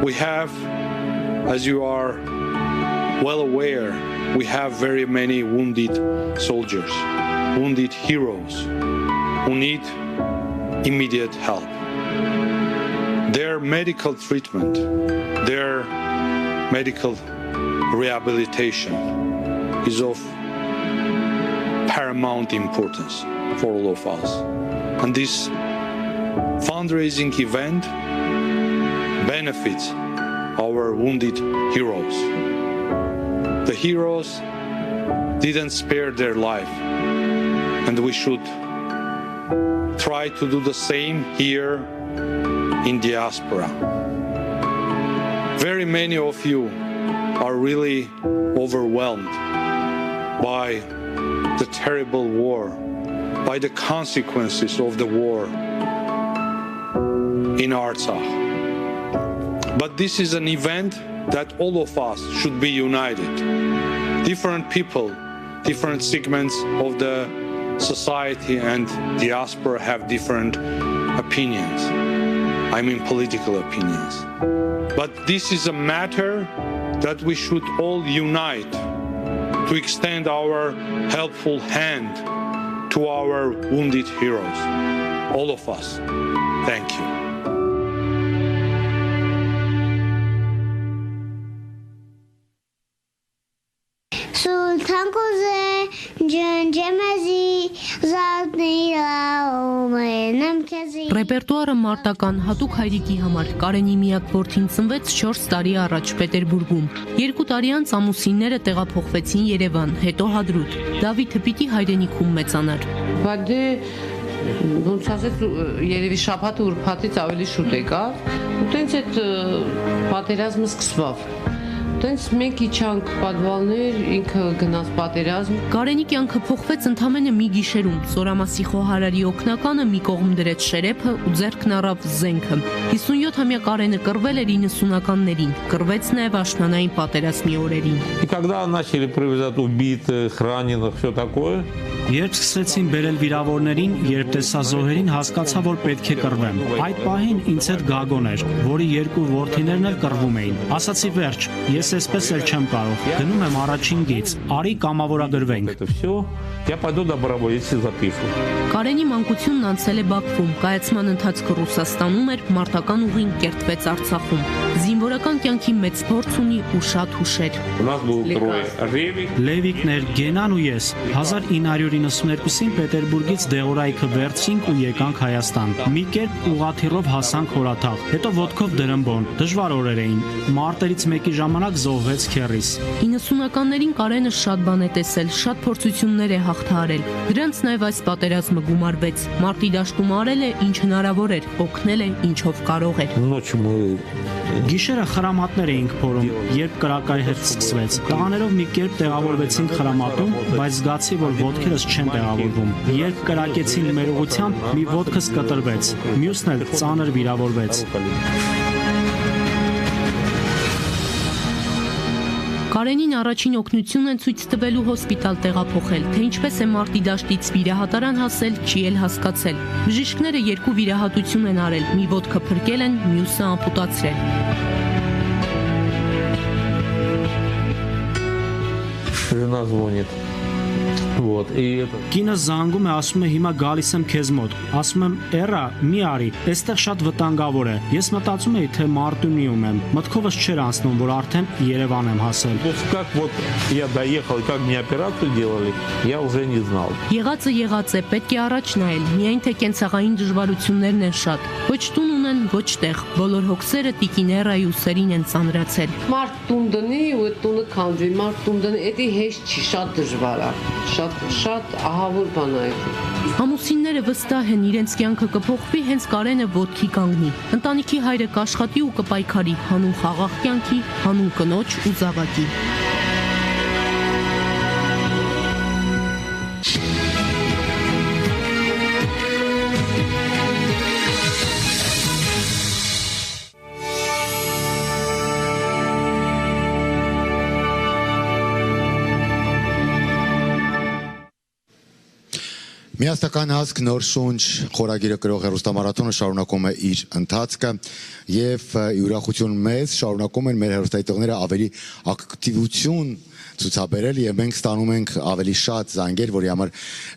We have, as you are well aware, we have very many wounded soldiers, wounded heroes who need immediate help. Their medical treatment, their medical rehabilitation is of paramount importance for all of us. And this fundraising event benefits our wounded heroes. The heroes didn't spare their life, and we should try to do the same here in diaspora. Very many of you are really overwhelmed by the terrible war, by the consequences of the war in Artsakh. But this is an event that all of us should be united. Different people, different segments of the society and diaspora have different opinions. I mean political opinions. But this is a matter that we should all unite to extend our helpful hand to our wounded heroes. All of us. Thank you. Sultan Koze ջնջեմեզի Ռեպերտուարը մարտական հատուկ հայրիկի համար Կարենի միակ որդին ծնվեց 4 տարի առաջ Պետերբուրգում։ 2 տարի անց ամուսինները տեղափոխվեցին Երևան, հետո Հադրութ։ Դավիթը պիտի հայրենիքում մեծանար։ Բայց դե ոնց ասած երևի շաբաթը ուրբաթից ավելի շուտ եկավ, ու տենց այդ պատերազմը սկսվավ։ Տենց մենք իջանք պատվալներ, ինքը գնաց պատերազմ։ Կարենի կյանքը փոխվեց ընդամենը մի գիշերում։ Սորամասի խոհարարի օգնականը մի կողմ դրեց շերեփը ու ձեռքն առավ զենքը։ 57-ամյա Կարենը կռվել էր 90-ականներին, կռվեց նաև աշնանային պատերազմի օրերին։ Երբ սկսեցին բերել վիրավորներին, երբ տեսա զոհերին, հասկացա, որ պետք է կռվեմ։ Այդ պահին ինձ հետ Գագոն էր, որի 2 որդիներն էլ կռվում էին։ Ասացի վերջ, ես այսպես էլ չեմ կարող։ Գնում եմ առաջին գիծ։ Արի կամավորագրվենք։ Կարենի մանկությունն անցել է Բաքվում, կայացման ընթացքը Ռուսաստանում էր, մարտական ուղին կերտվեց Արցախում։ Զինվորական կյանքի մեծ փորձ ունի ու շատ հուշեր։ Լևիկն էր, Գենան ու ես 1992-ին Պետերբուրգից դեղորայքը վերցրինք ու եկանք Հայաստան։ Մի կերպ ուղղաթիռով հասանք Հորաթաղ, հետո ոտքով Դրամբոն։ Դժվար օրեր էին։ Մարտերից մեկի ժամանակ զոհվեց քեռիս։ 90-ականներին Կարենը շատ բան է տեսել, շատ փորձություններ է հաղթահարել։ Դրանց նաև այս պատերազմը գումարվեց։ Մարտի դաշտում արել է ինչ հնարավոր էր, օգնել է ինչով կարող էր։ Գիշերը խրամատներ էինք փորում, երբ կրակայհերթ սկսվեց։ Տղաներով մի կերպ տեղավորվեցինք խրամատում, բայց զգացի, որ ոտքերս չեն տեղավորվում։ Երբ կրակեցին մեր ուղությամբ, մի ոտքս կտրվեց, մյուսն էլ ծանր վիրավորվեց։ Կարենին առաջին օգնություն են ցույց տվելու հոսպիտալ տեղափոխել, թե ինչպես է մարտի դաշտից վիրահատարան հասել, չի էլ հասկացել։ Բժիշկները 2 վիրահատություն են արել, մի ոտքը փրկել են, մյուսը ամպուտացրել։ Жена звонит. Вот, и это... Կինը զանգում է, ասում է հիմա գալիս եմ քեզ մոտ։ Ասում եմ, «Էրա, մի արի, այստեղ շատ վտանգավոր է»։ Ես մտածում էի, թե Մարտունիում եմ։ Մտքովս չէր անցնում, որ արդեն Երևան եմ հասել։ Как вот я доехал, как мне операцию делали, я уже не знал. Եղածը եղած է, պետք է առաջ նայել, միայն թե կենցաղային դժվարություններն են շատ։ Ոչ տուն ունեն, ոչ տեղ։ Բոլոր հոգսերը տիկին Էրայի ուսերին են ծանրացել։ Մարդ տուն դնի ու այդ տունը քանդվի, մարդ տուն դնի, դա հեշտ չի, շատ դժվար է։ Շատ ահավոր բան է այդ։ Ամուսինները վստահ են իրենց կյանքը կփոխվի, հենց Կարենը ոտքի կանգնի։ Ընտանիքի հայրը կաշխատի ու կպայքարի հանուն խաղաղ կյանքի, հանուն կնոջ ու զավակի։ Միասնական ազգ նոր շունչ խորագիրը կրող հեռուստամարաթոնը շարունակում է իր ընթացքը եւ ուրախություն մեծ շարունակում են մեր հեռուստայտողները ավելի ակտիվություն ցուցաբերել եւ մենք ստանում ենք ավելի շատ զանգեր, որի համար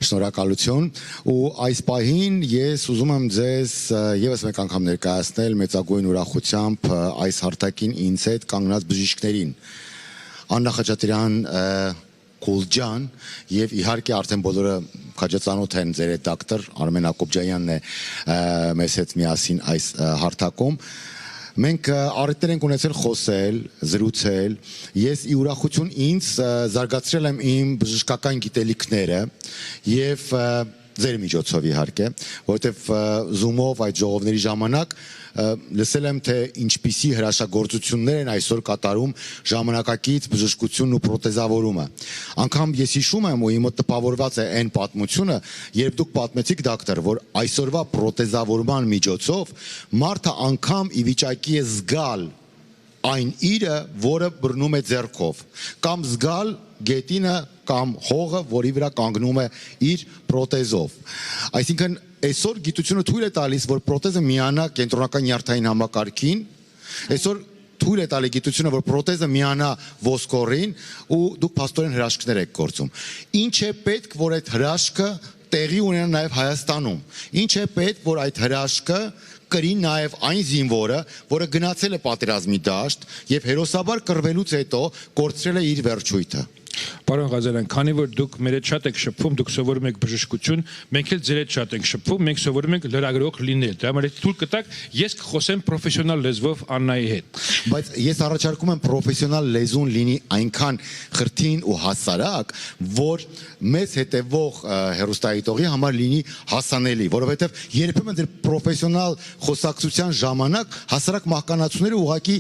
շնորհակալություն ու այս պահին ես ուզում եմ ձեզ եւս մեկ անգամ ներկայացնել մեծագույն ուրախությամբ այս հարթակին ինձ հետ կանգնած բժիշկներին Աննա Խաչատրյան Կուլջան եւ իհարկե արդեն բոլորը քաջածանոթ են ձեր դոկտոր Արմեն Ակոբջյանն է մեզ հետ միասին այս հարթակում մենք առիթներ ենք ունեցել խոսել, զրուցել ես ի ուրախություն ինձ զարգացրել եմ իմ բժշկական գիտելիքները եւ ձեր միջոցով իհարկե որովհետեւ Zoom-ով այդ ժողովների ժամանակ լսել եմ թե ինչպիսի հրաշագործություններ են այսօր կատարում ժամանակակից բժշկությունն ու պրոթեզավորումը անգամ ես հիշում եմ ու իմ մոտ տպավորված է այն պատմությունը երբ դուք պատմեցիք դոկտոր որ այսօրվա պրոթեզավորման միջոցով մարդը անգամ ի վիճակի է զգալ այն իրը որը բռնում է ձեռքով կամ զգալ գետինը կամ հողը որի վրա կանգնում է իր պրոթեզով այսինքն այսօր գիտությունը թույլ է տալիս որ պրոթեզը միանա կենտրոնական նյարդային համակարգին այսօր թույլ է տալի գիտությունը որ պրոթեզը միանա ոսկորին ու դուք փաստորեն հրաշքներ եք գործում ինչ է պետք որ այդ հրաշքը տեղի ունենա նաև Հայաստանում ինչ է պետք որ այդ հրաշքը կրի նաև այն զինվորը, որը գնացել է պատերազմի դաշտ եւ հերոսաբար կռվելուց հետո կորցրել է իր վերջույթը։ Պարոն Ղազարյան, քանի որ դուք մեր հետ շատ եք շփվում, դուք սովորում եք բժշկություն, մենք էլ ձեր հետ շատ ենք շփվում, մենք սովորում ենք լրագրող լինել։ Դրա համար թույլ կտակ ես կխոսեմ պրոֆեսիոնալ լեզվով Աննայի հետ։ Բայց ես առաջարկում եմ պրոֆեսիոնալ լեզուն լինի այնքան խրթին ու հասարակ, որ մեզ հետևող հեռուստայիտողի համար լինի հասանելի, որովհետև երբեմն ձեր պրոֆեսիոնալ խոսակցության ժամանակ հասարակ մահկանացուները ուղղակի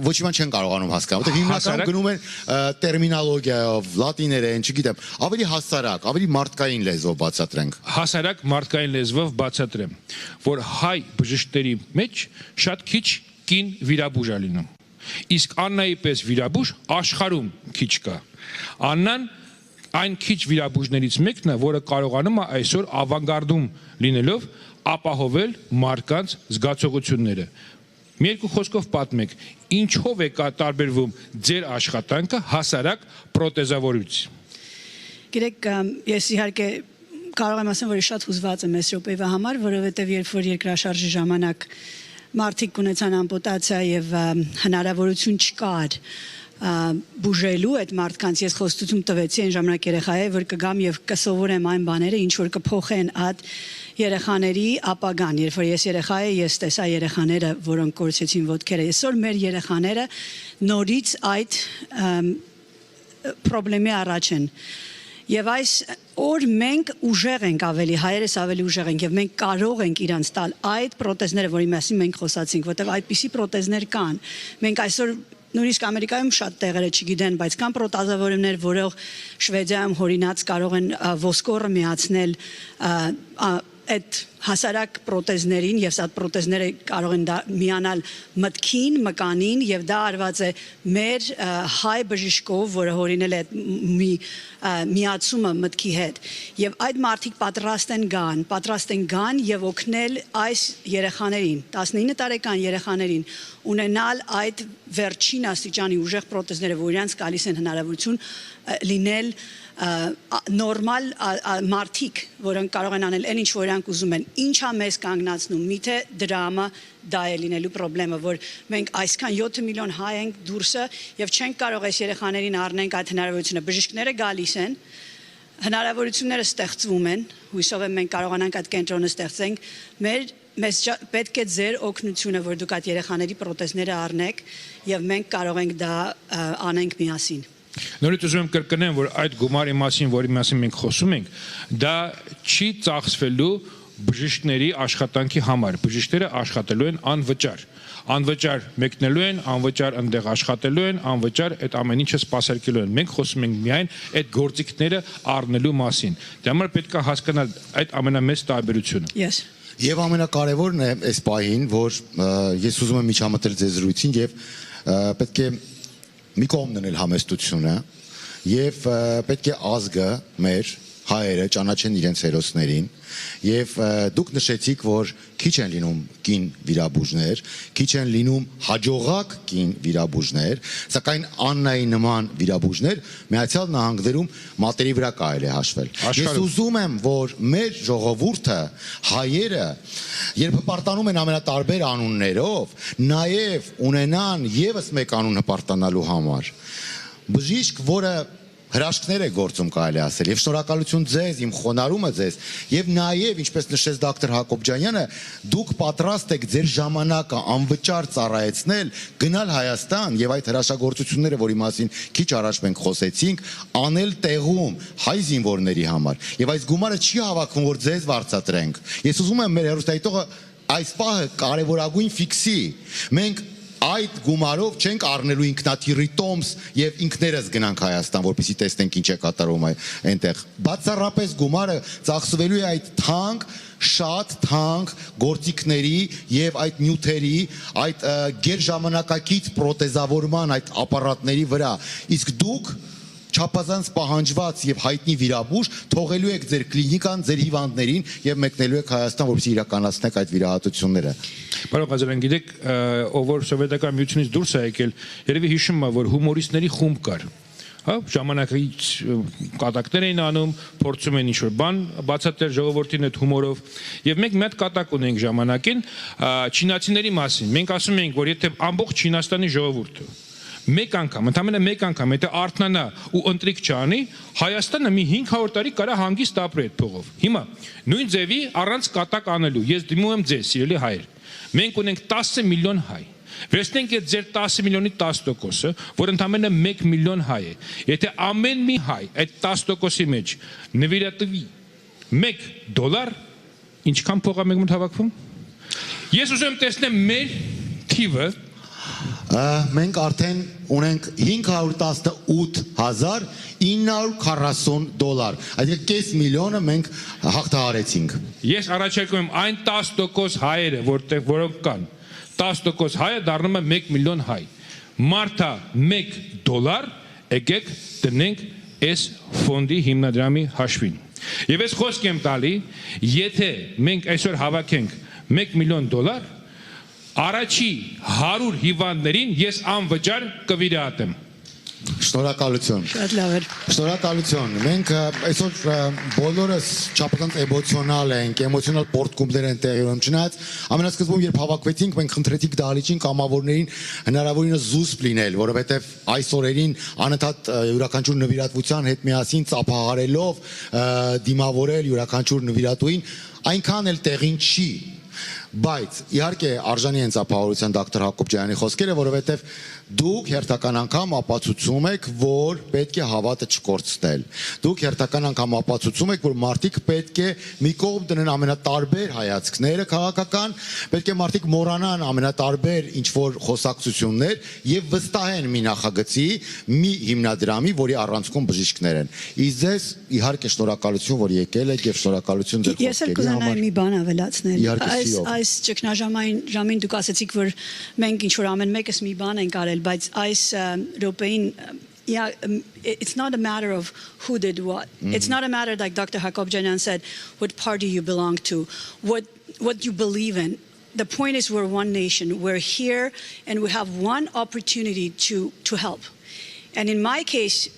ոչ մի բան չեն կարողանում հասկանալ, որովհետև հիմնականում գնում են տերմինոլոգիայով, լատիներեն, չգիտեմ, ավելի հասարակ, ավելի մարդկային լեզվով բացատրենք։ Հասարակ մարդկային լեզվով բացատրեմ, որ հայ բժիշկների մեջ շատ քիչ կին վիրաբույժ է լինում։ Իսկ Աննայի պես վիրաբույժ աշխարհում քիչ կա։ Աննան այն քիչ վիրաբույժներից մեկն է, որը կարողանում է այսօր ավանգարդում լինելով ապահովել մարդկանց զգացողությունները։ Մի երկու խոսքով պատմեք, ինչով է տարբերվում ձեր աշխատանքը հասարակ պրոթեզավորից։ Գիտեք, ես իհարկե կարող եմ ասեմ, որ շատ հուզված եմ այս րոպեվա համար, որովհետև երբ որ երկրաշարժի ժամանակ մարդիկ ունեցան ամպուտացիա եւ հնարավորություն չկար բուժելու այդ մարդկանց ես խոստություն տվեցի այն ժամանակ երեխայի որ կգամ եւ կսովորեմ այն բաները ինչ որ կփոխեն այդ երեխաների ապագան երբ որ ես երեխա եի ես տեսա երեխաները որոնք կորցրեցին ոտքերը այսօր մեր երեխաները նորից այդ խնդրի առաջ են Եվ այս օր մենք ուժեղ ենք ավելի, հայերս ավելի ուժեղ ենք եւ մենք կարող ենք իրանց տալ այդ պրոթեզները, որի մասին մենք խոսացինք, որտեղ այդպիսի պրոթեզներ կան։ Մենք այսօր նույնիսկ Ամերիկայում շատ տեղերը չգիտեն, բայց կան պրոթեզավորումներ, որոնք Շվեդիայում օրինաց կարող են ոսկորը միացնել այդ հասարակ պրոթեզներին եւ սա պրոթեզները կարող են միանալ մտքին, մկանին եւ դա արված է մեր հայ բժիշկով, որը հորինել է միացումը մտքի հետ եւ այդ մարդիկ պատրաստ են գան եւ օգնել այս երեխաներին 19 տարեկան երեխաներին ունենալ այդ վերջին աստիճանի ուժեղ պրոթեզները, որ իրանց գալիս են հնարավորություն լինել նորմալ մարդիկ, որոնք կարող են անել այն ինչ որ իրանք ուզում են, ինչա մեզ կանգնացնում, միթե դրամը դա է լինելու խնդրեմը, որ մենք այսքան 7 միլիոն հայ ենք դուրսը եւ չենք կարող այս երեխաներին առնենք այդ հնարավորությունը, բժիշկները գալիս են, հնարավորությունները ստեղծվում են, հույսով եմ մենք կարողանանք այդ կենտրոնը ստեղծենք, մեզ պետք է ձեր օգնությունը, որ դուք այդ երեխաների պրոթեզները առնեք եւ մենք կարող ենք դա անենք միասին։ Նորից ուզում եմ կրկնեմ, որ այդ գումարի մասին, որի մասին մենք խոսում ենք, դա չի ծախսվելու բժիշկների աշխատանքի համար։ Բժիշկները աշխատելու են անվճար մեկնելու են, անվճար այնտեղ աշխատելու են, անվճար այդ ամեն ինչը սպասարկելու են։ Մենք խոսում ենք միայն այդ գործիքները առնելու մասին։ Դրա համար պետք է հասկանալ այդ ամենամեծ տարբերությունը։ Yes. Եվ ամենակարևորն է այս պահին, որ ես ուզում եմ միջամտել ձեզ զրույցին եւ պետք է մի կողմ դնել համեստությունը եւ պետք է ազգը մեր հայերը ճանաչեն իրենց հերոսներին եւ դուք նշեցիք, որ քիչ են լինում կին վիրաբույժներ, քիչ են լինում հաջողակ կին վիրաբույժներ, սակայն Աննայի նման վիրաբույժներ Միացյալ Նահանգներում մատերի վրա կարելի է հաշվել։ Ես ուզում եմ, որ մեր ժողովուրդը, հայերը, երբ հպարտանում են ամենատարբեր անուններով, նաեւ ունենան եւս մեկ անուն հպարտանալու համար։ Բժիշկ, որը հրաշքներ է գործում կարելի ասել եւ շնորհակալություն ձեզ, իմ խոնարհումը ձեզ եւ նաեւ ինչպես նշեց դոկտոր Հակոբյանը, դուք պատրաստ եք ձեր ժամանակը անվճար ծառայեցնել, գնալ Հայաստան եւ այդ հրաշագործությունները, որի մասին քիչ առաջ մենք խոսեցինք, անել տեղում հայ զինվորների համար եւ այս գումարը չի հավաքում, որ ձեզ վարձատրենք։ Ես ուզում եմ մեր հերոստայտողը այս պահը կարևորագույն ֆիքսի։ Մենք այդ գումարով չենք առնելու ինքնաթիռի տոմս եւ ինքներս գնանք Հայաստան, որպեսզի տեսնենք ինչ է կատարվում այնտեղ։ Բացառապես գումարը ծախսվելու է այդ շատ թանկ գործիքների եւ այդ նյութերի, այդ գերժամանակակից պրոթեզավորման այդ ապարատների վրա։ Իսկ դուք չափազանց պահանջված եւ հայտնի վիրաբույժ թողելու եք ձեր կլինիկան, ձեր հիվանդներին եւ մեկնելու եք Հայաստան, որպեսզի իրականացնեք այդ վիրահատությունները։ Պարոն Ղազարյան, գիտեք, ով որ սովետական միությունից դուրս է եկել, երևի հիշում է, որ հումորիստների խումբ կար։ Հա, ժամանակից կատակներ էին անում, փորձում են ինչ-որ բան բացատրել ժողովրդին այդ հումորով։ Եվ մենք մի հատ կատակ ունենք ժամանակին չինացիների մասին։ Մենք ասում ենք, որ եթե ամբողջ Չինաստանի ժողովուրդը մեկ անգամ, ընդամենը մեկ անգամ, եթե արթնանա ու ընտրիկ չանի, Հայաստանը մի 500 տարի կարա հանգիստ ապրի այդ փողով։ Հիմա նույն ձևի առանց կատակ անելու, ես դիմում եմ ձեզ, սիրելի հայր։ Մենք ունենք 10 միլիոն հայ։ Վերցնենք այդ ձեր 10 միլիոնի 10%-ը, որ ընդամենը 1 միլիոն հայ է։ Եթե ամեն մի հայ այդ 10%-ի մեջ նվիրատվի $1, ինչքան փող է մենք մոտ հավաքվում։ Ես ուզում եմ տեսնեմ մեր թիվը մենք արդեն ունենք $518,940, այսինքն կես միլիոնը մենք հաղթահարեցինք։ Ես առաջարկում եմ այն 10% հայերը, որոնք կան, 10% հայը դառնում է 1 միլիոն հայ։ Մարդա $1, եկեք դնենք այս ֆոնդի հիմնադրամի հաշվին։ Եվ ես խոսք եմ տալի, եթե մենք այսօր հավաքենք $1 միլիոն, առաջի 100 հիվանդներին ես անվճար կվիրահատեմ։ Շնորհակալություն։ Շատ լավ էր։ Շնորհակալություն։ Մենք այսօր բոլորս չափազանց էմոցիոնալ ենք, էմոցիոնալ պորտկումներ են տեղի ունենում։ Չնայած ամենասկզբում երբ հավաքվեցինք, մենք խնդրեցինք դահլիճին կամավորներին հնարավորինս զուսպ լինել, որովհետև այս օրերին անընդհատ յուրաքանչյուր նվիրատվության հետ միասին ծափահարելով դիմավորել յուրաքանչյուր նվիրատուին այնքան էլ տեղին չի։ Բայց իհարկե արժանի են ծափահարության դոկտոր Հակոբյանի խոսքերը, որովհետև դուք հերթական անգամ ապացուցում եք, որ պետք է հավատը չկորցնել։ Դուք հերթական անգամ ապացուցում եք, որ մարդիկ պետք է մի կողմ դնեն ամենատարբեր հայացքները քաղաքական, պետք է մարդիկ մոռանան ամենատարբեր ինչ-որ խոսակցություններ եւ վստահեն մի նախագծի, մի հիմնադրամի, որի առանցքում բժիշկներ են։ Իսկ ձեզ իհարկե շնորհակալություն, որ եկել եք եւ շնորհակալություն ձեր Ես էլ խոսքերի կուզենայի համար։ մի բան ավելացնել։ Իհարկե, սիրով։ Այս ճգնաժամին դուք ասացիք, որ մենք ինչ որ ամեն մեկս մի բան ենք արել, բայց այս րոպեին it's not a matter of who did what. It's not a matter, like Dr. Hakobjanyan said, what party you belong to, what you believe in. The point is we're one nation. We're here and we have one opportunity to help. And in my case,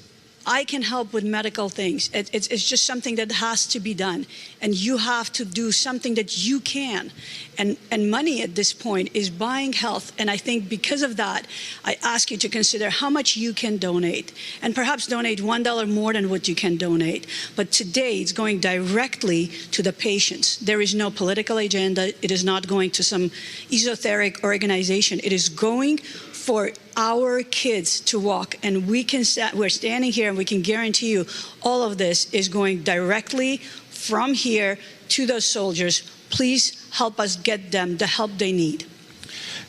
I can help with medical things. It's just something that has to be done. And you have to do something that you can. And money at this point is buying health. And I think because of that, I ask you to consider how much you can donate. And perhaps donate $1 more than what you can donate. But today it's going directly to the patients. There is no political agenda. It is not going to some esoteric organization. It is going for our kids to walk, and we're standing here and we can guarantee you all of this is going directly from here to those soldiers. Please help us get them the help they need.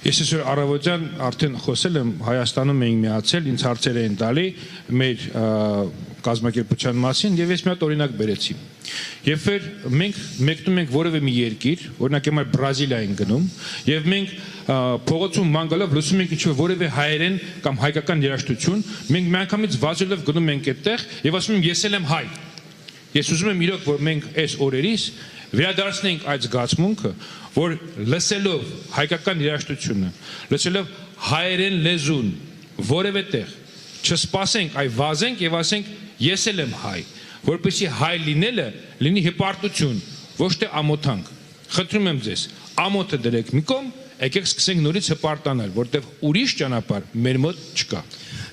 Ես այսօր առավոտյան արդեն խոսել եմ, Հայաստանում ենք միացել, ինձ հարցեր են տալի մեր կազմակերպության մասին եւ ես մի հատ օրինակ բերեցի։ Երբ որ մենք մեկնում ենք որևէ մի երկիր, օրինակ եմ Բրազիլիա ենք գնում, եւ մենք փողոցում ման գալով լսում ենք ինչ-որ որևէ հայերեն կամ հայկական երաժշտություն, մենք միանգամից վազելով գնում ենք այդտեղ եւ ասում եմ ես էլ եմ հայ։ Ես ուզում եմ իրոք որ մենք այս օրերից վերադարձնենք այդ զգացմունքը, որ լսելով հայկական երաժշտությունը, լսելով հայերեն լեզուն, որևէ տեղ չսպասենք, այլ վազենք եւ ասենք ես էլ եմ հայ, որպեսզի հայ լինելը լինի հպարտություն, ոչ թե ամոթանք։ Խնդրում եմ ձեզ, ամոթը դրեք մի կողմ, եկեք սկսենք նորից հպարտանալ, որտեղ ուրիշ ճանապարհ մեր մոտ չկա։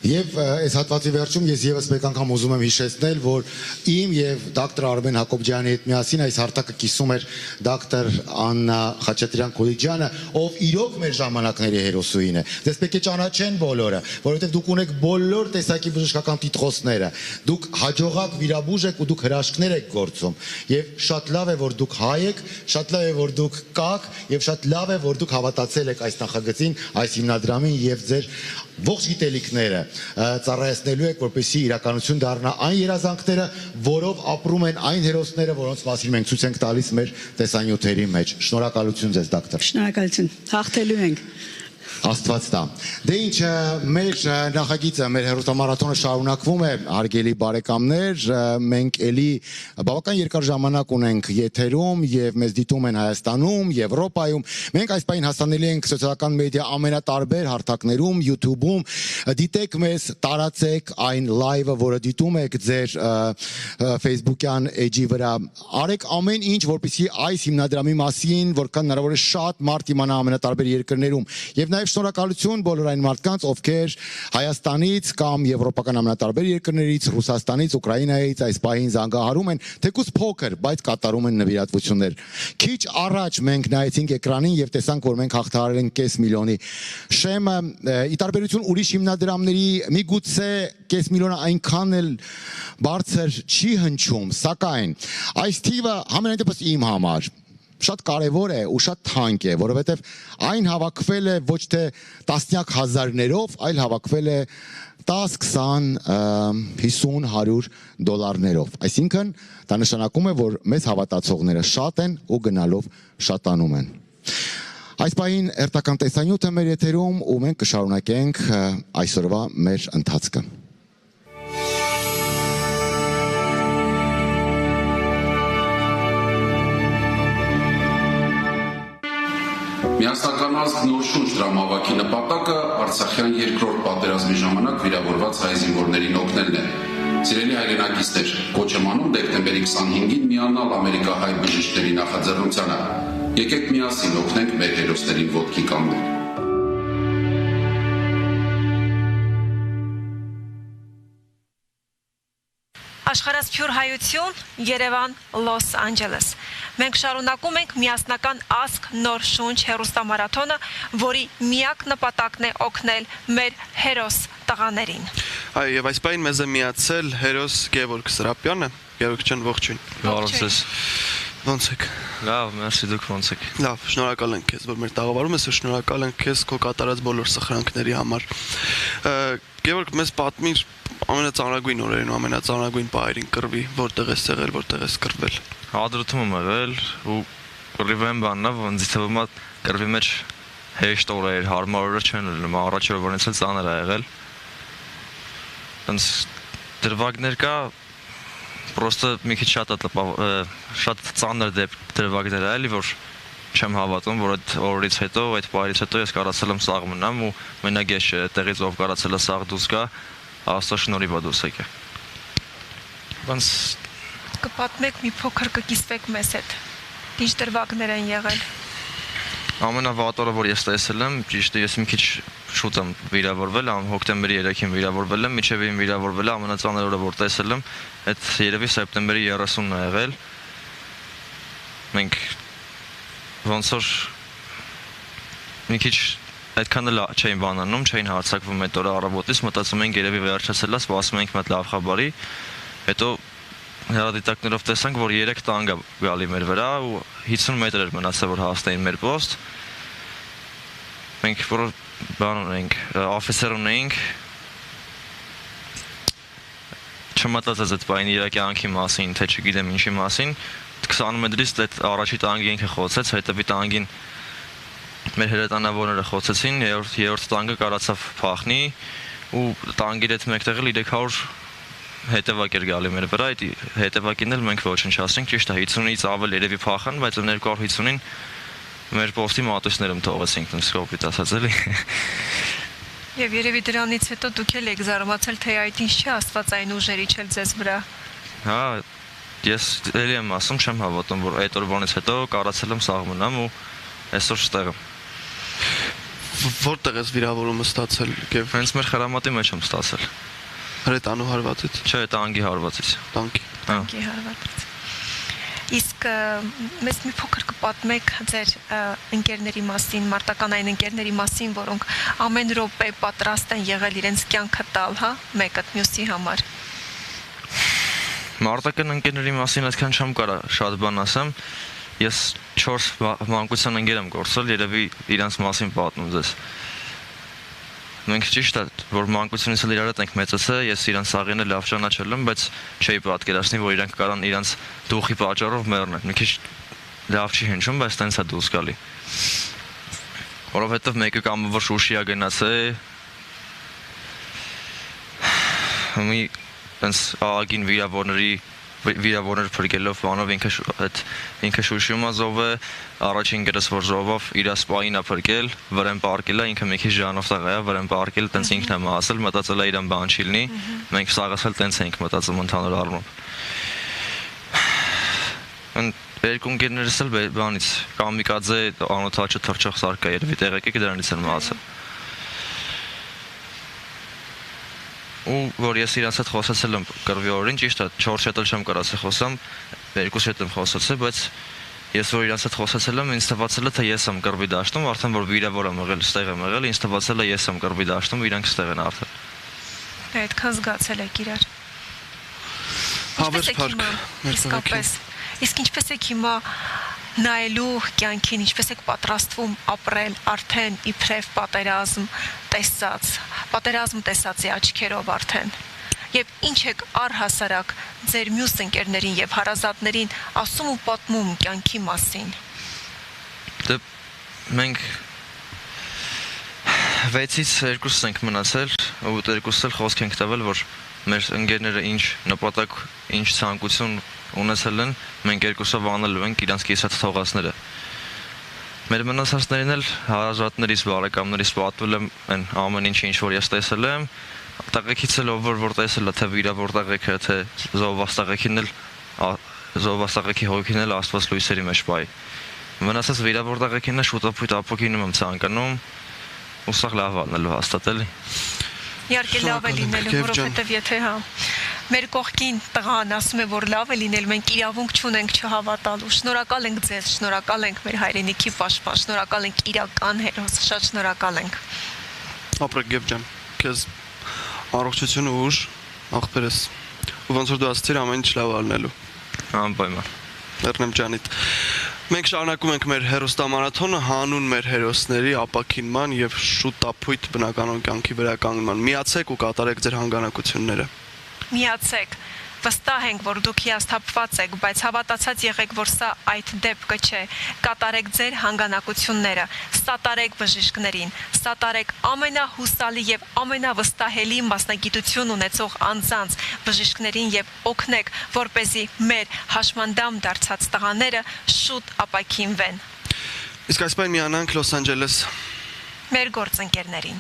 Եվ այս հատվածի վերջում ես եւս մեկ անգամ ուզում եմ հիշեցնել, որ իմ եւ դոկտոր Արմեն Հակոբյանի հետ միասին այս հարթակը կիսում էր դոկտոր Աննա Խաչատրյան Կոլիջյանը, ով իրոք մեր ժամանակների հերոսուհին է։ Դες պետք է ճանաչեն բոլորը, որովհետեւ դուք ունեք բոլոր տեսակի բժշկական տիտղոսները, դուք հաջողակ վիրաբույժ եք ու դուք հրաշքներ եք գործում։ Եվ շատ լավ է, որ դուք հայ եք, շատ լավ է, որ դուք կաք, եւ շատ լավ է, որ դուք հավատացել եք այս նախագծին, այս հիմնադրամին եւ ձեր ողջ գիտելիքները ծառայեցնելու եք, որպեսզի իրականություն դառնա այն երազանքները, որով ապրում են այն հերոսները, որոնց մասին մենք ցույց ենք տալիս մեր տեսանյութերի մեջ։ Շնորհակալություն ձեզ, դոկտոր։ Շնորհակալություն։ Հաղթելու ենք։ Աստված տա։ Դե ինչ, մեր նախագիծը, մեր հերոստամարաթոնը շարունակվում է, հարգելի բարեկամներ, մենք էլի բավական երկար ժամանակ ունենք եթերում եւ մեզ դիտում են Հայաստանում, Եվրոպայում։ Մենք այս պահին հասանելի ենք սոցիալական մեդիա ամենատարբեր հարթակներում, YouTube-ում։ Դիտեք մեզ, տարածեք այն լայվը, որը դիտում եք ձեր Facebook-յան էջի վրա։ Արեք ամեն ինչ, որպեսզի այս հիմնադրամի մասին, որքան հնարավոր է շատ մարդ իմանա ամենատարբեր երկրներում։ Եվ նաև շնորհակալություն բոլոր այն մարդկանց, ովքեր Հայաստանից կամ եվրոպական ամենատարբեր երկրներից, Ռուսաստանից, Ուկրաինայից այս պահին զանգահարում են, թեկուզ փոքր, բայց կատարում են նվիրատվություններ։ Քիչ առաջ մենք նայեցինք էկրանին եւ տեսանք, որ մենք հաղթահարել ենք 500 միլիոնի շեմը, ի տարբերություն ուրիշ հիմնադրամների միգուցե 500 միլիոնը այնքան էլ բարձր չի հնչում, սակայն այս թիվը համենայն դեպս իմ համար շատ կարևոր է ու շատ թանկ է, որովհետև այն հավաքվել է ոչ թե տասնյակ հազարներով, այլ հավաքվել է 10, 20, 50, 100 դոլարներով։ Այսինքն դա նշանակում է, որ մեզ հավատացողները շատ են ու գնալով շատանում են։ Այս պահին հերթական տեսանյութը մեր եթերում ու մենք կշարունակենք այսօրվա մեր ընթացքը։ Միասնական ազգ նոր շունչ դրամավակի նպատակը Արցախյան երկրորդ պատերազմի ժամանակ վիրավորված հայ զինվորներին օգնելն է։ Սիրելի հայրենակիցներ, կոչ եմ անում դեկտեմբերի 25-ին միանալ ամերիկահայ բժիշկների նախաձեռնությանը։ Եկեք միասին օգնենք մեր հերոսներին ոտքի կանգնել։ Աշխարհս Սփյուռքահայություն, Երևան, Լոս Անջելես։ Մենք շարունակում ենք միասնական ազգ նոր շունչ հեռուստամարաթոնը, որի միակ նպատակն է օգնել մեր հերոս տղաներին։ Այո, եւ այս պայն մեզ է միացել հերոս Գևորգ Սրապյանը, Գևորգ ջան, ողջույն։ Ողջույն։ Ոնց եք։ Լավ, մերսի, դուք ոնց եք։ Լավ, շնորհակալ ենք քեզ, որ մեր տաղավարում ես, շնորհակալ ենք քեզ քո կատարած բոլոր սխրանքների համար։ Գևորգ, մեզ պատմիր ամենածանրագույն օրերին ու ամենածանրագույն պահերին կռվի, որտեղ ես եղել, որտեղ ես կռվել։ Հադրութում եմ եղել ու կռիվեմ բաննա, ոնց թվում է կռվի մեջ հեշտ օրեր, հարմար օրեր չեն լինում, առաջ օրվանից էլ ծանր է եղել։ Այնց դրվագներ կա, պրոստը մի քիչ շատ ծանր դրվագներ է, էլի որ չեմ հավատում, որ այդ օրից հետո, այդ պահերից հետո ես կարացել եմ սաղ մնամ ու մենակ ես տեղից ով կարացել է սաղ դուրս գա, Աստծո շնորհիվ է դուրս եկել։ Ոնց Կպատմեք մի փոքր կկիսվեք մեզ հետ։ Ինչ դրվագներ են եղել։ Ամենավատ օրը, որ ես տեսել եմ, ճիշտ է, ես մի քիչ շուտ եմ վիրավորվել, հոկտեմբերի 3-ին վիրավորվել եմ, մինչև իմ վիրավորվելը ամենածանր օրը, որ տեսել եմ, այդ երևի սեպտեմբերի 30-ն է եղել։ Մենք ոնց որ մի քիչ այդքան էլ չէին բանանում, չէին հարցակվում այդ օրը առավոտից, մտածում ենք երևի վերջացել է, սպասում ենք մի հատ լավ խաբարի, հետո հեռադիտակներով տեսանք, որ 3 տանգ է գալի մեր վրա ու 50 մետր էր մնացել, որ հասնեին մեր պոստ։ Մենք որ բան ունենք, օֆիսեր ունենք, չմտածեց այդ բանի իր կյանքի մասին, թե չգիտեմ ինչի մասին, 20 մետրից այդ առաջի տանգի ինքը խոցեց, հետևի տանգին մեր հրետանավորները խոցեցին, երրորդ տանգը կարացավ փախնի ու տանգի հետ մեկտեղ էլ 300 հետևակ էր գալի մեր վրա, այդ հետևակին էլ մենք ոչնչացրինք, ճիշտ է 50-ից ավել երևի փախան, բայց 250-ին մեր պոստի մատույցներում թողեցինք, սկոպիտ ասած էլի։ Եվ երևի դրանից հետո դուք էլ եք զարմացել, թե այդ ինչ չէ աստվածային ուժերի չել ձեզ վրա։ Հա, ես էլի եմ ասում, չեմ հավատում, որ այդ օրվանից հետո կարացել եմ սաղ մնամ ու այսօր ստեղ եմ։ Որտեղ ես վիրավորումը ստացել։ Հենց մեր խրամատի մեջ եմ ստացել։ Հրետանու հարվածից։ Չէ, տանգի հարվածից։ Տանգի հարվածից։ Իսկ մեզ մի փոքր կպատմեք ձեր ընկերների մասին, մարտական ընկերների մասին, որոնք ամեն րոպե պատրաստ են եղել իրենց կյանքը տալ, հա, մեկը մյուսի համար։ Մարտական ընկերների մասին այդքան չեմ կարա շատ բան ասեմ։ Ես 4 մանկության ընկեր եմ կորցրել, երևի իրանց մասին պատմում ձեզ։ Մենք ճիշտ է, որ մանկությունից էլ իրար հետ ենք մեծացել, ես իրանց աղյանը լավ ճանաչել եմ, բայց չէի պատկերացնի, որ իրանք կարան իրանց դուխի պատճառով մեռնել։ Մի քիչ լավ չի հնչում, բայց տենց է դուրս գալի։ Որովհետև մեկը կամ որ շուշի է գնացել, մի տենց աղագին վիրավորներ փրկելով բանով ինքը շուշիում է զով է, առաջին գրս որ զովով իր սպային է փրկել, վրան պարկել է, ինքը մի քիչ ժանով տղա է, վրան պարկել, տենց ինքն է մահացել, մտածել է իրան բան չի լինի, մենք սաղացել տենց ենք մտածում ընդհանուր առմամբ։ Երկու ընկերներս էլ բանից կամիկաձե անօթաչը թռչող սարքա երևի տեղեկեք դրանից են մահացել։ Ու որ ես իրանց հետ խոսացել եմ կռվի օրին, ճիշտ է, 4 հետ էլ չեմ կարացել խոսամ, 2 հետ եմ խոսացել, բայց ես որ իրանց հետ խոսացել եմ, ինձ թվացել է թե ես եմ կռվի դաշտում, արդեն որ վիրավոր եմ եղել, ստեղ եմ եղել, ինձ թվացել է ես եմ կռվի դաշտում, իրանք ստեղ են արդեն։ Այդքան զգացել եք իրար։ Հավես փառք։ Իսկապես։ Իսկ ինչպես եք հիմա նայելու կյանքին, ինչպես եք պատրաստվում ապրել արդեն իբրև պատերազմ տեսածի աչքերով արդեն։ Եվ ինչ եք առհասարակ ձեր մյուս ընկերներին եւ հարազատներին ասում ու պատմում կյանքի մասին։ Դե մենք 6-ից 2 ենք մնացել ու 2-ը էլ խոսք ենք տվել, որ մեր ընկերները ինչ նպատակ, ինչ ցանկություն ունեցել են, մենք 2-ով անելու ենք իրանց կիսած թողածները։ Մեր մնացածներին էլ հարազատներից, բարեկամներից պատվել եմ այն ամեն ինչ որ ես տեսել եմ, տղեկից էլ որ տեսել է, թե վիրավոր տղեկը, թե զովաստաղեկի հոգին էլ Աստված լույսերի մեջ բայ։ Մնացած վիրավոր տղեկին էլ շուտապույտ ապօրինում եմ ցանկանում, ու սա լավ անելու հաստատ էլի։ Իհարկե լավ է լինելու, որովհետև եթե հա Մեր կողքին տղան ասում է, որ լավ է լինել, մենք իրավունք չունենք չհավատալու։ Շնորհակալ ենք ձեզ, շնորհակալ ենք մեր հայրենիքի պաշտպան, շնորհակալ ենք իրական հերոս, շատ շնորհակալ ենք։ Ապրեք Գեբ ջան, քեզ առողջություն ու ուժ, աղբերս։ Ու ոնց որ դու ասացիր ամեն ինչ լավ ալնելու։ Անպայման։ Լեռնեմ ջանիդ։ Մենք շարունակում ենք մեր հերոստամարաթոնը հանուն մեր հերոսների ապաքինման եւ շուտ ապույտ բնականոն կյանքի վերականգնման։ Միացեք ու կատարեք ձեր հանգանակությունները։ Միացեք, վստահ ենք, որ դուք հիասթափված եք, բայց հավատացած եղեք, որ սա այդ դեպքը չէ։ Կատարեք ձեր հանգանակությունները, սատարեք բժիշկներին, սատարեք ամենահուսալի եւ ամենավստահելի մասնագիտություն ունեցող անձանց բժիշկներին եւ օգնեք, որպեսզի մեր հաշմանդամ դարձած տղաները շուտ ապաքինվեն։ Իսկ այսպես միանանք Լոս Անջելես։ Մեր գործընկերներին։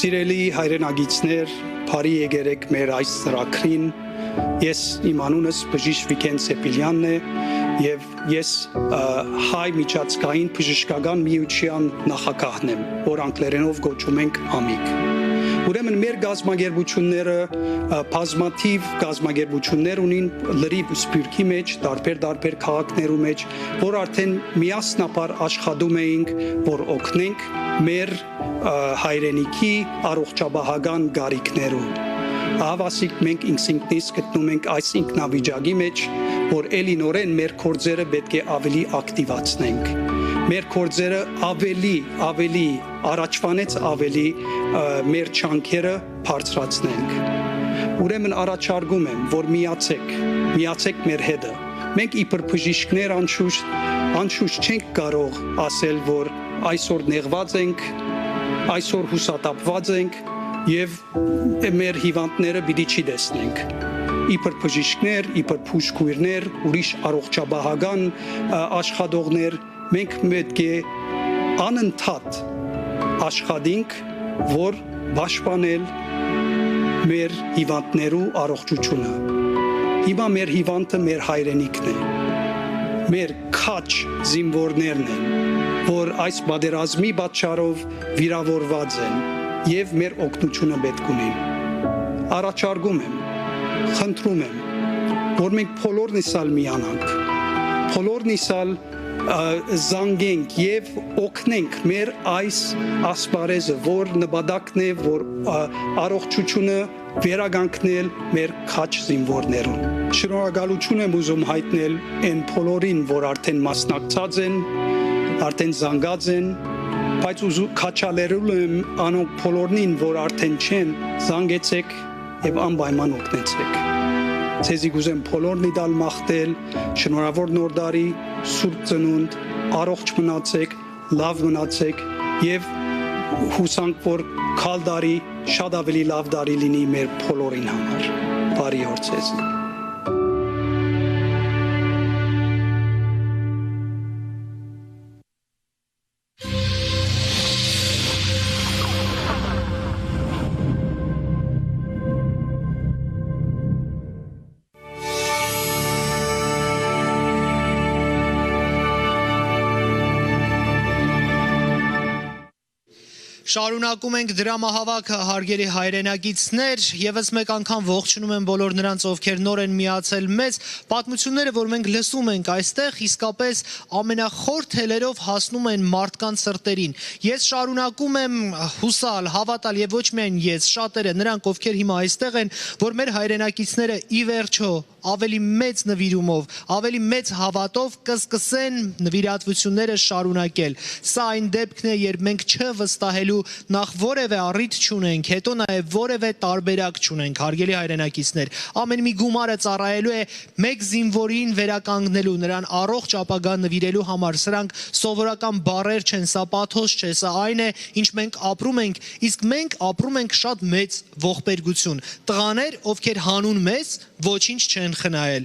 Սիրելի հայրենագիցներ, բարի եկերեք մեր այս ծրագրին։ Ես իմ անունս բժիշկ Վիկեն Սեպիլյանն է եւ ես հայ միջազգային բժշկական միության նախագահն եմ, որ անգլերենով կոչում ենք ԱՄԻԿ։ Ուրեմն մեր գազագերբությունները բազմաթիվ գազագերբություններ ունին լրիվ սփյուռքի մեջ, տարբեր քաղաքներու մեջ, որ արդեն միասնապար աշխատում էինք, որ օգնենք մեր հայրենիքի առողջապահական գարիքներուն։ Հավասիկ մենք ինքնինքնից գտնում ենք այս ինքնավիճակի մեջ, որ էլինորեն մեր կորձերը պետք է ավելի ակտիվացնենք։ Մեր կորձերը ավելի առաջվանեց ավելի մեր չանքերը բարձրացնենք։ Ուրեմն առաջարկում եմ, որ միացեք մեր հետը։ Մենք իբր բժիշկներ անշուշտ չենք կարող ասել, որ այսօր նեղված ենք, այսօր հուսատապված ենք եւ մեր հիվանդները պիտի չի տեսնենք։ Իբր բժիշկներ, իբր բուժքույրներ, ուրիշ առողջապահական աշխատողներ, մենք պետք է անընդհատ աշխատենք, որ պաշտպանել մեր հիվանդներու առողջությունը։ Հիմա մեր հիվանդը մեր հայրենիքն է։ Մեր քաչ զինվորներն են, որ այս պատերազմի պատճառով վիրավորված են եւ մեր օգնությունը պետք ունեն։ Առաջարկում եմ, խնդրում եմ, որ մենք բոլորնիսալ միանանք, բոլորնիսալ զանգենք եւ օգնենք մեր այս ասպարեզը, որ նպատակն է, որ առողջությունը վերականգնել մեր քաչ զինվորներուն։ Շնորհակալություն եմ ուզում հայտնել այն բոլորին, որ արդեն մասնակցած են, արդեն զանգած են, բայց քաչալերում եմ անոնք բոլորին, որ արդեն չեն, զանգեցեք եւ անպայման օգնեցեք։ Ձեզի գուզեմ բոլորն իդալ մաղթել, շնորհավոր նոր տարի, սուրբ ծնունդ, առողջ մնացեք, լավ մնացեք եւ հուսանք, որ քալ տարի շատ ավելի լավ տարի լինի մեր բոլորին համար։ Բարի օր ձեզ։ Շարունակում ենք դրամահավաքը, հարգելի հայրենագիցներ, եւս մեկ անգամ ողջունում եմ բոլոր նրանց, ովքեր նոր են միացել մեզ։ Պատմությունները, որ մենք լսում ենք այստեղ, իսկապես ամենախոր թելերով հասնում են մարդկանց սրտերին։ Ես շարունակում եմ հուսալ, հավատալ եւ ոչ միայն ես, շատերը նրանք, ովքեր հիմա այստեղ են, որ մեր հայրենակիցները ի վերջո ավելի մեծ նվիրումով, ավելի մեծ հավատով կսկսեն նվիրատվությունները շարունակել։ Սա այն դեպքն է, երբ մենք չվստահելու նախ որևէ առիթ չունենք, հետո նաև որևէ տարբերակ չունենք, հարգելի հայրենակիցներ։ Ամեն մի գումարը ծառայելու է մեկ զինվորին վերականգնելու, նրան առողջ ապագա նվիրելու համար։ Սրանք սովորական բառեր չեն, սա պաթոս չէ, սա այն է, ինչ մենք ապրում ենք, իսկ մենք ապրում ենք շատ մեծ ողբերգություն։ Տղաներ, ովքեր հանուն մեզ ոչինչ չեն խնայել։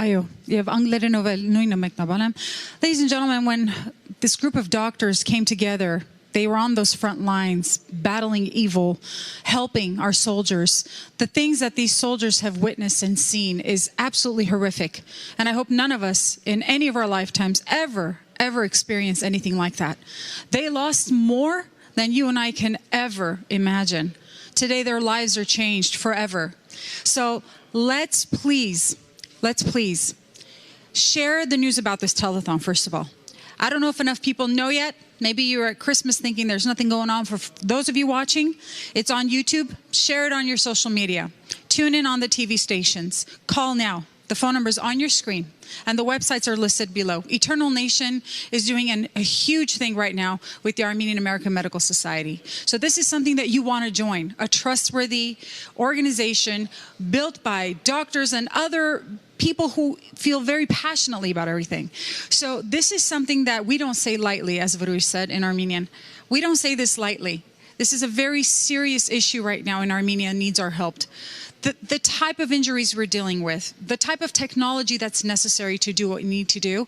Այո, եւ անգլերենով էլ նույնը մեկնաբանեմ. Ladies and gentlemen, when this group of doctors came together, They were on those front lines, battling evil, helping our soldiers. The things that these soldiers have witnessed and seen is absolutely horrific. And I hope none of us in any of our lifetimes ever experience anything like that. They lost more than you and I can ever imagine. Today, their lives are changed forever. So let's please share the news about this telethon, first of all. I don't know if enough people know yet. Maybe you're at Christmas thinking there's nothing going on. For those of you watching, it's on YouTube. Share it on your social media. Tune in on the TV stations. Call now. The phone number is on your screen, and the websites are listed below. Eternal Nation is doing a huge thing right now with the Armenian American Medical Society. So this is something that you want to join, a trustworthy organization built by doctors and other people who feel very passionately about everything. So this is something that we don't say lightly, as Varush said in Armenian. We don't say this lightly. This is a very serious issue right now in Armenia and needs our help. The type of injuries we're dealing with, the type of technology that's necessary to do what we need to do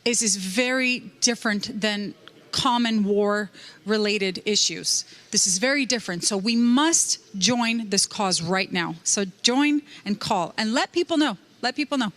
is very different than common war-related issues. This is very different. So we must join this cause right now. So join and call and let people know. Let people know.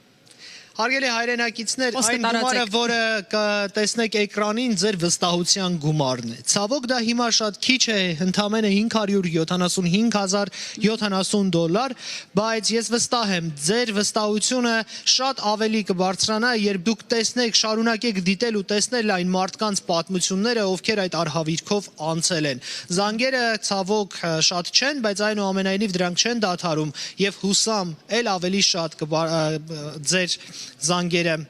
Հարգելի հայրենակիցներ, այն գումարը, որը կտեսնեք էկրանին, ձեր վստահության գումարն է։ Ցավոք դա հիմա շատ քիչ է, ընդամենը $575,070, բայց ես վստահ եմ, ձեր վստահությունը շատ ավելի կբարձրանա, երբ դուք տեսնեք, շարունակեք դիտել ու տեսնել այն մարդկանց պատմությունները, ովքեր այդ արհավիրքով անցել են։ Զանգերը ցավոք շատ չեն, բայց այնուամենայնիվ դրանք չեն դադարում եւ հուսամ էլ ավելի շատ ձեր զանգերը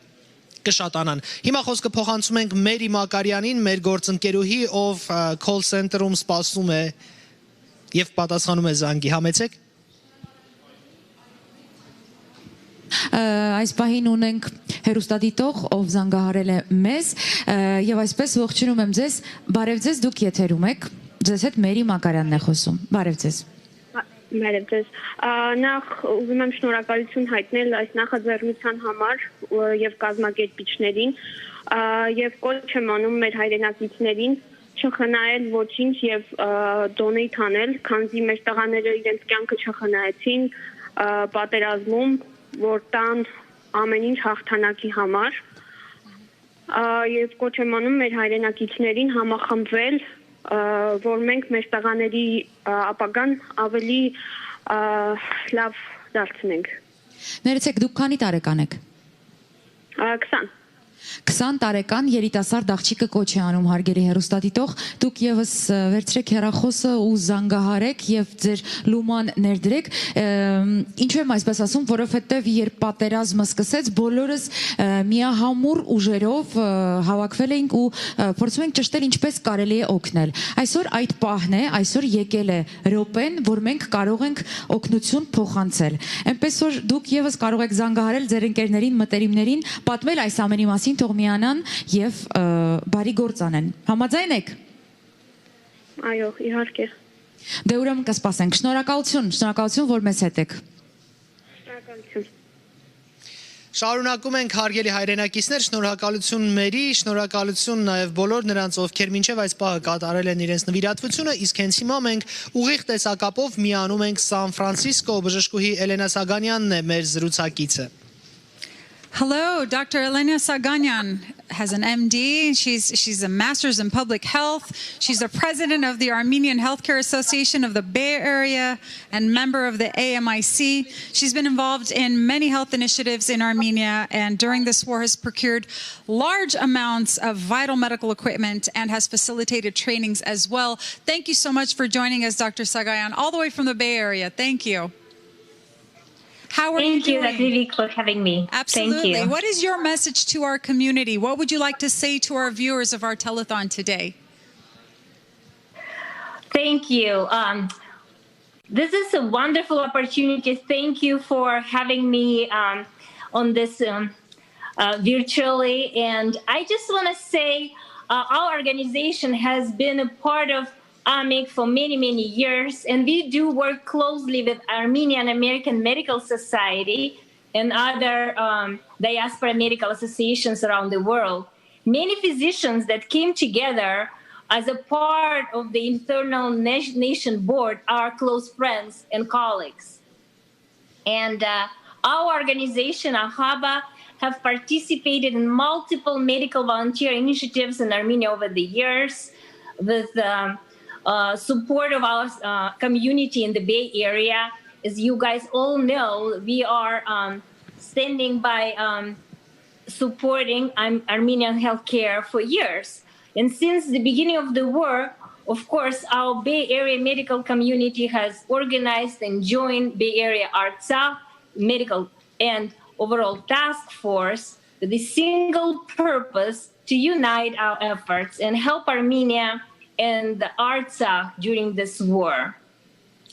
կշատանան։ Հիմա խոսքը փոխանցում ենք Մերի Մակարյանին, մեր գործընկերուհի, ով call center-ում սպասում է եւ պատասխանում է զանգի։ Համեցեք։ Այս պահին ունենք հերոստատիտող, ով զանգահարել է մեզ եւ այսպես ողջունում եմ ձեզ։ Բարև ձեզ, դուք եթերում եք։ Ձեզ հետ Մերի Մակարյանն է խոսում։ Բարև ձեզ։ Բարև ձեզ։ Նախ ուզում եմ շնորհակալություն հայտնել այս նախաձեռնության համար եւ կազմակերպիչներին եւ կոչ եմ անում մեր հայրենակիցներին չխնայել ոչինչ եւ դոնեյթ անել, քանզի մեր տղաները իրենց կյանքը չխնայեցին պատերազմում, որ տան ամեն ինչ հաղթանակի համար։ Եվ կոչ եմ անում մեր հայրենակիցներին համախմբվել, որ մենք մեր տղաների ապագան ավելի լավ դարձնենք։ Ներեցեք, դուք քանի տարեկան եք։ 20 20 տարեկան երիտասարդ աղջիկը կոչ է անում հարգելի հերոստատիտող, դուք եւս վերցրեք հեռախոսը ու զանգահարեք եւ ձեր լուման ներդրեք։ Ինչու եմ այսպես ասում, որովհետեւ երբ պատերազմը սկսեց, բոլորս միահամուռ ուժերով հավաքվել էինք ու փորձում ենք ճշտել ինչպես կարելի է օգնել։ Այսօր այդ պահն է, այսօր եկել է րոպեն, որ մենք կարող ենք օգնություն փոխանցել։ Այնպես որ դուք եւս կարող եք զանգահարել ձեր ընկերներին, մտերիմներին, պատմել այս ամենի մասին, թող միանան եւ բարի գործ անեն։ Համաձայն եք։ Այո, իհարկե։ Դե ուրեմն կսպասենք։ Շնորհակալություն, որ մեզ հետ եք։ Շնորհակալություն։ Շարունակում ենք հարգելի հայրենակիցներ, շնորհակալություն Մերի, շնորհակալություն նաև բոլոր նրանց, ովքեր մինչև այս պահը կատարել են իրենց նվիրատվությունը, իսկ հենց հիմա մենք ուղիղ տեսակապով միանում ենք Սան Ֆրանցիսկո, բժշկուհի Էլենա Սագանյանն է մեր զրուցակիցը։ Hello, Dr. Elena Saganyan has an MD. She's a master's in public health. She's the president of the Armenian Healthcare Association of the Bay Area and member of the AMIC. She's been involved in many health initiatives in Armenia and during this war has procured large amounts of vital medical equipment and has facilitated trainings as well. Thank you so much for joining us, Dr. Saganyan, all the way from the Bay Area. Thank you. How are you doing? Thank you, Dr. for having me. Absolutely. Thank you. What is your message to our community? What would you like to say to our viewers of our telethon today? Thank you. This is a wonderful opportunity. Thank you for having me on this virtually. And I just want to say our organization has been a part of AMIC for many, many years, and we do work closely with Armenian American Medical Society and other diaspora medical associations around the world. Many physicians that came together as a part of the internal nation board, are close friends and colleagues. And our organization, AHABA, have participated in multiple medical volunteer initiatives in Armenia over the years with support of our community in the Bay Area. As you guys all know, we are standing by supporting Armenian healthcare for years. And since the beginning of the war, of course, our Bay Area medical community has organized and joined Bay Area Artsakh medical and overall task force with the single purpose to unite our efforts and help Armenia and the Artsakh during this war.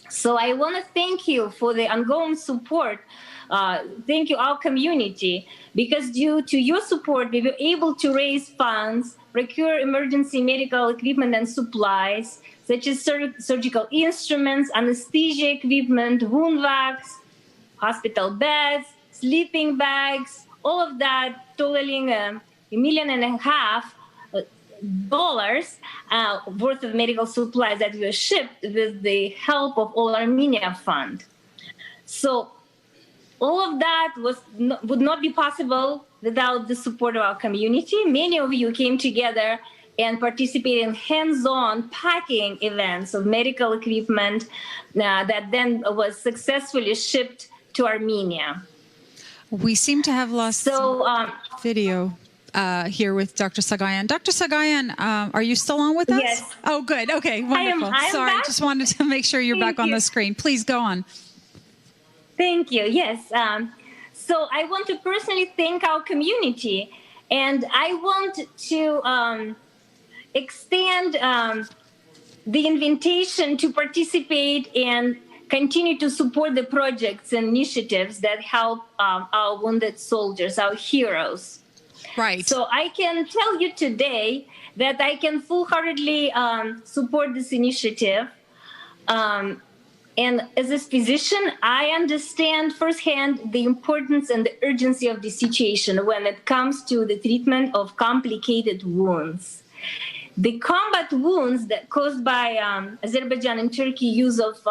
So I want to thank you for the ongoing support. Thank you, our community, because due to your support, we were able to raise funds, procure emergency medical equipment and supplies, such as surgical instruments, anesthesia equipment, wound vacs, hospital beds, sleeping bags, all of that totaling $1.5 million worth of medical supplies that were shipped with the help of All Armenia Fund. So all of that would not be possible without the support of our community. Many of you came together and participated in hands-on packing events of medical equipment that then was successfully shipped to Armenia. We seem to have lost video here with Dr. Sagayan. Dr. Sagayan, are you still on with us? Yes. Oh, good. Okay, wonderful. I am Sorry, back. just wanted to make sure you're back on the screen. Please go on. Thank you. Yes. So I want to personally thank our community, and I want to extend the invitation to participate and continue to support the projects and initiatives that help our wounded soldiers, our heroes. Right. So I can tell you today that I can full-heartedly support this initiative. And as a physician, I understand firsthand the importance and the urgency of the situation when it comes to the treatment of complicated wounds. The combat wounds that caused by Azerbaijan and Turkey use of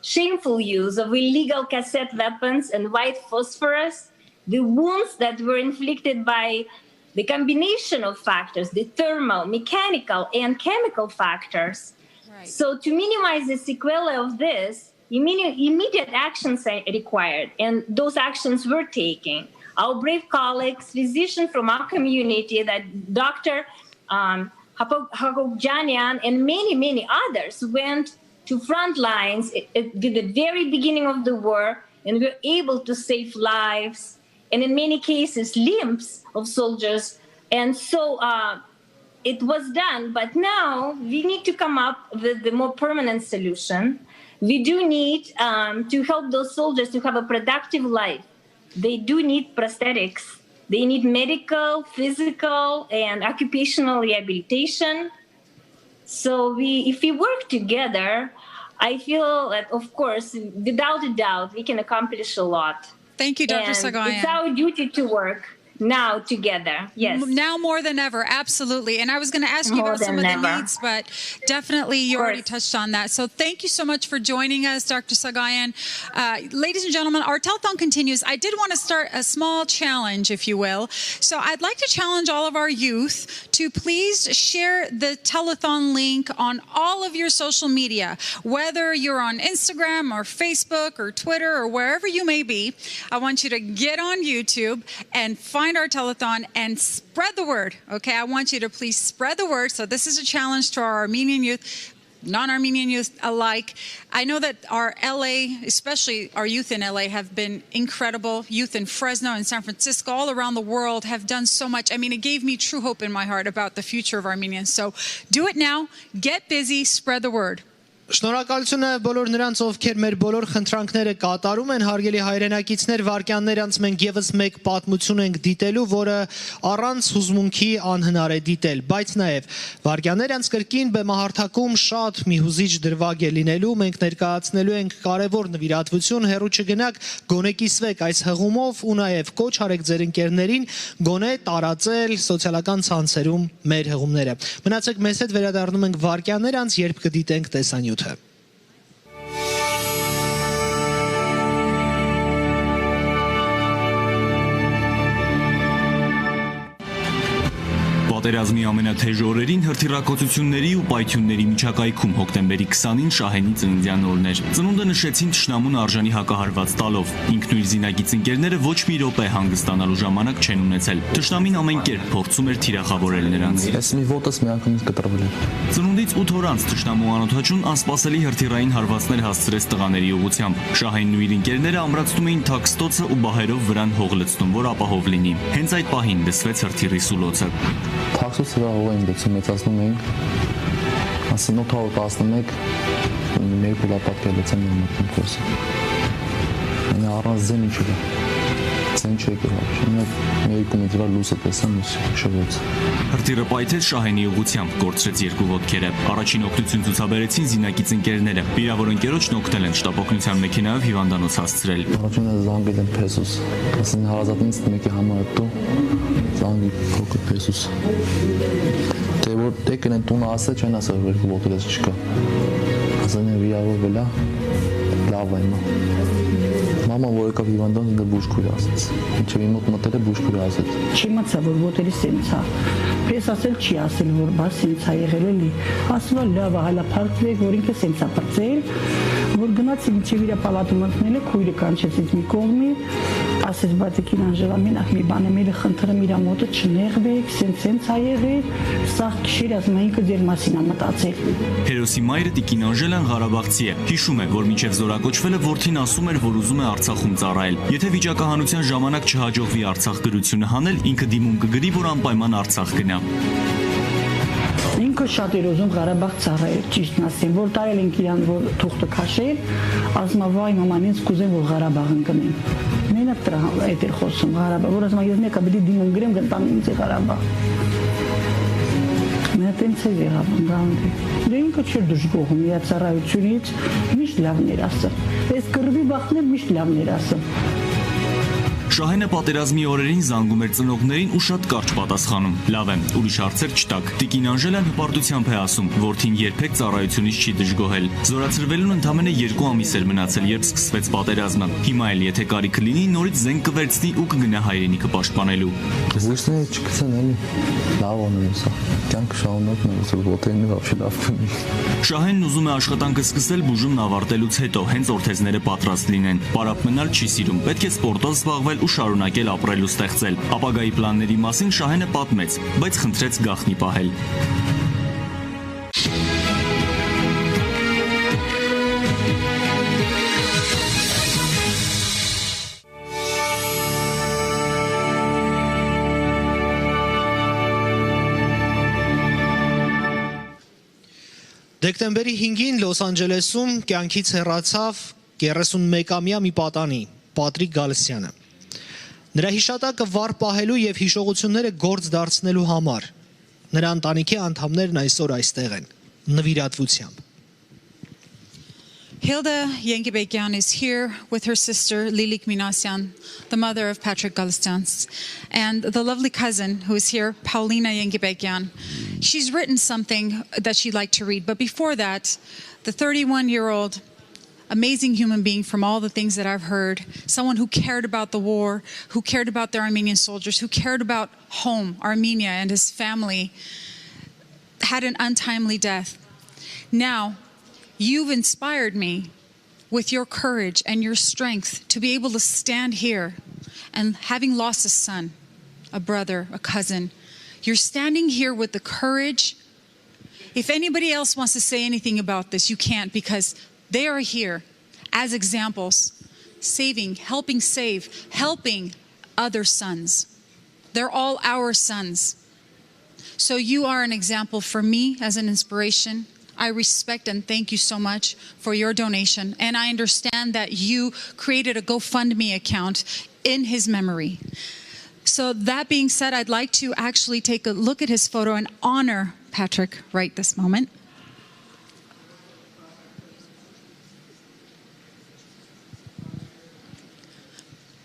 shameful use of illegal cassette weapons and white phosphorus, the wounds that were inflicted by the combination of factors, the thermal, mechanical, and chemical factors. Right. So to minimize the sequelae of this, immediate actions are required, and those actions were taken. Our brave colleagues, physicians from our community, that Dr. Hakobjanian and many, many others went to front lines at the very beginning of the war, and were able to save lives, and in many cases, limbs of soldiers. And so it was done, but now we need to come up with the more permanent solution. We do need to help those soldiers to have a productive life. They do need prosthetics. They need medical, physical, and occupational rehabilitation. So if we work together, I feel that, of course, without a doubt, we can accomplish a lot. Thank you, Dr. And Sagayan. it's our duty to work now together. Yes. Now more than ever, absolutely. And I was going to ask you More about some of than the ever. needs, but definitely you already touched on that. So thank you so much for joining us, Dr. Sagayan. Ladies and gentlemen, our telethon continues. I did want to start a small challenge, if you will. So I'd like to challenge all of our youth to please share the telethon link on all of your social media, whether you're on Instagram or Facebook or Twitter or wherever you may be. I want you to get on YouTube and find our telethon and spread the word. Okay, I want you to please spread the word. So this is a challenge to our Armenian youth, non-Armenian youth alike. I know that our LA, especially our youth in LA, have been incredible. Youth in Fresno and San Francisco, all around the world, have done so much. I mean, it gave me true hope in my heart about the future of Armenians. So do it now. Get busy. Spread the word. Շնորհակալություն նաև բոլոր նրանց, ովքեր մեր բոլոր խնդրանքները կատարում են, հարգելի հայրենակիցներ, վարքյաններ անց մենք եւս մեկ պատմություն ենք դիտելու, որը առանց հուզմունքի անհնար է դիտել, բայց նաև վարքյաններ անց կրկին բեմահարթակում շատ մի հուզիչ դրվագ է լինելու, մենք ներկայացնելու ենք կարևոր նվիրատվություն, հեռու չգնաք, գոնե կիսվեք այս հղումով ու նաև կոչ արեք ձեր ընկերներին գոնե տարածել սոցիալական ցանցերում մեր հղումները։ Մնացեք մեզ հետ, վերադառնում ենք վարքյաններ անց, երբ կդիտենք տեսանյութ։ Պատերազմի ամենաթեժ օրերին հրթիռակոծությունների ու պայթյունների միջակայքում հոկտեմբերի 20-ին Շահենի ծննդյան օրն էր։ Ծնունդը նշեցին թշնամուն արժանի հակահարված տալով։ Ինքն ու իր զինագից ընկերները ոչ մի րոպե հանգստանալու ժամանակ չեն ունեցել։ Թշնամին ամեն կերպ փորձում էր թիրախավորել նրանց։ Ես մի ոտս միանգամից կտրվել էր։ Ծնունդից 8 օր անց թշնամու անօթաչուն անսպասելի հրթիռային հարվածներ հասցրեց տղաների ուղղությամբ։ Շահենն ու իր ընկերները ամրացնում էին թաքստոցը ու բահերով վրան հող լցնում, որ ապահով լինի։ Հենց այդ պահին լսվեց հրթիռի սուլոցը։ Թաքսոսը հող էին դեցում, մեծացնում էինք, ասեն 811, մեր կուլապատկեր լեցեմ եմ մտնում կորսը, այնը առանց ձեն ինչ է, ձեն չի եկել ապշ, մի երկու մետրվար լուսը տեսան ու շվեց։ Հրթիռը պայթեց Շահենի ուղղությամբ, կորցրեց երկու ոտքերը, առաջին օգնություն ցուցաբերեցին զինակից ընկերները, վիրավոր ընկերոջն օգնել են շտապօգնության մեքենայով հիվանդանոց հասցրել։ Առաջինը զանգել եմ փեսուս, ասեն հարազատնից մեկի համար դու զանգի փոքր փեսուս։ Թե որ տեկն են տունը ասել չեն ասել որ երկու ոտքերս չկա։ Ասեն են վիրավորվել է, լավ է հիմա։ Մաման որ եկավ հիվանդան ինքը բուժքույր ասեց։ Ինչեւ իմ մոտ մտել է բուժքույր ասեց։ Չիմացա որ ոտերի սենց է։ Պես ասել չի ասել որ բա սենց է եղել էլի։ Ասում է լավ է, հալա փարքվեք որ ինքը սենց է բրծել, որ գնացի մինչև իր պալատում ընկնել է, քույրը կանչեց մի կողմի, ասեց բացիկին Անժելա մենակ մի բան եմ ելի խնդրեմ իր մոտը չնեղվեք, սենց է եղել, սաղ քիշեր ասում ինքը ձեր մասին է մտածել։ Հերոսի մայրը Տիկին Անժելան Ղարաբաղցի է։ Հիշում է, որ մինչև զորակոչվելը որդին ասում էր, որ ուզում է Արցախում ծառայել։ Եթե վիճակահանության ժամանակ չհաջողվի Արցախ գրությունը հանել, ինքը դիմում կգրի, որ անպայման Արցախ գնա։ Ինքը շատ էր ուզում Ղարաբաղ ծառայել, ճիշտն ասեմ, որ տարել ենք իրան, որ թուղթը քաշել, ասում է վայ մաման ինձ կուզեմ որ Ղարաբաղ ընկնեմ։ Մենակ դրա այդ էր խոսում Ղարաբաղ, որ ասում է ես մեկը պիտի դիմում գրեմ գտամ ինձ Ղարաբաղ։ Մենակ ինձ է եղավ գանդի։ Դե ինքը չէր դժգոհում իր ծառայությունից, միշտ լավն էր ասում։ Այս կռվի բախտներ միշտ լավն էր ասում։ Շահենը պատերազմի օրերին զանգում էր ծնողներին ու շատ կարճ պատասխանում։ Լավ է, ուրիշ հարցեր չտակ։ Տիկին Անժելան հպարտությամբ է ասում, որդին երբեք ծառայությունից չի դժգոհել։ Զորացրվելուն ընդամենը 2 ամիս էր մնացել, երբ սկսվեց պատերազմը։ Հիմա էլ եթե կարիքը լինի, նորից զենք կվերցնի ու կգնա հայրենիքը պաշտպանելու։ Ուսները չգցեն էլի։ Լավ անում սա։ Կյանքը շարունակում է, որ ոտերն вообще լավ կնի։ Շահենն ուզում է աշխատանքը սկսել բուժումն ավարտելուց հետո, հենց օրթեզները պատրաստ լինեն։ Պարապ մնալ չի սիրում, պետք է սպորտով զբաղվել ու շարունակել ապրել ու ստեղծել։ Ապագայի պլանների մասին Շահենը պատմեց, բայց խնդրեց գաղտնի պահել։ Դեկտեմբերի 5-ին Լոս Անջելեսում կյանքից հեռացավ 31-ամյա մի պատանի, Պատրիկ Գալստյանը։ Նրա հիշատակը վառ պահելու եւ հիշողությունները գործ դարձնելու համար նրա ընտանիքի անդամներն այսօր այստեղ են նվիրատվությամբ։ Hilda Yengebekyan is here with her sister Lilik Minasyan, the mother of Patrick Galistyan, and the lovely cousin who is here, Paulina Yengebekyan. She's written something that she'd like to read, but before that, the 31-year-old amazing human being from all the things that I've heard, someone who cared about the war, who cared about the Armenian soldiers, who cared about home, Armenia, and his family, had an untimely death. Now, you've inspired me with your courage and your strength to be able to stand here and having lost a son, a brother, a cousin, you're standing here with the courage. If anybody else wants to say anything about this, you can't, because they are here as examples, helping save, helping other sons. They're all our sons. So you are an example for me as an inspiration. I respect and thank you so much for your donation. And I understand that you created a GoFundMe account in his memory. So that being said, I'd like to actually take a look at his photo and honor Patrick right this moment.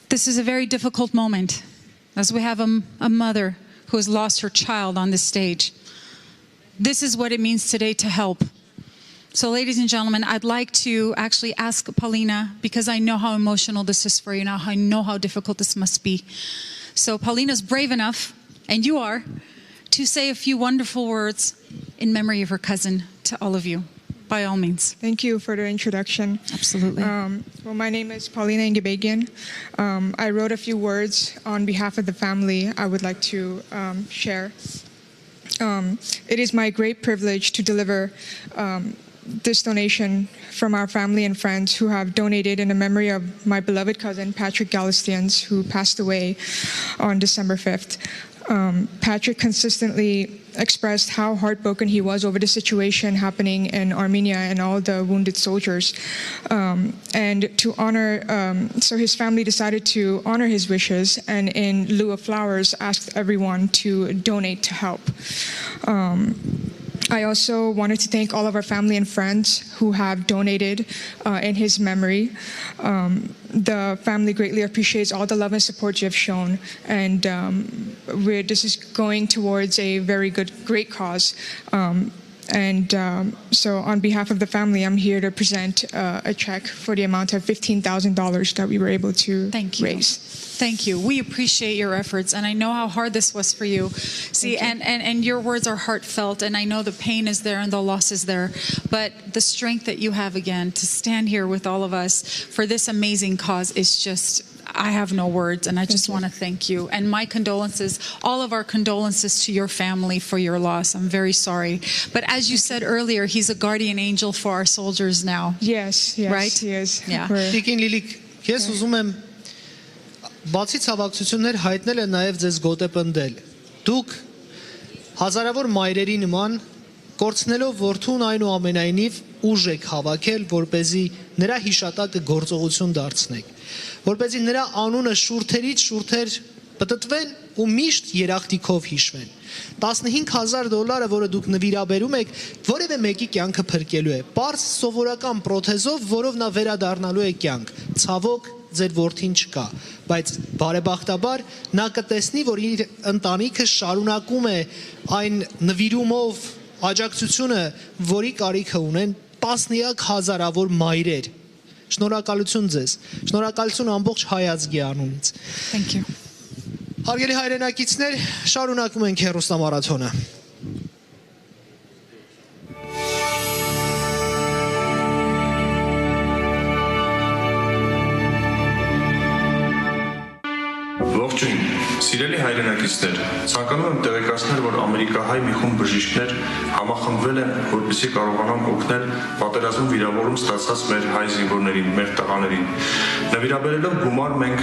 This is a very difficult moment as we have a mother who has lost her child on this stage. This is what it means today to help. So ladies and gentlemen, I'd like to actually ask Paulina, because I know how emotional this is for you now, I know how difficult this must be. So Paulina's brave enough, and you are, to say a few wonderful words in memory of her cousin to all of you, by all means. Thank you for the introduction. Absolutely. Well, my name is Paulina Ingebegian. I wrote a few words on behalf of the family I would like to share. It is my great privilege to deliver this donation from our family and friends who have donated in the memory of my beloved cousin, Patrick Galistians, who passed away on December 5th. Patrick consistently expressed how heartbroken he was over the situation happening in Armenia and all the wounded soldiers. And to honor, so his family decided to honor his wishes and in lieu of flowers asked everyone to donate to help. I also wanted to thank all of our family and friends who have donated in his memory. The family greatly appreciates all the love and support you have shown, and this is going towards a very great cause. So on behalf of the family, I'm here to present a check for the amount of $15,000 that we were able to raise. Thank you. We appreciate your efforts, and I know how hard this was for you. See, and your words are heartfelt, and I know the pain is there and the loss is there, but the strength that you have again to stand here with all of us for this amazing cause is just, I have no words, and I just want to thank you. And my condolences, all of our condolences to your family for your loss. I'm very sorry. But as you said earlier, he's a guardian angel for our soldiers now. Yes, right? He is. Yeah. Տիկին Լիլիկ, ես ուզում եմ բացի ցավակցություններ հայտնել է նաև ձեզ գոտեպնդել։ Դուք հազարավոր մայրերի նման կորցնելով որդուն այնուամենայնիվ ուժ եք հավաքել, որպեսզի նրա հիշատակը գործողություն դարձնեք, որպեսզի նրա անունը շուրթերից շուրթեր պտտվեն ու միշտ երախտիկով հիշվեն։ $15,000, որը դուք նվիրաբերում եք, որևէ մեկի կյանքը փրկելու է։ Պարզ սովորական պրոթեզով, որով նա վերադառնալու է կյանք։ Ցավոք ձեր որդին չկա, բայց բարեբախտաբար նա կտեսնի, որ իր ընտանիքը շարունակում է այն նվիրումով աջակցությունը, որի կարիքը ունեն տասնյակ հազարավոր մայրեր։ Շնորհակալություն ձեզ։ Շնորհակալություն ամբողջ հայ ազգի անունից։ Thank you. Հարգելի հայրենակիցներ, շարունակում ենք հեռուստամարաթոնը։ Ողջույն, սիրելի հայրենակիցներ, ցանկանում եմ տեղեկացնել, որ ամերիկահայ մի խումբ բժիշկներ համախմբվել են, որպեսզի կարողանան օգնել պատերազմում վիրավորում ստացած մեր հայ զինվորներին, մեր տղաներին։ Նվիրաբերելով գումար մենք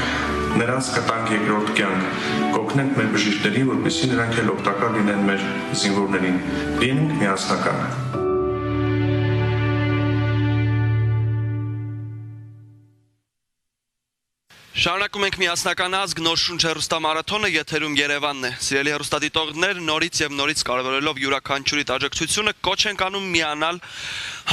նրանց կտանք երկրորդ կյանք, կօգնենք մեր բժիշկներին, որպեսզի նրանք էլ օգտակար լինեն մեր զինվորներին։ Լինենք միասնական։ Շարունակում ենք միասնական ազգ նոր շունչ հեռուստամարաթոնը, եթերում Երևանն է։ Սիրելի հեռուստադիտողներ, նորից եւ նորից կարևորելով յուրաքանչյուրի աջակցությունը, կոչ ենք անում միանալ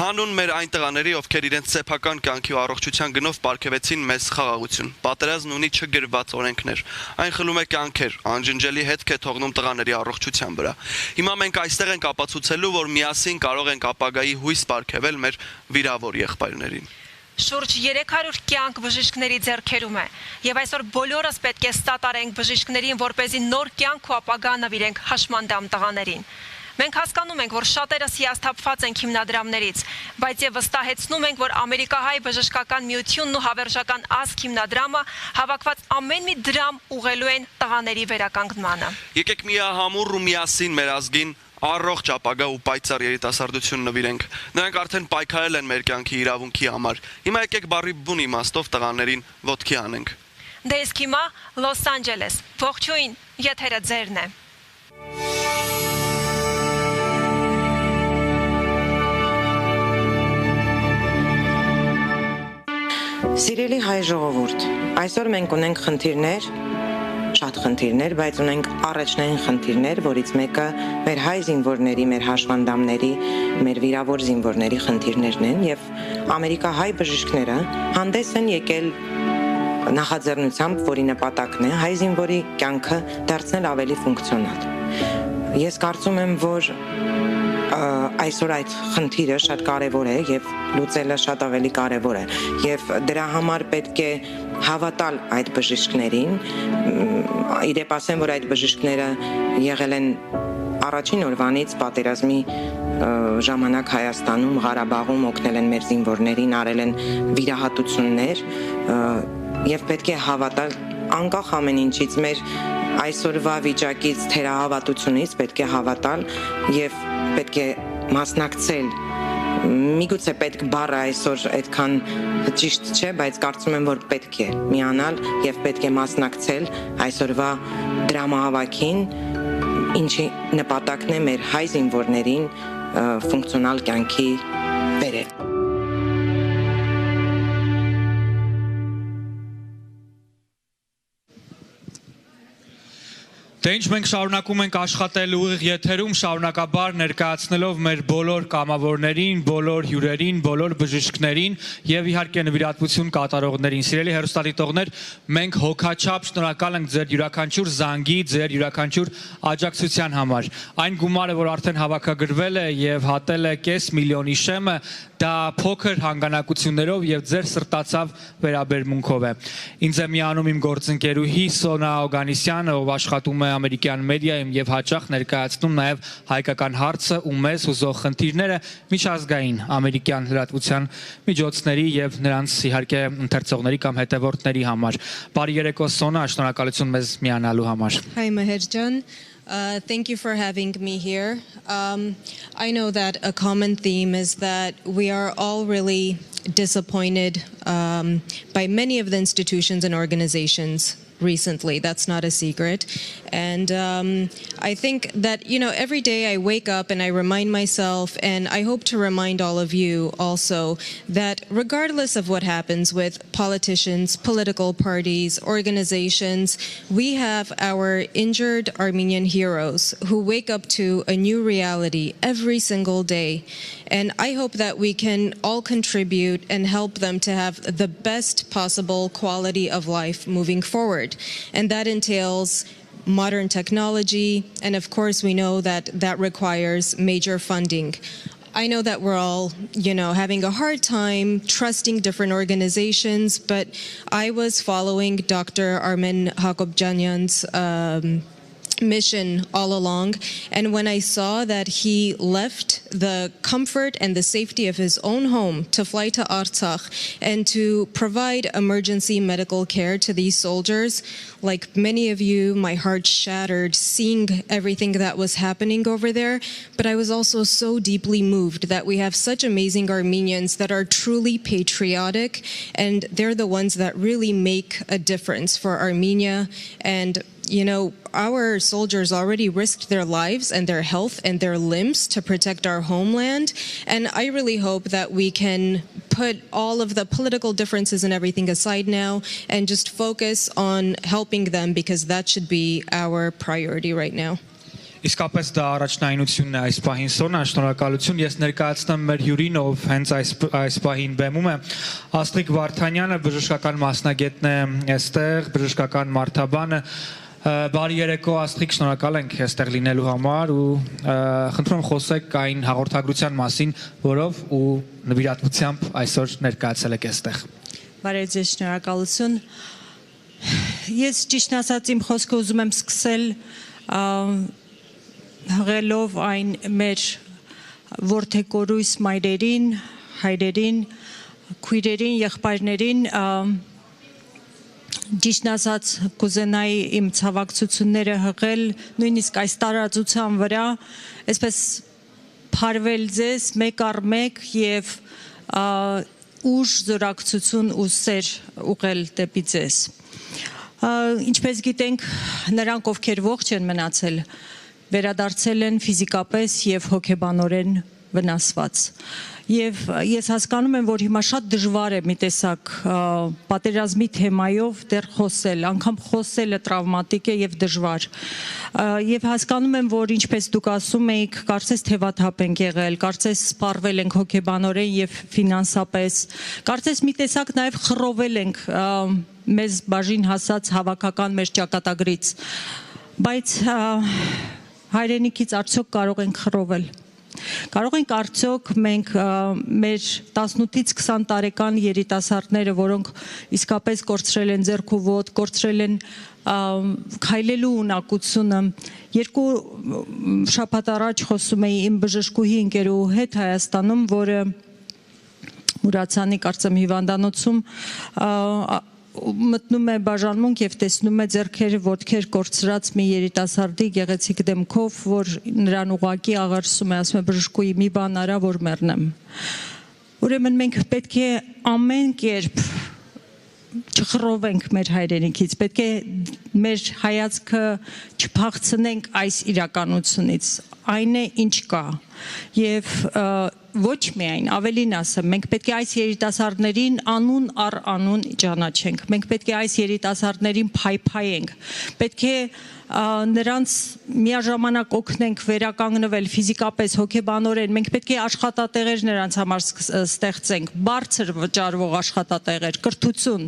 հանուն մեր այն տղաների, ովքեր իրենց սեփական կյանքի ու առողջության գնով պարգևեցին մեծ խաղաղություն։ Պատերազմն ունի չգրված օրենքներ։ Այն խլում է կյանքեր, անջնջելի հետք է թողնում տղաների առողջության վրա։ Հիմա մենք այստեղ ենք ապացուցելու, որ միասին կարող ենք ապագայի հույս պարգևել մեր վիրավոր եղբայրներին։ Շուրջ 300 կյանք բժիշկների ձեռքերում է, եւ այսօր բոլորս պետք է ստատարենք բժիշկներին, որպեսզի նոր կյանք ու ապագա նվիրենք հաշմանդամ տղաներին։ Մենք հասկանում ենք, որ շատերս հիասթափված ենք հիմնադրամներից, բայց եւ վստահեցնում ենք, որ Ամերիկահայ բժշկական միությունն ու հավերժական ազգ հիմնադրամը հավաքված ամեն մի դրամ ուղղելու են տղաների վերականգնմանը։ Եկեք միահամուռ ու միասին մեր ազգին առողջ ապագա ու պայծառ երիտասարդություն նվիրենք։ Նրանք արդեն պայքարել են մեր կյանքի իրավունքի համար։ Հիմա եկեք բարի բուն իմաստով տղաներին ոտքի անենք։ Դե իսկ հիմա Լոս Անջելես։ Ողջույն, եթերը ձերն է։ Սիրելի հայ ժողովուրդ, այսօր մենք ունենք խնդիրներ, շատ խնդիրներ, բայց ունենք առաջնային խնդիրներ, որից մեկը մեր հայ զինվորների, մեր հաշվանդամների, մեր վիրավոր զինվորների խնդիրներն են եւ ամերիկահայ բժիշկները հանդես են եկել նախաձեռնությամբ, որի նպատակն է հայ զինվորի կյանքը դարձնել ավելի ֆունկցիոնալ։ Ես կարծում եմ, որ այսօր այդ խնդիրը շատ կարևոր է եւ լուծելը շատ ավելի կարևոր է եւ դրա համար պետք է հավատալ այդ բժիշկներին, իրենք ասեն, որ այդ բժիշկները եղել են առաջին օրվանից պատերազմի ժամանակ Հայաստանում, Ղարաբաղում օգնել են մեր զինվորներին, արել են վիրահատություններ եւ պետք է հավատալ անկախ ամեն ինչից մեր այսօրվա վիճակից թերահավատությունից պետք է հավատալ եւ պետք է մասնակցել միգուցե պետք բառը այսօր այդքան ճիշտ չէ, բայց կարծում եմ, որ պետք է միանալ եւ պետք է մասնակցել այսօրվա դրամահավաքին, ինչի նպատակն է մեր հայ զինվորներին ֆունկցիոնալ կյանքի բերել։ Դե ինչ մենք շարունակում ենք աշխատել ուղիղ եթերում, շարունակաբար ներկայացնելով մեր բոլոր կամավորներին, բոլոր հյուրերին, բոլոր բժիշկներին եւ իհարկե նվիրատվություն կատարողներին։ Սիրելի հեռուստադիտողներ, մենք հոգաչափ շնորհակալ ենք ձեր յուրաքանչյուր զանգի, ձեր յուրաքանչյուր աջակցության համար։ Այն գումարը, որ արդեն հավաքագրվել է եւ հատել է 500,000 շեմը, դա փոքր հանգանակություններով եւ ձեր սրտացավ վերաբերմունքով է։ Ինձ է միանում իմ գործընկերուհի Սոնա Օգանիսյանը, ով աշխատում է ամերիկյան մեդիայում եւ հաճախ ներկայացնում նաեւ հայկական հարցը ու մեզ հուզող խնդիրները միջազգային ամերիկյան լրատվության միջոցների եւ նրանց իհարկե ընթերցողների կամ հետևորդների համար։ Բարի երեկո Սոնա, շնորհակալություն մեզ միանալու համար։ Hi Meher Jan. Thank you for having me here. I know that a common theme is that we are all really disappointed by many of the institutions and organizations recently. That's not a secret. And I think that, you know, every day I wake up and I remind myself, and I hope to remind all of you also, that regardless of what happens with politicians, political parties, organizations, we have our injured Armenian heroes who wake up to a new reality every single day. And I hope that we can all contribute and help them to have the best possible quality of life moving forward. And that entails modern technology, and of course we know that that requires major funding. I know that we're all, you know, having a hard time trusting different organizations, but I was following Dr. Armen Hakobjanyan's mission all along, and when I saw that he left the comfort and the safety of his own home to fly to Artsakh and to provide emergency medical care to these soldiers, like many of you, my heart shattered seeing everything that was happening over there. But I was also so deeply moved that we have such amazing Armenians that are truly patriotic, and they're the ones that really make a difference for Armenia. And you know, our soldiers already risked their lives and their health and their limbs to protect our homeland. And I really hope that we can put all of the political differences and everything aside now and just focus on helping them, because that should be our priority right now. Իսկապես դա առաջնայինությունն է այս պահին Սոնա, շնորհակալություն։ Ես ներկայացնում մեր հյուրին, ով հենց այս պահին բեմում է, Աստղիկ Վարդանյանը, բժշկական մասնագետն է այստեղ, բժշկական մարդաբանը։ Բարի երեկո Աստղիկ, շնորհակալ ենք այստեղ լինելու համար ու խնդրում խոսեք այն հաղորդագրության մասին, որով ու նվիրատվությամբ այսօր ներկայացել եք այստեղ։ Բարև ձեզ, շնորհակալություն։ Ես ճիշտ ասած իմ խոսքը ուզում եմ սկսել հղելով այն մեր որդեկորույս մայրերին, հայրերին, քույրերին, եղբայրներին, ճիշտ ասած կուզենայի իմ ցավակցությունները հղել նույնիսկ այս տարածության վրա, այսպես փարվել ձեզ մեկ առ մեկ եւ ուժ, զորակցություն ու սեր ուղղել դեպի ձեզ։ Ինչպես գիտենք, նրանք, ովքեր ողջ են մնացել, վերադարձել են ֆիզիկապես եւ հոգեբանորեն վնասված։ Եվ ես հասկանում եմ, որ հիմա շատ դժվար է մի տեսակ պատերազմի թեմայով դեռ խոսել, անգամ խոսելը տրավմատիկ է եւ դժվար։ Եվ հասկանում եմ, որ ինչպես դուք ասում եք, կարծես թևաթափ ենք եղել, կարծես սպառվել ենք հոգեբանորեն եւ ֆինանսապես, կարծես մի տեսակ նաեւ խռովել ենք մեզ բաժին հասած հավաքական մեր ճակատագրից, բայց հայրենիքից արդյոք կարող ենք խռովել։ Կարող ենք արդյոք մենք մեր 18-ից 20 տարեկան երիտասարդները, որոնք իսկապես կորցրել են ձեռք ու ոտք, կորցրել են քայլելու ունակությունը, 2 շաբաթ առաջ խոսում էի իմ բժշկուհի ընկերուհու հետ Հայաստանում, որը Մուրացյանի կարծեմ հիվանդանոցում մտնում է բաժանմունք եւ տեսնում է ձեռքերը ոտքեր կորցրած մի երիտասարդի գեղեցիկ դեմքով, որ նրան ուղակի աղարսում է, ասում է բժշկուհի մի բան արա, որ մեռնեմ։ Ուրեմն մենք պետք է ամեն կերպ չխռովենք մեր հայրենիքից, պետք է մեր հայացքը չփախցնենք այս իրականությունից, այն է ինչ կա եւ ոչ միայն, ավելին ասեմ, մենք պետք է այս երիտասարդներին անուն առ անուն ճանաչենք, մենք պետք է այս երիտասարդներին փայփայենք, պետք է նրանց միաժամանակ օգնենք վերականգնվել ֆիզիկապես, հոգեբանորեն, մենք պետք է աշխատատեղեր նրանց համար ստեղծենք, բարձր վճարվող աշխատատեղեր, կրթություն։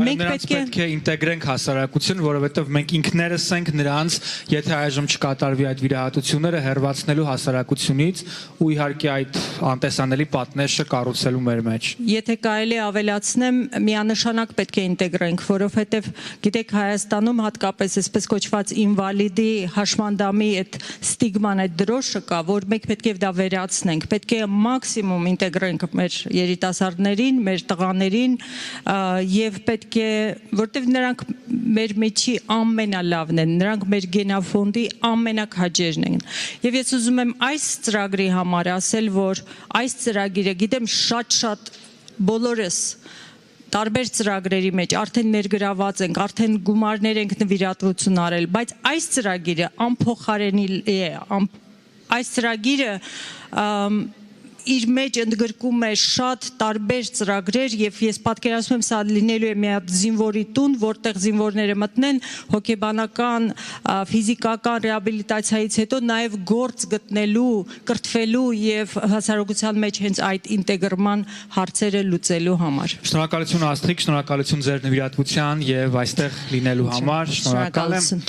Մենք պետք է ինտեգրենք հասարակություն, որովհետև մենք ինքներս ենք նրանց, եթե այժմ չկատարվի այդ վիրահատությունները, հեռացնելու հասարակությունից ու իհարկե այդ անտեսանելի պատնեշը կառուցելու մեր մեջ։ Եթե կարելի ավելացնեմ, միանշանակ պետք է ինտեգրենք, որովհետև գիտեք Հայաստանում հատկապես այսպես կոչված ինվալիդի հաշմանդամի այդ ստիգման, այդ դրոշը կա, որ մենք պետք է դա վերացնենք, պետք է մաքսիմում ինտեգրենք մեր երիտասարդներին, մեր տղաներին եւ պետք է, որտեվ նրանք մեր մեջի ամենալավն են, նրանք մեր գենաֆոնդի ամենակհաջերն են։ Եվ ես ուզում եմ այս ծրագրի համար ասել, որ այս ծրագիրը, գիտեմ շատ բոլորս տարբեր ծրագրերի մեջ արդեն ներգրաված ենք, արդեն գումարներ ենք նվիրատվություն արել, բայց այս ծրագիրը անփոխարինելի է, այս ծրագիրը իր մեջ ընդգրկում է շատ տարբեր ծրագրեր եւ ես պատկերացնում եմ սա լինելու է մի հատ զինվորի տուն, որտեղ զինվորները մտնեն հոգեբանական, ֆիզիկական ռեաբիլիտացիայից հետո նաեւ գործ գտնելու, կրթվելու եւ հասարակության մեջ հենց այդ ինտեգրման հարցերը լուծելու համար։ Շնորհակալություն Աստղիկ, շնորհակալություն ձեր նվիրատվության եւ այստեղ լինելու համար, շնորհակալ եմ։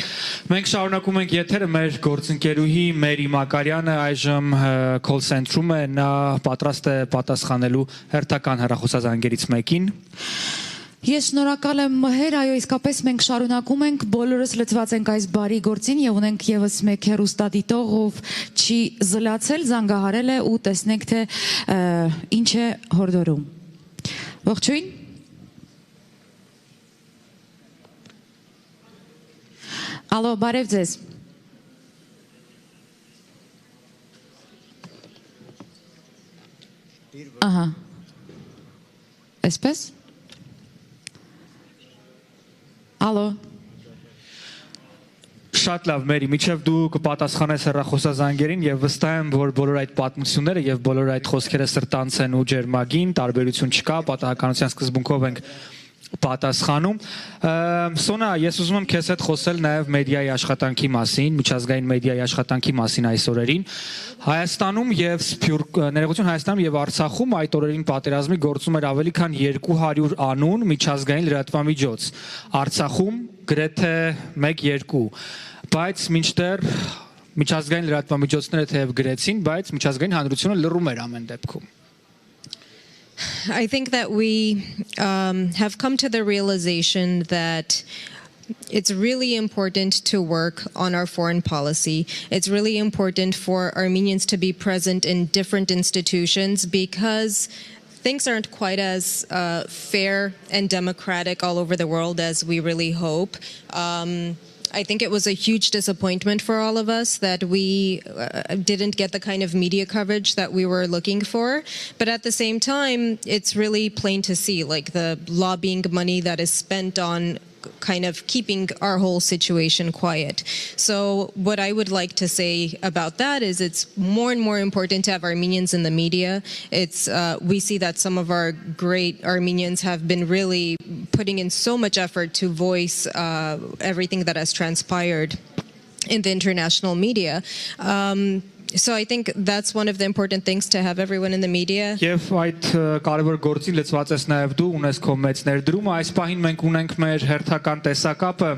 Մենք շարունակում ենք եթերը, մեր գործընկերուհի Մերի Մակարյանը այժմ call center-ում է, նա պատրաստ է պատասխանելու հերթական հեռախոսազանգերից մեկին։ Ես շնորհակալ եմ Մհեր, այո, իսկապես մենք շարունակում ենք, բոլորս լծված ենք այս բարի գործին եւ ունենք եւս մեկ հեռուստադիտող, ով չի զլացել, զանգահարել է ու տեսնենք թե ինչ է հորդորում։ Ողջույն։ Ալո, բարև ձեզ։ Ահա։ Այսպես։ Ալո։ Շատ լավ, Մերի, միջև դու կպատասխանես հեռախոսազանգերին եւ վստահ եմ, որ բոլոր այդ պատմությունները եւ բոլոր այդ խոսքերը սրտանց են ու ջերմագին, տարբերություն չկա, պատահականության սկզբունքով ենք պատասխանում։ Սոնա, ես ուզում եմ քեզ հետ խոսել նաև մեդիայի աշխատանքի մասին, միջազգային մեդիայի աշխատանքի մասին այս օրերին։ Հայաստանում եւ ներողություն Հայաստանում եւ Արցախում այդ օրերին պատերազմի գործում էր ավելի քան 200 անուն միջազգային լրատվամիջոց։ Արցախում գրեթե 1-2, բայց մինչդեռ միջազգային լրատվամիջոցները թեև գրեցին, բայց միջազգային հանրությունը լռում էր ամեն դեպքում։ I think that we have come to the realization that it's really important to work on our foreign policy. It's really important for Armenians to be present in different institutions because things aren't quite as fair and democratic all over the world as we really hope. I think it was a huge disappointment for all of us that we didn't get the kind of media coverage that we were looking for. But at the same time, it's really plain to see, like the lobbying money that is spent on kind of keeping our whole situation quiet. So what I would like to say about that is it's more and more important to have Armenians in the media. We see that some of our great Armenians have been really putting in so much effort to voice everything that has transpired in the international media. So I think that's one of the important things to have everyone in the media. Եվ այդ կարևոր գործին լծված ես նաև դու ունես քո մեծ ներդրումը այս պահին մենք ունենք մեր հերթական տեսակապը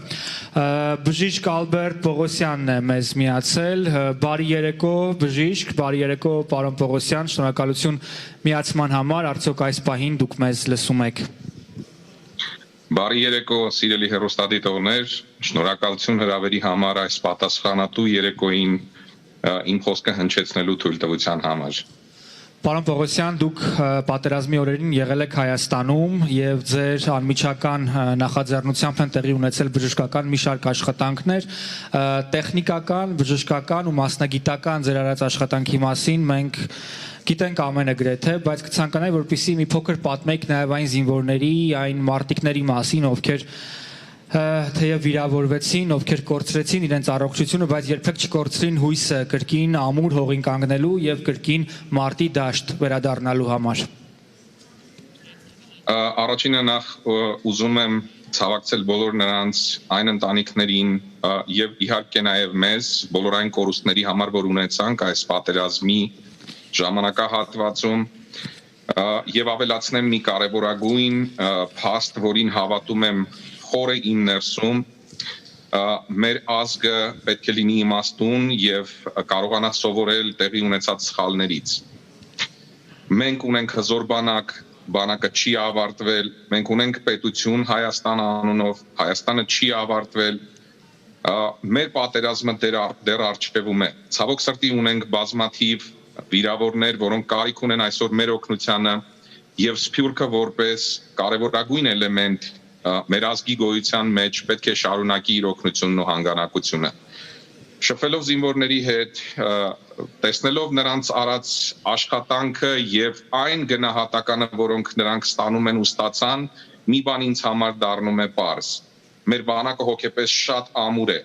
բժիշկ Ալբերտ Պողոսյանն է մեզ միացել բարի երեկո բժիշկ բարի երեկո պարոն Պողոսյան շնորհակալություն միացման համար արդյոք այս պահին դուք մեզ լսում եք Բարի երեկո սիրելի հեռուստադիտողներ շնորհակալություն հրավերի համար այս պատասխանատու երեկոյին իմ խոսքը հնչեցնելու թույլտվության համար Պարոն Պողոսյան, դուք պատերազմի օրերին եղել եք Հայաստանում եւ ձեր անմիջական նախաձեռնությամբ են տեղի ունեցել բժշկական մի շարք աշխատանքներ, տեխնիկական, բժշկական ու մասնագիտական ձեր արած աշխատանքի մասին մենք գիտենք ամենը գրեթե, բայց կցանկանայի որպեսզի մի փոքր պատմեք նաեւ այն զինվորների, այն մարտիկների մասին, ովքեր թեև վիրավորվեցին, ովքեր կորցրեցին իրենց առողջությունը, բայց երբեք չկորցրին հույսը կրկին ամուր հողին կանգնելու եւ կրկին մարտի դաշտ վերադառնալու համար։ Առաջինը նախ ուզում եմ ցավակցել բոլոր նրանց այն ընտանիքներին եւ իհարկե նաեւ մեզ բոլոր այն կորուստների համար, որ ունեցանք այս պատերազմի ժամանակահատվածում եւ ավելացնեմ մի կարեւորագույն փաստ, որին հավատում եմ խորը իմ ներսում մեր ազգը պետք է լինի իմաստուն եւ կարողանա սովորել տեղի ունեցած սխալներից մենք ունենք հզոր բանակ բանակը չի ավարտվել մենք ունենք պետություն Հայաստան անունով Հայաստանը չի ավարտվել մեր պատերազմը դեռ առջևում է ցավոք սրտի ունենք բազմաթիվ վիրավորներ որոնք կարիք ունեն այսօր մեր օգնությանը եւ սփյուռքը որպես կարեւորագույն էլեմենտ մեր ազգի գոյության մեջ պետք է շարունակի իր օգնությունն ու հանգանակությունը շփվելով զինվորների հետ տեսնելով նրանց արած աշխատանքը եւ այն գնահատականը որոնք նրանք ստանում են ու ստացան մի բան ինձ համար դառնում է պարզ մեր բանակը հոգեպես շատ ամուր է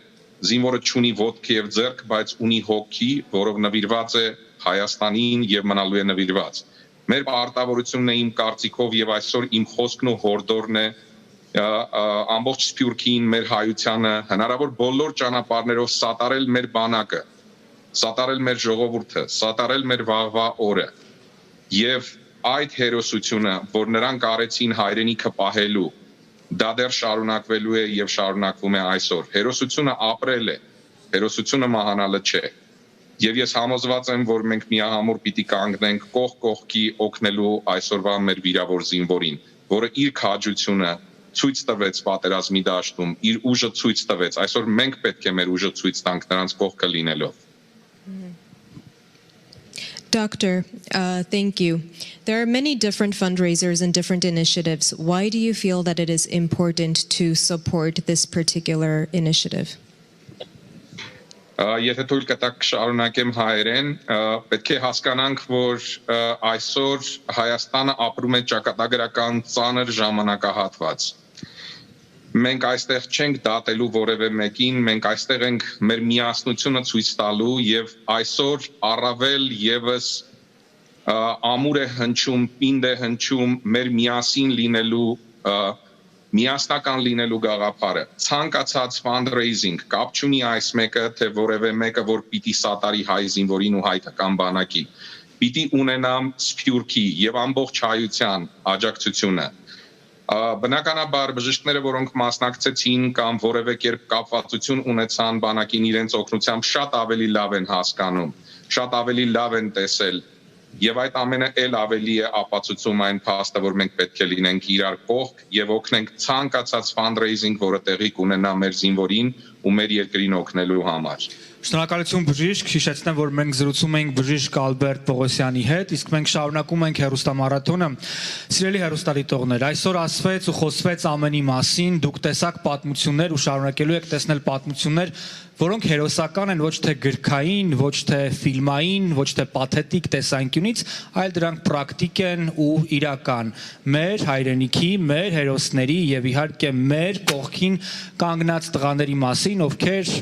զինվորը չունի ոտք եւ ձեռք բայց ունի հոգի որով նվիրված է Հայաստանին եւ մնալու է նվիրված մեր պարտավորությունն է իմ կարծիքով եւ այսօր իմ խոսքն ու հորդորն է ամբողջ սփյուռքին մեր հայությանը հնարավոր բոլոր ճանապարհներով սատարել մեր բանակը սատարել մեր ժողովուրդը սատարել մեր վաղվա օրը եւ այդ հերոսությունը որ նրանք արեցին հայրենիքը պահելու դա դեռ շարունակվելու է եւ շարունակվում է այսօր հերոսությունը ապրել է հերոսությունը մահանալը չէ եւ ես համոզված եմ որ մենք միահամուռ պիտի կանգնենք կողք կողքի օգնելու այսօրվա մեր վիրավոր զինվորին որը իր քաջությունը ցույց տվեց պատերազմի դաշտում իր ուժը ցույց տվեց այսօր մենք պետք է մեր ուժը ցույց տանք նրանց կողքը լինելով Doctor, thank you. There are many different fundraisers and different initiatives. Why do you feel that it is important to support this particular initiative? Եթե թույլ կտակ շարունակեմ հայերեն, պետք է հասկանանք, որ այսօր Հայաստանը ապրում է ճակատագրական ծանր ժամանակահատված։ Մենք այստեղ չենք դատելու որևէ մեկին, մենք այստեղ ենք մեր միասնությունը ցույց տալու եւ այսօր առավել եւս ամուր է հնչում, պինդ է հնչում մեր միասին լինելու միասնական լինելու գաղափարը ցանկացած fundraising կապ չունի այս մեկը թե որևէ մեկը որ պիտի սատարի հայ զինվորին ու հայկական բանակին պիտի ունենամ սփյուռքի եւ ամբողջ հայության աջակցությունը բնականաբար բժիշկները որոնք մասնակցեցին կամ որևէ կերպ կապվածություն ունեցան բանակին իրենց օգնությամբ շատ ավելի լավ են հասկանում շատ ավելի լավ են տեսել Եվ այդ ամենը էլ ավելի է ապացուցում այն փաստը, որ մենք պետք է լինենք իրար կողք եւ օգնենք ցանկացած fundraising, որը տեղի կունենա մեր զինվորին ու մեր երկրին օգնելու համար։ Շնորհակալություն բժիշկ, հիշեցնեմ, որ մենք զրուցում ենք բժիշկ Ալբերտ Պողոսյանի հետ, իսկ մենք շարունակում ենք հերոստամարաթոնը։ Սիրելի հերոստատիտողներ, այսօր ասվեց ու խոսվեց ամենի մասին, դուք տեսաք պատմություններ ու շարունակելու եք տեսնել պատմություններ, որոնք հերոսական են ոչ թե գրքային, ոչ թե ֆիլմային, ոչ թե պաթետիկ տեսանկյունից, այլ դրանք պրակտիկ են ու իրական։ Մեր հայրենիքի, մեր հերոսների եւ իհարկե մեր կողքին կանգնած տղաների մասին, ովքեր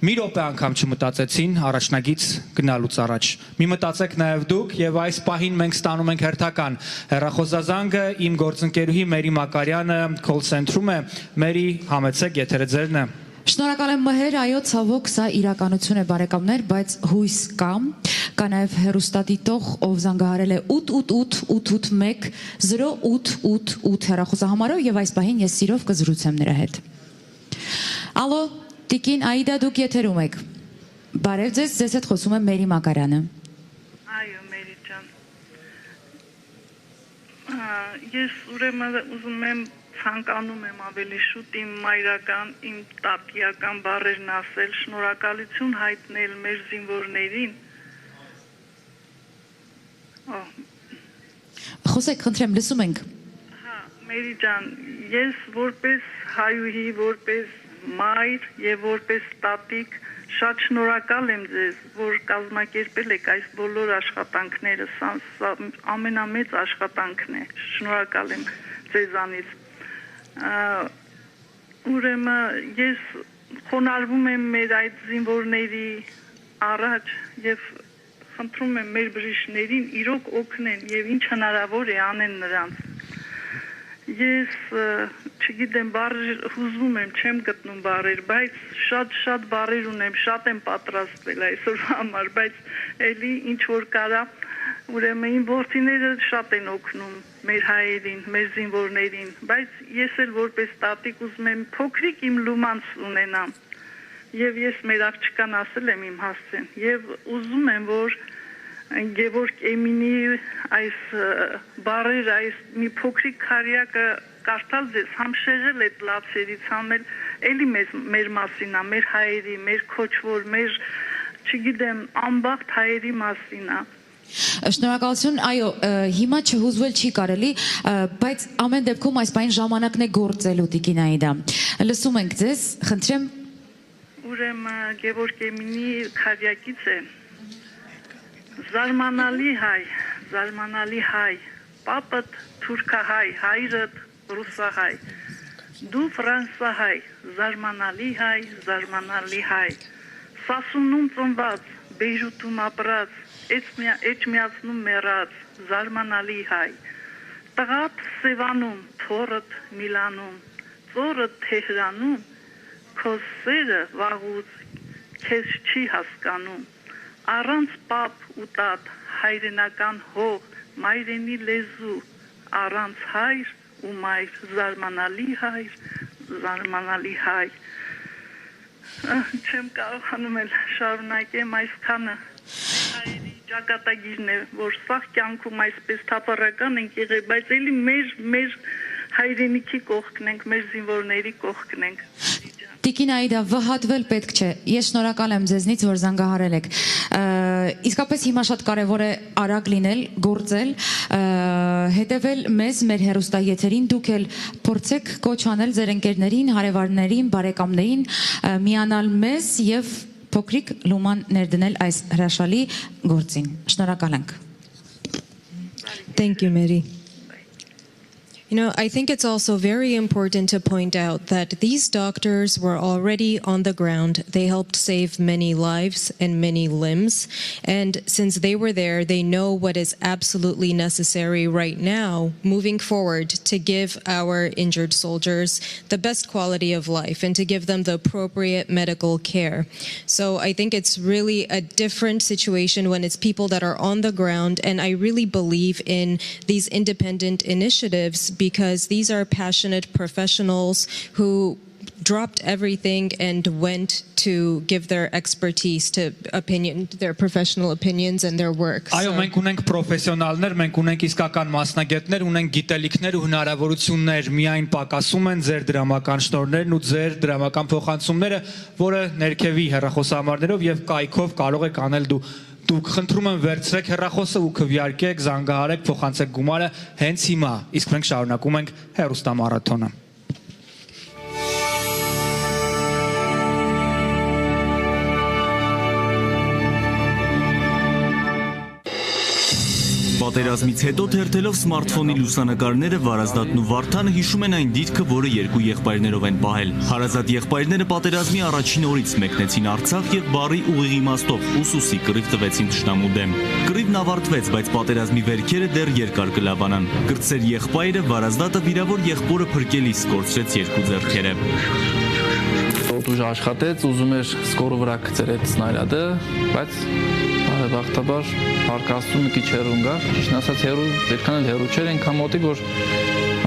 մի րոպե անգամ չմտածեցին առաջնագից գնալուց առաջ։ Մի մտածեք նաև դուք եւ այս պահին մենք ստանում ենք հերթական հեռախոսազանգը, իմ գործընկերուհի Մերի Մակարյանը call center-ում է։ Մերի, համեցեք, եթերը ձերն է։ Շնորհակալ եմ Մհեր, այո, ցավոք սա իրականություն է բարեկամներ, բայց հույս կա նաև հերոստատիտող, ով զանգահարել է 888 0888 հեռախոսահամարով եւ այս պահին ես սիրով կզրուցեմ նրա հետ։ Ալո, Տիկին Աիդա, դուք եթերում եք։ Բարև ձեզ, ձեզ հետ խոսում է Մերի Մակարյանը։ Այո, Մերի ջան։ Ես ուրեմն ուզում եմ ցանկանում եմ ավելի շուտ իմ մայրական, իմ տատիական բառերն ասել, շնորհակալություն հայտնել մեր զինվորներին։ Խոսեք, խնդրեմ, լսում ենք։ Հա, Մերի ջան, ես որպես հայուհի, որպես մայր եւ որպես տատիկ շատ շնորհակալ եմ ձեզ, որ կազմակերպել եք այս բոլոր աշխատանքները, սա ամենամեծ աշխատանքն է։ Շնորհակալ եմ ձեզանից։ Ուրեմն ես խոնարհվում եմ մեր այդ զինվորների առաջ եւ խնդրում եմ մեր բժիշկներին իրոք օգնեն եւ ինչ հնարավոր է անեն նրանց։ Ես չգիտեմ, բառեր հուզվում եմ, չեմ գտնում բառեր, բայց շատ բառեր ունեմ, շատ եմ պատրաստվել այսօր համար, բայց էլի ինչ որ կարա, ուրեմն իմ որդիները շատ են օգնում մեր հայերին, մեր զինվորներին, բայց ես էլ որպես տատիկ ուզում եմ փոքրիկ իմ լումանց ունենամ։ Եվ ես մեր աղջկան ասել եմ իմ հասցեն, եւ ուզում եմ, որ Գևորգ Էմինի այս բառերը, այս մի փոքրիկ քարյակը կարդալ ձեզ, համ շեղել այդ լացերից, համ էլի մեր մասինա, մեր հայերի, մեր քոչվոր, մեր, չգիտեմ, անբախտ հայերի մասինա։ Շնորհակալություն, այո, հիմա չհուզվել չի կարելի, բայց ամեն դեպքում այս բան ժամանակն է գործելու Տիկին Աիդա։ Լսում ենք ձեզ, խնդրեմ։ Ուրեմն Գևորգ Էմինի քարյակից է։ Զարմանալի հայ, պապդ թուրքահայ, հայրդ ռուսահայ, դու ֆրանսահայ, զարմանալի հայ, Սասունում ծնված, Բեյրութում ապրած, Էջմիածնում մեռած, զարմանալի հայ, տղադ Սևանում, թորդ Միլանում, ծորդ Թեհրանում, քո սերը վաղուց քեզ չի հասկանում, առանց պապ ու տատ, հայրենական հող, մայրենի լեզու, առանց հայր ու մայր, զարմանալի հայ։ Չեմ կարողանում էլ շարունակեմ այսքանը։ Հայերի ճակատագիրն է, որ սաղ կյանքում այսպես թափառական ենք եղել, բայց էլի մեր հայրենիքի կողքն ենք, մեր զինվորների կողքն ենք։ Տիկին Աիդա, վհատվել պետք չէ։ Ես շնորհակալ եմ ձեզնից, որ զանգահարել եք։ Իսկապես հիմա շատ կարևոր է արագ լինել, գործել, հետևել մեզ, մեր հեռուստաեթերին, դուք էլ փորձեք կոչ անել ձեր ընկերներին, հարևաններին, բարեկամներին, միանալ մեզ եւ փոքրիկ լուման ներդնել այս հրաշալի գործին։ Շնորհակալ ենք։ Thank you, Mary. You know, I think it's also very important to point out that these doctors were already on the ground. They helped save many lives and many limbs. And since they were there, they know what is absolutely necessary right now, moving forward, to give our injured soldiers the best quality of life and to give them the appropriate medical care. So I think it's really a different situation when it's people that are on the ground. And I really believe in these independent initiatives, because these are passionate professionals who dropped everything and went to give their expertise to their professional opinions and their work. Այո, մենք ունենք պրոֆեսիոնալներ, մենք ունենք իսկական մասնագետներ, ունենք գիտելիքներ ու հնարավորություններ, միայն պակասում են ձեր դրամական շնորհներն ու ձեր դրամական փոխանցումները, որը ներքևի հեռախոսահամարներով եւ կայքով կարող եք անել դուք խնդրում եմ վերցրեք հեռախոսը ու քվեարկեք, զանգահարեք, փոխանցեք գումարը հենց հիմա, իսկ մենք շարունակում ենք հեռուստամարաթոնը։ Պատերազմից հետո թերթելով սմարթֆոնի լուսանկարները Վարազդատն ու Վարդանը հիշում են այն դիրքը, որը երկու եղբայրներով են պահել։ Հարազատ եղբայրները պատերազմի առաջին օրից մեկնեցին Արցախ եւ բարի ուղիղ իմաստով ուսուսի կռիվ տվեցին թշնամու դեմ։ Կռիվն ավարտվեց, բայց պատերազմի վերքերը դեռ երկար կլավանան։ Կրտսեր եղբայրը Վարազդատը վիրավոր եղբորը փրկելիս կորցրեց երկու ձեռքերը։ Ուժ աշխատեց, ուզում էր սկորը վրա գցել այդ սնայրադը, բայց բարեբախտաբար հարկաստում մի քիչ հեռուն գա, ճիշտն ասած հեռու, այդքան էլ հեռու չէր, այնքան մոտիկ, որ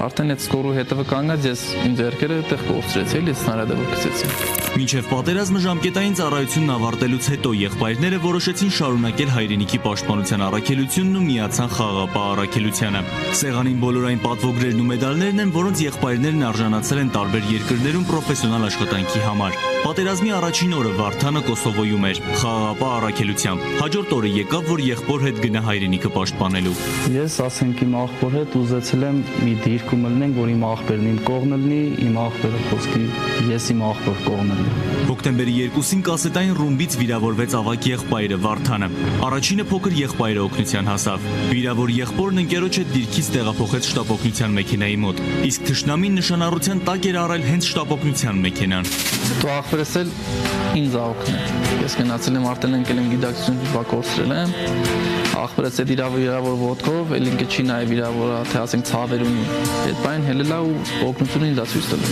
արդեն այդ սկորու հետևը կանգնած ես իմ ձեռքերը այդտեղ կորցրեցի, էլի սնայրադը որ գցեցի։ Մինչև պատերազմը ժամկետային ծառայությունն ավարտելուց հետո եղբայրները որոշեցին շարունակել հայրենիքի պաշտպանության առաքելությունն ու միացան խաղաղապահ առաքելությանը։ Սեղանին բոլոր այն պատվոգրերն ու մեդալներն են, որոնց եղբայրներն արժանացել են տարբեր երկրներում պրոֆեսիոնալ աշխատանքի համար։ Պատերազմի առաջին օրը Վարդանը Կոսովոյում էր խաղաղապահ առաքելությամբ։ Հաջորդ օրը եկավ, որ եղբոր հետ գնա հայրենիքը պաշտպանելու։ Ես ասենք իմ աղբոր հետ ուզեցել եմ մի դիրքում լինենք, որ իմ աղբերն իմ կողմը լինի, իմ աղբերը խոսքի ես իմ աղբոր կողմը լինի։ Հոկտեմբերի 2-ին կասետային ռումբից վիրավորվեց ավագ եղբայրը Վարդանը։ Առաջինը փոքր եղբայրը օգնության հասավ։ Վիրավոր եղբորն ընկերոջ հետ դիրքից տեղափոխեց շտապօգնության մեքենայի մոտ, իսկ թշնամին նշանառության տակ էր առել հենց շտապօգնության մեքենան։ Դու աղբերս էլ ինձ օգնել։ Ես գնացել եմ արդեն ընկել եմ գիտակցություն վակորցրել եմ։ Աղբերս այդ վիրավոր ոտքով, էլ ինքը չի նայ վիրավորը, թե ասենք ցավեր ունի։ Այդ բան հելելա ու օգնությունը ինձ ցույց տվել։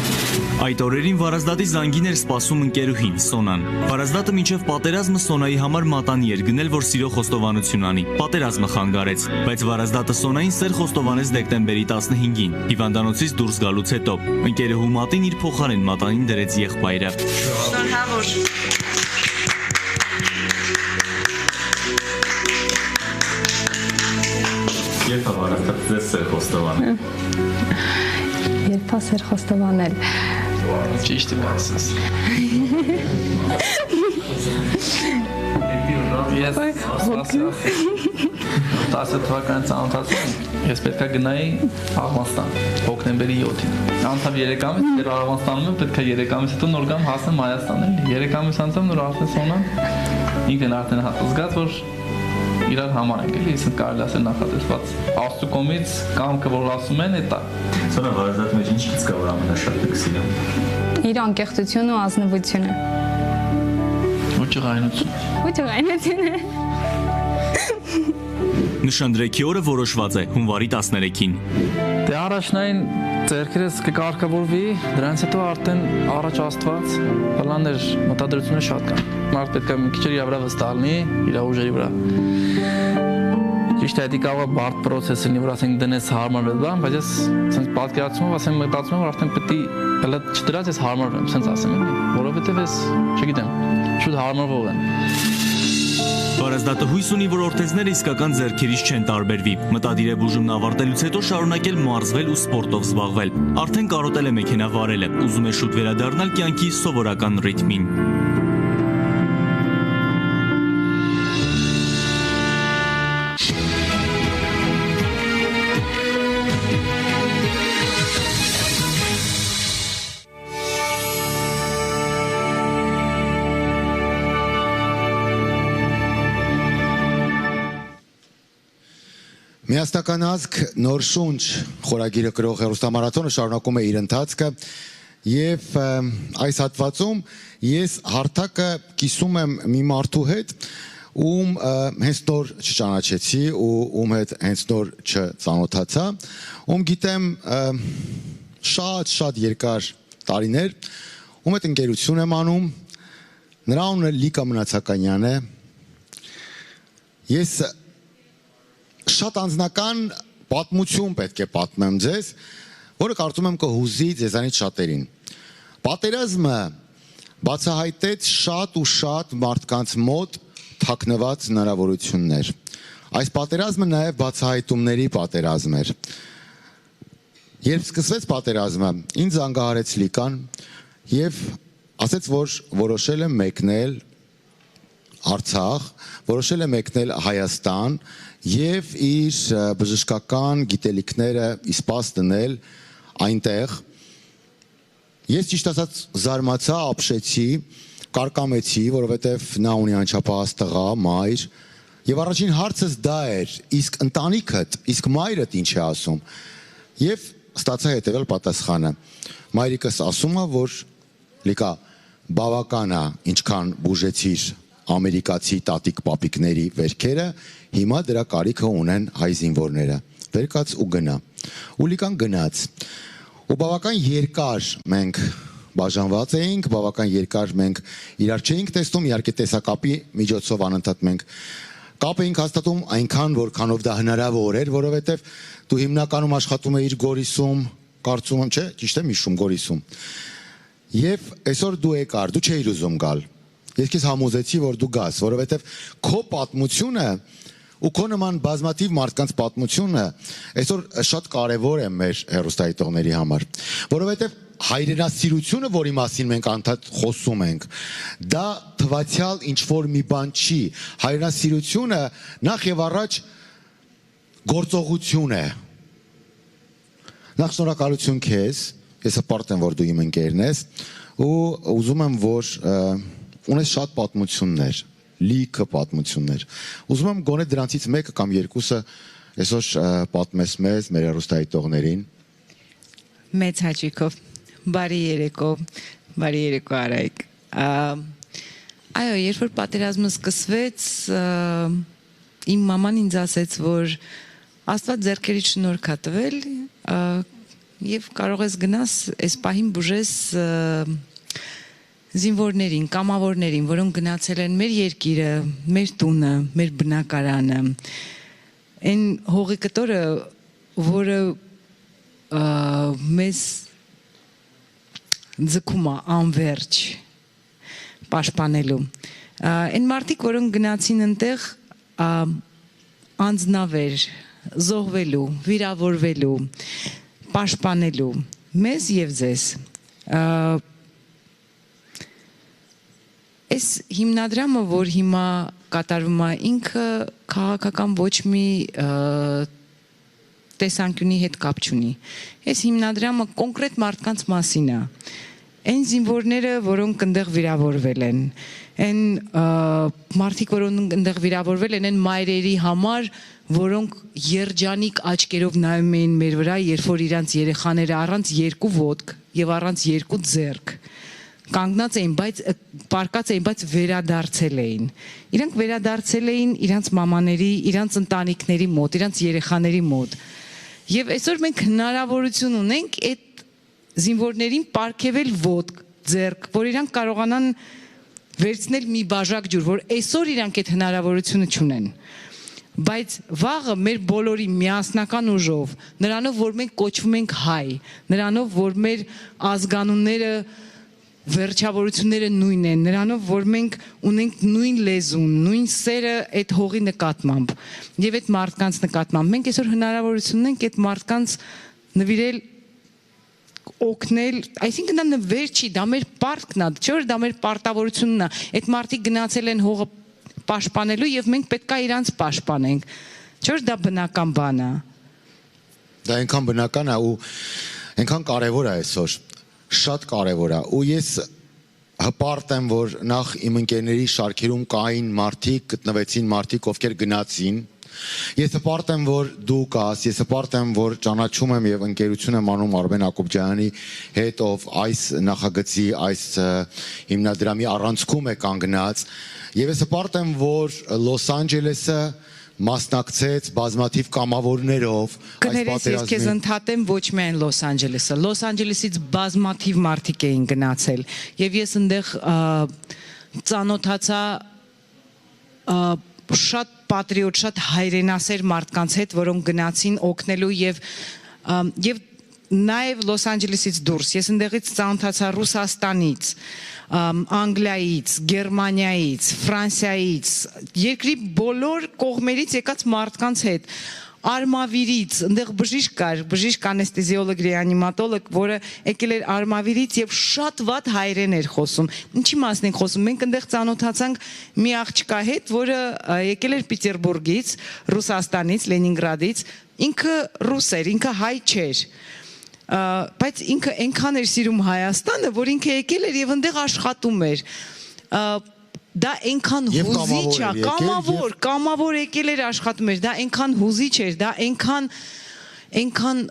Այդ օրերին Վարազդատի զանգին էր սպասում ընկերուհին Սոնան։ Վարազդատը մինչև պատերազմը Սոնայի համար մատանի էր գնել, որ սիրո խոստովանություն անի։ Պատերազմը խանգարեց, բայց Վարազդատը Սոնային սեր խոստովանեց դեկտեմբերի 15-ին, հիվանդանոցից դուրս գալուց հետո։ Ընկերուհու մատին իր փոխարեն մատանին դրեց եղբայրը։ Շնորհավոր։ Երբ Վարազդատը ձեզ սեր խոստովանել։ Երբ ասեր խոստովանել։ Ճիշտ եմ ասած։ Ես ասացի թվականի ծանոթացում, ես պետք է գնայի Աղվանստան, հոկտեմբերի 7-ին։ Անցավ 3 ամիս, դեռ Աղվանստանում եմ, պետք է 3 ամիս հետո նոր գամ հասնեմ Հայաստան էլի։ 3 ամիս անցավ նոր արդեն Սոնան, ինքն արդեն զգաց, որ իրար համար ենք էլի, իսկ կարելի ասել նախատեսված Աստծո կողմից կամքը որ ասում են, էտա։ Սոնա Վարազդատի մեջ ինչից կա որ ամենաշատը կսիրում։ Իր անկեղծությունը ու ազնվությունը։ Ու ջղայնությունը։ Նշանдрեքի օրը որոշված է հունվարի 13-ին։ Դե առաջնային ձեռքերս կկարգավորվի, դրանից հետո արդեն առաջ Աստված պլաններ, մտադրություններ շատ կան։ Մարդ պետք է մի քիչ իր վրա վստահ լինի, իր ուժերի վրա։ Ճիշտ է, դա կարող է բարդ process լինի, որ ասենք դնես հարմարվեց բան, բայց ես ասենք պատկերացումով ասեմ մտածում եմ, որ արդեն պետք է հələ չդրած ես հարմարվեմ, ասենց ասեմ էլի, որովհետև ես, չգիտեմ, շուտ հարմարվող եմ։ Վարազդատը հույս ունի, որ օրթեզները իսկական ձեռքերից չեն տարբերվի։ Մտադիր է բուժումն ավարտելուց հետո շարունակել մարզվել ու սպորտով զբաղվել։ Արդեն կարոտել է մեքենա վարելը, ուզում է շուտ վերադառնալ կյանքի սովորական ռիթմին։ Միասնական ազգ նոր շունչ խորագիրը կրող հեռուստամարաթոնը շարունակում է իր ընթացքը եւ այս հատվածում ես հարթակը կիսում եմ մի մարդու հետ, ում հենց նոր չճանաչեցի ու ում հետ հենց նոր չծանոթացա, ում գիտեմ շատ երկար տարիներ, ում հետ ընկերություն եմ անում, նրա անունը Լիկա Մնացականյան է։ Ես շատ անձնական պատմություն պետք է պատմեմ ձեզ, որը կարծում եմ կհուզի ձեզանից շատերին։ Պատերազմը բացահայտեց շատ ու շատ մարդկանց մոտ թաքնված հնարավորություններ։ Այս պատերազմը նաև բացահայտումների պատերազմ էր։ Երբ սկսվեց պատերազմը, ինձ զանգահարեց Լիկան եւ ասաց, որ որոշել եմ մեկնել Արցախ, որոշել եմ մեկնել Հայաստան եւ իր բժշկական գիտելիքները իսպաս դնել այնտեղ։ Ես ճիշտ ասած զարմացա, ապշեցի, կարկամեցի, որովհետեւ նա ունի անչափահաս տղա, մայր, եւ առաջին հարցս դա էր, իսկ ընտանիքդ, իսկ մայրդ ինչ է ասում։ Եվ ստացա հետևել պատասխանը։ Մայրիկս ասում է, որ Լիկա, բավական է, ինչքան բուժեցիր ամերիկացի տատիկ պապիկների վերքերը, հիմա դրա կարիքը ունեն հայ զինվորները։ Վերկաց ու գնա։ Ու Լիկան գնաց։ Ու բավական երկար մենք բաժանված էինք, բավական երկար մենք իրար չէինք տեսնում, իհարկե տեսակապի միջոցով անընդհատ մենք կապ էինք հաստատում այնքան, որքանով դա հնարավոր էր, որովհետև դու հիմնականում աշխատում էիր Գորիսում, կարծում եմ, չէ, ճիշտ եմ հիշում Գորիսում։ Եվ այսօր դու եկար, դու չէիր ուզում գալ։ Ես քեզ համոզեցի, որ դու գաս, որովհետև քո պատմությունը ու քո նման բազմաթիվ մարդկանց պատմությունը այսօր շատ կարևոր է մեր հեռուստադիտողների համար, որովհետև հայրենասիրությունը, որի մասին մենք անդադ խոսում ենք, դա թվացյալ ինչ-որ մի բան չի։ Հայրենասիրությունը նախ եւ առաջ գործողություն է։ Նախ շնորհակալություն քեզ, ես հպարտ եմ, որ դու իմ ընկերն ես, ու ուզում եմ, որ ունես շատ պատմություններ, լիքը պատմություններ։ Ուզում եմ գոնե դրանցից մեկը կամ երկուսը այսօր պատմես մեզ, մեր հեռուստադիտողներին։ Մեծ հաճույքով, բարի երեկո Արայք։ Այո, երբ որ պատերազմը սկսվեց, իմ մաման ինձ ասեց, որ Աստված ձեռքերից շնորհք է տվել եւ կարող ես գնաս այս պահին բուժես զինվորներին, կամավորներին, որոնք գնացել են մեր երկիրը, մեր տունը, մեր բնակարանը, այն հողի կտորը, որը մեզ ձգում է անվերջ պաշտպանելու։ Այն մարդիկ, որոնք գնացին այնտեղ անձնավեր, զոհվելու, վիրավորվելու, պաշտպանելու մեզ եւ ձեզ։ Այս հիմնադրամը, որ հիմա կատարվում է, ինքը քաղաքական ոչ մի տեսանկյունի հետ կապ չունի։ Այս հիմնադրամը կոնկրետ մարդկանց մասին է։ Այն զինվորները, որոնք այնտեղ վիրավորվել են, այն մարդիկ, որոնք այնտեղ վիրավորվել են, այն մայրերի համար, որոնք երջանիկ աչքերով նայում էին մեր վրա, երբ որ իրանց երեխաները առանց երկու ոտք եւ առանց երկու ձեռք կանգնած էին, բայց պարկած էին, բայց վերադարձել էին։ Իրանք վերադարձել էին իրանց մամաների, իրանց ընտանիքների մոտ, իրանց երեխաների մոտ։ Եվ այսօր մենք հնարավորություն ունենք այդ զինվորներին պարգևել ոտք, ձեռք, որ իրանք կարողանան վերցնել մի բաժակ ջուր, որ այսօր իրանք այդ հնարավորությունը չունեն։ Բայց վաղը մեր բոլորի միասնական ուժով, նրանով, որ մենք կոչվում ենք հայ, նրանով, որ մեր ազգանունները վերջավորությունները նույնն են, նրանով, որ մենք ունենք նույն լեզուն, նույն սերը այդ հողի նկատմամբ եւ այդ մարդկանց նկատմամբ։ Մենք այսօր հնարավորություն ունենք այդ մարդկանց նվիրել, օգնել, այսինքն դա նվեր չի, դա մեր պարտքն է, չէ՞ որ դա մեր պարտավորությունն է։ Այդ մարդիկ գնացել են հողը պաշտպանելու եւ մենք պետք է իրանց պաշտպանենք։ Չէ՞ որ դա բնական բան է։ Դա այնքան բնական է ու այնքան կարեւոր է այսօր։ Շատ կարևոր է ու ես հպարտ եմ, որ նախ իմ ընկերների շարքերում կային մարդիկ, գտնվեցին մարդիկ, ովքեր գնացին։ Ես հպարտ եմ, որ դու կաս, ես հպարտ եմ, որ ճանաչում եմ եւ ընկերություն եմ անում Արմեն Ակոբյանի հետ, ով այս նախագծի, այս հիմնադրամի առանցքում է կանգնած, եւ ես հպարտ եմ, որ Լոս Անջելեսը մասնակցեց բազմաթիվ կամավորներով այս պատերազմին։ Կներես, ես քեզ ընդհատեմ, ոչ միայն Լոս Անջելեսը։ Լոս Անջելեսից բազմաթիվ մարդիկ էին գնացել եւ ես այնտեղ ծանոթացա շատ պատրիոտ, շատ հայրենասեր մարդկանց հետ, որոնք գնացին օգնելու եւ նաև Լոս Անջելեսից դուրս, ես ընդեղից ծանոթացա Ռուսաստանից, Անգլիայից, Գերմանիայից, Ֆրանսիայից, երկրի բոլոր կողմերից եկած մարդկանց հետ, Արմավիրից, ընդեղ բժիշկ կար, բժիշկ անեստեզիոլոգ, ռեանիմատոլոգ, որը եկել էր Արմավիրից եւ շատ վատ հայերեն էր խոսում։ Ինչի մասն ենք խոսում։ Մենք ընդեղ ծանոթացանք մի աղջկա հետ, որը եկել էր Պետերբուրգից, Ռուսաստանից, Լենինգրադից, ինքը ռուս էր, ինքը հայ չէր։ Բայց ինքը այնքան էր սիրում Հայաստանը, որ ինքը եկել էր եւ այնտեղ աշխատում էր։ Դա այնքան հուզիչ է, կամավոր եկել էր աշխատում էր, դա այնքան հուզիչ էր, դա այնքան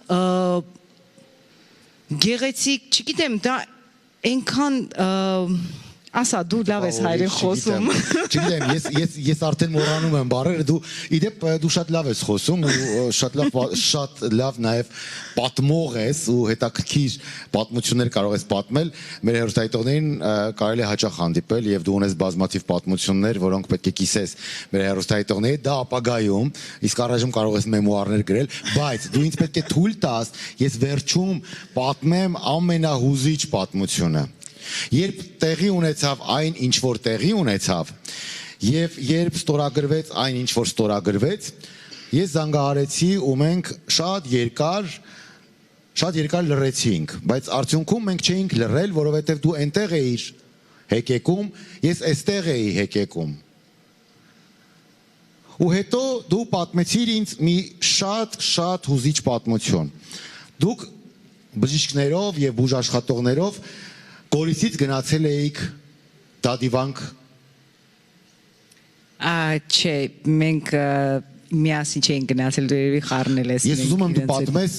գեղեցիկ, չգիտեմ, դա այնքան ասա դու լավ ես հայերեն խոսում։ Չգիտեմ, ես արդեն մոռանում եմ բառերը, իդեպ դու շատ լավ ես խոսում ու շատ լավ նաև պատմող ես ու հետաքրքիր պատմություններ կարող ես պատմել։ Մեր հեռուստաիտողներին կարելի է հաճախ հանդիպել եւ դու ունես բազմաթիվ պատմություններ, որոնք պետք է կիսես մեր հեռուստաիտողների, դա ապագայում, իսկ առայժմ կարող ես մեմուարներ գրել, բայց դու ինձ պետք է թույլ տաս, ես վերջում պատմեմ ամենահուզիչ պատմությունը։ Երբ տեղի ունեցավ այն, ինչ որ տեղի ունեցավ, եւ երբ ստորագրվեց այն, ինչ որ ստորագրվեց, ես զանգահարեցի ու մենք շատ երկար լռեցինք, բայց արդյունքում մենք չէինք լռել, որովհետեւ դու այնտեղ էիր հեկեկում, ես այստեղ էի հեկեկում։ Ու հետո դու պատմեցիր ինձ մի շատ հուզիչ պատմություն։ Դուք բժիշկներով եւ բուժաշխատողներով Գորիսից գնացել էիք դադիվանք։ Չէ, մենք միասին չէինք գնացել, դու երևի խառնել ես։ Ես ուզում եմ դու պատմես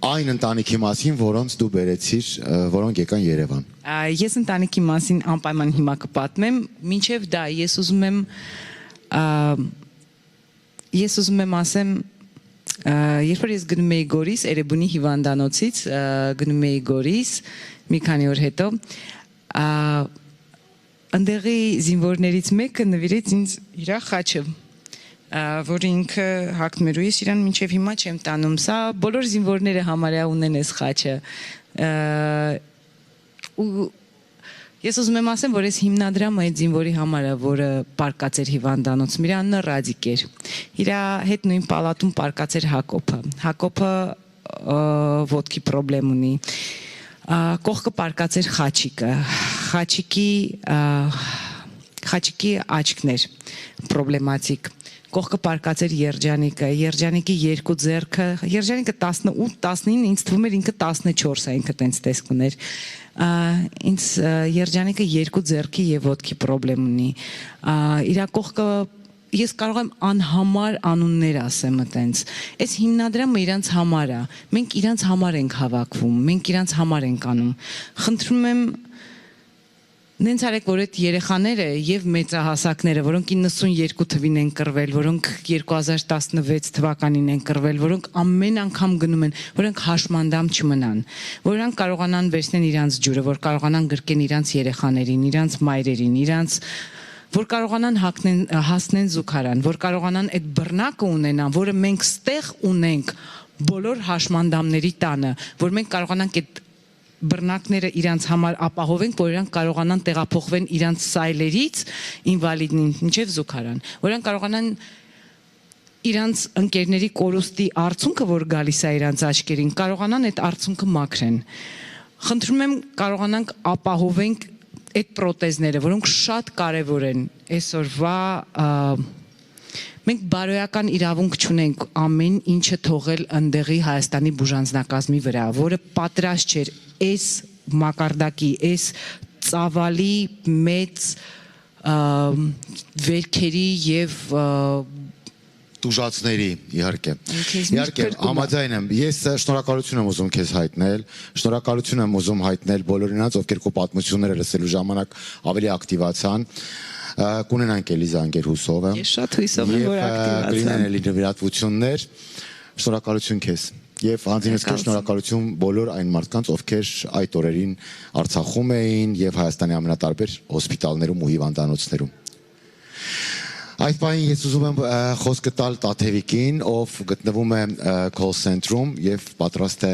այն ընտանիքի մասին, որոնց դու բերեցիր, որոնք եկան Երևան։ Ես ընտանիքի մասին անպայման հիմա կպատմեմ, մինչև դա ես ուզում եմ ասեմ, երբ որ ես գնում էի Գորիս, Էրեբունի հիվանդանոցից գնում էի Գորիս, մի քանի օր հետո ընդեղի զինվորներից մեկը նվիրեց ինձ իր խաչը, որ ինքը հագնելու ես իրան մինչև հիմա չեմ տանում, սա բոլոր զինվորները համարյա ունեն այս խաչը, ու ես ուզում եմ ասեմ, որ ես հիմնադրամը այդ զինվորի համար է, որը պարկած էր հիվանդանոցում, իր անունը Ռադիկ էր, իր հետ նույն պալատում պարկած էր Հակոբը ոտքի պրոբլեմ ունի, կողքը պարկած էր խաչիկի աչքներ պրոբլեմատիկ, կողքը պարկած էր երջանիկի երկու ձեռքը, երջանիկը 18-19, ինձ թվում էր ինքը 14, ինքը տենց տեսք ուներ, ինձ երջանիկը երկու ձեռքի և ոտքի պրոբլեմ ունի, իրա կողքը ես կարող եմ անհամար անուններ ասեմ այտենց, այս հիմնադրամը իրանց համար է, մենք իրանց համար ենք հավաքվում, մենք իրանց համար ենք անում, խնդրում եմ նենց արեք, որ այդ երեխաները և մեծահասակները, որոնք 92 թվին են կռվել, որոնք 2016 թվականին են կռվել, որոնք ամեն անգամ գնում են, որոնք հաշմանդամ չմնան, որոնք կարողանան վերցնեն իրանց ջուրը, որ կարողանան գրկեն իրանց երեխաներին, իրանց մայրերին, իրանց որ կարողանան հասնեն զուգարան, որ կարողանան այդ բռնակը ունենան, որը մենք ստեղ ունենք բոլոր հաշմանդամների տանը, որ մենք կարողանանք այդ բռնակները իրանց համար ապահովենք, որ իրանք կարողանան տեղափոխվեն իրանց սայլերից ինվալիդին մինչև զուգարան, որ իրանք կարողանան իրանց ընկերների կորուստի արդյունքը, որ գալիս է իրանց աչքերին, կարողանան այդ արդյունքը մաքրեն։ Խնդրում եմ կարողանանք ապահովենք այդ պրոթեզները, որոնք շատ կարևոր են այսօրվա, մենք բարոյական իրավունք չունենք ամեն ինչը թողել ընդեղի Հայաստանի բուժանձնակազմի վրա, որը պատրաստ չէր այս մակարդակի, այս ծավալի մեծ վերքերի և տուժածների, իհարկե, համաձայն եմ, ես շնորհակալություն եմ ուզում քեզ հայտնել, շնորհակալություն եմ ուզում հայտնել բոլորինց, ովքեր քո պատմությունները լսելու ժամանակ ավելի ակտիվացան, կունենանք էլի զանգեր հուսով եմ, ես շատ հույսով եմ, որ ակտիվացան, կլինեն էլի նվիրատվություններ, շնորհակալություն քեզ, և հանձինս քեզ շնորհակալություն բոլոր այն մարդկանց, ովքեր այդ օրերին Արցախում էին և Հայաստանի ամենատարբեր հոսպիտալներում ու հիվանդանոցներում։ Այդ պահին ես ուզում եմ խոսքը տալ Տաթևիկին, ով գտնվում է call center-ում և պատրաստ է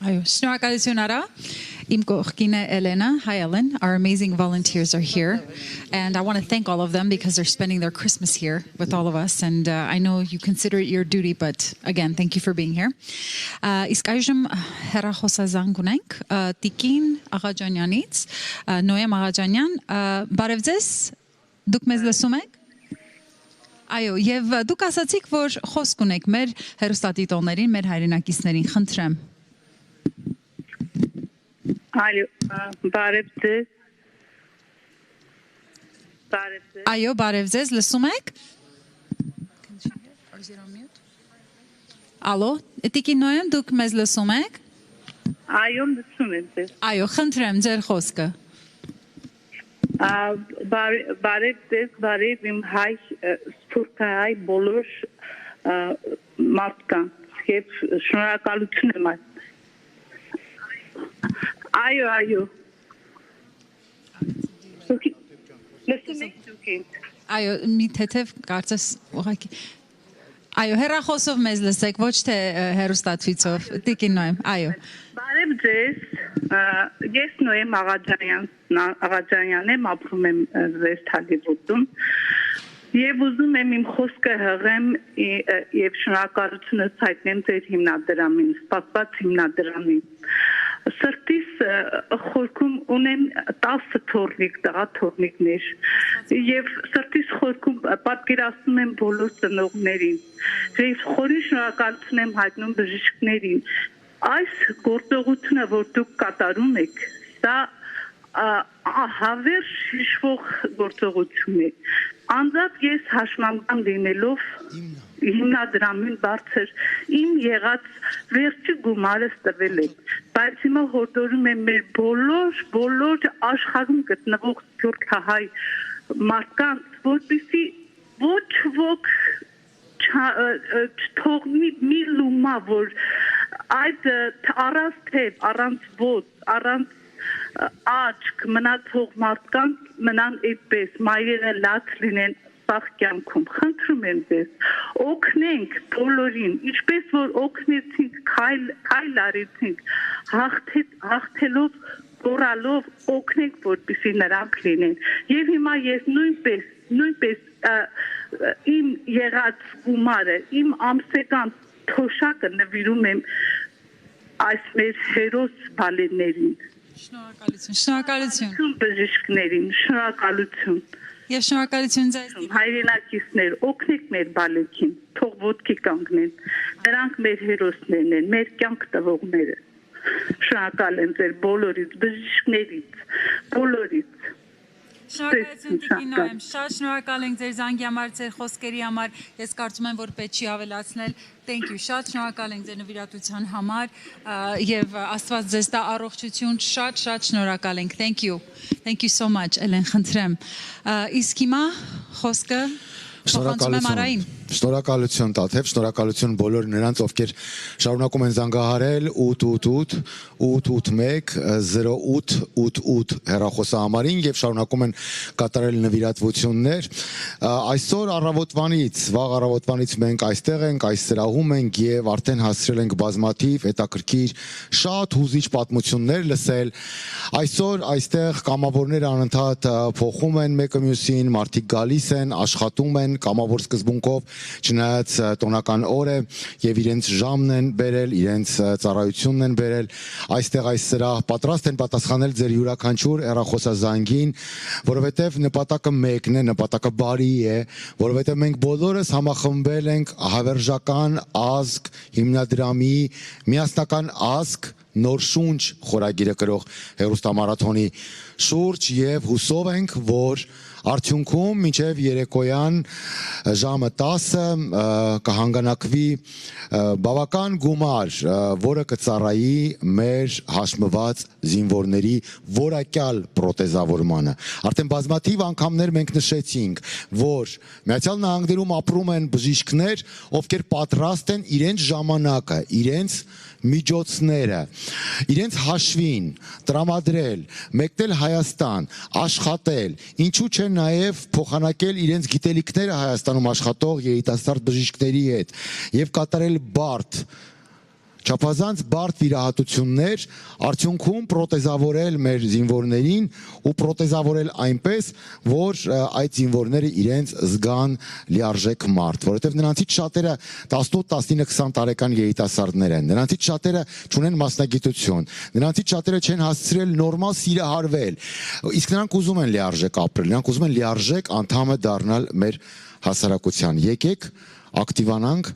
Այո, շնորհակալություն Արա։ Իմ կողքին է Elena. Hi Ellen. Our amazing volunteers are here and I want to thank all of them because they're spending their Christmas here with all of us and I know you consider it your duty but again thank you for being here. Իսկ այժմ հեռախոսազանգ ունենք Տիկին Աղաջանյանից, Նոյեմ Աղաջանյան, բարև ձեզ, դուք մեզ լսում եք? Այո, եւ դուք ասացիք, որ խոսք ունեք մեր հեռուստադիտողներին, մեր հայրենակիցներին, խնդրեմ։ Այո, բարև ձեզ։ Բարև ձեզ։ Այո, բարև ձեզ, լսում եք։ Ալո, Տիկին Նոյեմ, դուք մեզ լսում եք։ Այո, լսում եմ ձեզ։ Այո, խնդրեմ ձեր խոսքը։ Բարև ձեզ, բարև իմ հայ սփյուռքահայ բոլոր մարդկանց եւ շնորհակալություն եմ այս։ Այո։ Լսում եք դուք ինձ։ Այո, մի թեթև կարծես ուղղակի։ Այո, հեռախոսով մեզ լսեք, ոչ թե հեռուստացույցով։ Տիկին Նոյեմ, այո։ Բարև ձեզ, ես Նոյեմ Աղաջանյան եմ, ապրում եմ West Hollywood-ում եւ ուզում եմ իմ խոսքը հղեմ եւ շնորհակալությունս հայտնեմ ձեր հիմնադրամին, սպասված հիմնադրամին։ Սրտիս խորքում ունեմ 10 թորնիկ, տղա թորնիկներ եւ սրտիս խորքում պատկերացնում եմ բոլոր ծնողներին եւ խորին շնորհակալություն եմ հայտնում բժիշկներին։ Այս գործողությունը, որ դուք կատարում եք, դա հավերժ հիշվող գործողություն է։ Անձամբ ես հաշմանդամ լինելով հիմնադրամին բարձր իմ եղած վերջի գումարս տվել եմ, բայց հիմա հորդորում եմ մեր բոլոր աշխարհում գտնվող սփյուռքահայ մարդկանց, որպեսզի ոչ ոք չթողնի մի լումա, որ այդ առանց թեփ, առանց ոտ, առանց աչք մնացող մարդկանց մնան այդպես, մայրերը լաց լինեն սաղ կյանքում։ Խնդրում եմ ձեզ, օգնենք բոլորին, ինչպես որ օգնեցինք, քայլ արեցինք, հաղթելով, գոռալով օգնենք, որպեսզի նրանք լինեն։ Եվ հիմա ես նույնպես իմ եղած գումարը, իմ ամսական թոշակը նվիրում եմ այս մեր հերոս բալերներին։ Շնորհակալություն բժիշկներին, շնորհակալություն եւ շնորհակալություն ձեզ հայրենակիցներ, օգնեք մեր բալեքին, թող ոտքի կանգնեն, նրանք մեր հերոսներն են, մեր կյանք տվողները։ Շնորհակալ եմ ձեր բոլորից, բժիշկներից, բոլորից։ Շնորհակալություն Տիկին Նոյեմ, շատ շնորհակալ ենք ձեր զանգի համար, ձեր խոսքերի համար, ես կարծում եմ, որ պետք չի ավելացնել, thank you, շատ շնորհակալ ենք ձեր նվիրատվության համար եւ Աստված ձեզ տա առողջություն, շատ շնորհակալ ենք, thank you so much, Ellen, խնդրեմ, իսկ հիմա խոսքը փոխանցում եմ Արային։ Շնորհակալություն Տաթև, շնորհակալություն բոլոր նրանց, ովքեր շարունակում են զանգահարել 888-0888 հեռախոսահամարին եւ շարունակում են կատարել նվիրատվություններ։ Այսօր առավոտվանից, վաղ առավոտվանից մենք այստեղ ենք, այս սրահում ենք եւ արդեն հասցրել ենք բազմաթիվ հետաքրքիր շատ հուզիչ պատմություններ լսել։ Այսօր այստեղ կամավորները անընդհատ փոխում են մեկը մյուսին, մարդիկ գալիս են, աշխատում են կամավոր սկզբունքով չնայած տոնական օր է եւ իրենց ժամն են բերել, իրենց ծառայությունն են բերել, այստեղ այս սրահ պատրաստ են պատասխանել ձեր յուրաքանչյուր հեռախոսազանգին, որովհետեւ նպատակը մեկն է, նպատակը բարի է, որովհետեւ մենք բոլորս համախմբվել ենք հավերժական ազգ հիմնադրամի միասնական ազգ նոր շունչ խորագիրը կրող հեռուստամարաթոնի շուրջ եւ հուսով ենք, որ արդյունքում մինչև երեկոյան ժամը 10-ը կհանգանակվի բավական գումար, որը կծառայի մեր հաշմված զինվորների որակյալ պրոթեզավորմանը։ Արդեն բազմաթիվ անգամներ մենք նշեցինք, որ Միացյալ Նահանգներում ապրում են բժիշկներ, ովքեր պատրաստ են իրենց ժամանակը, իրենց միջոցները, իրենց հաշվին տրամադրել, մեկնել Հայաստան, աշխատել, ինչու՞ չէ նաև փոխանակել իրենց գիտելիքները Հայաստանում աշխատող երիտասարդ բժիշկների հետ եւ կատարել բարդ չափազանց բարդ վիրահատություններ, արդյունքում պրոթեզավորել մեր զինվորներին ու պրոթեզավորել այնպես, որ այդ զինվորները իրենց զգան լիարժեք մարդ, որովհետև նրանցից շատերը 18, 19, 20 տարեկան երիտասարդներ են, նրանցից շատերը չունեն մասնագիտություն, նրանցից շատերը չեն հասցրել նորմալ սիրահարվել, իսկ նրանք ուզում են լիարժեք ապրել, նրանք ուզում են լիարժեք անդամը դառնալ մեր հասարակության։ Եկեք ակտիվանանք,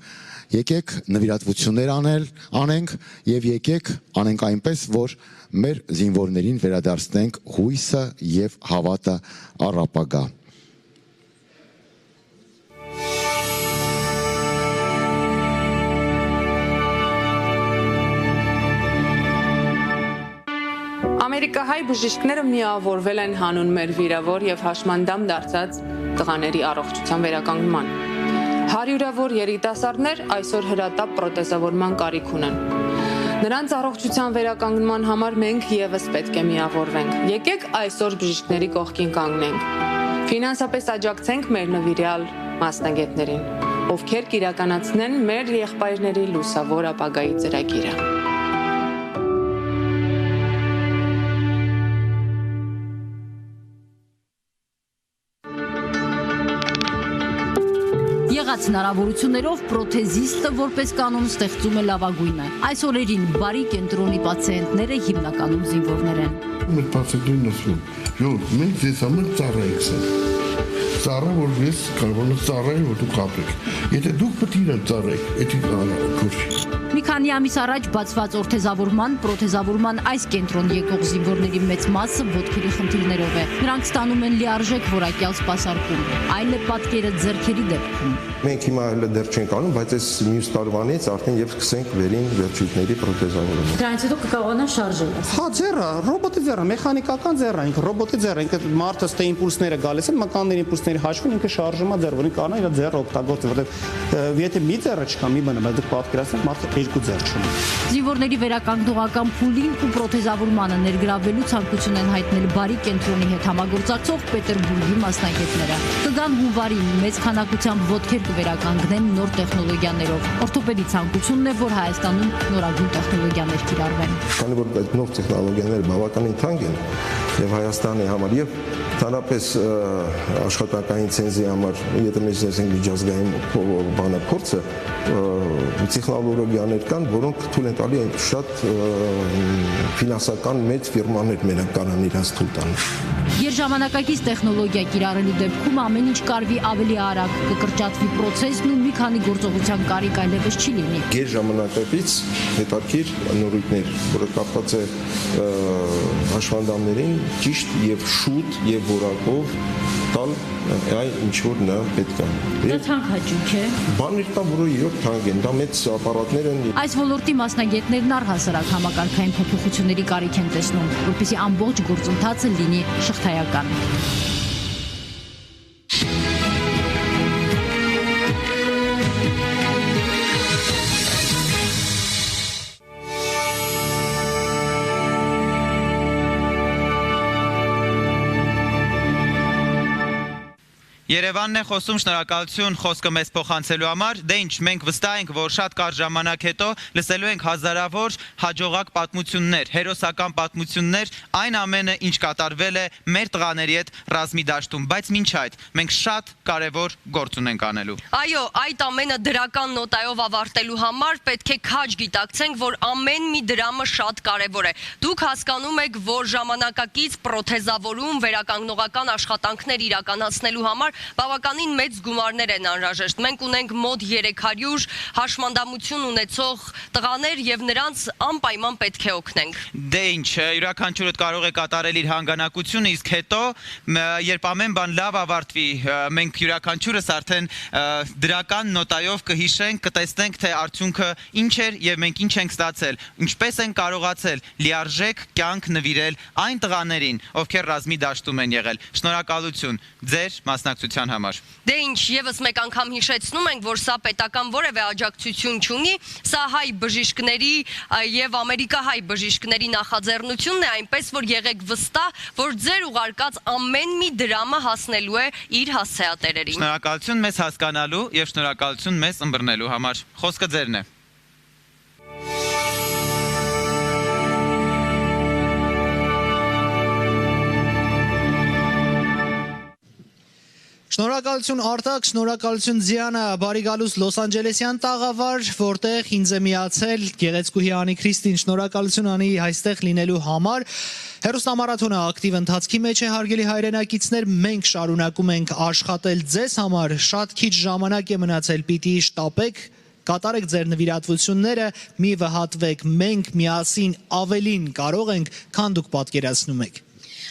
եկեք նվիրատվություններ անենք եւ եկեք անենք այնպես, որ մեր զինվորներին վերադարձնենք հույսը եւ հավատը առ ապագա։ Ամերիկահայ բժիշկները միավորվել են հանուն մեր վիրավոր եւ հաշմանդամ դարձած տղաների առողջության վերականգնման։ Հարյուրավոր երիտասարդներ այսօր հրատապ պրոթեզավորման կարիք ունեն։ Նրանց առողջության վերականգնման համար մենք եւս պետք է միավորվենք։ Եկեք այսօր բժիշկների կողքին կանգնենք։ Ֆինանսապես աջակցենք մեր նվիրյալ մասնագետներին, ովքեր կիրականացնեն մեր եղբայրների լուսավոր ապագայի ծրագիրը։ Եղած հնարավորություններով պրոթեզիստը որպես կանոն ստեղծում է լավագույնը։ Այս օրերին բարի կենտրոնի պացիենտները հիմնականում զինվորներ են։ Մեր պացիենտներն ասում են, մենք ձեզ համար ծառա ենք սա։ Ծառա, որ ես կարող եմ ծառայել, որ դուք ապրեք։ Եթե դուք պետք է իրեն ծառայեք, դա Մի քանի ամիս առաջ բացված օրթեզավորման, պրոթեզավորման այս կենտրոն եկող զինվորների մեծ մասը ոտքերի խնդիրներով է։ Նրանք ստանում են լիարժեք որակյալ սպասարկում, այլ է պատկերը ձեռքերի դեպքում։ Մենք հիմա դեռ չենք անում, բայց այս մյուս տարվանից արդեն եւ սկսենք վերին վերջույթների պրոթեզավորումը։ Դրանից հետո կկարողանան շարժել։ Հա, ձեռը, ռոբոտի ձեռը, մեխանիկական ձեռը, ինքը ռոբոտի ձեռը, ինքը մարդը ստե իմպուլսները գալիս են, մկանների իմպուլսների հաշվին ինքը շարժում է ձեռը, որին կանա իր ձեռը օգտագործել, որովհետեւ եթե մի ձեռը չկա, մի բանը, բայց դուք պատկերացնեք մարդը երկու ձեռ չունի։ Զինվորների վերականգնողական փուլին ու պրոթեզավորմանը ներգրավելու ցանկություն են հայտնել բարի կենտրոնի հետ համագործակցող Պետերբուրգի մասնագետները։ Կգան հունվարին մեծ քանակությամբ ոտքեր կվերականգնեն նոր տեխնոլոգիաներով։ Օրթոպեդի ցանկությունն է, որ Հայաստանում նորագույն տեխնոլոգիաներ կիրառվեն։ Քանի որ այդ նոր տեխնոլոգիաները բավականին թանկ են եւ Հայաստանի համար եւ Հանրապես աշխատանքային ցենզի համար, եթե մենք ասենք միջազգային բանը փորձը, տեխնոլոգիաներ կան, որոնք թույլ են տալի շատ ֆինանսական մեծ ֆիրմաներ մենակ կարան իրենց թույլ տան։ Երջժամանակակից տեխնոլոգիա կիրառելու դեպքում ամեն ինչ կարվի ավելի արագ, կկրճատվի process-ն ու մի քանի գործողության կարիք այլևս չի լինի։ Գերժամանակակից հետաքրքիր նորույթներ, որը կապված է հաշվանդամներին ճիշտ եւ շուտ եւ որակով տալ այն ինչ որ նա պետք է։ Դա թանկ հաճույք է։ Բաներ կան, որը իրոք թանկ են, դա մեծ ապարատներ են։ Այս ոլորտի մասնագետներն առհասարակ համակարգային փոփոխությունների կարիք են տեսնում, որպեսզի ամբողջ գործընթացը լինի շղթայական։ Երևանն է խոսում, շնորհակալություն խոսքը մեզ փոխանցելու համար, դե ինչ, մենք վստահ ենք, որ շատ կարճ ժամանակ հետո լսելու ենք հազարավոր հաջողակ պատմություններ, հերոսական պատմություններ, այն ամենը, ինչ կատարվել է մեր տղաների հետ ռազմի դաշտում, բայց մինչ այդ մենք շատ կարևոր գործ ունենք անելու։ Այո, այդ ամենը դրական նոտայով ավարտելու համար պետք է քաջ գիտակցենք, որ ամեն մի դրամը շատ կարևոր է։ Դուք հասկանում եք, որ ժամանակակից պրոթեզավորում, վերականգնողական աշխատանքներ իրականացնելու համար բավականին մեծ գումարներ են անհրաժեշտ։ Մենք ունենք մոտ 300 հաշմանդամություն ունեցող տղաներ եւ նրանց անպայման պետք է օգնենք։ Դե ինչ, յուրաքանչյուրը կարող է կատարել իր հանգանակությունը, իսկ հետո երբ ամեն բան լավ ավարտվի, մենք յուրաքանչյուրս արդեն դրական նոտայով կհիշենք, կտեսնենք, թե արդյունքը ինչ էր եւ մենք ինչ ենք ստացել, ինչպես են կարողացել լիարժեք կյանք նվիրել այն տղաներին, ովքեր ռազմի դաշտում են եղել։ Շնորհակալություն ձեր մասնակցության համար։ Դե ինչ, եւս մեկ անգամ հիշեցնում ենք, որ սա պետական որևէ աջակցություն չունի, սա հայ բժիշկների եւ ամերիկահայ բժիշկների նախաձեռնությունն է, այնպես որ եղեք վստահ, որ ձեր ուղարկած ամեն մի դրամը հասնելու է իր հասցեատերերին։ Շնորհակալություն մեզ հասկանալու եւ շնորհակալություն մեզ ըմբռնելու համար։ Խոսքը ձերն է։ Շնորհակալություն Արտակ, շնորհակալություն Ձիանա, բարի գալուս Լոս Անջելեսյան տաղավար, որտեղ ինձ է միացել գեղեցկուհի Անի Քրիստին, շնորհակալություն Անի այստեղ լինելու համար։ Հեռուստամարաթոնը ակտիվ ընթացքի մեջ է, հարգելի հայրենակիցներ, մենք շարունակում ենք աշխատել ձեզ համար, շատ քիչ ժամանակ է մնացել, պիտի շտապեք, կատարեք ձեր նվիրատվությունները, մի վհատվեք, մենք միասին ավելին կարող ենք, քան դուք պատկերացնում եք։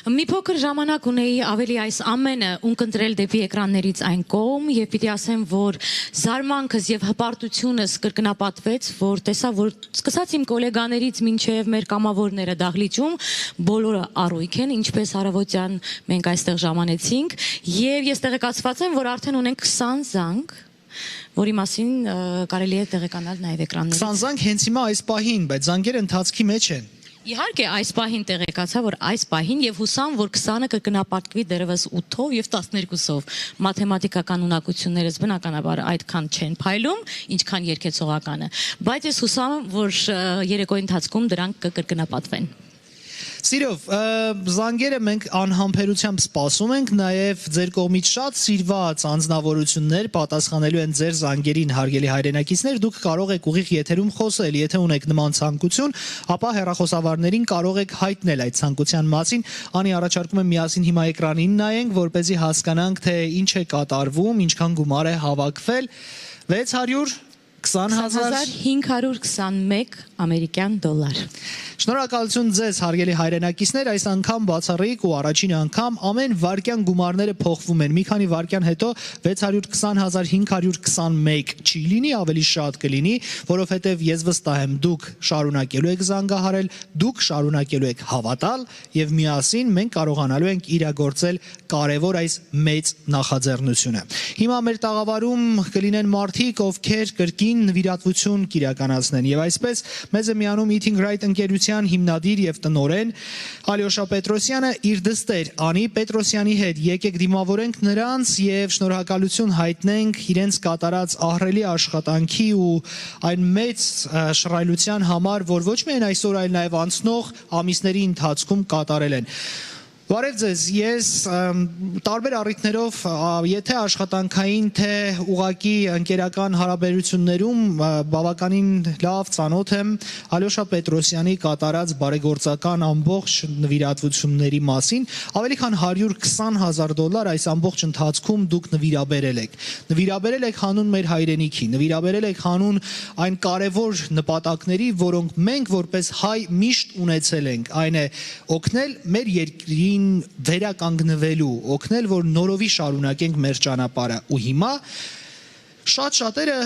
Մի փոքր ժամանակ ունեի ավելի այս ամենը ունկնդրել դեպի էկրաններից այն կողմ եւ պիտի ասեմ, որ զարմանքս եւ հպարտությունս կրկնապատվեց, որ տեսա, որ սկսած իմ գոլեգաներից մինչեւ մեր կամավորները դահլիճում բոլորը առույգ են, ինչպես առավոտյան մենք այստեղ ժամանեցինք եւ ես տեղեկացված եմ, որ արդեն ունենք 20 զանգ, որի մասին կարելի է տեղեկանալ նաեւ էկրաններից։ 20 զանգ հենց հիմա այս պահին, բայց զանգերը ընթացքի մեջ են։ Իհարկե այս պահին տեղեկացա, որ այս պահին եւ հուսամ, որ 20-ը կկնապատկվի դեռևս 8-ով եւ 12-ով։ Մաթեմատիկական ունակություններս բնականաբար այդքան չեն փայլում, ինչքան երկեցողականը, բայց ես հուսամ, որ երեկոյի ընթացքում դրանք կկրկնապատվեն։ Սիրով, զանգերը մենք անհամբերությամբ սպասում ենք, նաև ձեր կողմից շատ սիրված անձնավորություններ պատասխանելու են ձեր զանգերին, հարգելի հայրենակիցներ, դուք կարող եք ուղիղ եթերում խոսել, եթե ունեք նման ցանկություն, ապա հեռախոսավարներին կարող եք հայտնել այդ ցանկության մասին։ Անի առաջարկում եմ միասին հիմա էկրանին նայենք, որպեսզի հասկանանք, թե ինչ է կատարվում, ինչքան գումար է հավաքվել։ 620,521 ամերիկյան դոլար։ Շնորհակալություն ձեզ, հարգելի հայրենակիցներ, այս անգամ բացառիկ ու առաջին անգամ ամեն վարկյան գումարները փոխվում են։ Մի քանի վարկյան հետո 620,521 չի լինի, ավելի շատ կլինի, որովհետև ես վստահ եմ, դուք շարունակելու եք զանգահարել, դուք շարունակելու եք հավատալ եւ միասին մենք կարողանալու ենք իրագործել կարևոր այս մեծ նախաձեռնությունը։ Հիմա մեր տաղավարում կլինեն մարդիկ, ովքեր կրկին նվիրատվություն կիրականացնեն եւ այսպես մեզ է միանում Eating Right ընկերության հիմնադիր եւ տնօրեն Ալյոշա Պետրոսյանը իր դստեր Անի Պետրոսյանի հետ։ Եկեք դիմավորենք նրանց եւ շնորհակալություն հայտնենք իրենց կատարած ահռելի աշխատանքի ու այն մեծ շռայլության համար, որ ոչ միայն այսօր, այլ նաեւ անցնող ամիսների ընթացքում կատարել են։ Բարև ձեզ, ես տարբեր առիթներով, եթե աշխատանքային, թե ուղղակի ընկերական հարաբերություններում բավականին լավ ծանոթ եմ Ալյոշա Պետրոսյանի կատարած բարեգործական ամբողջ նվիրատվությունների մասին, ավելի քան $120,000 այս ամբողջ ընթացքում դուք նվիրաբերել եք։ Նվիրաբերել եք հանուն մեր հայրենիքի, նվիրաբերել եք հանուն այն կարևոր նպատակների, որոնք մենք որպես հայ միշտ ունեցել ենք, այն է օգնել մեր երկրին վերականգնվելու, օգնել, որ նորովի շարունակենք մեր ճանապարհը։ Ու հիմա շատերը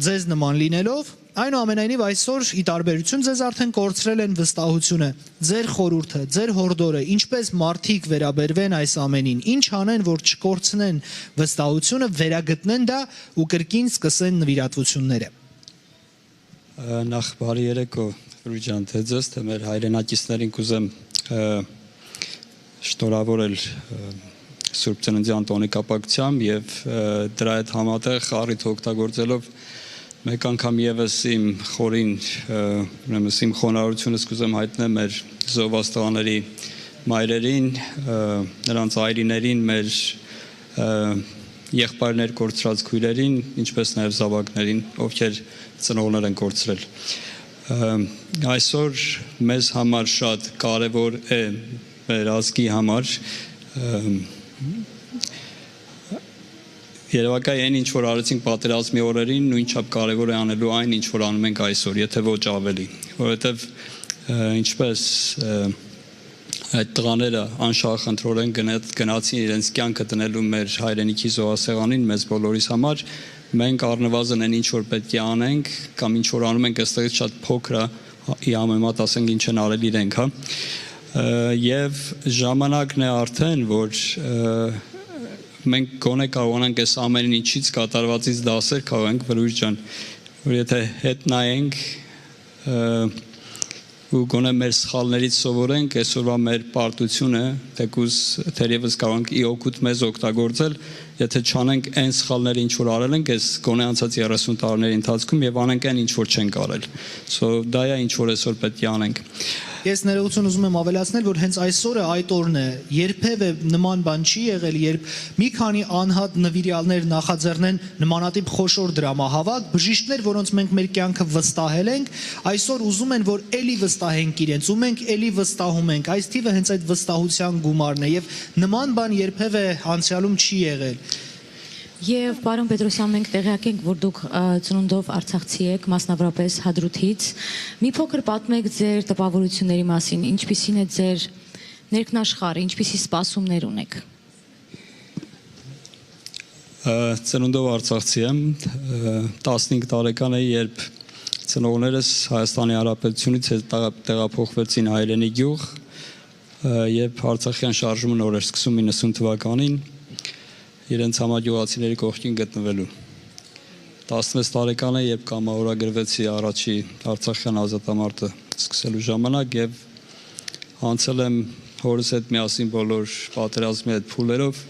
ձեզ նման լինելով, այնուամենայնիվ այսօր ի տարբերություն ձեզ արդեն կորցրել են վստահությունը, ձեր խորհուրդը, ձեր հորդորը, ինչպես մարդիկ վերաբերվեն այս ամենին, ինչ անեն, որ չկորցնեն վստահությունը, վերագտնեն դա ու կրկին սկսեն նվիրատվությունները։ Նախ բարի երեկո, Ռուջան, թե ձեզ, թե մեր հայրենակիցներին կուզեմ շնորհավորել Սուրբ Ծննդյան տոնի կապակցությամբ եւ դրա հետ համատեղ առիթ օգտագործելով մեկ անգամ եւս իմ խորին ուրեմն իմ խոնարհությունս կուզեմ հայտնել մեր զոհվածների մայրերին, նրանց այրիներին, մեր եղբայրներ կորցրած քույրերին, ինչպես նաեւ զավակներին, ովքեր ծնողներ են կորցրել։ Այսօր մեզ համար շատ կարեւոր է մեր ազգի համար երևակայ այն ինչ որ արեցինք պատերազմի օրերին նույնչափ կարևոր է անելու այն ինչ որ անում ենք այսօր, եթե ոչ ավելի, որովհետև ինչպես այդ տղաները անշահախնդրորեն գնացին իրենց կյանքը դնելու մեր հայրենիքի զոհասեղանին մեզ բոլորիս համար, մենք առնվազն այն ինչ որ պետք է անենք կամ ինչ որ անում ենք այստեղից շատ փոքր է համեմատ ասենք ինչ են արել իրենք, հա։ Եվ ժամանակն է արդեն, որ մենք գոնե կարողանանք այս ամեն ինչից կատարվածից դասեր քաղենք, Վրույժ ջան, որ եթե հետ նայենք ու գոնե մեր սխալներից սովորենք, այսօրվա մեր պարտությունը, թեկուզ թերևս կարողանք ի օգուտ մեզ օգտագործել, եթե չանենք այն սխալները, ինչ որ արել ենք, այս գոնե անցած 30 տարիների ընթացքում եւ անենք այն ինչ որ չենք արել։ Դա է ինչ որ այսօր պետք է անենք։ Ես ներողություն ուզում եմ ավելացնել, որ հենց այսօրը այդ օրն է, երբևէ նման բան չի եղել, երբ մի քանի անհատ նվիրյալներ նախաձեռնեն նմանատիպ խոշոր դրամահավաք, բժիշկներ, որոնց մենք մեր կյանքը վստահել ենք, այսօր ուզում են, որ էլի վստահենք իրենց, ու մենք էլի վստահում ենք։ Այս թիվը հենց այդ վստահության գումարն է, եւ նման բան երբևէ անցյալում չի եղել։ Եվ պարոն Պետրոսյան, մենք տեղյակ ենք, որ դուք ծնունդով արցախցի եք, մասնավորապես Հադրութից։ Մի փոքր պատմեք ձեր տպավորությունների մասին, ինչպիսին է ձեր ներքնաշխարհը, ինչպիսի սպասումներ ունեք։ Ծնունդով արցախցի եմ, 15 տարեկան էի, երբ ծնողներս Հայաստանի Հանրապետությունից տեղափոխվեցին Հայրենի գյուղ, երբ Արցախյան շարժումը նոր էր սկսում 90 թվականին, իրենց համագյուղացիների կողքին գտնվելու։ 16 տարեկան է, երբ կամավորագրվեցի առաջի Արցախյան ազատամարտը սկսելու ժամանակ եւ անցել եմ հորս հետ միասին բոլոր պատերազմի այդ փուլերով,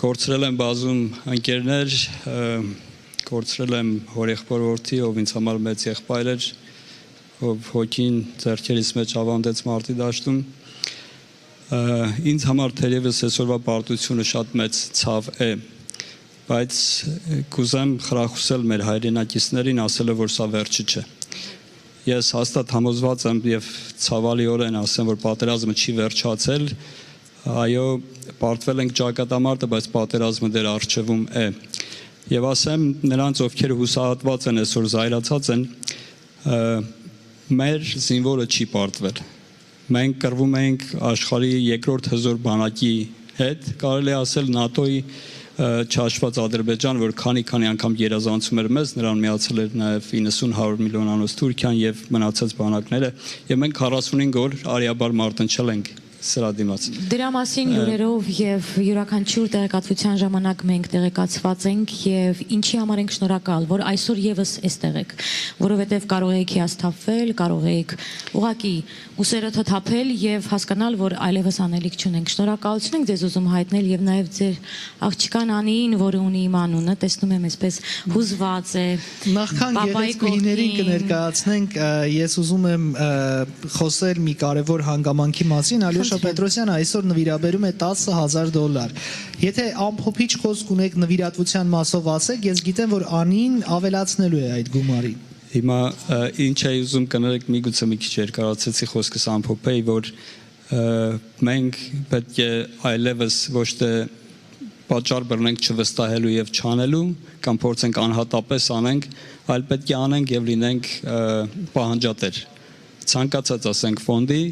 կորցրել եմ բազում ընկերներ, կորցրել եմ հորեղբոր որդի, ով ինձ համար մեծ եղբայր էր, ով հոգին ձեռքերիս մեջ ավանդեց մարտի դաշտում։ Ինձ համար թերևս այսօրվա պարտությունը շատ մեծ ցավ է, բայց կուզեմ խրախուսել մեր հայրենակիցներին, ասելով, որ սա վերջը չէ։ Ես հաստատ համոզված եմ եւ ցավալիորեն ասեմ, որ պատերազմը չի վերջացել, այո, պարտվել ենք ճակատամարտը, բայց պատերազմը դեռ առջևում է։ Եվ ասեմ նրանց, ովքեր հուսահատված են այսօր զայրացած են, մեր զինվորը չի պարտվել։ Մենք կռվում ենք աշխարհի երկրորդ հզոր բանակի հետ, կարելի ասել ՆԱՏՕ-ի չհաշված Ադրբեջան, որ քանի անգամ երազանցում էր մեզ, նրան միացել էր նաև 90-100 միլիոնանոց Թուրքիան եւ մնացած բանակները, եւ մենք 45 օր արիաբար մարտնչել ենք սրա դիմաց։ Դրա մասին լուրերով եւ յուրաքանչյուր տեղեկատվության ժամանակ մենք տեղեկացված ենք եւ ինչի համար ենք շնորհակալ, որ այսօր եւս այստեղ եք, որովհետեւ կարող եք հիասթափվել, կարող եք ուղակի ուսերը թափել եւ հասկանալ, որ այլևս անելիք չունենք։ Շնորհակալություն ենք ձեզ ուզում հայտնել եւ նաեւ ձեր աղջկան Անիին, որը ունի իմ անունը, տեսնում եմ այսպես հուզված է։ Նախքան գեղեցկուհիներին կներկայացնենք, ես ուզում եմ խոսել մի կարևոր հանգամանքի մասին, Պետրոսյանը այսօր նվիրաբերում է $10,000։ Եթե ամփոփիչ խոսք ունեք նվիրատվության մասով ասեք, ես գիտեմ, որ Անին ավելացնելու է այդ գումարին։ Հիմա ինչ էի ուզում կներեք, միգուցե մի քիչ երկարացեցի խոսքս ամփոփեի, որ մենք պետք է այլևս ոչ թե պատճառ բռնենք չվստահելու եւ չանելու, կամ փորձենք անհատապես անենք, այլ պետք է անենք եւ լինենք պահանջատեր։ Ցանկացած ասենք ֆոնդի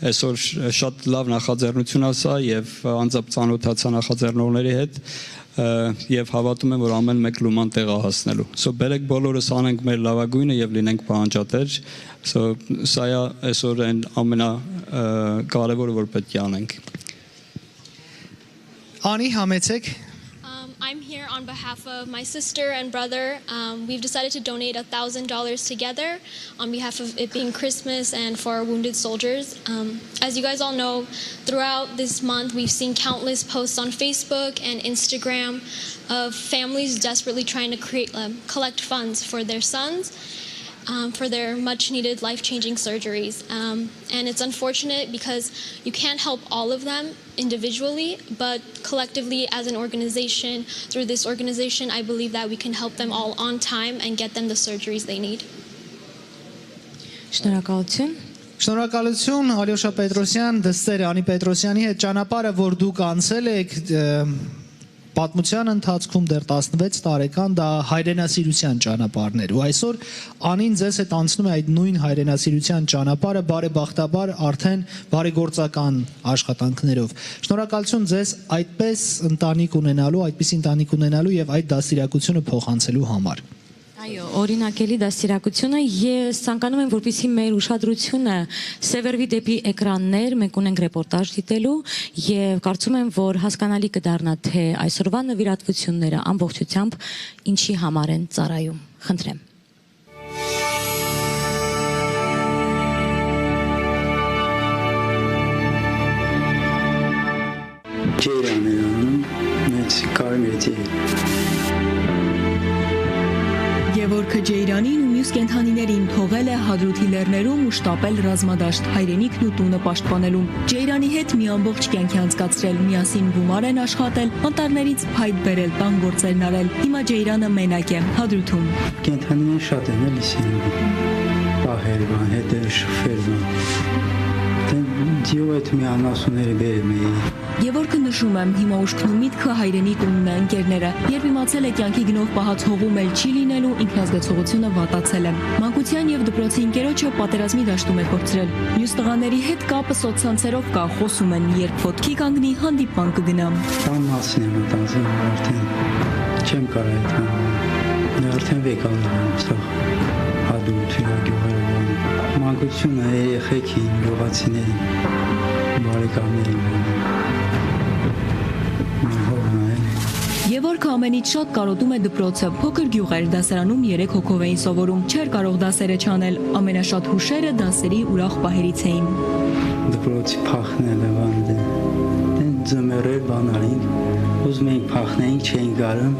այսօր շատ լավ նախաձեռնություն է սա եւ անձամբ ծանոթացա նախաձեռնողների հետ եւ հավատում եմ, որ ամեն մեկ լուման տեղ է հասնելու։ Բերեք բոլորս անենք մեր լավագույնը եւ լինենք պահանջատեր։ Սա է այսօր այն ամենակարևորը, որ պետք է անենք։ Անի, համեցեք։ I'm here on behalf of my sister and brother. We've decided to donate $1,000 together on behalf of it being Christmas and for our wounded soldiers. As you guys all know, throughout this month, we've seen countless posts on Facebook and Instagram of families desperately trying to collect funds for their sons. For their much-needed life-changing surgeries. And it's unfortunate because you can't help all of them individually, but collectively as an organization, through this organization, I believe that we can help them all on time and get them the surgeries they need. Շնորհակալություն։ Շնորհակալություն Ալյոշա Պետրոսյան, դստեր Անի Պետրոսյանի հետ ճանապարհը, որ դուք անցել եք պատմության ընթացքում դեռ 16 տարեկան դա հայրենասիրության ճանապարհն էր ու այսօր Անին ձեզ հետ անցնում է այդ նույն հայրենասիրության ճանապարհը բարեբախտաբար արդեն բարեգործական աշխատանքներով։ Շնորհակալություն ձեզ այդպես ընտանիք ունենալու, այդպես ընտանիք ունենալու եւ այդ դաստիարակությունը փոխանցելու համար։ Այո, օրինակելի դաստիարակությունը ես ցանկանում եմ, որպեսզի մեր ուշադրությունը սևեռվի դեպի էկրաններ, մենք ունենք ռեպորտաժ դիտելու եւ կարծում եմ, որ հասկանալի կդառնա, թե այսօրվա նվիրատվությունները ամբողջությամբ ինչի համար են ծառայում։ Խնդրեմ։ Գևորգը Ջեյրանին ունի մյուս կենդանիներին թողել է Հադրութի լեռներում ու շտապել ռազմադաշտ հայրենիքն ու տունը պաշտպանելու։ Ջեյրանի հետ մի ամբողջ կյանքի անցկացրել, միասին գումար են աշխատել, անտառներից փայտ բերել, տան գործերն արել։ Հիմա Ջեյրանը մենակ է Հադրութում։ Կենդանիներ շատ են էլի սիրում։ Պահել բան, հետը շփվել բան։ Դիո այդ մի անասունները բերեմ էի։ Գևորգը նշում եմ, հիմա ուշքն ու միտքը հայրենի տունն է, ընկերները։ Երբ իմացել է կյանքի գնով պահած հողում էլ չի լինելու, ինքնազգացողությունը վատացել է։ Մանկության եւ դպրոցի ընկերոջը պատերազմի դաշտում է կորցրել։ Մյուս տղաների հետ կապը սոցցանցերով կա, խոսում են, երբ ոտքի կանգնի, հանդիպման կգնամ։ Տան մասին եմ մտածում, արդեն չեմ կարող այդ բանը։ Արդեն վեկալներ եմ սա Հադրութի գյուղերը բանը։ Մանկությունը երեխեքին, գյուղացիներին, բարեկամներին Գևորգը ամենից շատ կարոտում է դպրոցը, փոքր գյուղ էր, դասարանում 3 հոգով էին սովորում, չէր կարող դասերը չանել, ամենաշատ հուշերը դասերի ուրախ պահերից էին։ Դպրոցի փախնելը բանդ է, դեն ձմերեր բանալին, ուզում էինք փախնեինք, չէինք գարում,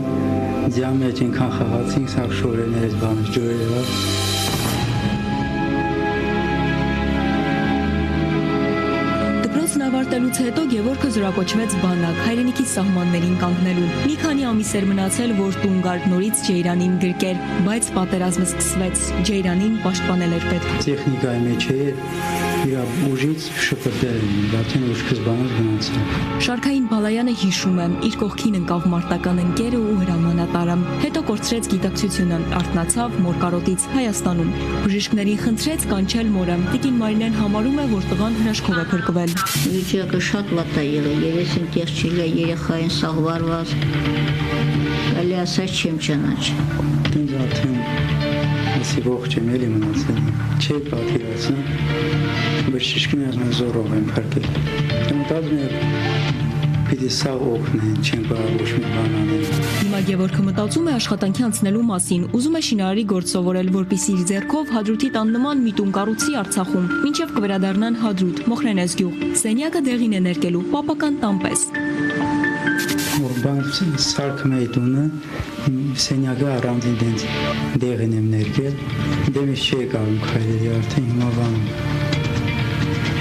ձյա մեջ ենքան խաղացինք, սաղ շորեներս բանս ջորերով։ Ավարտելուց հետո Գևորգը զորակոչվեց բանակ, հայրենիքի սահմաններին կանգնելու։ Մի քանի ամիս էր մնացել, որ տուն գար նորից Ջեյրանին գրկեր, բայց պատերազմը սկսվեց։ Ջեյրանին պաշտպանել էր պետք։ Տեխնիկայի մեջ էր, իր ուժից շփրտել են, դատեն ուժքս բանած գնացել։ Շարքային Բալայանը հիշում է, իր կողքին ընկավ մարտական ընկերը ու հրամանատարը։ Հետո կորցրեց գիտակցությունը, արթնացավ մորկարոտից Հայաստանում։ Բժիշկներին խնդրեց կանչել մորը։ Տիկին Մարինեն համարում է, որ տղան հրաշքով է փրկվել։ Վիճակը շատ վատ է եղել, երեսին տեղ չի երեխային սաղվարված, գալի ասած չեմ ճանաչել։ Ինձ արդեն ասի ողջ եմ էլի մնացել, չէի պատկերացնում, բժիշկն ասում են զորով եմ փրկել։ Մտածում եմ պիտի սա օգնեն, չեմ կարող ոչ մի բան անել։ Հիմա Գևորգը մտածում է աշխատանքի անցնելու մասին, ուզում է շինարարի գործ սովորել, որպեսզի իր ձեռքով Հադրութի տան նման մի տուն կառուցի Արցախում, մինչև կվերադառնան Հադրութ, Մոխրենես գյուղ։ Սենյակը դեղին է ներկելու, պապական տան պես։ Սարքում էի տունը, սենյակը առանձին դենց դեղին եմ ներկել, դեմից չի կարում քայլել, արդեն հիմա բանում,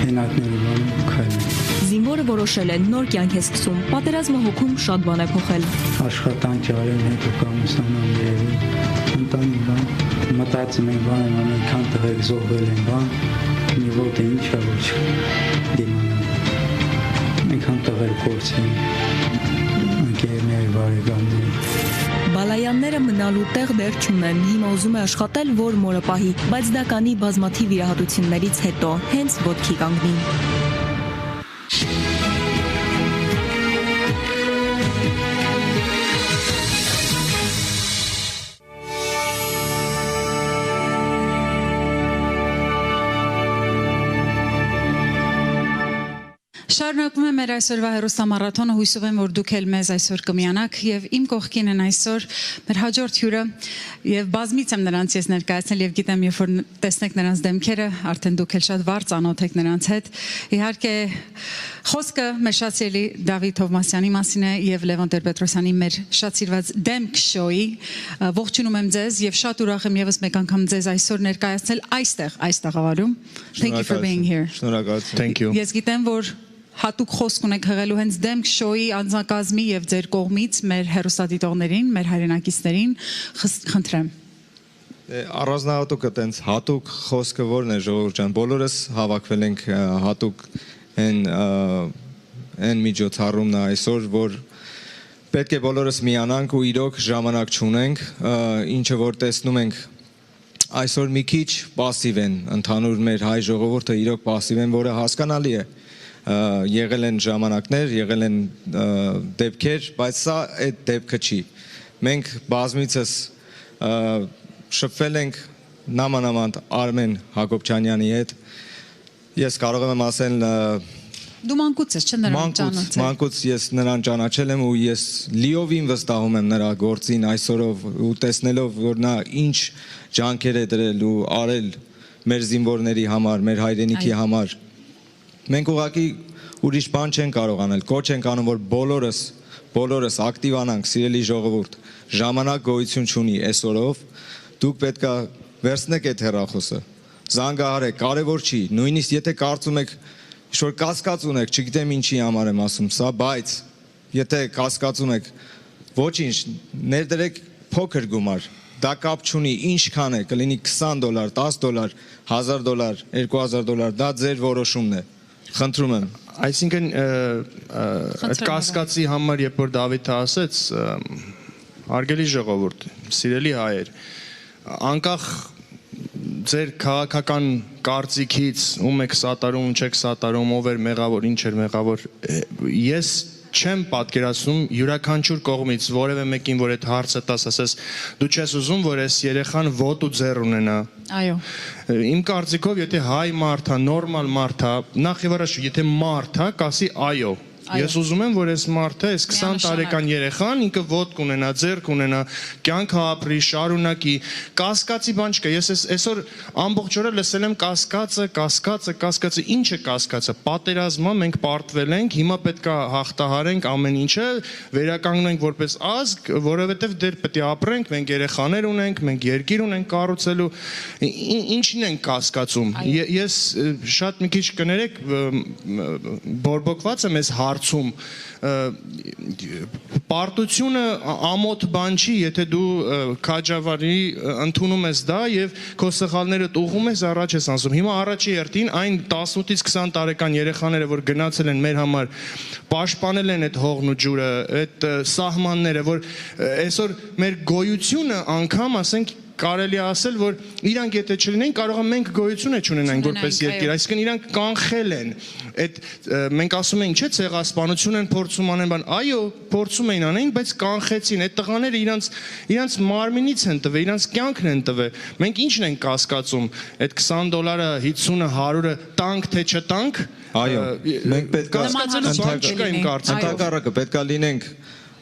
հենակները բանում քայլել։ Զինվորը որոշել է նոր կյանք է սկսում, պատերազմը հոգում շատ բան է փոխել։ Աշխատանք արել հետո կամուսանամ երևի, ընտանիք բան, մտածում եմ բան եմ ամենքան տղեկ զոհվել են բան, մի ոտ է ինչ է ոչ դիմանան, ամենքան տղեր կորցեն, ընկերներ, բարեկամներ։ Բալայանները մնալու տեղ դեռ չունեն, հիմա ուզում է աշխատել, որ մորը պահի, բայց դա կանի բազմաթիվ վիրահատություններից հետո, հենց ոտքի կանգնի։ Շարունակում է մեր այսօրվա հեռուստամարաթոնը, հույսով եմ, որ դուք էլ մեզ այսօր կմիանաք եւ իմ կողքին են այսօր մեր հաջորդ հյուրը եւ բազմից եմ նրանց ես ներկայացնել եւ գիտեմ, երբ որ տեսնեք նրանց դեմքերը, արդեն դուք էլ շատ վառ ծանոթ եք նրանց հետ։ Իհարկե խոսքը մեր շատ սիրելի Դավիթ Թովմասյանի մասին է եւ Լևոն Տեր-Պետրոսյանի մեր շատ սիրված Դեմք շոուի։ Ողջունում եմ ձեզ եւ շատ ուրախ եմ եւս մեկ անգամ ձեզ այսօր ներկայացնել այս տաղավարում։ Thank you for being here. Շնորհակալություն։ Thank you. Ես գիտեմ, որ հատուկ խոսք ունեք հղելու հենց Դեմք շոուի անձնակազմի եւ ձեր կողմից մեր հեռուստադիտողներին, մեր հայրենակիցներին, խնդրեմ։ Առանձնահատուկ այտենց հատուկ խոսքը որն է, ժողովուրդ ջան, բոլորս հավաքվել ենք հատուկ այն միջոցառումն է այսօր, որ պետք է բոլորս միանանք ու իրոք ժամանակ չունենք, ինչը որ տեսնում ենք այսօր մի քիչ պասիվ են, ընդհանուր մեր հայ ժողովուրդը իրոք պասիվ են, որը հասկանալի է։ Եղել են ժամանակներ, եղել են դեպքեր, բայց սա այդ դեպքը չի։ Մենք բազմիցս շփվել ենք նամանամանդ Արմեն Հակոբյանյանի հետ։ Ես կարող եմ ասել Դու մանկուց ես, չէ՞ նրան ճանաչել։ Մանկուց ես նրան ճանաչել եմ ու ես լիովին վստահում եմ նրա գործին այսօրով ու տեսնելով, որ նա ինչ ջանքեր է դրել ու արել մեր զինվորների համար, մեր հայրենիքի համար։ Մենք ուղղակի ուրիշ բան չեն կարող անել, կոչ ենք անում, որ բոլորս ակտիվանանք, սիրելի ժողովուրդ, ժամանակ գոյություն չունի այսօրով, դուք պետք է վերցնեք այդ հեռախոսը, զանգահարեք, կարևոր չի, նույնիսկ եթե կարծում եք ինչ-որ կասկած ունեք, չգիտեմ ինչի համար եմ ասում սա, բայց եթե կասկածում եք, ոչինչ, ներդրեք փոքր գումար, դա կապ չունի, ինչքան է, կլինի $20, $10, $1000, $2000, դա ձեր որոշումն է, խնդրում եմ։ Այսինքն այդ կասկածի համար, երբ որ Դավիթը ասեց, հարգելի ժողովուրդ, սիրելի հայեր, անկախ ձեր քաղաքական կարծիքից, ում եք սատարում, ում չեք սատարում, ով էր մեղավոր, ինչ էր մեղավոր, ես չեմ պատկերացնում յուրաքանչյուր կողմից որևէ մեկին, որ այդ հարցը տաս, ասես դու չես ուզում, որ այս երեխան ոտ ու ձեռ ունենա։ Այո։ Իմ կարծիքով, եթե հայ մարդ է, նորմալ մարդ է, նախ եւ առաջ, եթե մարդ է, կասի այո։ Ես ուզում եմ, որ այս մարդը, այս 20 տարեկան երեխան ինքը ոտք ունենա, ձեռք ունենա, կյանք ապրի, շարունակի, կասկածի բան չկա։ Ես այսօր ամբողջ օրը լսել եմ կասկածը, ինչ է կասկածը։ Պատերազմը մենք պարտվել ենք, հիմա պետք է հաղթահարենք ամեն ինչը, վերականգնենք որպես ազգ, որովհետև դեռ պետք է ապրենք, մենք երեխաներ ունենք, մենք երկիր ունենք կառուցելու, ինչին ենք կասկածում։ Ես շատ մի քիչ կներեք, բորբոքված եմ այս հարցում, պարտությունը ամոթ բան չի, եթե դու քաջավարի ընդունում ես դա եւ քո սխալներդ ուղղում ես, առաջ ես անցնում։ Հիմա առաջի հերթին այն 18-ից 20 տարեկան երեխաները, որ գնացել են մեր համար, պաշտպանել են այդ հողն ու ջուրը, այդ սահմանները, որ այսօր մեր գոյությունը անգամ, ասենք, կարելի է ասել, որ իրանք եթե չլինեն, կարող է մենք գոյություն չունենանք որպես երկիր, այսինքն իրանք կանխել են։ Այդ մենք ասում ենք, չէ՞, ցեղասպանություն են փորձում անեն բան, այո, փորձում էին անեն, բայց կանխեցին։ Այդ տղաները իրանց մարմինից են տվել, իրանց կյանքն են տվել։ Մենք ի՞նչն ենք կասկածում, այդ $20, 50-ը, 100-ը տանք թե չտանք։ Այո, մենք պետք է ընդհակառակը պետք է լինենք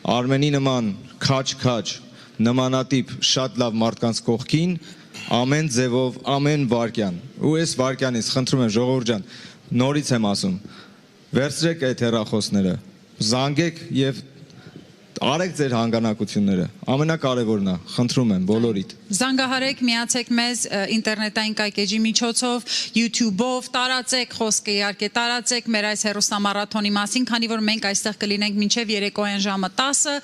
Արմենի նման քաջ նմանատիպ շատ լավ մարդկանց կողքին ամեն ձևով, ամեն վարքյան։ Ու այս վարքյանից խնդրում եմ ժողովուրդ ջան, նորից եմ ասում, վերցրեք այդ հեռախոսները, զանգեք եւ արեք ձեր հանգանակությունները։ Ամենակարևորն է, խնդրում եմ բոլորիդ։ Զանգահարեք, միացեք մեզ ինտերնետային կայքեջի միջոցով, YouTube-ով, տարածեք խոսքը, իհարկե տարածեք մեր այս հեռուստամարաթոնի մասին, քանի որ մենք այստեղ կլինենք մինչև երեկոյան ժամը 10-ը,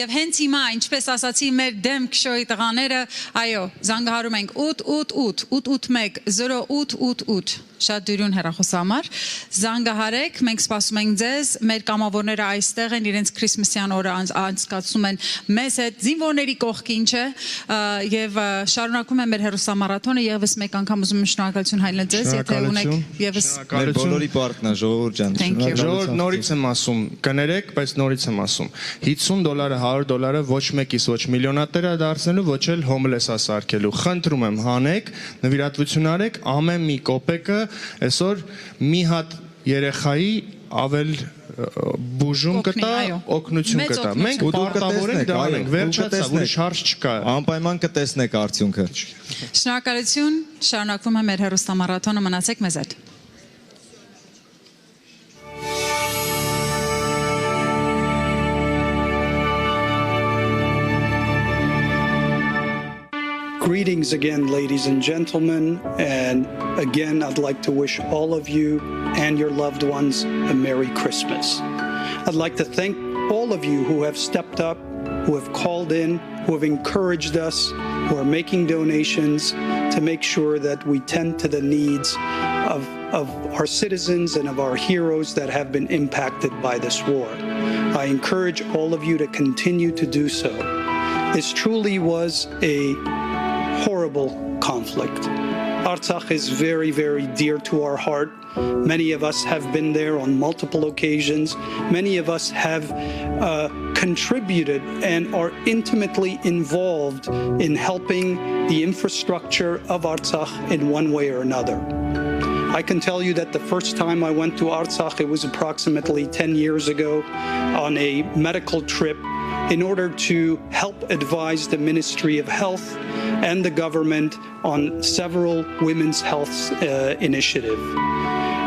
եւ հենց հիմա, ինչպես ասացի, մեր դեմ քշոյի տղաները, այո, զանգահարում ենք 888 881 0888 շատ դյուրուն հեռախոսամար, զանգահարեք, մենք սպասում ենք ձեզ, մեր կամավորները այստեղ են, իրենց քրիսմասյան օրը անցկացնում են մեզ հետ, զինվորների կողքին չէ, եւ շարունակում եմ մեր հեռուստամարաթոնը, եւս մեկ անգամ ուզում եմ շնորհակալություն հայտնել ձեզ, եթե ունեք եւս մեր բոլորի պարտքն է, ժողովուրդ ջան։ Ժողովուրդ, նորից եմ ասում, կներեք, բայց նորից եմ ասում, $50, $100 ոչ մեկից ոչ միլիոնատեր է դարձնելու, ոչ էլ հոմլես է սարքելու։ Խնդրում եմ, հանեք, նվիրատվություն արեք, ամեն մի կոպեկը այսօր մի հատ երեխայի ավել բուժում կտա, օգնություն կտա։ Մենք պարտավոր ենք դա անենք, վերջացա, ուրիշ հարց չկա։ Անպայման կտեսնեք արդյունքը։ Շնորհակալություն, շարունակվում է մեր հեռուստամարաթոնը, մնացեք մեզ հետ։ Greetings again, ladies and gentlemen, and again, I'd like to wish all of you and your loved ones a Merry Christmas. I'd like to thank all of you who have stepped up, who have called in, who have encouraged us, who are making donations to make sure that we tend to the needs of our citizens and of our heroes that have been impacted by this war. I encourage all of you to continue to do so. This truly was a horrible conflict. Artsakh is very, very dear to our heart. Many of us have been there on multiple occasions. Many of us have contributed and are intimately involved in helping the infrastructure of Artsakh in one way or another. I can tell you that the first time I went to Artsakh, it was approximately 10 years ago on a medical trip in order to help advise the Ministry of Health and the government on several women's health initiatives.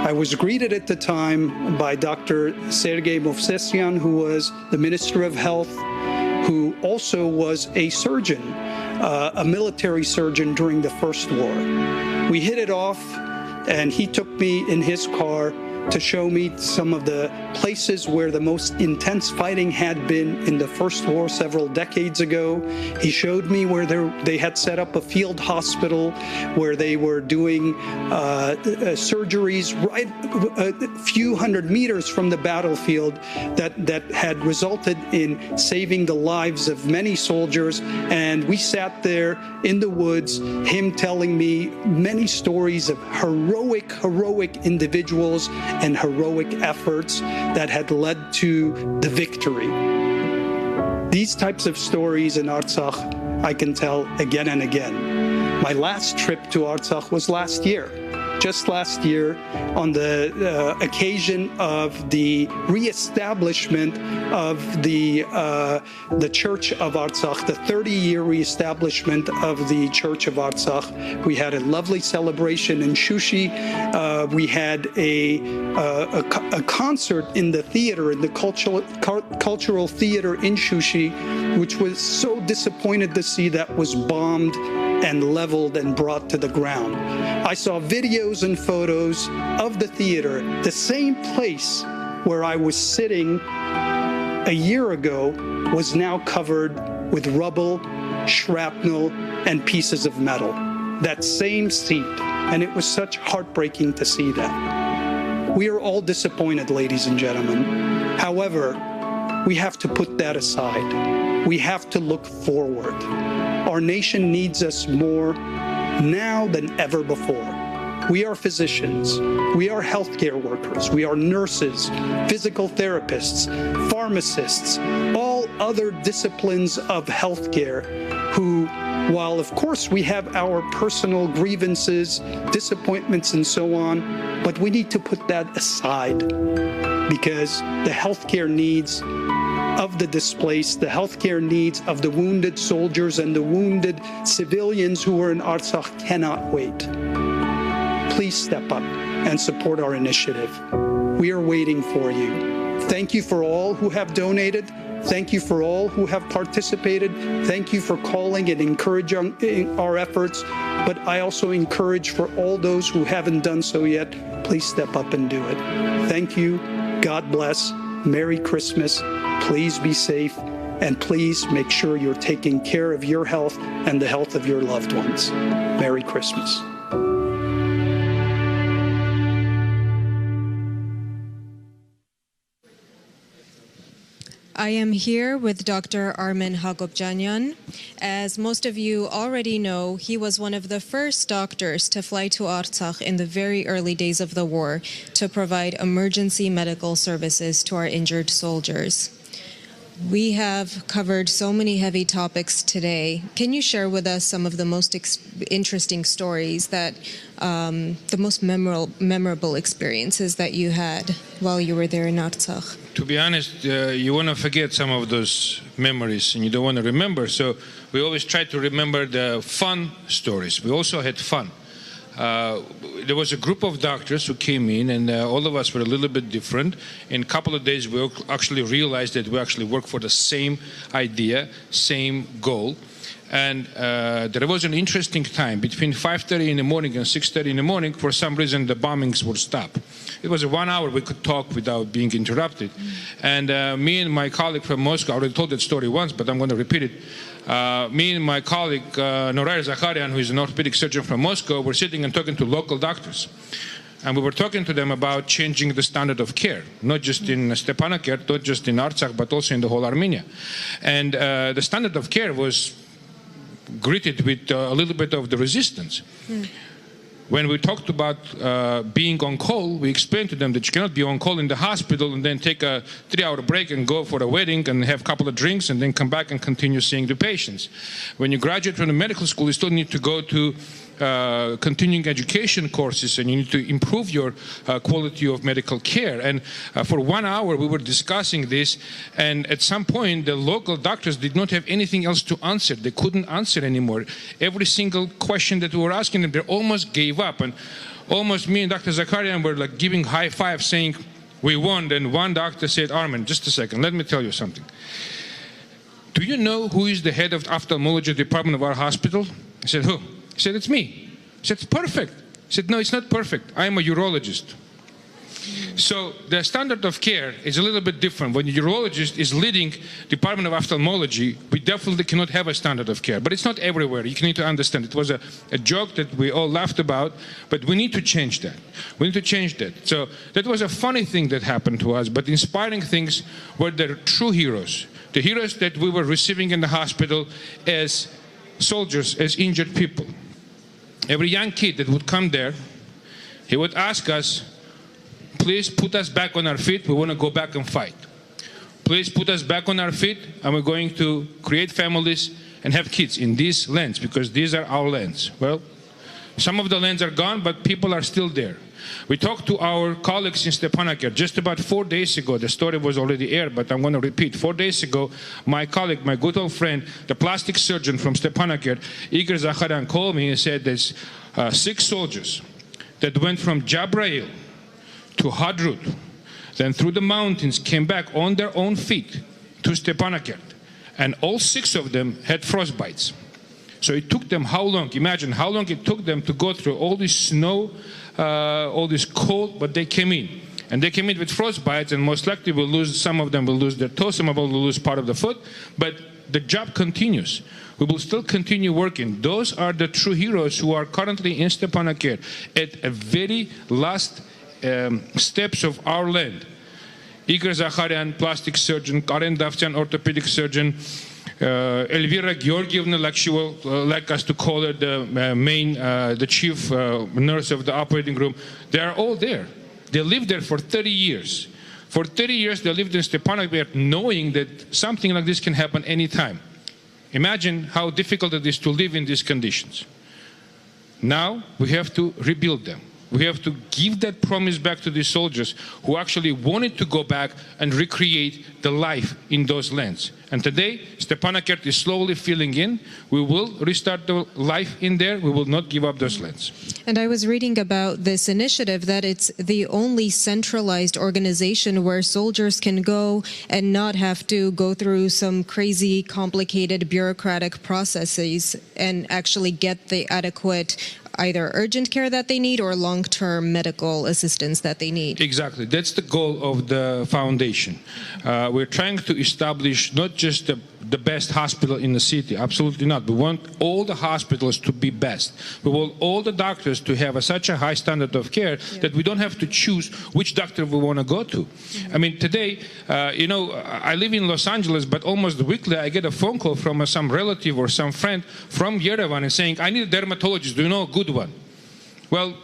I was greeted at the time by Dr. Sergei Movsesyan, who was the Minister of Health, who also was a surgeon a military surgeon during the First War. We hit it off, and he took me in his car to show me some of the places where the most intense fighting had been in the First War several decades ago. He showed me where they had set up a field hospital where they were doing surgeries right a few hundred meters from the battlefield that had resulted in saving the lives of many soldiers. And we sat there in the woods, him telling me many stories of heroic individuals and heroic efforts that had led to the victory. These types of stories in Artsakh I can tell again and again. My last trip to Artsakh was just last year, on the occasion of the reestablishment of the Church of Artsakh, the 30-year reestablishment of the Church of Artsakh. We had a lovely celebration in Shushi. We had a concert in the theater, in the cultural theater in Shushi, which was so disappointed to see that was bombed and leveled and brought to the ground. I saw videos and photos of the theater, the same place where I was sitting a year ago was now covered with rubble, shrapnel, and pieces of metal. That same seat, and it was such heartbreaking to see that. We are all disappointed, ladies and gentlemen. However, we have to put that aside. We have to look forward. Our nation needs us more now than ever before. We are physicians, we are healthcare workers, we are nurses, physical therapists, pharmacists, all other disciplines of healthcare who, while of course we have our personal grievances, disappointments, and so on, but we need to put that aside because the healthcare needs of the displaced, the healthcare needs of the wounded soldiers and the wounded civilians who are in Artsakh cannot wait. Please step up and support our initiative. We are waiting for you. Thank you for all who have donated. Thank you for all who have participated. Thank you for calling and encouraging our efforts. But I also encourage for all those who haven't done so yet, please step up and do it. Thank you. God bless. Merry Christmas. Please be safe, and please make sure you're taking care of your health and the health of your loved ones. Merry Christmas. I am here with Dr. Armen Hagopjanyan. As most of you already know, he was one of the first doctors to fly to Artsakh in the very early days of the war to provide emergency medical services to our injured soldiers. We have covered so many heavy topics today. Can you share with us some of the most interesting stories, that the most memorable experiences that you had while you were there in Artsakh? To be honest, you want to forget some of those memories and you don't want to remember. So we always try to remember the fun stories. We also had fun. There was a group of doctors who came in, and all of us were a little bit different. In a couple of days, we actually realized that we actually work for the same idea, same goal. And there was an interesting time between 5:30 in the morning and 6:30 in the morning. For some reason, the bombings would stop. It was a 1 hour we could talk without being interrupted. And me and my colleague from Moscow, I already told that story once, but I'm going to repeat it. Me and my colleague, Norair Zakharian, who is an orthopedic surgeon from Moscow, were sitting and talking to local doctors. And we were talking to them about changing the standard of care, not just in Stepanakert, not just in Artsakh, but also in the whole Armenia. And the standard of care was greeted with a little bit of the resistance. When we talked about being on call, we explained to them that you cannot be on call in the hospital and then take a 3-hour break and go for a wedding and have a couple of drinks and then come back and continue seeing the patients. When you graduate from the medical school, you still need to go to continuing education courses, and you need to improve your quality of medical care. And for 1 hour we were discussing this, and at some point the local doctors did not have anything else to answer. They couldn't answer anymore. Every single question that we were asking them, they almost gave up, and almost me and Dr. Zakharian were like giving high fives saying we won. And one doctor said, "Armen, just a second, let me tell you something. Do do you know who is the head of the ophthalmology department of our hospital? I said, who? He said, it's me. I said, it's perfect. He said, no, it's not perfect. I'm a urologist. So the standard of care is a little bit different. When a urologist is leading Department of Ophthalmology, we definitely cannot have a standard of care. But it's not everywhere. You need to understand. It was a joke that we all laughed about, but we need to change that. We need to change that. So that was a funny thing that happened to us, but inspiring things were the true heroes. The heroes that we were receiving in the hospital as soldiers, as injured people. Every young kid that would come there, he would ask us, please put us back on our feet. We want to go back and fight. Please put us back on our feet, and we're going to create families and have kids in these lands, because these are our lands. Well, some of the lands are gone, but people are still there. We talked to our colleagues in Stepanakert just about 4 days ago. The story was already aired, but I'm going to repeat. 4 days ago, my colleague, my good old friend, the plastic surgeon from Stepanakert, Igor Zakharyan, called me and said there's 6 soldiers that went from Jabrail to Hadrut, then through the mountains, came back on their own feet to Stepanakert. And all 6 of them had frostbites. So it took them how long? Imagine how long it took them to go through all this snow, all this cold, but they came in. And they came in with frostbites, and most likely will lose, some of them will lose their toes, some of them will lose part of the foot, but the job continues. We will still continue working. Those are the true heroes who are currently in Stepanakert at a very last steps of our land. Igor Zakharyan, plastic surgeon, Karen Davtyan, orthopedic surgeon, Elvira Georgievna, like she will like us to call her, the chief nurse of the operating room. They are all there. They lived there for 30 years. For 30 years, they lived in Stepanakert knowing that something like this can happen anytime. Imagine how difficult it is to live in these conditions. Now, we have to rebuild them. We have to give that promise back to the soldiers who actually wanted to go back and recreate the life in those lands. And today, Stepanakert is slowly filling in. We will restart the life in there. We will not give up those lands. And I was reading about this initiative that it's the only centralized organization where soldiers can go and not have to go through some crazy, complicated bureaucratic processes and actually get the adequate either urgent care that they need or long-term medical assistance that they need. Exactly. That's the goal of the foundation. We're trying to establish not just the best hospital in the city. Absolutely not. We want all the hospitals to be best. We want all the doctors to have such a high standard of care that we don't have to choose which doctor we want to go to. I mean, today, I live in Los Angeles, but almost weekly I get a phone call from some relative or some friend from Yerevan and saying, I need a dermatologist. Do you know a good one? Well,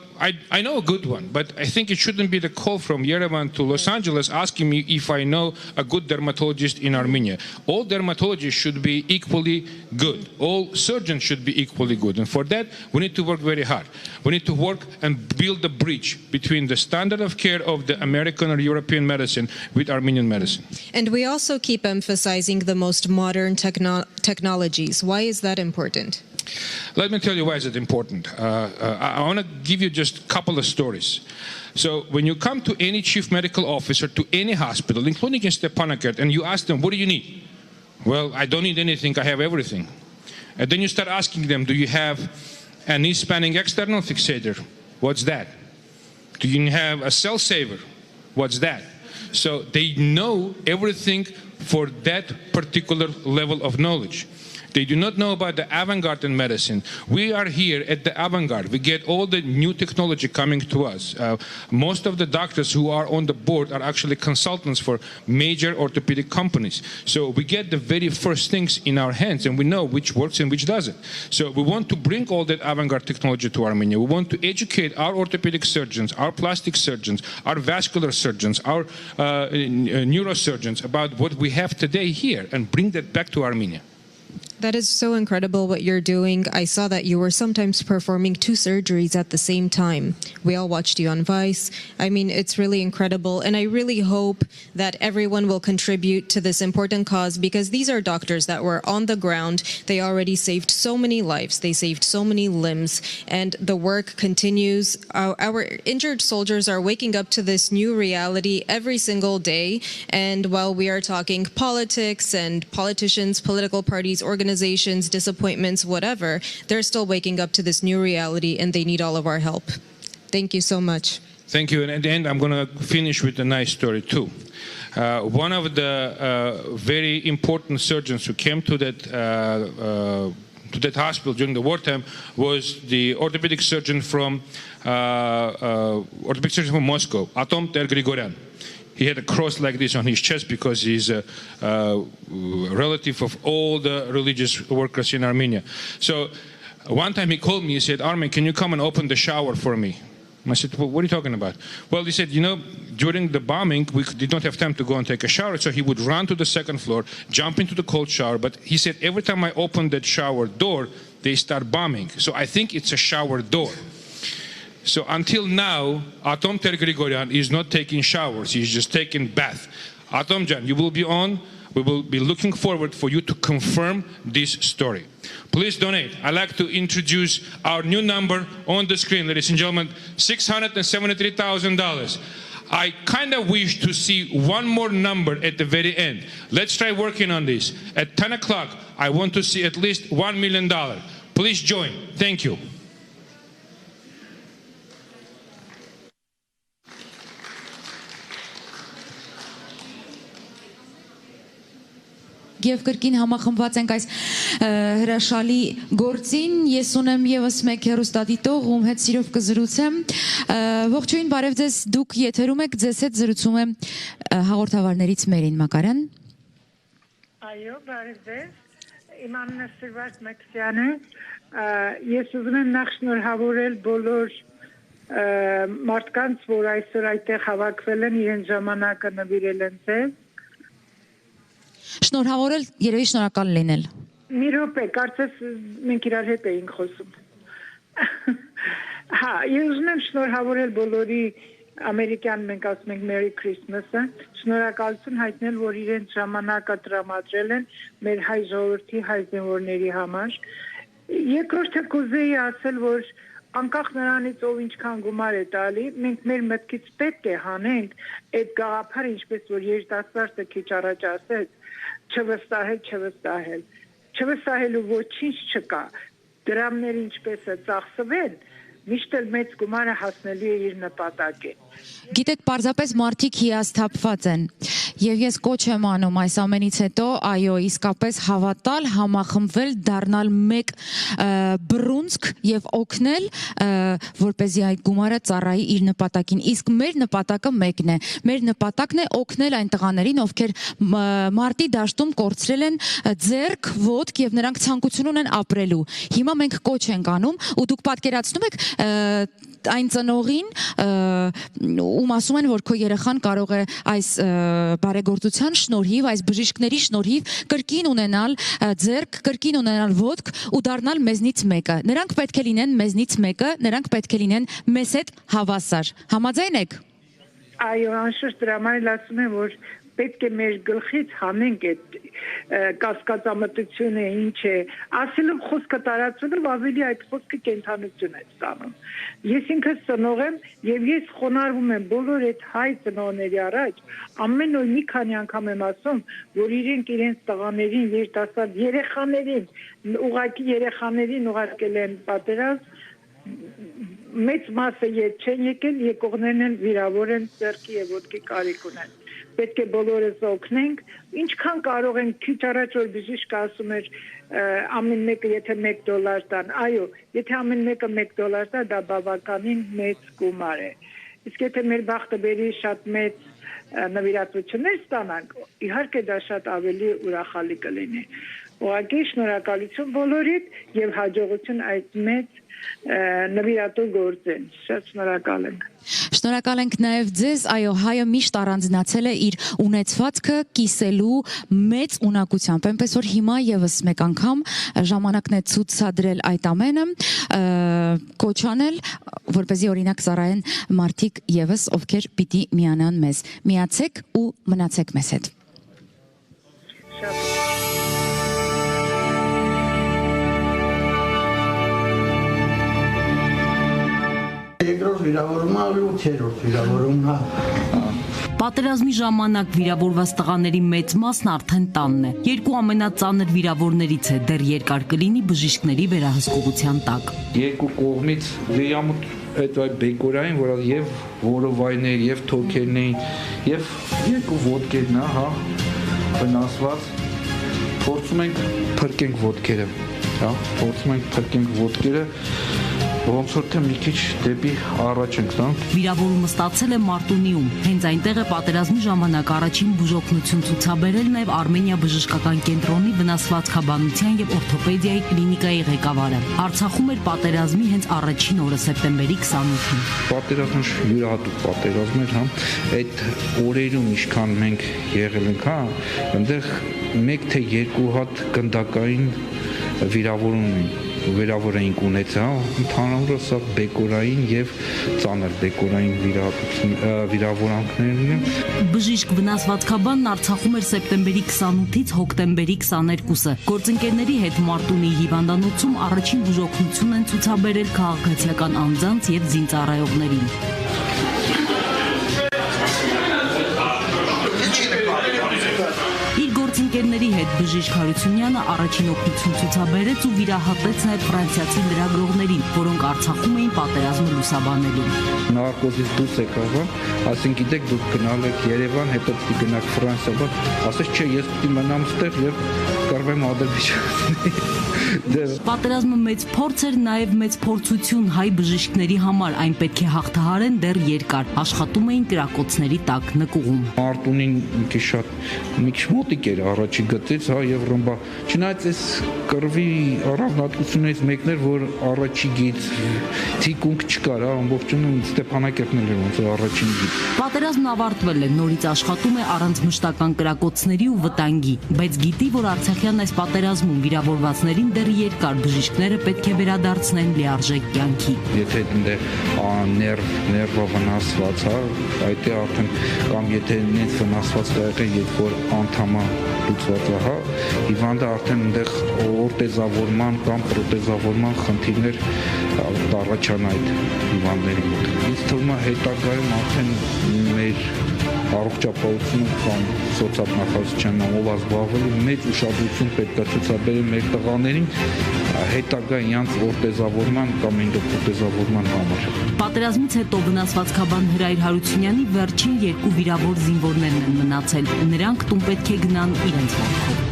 I know a good one, but I think it shouldn't be the call from Yerevan to Los Angeles asking me if I know a good dermatologist in Armenia. All dermatologists should be equally good. All surgeons should be equally good. And for that, we need to work very hard. We need to work and build a bridge between the standard of care of the American or European medicine with Armenian medicine. And we also keep emphasizing the most modern technologies. Why is that important? Let me tell you why is it important. I want to give you just a couple of stories. So when you come to any chief medical officer, to any hospital, including in Stepanakert, and you ask them, what do you need? Well, I don't need anything, I have everything. And then you start asking them, do you have a knee spanning external fixator? What's that? Do you have a cell saver? What's that? So they know everything for that particular level of knowledge. They do not know about the avant-garde in medicine. We are here at the avant-garde. We get all the new technology coming to us. Most of the doctors who are on the board are actually consultants for major orthopedic companies. So we get the very first things in our hands, and we know which works and which doesn't. So we want to bring all that avant-garde technology to Armenia. We want to educate our orthopedic surgeons, our plastic surgeons, our vascular surgeons, our neurosurgeons about what we have today here and bring that back to Armenia. That is so incredible what you're doing. I saw that you were sometimes performing 2 surgeries at the same time. We all watched you on Vice. I mean, it's really incredible. And I really hope that everyone will contribute to this important cause because these are doctors that were on the ground. They already saved so many lives. They saved so many limbs. And the work continues. Our injured soldiers are waking up to this new reality every single day. And while we are talking politics and politicians, political parties, organizations, disappointments, whatever, they're still waking up to this new reality and they need all of our help. Thank you so much. Thank you. And at the end, I'm going to finish with a nice story too. One of the very important surgeons who came to that hospital during the wartime was the orthopedic surgeon from Moscow, Atom Grigoryan. He had a cross like this on his chest because he's a relative of all the religious workers in Armenia. So one time he called me, he said, Armin, can you come and open the shower for me? I said, well, what are you talking about? Well, he said, you know, during the bombing, we did not have time to go and take a shower, so he would run to the second floor, jump into the cold shower. But he said, every time I open that shower door, they start bombing. So I think it's a shower door. So until now, Atom Grigoryan is not taking showers. He's just taking bath. Atomjan, you will be on. We will be looking forward for you to confirm this story. Please donate. I'd like to introduce our new number on the screen, ladies and gentlemen, $673,000. I kind of wish to see one more number at the very end. Let's try working on this. At 10 o'clock, I want to see at least $1 million. Please join. Thank you. Եվ կրկին համախմբված ենք այս հրաշալի գործին, ես ունեմ եւս մեկ հեռուստադիտող, ում հետ սիրով կզրուցեմ։ Ողջույն, բարև ձեզ, դուք եթերում եք, ձեզ հետ զրուցում եմ հաղորդավարներից Մերին Մակարյան։ Այո, բարև ձեզ։ Իմ անունը Սիրված Մաքսյան է։ Ես ուզում եմ նախ շնորհավորել բոլոր մարդկանց, որ այսօր այդտեղ հավաքվել են, իրենց ժամանակը նվիրել են ձեզ։ Շնորհավորել, երևի շնորհակալ լինել։ Մի րոպե, կարծես մենք իրար հետ էինք խոսում։ Հա, ես ուզում եմ շնորհավորել բոլորի ամերիկյան մենք ասում ենք Merry Christmas-ը, շնորհակալություն հայտնել, որ իրենց ժամանակը տրամադրել են մեր հայ ժողովրդի, հայ զինվորների համար։ Երկրորդը կուզեի ասել, որ անկախ նրանից ով ինչքան գումար է տալի, մենք մեր մտքից պետք է հանենք այդ գաղափարը, ինչպես որ երիտասարդը քիչ առաջ ասեց, չվստահելու ոչինչ չկա, դրամները ինչպես է ծախսվել, միշտ էլ մեծ գումարը հասնելու է իր նպատակին։ Գիտեք, պարզապես մարդիկ հիասթափված են, եւ ես կոչ եմ անում այս ամենից հետո, այո, իսկապես հավատալ, համախմբվել, դառնալ մեկ բռունցք եւ օգնել, որպեսզի այդ գումարը ծառայի իր նպատակին։ Իսկ մեր նպատակը մեկն է։ Մեր նպատակն է օգնել այն տղաներին, ովքեր մարտի դաշտում կորցրել են ձեռք, ոտք եւ նրանք ցանկություն ունեն ապրելու։ Հիմա մենք կոչ ենք անում ու դուք պատկերացնում եք այն ծնողին, ում ասում են, որ քո երեխան կարող է այս բարեգործության շնորհիվ, այս բժիշկների շնորհիվ կրկին ունենալ ձեռք, կրկին ունենալ ոտք ու դառնալ մեզնից մեկը։ Նրանք պետք է լինեն մեզնից մեկը, նրանք պետք է լինեն մեզ հետ հավասար։ Համաձայն եք։ Այո, անշուշտ դրա համար ասում եմ, որ պետք է մեր գլխից հանենք այդ կասկածամտությունը ինչ է, ասելով խոսքը տարածելով ավելի այդ խոսքը կենթանություն է ստանում։ Ես ինքս ծնող եմ եւ ես խոնարհվում եմ բոլոր այդ հայ ծնողների առաջ, ամեն օր մի քանի անգամ եմ ասում, որ իրենք իրենց տղաներին, երիտասարդ երեխաներին, ուղղակի երեխաներին ուղարկել են պատերազմ, մեծ մասը ետ չեն եկել, եկողներն են վիրավոր են, ձեռքի եւ ոտքի կարիք ունեն։ Պետք է բոլորս օգնենք, ինչքան կարող ենք, քիչ առաջ որ բժիշկը ասում էր ամեն մեկը եթե $1 տան, այո, եթե ամեն մեկը $1 տա, դա բավականին մեծ գումար է։ Իսկ եթե մեր բախտը բերի շատ մեծ նվիրատվություններ ստանանք, իհարկե դա շատ ավելի ուրախալի կլինի։ Ուղղակի շնորհակալություն բոլորիդ եւ հաջողություն այդ մեծ նվիրատու գործին։ Շատ շնորհակալ եմ։ Շնորհակալ ենք նաև ձեզ, այո, հայը միշտ առանձնացել է իր ունեցվածքը կիսելու մեծ ունակությամբ, այնպես որ հիմա եւս մեկ անգամ ժամանակն է ցուցադրել այդ ամենը, կոչանել, որպեսզի օրինակ ծառայեն մարդիկ եւս, ովքեր պիտի միանան մեզ։ Միացեք ու մնացեք մեզ հետ։ Երկրորդ վիրավորումը ավելի 8-րդ վիրավորումն է։ Պատերազմի ժամանակ վիրավորված տղաների մեծ մասն արդեն տանն է։ Երկու ամենածանր վիրավորներից է, դեռ երկար կլինի բժիշկների վերահսկողության տակ։ Երկու կողմից լիամուտ այդ բեկորային, որ եւ որովայներ, եւ թոքերն էին, եւ երկու ոտքերն է, հա, վնասված։ Փորձում ենք փրկենք ոտքերը, հա, փորձում ենք փրկենք ոտքերը, ոնց որ թե մի քիչ դեպի առաջ ենք տանք։ Վիրավորումը ստացել է Մարտունիում։ Հենց այնտեղ է պատերազմի ժամանակ առաջին բուժօգնություն ցուցաբերել նաև Արմենիա բժշկական կենտրոնի վնասվածքաբանության եւ օրթոպեդիայի կլինիկայի ղեկավարը։ Արցախում էր պատերազմի հենց առաջին օրը սեպտեմբերի 28-ին։ Պատերազմը յուրահատուկ պատերազմ էր, հա, այդ օրերում ինչքան մենք եղել ենք, հա, այնտեղ մեկ թե երկու հատ գնդակային վիրավոր էինք ունեցել, ընդհանրապես սա բեկորային եւ ծանր բեկորային վիրավորանքներն են։ Բժիշկ վնասվածքաբանն Արցախում էր սեպտեմբերի 28-ից հոկտեմբերի 22-ը։ Գործընկերների հետ Մարտունի հիվանդանոցում առաջին բուժօգնություն են ցուցաբերել քաղաքացիական անձանց եւ զինծառայողներին։ Իր գործընկերների հետ բժիշկ Հարությունյանը առաջին օգնություն ցուցաբերեց ու վիրահատեց նաև ֆրանսիացի լրագրողներին, որոնք Արցախում էին պատերազմը լուսաբանելու։ Նարկոզից դուրս եկավ, ասենք գիտեք դուք գնալ եք Երևան, հետո պիտի գնաք Ֆրանսիա, բայց ասես չէ, ես պիտի մնամ ստեղ եւ կռվեմ Ադրբեջանի։ Պատերազմը մեծ փորձ էր, նաև մեծ փորձություն հայ բժիշկների համար, այն պետք է հաղթահարեն դեռ երկար, աշխատում էին կրակոցների տակ նկուղում։ Մարտունին մի քիչ մոտիկ էր առաջի գծից, հա, եւ ռմբա։ Չնայած այս կռվի առանձնատկություններից մեկն էր, որ առաջի գիծ թիկունք չկար, հա, ամբողջովին Ստեփանակերտն էր ոնց որ առաջին գիծ։ Պատերազմն ավարտվել է, նորից աշխատում է առանց մշտական կրակոցների ու վտանգի, բայց գիտի, որ Արցախյան այս պատերազմում վիրավորվածներին դեռ երկար բժիշկները պետք է վերադարձնեն լիարժեք կյանքի։ Եթե ներվը վնասված, հա, այդ է արդեն կամ եթե նենց վնասված տեղը երբ որ անդամը լուծված է, հա, հիվանդը արդեն այնտեղ օրտեզավորման կամ պրոթեզավորման խնդիրներ առաջանա այդ հիվանդների մոտ։ Ինձ թվում է հետագայում արդեն մեր առողջապահությունը կամ սոցիալ նահանգության ազգավարի մեծ ուշադրություն պետք է ցուցաբերել մեր տղաներին հետագա իրանց օրտեզավորման կամ էնդոպրոթեզավորման համար։ Պատերազմից հետո վնասվածքաբան Հրայր Հարությունյանի վերջին երկու վիրավոր զինվորներն են մնացել։ Նրանք տուն պետք է գնան իրենց ոտքով։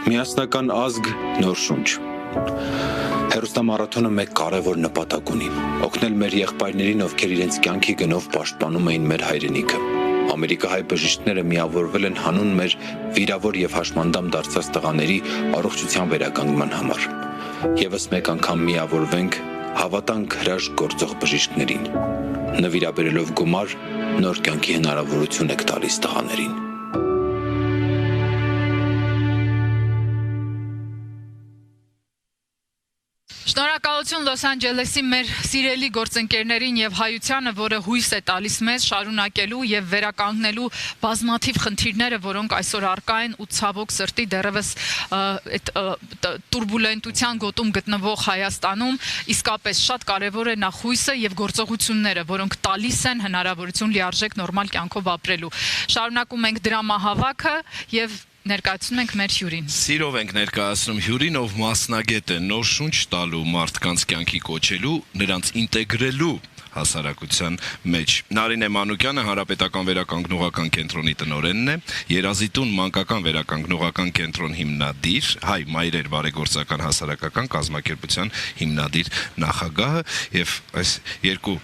Միասնական ազգ նոր շունչ։ Հերոստամարաթոնը մեկ կարևոր նպատակ ունի՝ օգնել մեր եղբայրներին, ովքեր իրենց կյանքի գնով պաշտպանում էին մեր հայրենիքը։ Ամերիկահայ բժիշկները միավորվել են հանուն մեր վիրավոր եւ հաշմանդամ դարձած տղաների առողջության վերականգնման համար։ Եվս մեկ անգամ միավորվենք, հավատանք հրաշք գործող բժիշկներին։ Նվիրաբերելով գումար, նոր կյանքի հնարավորություն եք տալիս տղաներին։ Շնորհակալություն Լոս Անջելեսի մեր սիրելի գործընկերներին եւ հայությանը, որը հույս է տալիս մեզ շարունակելու եւ վերականգնելու բազմաթիվ խնդիրները, որոնք այսօր առկա են ու ցավոք սրտի դեռևս այդ տուրբուլենտության գոտում գտնվող Հայաստանում իսկապես շատ կարեւոր է նախ հույսը եւ գործողությունները, որոնք տալիս են հնարավորություն լիարժեք նորմալ կյանքով ապրելու։ Շարունակում ենք դրամահավաքը եւ ներկայացնում ենք մեր հյուրին։ Սիրով ենք ներկայացնում հյուրին, ով մասնագետ է նոր շունչ տալու մարդկանց կյանքի կոչելու, նրանց ինտեգրելու հասարակության մեջ։ Նարինե Մանուկյանը Հանրապետական վերականգնողական կենտրոնի տնօրենն է, Երազիտուն մանկական վերականգնողական կենտրոն հիմնադիր, Հայ մայրեր բարեգործական հասարակական կազմակերպության հիմնադիր նախագահը, եւ այս երկու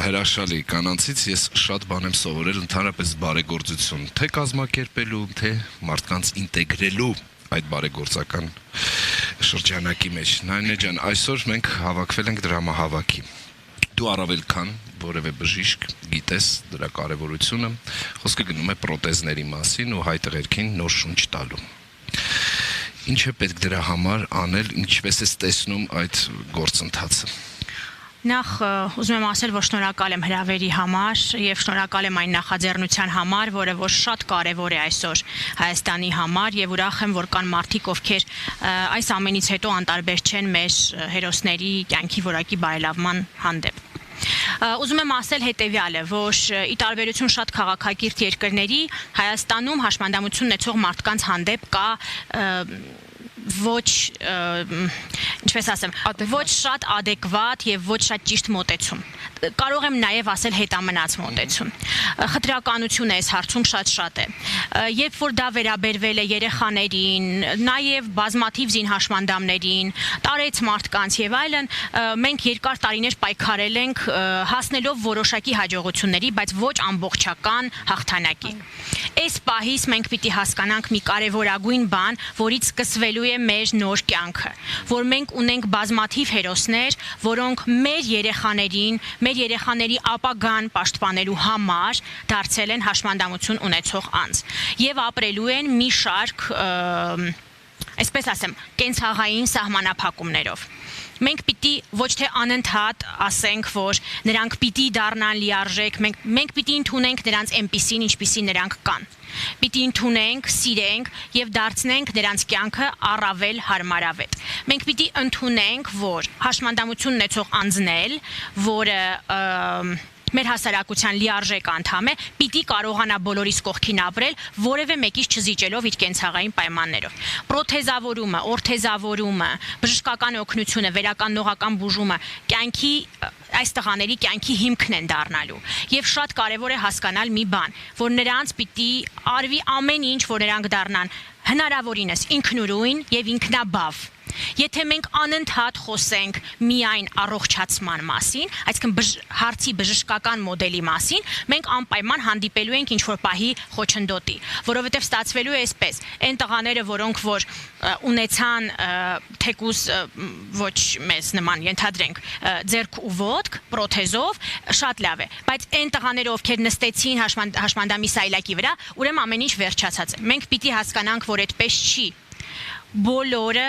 հրաշալի կանանցից ես շատ բան եմ սովորել ընդհանրապես բարեգործություն, թե կազմակերպելու, թե մարդկանց ինտեգրելու այդ բարեգործական շրջանակի մեջ։ Նայնե ջան, այսօր մենք հավաքվել ենք դրամահավաքի։ Դու առավել քան որևէ բժիշկ գիտես դրա կարևորությունը, խոսքը գնում է պրոթեզների մասին ու հայ տղերքին նոր շունչ տալու։ Ինչ է պետք դրա համար անել, ինչպես ես տեսնում այդ գործընթացը։ Նախ ուզում եմ ասել, որ շնորհակալ եմ հրավերի համար եւ շնորհակալ եմ այն նախաձեռնության համար, որը որ շատ կարեւոր է այսօր Հայաստանի համար եւ ուրախ եմ, որ կան մարդիկ, ովքեր այս ամենից հետո անտարբեր չեն մեր հերոսների կյանքի որակի բարելավման հանդեպ։ Ուզում եմ ասել հետեւյալը, որ ի տարբերություն շատ քաղաքակիրթ երկրների Հայաստանում հաշմանդամություն ունեցող մարդկանց հանդեպ կա ոչ, ինչպես ասեմ, ոչ շատ adekvat եւ ոչ շատ ճիշտ մոտեցում։ Կարող եմ նաեւ ասել հետամնաց մոտեցում։ Խտրականություն է այս հարցում շատ է։ Երբ որ դա վերաբերվել է երեխաներին, նաեւ բազմաթիվ զինհաշմանդամներին, տարեց մարդկանց եւ այլն, մենք երկար տարիներ պայքարել ենք հասնելով որոշակի հաջողությունների, բայց ոչ ամբողջական հաղթանակի։ Այս պահից մենք պիտի հասկանանք մի կարևորագույն բան, որից սկսվելու է մեր նոր կյանքը, որ մենք ունենք բազմաթիվ հերոսներ, որոնք մեր երեխաների ապագան պաշտպանելու համար դարձել են հաշմանդամություն ունեցող անձ եւ ապրելու են մի շարք, այսպես ասեմ, կենցաղային սահմանափակումներով։ Մենք պիտի ոչ թե անընդհատ ասենք, որ նրանք պիտի դառնան լիարժեք, մենք պիտի ընդունենք նրանց այնպիսին, ինչպիսին նրանք կան։ Պիտի ընդունենք, սիրենք եւ դարձնենք նրանց կյանքը առավել հարմարավետ։ Մենք պիտի ընդունենք, որ հաշմանդամություն ունեցող անձն էլ, որը մեր հասարակության լիարժեք անդամ է, պիտի կարողանա բոլորիս կողքին ապրել, որևէ մեկից չզիջելով իր կենցաղային պայմաններով։ Պրոթեզավորումը, օրթեզավորումը, բժշկական օգնությունը, վերականգնողական բուժումը կյանքի այս տղաների կյանքի հիմքն են դառնալու։ Եվ շատ կարևոր է հասկանալ մի բան, որ նրանց պիտի արվի ամեն ինչ, որ նրանք դառնան հնարավորինս ինքնուրույն եւ ինքնաբավ։ Եթե մենք անընդհատ խոսենք միայն առողջացման մասին, այսինքն հարցի բժշկական մոդելի մասին, մենք անպայման հանդիպելու ենք ինչ-որ պահի խոչընդոտի, որովհետև ստացվելու է այսպես, այն տղաները, որոնք որ ունեցան թեկուզ ոչ մեզ նման ենթադրենք ձեռք ու ոտք, պրոթեզով, շատ լավ է, բայց այն տղաները, ովքեր նստեցին հաշմանդամի սայլակի վրա, ուրեմն ամեն ինչ վերջացած է։ Մենք պիտի հասկանանք, որ այդպես չի։ Բոլորը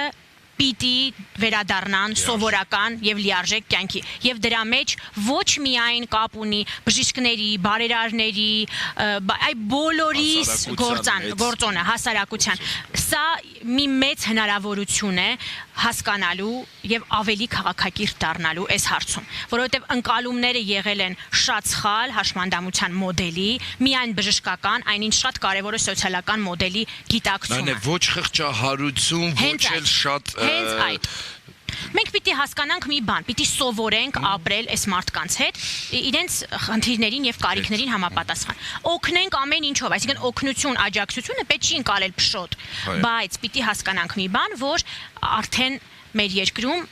պիտի վերադառնան սովորական եւ լիարժեք կյանքի եւ դրա մեջ ոչ միայն կապ ունի բժիշկների, բարերարների, այ բոլորիս գործոնը հասարակության։ Սա մի մեծ հնարավորություն է հասկանալու եւ ավելի քաղաքակիրթ դառնալու այս հարցում, որովհետեւ ընկալումները եղել են շատ սխալ հաշմանդամության մոդելի, միայն բժշկական, այնինչ շատ կարեւոր է սոցիալական մոդելի գիտակցումը։ Ոչ խղճահարություն, ոչ էլ շատ Հենց այդ։ Մենք պիտի հասկանանք մի բան, պիտի սովորենք ապրել այս մարդկանց հետ, իրենց խնդիրներին եւ կարիքներին համապատասխան։ Օգնենք ամեն ինչով, այսինքն օգնություն, աջակցությունը պետք չի ընկալել փշոտ, բայց պիտի հասկանանք մի բան, որ արդեն մեր երկրում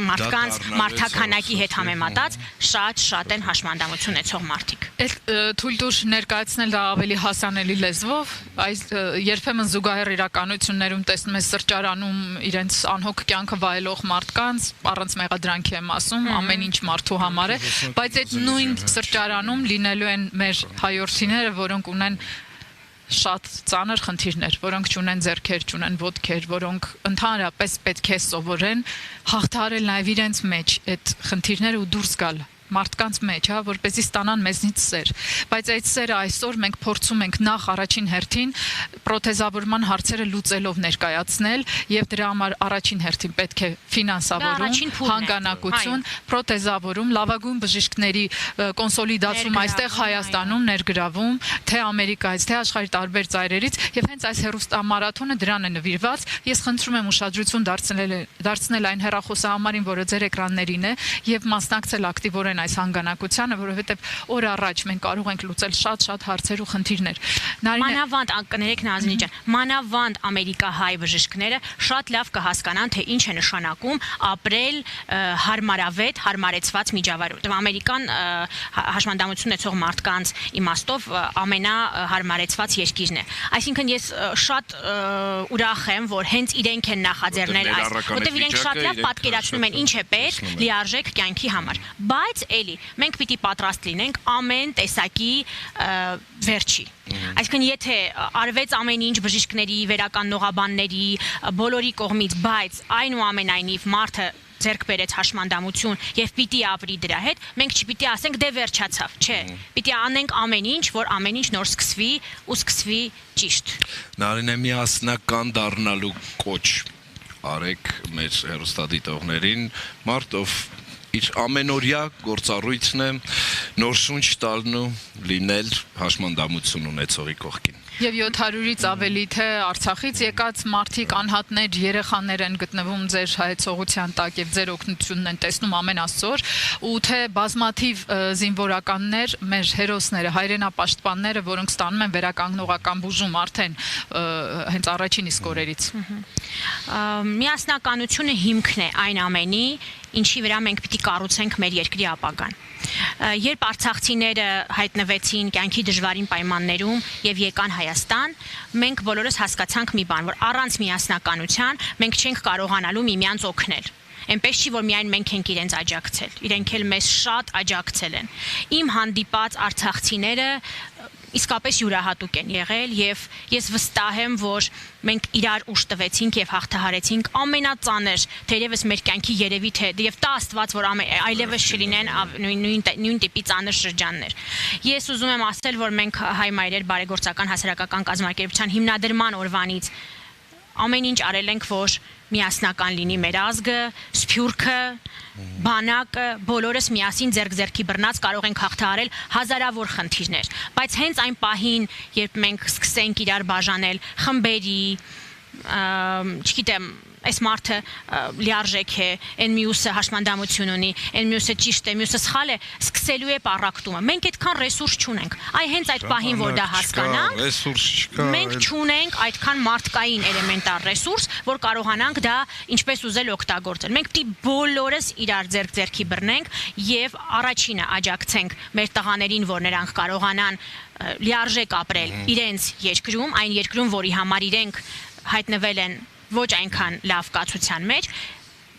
մարդկանց մարդաքանակի հետ համեմատած շատ են հաշմանդամություն ունեցող մարդիկ։ Թույլ տուր ներկայացնել դա ավելի հասանելի լեզվով, այս երբեմն զուգահեռ իրականություններում տեսնում ես սրճարանում իրենց անհոգ կյանքը վայելող մարդկանց, առանց մեղադրանքի եմ ասում, ամեն ինչ մարդու համար է, բայց այդ նույն սրճարանում լինելու են մեր հայրենիները, որոնք ունեն շատ ծանր խնդիրներ, որոնք չունեն ձեռքեր, չունեն ոտքեր, որոնք ընդհանրապես պետք է սովորեն հաղթահարել նաև իրենց մեջ այդ խնդիրները ու դուրս գալ մարդկանց մեջ, հա, որպեսզի ստանան մեզնից սեր, բայց այդ սերը այսօր մենք փորձում ենք նախ առաջին հերթին պրոթեզավորման հարցերը լուծելով ներկայացնել եւ դրա համար առաջին հերթին պետք է ֆինանսավորում, հանգանակություն, պրոթեզավորում, լավագույն բժիշկների կոնսոլիդացում այստեղ Հայաստանում ներգրավում, թե Ամերիկայից, թե աշխարհի տարբեր ծայրերից եւ հենց այս հեռուստամարաթոնը դրան է նվիրված։ Ես խնդրում եմ ուշադրություն դարձնել այն հեռախոսահամարին, որը ձեր էկրաններին է եւ մասնակցել ակտիվորեն են այս հանգանակությանը, որովհետև օր առաջ մենք կարող ենք լուծել շատ հարցեր ու խնդիրներ։ Մանավանդ կներեք Նազնի ջան, մանավանդ ամերիկահայ բժիշկները շատ լավ կհասկանան, թե ինչ է նշանակում ապրել հարմարավետ, հարմարեցված միջավայրում։ Ամերիկան հաշմանդամություն ունեցող մարդկանց իմաստով ամենահարմարեցված երկիրն է։ Այսինքն ես շատ ուրախ եմ, որ հենց իրենք են նախաձեռնել այս, որտեղ իրենք շատ լավ պատկերացնում են ինչ է պետք լիարժեք կյանքի համար։ Բայց էլի մենք պիտի պատրաստ լինենք ամեն տեսակի վերջի։ Այսինքն եթե արվեց ամեն ինչ բժիշկների, վերականգնողաբանների, բոլորի կողմից, բայց այնուամենայնիվ մարդը ձեռք բերեց հաշմանդամություն եւ պիտի ապրի դրա հետ, մենք չպիտի ասենք դե վերջացավ, չէ, պիտի անենք ամեն ինչ, որ ամեն ինչ նոր սկսվի ու սկսվի ճիշտ։ Նարինե միասնական դառնալու կոչ արեք մեր հեռուստադիտողներին, մարդ ով իր ամենօրյա գործառույթն է նոր շունչ տալն ու լինել հաշմանդամություն ունեցողի կողքին։ Եվ 700-ից ավելի թե Արցախից եկած մարդիկ, անհատներ, երեխաներ են գտնվում ձեր հայեցողության տակ եւ ձեր օգնությունն են տեսնում ամեն աստծոր, ու թե բազմաթիվ զինվորականներ, մեր հերոսները, հայրենապաշտպանները, որոնք ստանում են վերականգնողական բուժում արդեն հենց առաջին իսկ օրերից։ Միասնականությունը հիմքն է այն ամենի, ինչի վրա մենք պիտի կառուցենք մեր երկրի ապագան։ Երբ արցախցիները հայտնվեցին կյանքի դժվարին պայմաններում եւ եկան Հայաստան, մենք բոլորս հասկացանք մի բան, որ առանց միասնականության մենք չենք կարողանալու միմյանց օգնել։ Այնպես չի, որ միայն մենք ենք իրենց աջակցել, իրենք էլ մեզ շատ աջակցել են։ Իմ հանդիպած արցախցիները իսկապես յուրահատուկ են եղել եւ ես վստահ եմ, որ մենք իրար ուժ տվեցինք եւ հաղթահարեցինք ամենածանր, թերևս մեր կյանքի երևի թե եւ տա Աստված, որ այլևս չլինեն նույն տիպի ծանր շրջաններ։ Ես ուզում եմ ասել, որ մենք հայ մայրեր բարեգործական հասարակական կազմակերպության հիմնադրման օրվանից ամեն ինչ արել ենք, որ միասնական լինի մեր ազգը, սփյուռքը, բանակը, բոլորս միասին ձեռք-ձեռքի բռնած կարող ենք հաղթահարել հազարավոր խնդիրներ, բայց հենց այն պահին, երբ մենք սկսենք իրար բաժանել խմբերի, չգիտեմ, այս մարդը լիարժեք է, այն մյուսը հաշմանդամություն ունի, այն մյուսը ճիշտ է, մյուսը սխալ է, սկսելու է պառակտումը։ Մենք այդքան ռեսուրս չունենք։ Այ հենց այդ պահին, որ դա հասկանանք, մենք չունենք այդքան մարդկային էլեմենտար ռեսուրս, որ կարողանանք դա ինչպես ուզել օգտագործել։ Մենք պիտի բոլորս իրար ձեռք-ձեռքի բռնենք եւ առաջինը աջակցենք մեր տղաներին, որ նրանք կարողանան լիարժեք ապրել իրենց երկրում, այն երկրում, որի համար իրենք հայտնվել են ոչ այնքան լավ կացության մեջ,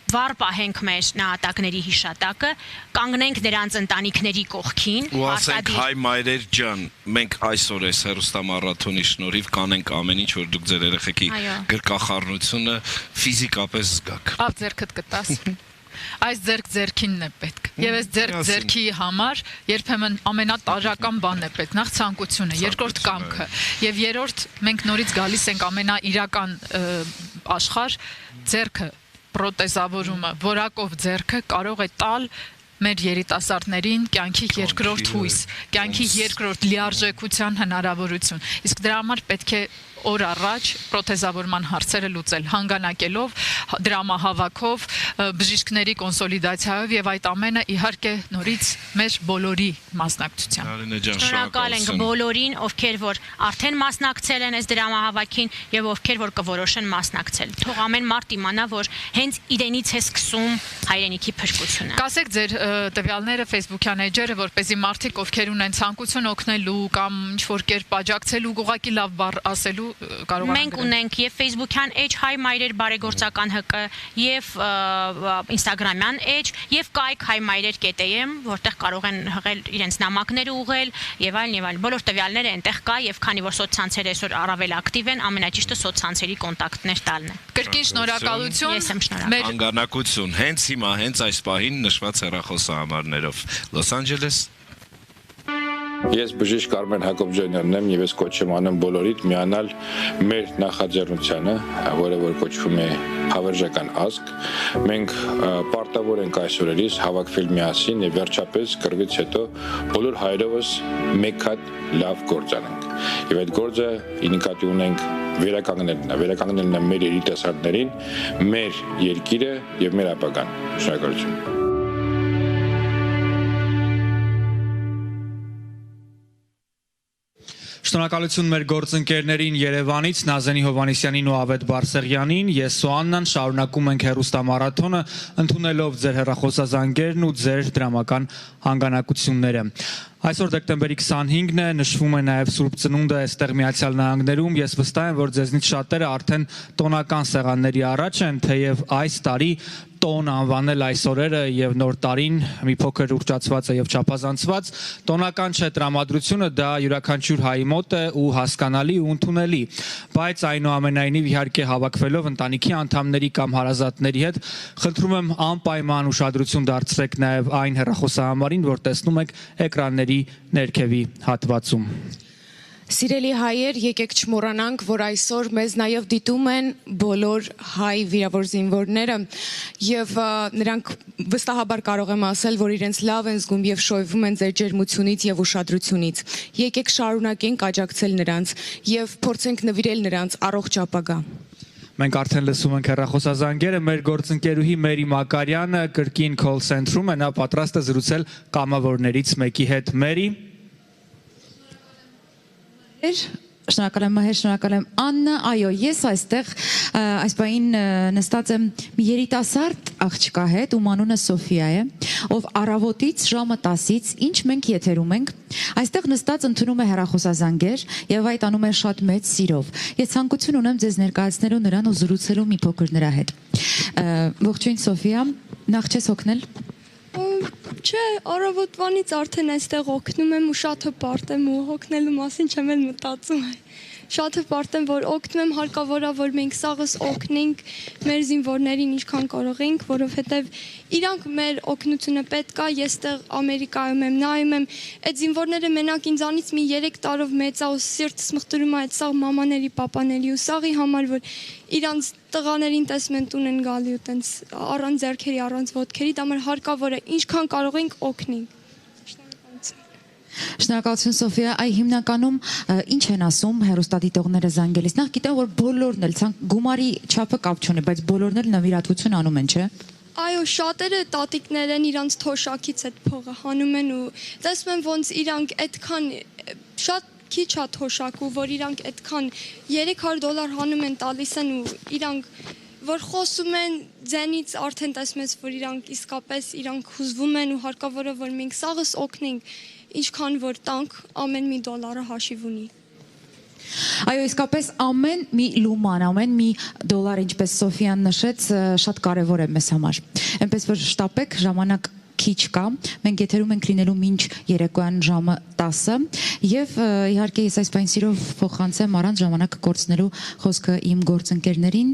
վառ պահենք մեր նահատակների հիշատակը, կանգնենք նրանց ընտանիքների կողքին, ու ասենք հայ մայրեր ջան, մենք այսօր այս հեռուստամարաթոնի շնորհիվ կանենք ամեն ինչ, որ դուք ձեր երեխեքի գրկախառնությունը ֆիզիկապես զգաք։ Ավ ձեռքդ կտաս։ Այս ձեռքինն է պետք։ Եվ այս ձեռքի համար երբեմն ամենատարրական բանն է պետք, նախ ցանկությունը, երկրորդ կամքը, եւ երրորդ մենք նորից գալիս ենք ամենաիրական աշխարհ, ձեռքը, պրոթեզավորումը, որակով ձեռքը կարող է տալ մեր երիտասարդներին կյանքի երկրորդ հույս, կյանքի երկրորդ լիարժեքության հնարավորություն։ Իսկ դրա համար պետք է օր առաջ պրոթեզավորման հարցերը լուծել, հանգանակելով, դրամահավաքով, բժիշկների կոնսոլիդացիայով եւ այդ ամենը իհարկե նորից մեր բոլորի մասնակցությամբ։ Շնորհակալ ենք բոլորին, ովքեր որ արդեն մասնակցել են այս դրամահավաքին եւ ովքեր որ կորոշեն մասնակցել։ Թող ամեն մարդ իմանա, որ հենց իրենից է սկսում հայրենիքի փրկությունը։ Կասեք ձեր տվյալները Facebook-յան էջերը, որպեսզի մարդիկ, ովքեր ունեն ցանկություն օգնելու կամ ինչ-որ կերպ աջակցելու, ուղղակի լավ բառ ասելու կարող են։ Մենք ունենք եւ Facebook-յան էջ հայ մայրեր բարեգործական ՀԿ եւ Instagram-յան էջ եւ կայք հայ մայրեր.am, որտեղ կարող են հղել իրենց նամակները ուղղել եւ այլն եւ այլն։ Բոլոր տվյալները այնտեղ կա եւ քանի որ սոցցանցերը այսօր առավել ակտիվ են, ամենաճիշտը սոցցանցերի կոնտակտներ տալն է։ Կրկին շնորհակալություն։ Ես եմ շնորհակալ։ Հանգանակություն հենց հիմա, հենց այս պահին նշված հեռախոսահամարներով։ Լոս Անջելես։ Ես բժիշկ Արմեն Հակոբյանյանն եմ եւ ես կոչ եմ անում բոլորիդ միանալ մեր նախաձեռնությանը, որը որ կոչվում է Հավերժական ազգ։ Մենք պարտավոր ենք այս օրերից հավաքվել միասին եւ վերջապես կռվից հետո բոլոր հայրովս մեկ հատ լավ գործ անենք։ Եվ այդ գործը ինքնատի ունենք վերականգնելն է մեր երիտասարդներին, մեր երկիրը եւ մեր ապագան։ Շնորհակալություն։ Շնորհակալություն մեր գործընկերներին Երևանից, Նազենի Հովանեսյանին ու Ավետ Բարսեղյանին։ Ես ու Աննան շարունակում ենք հեռուստամարաթոնը, ընդունելով ձեր հեռախոսազանգերն ու ձեր դրամական հանգանակությունները։ Այսօր դեկտեմբերի 25-ն է, նշվում է նաև Սուրբ Ծնունդը այստեղ Միացյալ Նահանգներում։ Ես վստահ եմ, որ ձեզնից շատերը արդեն տոնական սեղանների առաջ են, թեև այս տարի տոն անվանել այս օրերը եւ նոր տարին մի փոքր ուռճացված է եւ չափազանցված, տոնական չէ տրամադրությունը, դա յուրաքանչյուր հայի մոտ է ու հասկանալի ու ընդունելի, բայց այնուամենայնիվ իհարկե հավաքվելով ընտանիքի անդամների կամ հարազատների հետ, խնդրում եմ անպայման ուշադրություն դարձրեք նաեւ այն հեռախոսահամարին, որ տեսնում եք էկրանների ներքևի հատվածում։ Սիրելի հայեր, եկեք չմոռանանք, որ այսօր մեզ նաև դիտում են բոլոր հայ վիրավոր զինվորները եւ նրանք վստահաբար կարող եմ ասել, որ իրենց լավ են զգում եւ շոյվում են ձեր ջերմությունից եւ ուշադրությունից։ Եկեք շարունակենք աջակցել նրանց եւ փորձենք նվիրել նրանց առողջ ապագա։ Մենք արդեն լսում ենք հեռախոսազանգերը, մեր գործընկերուհի Մերի Մակարյանը կրկին call center-ում է, նա պատրաստ է զրուցել կամավորներից մեկի հետ։ Մերի, Շնորհակալ եմ Մահեր, շնորհակալ եմ Աննա, այո, ես այստեղ այս բային նստած եմ մի երիտասարդ աղջկա հետ, ում անունը Սոֆիա է, ով առավոտից ժամը 10-ից, ինչ մենք եթերում ենք, այստեղ նստած ընդունում է հեռախոսազանգեր եւ այդ անում է շատ մեծ սիրով։ Ես ցանկություն ունեմ ձեզ ներկայացնելու նրան ու զրուցելու մի փոքր նրա հետ։ Ողջույն Սոֆիա, նախ չես հոգնել։ Չէ, առավոտվանից արդեն այստեղ օգնում եմ ու շատ հպարտ եմ ու հոգնելու մասին չեմ էլ մտածում։ Շատ հպարտ եմ, որ օգնում եմ, հարկավոր է, որ մենք սաղս օգնենք մեր զինվորներին ինչքան կարող ենք, որովհետև իրանք մեր օգնությունը պետք է, ես տեղ Ամերիկայում եմ, նայում եմ, այդ զինվորները մենակ ինձանից մի 3 տարով մեծ է ու սիրտս մխտրում է այդ սաղ մամաների, պապաների ու սաղի համար, որ իրանց տղաներին տեսնում են տուն են գալի ու տենց առանց ձեռքերի, առանց ոտքերի, դա մեր հարկավոր է, ինչքան կարող ենք օգնենք։ Շնորհակալություն Սոֆիա, այ հիմնականում ինչ են ասում հեռուստադիտողները զանգելիս։ Նախ գիտեմ, որ բոլորն էլ գումարի չափը կապ չունի, բայց բոլորն էլ նվիրատվություն անում են, չէ՞։ Այո, շատերը տատիկներ են, իրանց թոշակից այդ փողը հանում են ու տեսնում են ոնց իրանք այդքան շատ քիչ է թոշակու, որ իրանք այդքան $300 հանում են տալիս են ու իրանք որ խոսում են ձենից արդեն տեսնում ես, որ իրանք իսկապես իրանք հուզվում են ու հարկավոր է, որ մենք սաղս օգնենք, ինչքան որ տանք, ամեն մի $1 հաշիվ ունի։ Այո, իսկապես ամեն մի լուման, ամեն մի $, ինչպես Սոֆիան նշեց, շատ կարևոր է մեզ համար։ Այնպես որ շտապեք, ժամանակ քիչ կա, մենք եթերում ենք լինելու մինչ երեկոյան ժամը 10-ը եւ իհարկե ես այս բան սիրով փոխանցեմ առանց ժամանակը կորցնելու խոսքը իմ գործընկերներին,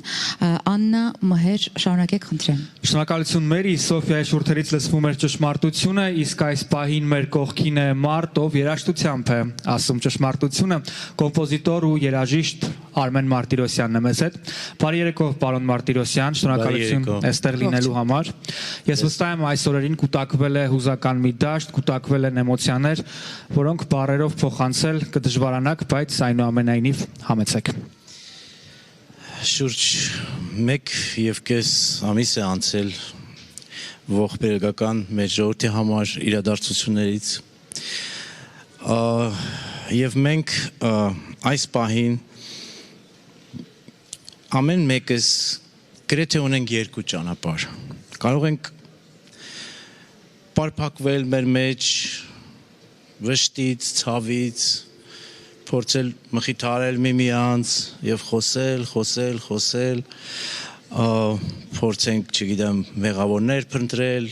Աննա, Մհեր, շարունակեք խնդրեմ։ Շնորհակալություն Մերի, Սոֆիայի շուրթերից լսվում էր ճշմարտությունը, իսկ այս պահին մեր կողքին է մարդ, ով երաժշտությամբ է ասում ճշմարտությունը, կոմպոզիտոր ու երաժիշտ Արմեն Մարտիրոսյանն է մեզ հետ։ Բարի երեկո, պարոն Մարտիրոսյան, շնորհակալություն այստեղ լինելու համար։ Ես վստահ եմ այս օրերին կուտակվել է հուզական մի դաշտ, կուտակվել են էմոցիաներ, որոնք բառերով փոխանցել կդժվարանաք, բայց այնուամենայնիվ համեցեք։ Շուրջ 1.5 ամիս է անցել ողբերգական մեր ժողովրդի համար իրադարձություններից եւ մենք այս պահին ամեն մեկս գրեթե ունենք երկու ճանապարհ։ Կարող ենք պարփակվել մեր մեջ վշտից, ցավից, փորձել մխիթարել միմյանց եւ խոսել, փորձենք, չգիտեմ, մեղավորներ փնտրել,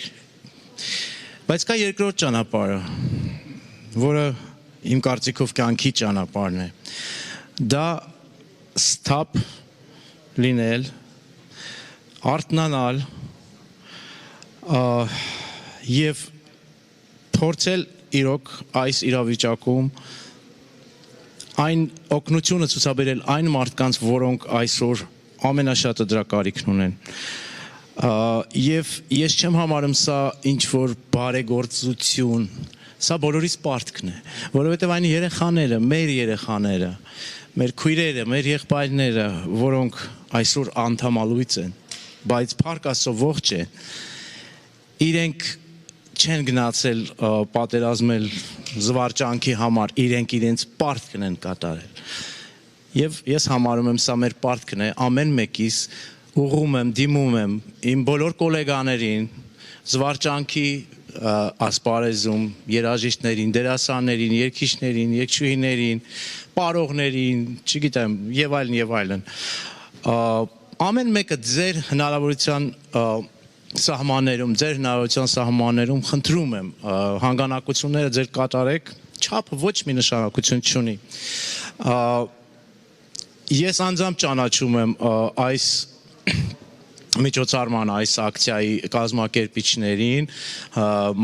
բայց կա երկրորդ ճանապարհը, որը իմ կարծիքով կյանքի ճանապարհն է։ Դա ստապ լինել, արթնանալ եւ փորձել իրոք այս իրավիճակում այն օգնությունը ցուցաբերել այն մարդկանց, որոնք այսօր ամենաշատը դրա կարիքն ունեն։ Եվ ես չեմ համարում սա ինչ որ բարեգործություն, սա բոլորիս պարտքն է, որովհետեւ այն երեխաները, մեր երեխաները, մեր քույրերը, մեր եղբայրները, որոնք այսօր անդամալույց են, բայց Փառք Աստծո ողջ են, իրենք չեն գնացել պատերազմել զվարճանքի համար, իրենց պարտքն են կատարել։ Եվ ես համարում եմ սա մեր պարտքն է, ամեն մեկիս ուղղում եմ, դիմում եմ իմ բոլոր գոլեգաներին, զվարճանքի ասպարեզում երաժիշտներին, դերասաններին, երգիչներին, երգչուհիներին, պարողներին, չգիտեմ, եւ այլն եւ այլն։ Ամեն մեկը ձեր հնարավորության սահմաններում, ձեր հնարավորության սահմաններում խնդրում եմ հանգանակությունները ձեր կատարեք, չափը ոչ մի նշանակություն չունի։ Ես անձամբ ճանաչում եմ այս միջոցառման այս ակցիայի կազմակերպիչներին,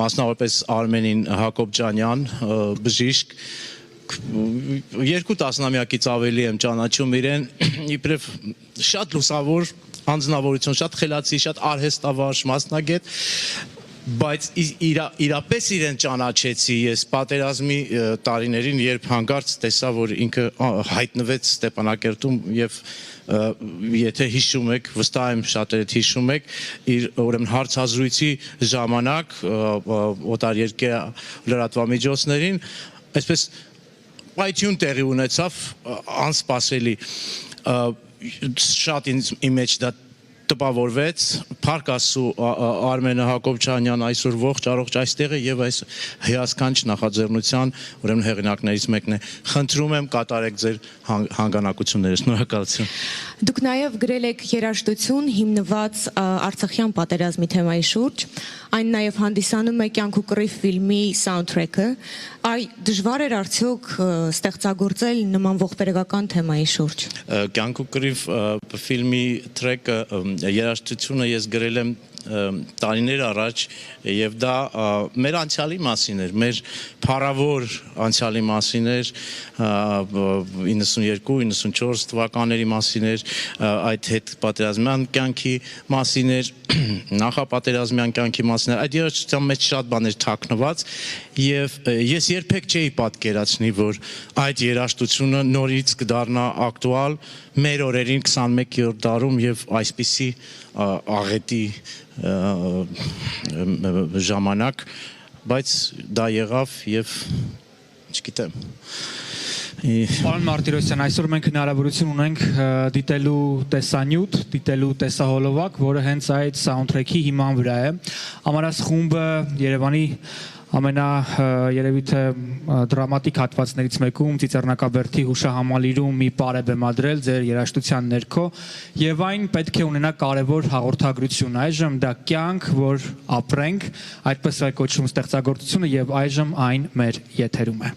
մասնավորապես Արմենին Հակոբյանյան, բժիշկ, 2 տասնամյակից ավելի եմ ճանաչում իրեն, իբրև շատ լուսավոր անձնավորություն, շատ խելացի, շատ արհեստավարժ մասնագետ, բայց իրապես իրեն ճանաչեցի ես պատերազմի տարիներին, երբ հանկարծ տեսա, որ ինքը հայտնվեց Ստեփանակերտում եւ եթե հիշում եք, վստահ եմ շատերդ հիշում եք, իր ուրեմն հարցազրույցի ժամանակ օտարերկրյա լրատվամիջոցներին, այսպես պայթյուն տեղի ունեցավ անսպասելի, շատ իմ մեջ դա տպավորվեց, Փառք Աստծո Արմենը Հակոբյանյան այսօր ողջ առողջ այստեղ է եւ այս հիասքանչ նախաձեռնության ուրեմն հեղինակներից մեկն է։ Խնդրում եմ կատարեք ձեր հանգանակությունները։ Շնորհակալություն։ Դուք նաև գրել եք երաժշտություն հիմնված Արցախյան պատերազմի թեմայի շուրջ, այն նաև հանդիսանում է «Կյանք ու կռիվ» ֆիլմի սաունդթրեքը։ Այ դժվար էր արդյոք ստեղծագործել նման ողբերգական թեմայի շուրջ։ «Կյանք ու կռիվ» ֆիլմի թրեքը երաժշտությունը ես գրել եմ տարիներ առաջ եւ դա մեր անցյալի մասին էր, մեր փառավոր անցյալի մասին էր, 92-94 թվականների մասին էր, այդ հետ պատերազմյան կյանքի մասին էր, նախապատերազմյան կյանքի մասին էր, այդ երաժշտության մեջ շատ բաներ թաքնված եւ ես երբեք չէի պատկերացնի, որ այդ երաժշտությունը նորից կդառնա ակտուալ մեր օրերին 21-րդ դարում եւ այսպիսի աղետի ժամանակ, բայց դա եղավ եւ չգիտեմ։ Պարոն Մարտիրոսյան, այսօր մենք հնարավորություն ունենք դիտելու տեսանյութ, դիտելու տեսահոլովակ, որը հենց այդ սաունդթրեքի հիման վրա է։ Ամարաս խումբը Երևանի երևի թե դրամատիկ հատվածներից մեկում Ծիծեռնակաբերդի հուշահամալիրում մի պար է բեմադրել ձեր երաժշտության ներքո եւ այն պետք է ունենա կարեւոր հաղորդագրություն։ Այժմ դա կյանք, որ ապրենք, այդպես է կոչվում ստեղծագործությունը եւ այժմ այն մեր եթերում է։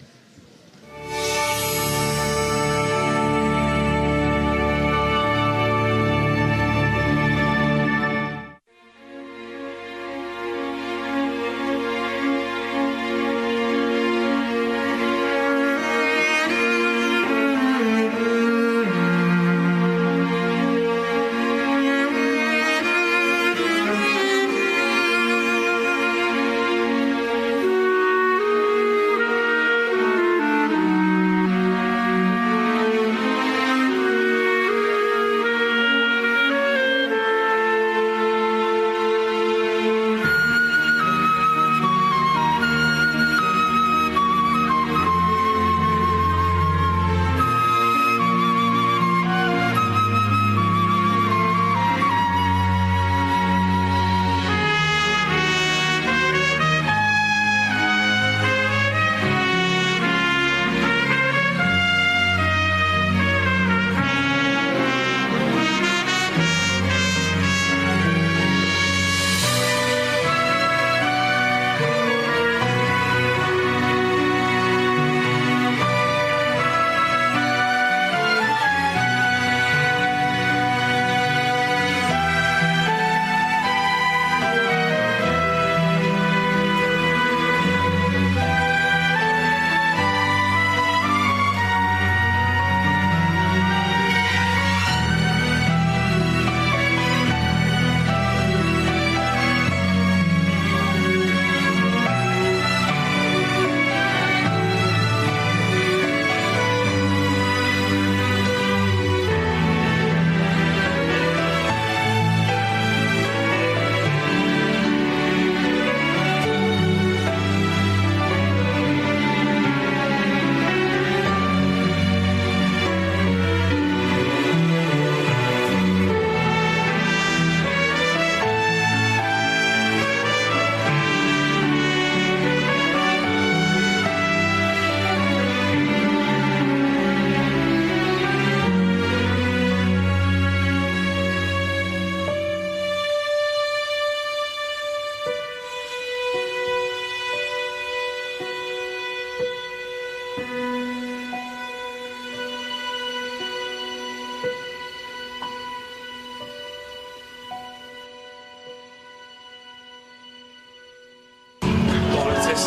Քեզ։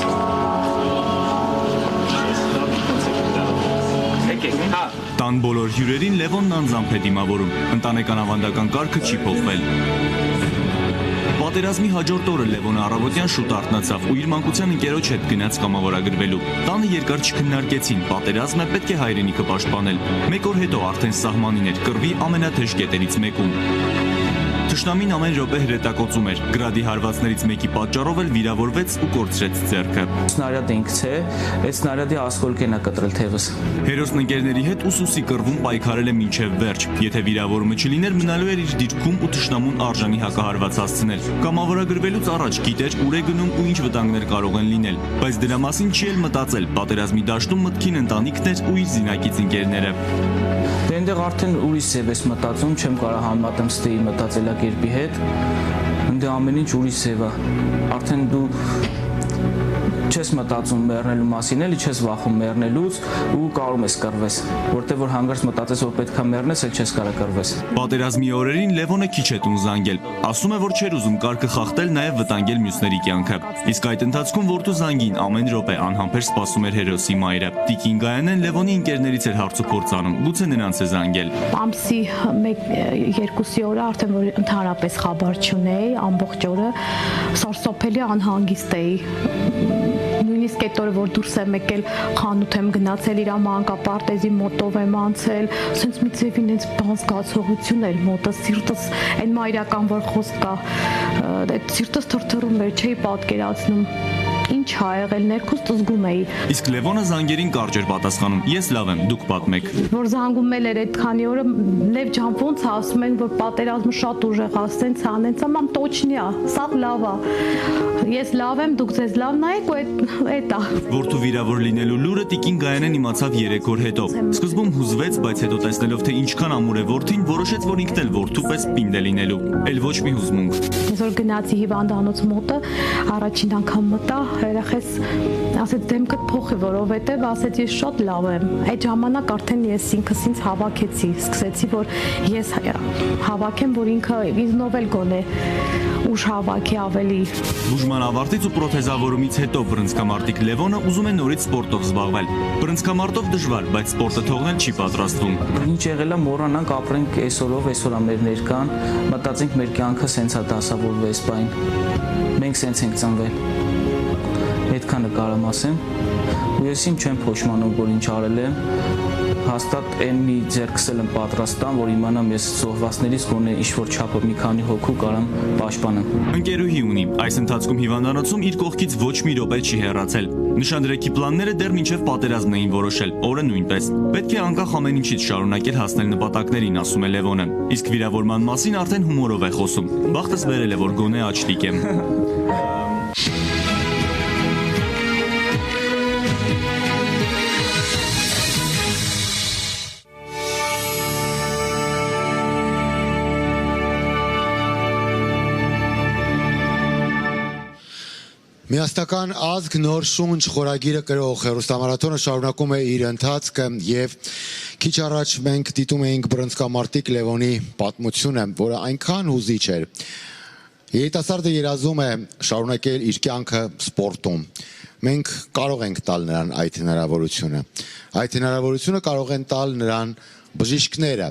Տան բոլոր հյուրերին Լևոնն անձամբ է դիմավորում, ընտանեկան ավանդական կարգը չի փոխվել։ Պատերազմի հաջորդ օրը Լևոնը առավոտյան շուտ արթնացավ ու իր մանկության ընկերոջ հետ գնաց կամավորագրվելու։ Տանը երկար չքննարկեցին, պատերազմը պետք է հայրենիքը պաշտպանել։ Մեկ օր հետո արդեն սահմանին էր կռվի ամենաթեժ կետերից մեկում։ Թշնամին ամեն րոպե հրետակոծում էր, գրադի հարվածներից մեկի պատճառով էլ վիրավորվեց ու կորցրեց ձեռքը։ Սնարյադը ինքս է, այդ սնարյադի ասկոլկեն է կտրել թևս։ Հերոսն ընկերների հետ ուսուսի կռվում պայքարել է մինչև վերջ։ Եթե վիրավորումը չլիներ, մնալու էր իր դիրքում ու թշնամուն արժանի հակահարված հասցնել։ Կամավորագրվելուց առաջ գիտեր ուր է գնում ու ինչ վտանգներ կարող են լինել, բայց դրա մասին չի էլ մտածել։ Պատերազմի դաշտում մտքին ընտանիքն էր ու իր զինակից ընկերները։ Դե այնտեղ արդեն ուրիշ ձև ես մտածում, չեմ կարող համատեմ ստեի մտածելակերպի հետ։ Ընդ ամեն ինչ ուրիշ ձև է։ Արդեն դու չես մտածում մեռնելու մասին, էլի չես վախում մեռնելուց ու կարում ես կռվես, որտեղ որ հանգարց մտածես, որ պետք է մեռնես, էլ չես կարող կռվես։ Պատերազմի օրերին Լևոնը քիչ է տուն զանգել։ Ասում է, որ չէր ուզում կարգը խախտել, նաև վտանգել մյուսների կյանքը։ Իսկ այդ ընթացքում որդու զանգին ամեն րոպե անհամբեր սպասում էր հերոսի մայրը։ Տիկին Գայանեն Լևոնի ընկերներից էր հարց ու փորձ անում, գուցե նրանց է զանգել։ Ամսի 1-2 օրը արդեն որ ընդհանրապես խաբար չունեի, ամբողջ օրը սարսափելի անհանգիստ էի։ Նույնիսկ այդ օրը որ դուրս եմ եկել խանութ եմ գնացել իր մանկապարտեզի մոտով եմ անցել, ասենց մի ձևին ինձ բան զգացողություն էր մոտս, սիրտս այն մայրական որ խոսք կա, այդ սիրտս թրթռում էր, չէի պատկերացնում ինչ ա եղել, ներքուստ զգում էի։ Իսկ Լևոնը զանգերին կարճ էր պատասխանում. Ես լավ եմ, դուք պատմեք։ Որ զանգում էր այդ քանի օրը, Լև ջան, ոնց է ասում են, որ պատերազմը շատ ուժեղ է, ասենց է, անենց է, մամ տոչնի է, սա լավ է։ Ես լավ եմ, դուք ձեզ լավ նայեք ու այդ է։ Որդու վիրավոր լինելու լուրը Տիկին Գայանեն իմացավ 3 օր հետո։ Սկզբում հուզվեց, բայց հետո տեսնելով թե ինչքան ամուր է որդին, որոշեց, որ ինքն էլ որդու պես պինդ է լինելու։ Էլ ոչ մի հուզմունք։ Այսօր գնացի հիվանդանոց մոտը, առաջին անգամ մտա, երեխես ասեց դեմքդ փոխի, որովհետև ասեց ես շատ լավ եմ։ Այդ ժամանակ արդեն ես ինքս ինձ հավաքեցի, սկսեցի որ ես հավաքեմ, որ ինքը ինձնով էլ գոնե ուժ հավաքի ավելի։ Բուժման ավարտից ու պրոթեզավորումից հետո բռնցքամարտիկ Լևոնը ուզում է նորից սպորտով զբաղվել։ Բռնցքամարտով դժվար, բայց սպորտը թողնել չի պատրաստվում։ Ինչ եղել է, մոռանանք, ապրենք այսօրով, այսօր մեր ներկան, մտածենք մեր կյանքը սենց է դասավորվել այսպայն։ Մենք սենց ենք ծնվել։ Այդքանը կարամ ասեմ, ու ես իմ չեմ փոշմանում, որ ինչ արել եմ, հաստատ այն մի ձեռքսել եմ պատրաստան, որ իմանամ ես զոհվածներից գոնե ինչ-որ չափով մի քանի հոգու կարամ պաշտպանեմ։ Ընկերուհի ունի, այս ընթացքում հիվանդանոցում իր կողքից ոչ մի րոպե չի հեռացել։ Նշանրեքի պլանները դեռ մինչև պատերազմն էին որոշել, օրը նույնպես։ Պետք է անկախ ամեն ինչից շարունակել հասնել նպատակներին, ասում է Լևոնը։ Իսկ վիրավորման մասին արդեն հումորով է խոսում։ Բախտս բերել է, որ գոնե աչլիկ եմ։ Միասնական ազգ նոր շունչ խորագիրը կրող հեռուստամարաթոնը շարունակում է իր ընթացքը եւ քիչ առաջ մենք դիտում էինք բռնցքամարտիկ Լևոնի պատմությունը, որը այնքան հուզիչ էր։ Երիտասարդը երազում է շարունակել իր կյանքը սպորտում։ Մենք կարող ենք տալ նրան այդ հնարավորությունը։ Այդ հնարավորությունը կարող են տալ նրան բժիշկները,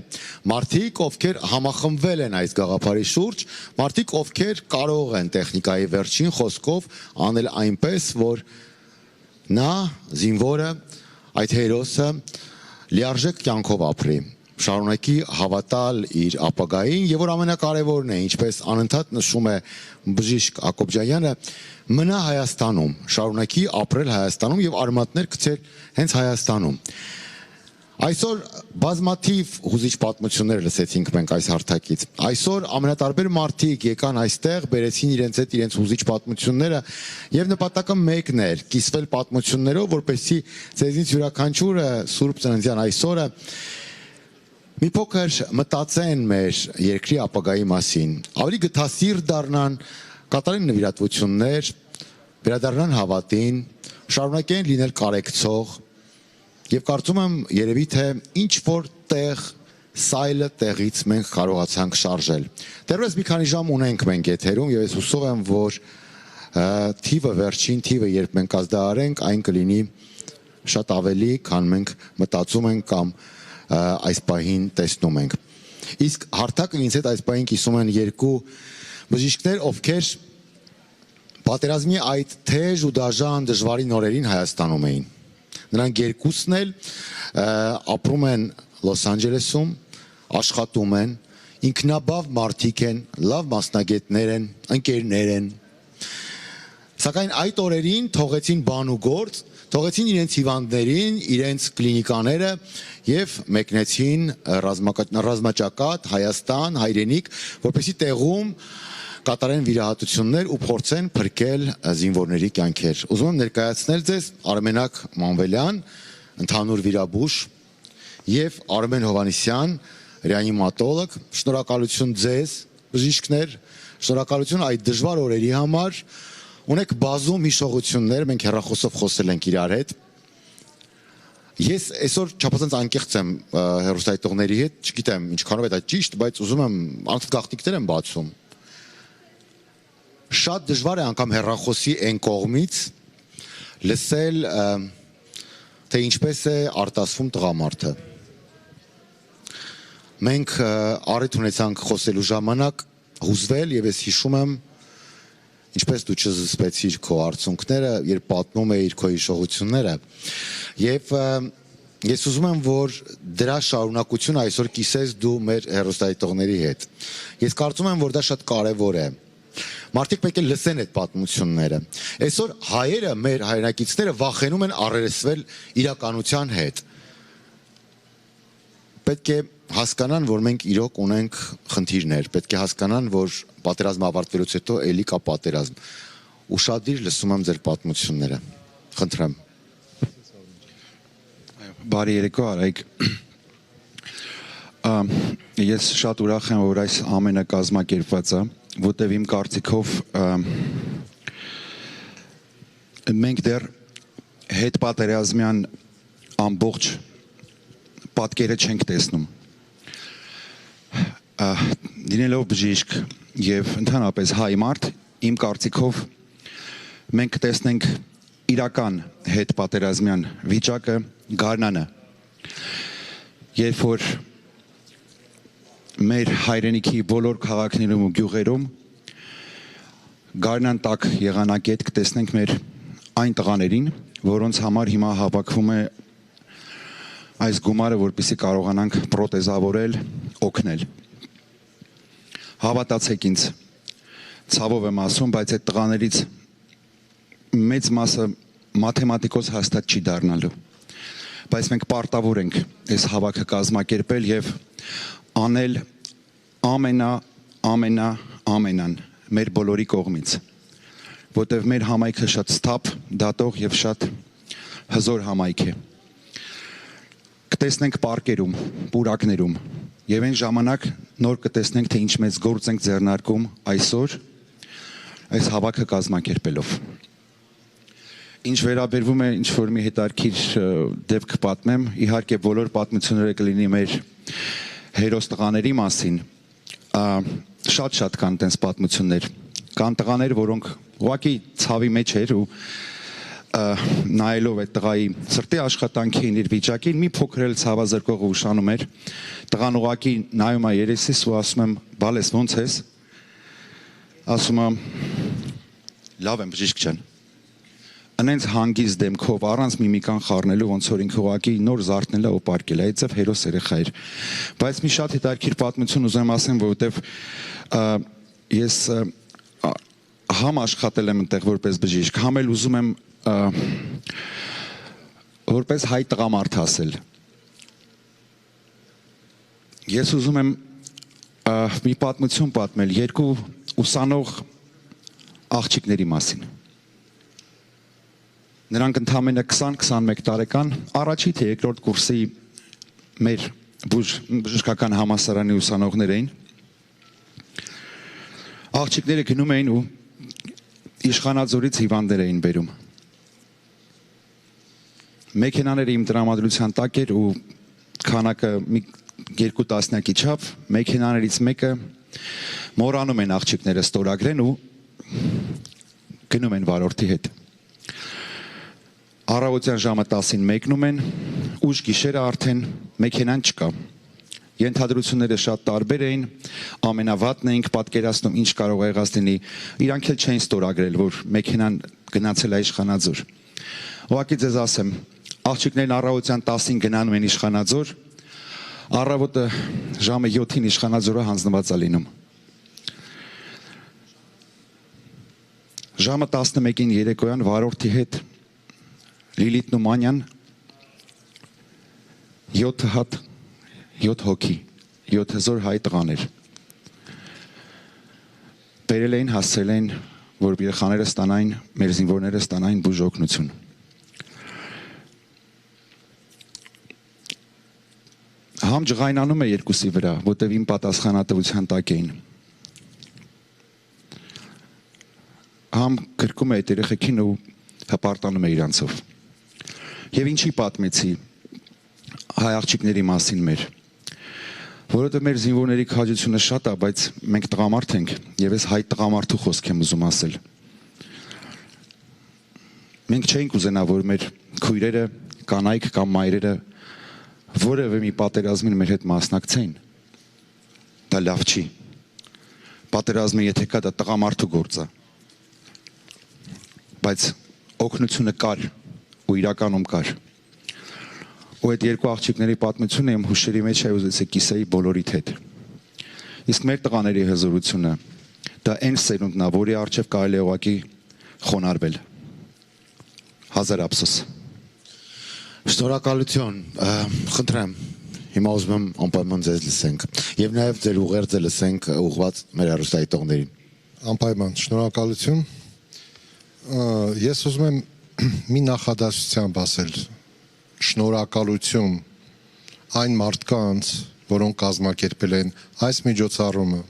մարդիկ, ովքեր համախմբվել են այս գաղափարի շուրջ, մարդիկ, ովքեր կարող են տեխնիկայի վերջին խոսքով անել այնպես, որ նա, զինվորը, այդ հերոսը լիարժեք կյանքով ապրի, շարունակի հավատալ իր ապագային եւ որ ամենակարևորն է, ինչպես անընդհատ նշում է բժիշկ Հակոբյանը, մնա Հայաստանում, շարունակի ապրել Հայաստանում եւ արմատներ գցել հենց Հայաստանում։ Այսօր բազմաթիվ հուզիչ պատմություններ լսեցինք մենք այս հարթակից։ Այսօր ամենատարբեր մարդիկ եկան այստեղ, բերեցին իրենց հետ իրենց հուզիչ պատմությունները եւ նպատակը մեկն էր՝ կիսվել պատմություններով, որպեսզի ձեզնից յուրաքանչյուրը Սուրբ Ծննդյան այսօրը մի փոքր մտածեն մեր երկրի ապագայի մասին, ավելի գթասիրտ դառնան, կատարեն նվիրատվություններ, վերադառնան հավատին, շարունակեն լինել կարեկցող։ Եվ կարծում եմ երևի թե ինչ որ տեղ սայլը տեղից մենք կարողացանք շարժել։ Դեռևս մի քանի ժամ ունենք մենք եթերում եւ ես հուսով եմ, որ թիվը վերջին թիվը երբ մենք այս դա արենք, այն կլինի շատ ավելի, քան մենք մտածում ենք կամ այս պահին տեսնում ենք։ Իսկ հարթակը ինձ հետ այս պահին կիսում են երկու բժիշկներ, ովքեր պատերազմի այդ թեժ ու դաժան դժվարին օրերին Հայաստանում էին։ Նրանք երկուսն էլ ապրում են Լոս Անջելեսում, աշխատում են, ինքնաբավ մարդիկ են, լավ մասնագետներ են, ընկերներ են։ Սակայն այդ օրերին թողեցին բան ու գործ, թողեցին իրենց հիվանդներին, իրենց կլինիկաները եւ մեկնեցին ռազմաճակատ Հայաստան, հայրենիք, որպեսզի տեղում կատարեն վիրահատություններ ու փորձեն փրկել զինվորների կյանքեր։ Ուզում եմ ներկայացնել ձեզ Արմենակ Մանվելյան, ընդհանուր վիրաբույժ, եւ Արմեն Հովանեսյան, ռեանիմատոլոգ։ Շնորհակալություն ձեզ, բժիշկներ, շնորհակալություն այդ դժվար օրերի համար։ Ունեք բազում հիշողություններ, մենք հեռախոսով խոսել ենք իրար հետ։ Ես այսօր չափազանց անկեղծ եմ հեռուստայտողների հետ, չգիտեմ ինչքանով է դա ճիշտ, բայց ուզում եմ անցած գաղտնիքներ եմ բացում։ Շատ դժվար է անգամ հեռախոսի այն կողմից լսել, թե ինչպես է արտասվում տղամարդը։ Մենք առիթ ունեցանք խոսելու ժամանակ հուզվել եւ ես հիշում եմ ինչպես դու չզսպեցիր քո արցունքները, երբ պատմում էիր քո հիշողությունները։ Եվ ես ուզում եմ, որ դրա շարունակությունը այսօր կիսես դու մեր հեռուստայտողների հետ։ Ես կարծում եմ, որ դա շատ կարևոր է։ Մարդիկ պետք է լսեն այդ պատմությունները։ Այսօր հայերը, մեր հայրենակիցները վախենում են առերեսվել իրականության հետ։ Պետք է հասկանան, որ մենք իրոք ունենք խնդիրներ, պետք է հասկանան, որ պատերազմը ավարտվելուց հետո էլի կա պատերազմ։ Ուշադիր լսում եմ ձեր պատմությունները։ Խնդրեմ։ Բարի երեկո, Արայք։ Ես շատ ուրախ եմ, որ այս ամենը կազմակերպված է, որտեղ իմ կարծիքով մենք դեռ հետ պատերազմյան ամբողջ պատկերը չենք տեսնում։ Լինելով բժիշկ եւ ընդհանրապես հայ մարդ, իմ կարծիքով մենք տեսնենք իրական հետ պատերազմյան վիճակը գարնանը, երբ որ մեր հայրենիքի բոլոր քաղաքներում ու գյուղերում գարնան տակ եղանակետ կտեսնենք մեր այն տղաներին, որոնց համար հիմա հավաքվում է այս գումարը, որպեսզի կարողանանք պրոթեզավորել, օգնել։ Հավատացեք ինձ, ցավով եմ ասում, բայց այդ տղաներից մեծ մասը մաթեմատիկոս հաստատ չի դառնալու։ Բայց մենք պարտավոր ենք այս հավաքը կազմակերպել եւ անել ամենան մեր բոլորի կողմից, որտեղ մեր համայնքը շատ սթափ, դատող եւ շատ հզոր համայնք է։ Կտեսնենք պարկերում, պուրակներում եւ այն ժամանակ նոր կտեսնենք, թե ինչ մեծ գործ ենք ձեռնարկում այսօր այս հավաքը կազմակերպելով։ Ինչ վերաբերվում է ինչ որ մի հետարքիր դեպք պատմեմ, իհարկե բոլոր պատմությունները կլինի մեր հերոս տղաների մասին, շատ կան տենց պատմություններ, կան տղաներ, որոնք ուղղակի ցավի մեջ էր ու նայելով այդ տղայի սրտի աշխատանքին, իր վիճակին, մի փոքր էլ ցավազրկողը ուշանում էր, տղան ուղղակի նայում է երեսիս ու ասում եմ, բալես ո՞նց ես, ասում եմ, լավ եմ բժիշկ ջան, անենց հանգիստ դեմքով, առանց միմիկան խառնելու, ոնց որ ինքը ուղղակի նոր զարթնել է ու պարկել է, այդպես հերոս երեխա էր, բայց մի շատ հետաքրքիր պատմություն ուզում եմ ասեմ, որովհետև ես համ աշխատել եմ այնտեղ որպես բժիշկ, համ էլ ուզում եմ որպես հայ տղամարդ ասել։ Ես ուզում եմ մի պատմություն պատմել երկու ուսանող աղջիկների մասին։ Նրանք ընդամենը 20-21 տարեկան, առաջի թե երկրորդ կուրսի մեր բժշկական համալսարանի ուսանողներ էին։ Աղջիկները գնում էին ու Իշխանաձորից հիվանդներ էին բերում։ Մեքենաները իմ տրամադրության տակ էր ու քանակը մի 2 տասնյակի չափ, մեքենաներից մեկը մոռանում են աղջիկները ստորագրեն ու գնում են վարորդի հետ։ Առավոտյան ժամը 10-ին մեկնում են, ուշ գիշերը արդեն մեքենան չկա։ Ենթադրությունները շատ տարբեր էին, ամենավատն էինք պատկերացնում, ինչ կարող է եղած լինի, իրանք էլ չէին ստորագրել, որ մեքենան գնացել է Իշխանաձոր։ Ուղղակի ձեզ ասեմ, աղջիկներն առավոտյան 10-ին գնանում են Իշխանաձոր, առավոտը ժամը 7-ին Իշխանաձորը հանձնված է լինում։ Ժամը 11-ին երեկոյան վարորդի հետ Լիլիթն ու Մանյան 7 հոգի, 7 հզոր հայ տղաներ։ Բերել էին, հասցրել էին, որ երեխաները ստանային, մեր զինվորները ստանային բուժօգնություն։ Համ ջղայնանում է երկուսի վրա, որտև իմ պատասխանատվության տակ էին։ Համ գրկում է այդ երեխեքին ու հպարտանում է իրանցով։ Եվ ինչի պատմեցի հայ աղջիկների մասին մեր, որովհետև մեր զինվորների քաջությունը շատ է, բայց մենք տղամարդ ենք, եւ ես հայ տղամարդու խոսք եմ ուզում ասել։ Մենք չենք ուզենա, որ մեր քույրերը, կանայք կամ մայրերը որևէ մի պատերազմին մեր հետ մասնակցեն։ Դա լավ չի։ Պատերազմը եթե կա, դա տղամարդու գործ է։ Բայց օգնությունը կար ու իրականում կար։ Ու այդ երկու աղջիկների պատմությունը իմ հուշերի մեջ է ուզեցի կիսեի բոլորիդ հետ։ Իսկ մեր տղաների հզորությունը դա այն սերունդն է, որի առջև կարելի է ուղղակի խոնարհվել։ Հազար ափսոս։ Շնորհակալություն, խնդրեմ, հիմա ուզում եմ անպայման ձեզ լսենք եւ նաեւ ձեր ուղերձը լսենք ուղղված մեր հեռուստադիտողներին։ Անպայման, շնորհակալություն։ Ես ուզում եմ մի նախադասությամբ ասել շնորհակալություն այն մարդկանց, որոնք կազմակերպել են այս միջոցառումը,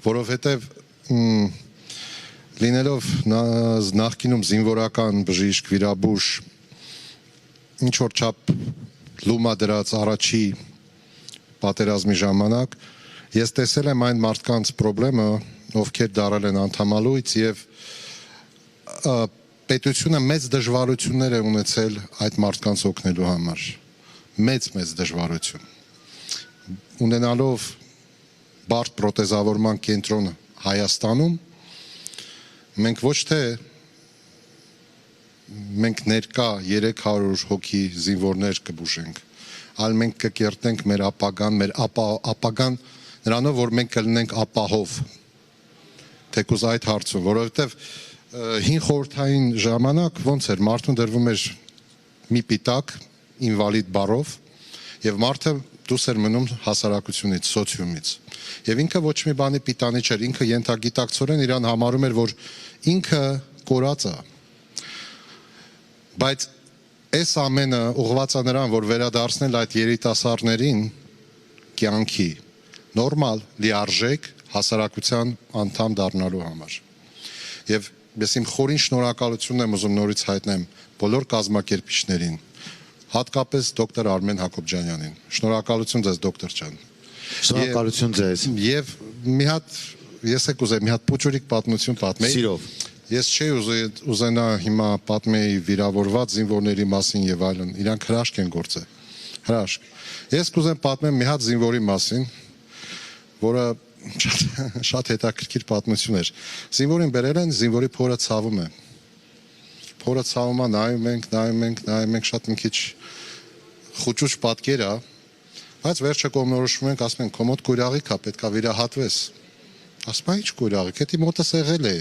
որովհետև լինելով նախկինում զինվորական բժիշկ, վիրաբույժ, ինչ որ չափ լումա դրած առաջի պատերազմի ժամանակ, ես տեսել եմ այն մարդկանց խնդրեմը, ովքեր դարել են անդամալույց եւ պետությունը մեծ դժվարություններ է ունեցել այդ մարդկանց օգնելու համար, մեծ դժվարություն, ունենալով բարդ պրոթեզավորման կենտրոնը Հայաստանում, մենք ոչ թե մենք ներկա 300 հոգի զինվորներ կբուժենք, այլ մենք կկերտենք մեր ապագան նրանով, որ մենք կլինենք ապահով, թեկուզ այդ հարցում, որովհետև հին խորհրդային ժամանակ ոնց էր, մարդուն դրվում էր մի պիտակ, ինվալիդ բառով, եւ մարդը դուրս էր մնում հասարակությունից, սոցիումից։ Եվ ինքը ոչ մի բանի պիտանի չէր, ինքը ենթագիտակցորեն իրան համարում էր, որ ինքը կորած է։ Բայց այս ամենը ուղղված է նրան, որ վերադարձնել այդ երիտասարդներին կյանքի, նորմալ, լիարժեք հասարակության անդամ դառնալու համար։ Եվ ես իմ խորին շնորհակալությունն եմ ուզում նորից հայտնեմ բոլոր կազմակերպիչներին, հատկապես դոկտոր Արմեն Հակոբյանյանին։ Շնորհակալություն ձեզ դոկտոր ջան։ Շնորհակալություն ձեզ։ Եվ մի հատ ես եք ուզեմ մի հատ փոճուրիկ պատմություն պատմեի։ Սիրով։ Ես չէի ուզենա հիմա պատմեի վիրավորված զինվորների մասին եւ այլն, իրանք հրաշք են գործել։ Հրաշք։ Ես կուզեմ պատմեմ մի հատ զինվորի մասին, որը շատ հետաքրքիր պատմություն էր։ Զինվորին բերել են, զինվորի փորը ցավում է։ Փորը ցավում է, նայում ենք, շատ մի քիչ խուճուճ պատկեր է, բայց վերջը կողմնորոշվում ենք, ասում ենք, քո մոտ կույրաղիկ է, պետքա վիրահատվես։ Ասում է, ինչ կույրաղիկ, դա մոտս եղել է։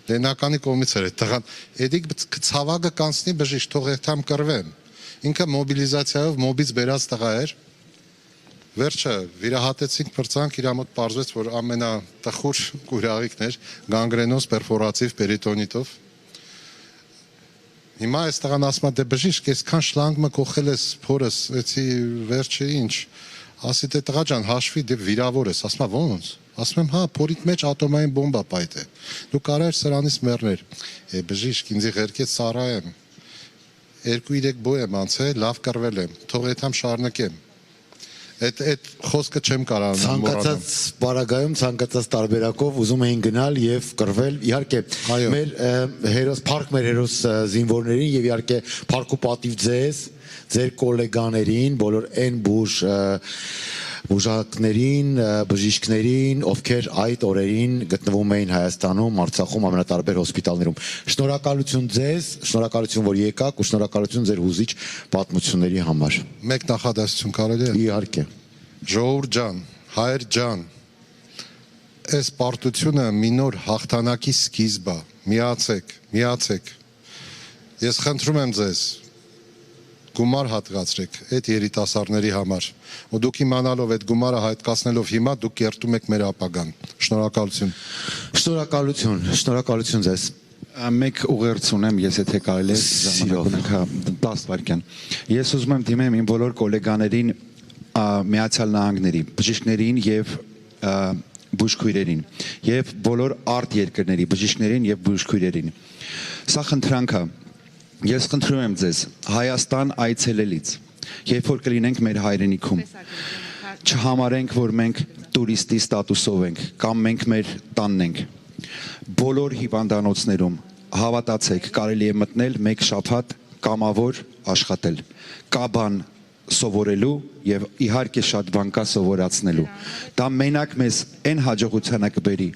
Լեննականի կողմից էր այդ տղան։ Էդիկ ցավագը կանցնի բժիշկ, թող երթամ կռվեմ։ Ինքը մոբիլիզացիայով մոբից բերած տղա էր։ Վերջը վիրահատեցինք, պրծանք, իր մոտ պարզվեց, որ ամենատխուր կույրաղիկն էր, գանգրենոզ պերֆորատիվ պերիտոնիտով։ Հիմա այս տղան ասում է, դե բժիշկ, այսքան շլանգը կողել ես փորս, էցի վերջը ինչ։ Ասի դե տղա ջան, հաշվի դե վիրավոր ես, ասում է ո՞նց։ Ասում եմ, հա, փորիդ մեջ ատոմային բոմբա պայթ է։ Դու կարար սրանից մեռներ։ Բժիշկ, ինձ ղերքեց սարա եմ։ 2-3 բոյ եմ անցել, լավ կռվել եմ, թող եթամ շարունակեմ։ Այդ խոսքը չեմ կարող ցանկացած բարագայում ցանկացած տարբերակով ուզում էին գնալ եւ կռվել իհարկե մեր հերոս զինվորներին եւ իհարկե փառք ու պատիվ ձեր գոլեգաներին բոլոր այն բուժակներին, բժիշկներին, ովքեր այդ օրերին գտնվում էին Հայաստանում, Արցախում, ամենատարբեր հոսպիտալներում։ Շնորհակալություն ձեզ, շնորհակալություն որ եկաք ու շնորհակալություն ձեր հուզիչ պատմությունների համար։ Մեկ նախադասություն կարելի է։ Իհարկե։ Ժողովուրդ ջան, հայր ջան, այս պարտությունը մի նոր հաղթանակի սկիզբ է։ Միացեք։ Ես խնդրում եմ ձեզ գումար հատկացրեք այդ երիտասարդների համար։ Ու դուք իմանալով այդ գումարը հայտկացնելով հիմա դուք կերտում եք մեր ապագան։ Շնորհակալություն։ Շնորհակալություն ձեզ։ Մեկ ուղերձ ունեմ, ես եթե կարելի է ժամանակ 10 վայրկյան։ Ես ուզում եմ դիմեմ իմ բոլոր գոլեգաներին Միացյալ Նահանգների, բժիշկներին եւ բուժքույրերին եւ բոլոր արտ երկրների բժիշկներին եւ բուժքույրերին։ Սա խնդրանք է։ Ես խնդրում եմ ձեզ Հայաստան այցելելից, երբ որ կլինենք մեր հայրենիքում, չհամարենք, որ մենք տուրիստի ստատուսով ենք կամ մենք մեր տանն ենք։ Բոլոր հիվանդանոցներում հավատացեք, կարելի է մտնել մեկ շաբաթ կամավոր աշխատել։ Կա բան սովորելու եւ իհարկե շատ բան կա սովորացնելու։ Դա մենակ մեզ այն հաջողությանը կբերի,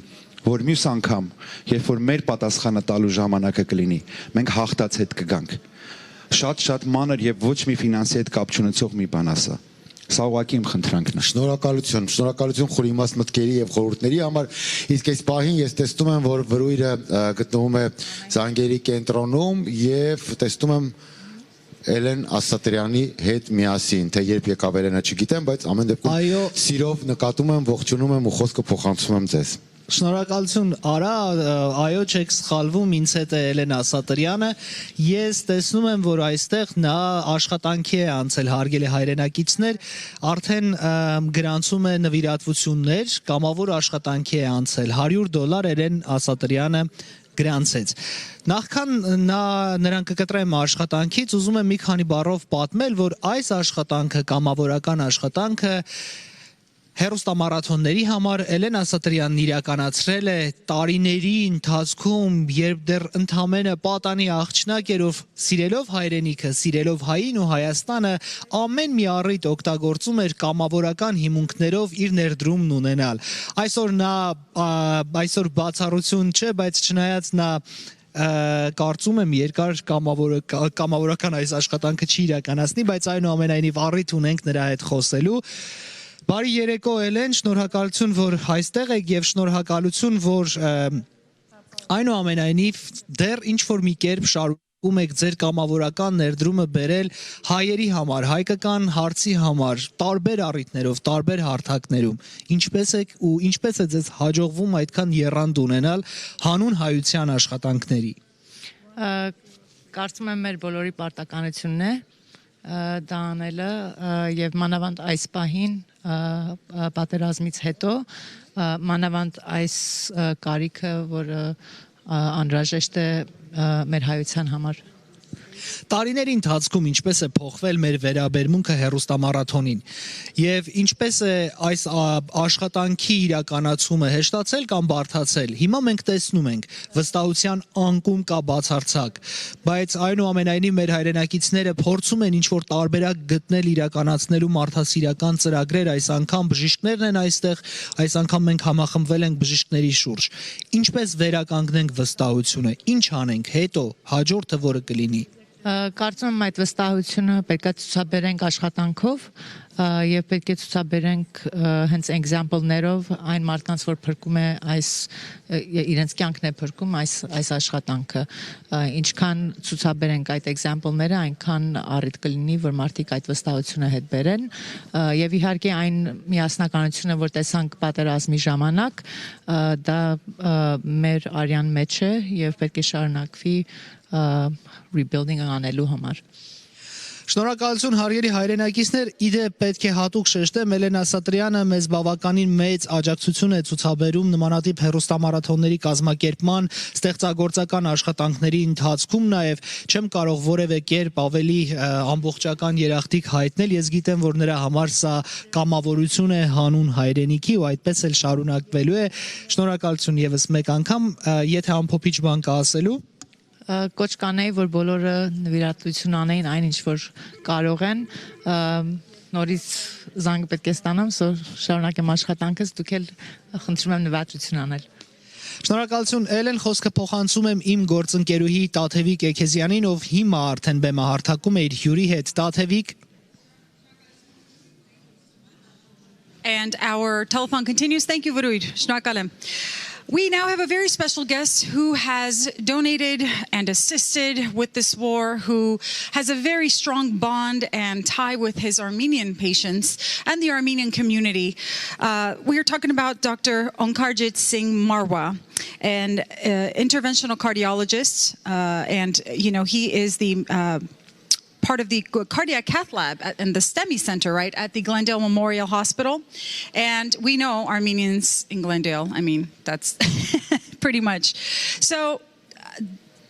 որ մյուս անգամ, երբ որ մեր պատասխանը տալու ժամանակը կլինի, մենք հաղթած հետ կգանք։ Շատ մանր եւ ոչ մի ֆինանսի հետ կապ չունեցող մի բան ասա։ Սա ուղղակի իմ խնդրանքն է։ Շնորհակալություն խոր իմաստ մտքերի եւ խորհուրդների համար։ Իսկ այս պահին ես տեսնում եմ, որ վրույրը գտնվում է Զանգերի կենտրոնում եւ տեսնում եմ Էլեն Ասատրյանի հետ միասին, թե երբ եկավ Էլենը չգիտեմ, բայց ամեն դեպքում սիրով նկատում եմ, ողջունում եմ ու խոսքը փոխանցում եմ ձեզ։ Շնորհակալություն Արա, այո, չեք սխալվում, ինձ հետ է Էլեն Ասատրյանը։ Ես տեսնում եմ, որ այստեղ նա աշխատանքի է անցել, հարգելի հայրենակիցներ, արդեն գրանցում է նվիրատվություններ, կամավոր աշխատանքի է անցել, $100 Էլեն Ասատրյանը գրանցեց։ Նախքան նրան կկտրեմ աշխատանքից, ուզում եմ մի քանի բառով պատմել, որ այս աշխատանքը, կամավորական աշխատանքը հեռուստամարաթոնների համար Էլեն Ասատրյանն իրականացրել է տարիների ընթացքում, երբ դեռ ընդամենը պատանի աղջնակ էր, ով սիրելով հայրենիքը, սիրելով հային ու Հայաստանը, ամեն մի առիթ օգտագործում էր կամավորական հիմունքներով իր ներդրումն ունենալ։ Այսօր բացառություն չէ, բայց չնայած նա կարծում եմ երկար կամավորական այս աշխատանքը չի իրականացնի, բայց այնուամենայնիվ առիթ ունենք նրա հետ խոսելու։ Բարի երեկո Էլեն, շնորհակալություն, որ այստեղ եք եւ շնորհակալություն, որ այնուամենայնիվ դեռ ինչ-որ մի կերպ շարունակում եք ձեր կամավորական ներդրումը բերել հայերի համար, հայկական հարցի համար, տարբեր առիթներով, տարբեր հարթակներում։ Ինչպես է ձեզ հաջողվում այդքան եռանդ ունենալ հանուն հայության աշխատանքների։ Կարծում եմ մեր բոլորի պարտականությունն է դա անելը եւ մանավանդ այս պահին պատերազմից հետո մանավանդ այս կարիքը, որը անհրաժեշտ է մեր հայության համար։ Տարիների ընթացքում ինչպես է փոխվել մեր վերաբերմունքը հեռուստամարաթոնին եւ ինչպես է այս աշխատանքի իրականացումը հեշտացել կամ բարդացել։ Հիմա մենք տեսնում ենք վստահության անկում կա բացարձակ, բայց այնուամենայնիվ մեր հայրենակիցները փորձում են ինչ-որ տարբերակ գտնել իրականացնելու մարդասիրական ծրագրեր, այս անգամ բժիշկներն են այստեղ, այս անգամ մենք համախմբվել ենք բժիշկների շուրջ։ Ինչպես վերականգնենք վստահությունը, ինչ անենք հետո, հաջորդը որը կլինի։ Կարծում եմ այդ վստահությունը պետք է ցուցաբերենք աշխատանքով եւ պետք է ցուցաբերենք հենց example-ներով այն մարդկանց, որ փրկում է այս իրենց կյանքն է փրկում այս աշխատանքը։ Ինչքան ցուցաբերենք այդ example-ները, այնքան առիթ կլինի, որ մարդիկ այդ վստահությունը հետ բերեն եւ իհարկե այն միասնականությունը, որ տեսանք պատերազմի ժամանակ, դա մեր արյան մեջ է եւ պետք է շարունակվի rebuilding անելու համար։ Շնորհակալություն հարգելի հայրենակիցներ, իդեպ պետք է հատուկ շեշտեմ, Էլենա Սատրյանը մեզ բավականին մեծ աջակցություն է ցուցաբերում նմանատիպ հեռուստամարաթոնների կազմակերպման, ստեղծագործական աշխատանքների ընթացքում, նաև չեմ կարող որևէ կերպ ավելի ամբողջական երախտիկ հայտնել, ես գիտեմ, որ նրա համար սա կամավորություն է հանուն հայրենիքի ու այդպես էլ շարունակվելու է։ Շնորհակալություն եւս մեկ անգամ, եթե ամփոփիչ բան կա ասելու կոչ կանեի, որ բոլորը նվիրատվություն անեին այն ինչ որ կարող են, նորից զանգ պետք է ստանամ, շարունակեմ աշխատանքս, դուք էլ խնդրում եմ նվիրատվություն անել։ Շնորհակալություն Էլեն, խոսքը փոխանցում եմ իմ գործընկերուհի Տաթևիկ Էքեզյանին, ով հիմա արդեն բեմը հարթակում է իր հյուրի հետ։ Տաթևիկ And our telephone continues. Thank you, Varud. Shnakalem. We now have a very special guest who has donated and assisted with this war, who has a very strong bond and tie with his Armenian patients and the Armenian community. We are talking about Dr. Onkarjit Singh Marwa, an interventional cardiologist, and he is the part of the cardiac cath lab in the STEMI Center, right, at the Glendale Memorial Hospital. And we know Armenians in Glendale. I mean, that's pretty much. So,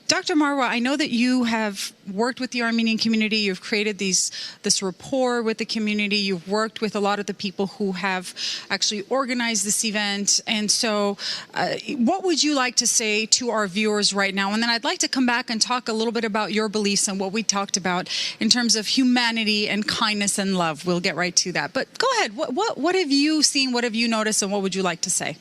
Dr. Marwa, I know that you have worked with the Armenian community. You've created this rapport with the community. You've worked with a lot of the people who have actually organized this event. And so what would you like to say to our viewers right now? And then I'd like to come back and talk a little bit about your beliefs and what we talked about in terms of humanity and kindness and love. We'll get right to that. But go ahead. What have you seen? What have you noticed? And what would you like to say?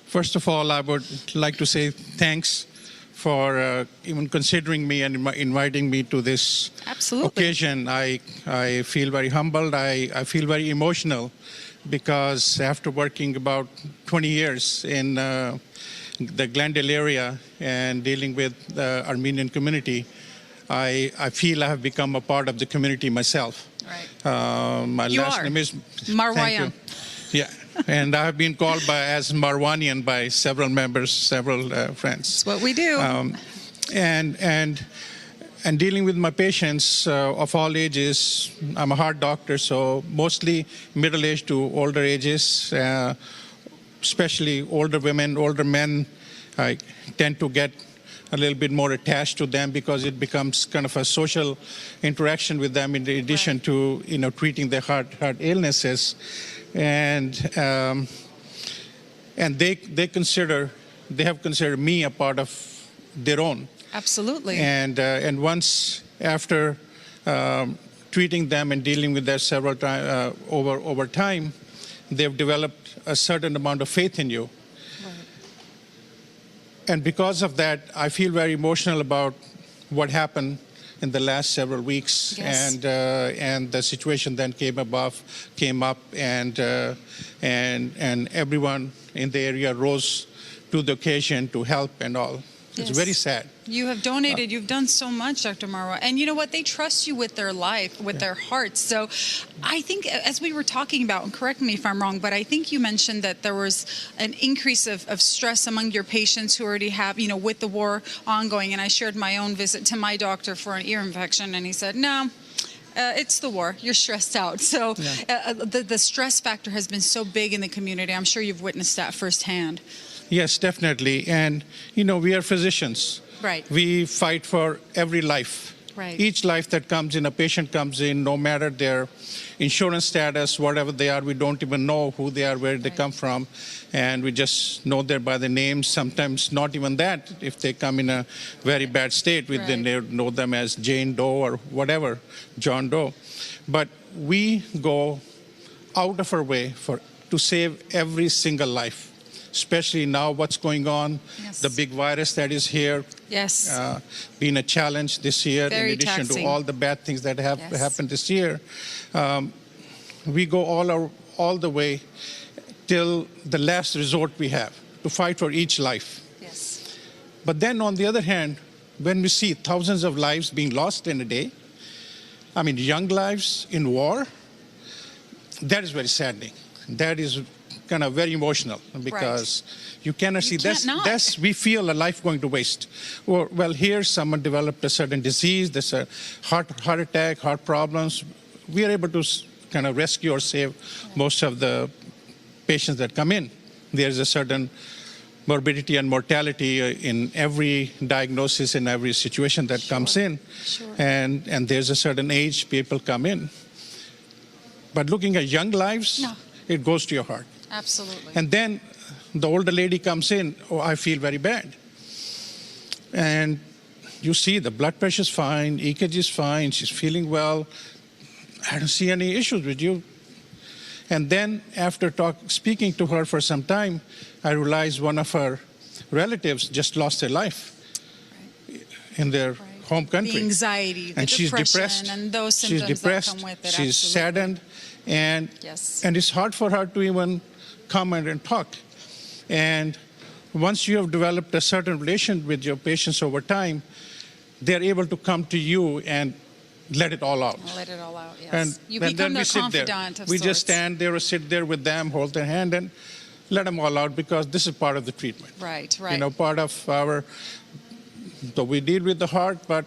First of all, I would like to say thanks for even considering me and inviting me to this occasion. I feel very humbled. I feel very emotional because after working about 20 years in the Glendale area and dealing with the Armenian community, I feel I have become a part of the community myself. Right. My last name is Marwayan. Yeah. And I have been called as Marwanian by several members, several friends. That's what we do. And dealing with my patients of all ages, I'm a heart doctor, so mostly middle-aged to older ages, especially older women, older men. I tend to get a little bit more attached to them because it becomes kind of a social interaction with them in addition to treating their heart illnesses. And they have considered me a part of their own. Absolutely. And once after treating them and dealing with them several times over time, they've developed a certain amount of faith in you. Right. And because of that, I feel very emotional about what happened in the last several weeks. Yes. And the situation then came up, and everyone in the area rose to the occasion to help and all. It's very sad. You have donated. You've done so much, Dr. Marwa. And you know what? They trust you with their life, with their hearts. So I think, as we were talking about, and correct me if I'm wrong, but I think you mentioned that there was an increase of stress among your patients who already have, with the war ongoing. And I shared my own visit to my doctor for an ear infection, and he said, no, it's the war. You're stressed out. So the stress factor has been so big in the community. I'm sure you've witnessed that firsthand. Yes, definitely. And, we are physicians. Right. We fight for every life. Right. Each life that comes in, a patient comes in, no matter their insurance status, whatever they are, we don't even know who they are, where they come from. And we just know them by the names. Sometimes not even that. If they come in a very bad state, we then know them as Jane Doe or whatever, John Doe. But we go out of our way to save every single life. Especially now what's going on, the big virus that is here, being a challenge this year, in addition to all the bad things that have happened this year. We go all the way till the last resort we have to fight for each life. Yes. But then on the other hand, when we see thousands of lives being lost in a day, I mean young lives in war, that is very saddening. That is kind of very emotional because you cannot see that's we feel a life going to waste. Well, here someone developed a certain disease, there's a heart attack, heart problems. We are able to kind of rescue or save most of the patients that come in. There's a certain morbidity and mortality in every diagnosis, in every situation that comes in. And there's a certain age people come in. But looking at young lives, it goes to your heart. Absolutely. And then the older lady comes in, oh, I feel very bad. And you see the blood pressure is fine, EKG is fine, she's feeling well. I don't see any issues with you. And then after speaking to her for some time, I realized one of her relatives just lost their life in their home country. The anxiety, the and she's depression, depressed. and those She's symptoms depressed. that come with it. She's absolutely. saddened, and it's hard for her to even come and talk. And once you have developed a certain relation with your patients over time, they're able to come to you and let it all out. Let it all out, yes. And You then become we their sit there. confidant of We sorts. just stand there or sit there with them, hold their hand, and let them all out because this is part of the treatment. Right, right. You know, part of our, so we deal with the heart, but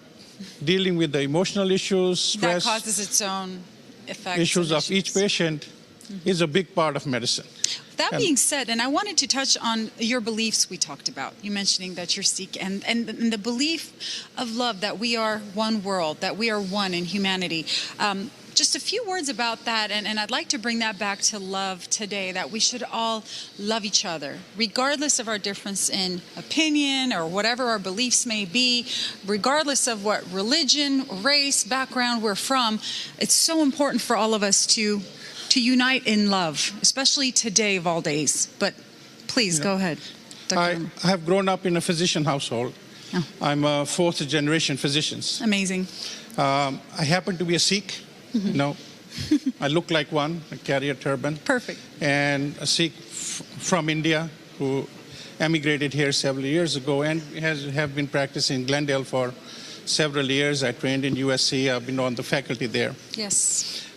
dealing with the emotional issues, stress, that causes its own effects. issues and of each patient is a big part of medicine. That being said, and I wanted to touch on your beliefs we talked about. You mentioning that you're Sikh and the belief of love, that we are one world, that we are one in humanity. Just a few words about that, and I'd like to bring that back to love today, that we should all love each other, regardless of our difference in opinion or whatever our beliefs may be, regardless of what religion, race, background we're from. It's so important for all of us to unite in love, especially today of all days. But please, go ahead. I have grown up in a physician household. Oh. I'm a fourth generation physician. Amazing. I happen to be a Sikh. Mm-hmm. You know, I look like one. I carry a turban. Perfect. And a Sikh from India who emigrated here several years ago and have been practicing in Glendale for several years. I trained in USC. I've been on the faculty there. Yes.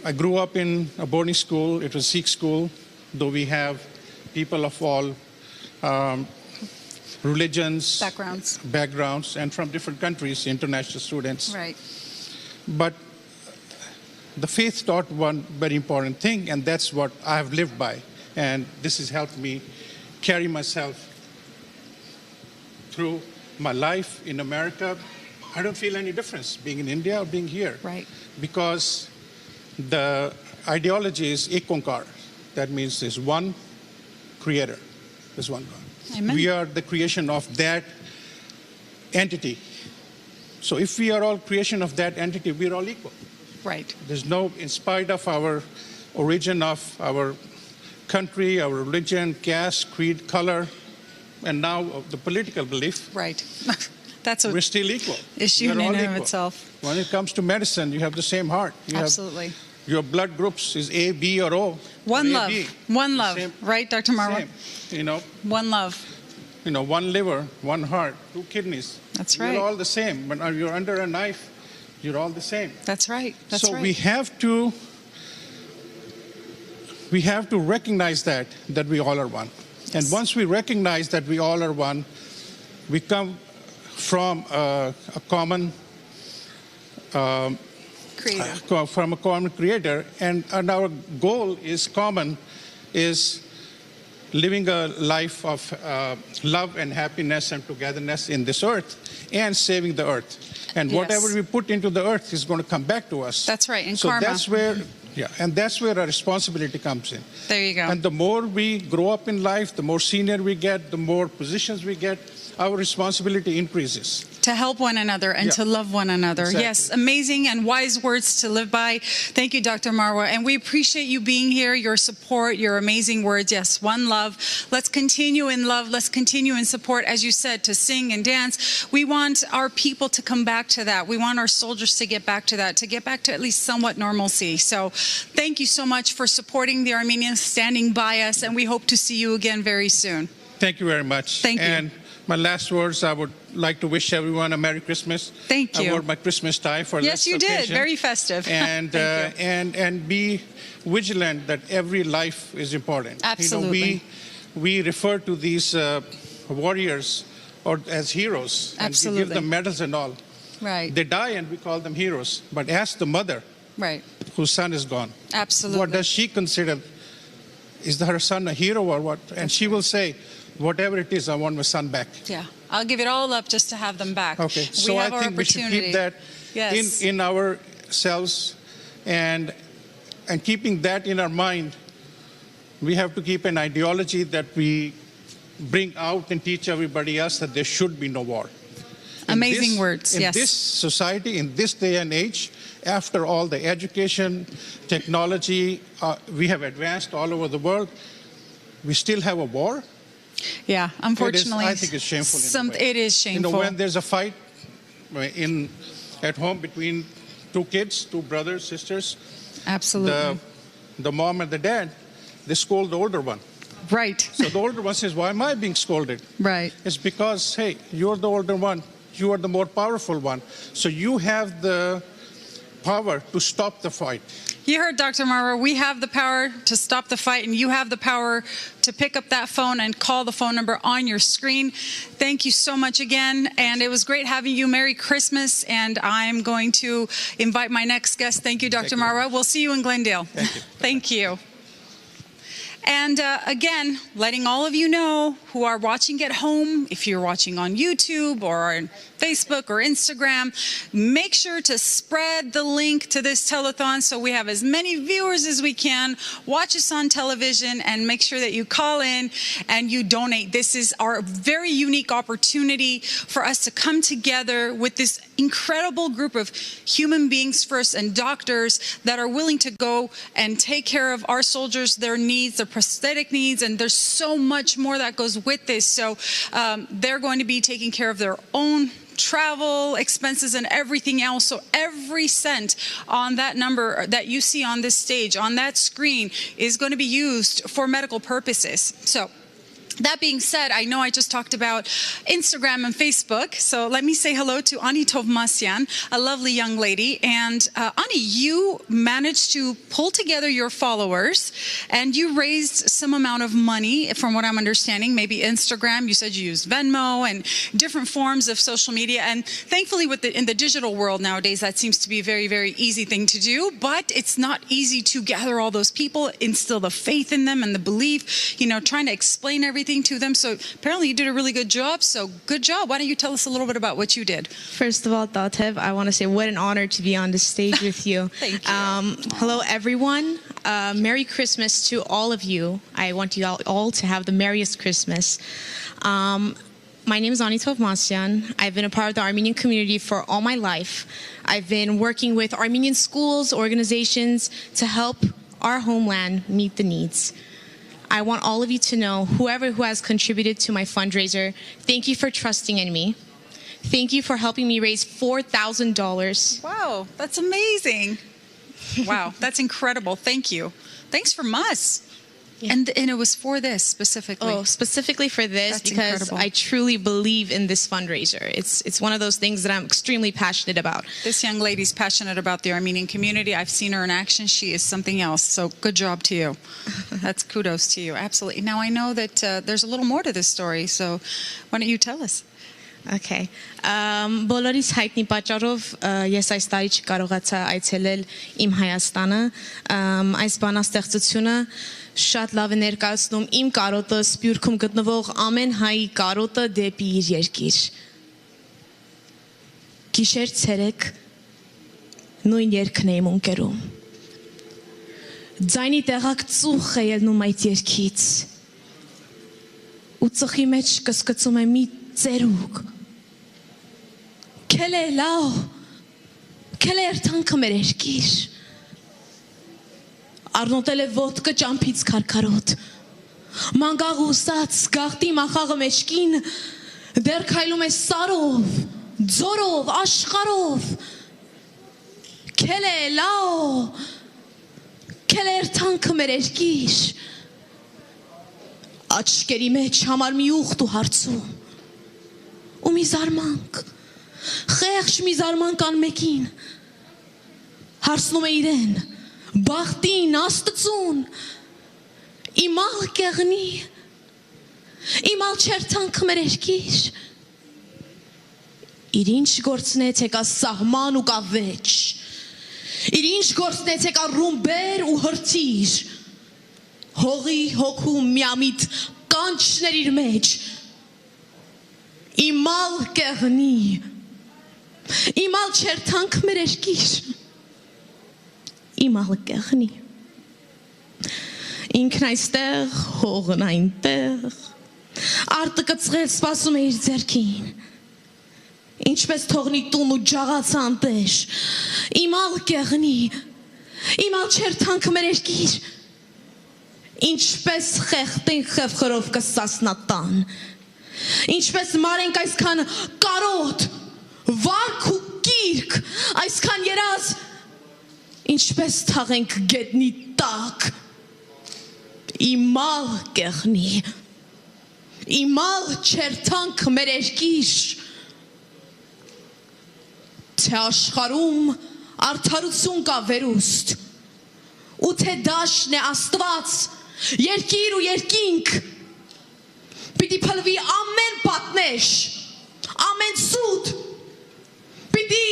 I grew up in a boarding school. It was Sikh school, though we have people of all religions, backgrounds, and from different countries, international students. Right. But the faith taught one very important thing, and that's what I have lived by. And this has helped me carry myself through my life in America. I don't feel any difference being in India or being here. Right. Because the ideology is Ek Onkar. That means there's one creator. There's one God. Amen. We are the creation of that entity. So if we are all creation of that entity, we're all equal. Right. There's no, in spite of our origin of our country, our religion, caste, creed, color, and now the political belief. Right. That's a we're still equal. issue in We're all and of equal. itself. When it comes to medicine, you have the same heart. You Absolutely. Have, your blood groups is A, B, or O. One or love. AB. One love. Same, right, Dr. Marwa? Same. You know. One love. You know, one liver, one heart, two kidneys. That's right. You're all the same. When you're under a knife, you're all the same. That's right. That's so right. we have to recognize that we all are one. And once we recognize that we all are one, we come from a common creator. From a common creator, and our goal is common, is living a life of love and happiness and togetherness in this earth and saving the earth. And whatever we put into the earth is going to come back to us. That's right, and so karma. that's where, and that's where our responsibility comes in. There you go. And the more we grow up in life, the more senior we get, the more positions we get, our responsibility increases. To help one another and to love one another. Exactly. Yes, amazing and wise words to live by. Thank you, Dr. Marwa. And we appreciate you being here, your support, your amazing words. Yes, one love. Let's continue in love. Let's continue in support, as you said, to sing and dance. We want our people to come back to that. We want our soldiers to get back to that, to get back to at least somewhat normalcy. So thank you so much for supporting the Armenians, standing by us, and we hope to see you again very soon. Thank you very much. Thank you. And my last words, I would like to wish everyone a Merry Christmas. Thank you. I wore my Christmas tie for Yes, this you did. occasion. Very festive. And Thank you. and be vigilant that every life is important. Absolutely. You know, we refer to these warriors or as heroes, and we Absolutely. give them medals and all. Right. They die, and we call them heroes. But ask the mother, Right. whose son is gone. Absolutely. What does she consider? Is her son a hero or what? And she will say, whatever it is, I want my son back. Yeah. I'll give it all up just to have them back. Okay, so we I have our think we should opportunity. keep that Yes. in ourselves, and keeping that in our mind, we have to keep an ideology that we bring out and teach everybody else that there should be no war. Amazing words, in yes. this society, in this day and age, after all the education, technology, we have advanced all over the world, we still have a war. Yeah, unfortunately. I think it's shameful. In a way. It is shameful. You know, when there's a fight at home between two kids, two brothers, sisters, Absolutely. the mom and the dad, they scold the older one. Right. So the older one says, why am I being scolded? Right. It's because, hey, you're the older one. You are the more powerful one. So you have the power to stop the fight. You heard Dr. Marwa. We have the power to stop the fight, and you have the power to pick up that phone and call the phone number on your screen. Thank you so much again, and it was great having you. Merry Christmas, and I'm going to invite my next guest. Thank you, Dr. Marwa. We'll see you in Glendale. Thank you. Thank you. And again, letting all of you know who are watching at home, if you're watching on YouTube or on Facebook or Instagram, make sure to spread the link to this telethon so we have as many viewers as we can. Watch us on television and make sure that you call in and you donate. This is our very unique opportunity for us to come together with this incredible group of human beings first and doctors that are willing to go and take care of our soldiers, their needs, their prosthetic needs, and there's so much more that goes with this. So they're going to be taking care of their own travel expenses and everything else. So every cent on that number that you see on this stage, on that screen, is going to be used for medical purposes. So that being said, I know I just talked about Instagram and Facebook, so let me say hello to Ani Tovmasyan, a lovely young lady. And Ani, you managed to pull together your followers, and you raised some amount of money, from what I'm understanding, maybe Instagram. You said you used Venmo and different forms of social media. And thankfully, in the digital world nowadays, that seems to be a very, very easy thing to do. But it's not easy to gather all those people, instill the faith in them and the belief, trying to explain everything to them. So apparently you did a really good job. So good job. Why don't you tell us a little bit about what you did? First of all, Tatev, I want to say what an honor to be on the stage with you. Thank you. Hello, everyone. Merry Christmas to all of you. I want you all to have the merriest Christmas. My name is Ani Tovmasyan. I've been a part of the Armenian community for all my life. I've been working with Armenian schools, organizations to help our homeland meet the needs. I want all of you to know, whoever who has contributed to my fundraiser, thank you for trusting in me. Thank you for helping me raise $4,000. Wow, that's amazing. Wow, that's incredible. Thank you. Thanks from us. Yeah. And it was for this specifically. Oh, specifically for this, that's because incredible. I truly believe in this fundraiser. It's one of those things that I'm extremely passionate about. This young lady's passionate about the Armenian community. I've seen her in action. She is something else. So good job to you. That's kudos to you. Absolutely. Now I know that there's a little more to this story. So why don't you tell us? Okay. Բոլորիս հայտնի պատճառով ես այս տարի չկարողացա այցելել իմ Հայաստանը։ Այս բանաստեղծությունը շատ լավ է ներկայացնում իմ կարոտը Սփյուռքում գտնվող ամեն հայի կարոտը դեպի իր երկիր։ Գիշեր ցերեկ նույն երգն եմ ունկերում։ Ձայնի տեղակ ծուխ է ելնում այդ երգից։ Ու ծխի մեջ կսկծում է մի ծերուկ։ Քելե լավ, քելե երթանքը մեր երկիր։ Առնոտել է ոտքը ճամփից քարքարոտ։ Մանգաղ ուսած գաղտի մախաղը մեջքին դեռ քայլում է սարով, ձորով, աշխարով։ Քելե լավ, քելե երթանքը մեր երկիր։ աչքերի մեջ համար մի ուխտ ու հարցում ու մի զարմանք խեղճ մի զարմանք անմեկին հարցնում է իրեն բախտին աստծուն իմալ կեղնի իմալ չերթանք մեր երկիր իր ինչ գործնեց եկա սահման ու կա վեճ իր ինչ գործնեց եկա ռումբեր ու հրթիր հողի հոգու միամիտ կանչներ իր մեջ իմալ կեղնի իմալ չերթանք մեր երկիր իմալ կեղնի ինքն այստեղ հողն այնտեղ արտը կծղել սպասում է իր ձեռքին ինչպես թողնի տուն ու ջաղաց անտեր իմալ կեղնի իմալ չերթանք մեր երկիր ինչպես խեղտին խևխրով կսասնատան ինչպես մարենք այսքան կարոտ վարք ու կիրք այսքան երազ ինչպես թաղենք գետնի տակ իմալ կեղնի իմալ չերթանք մեր երկիր թե աշխարում արդարություն կա վերուստ ու թե դաշն է աստված երկիր ու երկինք պիտի փլվի ամեն պատնեշ ամեն սուտ պիտի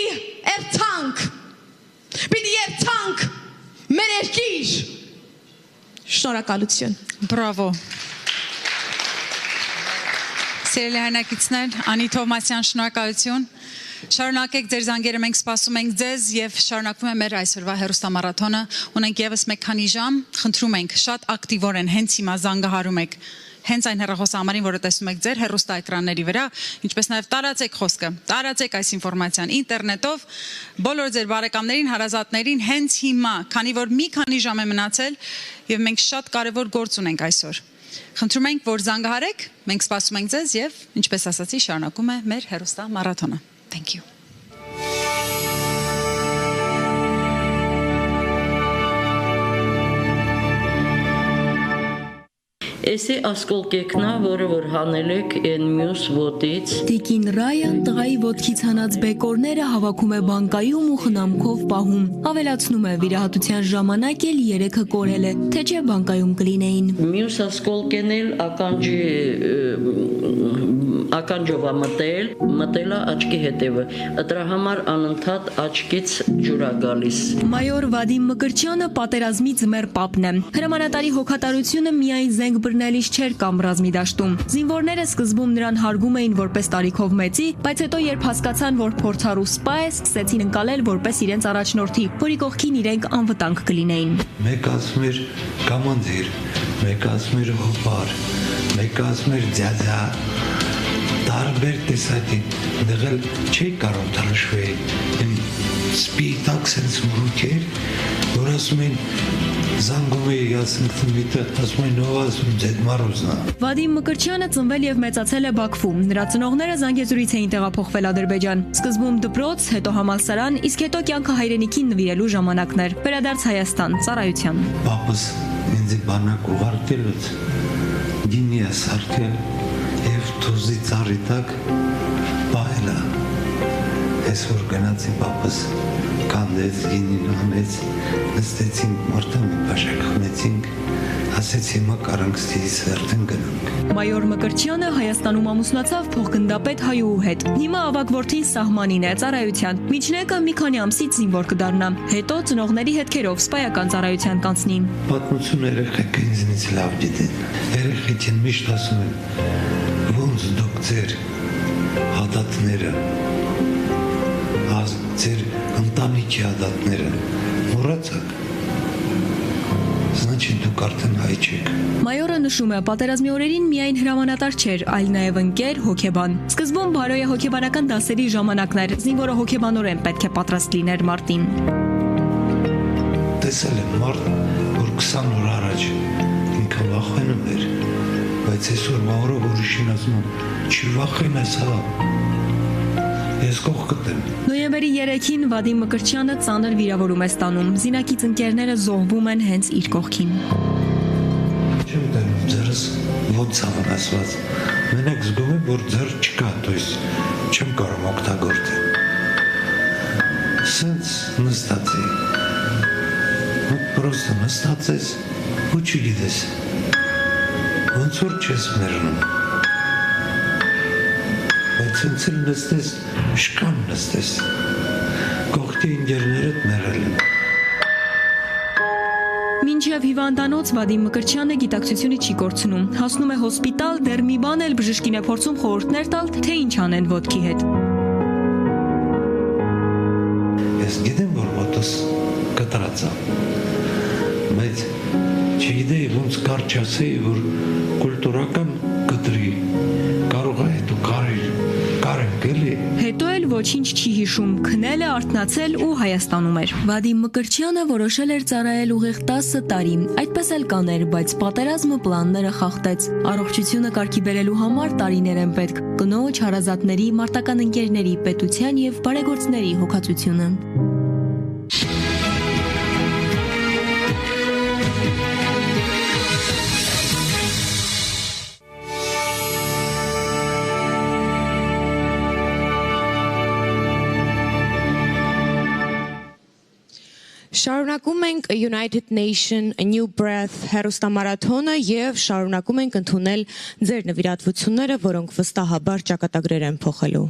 երթանք մեր երկիր շնորհակալություն Բրավո Սիրելի հայրենակիցներ Անի Թովմասյան շնորհակալություն Շարունակեք ձեր զանգերը, մենք սպասում ենք ձեզ եւ շարունակվում է մեր այսօրվա հեռուստամարաթոնը։ Ունենք եւս մեկ քանի ժամ, խնդրում ենք շատ ակտիվորեն հենց հիմա զանգահարում եք հենց այն հեռախոսահամարին, որը տեսնում եք ձեր հեռուստաէկրանների վրա, ինչպես նաեւ տարածեք խոսքը, տարածեք այս ինֆորմացիան ինտերնետով բոլոր ձեր բարեկամներին, հարազատներին հենց հիմա, քանի որ մի քանի ժամ է մնացել եւ մենք շատ կարեւոր գործ ունենք այսօր։ Խնդրում ենք, որ զանգահարեք, մենք սպասում ենք ձեզ եւ ինչպես ասացի, շարունակում է մեր հեռուստամարաթոնը։ Thank you. Էսի ասկոլկեկնա, որը որ հանել եք են մյուս ոտից։ Տիկին Ռայան տղայի ոտքից հանած բեկորները հավաքում է բանկայում ու խնամքով պահում։ Ավելացնում է վիրահատության ժամանակ էլ 3-ը կորել է, թե չէ բանկայում կլինեին։ Մյուս ասկոլկեն էլ ականջովա մտելա աչքի հետևը։ Դրա համար անընդհատ աչքից ջուր է գալիս։ Մայոր Վադիմ Մկրտչյանը պատերազմի ձմեռ պապն է։ Հրամանատարի հոգատարությունը միայն զենք բռնելիս չէր կամ ռազմի դաշտում։ Զինվորները սկզբում նրան հարգում էին որպես տարիքով մեծի, բայց հետո երբ հասկացան, որ փորձառու սպա է, սկսեցին ընկալել որպես իրենց առաջնորդի, որի կողքին իրենք անվտանգ կլինեին։ Մեկ ասում էր կամանդիր, մեկ ասում էր հոպար, մեկ ասում էր ձյաձա, տարբեր տեսակի, դեղել չի կարող թարաշվել, սպիտակ սենց մրուք էր, որ ասում են զանգում էի ասնքնվիտը, ասում են ով ասում ձետ մարոզնա։ Վադիմ Մկրտչյանը ծնվել եւ մեծացել է Բաքվում։ Նրա ծնողները Զանգեզուրից էին տեղափոխվել Ադրբեջան։ Սկզբում դպրոց, հետո համալսարան, իսկ հետո կյանքը հայրենիքին նվիրելու ժամանակներ։ Վերադարձ Հայաստան, ծառայության։ Պապս ինձ բանակ ուղարկելուց գինի է սարքել եւ թուզի ծառի տակ պահելա։ Այսօր գնացի պապս կանդեց, գինին համեց, նստեցինք մորտամի բաշակ խմեցինք, ասեց հիմա կարանք ստիից վերդեն գնանք։ Մայոր Մկրտչյանը Հայաստանում ամուսնացավ փոխգնդապետ Հայուհու հետ։ Հիմա ավագ որդին սահմանին է ծառայության։ Միջնեկը մի քանի ամսից զինվոր կդառնա։ Հետո ծնողների հետքերով սպայական ծառայության կանցնի։ Պատմություն երեխեք ինձնից լավ գիտեն։ Երեխեքին միշտ ասում են, ոնց դուք ձեր հադատները ձեր ընտանիքի հադատները մոռացաք, значит դուք արդեն հայ չեք։ Մայորը նշում է, պատերազմի օրերին միայն հրամանատար չէր, այլ նաև ընկեր, հոգեբան։ Սկզբում բարոյե հոգեբանական դասերի ժամանակներ, զինվորը հոգեբանորեն պետք է պատրաստ լիներ մարտին։ Տեսել եմ մարդ, որ 20 օր առաջ ինքը վախենում էր, բայց այսօր մահորով ուրիշին ասում եմ, չի վախենես հա։ Ես կողքդ եմ։ Նոյեմբերի 3-ին Վադիմ Մկրտչյանը ծանր վիրավորում է ստանում։ Զինակից ընկերները զոհվում են հենց իր կողքին։ Չեմ տենում ձերս ոնց ամեն ասված մենակ զգում եմ որ ձեռ չկա то есть չեմ կարող օգտագործել սենց նստած է просто նստած ես ու չգիտես ոնց որ չես մեռնում բայց սենց էլ նստես շկան նստես կողքի ինգերներդ մեռել են Մինչև հիվանդանոց Վադիմ Մկրտչյանը գիտակցությունը չի կորցնում, հասնում է հոսպիտալ, դեռ մի բան էլ բժշկին է փորձում խորհուրդներ տալ, թե ինչ անեն ոտքի հետ։ Ես գիտեմ, որ ոտս կտրած է, բայց չգիտեի ոնց կարճ ասեի, որ կուլտուրական կտրի, կարող է հետո կարենք էլի։ Հետո էլ ոչինչ չի հիշում, քնել է, արթնացել ու Հայաստանում էր։ Վադիմ Մկրտչյանը որոշել էր ծառայել ուղիղ 10 տարի, այդպես էլ կաներ, բայց պատերազմը պլանները խախտեց։ Առողջությունը կարգի բերելու համար տարիներ են պետք, կնոջ, հարազատների, մարտական ընկերների, պետության եւ բարեգործների հոգացությունը։ Շարունակում ենք United Nation A New Breath հեռուստամարաթոնը եւ շարունակում ենք ընդունել ձեր նվիրատվությունները, որոնք վստահաբար ճակատագրեր են փոխելու։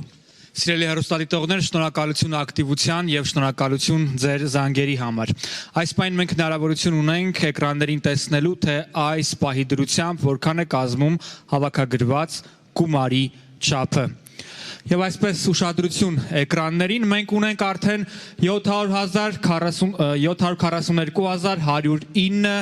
Սիրելի հեռուստադիտողներ, շնորհակալություն ակտիվության եւ շնորհակալություն ձեր զանգերի համար։ Այս պայն մենք հնարավորություն ունենք էկրաններին տեսնելու, թե այս պահի դրությամբ որքան է կազմում հավաքագրված գումարի չափը։ Եվ այսպես ուշադրություն էկրաններին մենք ունենք արդեն 742,109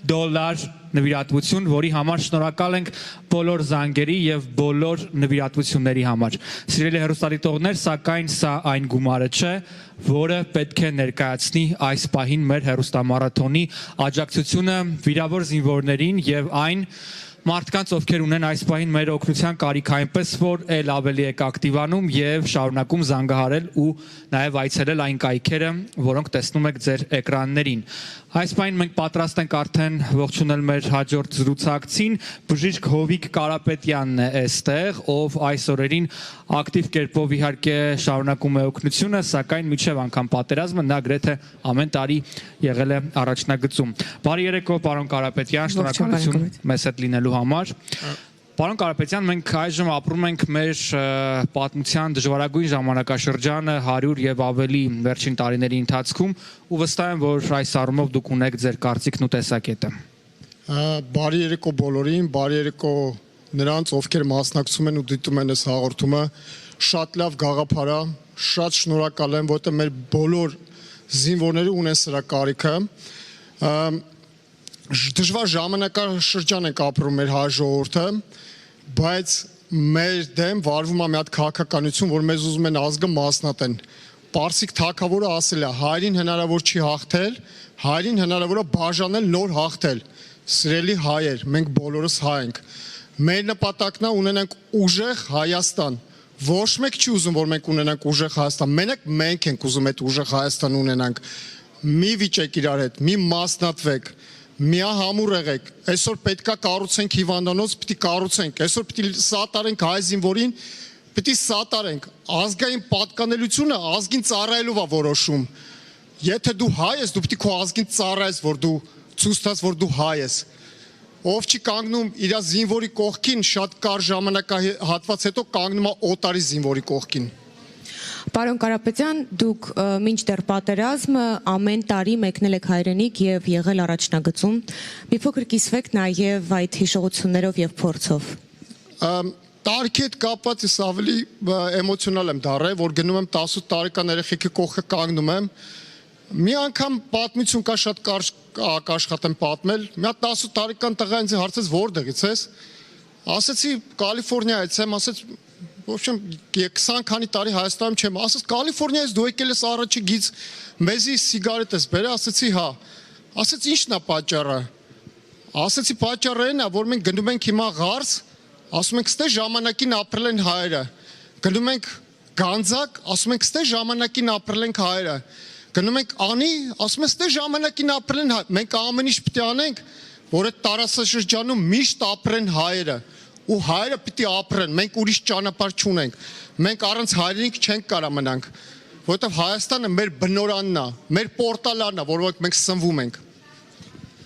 դոլար նվիրատվություն, որի համար շնորհակալ ենք բոլոր զանգերի եւ բոլոր նվիրատվությունների համար։ Սիրելի հեռուստադիտողներ, սակայն սա այն գումարը չէ, որը պետք է ներկայացնի այս պահին մեր հեռուստամարաթոնի աջակցությունը վիրավոր զինվորներին եւ այն մարդկանց, ովքեր ունեն այս պահին մեր օգնության կարիք, այնպես որ էլ ավելի եք ակտիվանում եւ շարունակում զանգահարել ու նաեւ այցելել այն կայքերը, որոնք տեսնում եք ձեր էկրաններին։ Այս պահին մենք պատրաստ ենք արդեն ողջունել մեր հաջորդ զրուցակցին, բժիշկ Հովիկ Կարապետյանն է այստեղ, ով այս օրերին ակտիվ կերպով իհարկե շարունակում է օգնությունը, սակայն մինչև անգամ պատերազմը նա գրեթե ամեն տարի եղել է առաջնագծում։ Բարի երեկո, պարոն Կարապետյան, շնորհակալություն մեզ հետ լինելու համար։ Պարոն Կարապետյան, մենք այժմ ապրում ենք մեր պատմության դժվարագույն ժամանակաշրջանը 100 եւ ավելի վերջին տարիների ընթացքում ու վստահ եմ, որ այս առումով դուք ունեք ձեր կարծիքն ու տեսակետը։ Բարի երեկո բոլորին, բարի երեկո նրանց, ովքեր մասնակցում են ու դիտում են այս հաղորդումը։ Շատ լավ գաղափար է, շատ շնորհակալ եմ, որտեղ մեր բոլոր զինվորները ունեն սրա կարիքը։ Դժվար ժամանակաշրջան ենք ապրում մեր հայ ժողովուրդը, բայց մեր դեմ վարվում է մի հատ քաղաքականություն, որ մեզ ուզում են ազգը մասնատեն։ Պարսիկ թագավորը ասել է, հայրին հնարավոր չի հաղթել, հայրին հնարավոր է բաժանել, նոր հաղթել։ Սիրելի հայեր, մենք բոլորս հայ ենք։ Մեր նպատակն է ունենանք ուժեղ Հայաստան։ Ոչ մեկ չի ուզում, որ մենք ունենանք ուժեղ Հայաստան։ Մենակ մենք ենք ուզում այդ ուժեղ Հայաստան ունենանք։ Մի վիճեք իրար հետ, մի մասնատվեք։ Միահամուռ եղեք, այսօր պետքա կառուցենք հիվանդանոց, պիտի կառուցենք, այսօր պիտի սատարենք հայ զինվորին, պիտի սատարենք, ազգային պատկանելությունը ազգին ծառայելով է որոշում, եթե դու հայ ես, դու պիտի քո ազգին ծառայես, որ դու ցույց տաս, որ դու հայ ես, ով չի կանգնում իր զինվորի կողքին, շատ կարճ ժամանակահատված հետո կանգնում է օտարի զինվորի կողքին։ Պարոն Կարապետյան, դուք մինչդեռ պատերազմը ամեն տարի մեկնել եք հայրենիք եւ եղել առաջնագծում։ Մի փոքր կիսվեք նաեւ այդ հիշողություններով եւ փորձով։ Տարիքի հետ կապված ես ավելի էմոցիոնալ եմ դառել, որ գնում եմ 18 տարեկան երեխեքի կողքը կանգնում եմ։ Մի անգամ պատմություն կա, շատ կարճ աշխատեմ պատմել։ Մի հատ 18 տարեկան տղա ինձ հարցեց որտեղից ես։ Ասեցի Կալիֆոռնիայից եմ, ասեց В общем, 20 քանի տարի Հայաստանում չեմ, ասես Կալիֆոռնիայից դու եկել ես առաջի գից, մեզի սիգարետ ես բերել, ասեցի հա։ Ասեց ի՞նչն է պատճառը։ Ասեցի պատճառը այն է, որ մենք գնում ենք հիմա ղարս, ասում ենք ստե ժամանակին ապրել են հայերը։ Գնում ենք Գանձակ, ասում ենք ստե ժամանակին ապրել ենք հայերը։ Գնում ենք Անի, ասում ենք ստե ժամանակին ապրել են հայ։ Մենք ամեն ինչ պետք է անենք, որ այդ տարածաշրջանում միշտ ապրեն հայերը, ու հայերը պիտի ապրեն, մենք ուրիշ ճանապարհ չունենք, մենք առանց հայրենիք չենք կարա մնանք, որովհետև Հայաստանը մեր բնորանն է, մեր պորտալն է, որով մենք սնվում ենք։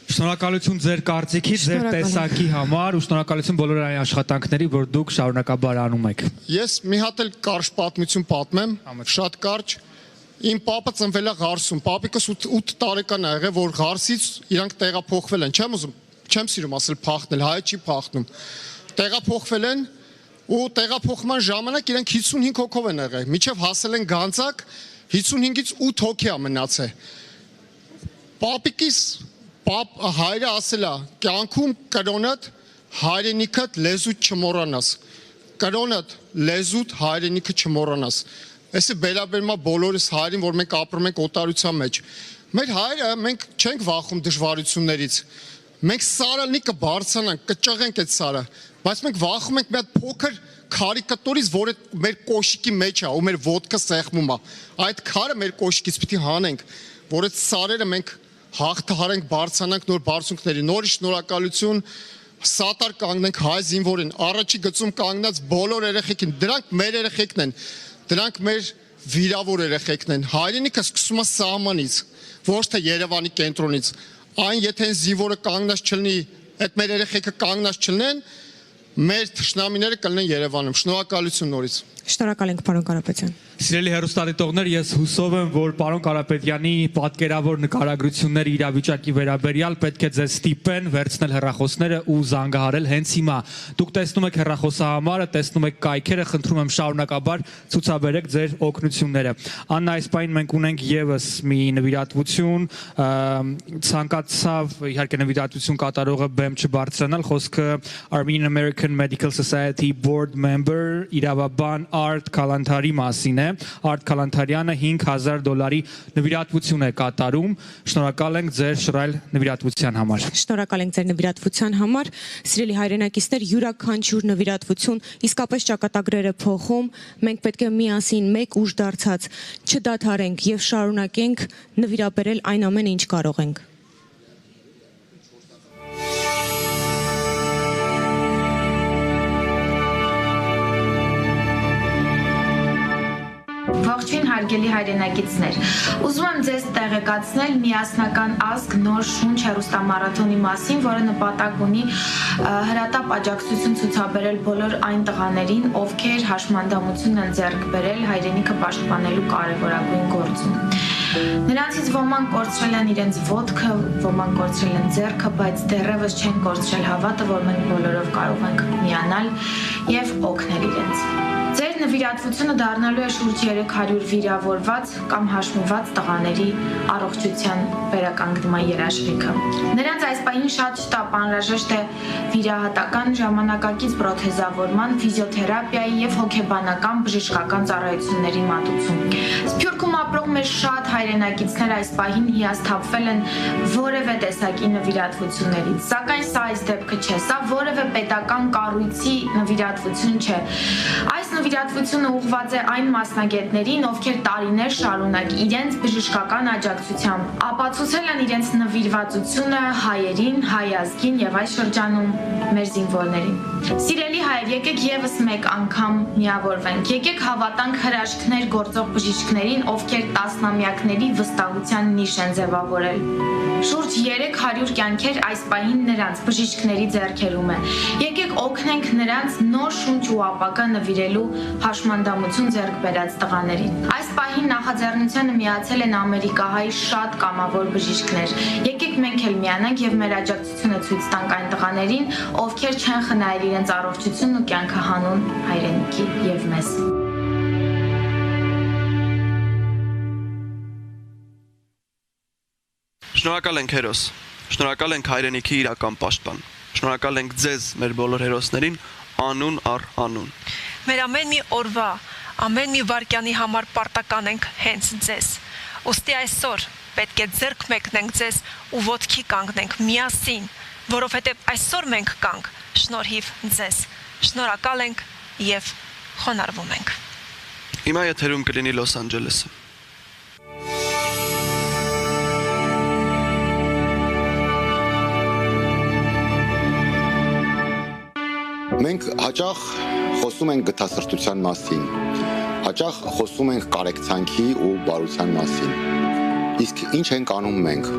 Շնորհակալություն ձեր կարծիքի, ձեր տեսակի համար ու շնորհակալություն բոլոր այն աշխատանքների, որ դուք շարունակաբար անում եք։ Ես մի հատ էլ կարճ պատմություն պատմեմ, շատ կարճ։ Իմ պապը ծնվել է Ղարսում, պապիկս 8 տարեկան է եղել, որ Ղարսից իրանք տեղափոխվել են, չեմ սիրում ասել փախնել, հայը չի փախնում։ Տեղափոխվել են ու տեղափոխման ժամանակ իրանք 55 հոգով են եղել, մինչև հասել են Գանձակ, 55-ից 8 հոգի է մնացել։ Պապիկիս հայրը ասել է, կյանքում կրոնդ հայրենիքդ լեզուդ չմոռանաս, կրոնդ լեզուդ հայրենիքը չմոռանաս։ Այսը վերաբերում է բոլորս հայրին, որ մենք ապրում ենք օտարության մեջ։ Մեր հայրը մենք չենք վախում դժվարություններից։ Մենք սարալնի կբարձրանանք, կճղենք այդ սարը, բայց մենք վախում ենք մի հատ փոքր քարիկատորից, որը մեր կոշիկի մեջ է, ու մեր ոտքը սեղմում է։ Այդ քարը մեր կոշիկից պիտի հանենք, որ այդ սարերը մենք հաղթահարենք, բարձրանանք նոր բարձունքների։ Նորից շնորհակալություն, սատար կանգնենք հայ զինվորին, առաջի գծում կանգնած բոլոր երեխեքին, դրանք մեր երեխեքն են, դրանք մեր վիրավոր երեխեքն են։ Հայրենիքը սկսում է սահմանից, ոչ թե Երևանի կենտրոնից։ Այն եթե զինվորը կանգնած չլինի, այդ մեր երեխեքը կանգնած չլինեն, մեր թշնամիները կլինեն Երևանում։ Շնորհակալություն նորից։ Շնորհակալ ենք, պարոն Կարապետյան։ Սիրելի հեռուստադիտողներ, ես հուսով եմ, որ պարոն Կարապետյանի պատկերավոր նկարագրությունները իրավիճակի վերաբերյալ պետք է ձեզ ստիպեն վերցնել հեռախոսները ու զանգահարել հենց հիմա։ Դուք տեսնում եք հեռախոսահամարը, տեսնում եք կայքերը, խնդրում եմ շարունակաբար ցուցաբերեք ձեր օգնությունները։ Աննա, այս պահին մենք ունենք եւս մի նվիրատվություն, ցանկացավ իհարկե նվիրատվություն կատարողը բեմ չբարձրանալ, խոսքը Armenian American Medical Society board member իրավաբան Արդ Քալանթարի մասին է։ Արդ Քալանթարյանը $5,000 նվիրատվություն է կատարում։ Շնորհակալ ենք ձեր շռայլ նվիրատվության համար։ Շնորհակալ ենք ձեր նվիրատվության համար։ Սիրելի հայրենակիցներ, յուրաքանչյուր նվիրատվություն իսկապես ճակատագրեր է փոխում։ Մենք պետք է միասին մեկ ուժ դարձած չդադարենք եւ շարունակենք նվիրաբերել այն ամենը, ինչ կարող ենք։ Ողջույն հարգելի հայրենակիցներ, ուզում եմ ձեզ տեղեկացնել միասնական ազգ նոր շունչ հեռուստամարաթոնի մասին, որը նպատակ ունի հրատապ աջակցություն ցուցաբերել բոլոր այն տղաներին, ովքեր հաշմանդամություն են ձեռք բերել հայրենիքը պաշտպանելու կարևորագույն գործում։ Նրանցից ոմանք կորցրել են իրենց ոտքը, ոմանք կորցրել են ձեռքը, բայց դեռևս չեն կորցրել հավատը, որ մենք բոլորով կարող ենք միանալ եւ օգնել իրենց։ Ձեր նվիրատվությունը դառնալու է շուրջ 300 վիրավորված կամ հաշմված տղաների առողջության վերականգնման երաշխիքը։ Նրանց այս պահին շատ շտապ անհրաժեշտ է վիրահատական ժամանակակից պրոթեզավորման, ֆիզիոթերապիայի եւ հոգեբանական բժշկական ծառայությունների մատուցում։ Սփյուռքում ապրող մեր շատ հայրենակիցներ այս պահին հիասթափվել են որևէ տեսակի նվիրատվություններից, սակայն սա այս դեպքը չէ, սա որևէ պետական կառույցի նվիրատվություն չէ։ Այս նվիրատվությունը ուղղված է այն մասնագետներին, ովքեր տարիներ շարունակ իրենց բժշկական աջակցությամբ ապացուցել են իրենց նվիրվածությունը հայերին, հայ ազգին եւ այս շրջանում մեր զինվորներին։ Սիրելի հայր, եկեք եւս մեկ անգամ միավորվենք։ Եկեք հավատանք հրաշքներ գործող բժիշկներին, ովքեր տասնամյակների վստահության նիշ են ձևավորել։ Շուրջ 300 կյանքեր այս պահին նրանց բժիշկների ձեռքերում է։ Եկեք օգնենք նրանց նոր շունչ ու ապագա նվիրելու հաշմանդամություն ձեռք բերած տղաներին։ Այս պահին նախաձեռնությանը միացել են ամերիկահայ շատ կամավոր բժիշկներ։ Եկեք մենք էլ միանանք եւ մեր աջակցությունը ցույց տանք այն տղաներին, ովքեր չեն խնայել իրենց առողջությունն ու կյանքը հանուն հայրենիքի եւ մեզ։ Շնորհակալ ենք հերոս, շնորհակալ ենք հայրենիքի իրական պաշտպան, շնորհակալ ենք ձեզ, մեր բոլոր հերոսներին, անուն առ անուն։ Մեր ամեն մի օրվա, ամեն մի վայրկյանի համար պարտական ենք հենց ձեզ։ Ուստի այսօր պետք է ձեռք մեկնենք ձեզ ու ոտքի կանգնենք միասին, որովհետև այսօր մենք կանք շնորհիվ ձեզ։ Շնորհակալ ենք եւ խոնարհվում ենք։ Հիմա եթերում կլինի Լոս Անջելեսը։ Մենք հաճախ խոսում ենք գթասրտության մասին, հաճախ խոսում ենք կարեկցանքի ու բարության մասին։ Իսկ ինչ ենք անում մենք։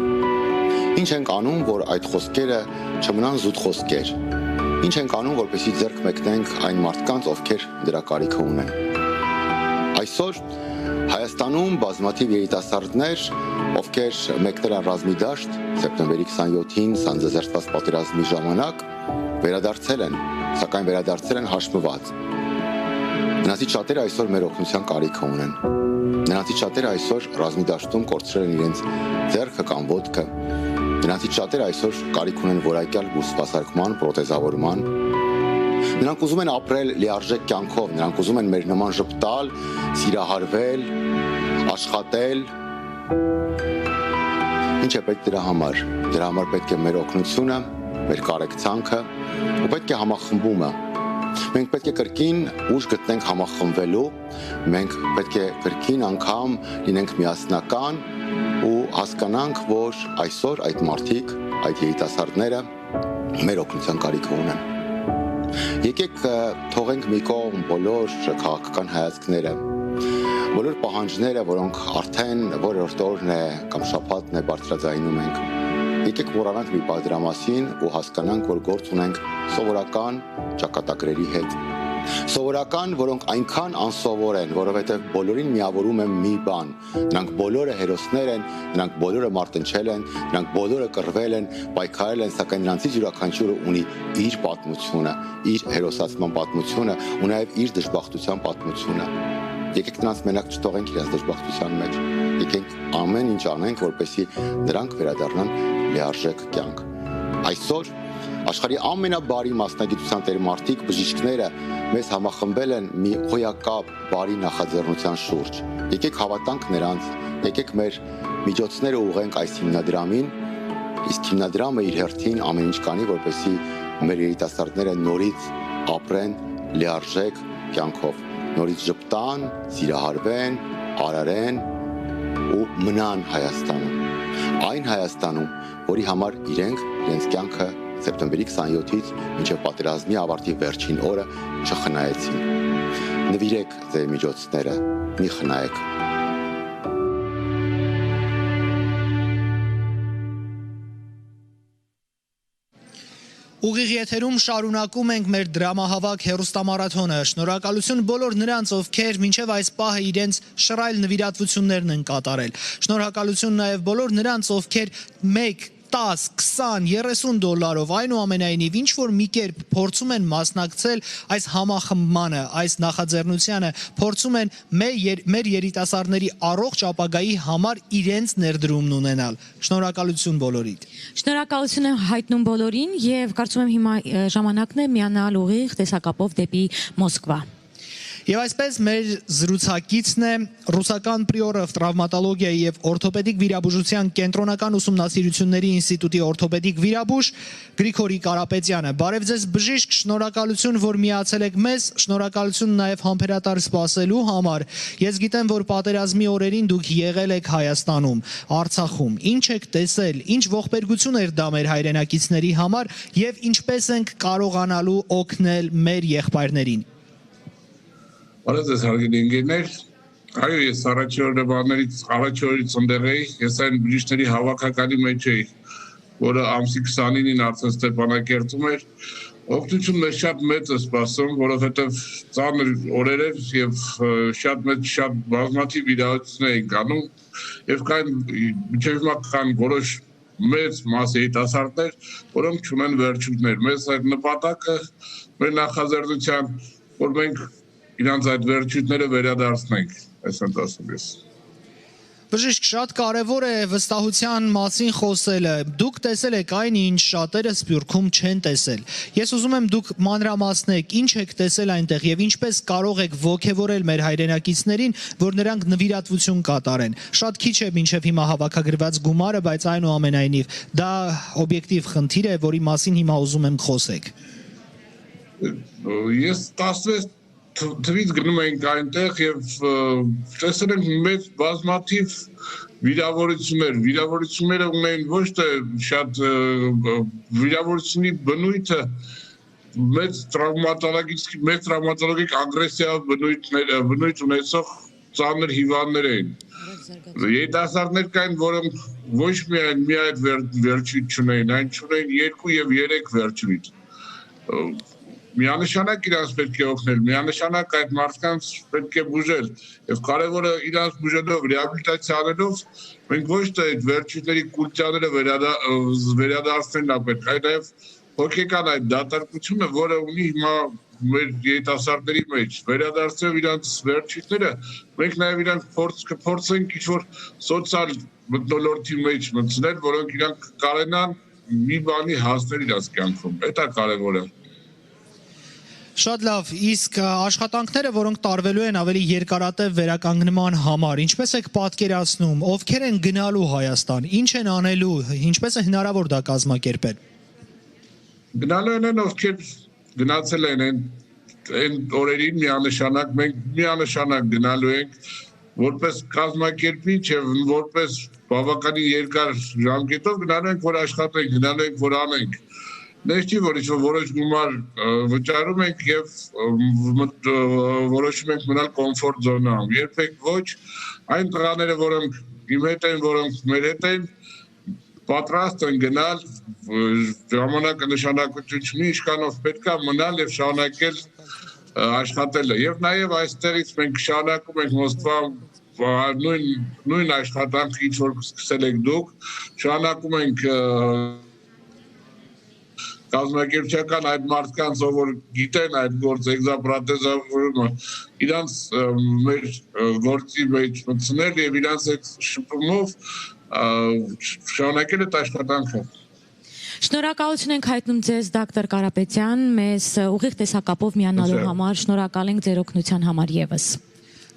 Ինչ ենք անում, որ այդ խոսքերը չմնան զուտ խոսքեր։ Ինչ ենք անում, որպեսզի ձեռք մեկնենք այն մարդկանց, ովքեր դրա կարիքը ունեն։ Այսօր Հայաստանում բազմաթիվ երիտասարդներ, ովքեր մեկնել են ռազմի դաշտ սեպտեմբերի 27-ին սանձազերծված պատերազմի ժամանակ, վերադարձել են, սակայն վերադարձել են հաշմված։ Նրանցից շատերը այսօր մեր օգնության կարիքը ունեն։ Նրանցից շատերը այսօր ռազմի դաշտում կորցրել են իրենց ձեռքը կամ ոտքը։ Նրանցից շատերը այսօր կարիք ունեն որակյալ բուսպասարկման, պրոթեզավորման։ Նրանք ուզում են ապրել լիարժեք կյանքով, նրանք ուզում են մեր նման ժպտալ, սիրահարվել, աշխատել։ Ինչ է պետք դրա համար։ Դրա համար պետք է մեր օգնությունը, մեր կարեկցանքը ու պետք է համախմբումը։ Մենք պետք է կրկին ուժ գտնենք համախմբվելու, մենք պետք է կրկին անգամ լինենք միասնական ու հասկանանք, որ այսօր այդ մարդիկ, այդ երիտասարդները մեր օգնության կարիք ունեն։ Եկեք թողենք մի կողմ բոլոր քաղաքական հայացքները, բոլոր պահանջները, որոնք արդեն որորդ օրն է կամ շաբաթն է բարձրաձայնում ենք։ Եկեք մոռանանք մի բան դրա մասին ու հասկանանք, որ գործ ունենք սովորական ճակատագրերի հետ։ Սովորական, որոնք այնքան անսովոր են, որովհետև բոլորին միավորում է մի բան։ Նրանք բոլորը հերոսներ են, նրանք բոլորը մարտնչել են, նրանք բոլորը կռվել են, պայքարել են, սակայն նրանցից յուրաքանչյուրը ունի իր պատմությունը, իր հերոսացման պատմությունը ու նաև իր դժբախտության պատմությունը։ Եկեք նրանց մենակ չթողենք իրենց դժբախտության մեջ։ Եկենք ամեն ինչ անենք, որպեսզի նրանք վերադառնան լիարժեք կյանք։ Այսօր աշխարհի ամենաբարի մասնագիտության տերմարտիկ բժիշկները մեզ համախմբել են մի հոյակապ բարի նախաձեռնության շուրջ։ Եկեք հավատանք նրանց, եկեք մեր միջոցները ուղղենք այս հիմնադրամին, իսկ հիմնադրամը իր հերթին ամեն ինչ կանի, որպեսզի մեր երիտասարդները նորից ապրեն լիարժեք կյանքով, նորից ժպտան, սիրահարվեն, արարեն ու մնան Հայաստանում։ Այն Հայաստանում, որի համար իրենց կյանքը սեպտեմբերի 27-ից մինչև պատերազմի ավարտի վերջին օրը չխնայեցին։ Նվիրեք ձեր միջոցները, մի խնայեք։ Ուղիղ եթերում շարունակում ենք մեր դրամահավաք հեռուստամարաթոնը։ Շնորհակալություն բոլոր նրանց, ովքեր մինչև այս պահը իրենց շռայլ նվիրատվություններն են կատարել։ Շնորհակալություն նաև բոլոր նրանց, ովքեր 1, 10, 20, 30 դոլարով այնուամենայնիվ ինչ որ մի կերպ փորձում են մասնակցել այս համախմբմանը, այս նախաձեռնությանը, փորձում են մեր երիտասարդների առողջ ապագայի համար իրենց ներդրումն ունենալ։ Շնորհակալություն բոլորիդ։ Շնորհակալություն եմ հայտնում բոլորին եւ կարծում եմ հիմա ժամանակն է միանալ ուղիղ տեսակապով դեպի Մոսկվա։ Եվ այսպես մեր զրուցակիցն է ռուսական Պրիորով տրավմատոլոգիայի եւ օրթոպեդիկ վիրաբուժության կենտրոնական ուսումնասիրությունների ինստիտուտի օրթոպեդիկ վիրաբույժ Գրիգորի Կարապետյանը։ Բարև ձեզ բժիշկ, շնորհակալություն, որ միացել եք մեզ, շնորհակալություն նաեւ համբերատար սպասելու համար։ Ես գիտեմ, որ պատերազմի օրերին դուք եղել եք Հայաստանում, Արցախում։ Ինչ եք տեսել, ինչ ողբերգություն էր դա մեր հայրենակիցների համար եւ ինչպես ենք կարողանալու օգնել մեր եղբայրներին։ Բարև ձեզ հարգելի ընկերներ, այո ես առաջի օրից ընդեղ էի, ես այն բժիշկների հավաքականի մեջ էի, որը ամսի 29-ին արդեն Ստեփանակերտում էր, օգնություն մեզ շատ մեծ է սպասում, որովհետև ծանր օրեր էր եւ շատ բազմաթիվ իրավիճակներ են կանում եւ կան մինչեւ հիմա կան որոշ մեծ մաս երիտասարդներ, որոնք չունեն վերջույթներ։ Մեզ այդ նպատակը մեր նախաձեռնության, որ մենք իրանց այդ վերջույթները վերադարձնենք, այսպես ասում ես։ Բժիշկ, շատ կարևոր է վստահության մասին խոսելը։ Դուք տեսել եք այն, ինչ շատերը Սփյուռքում չեն տեսել։ Ես ուզում եմ դուք մանրամասնեք, ինչ եք տեսել այնտեղ եւ ինչպես կարող եք ոգևորել մեր հայրենակիցներին, որ նրանք նվիրատվություն կատարեն։ Շատ քիչ է մինչեւ հիմա հավաքագրված գումարը, բայց այնուամենայնիվ դա օբյեկտիվ խնդիր է, որի մասին հիմա ուզում եմ խոսեք։ Ես 16 թվից գնում ենք այնտեղ եւ տեսել ենք մեծ բազմաթիվ վիրավորությունները ունեն ոչ թե շատ վիրավորությունի բնույթը մեծ տրավմատոլոգիկ ագրեսիա բնույթ ունեցող ծանր հիվանդներ էին։ Երիտասարդներ կային, որոնք ոչ միայն մի այդ վերջույթ չունեին, այն չունեին 2 եւ 3 վերջույթ։ Միանշանակ իրանց պետք է օգնել, միանշանակ այդ մարդկանց պետք է բուժել եւ կարեւորը իրանց բուժելով, ռեաբիլիտացիա անելով մենք ոչ թե այդ վերջույթների կուլտիաները վերադարձնելն է պետք, այլ նաեւ հոգեկան այդ դատարկությունը, որը ունի հիմա մեր երիտասարդների մեջ, վերադարձնելով իրանց վերջույթները, մենք նաեւ իրանք կփորձենք ինչ-որ սոցիալ մթնոլորտի մեջ մտցնել, որոնք իրանք կարենան մի բանի հասնել իրանց կյանքում։ Դա կարեւոր է։ Շատ լավ, իսկ աշխատանքները, որոնք տարվելու են ավելի երկարատև վերականգնման համար, ինչպես եք պատկերացնում, ովքեր են գնալու Հայաստան, ինչ են անելու, ինչպես է հնարավոր դա կազմակերպել։ Գնալու են ովքեր գնացել են այն օրերին միանշանակ, մենք միանշանակ գնալու ենք որպես կազմակերպիչ եւ որպես բավականին երկար ժամկետով գնալու ենք, որ աշխատենք, գնալու ենք, որ անենք։ Ներքի որոշ գումար վճարում ենք եւ որոշում ենք մնալ կոմֆորտ զոնայում։ Երբեք ոչ այն տղաները, որոնք իմ հետ են, որոնք մեր հետ են, պատրաստ են գնալ, ժամանակը նշանակություն չունի, ինչքանով պետք է մնալ եւ շարունակել աշխատելը։ Եվ նաեւ այստեղից մենք շարունակում ենք Մոսկվա նույն աշխատանքը, ինչ որ սկսել եք դուք, շարունակում ենք կազմակերպչական այդ մարդկանց, որ գիտեն այդ գործը, էկզապրատեզավորումը, իրանց մեր գործի մեջ մտցնել եւ իրանց այդ շփումով շարունակել այդ աշխատանքը։ Շնորհակալություն ենք հայտնում ձեզ, դոկտոր Կարապետյան, մեզ ուղիղ տեսակապով միանալու համար, շնորհակալ ենք ձեր օգնության համար եւս։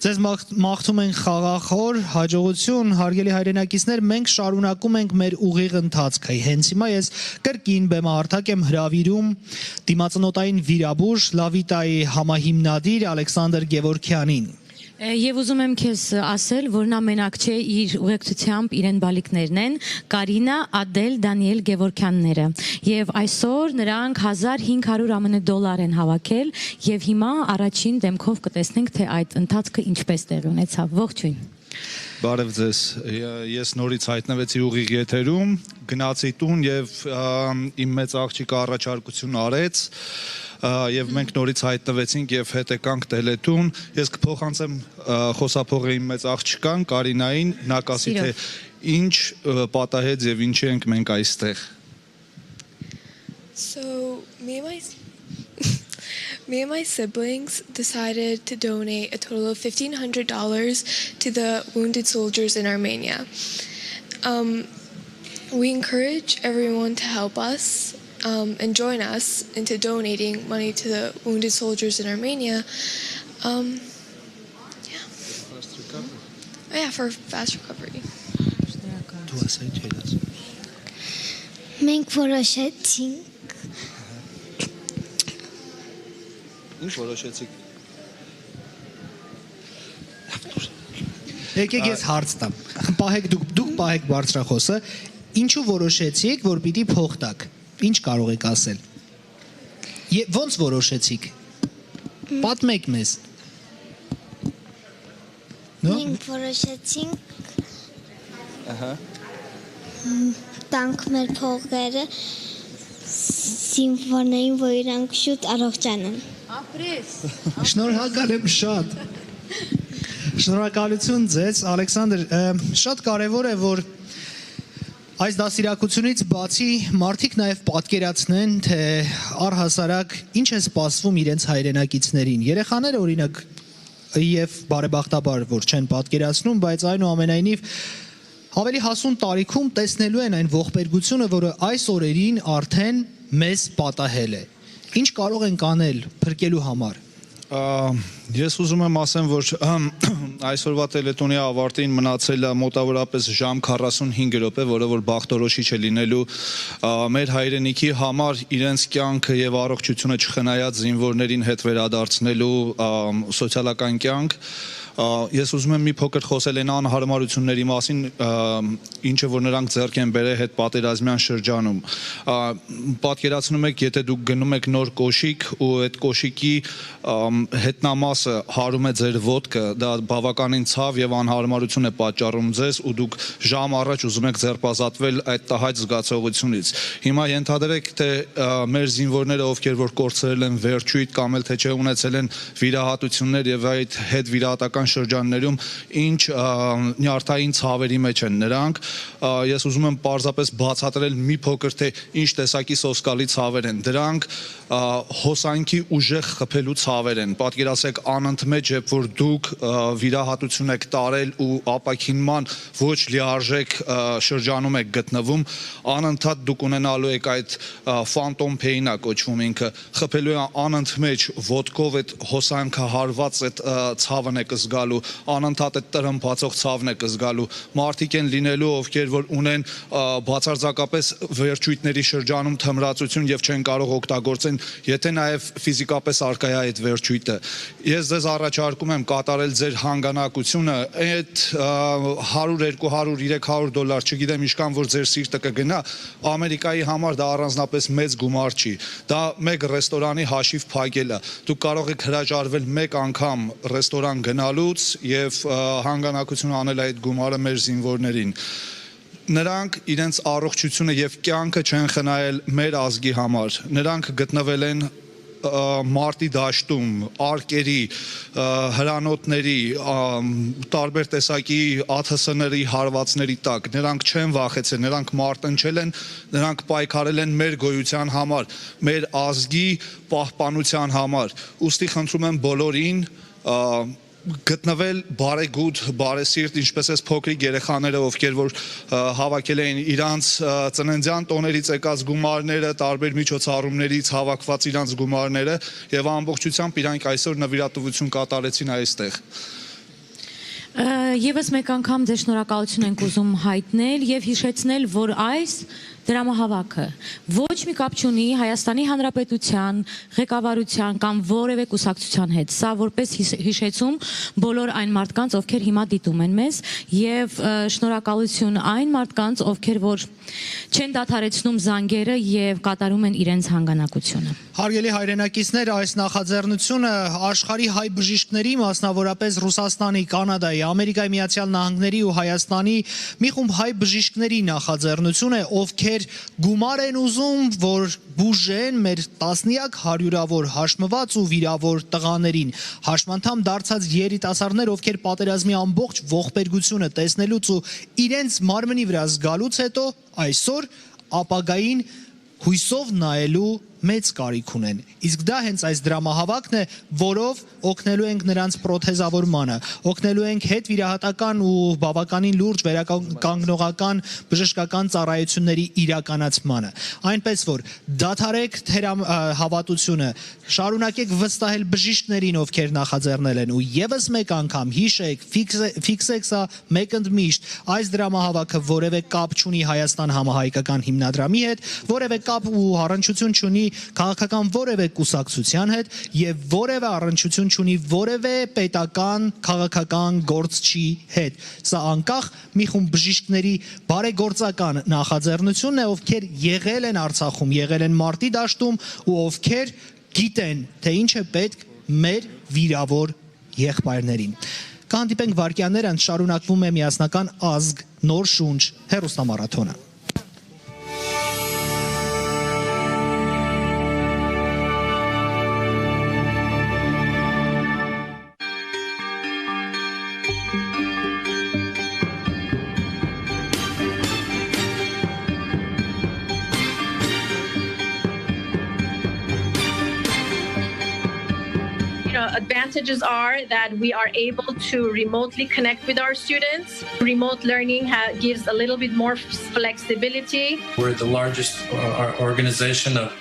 Ձեզ մաղթում ենք խաղաղ օր, հաջողություն, հարգելի հայրենակիցներ, մենք շարունակում ենք մեր ուղիղ ընթացքը։ Հենց հիմա ես կրկին բեմահարթակ եմ հրավիրում դիմացնոտային վիրաբույժ Լավիտայի համահիմնադիր Ալեքսանդր Գևորգյանին։ Եվ ուզում եմ քեզ ասել, որ նա մենակ չէ, իր ուղեկցությամբ իրեն բալիկներն են, Կարինա, Ադել, Դանիել Գևորգյանները։ Եվ այսօր նրանք 1500 $500 են հավաքել եւ հիմա առաջին դեմքով կտեսնենք, թե այդ ընթացքը ինչպես տեղի ունեցավ։ Ողջույն։ Բարև ձեզ, ես նորից հայտնվեցի ուղիղ եթերում, գնացի տուն եւ իմ մեծ աղջիկը առաջարկություն արեց եւ մենք նորից հայտնվեցինք եւ հետ եկանք տելետուն, ես կփոխանցեմ խոսափողը իմ մեծ աղջկան Կարինային, նա կասի թե ինչ պատահեց եւ ինչի ենք մենք այստեղ։ So me and my siblings decided to donate a total of $1,500 to the wounded soldiers in Armenia. We encourage everyone to help us and join us into donating money to the wounded soldiers in Armenia. For fast recovery. Մենք որոշեցինք Ինչ որոշեցիք։ Եկեք ես հարց տամ։ Պահեք դուք պահեք բարձրախոսը, ինչու որոշեցիք, որ պիտի փող տաք։ Ինչ կարող եք ասել։ Եվ ո՞նց որոշեցիք։ Պատմեք մեզ։ Մենք որոշեցինք տանք մեր փողերը սիմֆոնիային, որ իրանք շուտ առողջանան։ Շնորհակալ եմ շատ։ Շնորհակալություն ձեզ, Ալեքսանդր, շատ կարևոր է, որ այս դասիրակությունից բացի մարդիկ նաև պատկերացնեն, թե առհասարակ ինչ է սպասվում իրենց հայրենակիցներին։ Երեխաները օրինակ եւ բարեբախտաբար որ չեն պատկերացնում, բայց այնուամենայնիվ ավելի հասուն տարիքում տեսնելու են այն ողբերգությունը, որը այս օրերին արդեն մեզ պատահել է։ Ինչ կարող ենք անել փրկելու համար։ Ես ուզում եմ ասեմ, որ այսօրվա տելետոնի ավարտին մնացել է մոտավորապես ժամ 45 րոպե, որը որ բախտորոշիչ է լինելու մեր հայրենիքի համար իրենց կյանքը եւ առողջությունը չխնայած զինվորներին հետ վերադարձնելու սոցիալական կյանք։ Ես ուզում եմ մի փոքր խոսել այն անհարմարությունների մասին, ինչը որ նրանք ձեռք են բերել հետ պատերազմյան շրջանում։ Պատկերացնում եք, եթե դուք գնում եք նոր կոշիկ ու այդ կոշիկի հետնամասը հարում է ձեր ոտքը, դա բավականին ցավ եւ անհարմարություն է պատճառում ձեզ ու դուք ժամ առաջ ուզում եք ձերբազատվել այդ տհաճ զգացողությունից։ Հիմա ենթադրեք, թե մեր զինվորները, ովքեր որ կորցրել են վերջույթ կամ էլ թե չէ ունեցել են վիրահատություններ եւ այդ հետ վիրահատական շրջաններում ինչ նյարդային ցավերի մեջ են նրանք։ Ես ուզում եմ պարզապես բացատրել մի փոքր, թե ինչ տեսակի սոսկալի ցավեր են դրանք։ Հոսանքի ուժեղ խփելու ցավեր են։ Պատկերացրեք անընդմեջ, երբ որ դուք վիրահատություն եք տարել ու ապաքինման ոչ լիարժեք շրջանում եք գտնվում, անընդհատ դուք ունենալու եք այդ phantom pain-ը կոչվում ինքը, խփելու է անընդմեջ ոտքով այդ հոսանքը հարված այդ ցավն եք զգալու, անընդհատ այդ տրմփացող ցավն եք զգալու։ Մարդիկ են լինելու, ովքեր որ ունեն բացարձակապես վերջույթների շրջանում թմրացություն եւ չեն կարող օգտագործեն, եթե նաեւ ֆիզիկապես արկա է այդ վերջույթը։ Ես ձեզ առաջարկում եմ կատարել ձեր հանգանակությունը, այդ 100, 200, 300 դոլար, չգիտեմ ինչքան որ ձեր սիրտը կգնա, Ամերիկայի համար դա առանձնապես մեծ գումար չի։ Դա մեկ ռեստորանի հաշիվ փակելը։ Դուք կարող եք հրաժարվել մեկ անգամ ռեստորան գնալուց եւ հանգանակություն անել այդ գումարը մեր զինվորներին։ Նրանք իրենց առողջությունը եւ կյանքը չեն խնայել մեր ազգի համար։ Նրանք գտնվել են մարտի դաշտում, արկերի, հրանոթների, տարբեր տեսակի ԱԹՍ-ների հարվածների տակ։ Նրանք չեն վախեցել, նրանք մարտնչել են, նրանք պայքարել են մեր գոյության համար, մեր ազգի պահպանության համար։ Ուստի խնդրում եմ բոլորին գտնվել բարեգութ, բարեսիրտ, ինչպես էս փոքրիկ երեխաները, ովքեր որ հավաքել էին իրանց ծննդյան տոներից եկած գումարները, տարբեր միջոցառումներից հավաքված իրանց գումարները եւ ամբողջությամբ իրանք այսօր նվիրատվություն կատարեցին այստեղ։ Եվս մեկ անգամ ձեր շնորհակալություն ենք ուզում հայտնել եւ հիշեցնել, որ այս դրամահավաքը ոչ մի կապ չունի Հայաստանի Հանրապետության ղեկավարության կամ որևէ կուսակցության հետ։ Սա որպես հիշեցում բոլոր այն մարդկանց, ովքեր հիմա դիտում են մեզ, եւ շնորհակալություն այն մարդկանց, ովքեր որ չեն դադարեցնում զանգերը եւ կատարում են իրենց հանգանակությունը։ Հարգելի հայրենակիցներ, այս նախաձեռնությունը աշխարհի հայ բժիշկների, մասնավորապես Ռուսաստանի, Կանադայի, Ամերիկայի Միացյալ Նահանգների ու Հայաստանի մի խումբ հայ բժիշկների նախաձեռնություն է, ովքեր գումար են ուզում, որ բուժեն մեր տասնյակ հարյուրավոր հաշմված ու վիրավոր տղաներին, հաշմանդամ դարձած երիտասարդներ, ովքեր պատերազմի ամբողջ ողբերգությունը տեսնելուց ու իրենց մարմնի վրա զգալուց հետո այսօր ապագային հույսով նայելու մեծ կարիք ունեն։ Իսկ դա հենց այս դրամահավաքն է, որով օգնելու ենք նրանց պրոթեզավորմանը, օգնելու ենք հետ վիրահատական ու բավականին լուրջ վերականգնողական բժշկական ծառայությունների իրականացմանը։ Այնպես որ դադարեք հավատությունը, շարունակեք վստահել բժիշկներին, ովքեր նախաձեռնել են ու եւս մեկ անգամ հիշեք, ֆիքսեք սա մեկ ընդմիշտ, այս դրամահավաքը որևէ կապ չունի Հայաստան համահայկական հիմնադրամի հետ, որևէ կապ ու առնչություն չունի քաղաքական որևէ կուսակցության հետ եւ որևէ առնչություն չունի որևէ պետական քաղաքական գործչի հետ։ Սա անկախ մի խումբ բժիշկների բարեգործական նախաձեռնությունն է, ովքեր եղել են Արցախում, եղել են մարտի դաշտում ու ովքեր գիտեն, թե ինչ է պետք մեր վիրավոր եղբայրներին։ Կհանդիպենք վարքյաններ, անց շարունակվում է միասնական ազգ նոր շունչ հեռուստամարաթոնը։ Advantages are that we are able to remotely connect with our students. Remote learning gives a little bit more flexibility. We're the largest organization of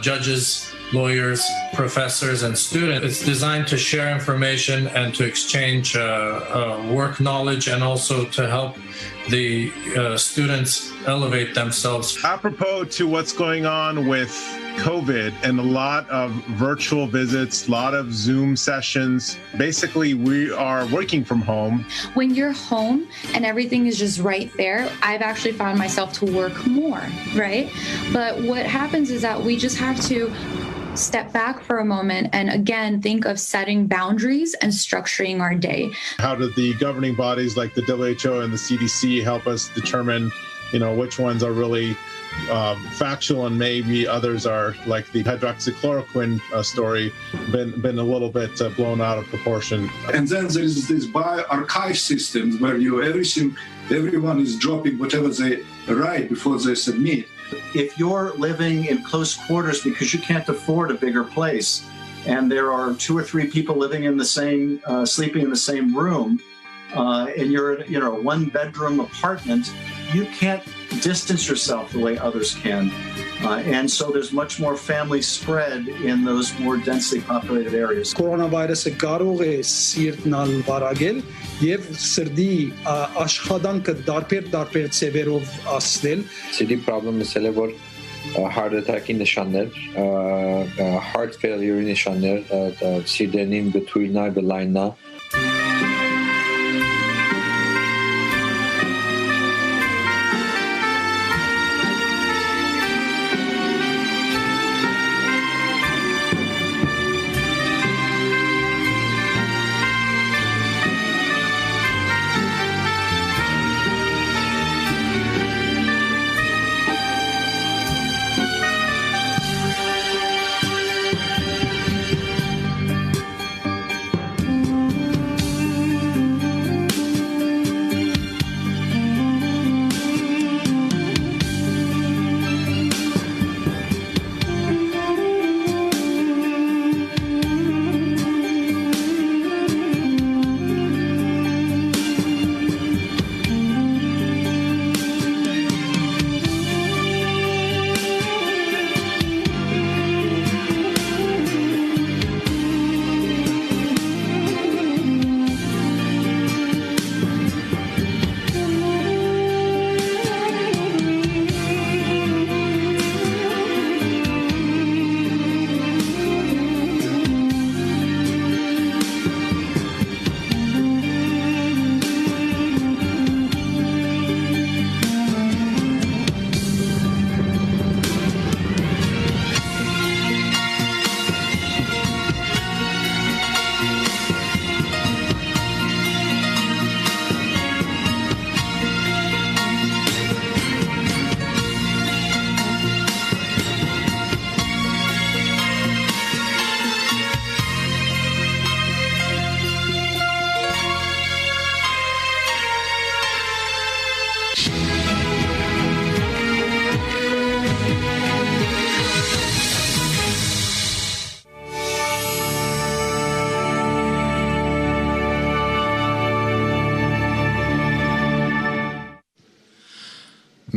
judges lawyers, professors, and students. It's designed to share information and to exchange work knowledge and also to help the students elevate themselves. Apropos to what's going on with COVID and a lot of virtual visits, a lot of Zoom sessions. Basically, we are working from home. When you're home and everything is just right there, I've actually found myself to work more, right? But what happens is that we just have to step back for a moment and again think of setting boundaries and structuring our day. How do the governing bodies like the WHO and the CDC help us determine, which ones are really factual and maybe others are, like the hydroxychloroquine story, been a little bit blown out of proportion. And then there is this archive systems where everyone is dropping whatever they write before they submit. If you're living in close quarters because you can't afford a bigger place, and there are 2 or 3 people living in the same, sleeping in the same room, and you're in a one-bedroom apartment, you can't distance yourself the way others can. And so there's much more family spread in those more densely populated areas. Կորոնավիրուսը կարող է սիրտնալ վարակել եւ սրդի աշխատանքը դարբեր ծևերով ասնել. CD problem is որ heart attack-ի նշաններ, heart failure-ի նշաններ, սիրտերին գթույնա, գլայնա.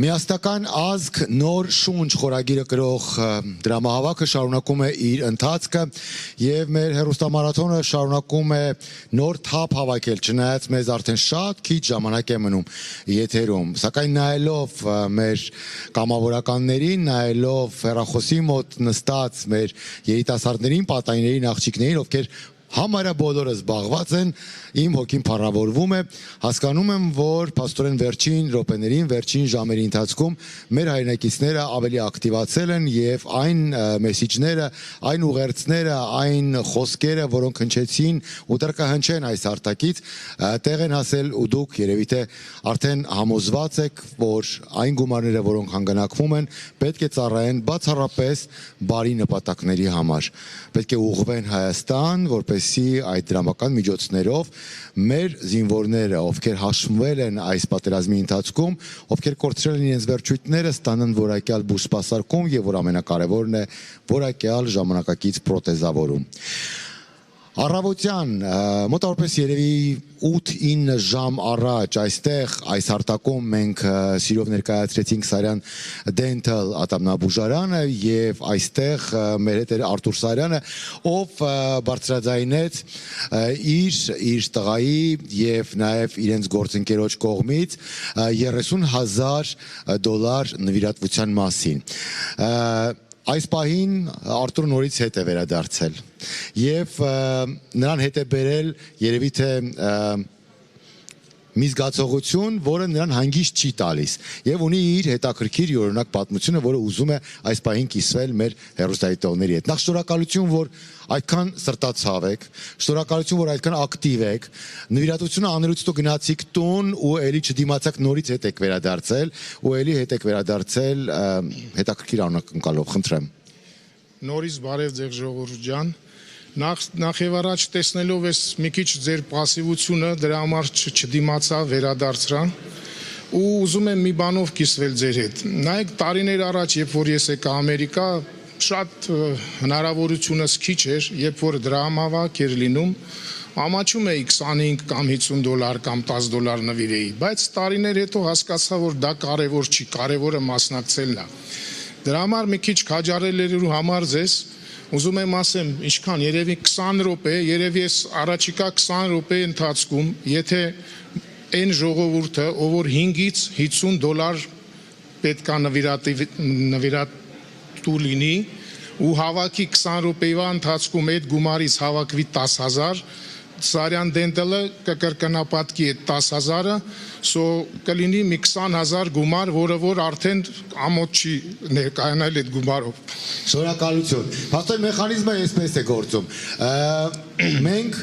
Միասնական ազգ նոր շունչ խորագիրը կրող դրամահավաքը շարունակում է իր ընթացքը եւ մեր հերոստամարաթոնը շարունակում է նոր թափ հավաքել, չնայած մեզ արդեն շատ քիչ ժամանակ է մնում եթերում, սակայն նայելով մեր կամավորականներին, նայելով հեռախոսի մոտ նստած մեր երիտասարդներին, պատանիներին, աղջիկներին, ովքեր համարյա բոլորը զբաղված են, իմ հոգին փառավորվում է, հասկանում եմ, որ փաստորեն վերջին րոպեներին, վերջին ժամերի ընթացքում մեր հայրենակիցները ավելի ակտիվացել են եւ այն մեսիջները, այն ուղերձները, այն խոսքերը, որոնք հնչեցին ու դեռ կհնչեն այս արտակից, տեղ են հասել ու դուք երևի թե արդեն համոզված եք, որ այն գումարները, որոնք հանգանակվում են, պետք է ծառայեն բացառապես բարի նպատակների համար։ Պետք է ուղղվեն Հայաստան, որպեսզի այդ դրամական միջոցներով մեր զինվորները, ովքեր հաշմվել են այս պատերազմի ընթացքում, ովքեր կորցրել են իրենց վերջույթները, ստանան որակյալ բուսպասարկում եւ որ ամենակարևորն է, որակյալ ժամանակակից պրոթեզավորում։ Առավոտյան մոտավորապես երևի 8-9 ժամ առաջ այստեղ այս հարտակում մենք սիրով ներկայացրեցինք Սարյան Dental ատամնաբուժարանը եւ այստեղ մեր հետ էր Արտուր Սարյանը, ով բարձրաձայնեց իր տղայի եւ նաեւ իրենց գործընկերոջ կողմից $30,000 նվիրատվության մասին։ Այս պահին Արտուր նորից հետ է վերադարձել եւ նրան հետ է բերել երևի թե մի զգացողություն, որը նրան հանգիստ չի տալիս եւ ունի իր հետաքրքիր յուրօրինակ պատմությունը, որը ուզում է այս պահին կիսվել մեր հեռուստադիտողների հետ։ Նախ շնորհակալություն, որ այդքան սրտացավ եք, շնորհակալություն, որ այդքան ակտիվ եք, նվիրատվությունը անելուց գնացիք տուն ու էլի չդիմացաք նորից հետ եք վերադարձել ու էլի հետ եք վերադարձել հետաքրքիր անակնկալով, խնդրեմ։ Նորից բարև ձեր ժողովուրդ ջան։ Նախ եւ առաջ տեսնելով ես մի քիչ ձեր пассивությունը, դրա համար չդիմացա, վերադարձա ու ուզում եմ մի բանով կիսվել ձեր հետ։ Նայեք, տարիներ առաջ, երբ որ ես եկա Ամերիկա, շատ հնարավորությունս քիչ էր, երբ որ դրամավակ էր լինում, ամաչում էի 25 կամ $50 կամ $10 նվիրեի, բայց տարիներ հետո հասկացա, որ դա կարևոր չի, կարևորը մասնակցելն է։ Դրա համար մի քիչ քաջարելերու համար ձեզ ուզում եմ ասեմ, ինչքան, երևի 20 րոպե, երևի ես առաջիկա 20 րոպե ընթացքում, եթե այն ժողովուրդը, ով որ $5-ից $50 պետքա նվիրատու լինի, ու հավաքի 20 րոպեվա ընթացքում այդ գումարից հավաքվի 10,000, Սարյան Dental-ը կկրկնապատկի այդ 10,000-ը, կլինի մի 20,000 գումար, որը որ արդեն ամոթ չի ներկայանալ այդ գումարով։ Շնորհակալություն։ Փաստորեն մեխանիզմը այսպես է գործում։ Մենք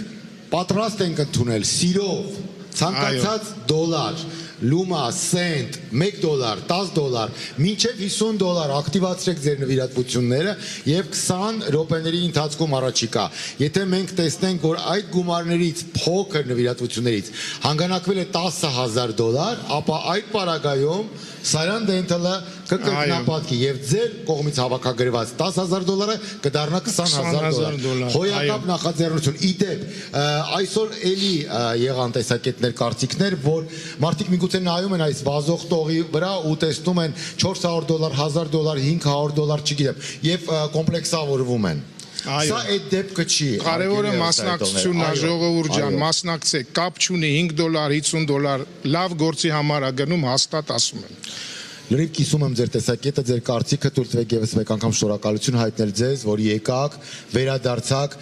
պատրաստ ենք ընդունել սիրով ցանկացած դոլար, լումա, սենտ, $1, $10, մինչև $50 ակտիվացրեք ձեր նվիրատվությունները եւ 20 րոպեների ընթացքում առաջիկա։ Եթե մենք տեսնենք, որ այդ գումարներից փոքր նվիրատվություններից հանգանակվել է $10,000, ապա այդ պարագայում Սարյան Dental-ը կկրկնապատկի եւ ձեր կողմից հավաքագրված $10,000 կդառնա $20,000։ Հոյակապ նախաձեռնություն։ Իդեպ, այսօր էլի եղան տեսակետներ, կարծիքներ, որ մարդիկ միգուցե նայում են այս վազող տողի վրա ու տեսնում են $400, $1,000, $500, չգիտեմ, եւ կոմպլեքսավորվում են։ Սա այդ դեպքը չի։ Կարևորը մասնակցությունն է, ժողովուրդ ջան, մասնակցեք, կապ չունի $5, $50, լավ գործի համար է գնում, հաստատ ասում եմ։ Լրիվ կիսում եմ ձեր տեսակետը, ձեր կարծիքը, թույլ տվեք եւս մեկ անգամ շնորհակալություն հայտնել ձեզ, որ եկաք, վերադարձաք։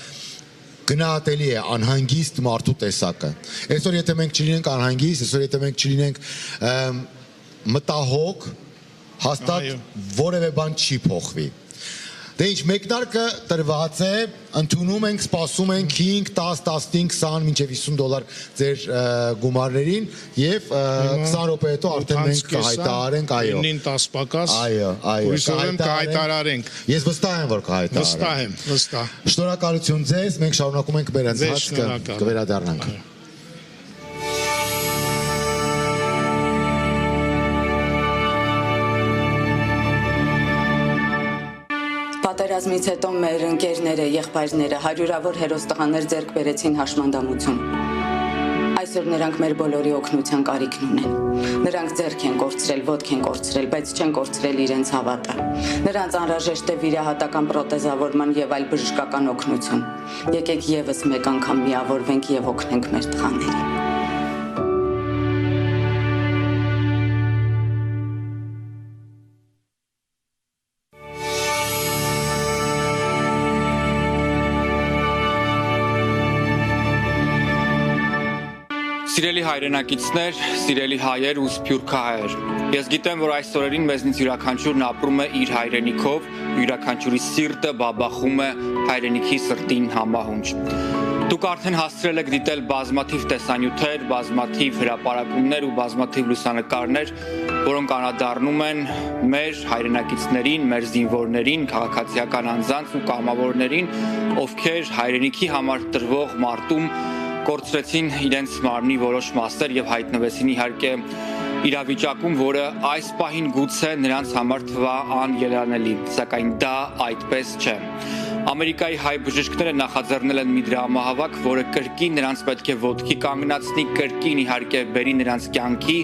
Գնահատելի է անհանգիստ մարդու տեսակը։ Այսօր եթե մենք չլինենք անհանգիստ, այսօր եթե մենք չլինենք մտահոգ, հաստատ որևէ բան չի փոխվի։ Դե ինչ, մեկնարկը տրված է, ընդունում ենք, սպասում ենք 5, 10, 15, 20, մինչև $50 ձեր գումարներին եւ 20 րոպե հետո արդեն մենք կհայտարարենք, այո։ 9-10 պակաս։ Այո, հույսով եմ կհայտարարենք։ Ես վստահ եմ, որ կհայտարարենք։ Վստահ եմ, վստահ։ Շնորհակալություն ձեզ, մենք շարունակում ենք մեր ընթացքը, կվերադառնանք։ Պատերազմից հետո մեր ընկերները, եղբայրները, հարյուրավոր հերոստղաներ ձեռք բերեցին հաշմանդամություն։ Այսօր նրանք մեր բոլորի օգնության կարիքն ունեն։ Նրանք ձեռք են կորցրել, ոտք են կորցրել, բայց չեն կորցրել իրենց հավատը։ Նրանց անհրաժեշտ է վիրահատական պրոթեզավորման եւ այլ բժշկական օգնություն։ Եկեք եւս մեկ անգամ միավորվենք եւ օգնենք մեր տղաներին։ Սիրելի հայրենակիցներ, սիրելի հայեր ու սփյուռքահայեր, ես գիտեմ, որ այս օրերին մեզնից յուրաքանչյուրն ապրում է իր հայրենիքով, յուրաքանչյուրի սիրտը բաբախում է հայրենիքի սրտին համահունչ։ Դուք արդեն հասցրել եք դիտել բազմաթիվ տեսանյութեր, բազմաթիվ հրապարակումներ ու բազմաթիվ լուսանկարներ, որոնք անդրադառնում են մեր հայրենակիցներին, մեր զինվորներին, քաղաքացիական անձանց ու կամավորներին, ովքեր հայրենիքի համար տրվող մարտում կորցրեցին իրենց մարմնի որոշ մասեր եւ հայտնվեցին իհարկե իրավիճակում, որը այս պահին գուցե նրանց համար թվա անելանելի, սակայն դա այդպես չէ։ Ամերիկայի հայ բժիշկները նախաձեռնել են մի դրամահավաք, որը կրկին նրանց պետք է ոտքի կանգնացնի, կրկին իհարկե բերի նրանց կյանքի,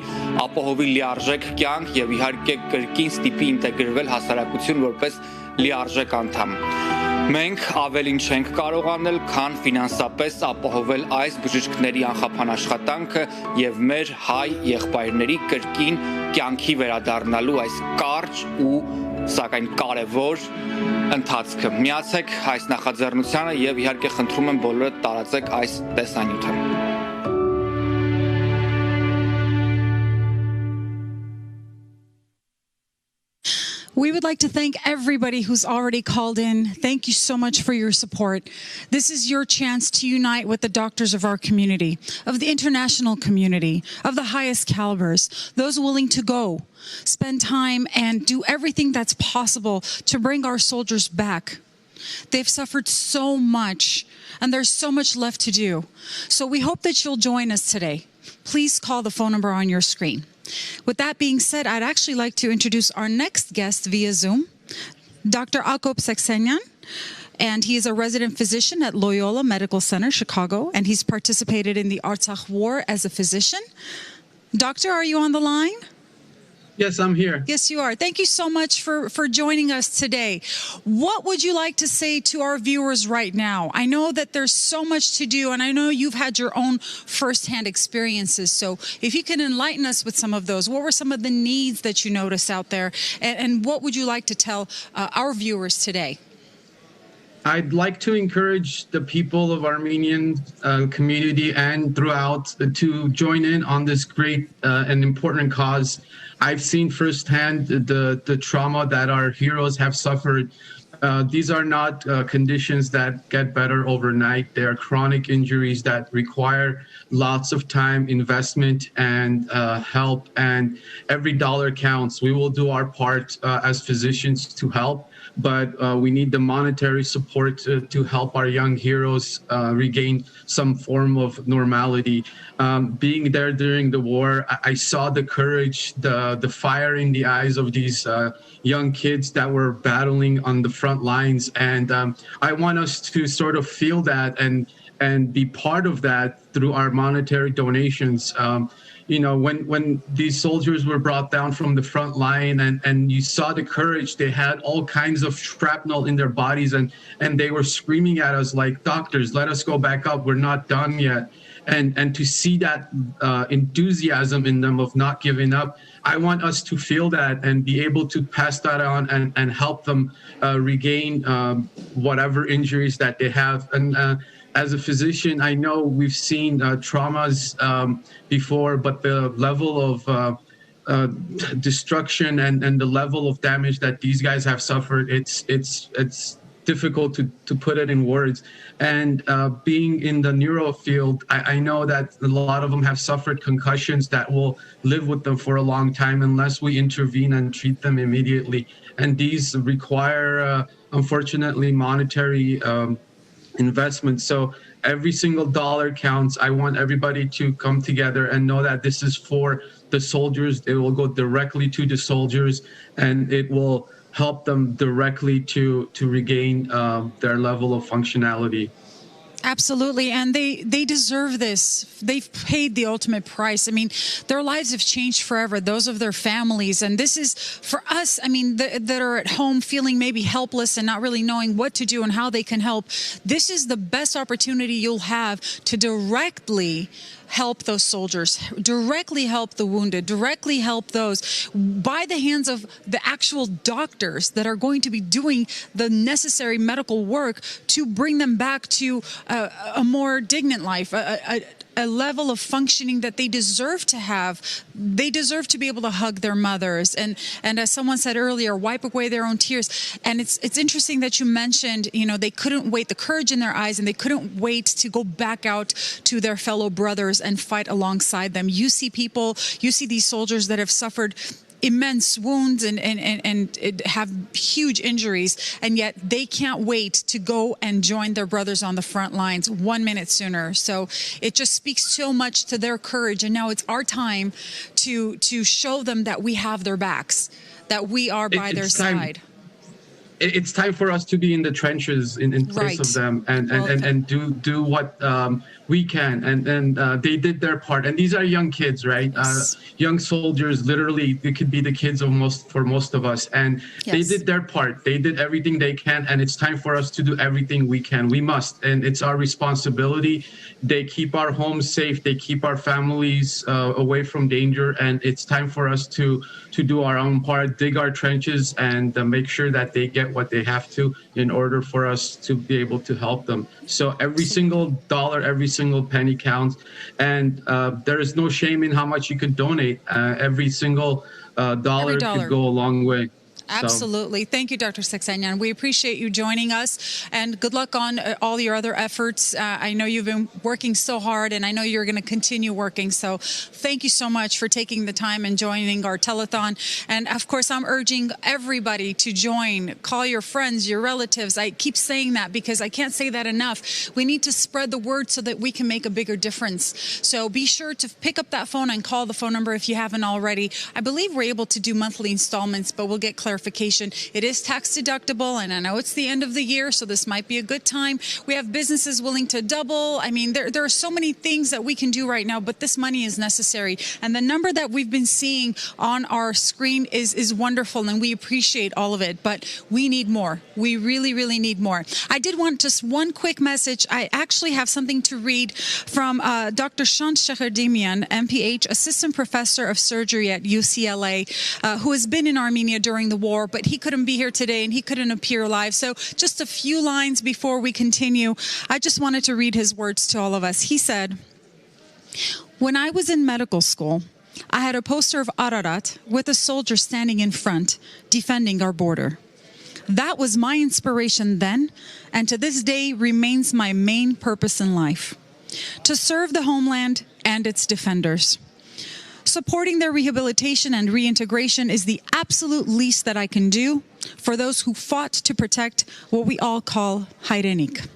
ապահովի լիարժեք կյանք եւ իհարկե կրկին ստիպի ինտեգրվել հասարակություն որպես լիարժեք անդամ։ Մենք ավելին չենք կարող անել, քան ֆինանսապես ապահովել այս բժիշկների անխափան աշխատանքը եւ մեր հայ եղբայրների կրկին կյանքի վերադառնալու այս կարճ ու սակայն կարևոր ընթացքը։ Միացեք այս նախաձեռնությանը եւ իհարկե խնդրում եմ բոլորը տարածեք այս տեսանյութը։ We would like to thank everybody who's already called in. Thank you so much for your support. This is your chance to unite with the doctors of our community, of the international community, of the highest calibers, those willing to go, spend time and do everything that's possible to bring our soldiers back. They've suffered so much, and there's so much left to do. So we hope that you'll join us today. Please call the phone number on your screen. With that being said, I'd actually like to introduce our next guest via Zoom, Dr. Akop Saxenian, and he is a resident physician at Loyola Medical Center, Chicago, and he's participated in the Artsakh War as a physician. Doctor, are you on the line? Yes, I'm here. Yes, you are. Thank you so much for joining us today. What would you like to say to our viewers right now? I know that there's so much to do, and I know you've had your own firsthand experiences. So if you can enlighten us with some of those, what were some of the needs that you noticed out there? And what would you like to tell our viewers today? I'd like to encourage the people of Armenian community and throughout to join in on this great and important cause. I've seen firsthand the trauma that our heroes have suffered. These are not conditions that get better overnight. They are chronic injuries that require lots of time, investment, and help. And every dollar counts. We will do our part as physicians to help, but we need the monetary support to help our young heroes regain some form of normality. Being there during the war, I saw the courage, the fire in the eyes of these young kids that were battling on the front lines. And I want us to sort of feel that and be part of that through our monetary donations. You know, when these soldiers were brought down from the front line and you saw the courage, they had all kinds of shrapnel in their bodies and they were screaming at us like, doctors, let us go back up. We're not done yet. And to see that enthusiasm in them of not giving up, I want us to feel that and be able to pass that on and help them regain whatever injuries that they have. And as a physician, I know we've seen traumas before, but the level of destruction and the level of damage that these guys have suffered, it's difficult to put it in words. And being in the neuro field, I know that a lot of them have suffered concussions that will live with them for a long time unless we intervene and treat them immediately. And these require, unfortunately, monetary investment. So every single dollar counts. I want everybody to come together and know that this is for the soldiers. It will go directly to the soldiers, and it will help them directly to regain their level of functionality. Absolutely, and they deserve this. They've paid the ultimate price. I mean, their lives have changed forever, those of their families. And this is, for us, I mean, that are at home feeling maybe helpless and not really knowing what to do and how they can help. This is the best opportunity you'll have to directly help those soldiers, directly help the wounded, directly help those by the hands of the actual doctors that are going to be doing the necessary medical work to bring them back to a more dignant life, a level of functioning that they deserve to have. They deserve to be able to hug their mothers and as someone said earlier, wipe away their own tears. And it's interesting that you mentioned, you know, they couldn't wait, the courage in their eyes, and they couldn't wait to go back out to their fellow brothers and fight alongside them. You see people, you see these soldiers that have suffered immense wounds and have huge injuries, and yet they can't wait to go and join their brothers on the front lines 1 minute sooner. So it just speaks so much to their courage, and now it's our time to show them that we have their backs, that we are by their side. it's time for us to be in the trenches in place of them and do what we can, and they did their part, and these are young kids, right? Young soldiers, literally they could be the kids for most of us, and they did their part. They did everything they can, and it's time for us to do everything we can. We must, and it's our responsibility. They keep our homes safe, they keep our families away from danger, and it's time for us to do our own part, dig our trenches, and make sure that they get what they have to in order for us to be able to help them. So every single dollar, every single penny counts, and there is no shame in how much you can donate. Every single dollar could go a long way. Absolutely. Thank you, Dr. Saxenian. We appreciate you joining us, and good luck on all your other efforts. I know you've been working so hard, and I know you're going to continue working. So thank you so much for taking the time and joining our telethon. And of course, I'm urging everybody to join. Call your friends, your relatives. I keep saying that because I can't say that enough. We need to spread the word so that we can make a bigger difference. So be sure to pick up that phone and call the phone number if you haven't already. I believe we're able to do monthly installments, but we'll get clarification. It is tax deductible, and I know it's the end of the year, so this might be a good time. We have businesses willing to double. I mean, there are so many things that we can do right now, but this money is necessary. And the number that we've been seeing on our screen is wonderful, and we appreciate all of it, but we need more. We really, really need more. I did want just one quick message. I actually have something to read from Dr. Shant Shekerdimian, MPH, Assistant Professor of Surgery at UCLA, who has been in Armenia during the war, but he couldn't be here today and he couldn't appear live. So just a few lines before we continue, I just wanted to read his words to all of us. He said, "When I was in medical school, I had a poster of Ararat with a soldier standing in front, defending our border. That was my inspiration then, and to this day remains my main purpose in life, to serve the homeland and its defenders. Supporting their rehabilitation and reintegration is the absolute least that I can do for those who fought to protect what we all call Hayrenik."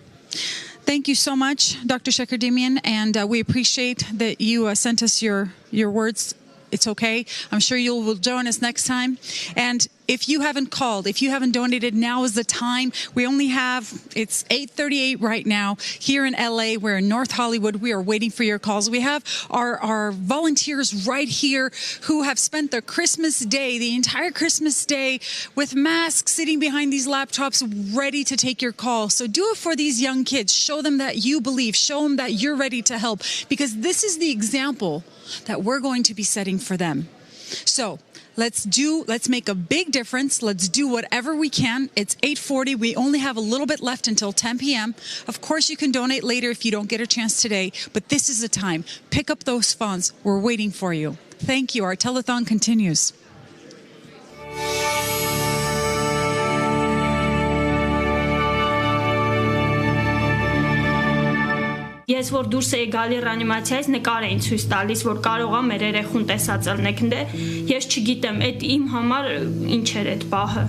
Thank you so much, Dr. Shekerdimian, and we appreciate that you sent us your words. It's okay. I'm sure you will join us next time. And if you haven't called, if you haven't donated, now is the time. We only have, it's 8:38 right now here in LA. We're in North Hollywood. We are waiting for your calls. We have our volunteers right here who have spent the Christmas day, the entire Christmas day with masks, sitting behind these laptops, ready to take your call. So do it for these young kids. Show them that you believe. Show them that you're ready to help, because this is the example that we're going to be setting for them. So let's make a big difference. Let's do whatever we can. It's 8:40. We only have a little bit left until 10 p.m. Of course, you can donate later if you don't get a chance today, but this is the time. Pick up those funds. We're waiting for you. Thank you. Our telethon continues. Ես որ դուրս էի գալի ռեանիմացիայից, նկար էին ցույց տալիս, որ կարող է մեր երեխուն տեսած ելնեք դե, ես չգիտեմ, այդ իմ համար ինչ էր այդ պահը։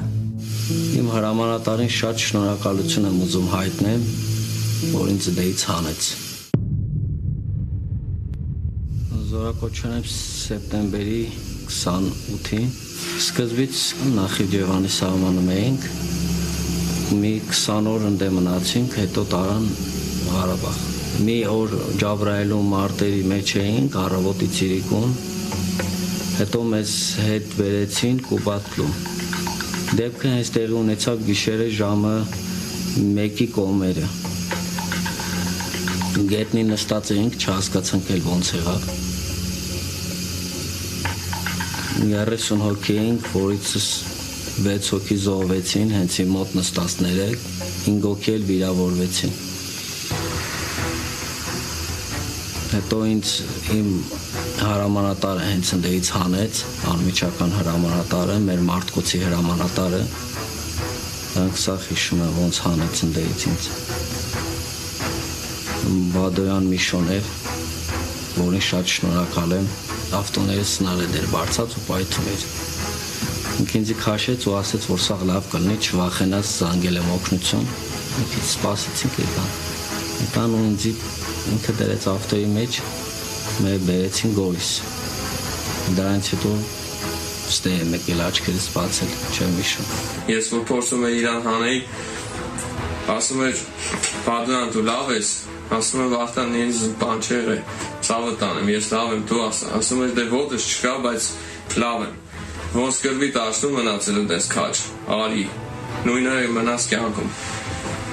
Իմ հրամանատարին շատ շնորհակալություն եմ ուզում հայտնեմ, որ ինձ դեից հանեց։ Զորակոչվել եմ սեպտեմբերի 28-ին, սկզբից Նախիջևանի սահմանում էինք, մի 20 օր ընդ մնացինք, հետո տարան Ղարաբաղ։ Մի օր Ջաբրայելու մարտերի մեջ էինք, առավոտի ցիրիկուն, հետո մեզ հետ վերեցին Կուբատլու։ Դեպքը հենց տեղի ունեցավ գիշերը ժամը 1-ի կողմերը։ Գետնին նստած էինք, չհասկացանք էլ ոնց եղավ։ 30 հոգի էինք, որից 6 հոգի զոհվեցին, հենց իմ մոտ նստածները, 5 հոգի էլ վիրավորվեցին։ Հետո ինձ իմ հրամանատարը հենց ընդդեից հանեց, անմիջական հրամանատարը, մեր մարտկոցի հրամանատարը, դրանք սա հիշում եմ ոնց հանեց ընդդեից ինձ։ Բադոյան Միշոն էր, որին շատ շնորհակալ եմ, ավտոները սնարել էր բարձած ու պայթում էր։ Ինձ քաշեց ու ասեց, որ սա լավ կլինի, չվախենաց, զանգել եմ օգնություն, մի քիչ սպասեցինք եկան։ Եկան ու ինձ ինքը դրեց ավտոյի մեջ, մեր բերեցին Գորիս։ Դրանից հետո ստե եկել աչքերս բացել, չեմ հիշում։ Ես որ փորձում եմ իրան հանեի, ասում էր «Բադան, դու լավ ես», ասում եմ «Վախտան, ինձ բան չեղե, ցավը տանեմ, ես լավ եմ, դու ասում էր «Դե ոտս չկա, բայց լավ եմ»։ Ոնց կրվի տաշտում մնացել եմ դες քաչ, արի, նույնը մնաց կյանքում։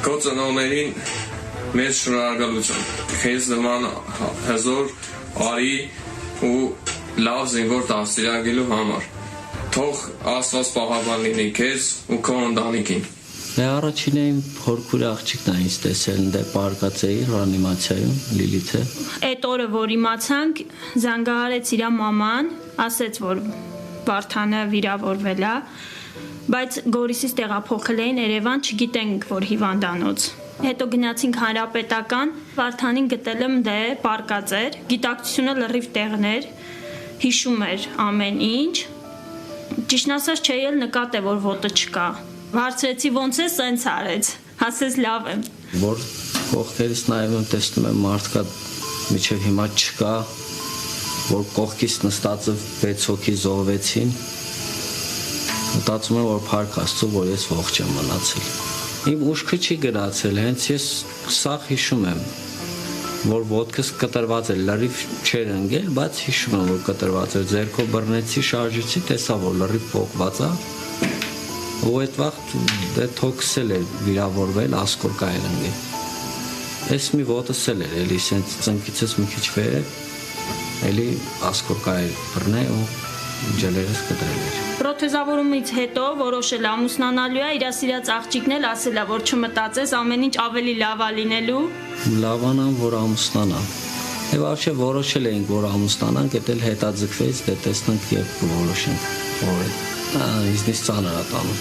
Քո ծնողներին մեծ շնորհակալություն։ Քեզ նման հզոր արի ու լավ զինվոր դաստիարակելու համար։ Թող Աստված պահապան լինի քեզ ու քո ընտանիքին։ Առաջինը իմ փորքուր աղջիկն է ինձ տեսել, դե պարկած էի ռեանիմացիայում, Լիլիթը։ Այդ օրը, որ իմացանք, զանգահարեց իր մաման, ասեց, որ Վարդանը վիրավորվել է, բայց Գորիսից տեղափոխել էին Երևան, չգիտենք, որ հիվանդանոց։ Հետո գնացինք հանրապետական, Վարդանին գտել եմ դե պարկած էր, գիտակցությունը լրիվ տեղներ, հիշում էր ամեն ինչ։ Ճիշտն ասած չէի էլ նկատել, որ ոտը չկա։ Հարցրեցի ոնց է, սենց արեց, ասեց լավ եմ։ Որ կողքերից նայում եմ, տեսնում եմ մարդկա միջև հիմա չկա, որ կողքից նստածը 6 հոգի զոհվեցին, մտածում եմ, որ փառք Աստծո, որ ես ողջ եմ մնացել։ Իմ ուշքը չի գնացել, հենց ես սաղ հիշում եմ, որ ոտքս կտրված էր, լրիվ չէր ընկել, բայց հիշում եմ, որ կտրված էր, ձեռքով բռնեցի, շարժեցի, տեսա, որ լրիվ փոխված է, ու այդ վաղտ դե թոքսել էր վիրավորվել, ասկորկա էր ընկել։ Ես մի ոտս էլ էր, էլի սենց ծնկիցս մի քիչ վեր էլի ասկորկա էր բռնել ու ջելերս կտրել էր։ Պրոթեզավորումից հետո որոշել ամուսնանալու է, իր սիրած աղջիկն էլ ասել է, որ չմտածես, ամեն ինչ ավելի լավ է լինելու։ Լավանամ, որ ամուսնանամ։ Եվ вообще որոշել էինք, որ ամուսնանանք, դա էլ հետաձգվեց, դե տեսնանք երբ կորոշենք, որ ինձնից ծանր է տանում։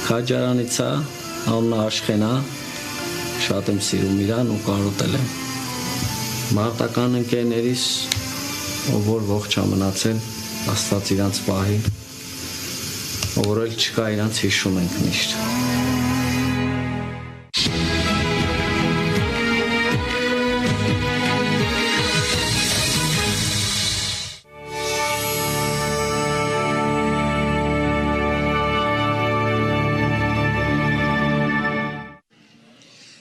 Քաջարանից է, անունը Աշխեն է, շատ եմ սիրում իրան ու կարոտել եմ։ Մարտական ընկերներիս, ով որ ողջ է մնացել, Աստված իրանց պահի, ով որ չկա իրանց հիշում ենք միշտ։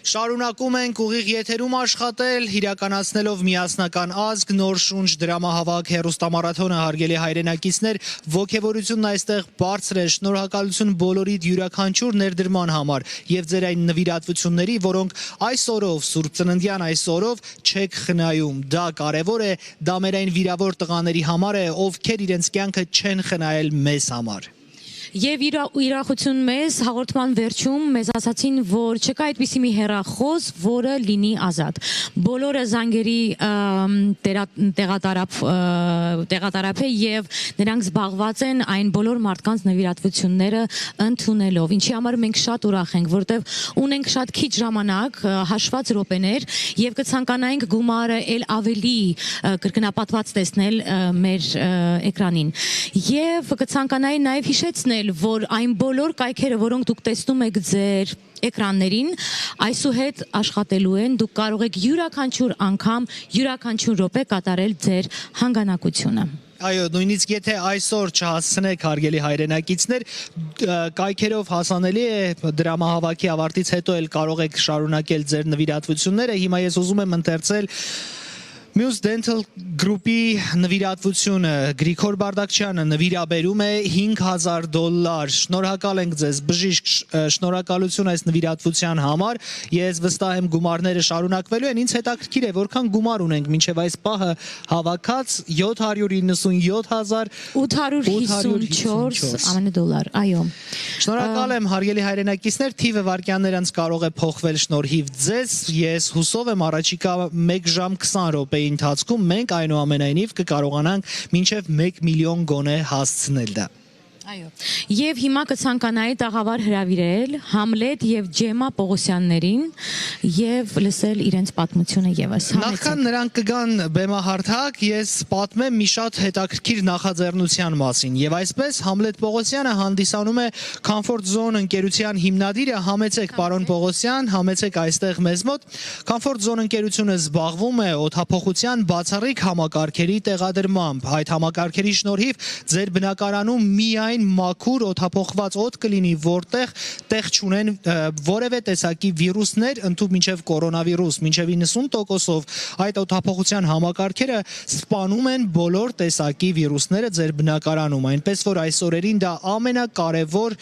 Շարունակում ենք ուղիղ եթերում աշխատել, իրականացնելով միասնական ազգ, նոր շունչ դրամահավաք հեռուստամարաթոնը, հարգելի հայրենակիցներ, ոգևորությունն այստեղ բարձր է, շնորհակալություն բոլորիդ յուրաքանչյուր ներդրման համար եւ ձեր այն նվիրատվությունների, որոնք այս օրով, Սուրբ Ծննդյան այս օրով չեք խնայում։ Դա կարեւոր է, դա մեր այն վիրավոր տղաների համար է, ովքեր իրենց կյանքը չեն խնայել մեզ համար։ Եվ իրախություն մեզ հաղորդման վերջում մեզ ասացին, որ չկա այդպիսի մի հեռախոս, որը լինի ազատ։ Բոլորը զանգերի տեղատարապ է եւ նրանք զբաղված են այն բոլոր մարդկանց նվիրատվությունները ընդունելով։ Ինչի համար մենք շատ ուրախ ենք, որտեվ ունենք շատ քիչ ժամանակ, հաշված րոպեներ եւ կցանկանայինք գումարը ել ավելի կրկնապատված տեսնել մեր էկրանին։ Եվ կցանկանայի նաեւ հիշեցնել, որ այն բոլոր կայքերը, որոնք դուք տեսնում եք ձեր էկրաններին, այսուհետ աշխատելու են, դուք կարող եք յուրաքանչյուր անգամ, յուրաքանչյուր րոպե կատարել ձեր հանգանակությունը։ Այո, նույնիսկ եթե այսօր չհասցնեք, հարգելի հայրենակիցներ, կայքերով հասանելի է, դրամահավաքի ավարտից հետո էլ կարող եք շարունակել ձեր նվիրատվությունները։ Հիմա ես ուզում եմ ընթերցել Muse Dental Group-ի նվիրատվությունը Գրիգոր Բարդակչյանը նվիրաբերում է $5,000։ Շնորհակալ ենք ձեզ, բժիշկ, շնորհակալություն այս նվիրատվության համար։ Ես վստահ եմ գումարները շարունակվելու են։ Ինձ հետաքրքիր է, որքան գումար ունենք մինչև այս պահը հավաքած 797,854 $, այո։ Շնորհակալ եմ, հարգելի հայրենակիցներ, թիվը վայրկյաններ անց կարող է փոխվել շնորհիվ ձեզ։ Ես հուսով եմ առաջիկա 1 ժամ 20 րոպեի ընթացքում մենք այնուամենայնիվ կկարողանանք մինչև 1 միլիոն գոնե հասցնել դա։ Այո։ Եվ հիմա կցանկանայի տաղավար հրավիրել Համլետ եւ Ջեմա Պողոսյաններին եւ լսել իրենց պատմությունը եւս։ Նախքան նրանք կգան բեմահարթակ, ես պատմեմ մի շատ հետաքրքիր նախաձեռնության մասին։ Եվ այսպես Համլետ Պողոսյանը հանդիսանում է Comfort Zone ընկերության հիմնադիրը։ Համեցեք, պարոն Պողոսյան, համեցեք այստեղ մեզ մոտ։ Comfort Zone ընկերությունը զբաղվում է օդափոխության բացառիկ համակարգերի տեղադրմամբ։ Այդ համակարգերի շնորհիվ ձեր բնակարանում միայն մաքուր օդափոխված օդ կլինի, որտեղ տեղ չունեն որևէ տեսակի վիրուսներ, ընդհանուր մինչև կորոնավիրուս, մինչև 90%-ով այդ օդափոխության համակարգերը սպանում են բոլոր տեսակի վիրուսները ձեր բնակարանում, այնպես որ այս օրերին դա ամենակարևոր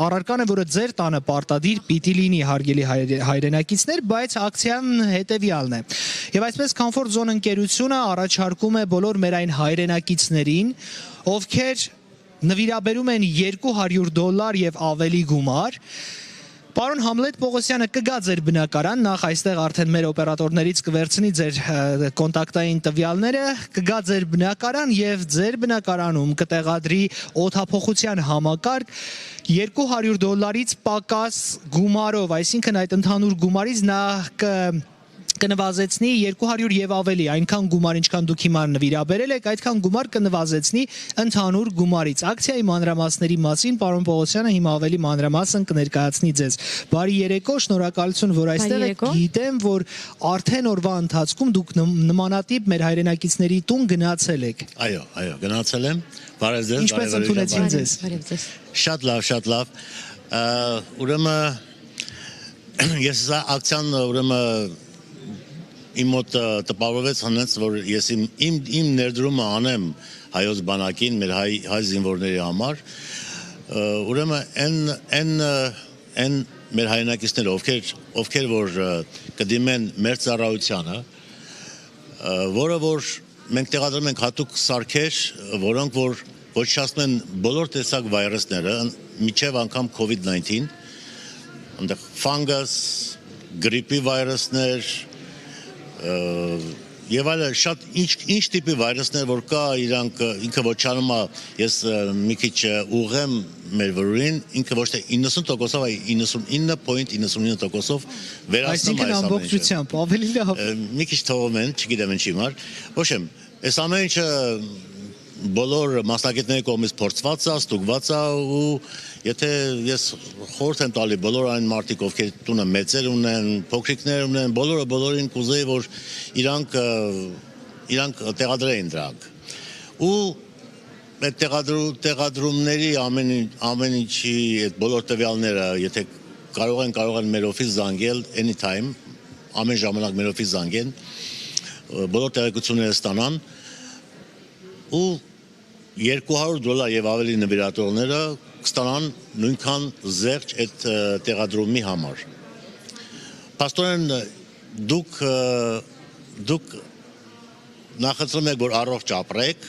առարկան է, որը ձեր տանը պարտադիր պիտի լինի, հարգելի հայրենակիցներ, բայց ակցիան հետևյալն է։ Եվ այսպես Comfort Zone ընկերությունը առաջարկում է բոլոր մեր այն հայրենակիցներին, ովքեր նվիրաբերում են $200 եւ ավելի գումար, Պարոն Համլետ Պողոսյանը կգա ձեր բնակարան, նախ այստեղ արդեն մեր օպերատորներից կվերցնի ձեր կոնտակտային տվյալները, կգա ձեր բնակարան եւ ձեր բնակարանում կտեղադրի օդափոխության համակարգ $200-ից պակաս գումարով, այսինքն այդ ընդհանուր գումարից նա կնվազեցնի 200 եւ ավելի, այնքան գումար, ինչքան դուք հիմա նվիրաբերել եք, այդքան գումար կնվազեցնի ընդհանուր գումարից։ Ակցիայի մանրամասների մասին պարոն Պողոսյանը հիմա ավելի մանրամասն կներկայացնի ձեզ։ Բարի երեկո, շնորհակալություն, որ այստեղ եք։ Գիտեմ, որ արդեն օրվա ընթացքում դուք նմանատիպ մեր հայրենակիցների տուն գնացել եք։ Այո, գնացել եմ։ Բարև ձեզ։ Ինչպես ընդունեցին ձեզ։ Շատ լավ։ Ուրեմն ես ակցիան ուրեմն իմ մոտ տպավորվեց հենց, որ ես իմ ներդրումը անեմ հայոց բանակին, մեր հայ զինվորների համար, ուրեմն այն մեր հայրենակիցները, ովքեր որ կդիմեն մեր ծառայությանը, որը որ մենք տեղադրում ենք հատուկ սարքեր, որոնք որ ոչնչացնում են բոլոր տեսակ վայրուսները, միջև անգամ COVID-19, այնտեղ ֆանգաս, գրիպի վայրուսներ, եւ այլ շատ ինչ տիպի վայրուսներ որ կա, ինքը ոչանում է, ես մի քիչ ուղեմ մեր վրին, ինքը ոչ թե 90%-ով, այլ 99.99%-ով վերացնում է այս ամբողջությամբ, ավելի լավ։ Մի քիչ թողում են, չգիտեմ ինչի համար։ Ոչ եմ, այս ամեն ինչը բոլոր մասնակիցների կողմից փորձված է, ստուգված է ու եթե ես խորհուրդ եմ տալի բոլոր այն մարդիկ, ովքեր տունը մեծեր ունեն, փոքրիկներ ունեն, բոլորին կուզեի, որ իրանք տեղադրեին դրանք։ Ու այդ տեղադրումների ամեն ինչի այդ բոլոր տվյալները, եթե կարող են մեր օֆիս զանգել anytime, ամեն ժամանակ մեր օֆիս զանգեն, բոլոր տեղեկությունները ստանան ու $200 եւ ավելի նվիրատորները կստանան նույնքան զերծ այդ տեղադրումի համար։ Պաստորեն դուք նախընտրում եք որ առողջ ապրեք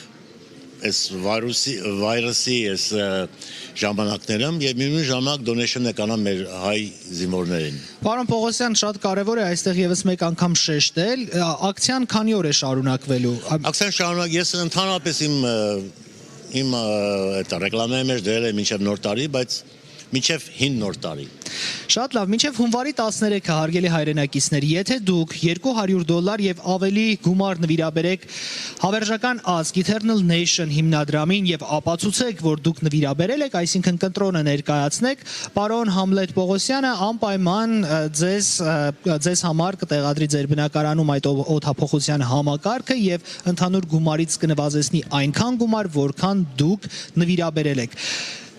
այս վայրուսի այս ժամանակներում եւ միևնույն ժամանակ donation կանան մեր հայ զինվորներին։ Պարոն Պողոսյան, շատ կարեւոր է այստեղ եւս մեկ անգամ շեշտել, ակցիան քանի օր է շարունակվելու։ Ակցիան շարունակ ես ընդհանրապես իմ այդ ռեկլամայի մեջ դրել եմ մինչև նոր տարի, բայց մինչև 5 նոր տարի։ Շատ լավ, մինչև հունվարի 13-ը հարգելի հայրենակիցներ, եթե դուք $200 եւ ավելի գումար նվիրաբերեք հավերժական ազգ Eternal Nation հիմնադրամին եւ ապացուցեք, որ դուք նվիրաբերել եք, այսինքն կընտրոնը ներկայացնեք, պարոն Համլետ Պողոսյանը անպայման ձեզ համար կտեղադրի ձեր բնակարանում այդ օդափոխության համակարգը եւ ընդհանուր գումարից կնվազեցնի այնքան գումար, որքան դուք նվիրաբերել եք։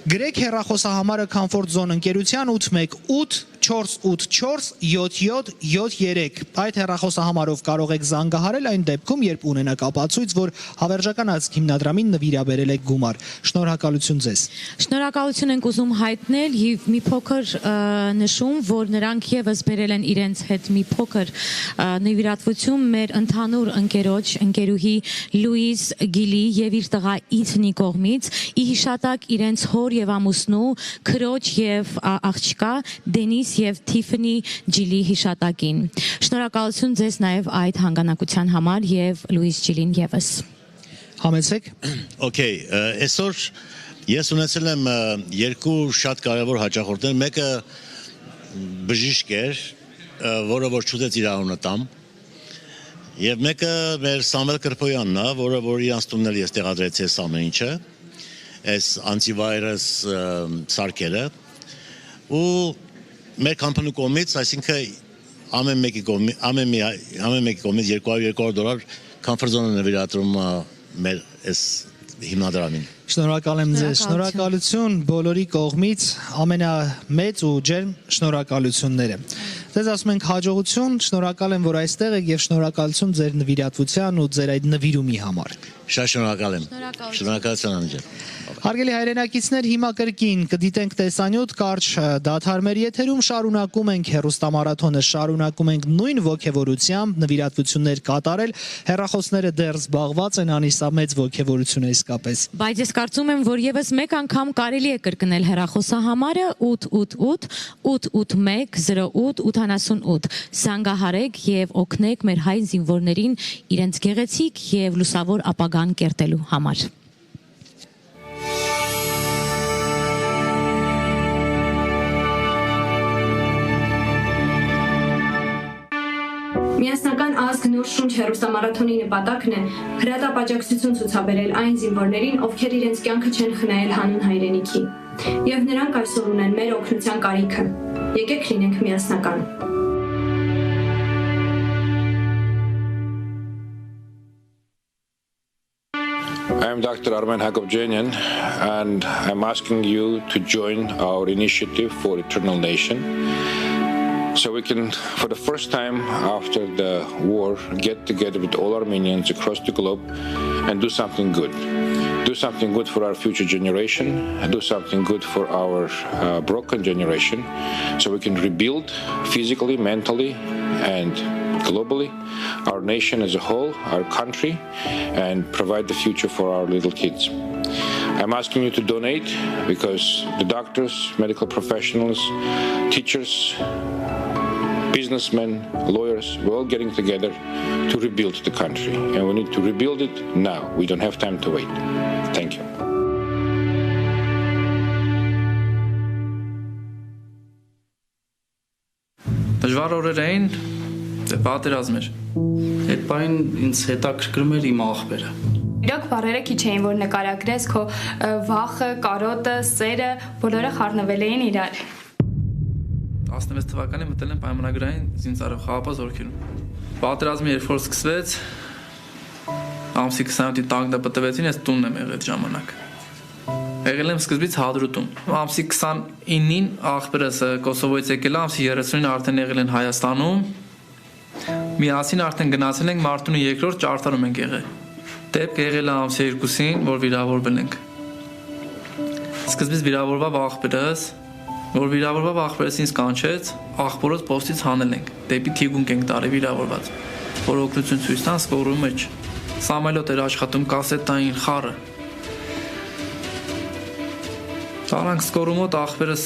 Գրեք հեռախոսահամարը Comfort Zone ընկերության 818 484 7773 այդ հեռախոսահամարով կարող եք զանգահարել այն դեպքում, երբ ունենաք ապացույց, որ հավերժական ազգ հիմնադրամին նվիրաբերել եք գումար։ Շնորհակալություն ձեզ։ Շնորհակալություն ենք ուզում հայտնել եւ մի փոքր նշում, որ նրանք եւս բերել են իրենց հետ մի փոքր նվիրատվություն մեր ընդհանուր ընկերուհի Լուիս Գիլի եւ իր տղա Իթնի կողմից ի հիշատակ իրենց հոր եւ ամուսնու քրոջ եւ աղջկա Դենիս եւ Թիֆնի Ջիլի հիշատակին։ Շնորհակալություն ձեզ նաեւ այդ հանգանակության համար եւ Լուիս Ջիլին եւս։ Համեցեք։ Okay, այսօր ես ունեցել եմ երկու շատ կարևոր հաճախորդներ, մեկը բժիշկ էր, որը որ չուզեց իր անունը տամ, եւ մեկը մեր Սամվել Կրպոյանն է, որ իրանց տունն էլ ես տեղադրեցի այս ամեն ինչը, այս անտիվիրուս սարքերը, ու մեր կամփանու կողմից, այսինքն ամեն մեկի կողմից $200 comfort zone նվիրատում մեր այս հիմնադրամին։ Շնորհակալ եմ ձեզ, շնորհակալություն բոլորի կողմից, ամենամեծ ու ջերմ շնորհակալությունները։ Ձեզ ասում ենք հաջողություն, շնորհակալ եմ, որ այստեղ եք եւ շնորհակալություն ձեր նվիրատվության ու ձեր այդ նվիրումի համար։ Շատ շնորհակալ եմ։ Շնորհակալություն անջան։ Հարգելի հայրենակիցներ, հիմա կրկին կդիտենք տեսանյութ կարճ դադար մեր եթերում, շարունակում ենք հեռուստամարաթոնը, շարունակում ենք նույն ոգևորությամբ նվիրատվություններ կատարել, հեռախոսները դեռ զբաղված են, անիսամեծ ոգևորություն է իսկապես։ Բայց ես կարծում եմ, որ եւս մեկ անգամ կարելի է կրկնել հեռախոսահամարը 888-881-0888 զանգահարեք եւ օգնեք մեր հայ զինվորներին իրենց գեղեցիկ եւ լուսավոր ապագան կերտելու համար։ Միասնական ազգ նոր շունչ հեռուստամարաթոնի նպատակն է հրատապաջակցություն ցուցաբերել այն զինվորներին, ովքեր իրենց կյանքը չեն խնայել հանուն հայրենիքի, եւ նրանք այսօր ունեն մեր օգնության կարիքը։ Եկեք լինենք միասնական։ I'm Dr. Armen Hagobjanian, and I'm asking you to join our initiative for Eternal Nation. So we can, for the first time after the war, get together with all Armenians across the globe and do something good. Do something good for our future generation, and do something good for our broken generation, so we can rebuild physically, mentally, and globally our nation as a whole, our country, and provide the future for our little kids. I'm asking you to donate because the doctors, medical professionals, teachers, businessmen, lawyers, we're all getting together to rebuild the country. And we need to rebuild it now. We don't have time to wait. Thank you. Դժվար օրեր էին, դե պատերազմ էր։ Այդ պայն ինձ հետաքրքրում էր իմ աղբերը։ Իրոք բառերը քիչ էին, որ նկարագրես քո վախը, կարոտը, սերը, բոլորը խառնվել էին իրար։ 16 թվականին մտել եմ պայմանագրային զինծառայող խաղապահ զորքերում։ Պատերազմը երբ որ սկսվեց, ամսի 27-ի տանկը պատվեցին, ես տունն եմ եղել այդ ժամանակ։ Եղել եմ սկզբից հադրուտում։ Ամսի 29-ին աղբերս Կոսովոյից եկել, ամսի 30-ին արդեն եղել են Հայաստանում։ Միասին արդեն գնացել ենք Մարտունի 2-րդ ճարտարում ենք եղել։ Դեպք եղել է ամսի 2-ին, որ վիրավորվել ենք։ Սկզբից վիրավորվավ աղբերս, որ վիրավորվավ աղբերս ինձ կանչեց, աղբորոց պոստից հանել ենք, դեպի թիգունք ենք տարի վիրավորված, որ օգնություն ցույց տան սկորու մեջ։ Սամելոտ էր աշխատում կասետային խառը։ Տարանք սկորու մոտ աղբերս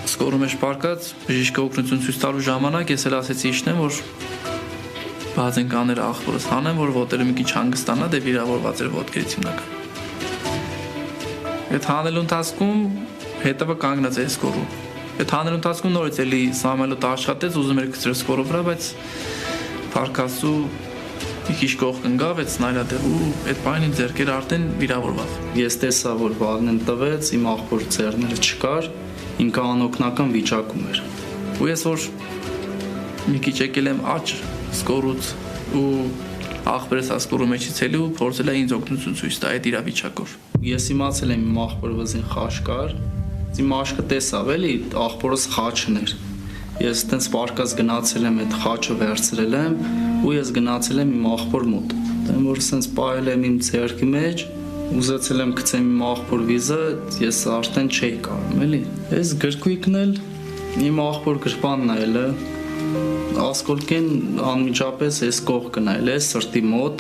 սկորու մեջ պարկած, բժիշկը օգնություն ցույց տալու ժամանակ ես էլ ասեցի իշնեմ, որ բաց ենք աներ աղբորս հանեմ, որ ոտերը մի քիչ հանգստանա, դե վիրավորված էր ոտքերից հիմնական։ Այդ հանելու ընթացքում հետևը կանգնած է սկորու։ Այդ հանելու ընթացքում նորից էլի Սամելոտ աշխատեց, ուզում էր գցրել սկորու վրա, բայց փարկասու մի քիչ կողք ընկավ, այդ սնայլադեղ ու այդ պայն իմ ձեռքերը արդեն վիրավորված։ Ես տեսա, որ բալն տվեց, իմ աղբոր ձեռները չկար, ինքը անօգնական վիճակում էր։ Ու ես որ մի քիչ եկել եմ աճ սկորուց ու աղբերս ասկորու մեջից էլի ու փորձել է ինձ օգնություն ցույց տա այդ իրավիճակով։ Ես իմացել եմ իմ աղբորը վզին խաչ կար, իմ աշկը տեսավ էլի, աղբորս խաչն էր։ Ես տենց պարկած գնացել եմ այդ խաչը վերցրել եմ ու ես գնացել եմ իմ աղբոր մոտ։ Դեմ որ սենց պահել եմ իմ ձեռքի մեջ, ուզեցել եմ գցեմ իմ աղբոր վիզը, ես արդեն չէի կարում էլի։ Այս գրքույկն էլ իմ աղբոր գրպանն է էլը, ասկոլկեն անմիջապես այս կողքն է էլը, սրտի մոտ,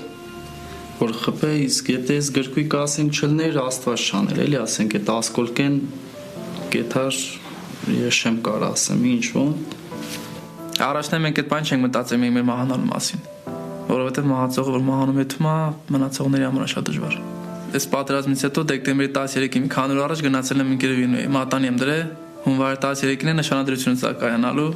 որ խփե, իսկ եթե այս գրքույկը ասենք չլներ, Աստված շաներ էլի, ասենք այդ ասկոլկեն կեթար ես չեմ կարող ասեմ, ինչ ո՞ն։ Առաջնա մենք այդ բան չենք մտածել մեր մահանալու մասին։ որովհետև մահացողը որ մահանում է թվում է, մնացողների համար շատ դժվար։ Այս պատերազմից հետո դեկտեմբերի 13-ին մի քանի օր առաջ գնացել եմ ինքերևինուի, մատանի եմ դրել, հունվարի 13-ին է նշանադրությունը սա կայանալու։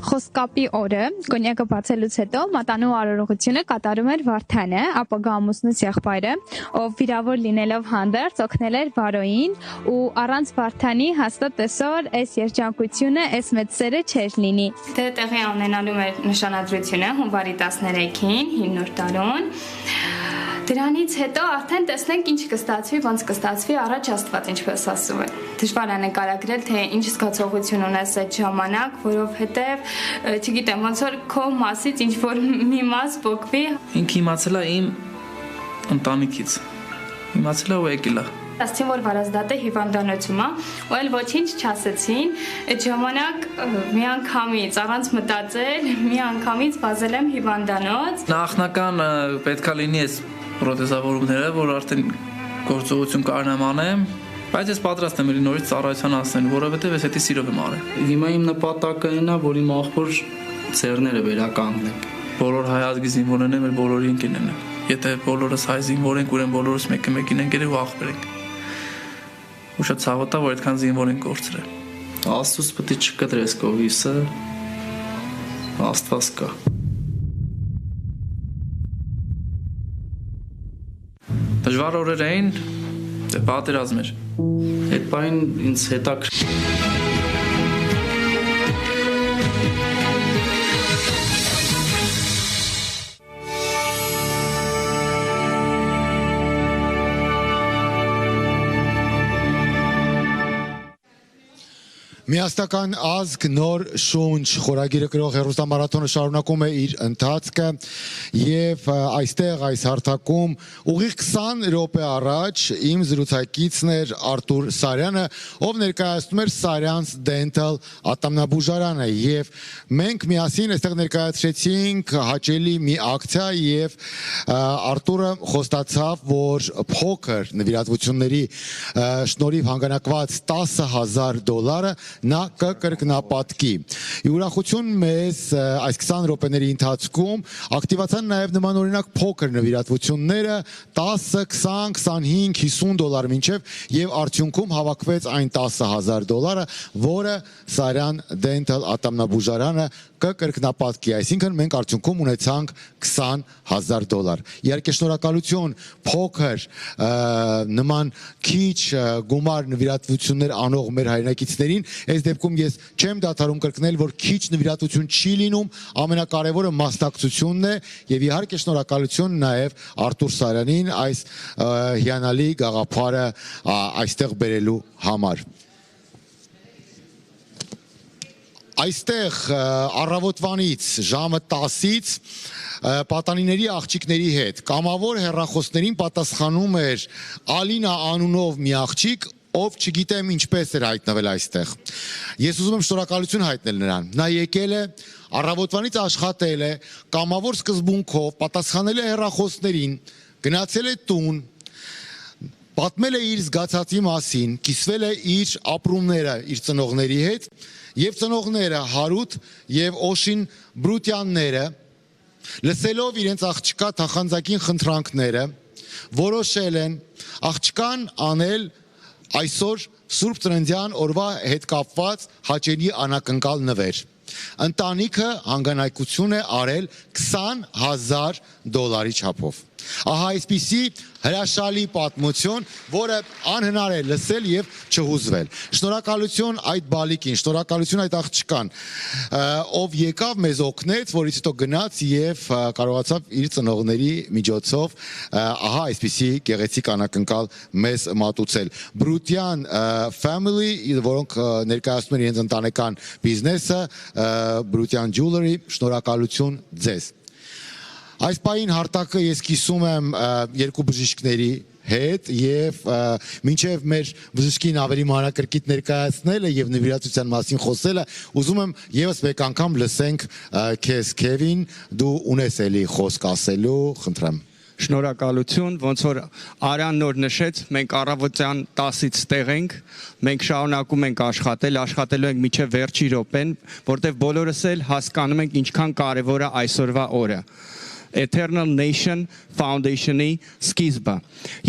Խոսքապի օրը կոնյակը բացելուց հետո մատանու արարողությունը կատարում էր Վարդանը, ապագա ամուսնուց եղբայրը, ով վիրավոր լինելով հանդերձ օգնել էր Վարոյին ու առանց Վարդանի հաստատ այսօր այս երջանկությունը, այս մեծ սերը չէր լինի։ Դե տեղի ունենալու էր նշանադրությունը հունվարի 13-ին, 9 տարուն։ Դրանից հետո արդեն տեսնենք ինչ կստացվի, ոնց կստացվի, առաջ Աստված ինչպես ասում է։ Դժվար է նկարագրել, թե ինչ զգացողություն ունես այդ ժամանակ, որովհետև չգիտեմ, ոնց որ քո մասից ինչ որ մի մաս փոկվի։ Ինքը իմացել է իմ ընտանիքից։ Իմացել է ու եկել է։ Ասացին, որ վարազդատը հիվանդանոցում է, ու էլ ոչինչ չասեցին։ Այդ ժամանակ միանգամից առանց մտածել, միանգամից վազել եմ հիվանդանոց։ Նախնական պետքա լինի այս պրոթեզավորումները, որ արդեն գործողություն կարողանամ անեմ, բայց ես պատրաստ եմ նորից ծառայության անցնել, որովհետև ես դա սիրով եմ արել։ Հիմա իմ նպատակը նա, որ իմ աղբոր ծերները վերականգնենք։ Բոլոր հայ ազգի զինվորներն են, մեր բոլորի ընկերներն են։ Եթե բոլորս հայ զինվոր ենք, ուրեմն բոլորս մեկին ընկեր ու աղբեր ենք։ Ու շատ ցավոտ է, որ այդքան զինվոր են կորցրել։ Աստծուց պետք է չկտրես կողիսը, Աստված կա։ Դժվար օրեր էին, դե պատերազմ էր։ Այդ բանին ինձ հետաքրքիր։ Միասնական ազգ նոր շունչ խորագիրը կրող հեռուստամարաթոնը շարունակում է իր ընթացքը եւ այստեղ այս հարթակում ուղիղ 20 րոպե առաջ իմ զրուցակիցն էր Արտուր Սարյանը, ով ներկայացնում էր Սարյանց Dental ատամնաբուժարանը եւ մենք միասին այստեղ ներկայացրեցինք հաճելի մի ակցիա եւ Արտուրը խոստացավ, որ փոքր նվիրատվությունների շնորհիվ հանգանակված $10,000 նա կկրկնապատկի։ Ուրախություն մեզ այս 20 րոպեների ընթացքում ակտիվացան նաև նմանօրինակ փոքր նվիրատվությունները $10, 20, 25, $50 մինչև եւ արդյունքում հավաքվեց այն $10,000, որը Սարյան Dental ատամնաբուժարանը կկրկնապատկի, այսինքն մենք արդյունքում ունեցանք $20,000։ Իհարկե շնորհակալություն փոքր նման քիչ գումար նվիրատվություններ անող մեր հայրենակիցներին, այս դեպքում ես չեմ դադարում կրկնել, որ քիչ նվիրատվություն չի լինում, ամենակարևորը մասնակցությունն է եւ իհարկե շնորհակալություն նաեւ Արտուր Սարյանին այս հիանալի գաղափարը այստեղ բերելու համար։ Այստեղ առավոտվանից ժամը 10-ից պատանիների աղջիկների հետ կամավոր հեռախոսներին պատասխանում էր Ալինա անունով մի աղջիկ, ով չգիտեմ ինչպես էր հայտնվել այստեղ։ Ես ուզում եմ շնորհակալություն հայտնել նրան։ Նա եկել է, առավոտվանից աշխատել է, կամավոր սկզբունքով պատասխանել է հեռախոսներին, գնացել է տուն, պատմել է իր զգացածի մասին, կիսվել է իր ապրումները իր ծնողների հետ, եւ ծնողները Հարութ եւ Օշին Բրուտյանները, լսելով իրենց աղջկա թախանձակին խնդրանքները, որոշել են աղջկան անել այսօր Սուրբ Ծննդյան օրվա հետ կապված հաճելի անակնկալ նվեր։ Ընտանիքը հանգանակություն է արել $20,000 չափով։ Ահա այսպիսի հրաշալի պատմություն, որը անհնար է լսել եւ չհուզվել։ Շնորհակալություն այդ բալիկին, շնորհակալություն այդ աղջկան, ով եկավ մեզ օգնեց, որից հետո գնաց եւ կարողացավ իր ծնողների միջոցով ահա այսպիսի գեղեցիկ անակնկալ մեզ մատուցել։ Բրուտյան family, որոնք ներկայացնում են իրենց ընտանեկան բիզնեսը, Բրուտյան Jewelry, շնորհակալություն ձեզ։ Այս պահին հարտակը ես կիսում եմ երկու բժիշկների հետ եւ մինչեւ մեր բժշկին ավելի մանրակրկիտ ներկայացնելը եւ նվիրատվության մասին խոսելը, ուզում եմ եւս մեկ անգամ լսենք քեզ Քևին, դու ունես էլի խոսք ասելու, խնդրեմ։ Շնորհակալություն, ոնց որ Արյան նոր նշեց, մենք առավոտյան 10-ից տեղ ենք, մենք շարունակում ենք աշխատելու ենք մինչև վերջի րոպեն, որտեղ բոլորս էլ հասկանում ենք ինչքան կարևոր է այսօրվա օրը։ Eternal Nation Foundation-ի սկիզբը։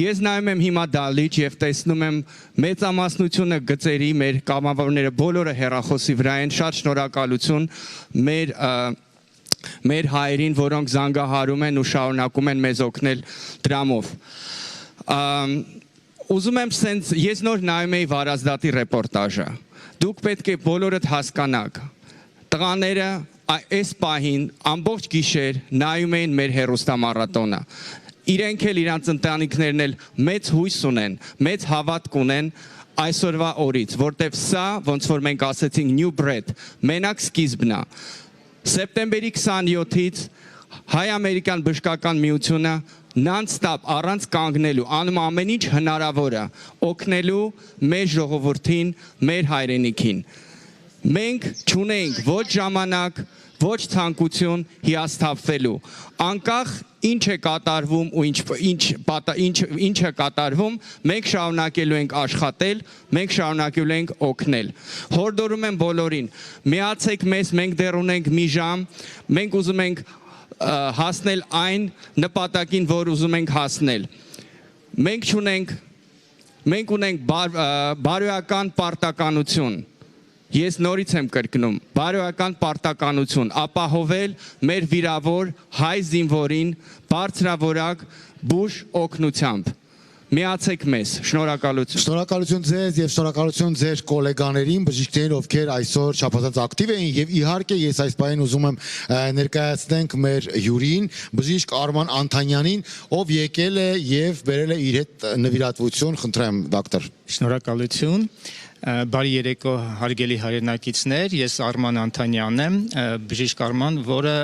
Ես նայում եմ հիմա դալիճ եւ տեսնում եմ մեծամասնությունը գծերի մեր կամավորները բոլորը հեռախոսի վրա են, շատ շնորհակալություն մեր հայերին, որոնք զանգահարում են ու շարունակում են մեզ օգնել դրամով։ Ուզում եմ սենց, ես նոր նայում էի Վարազդատի ռեպորտաժը։ Դուք պետք է բոլորդ հասկանաք։ Տղաները այս պահին ամբողջ գիշեր նայում էին մեր հեռուստամարաթոնը։ Իրենք էլ իրանց ընտանիքներն էլ մեծ հույս ունեն, մեծ հավատք ունեն այսօրվա օրից, որտեվ սա, ոնց որ մենք ասեցինք new bread, մենակ սկիզբն է։ Սեպտեմբերի 27-ից հայ-ամերիկյան բժշկական միությունը non-stop առանց կանգնելու անում ամեն ինչ հնարավորը օգնելու մեր ժողովրդին, մեր հայրենիքին։ Մենք չունենք ոչ ժամանակ, ոչ ցանկություն հիասթափվելու։ Անկախ ինչ է կատարվում ու ինչ է կատարվում, մենք շարունակելու ենք աշխատել, մենք շարունակելու ենք օգնել։ Հորդորում եմ բոլորին, միացեք մեզ, մենք դեռ ունենք մի ժամ, մենք ուզում ենք հասնել այն նպատակին, որ ուզում ենք հասնել։ Մենք ունենք բարոյական պարտականություն։ Ես նորից եմ կրկնում, բարոյական պարտականություն, ապահովել մեր վիրավոր հայ զինվորին բարձրավորակ բուժ օգնությամբ։ Միացեք մեզ, շնորհակալություն։ Շնորհակալություն ձեզ եւ շնորհակալություն ձեր գոլեգաներին, բժիշկներին, ովքեր այսօր չափազանց ակտիվ էին եւ իհարկե ես այս պահին ուզում եմ ներկայացնենք մեր հյուրին, բժիշկ Արման Անթանյանին, ով եկել է եւ բերել է իր հետ նվիրատվություն, խնդրեմ դոկտոր։ Շնորհակալություն։ Բարի երեկո հարգելի հայրենակիցներ, ես Արման Անթանյանն եմ, բժիշկ Արման, որը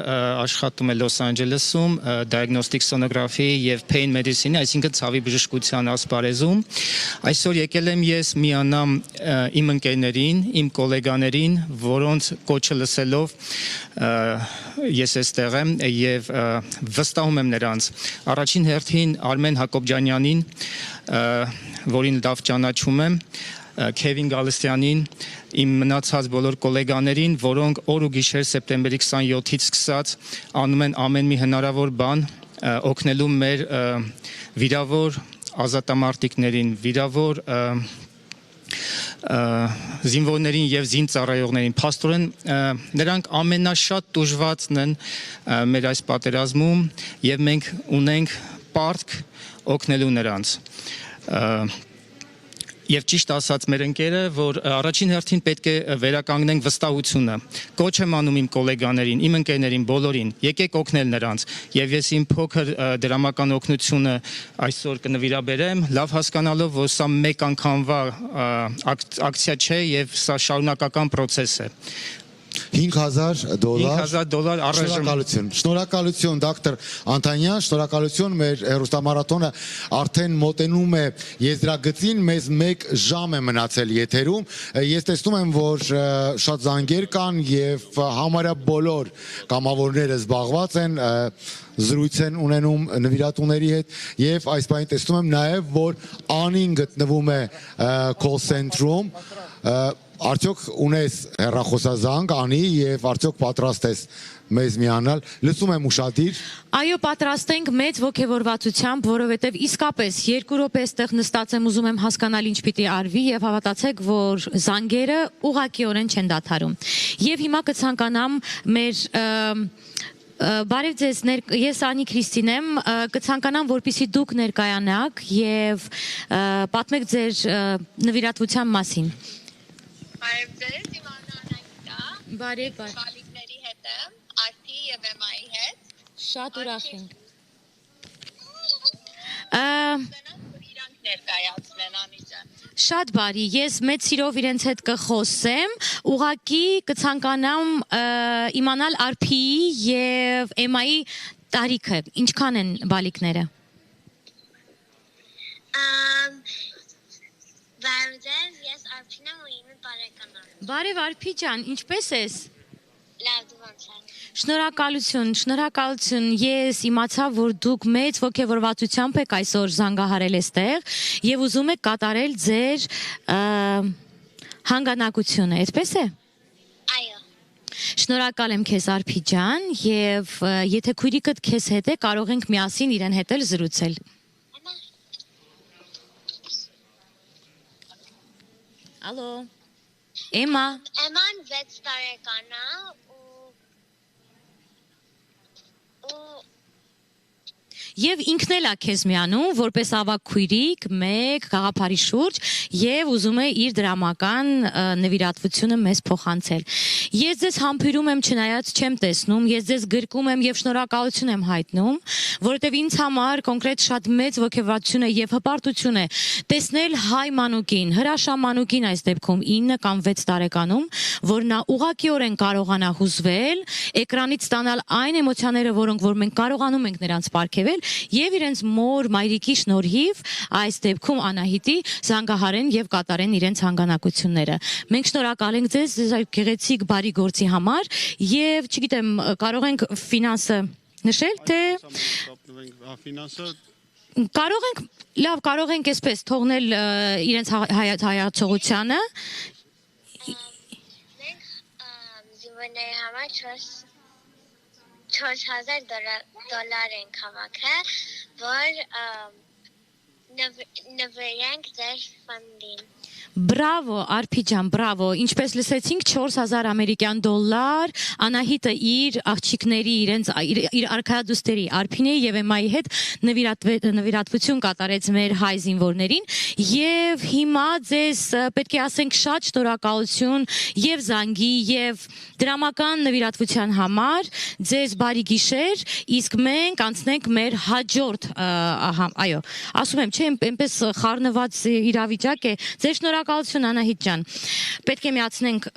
աշխատում է Լոս Անջելեսում diagnostic sonography եւ pain medicine, այսինքն ցավի բժշկության ասպարեզում։ Այսօր եկել եմ ես միանամ իմ ընկերներին, իմ գոլեգաներին, որոնց կոչը լսելով ես էստեղ եմ եւ վստահում եմ նրանց։ Առաջին հերթին Արմեն Հակոբյանյանին, որին լավ ճանաչում եմ, Քևին Գալստյանին, իմ մնացած բոլոր գոլեգաներին, որոնք օր ու գիշեր սեպտեմբերի 27-ից սկսած անում են ամեն մի հնարավոր բան օգնելու մեր վիրավոր ազատամարտիկներին, վիրավոր զինվորներին եւ զինծառայողներին։ Փաստորեն նրանք ամենաշատ տուժվածն են մեր այս պատերազմում եւ մենք ունենք պարտք օգնելու նրանց։ Եվ ճիշտ ասած մեր ընկերը, որ առաջին հերթին պետք է վերականգնենք վստահությունը։ Կոչ եմ անում իմ գոլեգաներին, իմ ընկերներին, բոլորին, եկեք օգնել նրանց։ Եվ ես իմ փոքր դրամական օգնությունը այսօր կնվիրաբերեմ, լավ հասկանալով, որ սա մեկ անգամվա ակցիա չէ եւ սա շարունակական process է։ $5,000 առայժմ։ Շնորհակալություն դոկտոր Անթանյան, շնորհակալություն մեր հեռուստամարաթոնը արդեն մոտենում է եզրագծին, մեզ 1 ժամ է մնացել եթերում։ Ես տեսնում եմ, որ շատ զանգեր կան եւ համարյա բոլոր կամավորները զբաղված են, զրույց են ունենում նվիրատուների հետ եւ այս բանը տեսնում եմ նաեւ, որ Անին գտնվում է call center-ում։ Արդյոք ունես հեռախոսազանգ Անի եւ արդյոք պատրաստ ես մեզ միանալ։ Լսում եմ ուշադիր։ Այո, պատրաստ ենք մեծ ողջավորվածությամբ, որովհետև իսկապես 2 րոպե այստեղ նստած եմ, ուզում եմ հասկանալ ինչ պիտի արվի եւ հավատացեք, որ զանգերը ուղղակիորեն չեն դադարում։ Եվ հիմա կցանկանամ մեր Բարև ձեզ, ես Անի Քրիստին եմ, կցանկանամ, որպեսզի դուք ներկայանաք եւ պատմեք ձեր նվիրատվության մասին։ Բարև ձեզ, իմ անունը Անահիտա։ Բարև, բալիկների հետ եմ, Արփի եւ Էմայի հետ։ Շատ ուրախ ենք։ Իրանք ներկայացնեն Անիջան։ Շատ բարի, ես մեծ սիրով իրենց հետ կխոսեմ, ուղղակի կցանկանամ իմանալ Արփիի եւ Էմայի տարիքը, ինչքան են բալիկները։ Բարև ձեզ, ես Արփին եմ ու իմ բարեկամը։ Բարև Արփի ջան, ինչպե՞ս ես։ Լավ, դու ո՞նց ես։ Շնորհակալություն, ես իմացա, որ դուք մեծ ողջավորվածությամբ եք այսօր զանգահարել այստեղ եւ ուզում եք կատարել ձեր հանգանակությունը, այդպես է։ Այո։ Շնորհակալ եմ քեզ Արփի ջան եւ եթե քույրիկդ քեզ հետ է կարող ենք միասին իրեն հետ էլ զրուցել։ Ալո։ Էմա։ Էման 6 տարեկան է ու Եվ ինքն էլ է քեզ միանում, որպես ավագ քույրիկ, մեկ գաղափարի շուրջ եւ ուզում է իր դրամական նվիրատվությունը մեզ փոխանցել։ Ես ձեզ համբուրում եմ, չնայած չեմ տեսնում, ես ձեզ գրկում եմ եւ շնորհակալություն եմ հայտնում, որովհետեւ ինձ համար կոնկրետ շատ մեծ ողջունություն է եւ հպարտություն է տեսնել հայ մանուկին, հրաշամանուկին այս դեպքում 9 կամ 6 տարեկանում, որ նա ուղղակիորեն կարողանա հուզվել, էկրանից ստանալ այն էմոցիաները, որոնք որ մենք կարողանում ենք նրանց պարգևել եւ իրենց մոր մայրիկի շնորհիվ այս դեպքում Անահիտի զանգահարեն եւ կատարեն իրենց հանգանակությունները։ Մենք շնորհակալ ենք ձեզ այդ գեղեցիկ բարի գործի համար եւ չգիտեմ կարող ենք ֆինանսը նշել թե կարող ենք լավ կարող ենք այսպես թողնել իրենց հայացողությանը մենք զինվորների համար 4000 դոլար ենք հավաքել, որ նվիրենք ձեր ֆոնդին։ Բրավո, Արփի ջան, բրավո։ Ինչպես լսեցինք 4000 ամերիկյան դոլար Անահիտը իր աղջիկների իր արքայադուստերի Արփինեի եւ Էմայի հետ նվիրատվություն կատարեց մեր հայ զինվորներին եւ հիմա ձեզ պետք է ասենք շատ շնորհակալություն եւ զանգի եւ դրամական նվիրատվության համար ձեզ բարի գիշեր, իսկ մենք անցնենք մեր հաջորդ այո, ասում եմ, չէ, այնպես խառնված իրավիճակ է։ Ձեր շնորհակալություն Անահիտ ջան։ Պետք է միացնենք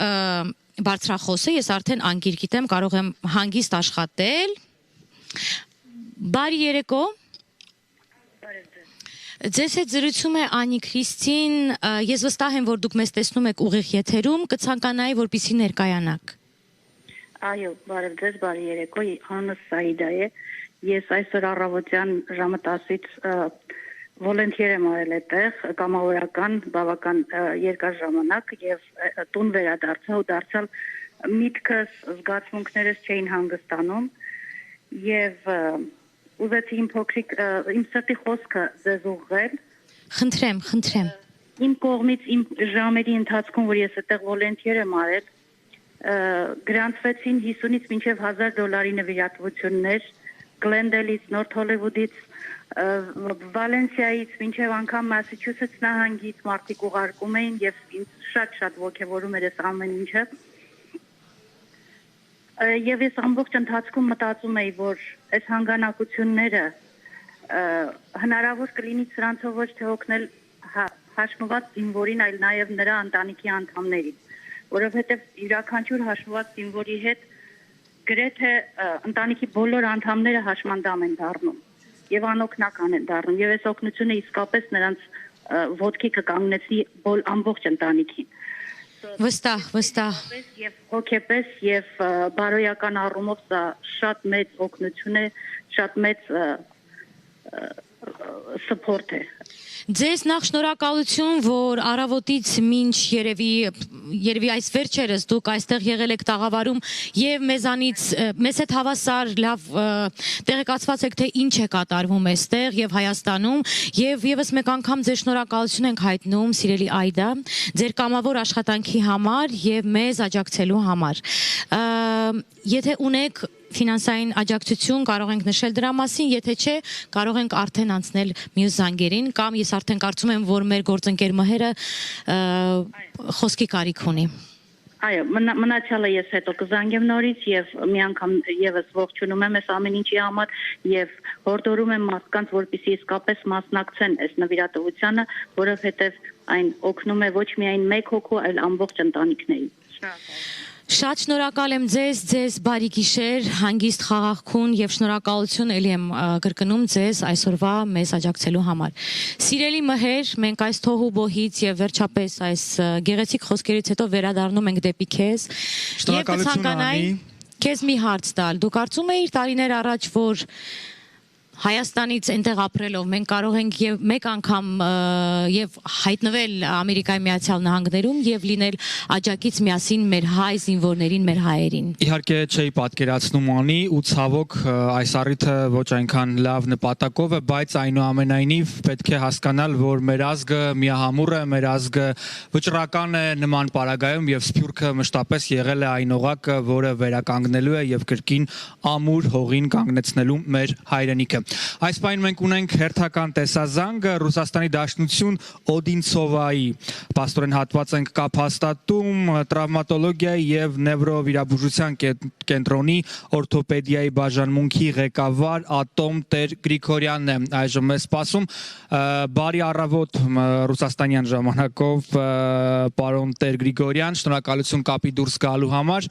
բարձրախոսը, ես արդեն անգիր գիտեմ, կարող եմ հանգիստ աշխատել։ Բարի երեկո։ Ձեզ հետ զրուցում է Անի Քրիստին, ես վստահ եմ, որ դուք մեզ տեսնում եք ուղիղ եթերում, կցանկանայի, որպեսզի ներկայանաք։ Այո, բարև ձեզ, բարի երեկո, անունս Սաիդա է։ Ես այսօր առավոտյան ժամը 10-ից վոլենտիեր եմ արել այդտեղ, կամավորական, բավական երկար ժամանակ եւ տուն վերադարձա ու դարձալ միտքս, զգացմունքներս չէին հանգստանում եւ ուզեցի իմ փոքրիկ իմ սրտի խոսքը ձեզ ուղղել։ Խնդրեմ։ Իմ կողմից իմ ժամերի ընթացքում, որ ես այդտեղ վոլենտիեր եմ արել, գրանցվեցին 50-ից մինչև $1000 նվիրատվություններ Գլենդելից, Նորթ Հոլիվուդից, Վալենսիայից, մինչև անգամ Մասաչուսեթս նահանգից մարդիկ ուղարկում էին եւ ինձ շատ ողջևորում էր այս ամեն ինչը։ Եվ ես ամբողջ ընթացքում մտածում էի, որ այս հանգանակությունները հնարավոր կլինի սրանցով ոչ թե օգնել հաշմված զինվորին, այլ նաև նրա ընտանիքի անդամներին, որովհետև յուրաքանչյուր հաշմված զինվորի հետ գրեթե ընտանիքի բոլոր անդամները հաշմանդամ են դառնում եւ անօգնական են դառնում եւ այս օգնությունը իսկապես նրանց ոտքի կկանգնեցնի ամբողջ ընտանիքին։ Վստահ Եվ հոգեպես եւ բարոյական առումով սա շատ մեծ օգնություն է, շատ մեծ support է։ Ձեզ նախ շնորհակալություն, որ առավոտից մինչ երևի այս վերջերս դուք այստեղ եղել եք տաղավարում եւ մեզանից մեզ հետ հավասար լավ տեղեկացված եք թե ինչ է կատարվում այստեղ եւ Հայաստանում եւ եւս մեկ անգամ ձեր շնորհակալություն ենք հայտնում սիրելի Այդա ձեր կամավոր աշխատանքի համար եւ մեզ աջակցելու համար։ Եթե ունեք ֆինանսային աջակցություն կարող ենք նշել դրա մասին, եթե չէ, կարող ենք արդեն անցնել մյուս զանգերին կամ ես արդեն կարծում եմ, որ մեր գործընկեր Մհերը խոսքի կարիք ունի։ Այո, մնացյալը ես հետո կզանգեմ նորից եւ մի անգամ եւս ողջունում եմ այս ամեն ինչի համար եւ հորդորում եմ մարդկանց, որպեսզի իսկապես մասնակցեն այս նվիրատվությանը, որովհետեւ այն օգնում է ոչ միայն մեկ հոգու, այլ ամբողջ ընտանիքներին։ Շատ շնորհակալ եմ ձեզ բարի գիշեր, հանգիստ խաղաղքուն եւ շնորհակալություն ելի եմ կրկնում ձեզ այսօրվա մեզ աջակցելու համար։ Սիրելի Մհեր, մենք այս թոհուբոհից եւ վերջապես այս գեղեցիկ խոսքերից հետո վերադառնում ենք դեպի քեզ։ Եվ կցանկանայի քեզ մի հարց տալ։ Դու կարծում էիր տարիներ առաջ, որ Հայաստանից այնտեղ ապրելով մենք կարող ենք եւ մեկ անգամ եւ հայտնվել Ամերիկայի Միացյալ Նահանգներում եւ լինել աջակից միասին մեր հայ զինվորներին, մեր հայերին։ Իհարկե չէի պատկերացնում անի ու ցավոք այս առիթը ոչ այնքան լավ նպատակով է, բայց այնուամենայնիվ պետք է հասկանալ, որ մեր ազգը միահամուռ է, մեր ազգը վճռական է նման պարագայում եւ Սփյուռքը մշտապես եղել է այն օղակը, որը վերականգնելու է եւ կրկին ամուր հողին կանգնեցնելու մեր հայրենիքը։ Այս պայն մենք ունենք հերթական տեսազանգ Ռուսաստանի Դաշնություն Օդինցովայի պաստորեն հատված ենք կապ հաստատում տրավմատոլոգիայի եւ նևրովիրաբուժության կենտրոնի օրթոպեդիայի բաժանմունքի ղեկավար Ատոմ Տեր Գրիգորյանն է այժմ մեզ սպասում։ Բարի առավոտ ռուսաստանյան ժամանակով պարոն Տեր Գրիգորյան, շնորհակալություն կապի դուրս գալու համար։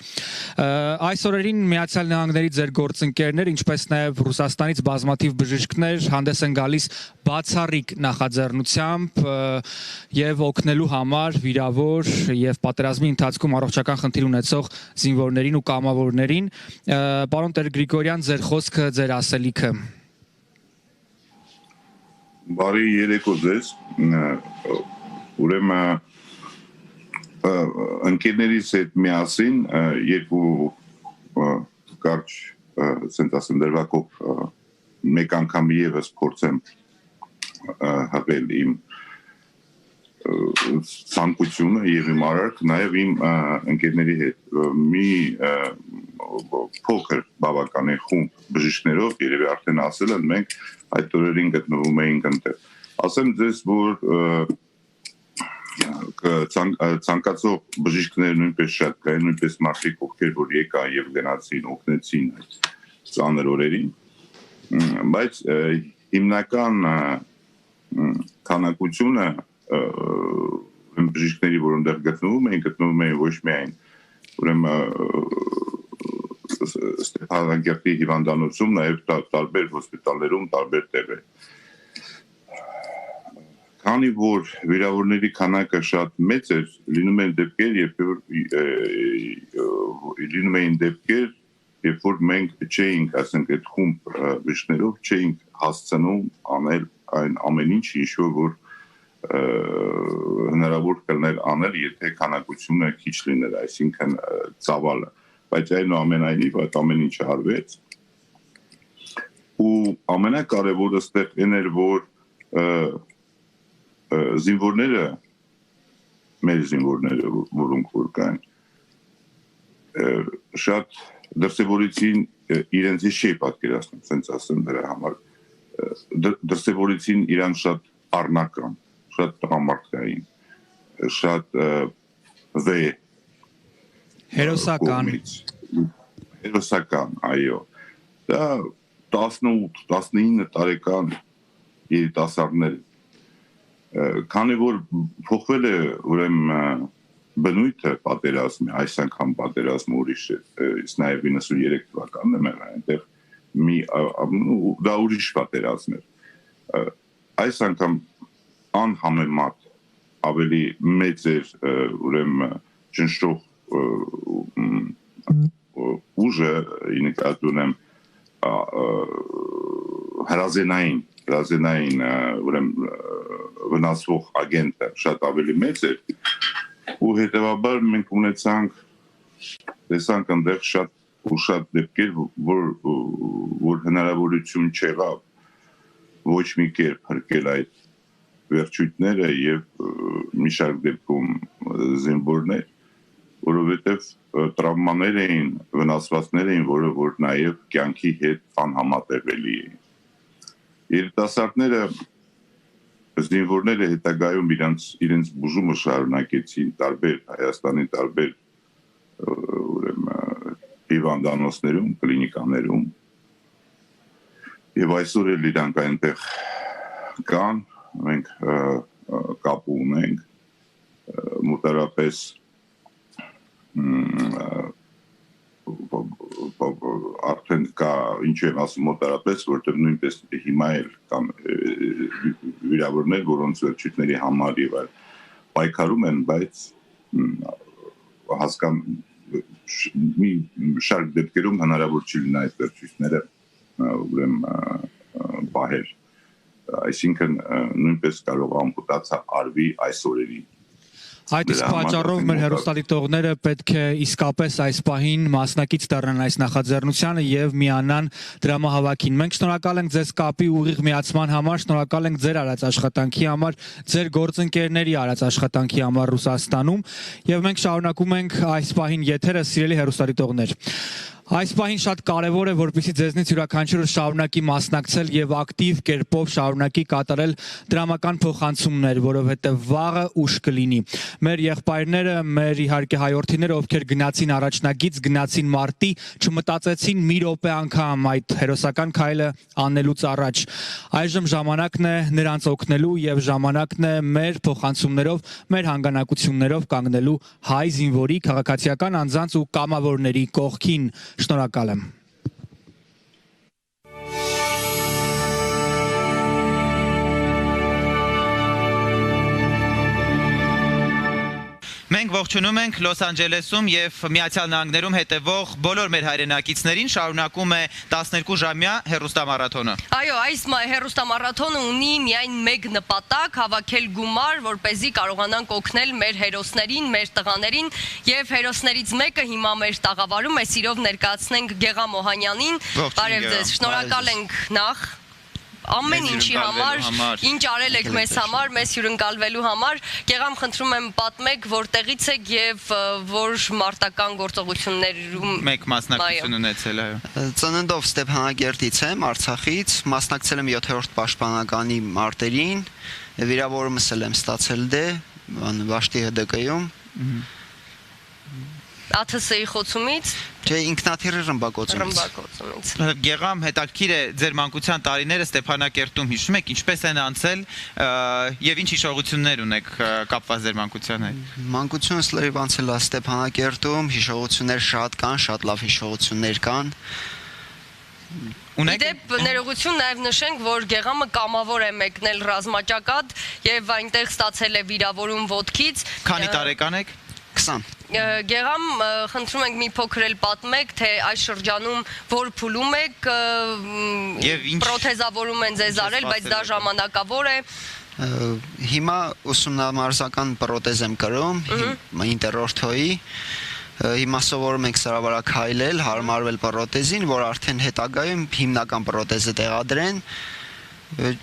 Այս օրերին Միացյալ Նահանգների ձեր գործընկերներ, ինչպես նաեւ Ռուսաստանից բազմաթիվ բժիշկներ հանդես են գալիս բացառիկ նախաձեռնությամբ եւ օգնելու համար վիրավոր եւ պատերազմի ընթացքում առողջական խնդիր ունեցող զինվորներին ու կամավորներին։ Պարոն Տեր Գրիգորյան, ձեր խոսքը, ձեր ասելիքը։ Բարի երեկո ձեզ։ Ուրեմն ընկերներից հետ միասին երկու կարճ սենտասնդերվակով մեկ անգամ եւս փորձեմ հղել իմ ցանկությունը եւ իմ արարք նաեւ իմ ընկերների հետ մի փոքր բավականին խումբ բժիշկներով երևի արդեն ասել են մենք այդ օրերին գտնվում էինք այնտեղ ասեմ ձեզ որ ցանկացող բժիշկներ նույնպես շատ կային նույնպես մարդիկ ովքեր որ եկան եւ գնացին օգնեցին ծանր օրերին բայց հիմնական քանակությունը բժիշկների որոնց գտնվում էին ոչ միայն ուրեմն Ստեփանագերտի հիվանդանոցում նաև տարբեր հոսպիտալներում տարբեր տեղեր քանի որ վիրավորների քանակը շատ մեծ էր լինում են դեպքեր երբ որ մենք չէինք ասենք այդ խումբ բժիշկներով չէինք հասցնում անել այն ամեն ինչ որ հնարավոր կլներ անել եթե քանակությունը քիչ լիներ այսինքն ծավալը բայց այնուամենայնիվ այդ ամեն ինչը արվեց ու ամենակարևորը ստեղ այն էր որ զինվորները մեր զինվորները որոնք որ կային շատ դրսևորեցին իրենց չի պատկերացնում ասենց ասեմ դրա համար դրսևորեցին իրան շատ առնական շատ տղամարդկային շատ վե հերոսական այո դա 18-19 տարեկան երիտասարդներ քանի որ փոխվել է ուրեմն բնույթը պատերազմի այս անգամ պատերազմը ուրիշ է իսկ նաև 93 թվականն է մեր այնտեղ մի դա ուրիշ պատերազմ էր այս անգամ անհամեմատ ավելի մեծ էր ուրեմն ճնշող ուժը նկատի ունեմ հրազենային ուրեմն վնասվող ագենտը շատ ավելի մեծ էր ու հետևաբար մենք տեսանք այնտեղ շատ դեպքեր որ հնարավորություն չեղավ ոչ մի կերպ հրկել այդ վերջույթները եւ մի շարք դեպքում զինվորներ որովհետեւ տրավմաներ էին վնասվածքներ էին որ նաեւ կյանքի հետ անհամատեղելի էին երիտասարդները զինվորները հետագայում իրենց բուժումը շարունակեցին տարբեր Հայաստանի տարբեր ուրեմն հիվանդանոցներում, կլինիկաներում եւ այսօր էլ իրանք այնտեղ կան, մենք կապ ունենք մոտարապես արդեն կա ինչ եմ ասում մոտարապես որտեղ նույնպես հիմա էլ կան վիրավորներ որոնց վերջույթների համար եւ այլ պայքարում են բայց հասկան մի շարք դեպքերում հնարավոր չի լինի այդ վերջույթները ուրեմն պահեր։ Այսինքն նույնպես կարող ամպուտացիա արվի այս օրերին։ Այդ իսկ պատճառով մեր հեռուստադիտողները պետք է իսկապես այս պահին մասնակից դառնան այս նախաձեռնությանը եւ միանան դրամահավաքին։ Մենք շնորհակալ ենք ձեզ կապի ուղիղ միացման համար, շնորհակալ ենք ձեր արած աշխատանքի համար, ձեր գործընկերների արած աշխատանքի համար Ռուսաստանում եւ մենք շարունակում ենք այս պահին եթերը, սիրելի հեռուստադիտողներ։ Այս պահին շատ կարևոր է, որպեսզի ձեզնից յուրաքանչյուրը շարունակի մասնակցել եւ ակտիվ կերպով շարունակի կատարել դրամական փոխանցումներ, որովհետեւ վաղը ուշ կլինի։ Մեր եղբայրները, մեր իհարկե հայրենիները, ովքեր գնացին առաջնագից, գնացին մարտի, չմտածեցին մի րոպե անգամ այդ հերոսական քայլը անելուց առաջ։ Այժմ ժամանակն է նրանց օգնելու եւ ժամանակն է մեր փոխանցումներով, մեր հանգանակություններով կանգնելու հայ զինվորի, քաղաքացիական անձանց ու կամավորների կողքին։ Շնորհակալ եմ։ Մենք ողջունում ենք Լոս Անջելեսում եւ Միացյալ Նահանգներում հետևող բոլոր մեր հայրենակիցներին, շարունակում է 12-ժամյա հեռուստամարաթոնը։ Այո, այս հեռուստամարաթոնը ունի միայն մեկ նպատակ՝ հավաքել գումար, որպեսզի կարողանանք օգնել մեր հերոսներին, մեր տղաներին, եւ հերոսներից մեկը հիմա մեր տաղավարում է, սիրով ներկայացնենք Գեղամ Օհանյանին։ Բարև ձեզ, շնորհակալ ենք նախ ամեն ինչի համար, ինչ արել եք մեզ համար, մեզ հյուրընկալվելու համար։ Գեղամ, խնդրում եմ պատմեք, որտեղից եք եւ որ մարտական գործողություններում մեկ մասնակցություն ունեցել, այո։ Ծննդով Ստեփանագերտից եմ, Արցախից, մասնակցել եմ 7-րդ պաշտպանականի մարտերին, վիրավորումս եմ ստացել Վաշտի ՀԴԿ-ում։ ԱԹՍ-ի խոցումից Չէ, ինքնաթիռի ռմբակոծումից։ Գեղամ, հետաքրքիր է ձեր մանկության տարիները Ստեփանակերտում հիշում եք, ինչպես են անցել եւ ինչ հիշողություններ ունեք կապված ձեր մանկության հետ։ Մանկությունս լրիվ անցել է Ստեփանակերտում, հիշողություններ շատ կան, շատ լավ հիշողություններ կան։ Իդեպ ներողություն նաև նշենք, որ Գեղամը կամավոր է մեկնել ռազմաճակատ եւ այնտեղ ստացել է վիրավորում ոտքից։ Քանի տարեկան եք։ 20։ Գեղամ, խնդրում ենք մի փոքր էլ պատմեք, թե այս շրջանում որ փուլում եք, պրոթեզավորում են ձեզ արել, բայց դա ժամանակավոր է։ Հիմա ուսումնամարզական պրոթեզ եմ կրում, ինտերօրթոյի։ Հիմա սովորում ենք սրավարաքայլել, հարմարվել պրոթեզին, որ արդեն հետագայում հիմնական պրոթեզը տեղադրեն։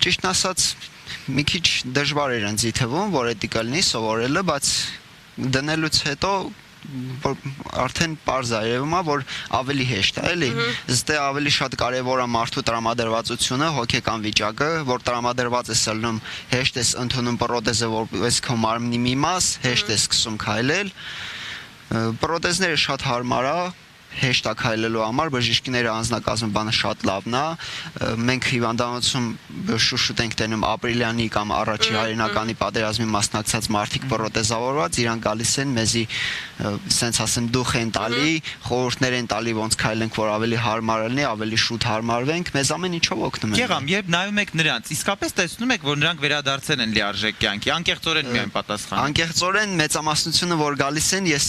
Ճիշտն ասած, մի քիչ դժվար էր ինձ թվում, որ դա կլինի սովորելը, բայց դնելուց հետո արդեն պարզ է երևում, որ ավելի հեշտ է, էլի։ Ըստ ավելի շատ կարևոր է մարդու տրամադրվածությունը, հոգեկան վիճակը, որ տրամադրված ես ելնում, հեշտ ես ընդունում պրոթեզը որպես քո մարմնի մի մաս, հեշտ ես սկսում քայլել։ Պրոթեզները շատ հարմար է, հեշտ է քայլելու համար, բժիշկները անձնակազմը բանը շատ լավն է։ Մենք հիվանդանոցում շուշուտ ենք տենում ապրիլյանի կամ առաջի հայրենականի պատերազմի մասնակցած մարդիկ պրոթեզավորված, իրանք գալիս են մեզի սենց ասեմ դուխ են տալի, խորհուրդներ են տալի ոնց քայլենք, որ ավելի հարմար լինի, ավելի շուտ հարմարվենք, մեզ ամեն ինչով օգնում են։ Գեղամ, երբ նայում եք նրանց, իսկապես տեսնում եք, որ նրանք վերադարձել են լիարժեք կյանքի, անկեղծորեն միայն պատասխան։ Անկեղծորեն մեծամասնությունը, որ գալիս են, ես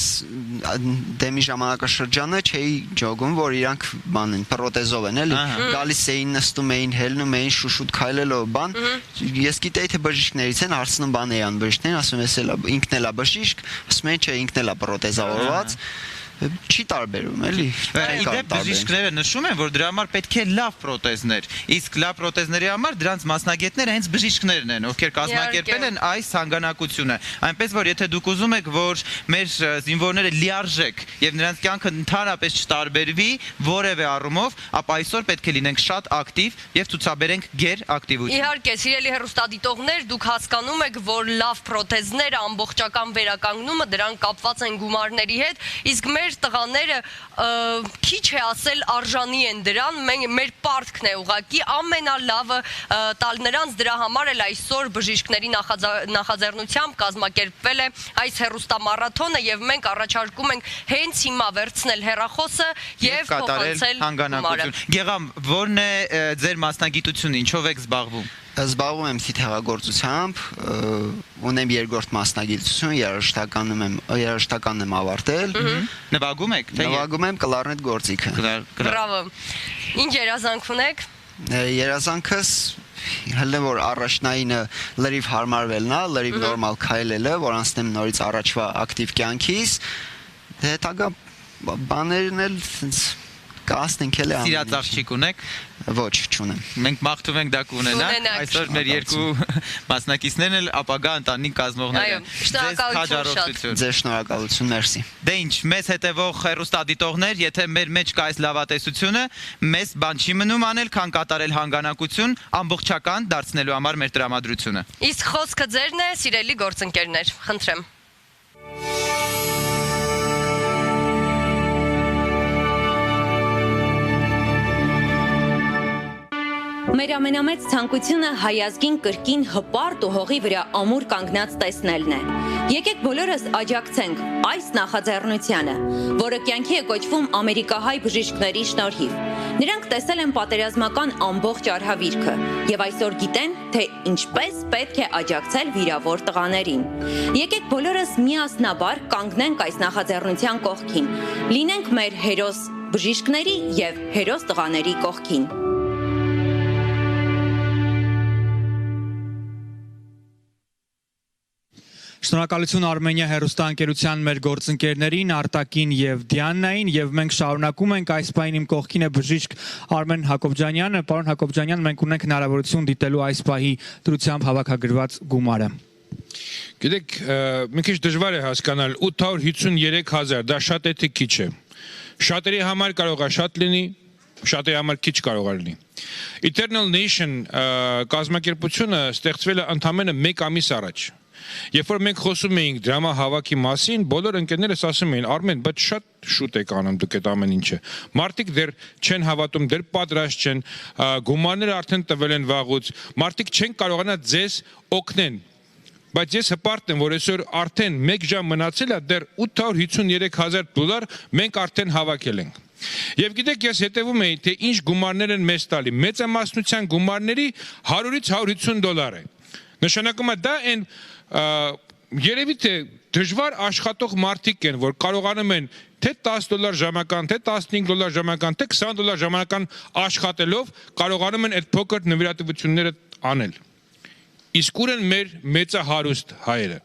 դեմի ժամանակաշրջանը չէի ջոգում, որ իրանք բան են, պրոթեզով են, էլի։ Գալիս էին, նստում էին, հելնում էին, շուշուտ քայլելով բան։ Ես գիտեի, թե բժիշկներից են, հարցնում բան էան բժիշկներին, ասում ես ինքն էլ է բժիշկ, ասում են չէ, ինքն էլ է պրոթեզավորված։ Չի տարբերում, էլի։ Իդեպ բժիշկները նշում են, որ դրա համար պետք է լավ պրոթեզներ, իսկ լավ պրոթեզների համար դրանց մասնագետները հենց բժիշկներն են, ովքեր կազմակերպել են այս հանգանակությունը։ Այնպես որ եթե դուք ուզում եք, որ մեր զինվորները լիարժեք եւ նրանց կյանքը ընդհանրապես չտարբերվի որևէ առումով, ապա այսօր պետք է լինենք շատ ակտիվ եւ ցուցաբերենք գեր ակտիվություն։ Իհարկե, սիրելի հեռուստադիտողներ, դուք հասկանում եք, որ լավ պրոթեզները, ամբողջական վերականգնումը դրանք կապված են գումարների հետ, իսկ մեր տղաները քիչ է ասել արժանի են դրան, մեր պարտքն է ուղղակի ամենալավը տալ նրանց, դրա համար էլ այսօր բժիշկների նախաձեռնությամբ կազմակերպվել է այս հեռուստամարաթոնը եւ մենք առաջարկում ենք հենց հիմա վերցնել հեռախոսը եւ փոխանցել գումարը։ Գեղամ, ո՞րն է ձեր մասնագիտությունը, ինչով եք զբաղվում։ Զբաղվում եմ թիթեղագործությամբ, ունեմ երկրորդ մասնագիտություն, երաժշտականն եմ ավարտել։ Նվագում եք, թե նվագում եմ կլարնետ գործիքը։ Բրավո։ Ինչ երազանք ունեք։ երազանքս հələ որ առաջնայինը լրիվ հարմարվելն է, լրիվ նորմալ քայլելը, որ անցնեմ նորից առաջվա ակտիվ կյանքից, հետագա բաներն էլ կասնենք էլ ամեն ինչ։ Սիրած աղջիկ ունեք։ Ոչ, չունեմ։ Մենք մաղթում ենք դա կունենանք, այսօր մեր երկու մասնակիցներն էլ ապագա ընտանիք կազմողներ են։ Ձեզ շնորհակալություն, մերսի։ Դե ինչ, մեզ հետևող հեռուստադիտողներ, եթե մեր մեջ կա այս լավատեսությունը, մեզ բան չի մնում անել, քան կատարել հանգանակություն, ամբողջական դարձնելու համար մեր տրամադրությունը։ Իսկ խոսքը ձերն է, սիրելի գործընկերներ, խնդրեմ։ Մեր ամենամեծ ցանկությունը հայազգին կրկին հպարտ ու հողի վրա ամուր կանգնած տեսնելն է։ Եկեք բոլորս աջակցենք այս նախաձեռնությանը, որը կյանքի է կոչվում ամերիկահայ բժիշկների շնորհիվ։ Նրանք տեսել են պատերազմական ամբողջ արհավիրքը եւ այսօր գիտեն, թե ինչպես պետք է աջակցել վիրավոր տղաներին։ Եկեք բոլորս միասնաբար կանգնենք այս նախաձեռնության կողքին։ Լինենք մեր հերոս բժիշկների եւ հերոս տղաների կողքին։ Շնորհակալություն Արմենիա հեռուստաընկերության մեր գործընկերներին Արտակին եւ Դիաննային եւ մենք շարունակում ենք այս պահին իմ կողքին է բժիշկ Արմեն Հակոբյանը։ Պարոն Հակոբյան, մենք ունենք հնարավորություն դիտելու այս պահի դրությամբ հավաքագրված գումարը։ Գիտեք, մի քիչ դժվար է հասկանալ 853,000 դա շատ է թե քիչ է։ Շատերի համար կարող է շատ լինի, շատերի համար քիչ կարող է լինի։ Eternal Nation կազմակերպությունը ստեղծվել է ընդամենը 1 ամիս առաջ։ Երբ որ մենք խոսում էինք դրամահավաքի մասին, բոլոր ընկերներս ասում էին, Արմեն, բայց շատ շուտ եք անում դուք այդ ամեն ինչը։ Մարդիկ դեռ չեն հավատում, դեռ պատրաստ չեն, գումարները արդեն տվել են վաղուց, մարդիկ չեն կարողանա ձեզ օգնեն։ Բայց ես հպարտ եմ, որ այսօր արդեն 1 ժամ մնացել է, դեռ $853,000 մենք արդեն հավաքել ենք։ Եվ գիտեք, ես հետևում էի, թե ինչ գումարներ են մեզ տալի։ Մեծամասնության գումարների $100-ից $150 է։ Նշանակում է դա այն երևի թե դժվար աշխատող մարդիկ են, որ կարողանում են թե $10 ժամական, թե $15 ժամական, թե $20 ժամական աշխատելով կարողանում են այդ փոքր նվիրատվությունները անել։ Իսկ ուր են մեր մեծահարուստ հայերը։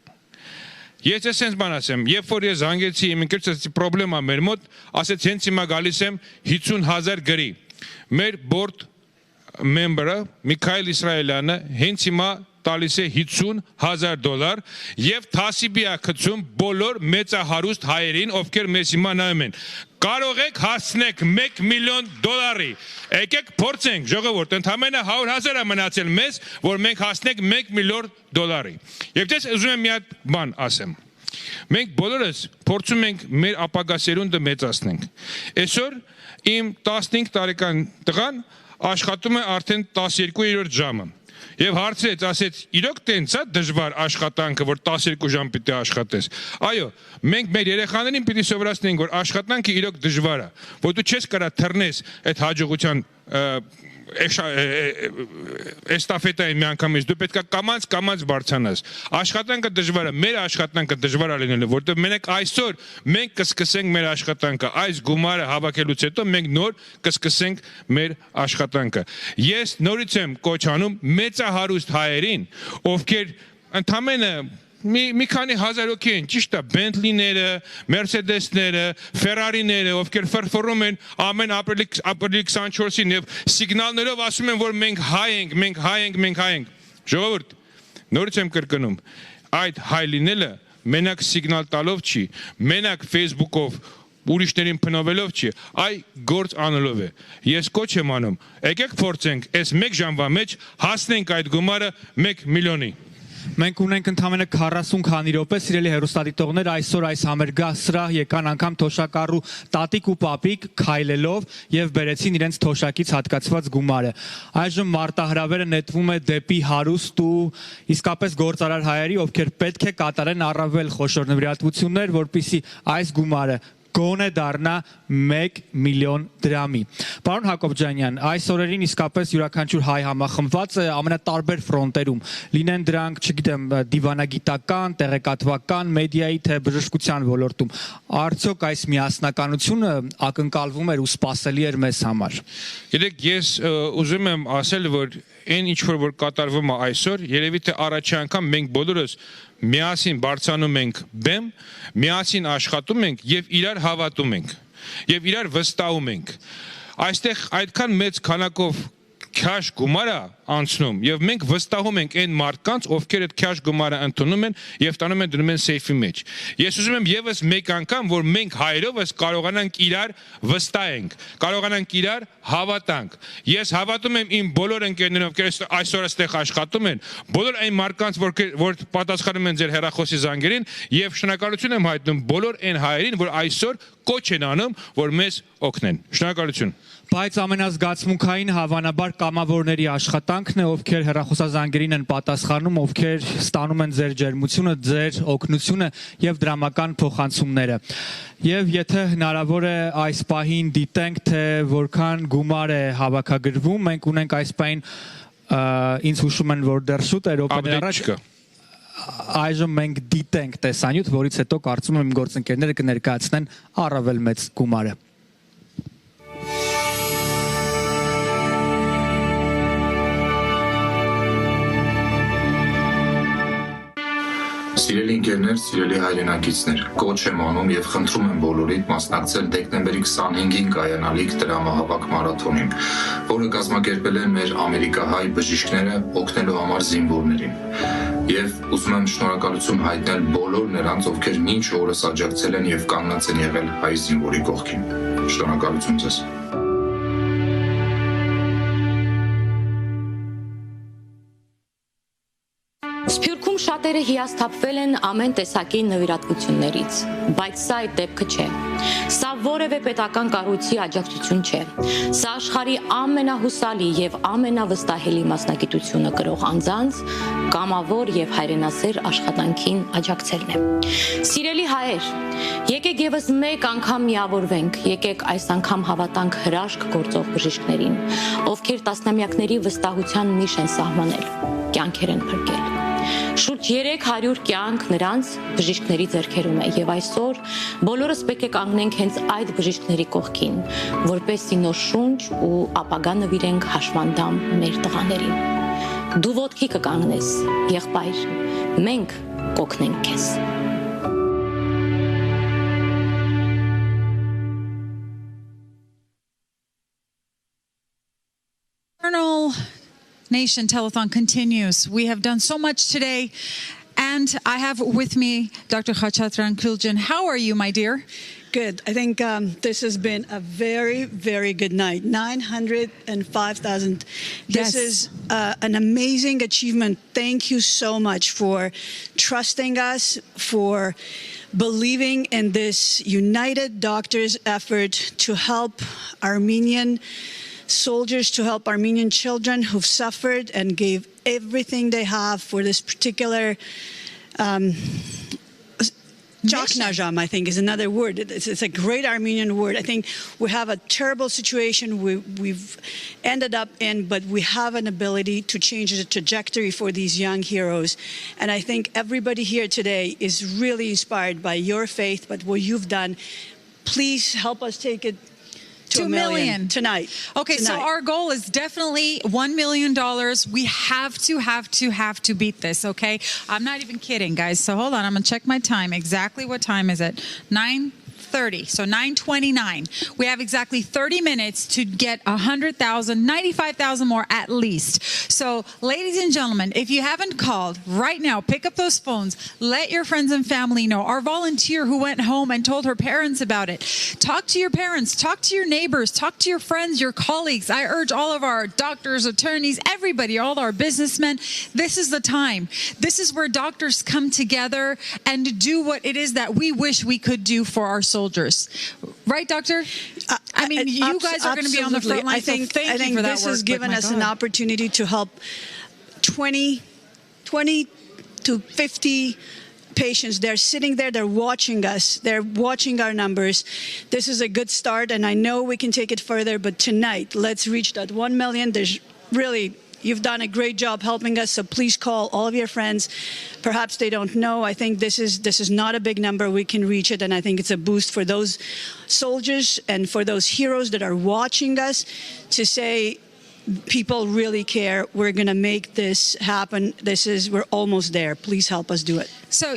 Ես այսպես բան ասեմ, երբ որ ես զանգեցի իմ ընկերոջս պրոբլեմա մեր մոտ, ասեց հենց հիմա գալիս եմ 50,000 գրի։ Մեր board member-ը Միքայել Իսրայելյանը հենց հիմա տալիս է $50,000 եւ թասիբի է գցում բոլոր մեծահարուստ հայերին, ովքեր մեզ հիմա նայում են։ Կարող եք հասնեք $1 միլիոն։ Եկեք փորձենք, ժողովուրդ, ընդամենը 100,000 է մնացել մեզ, որ մենք հասնենք $1 միլիոն։ Եվ դες ուզում եմ մի հատ բան ասեմ։ Մենք բոլորս փորձում ենք մեր ապագա սերունդը մեծացնենք։ Այսօր իմ 15 տարեկան տղան աշխատում է արդեն 12-րդ ժամը։ Եվ հարցրեց, ասեց, իրոք տենց է դժվար աշխատանքը, որ 12 ժամ պիտի աշխատես։ Այո, մենք մեր երեխաներին պիտի սովորացնենք, որ աշխատանքը իրոք դժվար է, որ դու չես կարա թռնես այդ հաջողության էստաֆետային միանգամից, դու պետք է կամած բարձրանաս։ Աշխատանքը դժվար է, մեր աշխատանքը դժվար է լինելու, որտեղ մենք այսօր մենք կսկսենք մեր աշխատանքը, այս գումարը հավաքելուց հետո մենք նոր կսկսենք մեր աշխատանքը։ Ես նորից եմ կոչ անում մեծահարուստ հայերին, ովքեր ընդամենը մի քանի հազար հոգի են, ճիշտ է, Bentley-ները, Mercedes-ները, Ferrari-ները, ովքեր ֆրֆռում են ամեն ապրիլի 24-ին եւ սիգնալներով ասում են, որ մենք հայ ենք, մենք հայ ենք, մենք հայ ենք։ Ժողովուրդ, նորից եմ կրկնում, այդ հայ լինելը մենակ սիգնալ տալով չի, մենակ Facebook-ով ուրիշներին փնովելով չի, այ գործ անելով է։ Ես կոչ եմ անում, եկեք փորձենք, այս 1 ժամվա մեջ հասնենք այդ գումարը 1 միլիոնի։ Մենք ունենք ընդամենը 40 քանի րոպե, սիրելի հեռուստադիտողներ, այսօր այս համերգա սրահ եկան անգամ թոշակառու տատիկ ու պապիկ քայլելով եւ բերեցին իրենց թոշակից հատկացված գումարը։ Այժմ մարտահրավերը նետվում է դեպի հարուստ ու իսկապես գործարար հայերի, ովքեր պետք է կատարեն առավել խոշոր նվիրատվություններ, որպիսի այս գումարը գոնե դառնա 1 միլիոն դրամի։ Պարոն Հակոբյանյան, այս օրերին իսկապես յուրաքանչյուր հայ համախմբված է ամենատարբեր ֆրոնտերում։ Լինեն դրանք, չգիտեմ, դիվանագիտական, տեղեկատվական, մեդիայի թե բժշկության ոլորտում։ Արդյոք այս միասնականությունը ակնկալվում էր ու սպասելի էր մեզ համար։ Գիտեք, ես ուզում եմ ասել, որ այն ինչ որ կատարվում է այսօր, երևի թե առաջի անգամ մենք բոլորս միասին բարձրանում ենք բեմ, միասին աշխատում ենք եւ իրար հավատում ենք եւ իրար վստահում ենք։ Այստեղ այդքան մեծ քանակով քաշ գումար է անցնում եւ մենք վստահում ենք այն մարդկանց, ովքեր այդ քաշ գումարը ընդունում են եւ տանում են դնում են սեյֆի մեջ։ Ես ուզում եմ եւս մեկ անգամ, որ մենք հայերովս կարողանանք իրար վստահենք, կարողանանք իրար հավատանք։ Ես հավատում եմ իմ բոլոր ընկերներով, ովքեր այսօր այստեղ աշխատում են, բոլոր այն մարդկանց, որ պատասխանում են ձեր հեռախոսի զանգերին եւ շնորհակալություն եմ հայտնում բոլոր այն հայերին, որ այսօր կոչ են անում, որ մեզ օգնեն։ Շնորհակալություն։ Բայց ամենազգացմունքային հավանաբար կամավորների աշխատանքն է, ովքեր հեռախոսազանգերին են պատասխանում, ովքեր ստանում են ձեր ջերմությունը, ձեր օգնությունը եւ դրամական փոխանցումները։ Եվ եթե հնարավոր է այս պահին դիտենք, թե որքան գումար է հավաքագրվում, մենք ունենք այս պահին ինձ հուշում են, որ դեռ շուտ է րոպեներ առաջ այժմ մենք դիտենք տեսանյութ, որից հետո կարծում եմ գործընկերները կներկայացնեն առավել մեծ գումարը։ Սիրելի ընկերներ, սիրելի հայրենակիցներ, կոչ եմ անում եւ խնդրում եմ բոլորիդ մասնակցել դեկտեմբերի 25-ին կայանալիք դրամահավաք մարաթոնին, որը կազմակերպել են մեր ամերիկահայ բժիշկները օգնելու համար զինվորներին։ Եվ ուզում եմ շնորհակալություն հայտնել բոլոր նրանց, ովքեր մինչ օրս աջակցել են եւ կանգնած են եղել հայ զինվորի կողքին։ Շնորհակալություն ձեզ։ Սփյուռքում շատերը հիասթափվել են ամեն տեսակի նվիրատվություններից, բայց սա այդ դեպքը չէ։ Սա որևէ պետական կառույցի աջակցություն չէ։ Սա աշխարհի ամենահուսալի եւ ամենավստահելի մասնագիտությունը կրող անձանց կամավոր եւ հայրենասեր աշխատանքին աջակցելն է։ Սիրելի հայեր, եկեք եւս մեկ անգամ միավորվենք, եկեք այս անգամ հավատանք հրաշք գործող բժիշկներին, ովքեր տասնամյակների վստահության նիշ են սահմանել, կյանքեր են փրկել։ Շուրջ 300 կյանք նրանց բժիշկների ձեռքերում է եւ այսօր բոլորս պետք է կանգնենք հենց այդ բժիշկների կողքին, որպեսզի նոր շունչ ու ապագա նվիրենք հաշմանդամ մեր տղաներին։ Դու ոտքի կկանգնես, եղբայր, մենք կօգնենք քեզ։ Nation Telethon continues. We have done so much today, and I have with me Dr. Khachatran Kuljan. How are you, my dear? Good. I think this has been a very, very good night. 905,000. This is an amazing achievement. Thank you so much for trusting us, for believing in this united doctors' effort to help Armenian soldiers, to help Armenian children who've suffered and gave everything they have for this particular Chaknajam, I think, is another word. It's a great Armenian word. I think we have a terrible situation we've ended up in, but we have an ability to change the trajectory for these young heroes. And I think everybody here today is really inspired by your faith, but what you've done. Please help us take it to 2 million tonight. Okay, so our goal is definitely $1 million. We have to beat this, okay? I'm not even kidding, guys. So hold on, I'm gonna check my time. Exactly what time is it? 9:30, so 9:29. We have exactly 30 minutes to get 100,000, 95,000 more at least. So, ladies and gentlemen, if you haven't called right now, pick up those phones. Let your friends and family know. Our volunteer who went home and told her parents about it. Talk to your parents, talk to your neighbors, talk to your friends, your colleagues. I urge all of our doctors, attorneys, everybody, all our businessmen. This is the time. This is where doctors come together and do what it is that we wish we could do for our soldiers. Right, Doctor? I mean, you guys are going to be on the front line, so thank you for that work. This has given us an opportunity to help 20 to 50 patients. They're sitting there, they're watching us, they're watching our numbers. This is a good start, and I know we can take it further, but tonight, let's reach that 1 million. There's really, you've done a great job helping us, so please call all of your friends. Perhaps they don't know. I think this is not a big number. We can reach it, and I think it's a boost for those soldiers and for those heroes that are watching us to say, people really care. We're going to make this happen. We're almost there. Please help us do it. So,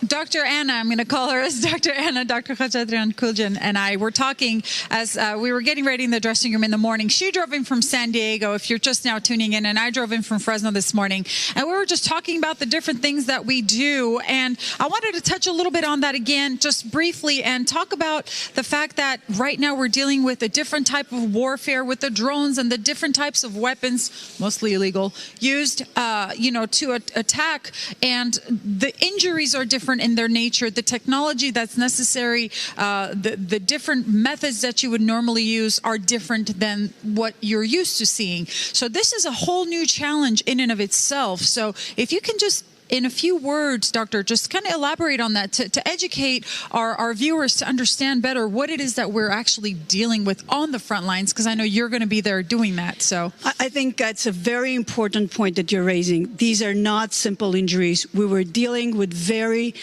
Dr. Anna, I'm going to call her as Dr. Anna, Dr. Khachaturian Kuljan, and I were talking as we were getting ready in the dressing room in the morning. She drove in from San Diego, if you're just now tuning in, and I drove in from Fresno this morning. And we were just talking about the different things that we do. And I wanted to touch a little bit on that again, just briefly, and talk about the fact that right now we're dealing with a different type of warfare with the drones and the different types of weapons, mostly illegal, used, to attack. And the injuries are different in their nature, the technology that's necessary, the different methods that you would normally use are different than what you're used to seeing. So this is a whole new challenge in and of itself. So if you can just, in a few words, Doctor, just kind of elaborate on that to educate our viewers to understand better what it is that we're actually dealing with on the front lines, because I know you're going to be there doing that. So I think that's a very important point that you're raising. These are not simple injuries. We were dealing with very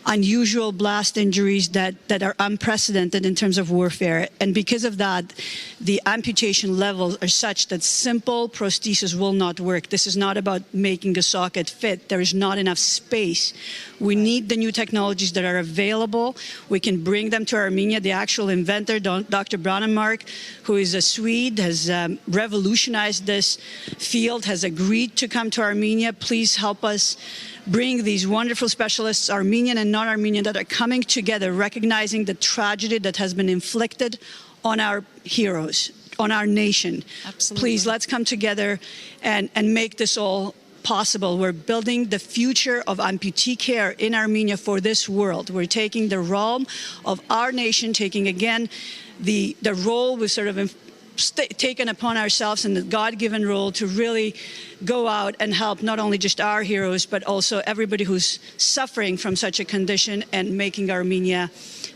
unusual blast injuries that are unprecedented in terms of warfare. And because of that, the amputation levels are such that simple prosthesis will not work. This is not about making a socket fit. There is not enough space. We need the new technologies that are available. We can bring them to Armenia. The actual inventor, Dr. Brannemark, who is a Swede, has revolutionized this field, has agreed to come to Armenia. Please help us bring these wonderful specialists, Armenian and non-Armenian, that are coming together, recognizing the tragedy that has been inflicted on our heroes, on our nation. Absolutely. Please, let's come together and make this all possible. We're building the future of amputee care in Armenia for this world. We're taking the realm of our nation, taking again the role we sort of taken upon ourselves and the God-given role to really go out and help not only just our heroes, but also everybody who's suffering from such a condition, and making Armenia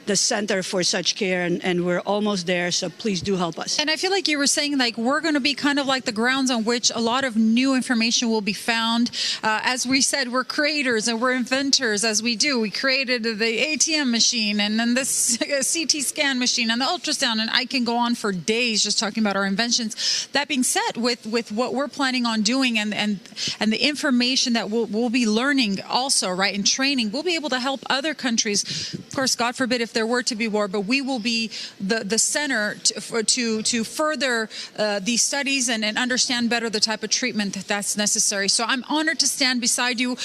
the center for such care, and we're almost there, so please do help us. And I feel like you were saying, like, we're going to be kind of like the grounds on which a lot of new information will be found. As we said, we're creators and we're inventors, as we do. We created the ATM machine and then this CT scan machine and the ultrasound, and I can go on for days just talking about our inventions. That being said, with what we're planning on doing and the information that we'll be learning also, right, and training, we'll be able to help other countries. Of course, God forbid if there were to be war, but we will be the center to further these studies and understand better the type of treatment that's necessary. So I'm honored to stand beside you.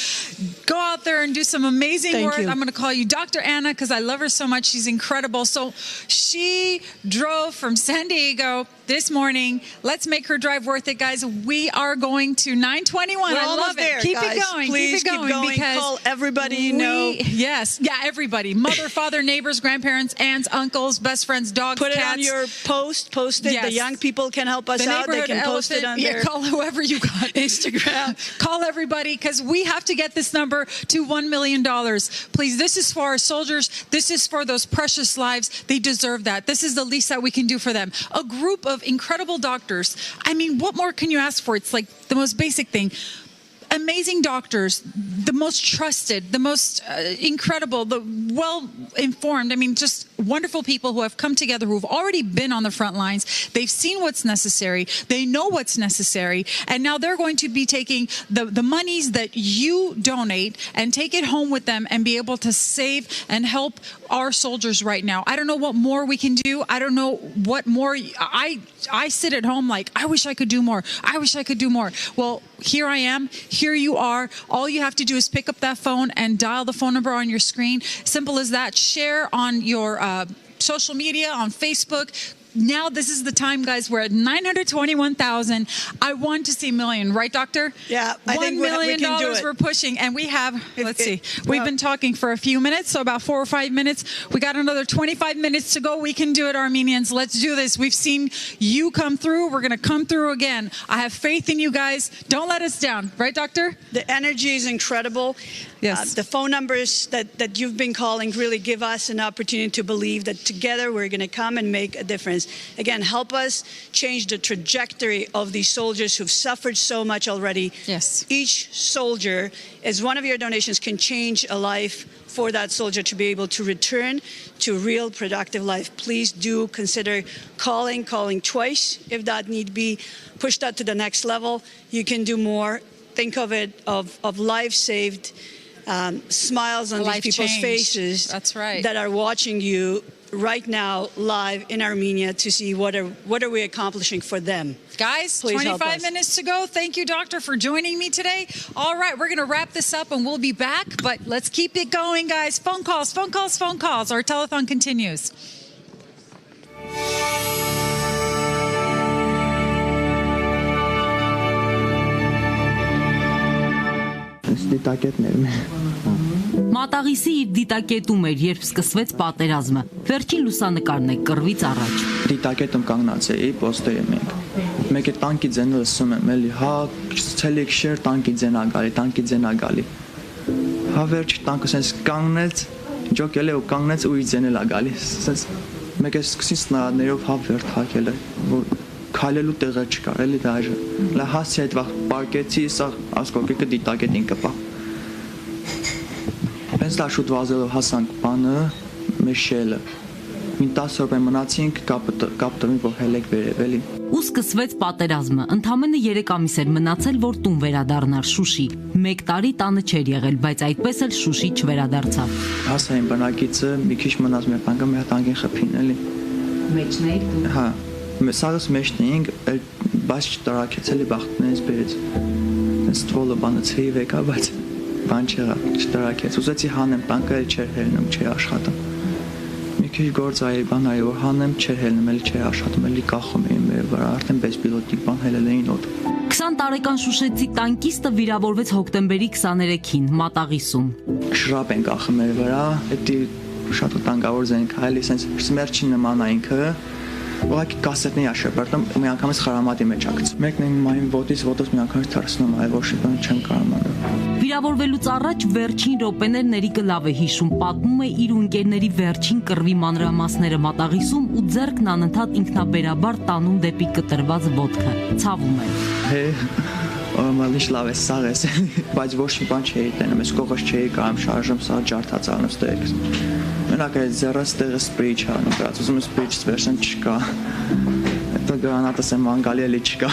Go out there and do some amazing work. I'm going to call you Dr. Anna because I love her so much. She's incredible. So she drove from San Diego this morning. Let's make her drive worth it, guys. We are going to 921. We're I love there, it. Keep guys. it going. Please keep it going. Because call everybody you know. Yes. Yeah, everybody. Mother, father, neighbors, grandparents, aunts, uncles, best friends, dogs, Put cats. it on your post it. Yes. The young people can help us the out. They can post it on their call whoever you got. Instagram. Call everybody, because we have to get this number to $1 million. Please, this is for our soldiers. This is for those precious lives. They deserve that. This is the least that we can do for them. A group of incredible doctors. I mean, what more can you ask for? It's like the most basic thing. Amazing doctors, the most trusted, the most incredible, the well-informed. I mean, just wonderful people who have come together, who have already been on the front lines. They've seen what's necessary. They know what's necessary. And now they're going to be taking the monies that you donate and take it home with them and be able to save and help our soldiers right now. I don't know what more we can do. I don't know what more. I sit at home like, I wish I could do more. I wish I could do more. Well, here I am. Here you are. All you have to do is pick up that phone and dial the phone number on your screen. Simple as that. Share on your social media, on Facebook. now this is the time, guys. We're at 921,000. I want to see million, right, Doctor? Yeah, I think $1 million we can do it. we're pushing, and we have. Let's see. We've been talking for a few minutes, so about 4 or 5 minutes. We got another 25 minutes to go. We can do it, Armenians. Let's do this. We've seen you come through. We're going to come through again. I have faith in you guys. Don't let us down, right, Doctor? The energy is incredible. Yes. The phone numbers that you've been calling really give us an opportunity to believe that together we're going to come and make a difference. Again, help us change the trajectory of these soldiers who've suffered so much already. Yes. Each soldier, as one of your donations, can change a life for that soldier to be able to return to real productive life. Please do consider calling twice if that need be. Push that to the next level. You can do more. Think of it of life saved, smiles on Life these people's changed. faces. That's right. That are watching you right now live in Armenia to see what are we accomplishing for them. Guys, Please help 25 us. minutes to go. Thank you, Doctor, for joining me today. All right, we're going to wrap this up and we'll be back, but let's keep it going, guys. Phone calls. Our telethon continues. Մատաղիսի իր դիտակետում էր, երբ սկսվեց պատերազմը։ Վերջին լուսանկարն է կռվից առաջ։ Դիտակետում կանգնած էի, պոստերի մենք։ Մեկ է տանկի ձենը լսում եմ, էլի, հա, ցելիք շեր տանկի ձենա գալի։ Հա վերջ տանկը sense կանգնեց, ջոկել է ու կանգնեց ու իր ձենը լա գալի։ Sense մեկ է սկսից նարներով հա վերջ հակել է, որ քայլելու տեղը չկար, էլի դաժե։ Լա հասցի այդ վաղ պարկեցի, սա ասկոկիկը դիտակետին կպա։ Հենց դա շուտ վազելով հասանք բանը, մեր շելը։ Մին 10 րոպե մնացինք, կապ որ հելեք վերև էլի։ Ու սկսվեց պատերազմը։ Ընդամենը 3 ամիս էր մնացել, որ տուն վերադառնար Շուշի։ 1 տարի տանը չէր եղել, բայց այդպես էլ Շուշի չվերադարձավ։ Հասային բնակիցը, մի քիչ մնաց մեր տանկը, մեր տանկին խփին էլի։ Մեջն էի դու։ Հա, սարս մեջն էինք, բայց չտրակեց էլի բախտներից բերեց։ Այս թվոլը բանը ցեի վեկա, բայց բան չեղավ, չտրակեց։ Ուզեցի հանեմ տանկը, էլ չէր հելնում, չէր աշխատում։ Մի քիչ գործ այ բան այ որ հանեմ, չէր հելնում, էլ չէր աշխատում, էլի կախում էին մեր վրա, արդեն բեսպիլոտիկ բան հելել էին օդ։ 20 տարեկան շուշեցի տանկիստը վիրավորվեց հոկտեմբերի 23-ին Մատաղիսում։ Շրապ են կախում մեր վրա, դա շատ տանկավոր զենք, այլի sense սմերչի նման է ինքը։ Ուղղակի կասետն է շպրտում, մի անգամից խարամատի մեջ ակց։ Մեկն են մային ոտից մի անգամից թարսնում, այ ոչ բան չեմ կարողանում։ Վիրավորվելուց առաջ վերջին րոպեներ Ներիկը լավ է հիշում, պատմում է իր ունկերների վերջին կռվի մանրամասները Մատաղիսում ու ձեռքն անընդհատ ինքնաբերաբար տանում դեպի կտրված ոտքը։ Ցավում է։ Հե, Մալիշ լավ է սաղես, բայց ոչ մի բան չէի տենում, ես կողոս չէի կարամ շարժում, սա ջարդած արնում ստեղից։ Մենակ այդ ձեռս տեղը սպրեյ չարնում գրած, ուզում եմ սպրեյից վերջն չկա, դա գրանատս եմ անգալի էլի չկա։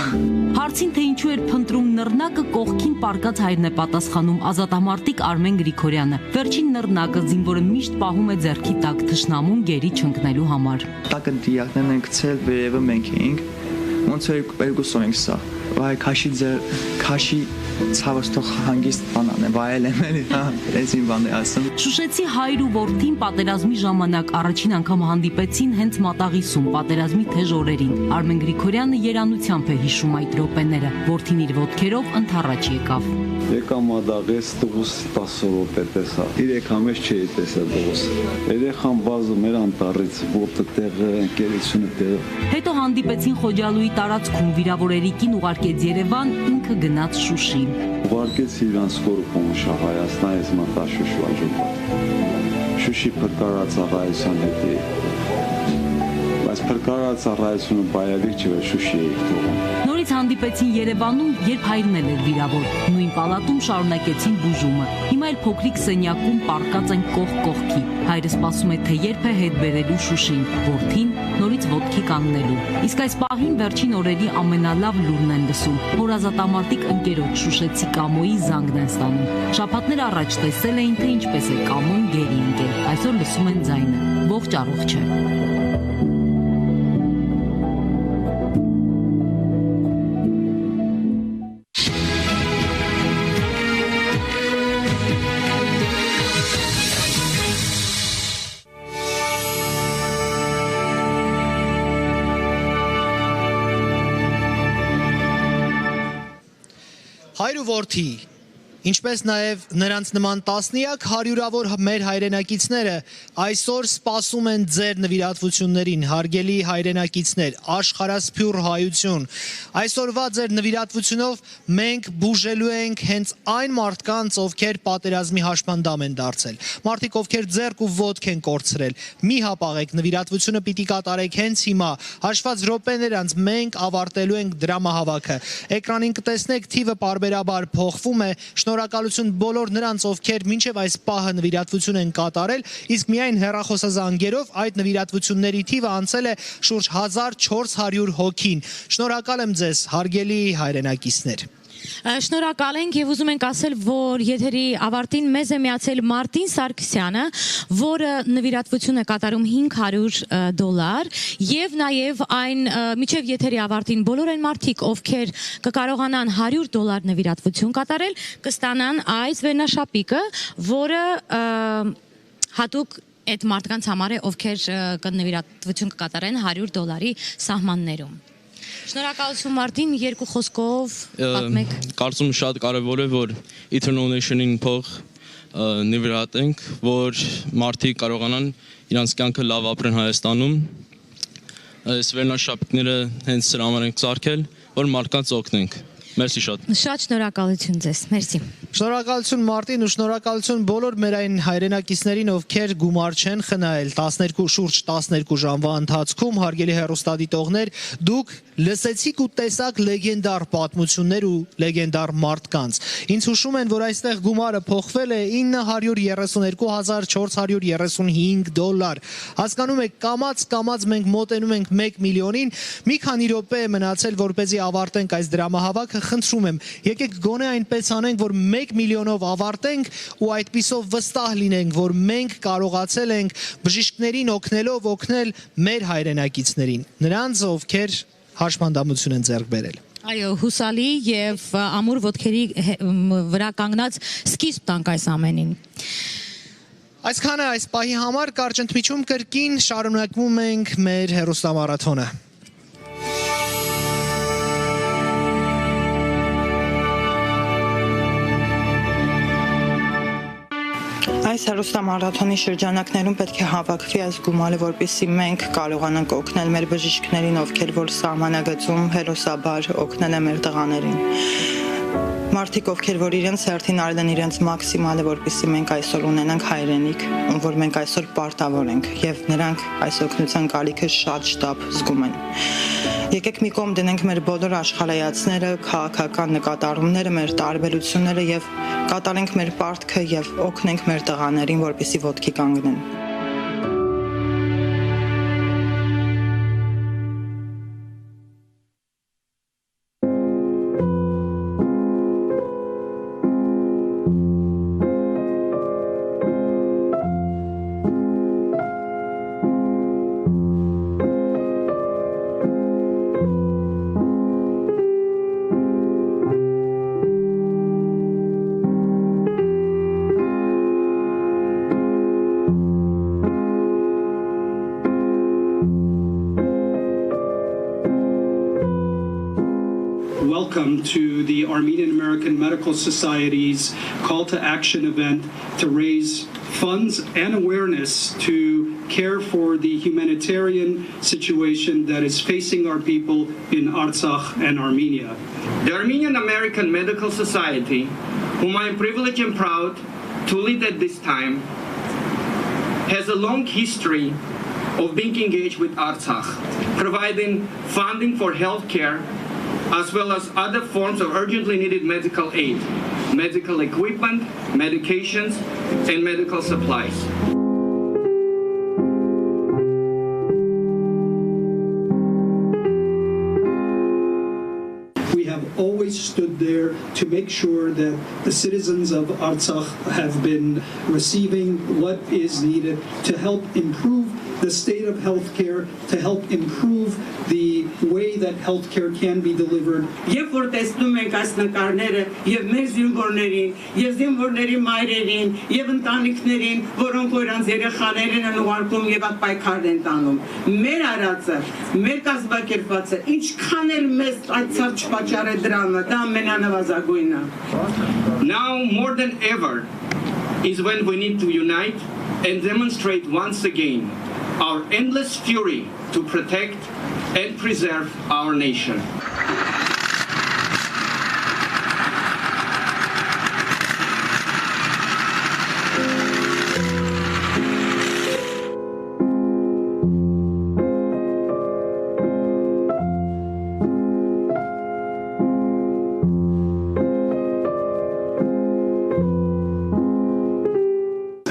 Հարցին թե ինչու էր փնտրում նռնակը, կողքին պարկած հայրն է պատասխանում ազատամարտիկ Արմեն Գրիգորյանը։ Վերջին նռնակը զինվորը միշտ պահում է ձեռքի տակ թշնամուն գերի չընկնելու համար։ Տակը դիակներն ենք ցել, վերևը մենք էինք, ոնց էր երկուսով ենք սա։ Վայ քաշի ցավս թող հանգիստ բանան է, վայել եմ էլի, հա, էսին բան է ասում։ Շուշեցի հայր ու որդին պատերազմի ժամանակ առաջին անգամ հանդիպեցին հենց Մատաղիսում պատերազմի թեժ օրերին։ Արմեն Գրիգորյանը երանությամբ է հիշում այդ րոպեները։ Որդին իր ոտքերով ընդառաջ եկավ։ Եկա Մադաղես տղուս 10 րոպե տեսա։ 3 ամիս չէի տեսա տղուս։ Երեխան բազում էր անտառից, ոտը տեղը, ընկերությունը տեղը։ Հետո հանդիպեցին Խոջալուի տարածքում, վիրավոր Երիկին ուղարկեց Երևան, ինքը գնաց Շուշի։ Ուղարկեց իրանց կորուպոմուշա Հայաստանից մտա Շուշ վաճուկա։ Շուշի փրկարած աղայության հետ էի։ Բայց փրկարած աղայությունը բայավիկ չէ, Շուշի էի թողում։ Նորից հանդիպեցին Երևանում, երբ հայրն էլ էր վիրավոր։ Նույն պալատում շարունակեցին բուժումը։ Հիմա էլ փոքրիկ սենյակում պառկած են կողք կողքի։ Հայրը սպասում է, թե երբ է հետ բերելու Շուշին, որդին նորից ոտքի կանգնելու։ Իսկ այս պահին վերջին օրերի ամենալավ լուրն են լսում։ Որ ազատամարտիկ ընկերոջ Շուշեցի Կամոյի զանգն են ստանում։ Շաբաթներ առաջ տեսել էին, թե ինչպես է Կամոն գերի ընկել։ Այսօր լսում են ձայնը։ Ողջ առողջ է։ հայր ու որդի, ինչպես նաև նրանց նման տասնյակ հարյուրավոր մեր հայրենակիցները այսօր սպասում են ձեր նվիրատվություններին, հարգելի հայրենակիցներ, աշխարհասփյուռ հայություն։ Այսօրվա ձեր նվիրատվությունով մենք բուժելու ենք հենց այն մարդկանց, ովքեր պատերազմի հաշմանդամ են դարձել, մարդիկ, ովքեր ձեռք ու ոտք են կորցրել։ Մի հապաղեք, նվիրատվությունը պիտի կատարեք հենց հիմա, հաշված րոպեներ անց մենք ավարտելու ենք դրամահավաքը։ Էկրանին կտեսնեք, թիվը պարբերաբար փոխվում է։ Շնորհակալություն բոլոր նրանց, ովքեր մինչև այս պահը նվիրատվություն են կատարել, իսկ միայն հեռախոսազանգերով այդ նվիրատվությունների թիվը անցել է շուրջ 1400 հոգին։ Շնորհակալ եմ ձեզ, հարգելի հայրենակիցներ։ Շնորհակալ ենք եւ ուզում ենք ասել, որ եթերի ավարտին մեզ է միացել Մարտին Սարգսյանը, որը նվիրատվություն է կատարում $500 եւ նաեւ այն միջև եթերի ավարտին բոլոր այն մարդիկ, ովքեր կկարողանան $100 նվիրատվություն կատարել, կստանան այս վերնաշապիկը, որը հատուկ այդ մարդկանց համար է, ովքեր նվիրատվություն կկատարեն $100 սահմաններում։ Շնորհակալություն Մարտին, երկու խոսքով պատմեք։ Կարծում շատ կարևոր է, որ Eternal Nation-ին փող նվիրատենք, որ մարդիկ կարողանան իրանց կյանքը լավ ապրեն Հայաստանում։ Այս վերնաշապիկները հենց սրա համար ենք ծարքել, որ մարդկանց օգնենք։ Մերսի շատ։ Շատ շնորհակալություն ձեզ։ Մերսի։ Շնորհակալություն Մարտին ու շնորհակալություն բոլոր մեր այն հայրենակիցներին, ովքեր գումար չեն խնայել շուրջ 12 ժամվա ընթացքում, հարգելի հեռուստադիտողներ, դուք լսեցիք ու տեսաք լեգենդար պատմություններ ու լեգենդար մարդկանց։ Ինձ հուշում են, որ այստեղ գումարը փոխվել է $932,435։ Հասկանում եք, կամաց մենք մոտենում ենք 1 միլիոնին, մի քանի րոպե է մնացել, որպեսզի ավարտենք այս դրամահավաքը, խնդրում եմ, եկեք գոնե այնպես անենք, որ 1 միլիոնով ավարտենք ու այդպիսով վստահ լինենք, որ մենք կարողացել ենք բժիշկներին օգնելով օգնել մեր հայրենակիցներին, նրանց, ովքեր հաշմանդամություն են ձեռք բերել։ Այո, հուսալի եւ ամուր ոտքերի վրա կանգնած սկիզբ տանք այս ամենին։ Այսքանը այս պահի համար, կարճ ընդմիջում կրկին շարունակվում ենք մեր հեռուստամարաթոնը։ Այս հեռուստամարաթոնի շրջանակներում պետք է հավաքվի այս գումարը, որպեսզի մենք կարողանանք օգնել մեր բժիշկներին, ովքեր որ սահմանագծում հերոսաբար օգնել են մեր տղաներին։ Մարդիկ, ովքեր որ իրենց հերթին արել են իրենց մաքսիմալը, որպեսզի մենք այսօր ունենանք հայրենիք, որ մենք այսօր պարտավոր ենք, եւ նրանք այս օգնության գալիքը շատ շտապ զգում են։ Եկեք մի կողմ դնենք մեր բոլոր աշխարհայացները, քաղաքական նկատառումները, մեր տարբերությունները եւ կատարենք մեր պարտքը եւ օգնենք մեր տղաներին, որպեսզի ոտքի կանգնեն։ Welcome to the Armenian American Medical Society's Call to Action event to raise funds and awareness to care for the humanitarian situation that is facing our people in Artsakh and Armenia. The Armenian American Medical Society, whom I am privileged and proud to lead at this time, has a long history of being engaged with Artsakh, providing funding for healthcare as well as other forms of urgently needed medical aid, medical equipment, medications, and medical supplies. We have always stood there to make sure that the citizens of Artsakh have been receiving what is needed to help improve the state of healthcare to help improve the way that healthcare can be delivered. Երբ որ տեսնում ենք այս նկարները եւ մեր զինվորներին, եւ զինվորների մայրերին, եւ ընտանիքներին, որոնք իրանց երեխաներին են ուղարկում եւ այդ պայքարն են տանում, մեր արածը, մեր կազմակերպվածը ինչքան էլ մեծ այդ ցավ չպատճառ է դրամը, դա ամենանվազագույնը. Now more than ever is when we need to unite and demonstrate once again our endless fury to protect and preserve our nation.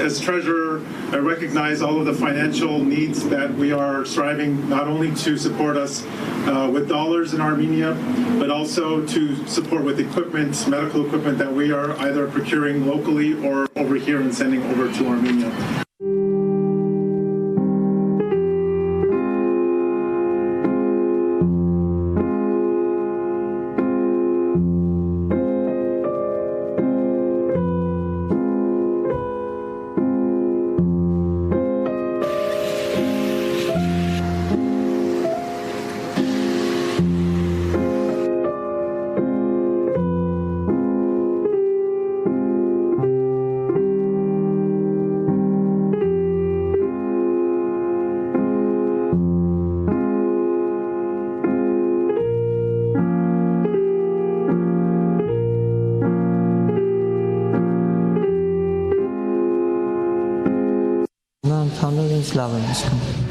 As treasurer, I recognize all of the financial needs that we are striving not only to support us with dollars in Armenia, but also to support with equipment, medical equipment that we are either procuring locally or over here and sending over to Armenia.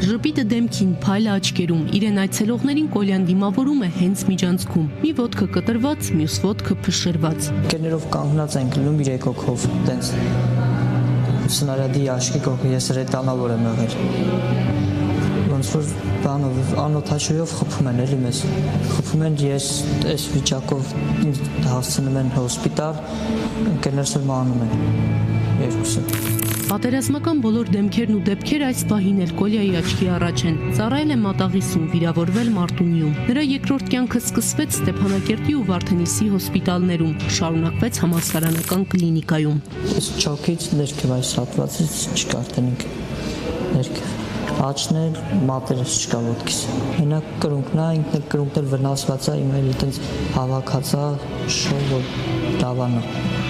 Ժպիտը դեմքին, փայլը աչքերում, իրեն այցելողներին Կոլյան դիմավորում է հենց միջանցքում։ Մի ոտքը կտրված, մյուս ոտքը փշրված։ Կերներով կանգնած ենք լինում 3 հոգով, տենց սնարյադի աշկի կողքը ես ռետանավոր եմ եղել։ Ոնց որ բանով անօթաչույով խփում են էլի մեզ։ Խփում են, ես այս վիճակով հասցնում են հոսպիտալ, ընկերներս էլ մահանում են երկուսը։ Պատերազմական բոլոր դեմքերն ու դեպքերը այս պահին էլ Կոլյայի աչքի առաջ են։ Ծառայել է Մատաղիսում, վիրավորվել Մարտունիում։ Նրա երկրորդ կյանքը սկսվեց Ստեփանակերտի ու Վարդենիսի հոսպիտալներում, շարունակվեց համալսարանական կլինիկայում։ Այս չոքից ներքև այս հատվածից չկար տնիկ ներքև։ Աչքն էլ մատերս չկա ոտքիս։ Մենակ կրունկն է, ինքն էլ կրունկն էլ վնասված է, իմ էլ այտենց հավաքած է, շոյ դավանա։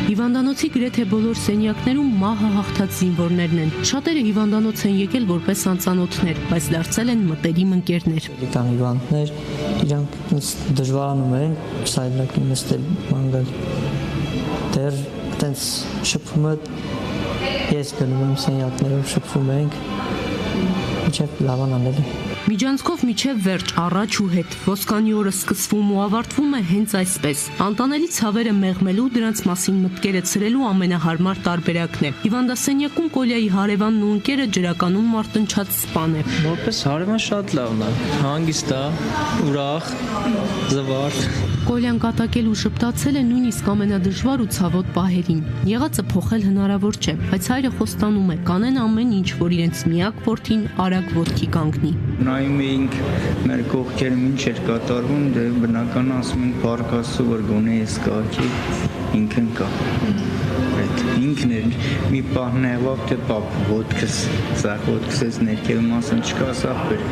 Հիվանդանոցի գրեթե բոլոր սենյակներում մահը հաղթած զինվորներն են։ Շատերը հիվանդանոց են եկել որպես անծանոթներ, բայց դարձել են մտերիմ ընկերներ։ Կան հիվանդներ, իրանք դժվարանում են, սայլնակի նստել մանգալ։ Դեռ այտենց շփումը ես գնում եմ սենյակներով շփվում ենք, մինչև լավանան էլի։ Միջանցքով միջև վերջ, առաջ ու հետ, ոսկանի օրը սկսվում ու ավարտվում է հենց այսպես։ Անտանելի ցավերը մեղմելու, դրանց մասին մտքերը ցրելու ամենահարմար տարբերակն է։ Հիվանդասենյակում Կոլյայի հարևանն ու ընկերը ջրականում մարտնչած սպան է։ Որպես հարևան շատ լավն է, հանգիստ է, ուրախ, զվարթ։ Կոլյան կատակել ու շպտացել է նույնիսկ ամենադժվար ու ցավոտ պահերին։ Եղածը փոխել հնարավոր չէ, բայց հայրը խոստանում է, կանեն ամեն ինչ, որ իրենց միակ որդին արագ ոտքի կանգնի։ Նայում էինք մեր կողքերը ինչ էր կատարվում, դե բնական ասում ենք փառք Աստծո, որ գոնե էս կայքի ինքն կա։ Այդ ինքն էր մի պահ նեղավ թե պապ ոտքս, սաղ ոտքս ներքև մասն չկա, սաղ բեր։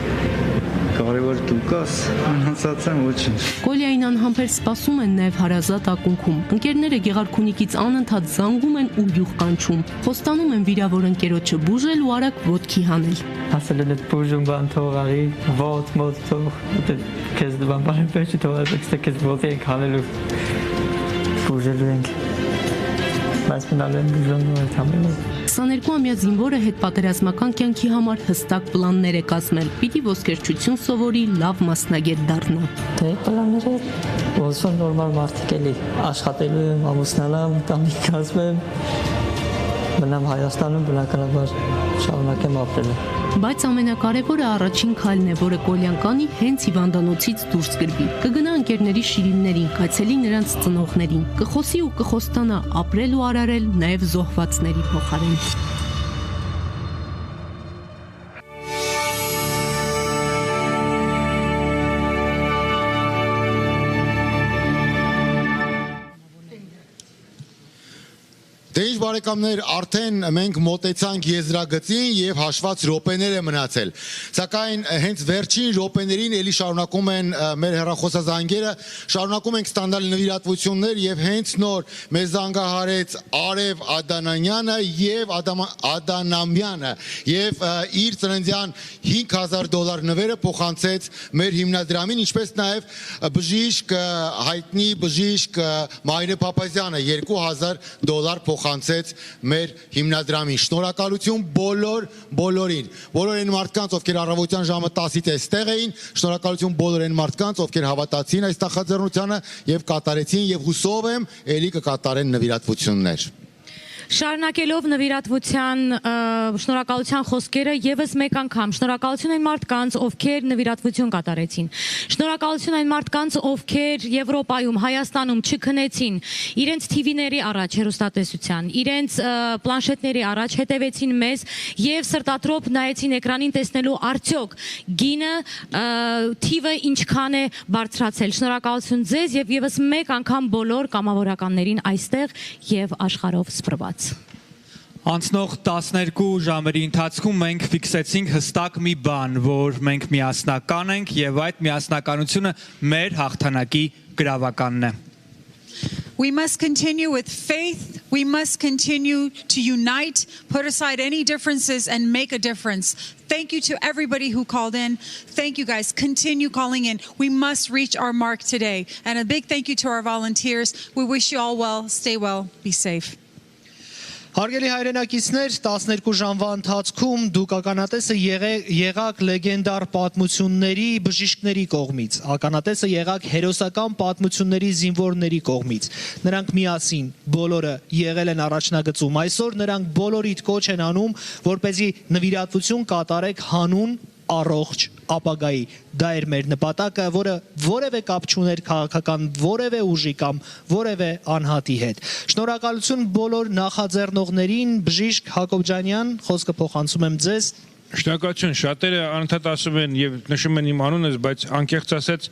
Կարևոր դու կաս, անհասացան ոչինչ։ Կոլյային անհամբեր սպասում են նաև հարազատ ակունքում։ Ընկերները Գեղարքունիքից անընդհատ զանգում են ու յուղ կանչում։ Խոստանում են վիրավոր ընկերոջը բուժել ու արագ ոտքի հանել։ Ասել են այդ բուժում բան թող արի, ոտ թող, քեզ դվան բան պետք է թող, քեզ ոտի ենք հանելու բուժելու ենք։ Բայց մնալու են բուժելու այդ ամենը։ 22-ամյա զինվորը հետպատերազմական կյանքի համար հստակ պլաններ է կազմել։ Պիտի ոսկերչություն սովորի, լավ մասնագետ դառնա։ Դե պլանները ոնց որ նորմալ մարդիկ էլի աշխատելու եմ, ամուսնանամ, տանիք կազմեմ, մնամ Հայաստանում, բնականաբար շարունակեմ ապրել։ Բայց ամենակարևորը առաջին քայլն է, որը Կոլյան կանի հենց հիվանդանոցից դուրս գրվի։ Կգնա ընկերների շիրիմներին, կայցելի նրանց ծնողներին, կխոսի ու կխոստանա ապրել ու արարել նաև զոհվածների փոխարեն։ Դե ինչ բարեկամներ, արդեն մենք մոտեցանք եզրագծին եւ հաշված րոպեներ է մնացել։ Սակայն հենց վերջին րոպեներին էլի շարունակում են մեր հեռախոսազանգերը, շարունակում ենք ստանալ նվիրատվություններ եւ հենց նոր մեզ զանգահարեց Արև Ադանանյանը եւ Ադանամյանը եւ իր ծննդյան $5000 նվերը փոխանցեց մեր հիմնադրամին, ինչպես նաեւ բժիշկ հայտնի բժիշկ Մայրե Փափազյանը $2000 փոխանցեց մեր հիմնադրամին։ Շնորհակալություն բոլորին, բոլոր այն մարդկանց, ովքեր առավոտյան ժամը 10-ից այստեղ էին, շնորհակալություն բոլոր այն մարդկանց, ովքեր հավատացին այս նախաձեռնությանը եւ կատարեցին եւ հուսով եմ ելի կկատարեն նվիրատվություններ։ Շարունակելով նվիրատվության շնորհակալության խոսքերը եւս մեկ անգամ շնորհակալություն այն մարդկանց, ովքեր նվիրատվություն կատարեցին։ Շնորհակալություն այն մարդկանց, ովքեր Եվրոպայում, Հայաստանում չքնեցին իրենց TV-ների առաջ հեռուստատեսության, իրենց պլանշետների առաջ հետևեցին մեզ եւ սրտատրոփ նայեցին էկրանին տեսնելու արդյոք գինը TV-ը ինչքան է բարձրացել։ Շնորհակալություն ձեզ եւ եւս մեկ անգամ բոլոր կամավորականներին այստեղ եւ աշխարհով սփռված։ Անցնող 12 ժամերի ընթացքում մենք ֆիքսեցինք հստակ մի բան, որ մենք միասնական ենք եւ այդ միասնականությունը մեր հաղթանակի գրավականն է։ We must continue with faith. We must continue to unite, put aside any differences and make a difference. Thank you to everybody who called in. Thank you guys. Continue calling in. We must reach our mark today. And a big thank you to our volunteers. We wish you all well. Stay well. Be safe. Հարգելի հայրենակիցներ, 12 ժամվա ընթացքում դուք ականատեսը եղաք լեգենդար պատմությունների բժիշկների կողմից, ականատեսը եղաք հերոսական պատմությունների զինվորների կողմից։ Նրանք միասին բոլորը եղել են առաջնագծում։ Այսօր նրանք բոլորիդ կոչ են անում, որպեսզի նվիրատվություն կատարեք հանուն առողջ ապագայի։ Դա էր մեր նպատակը, որը որևէ կապ չուներ քաղաքական որևէ ուժի կամ որևէ անհատի հետ։ Շնորհակալություն բոլոր նախաձեռնողներին, բժիշկ Հակոբյանյան, խոսքը փոխանցում եմ ձեզ։ Շնորհակալություն, շատերը անընդհատ ասում են եւ նշում են իմ անունս, բայց անկեղծ ասած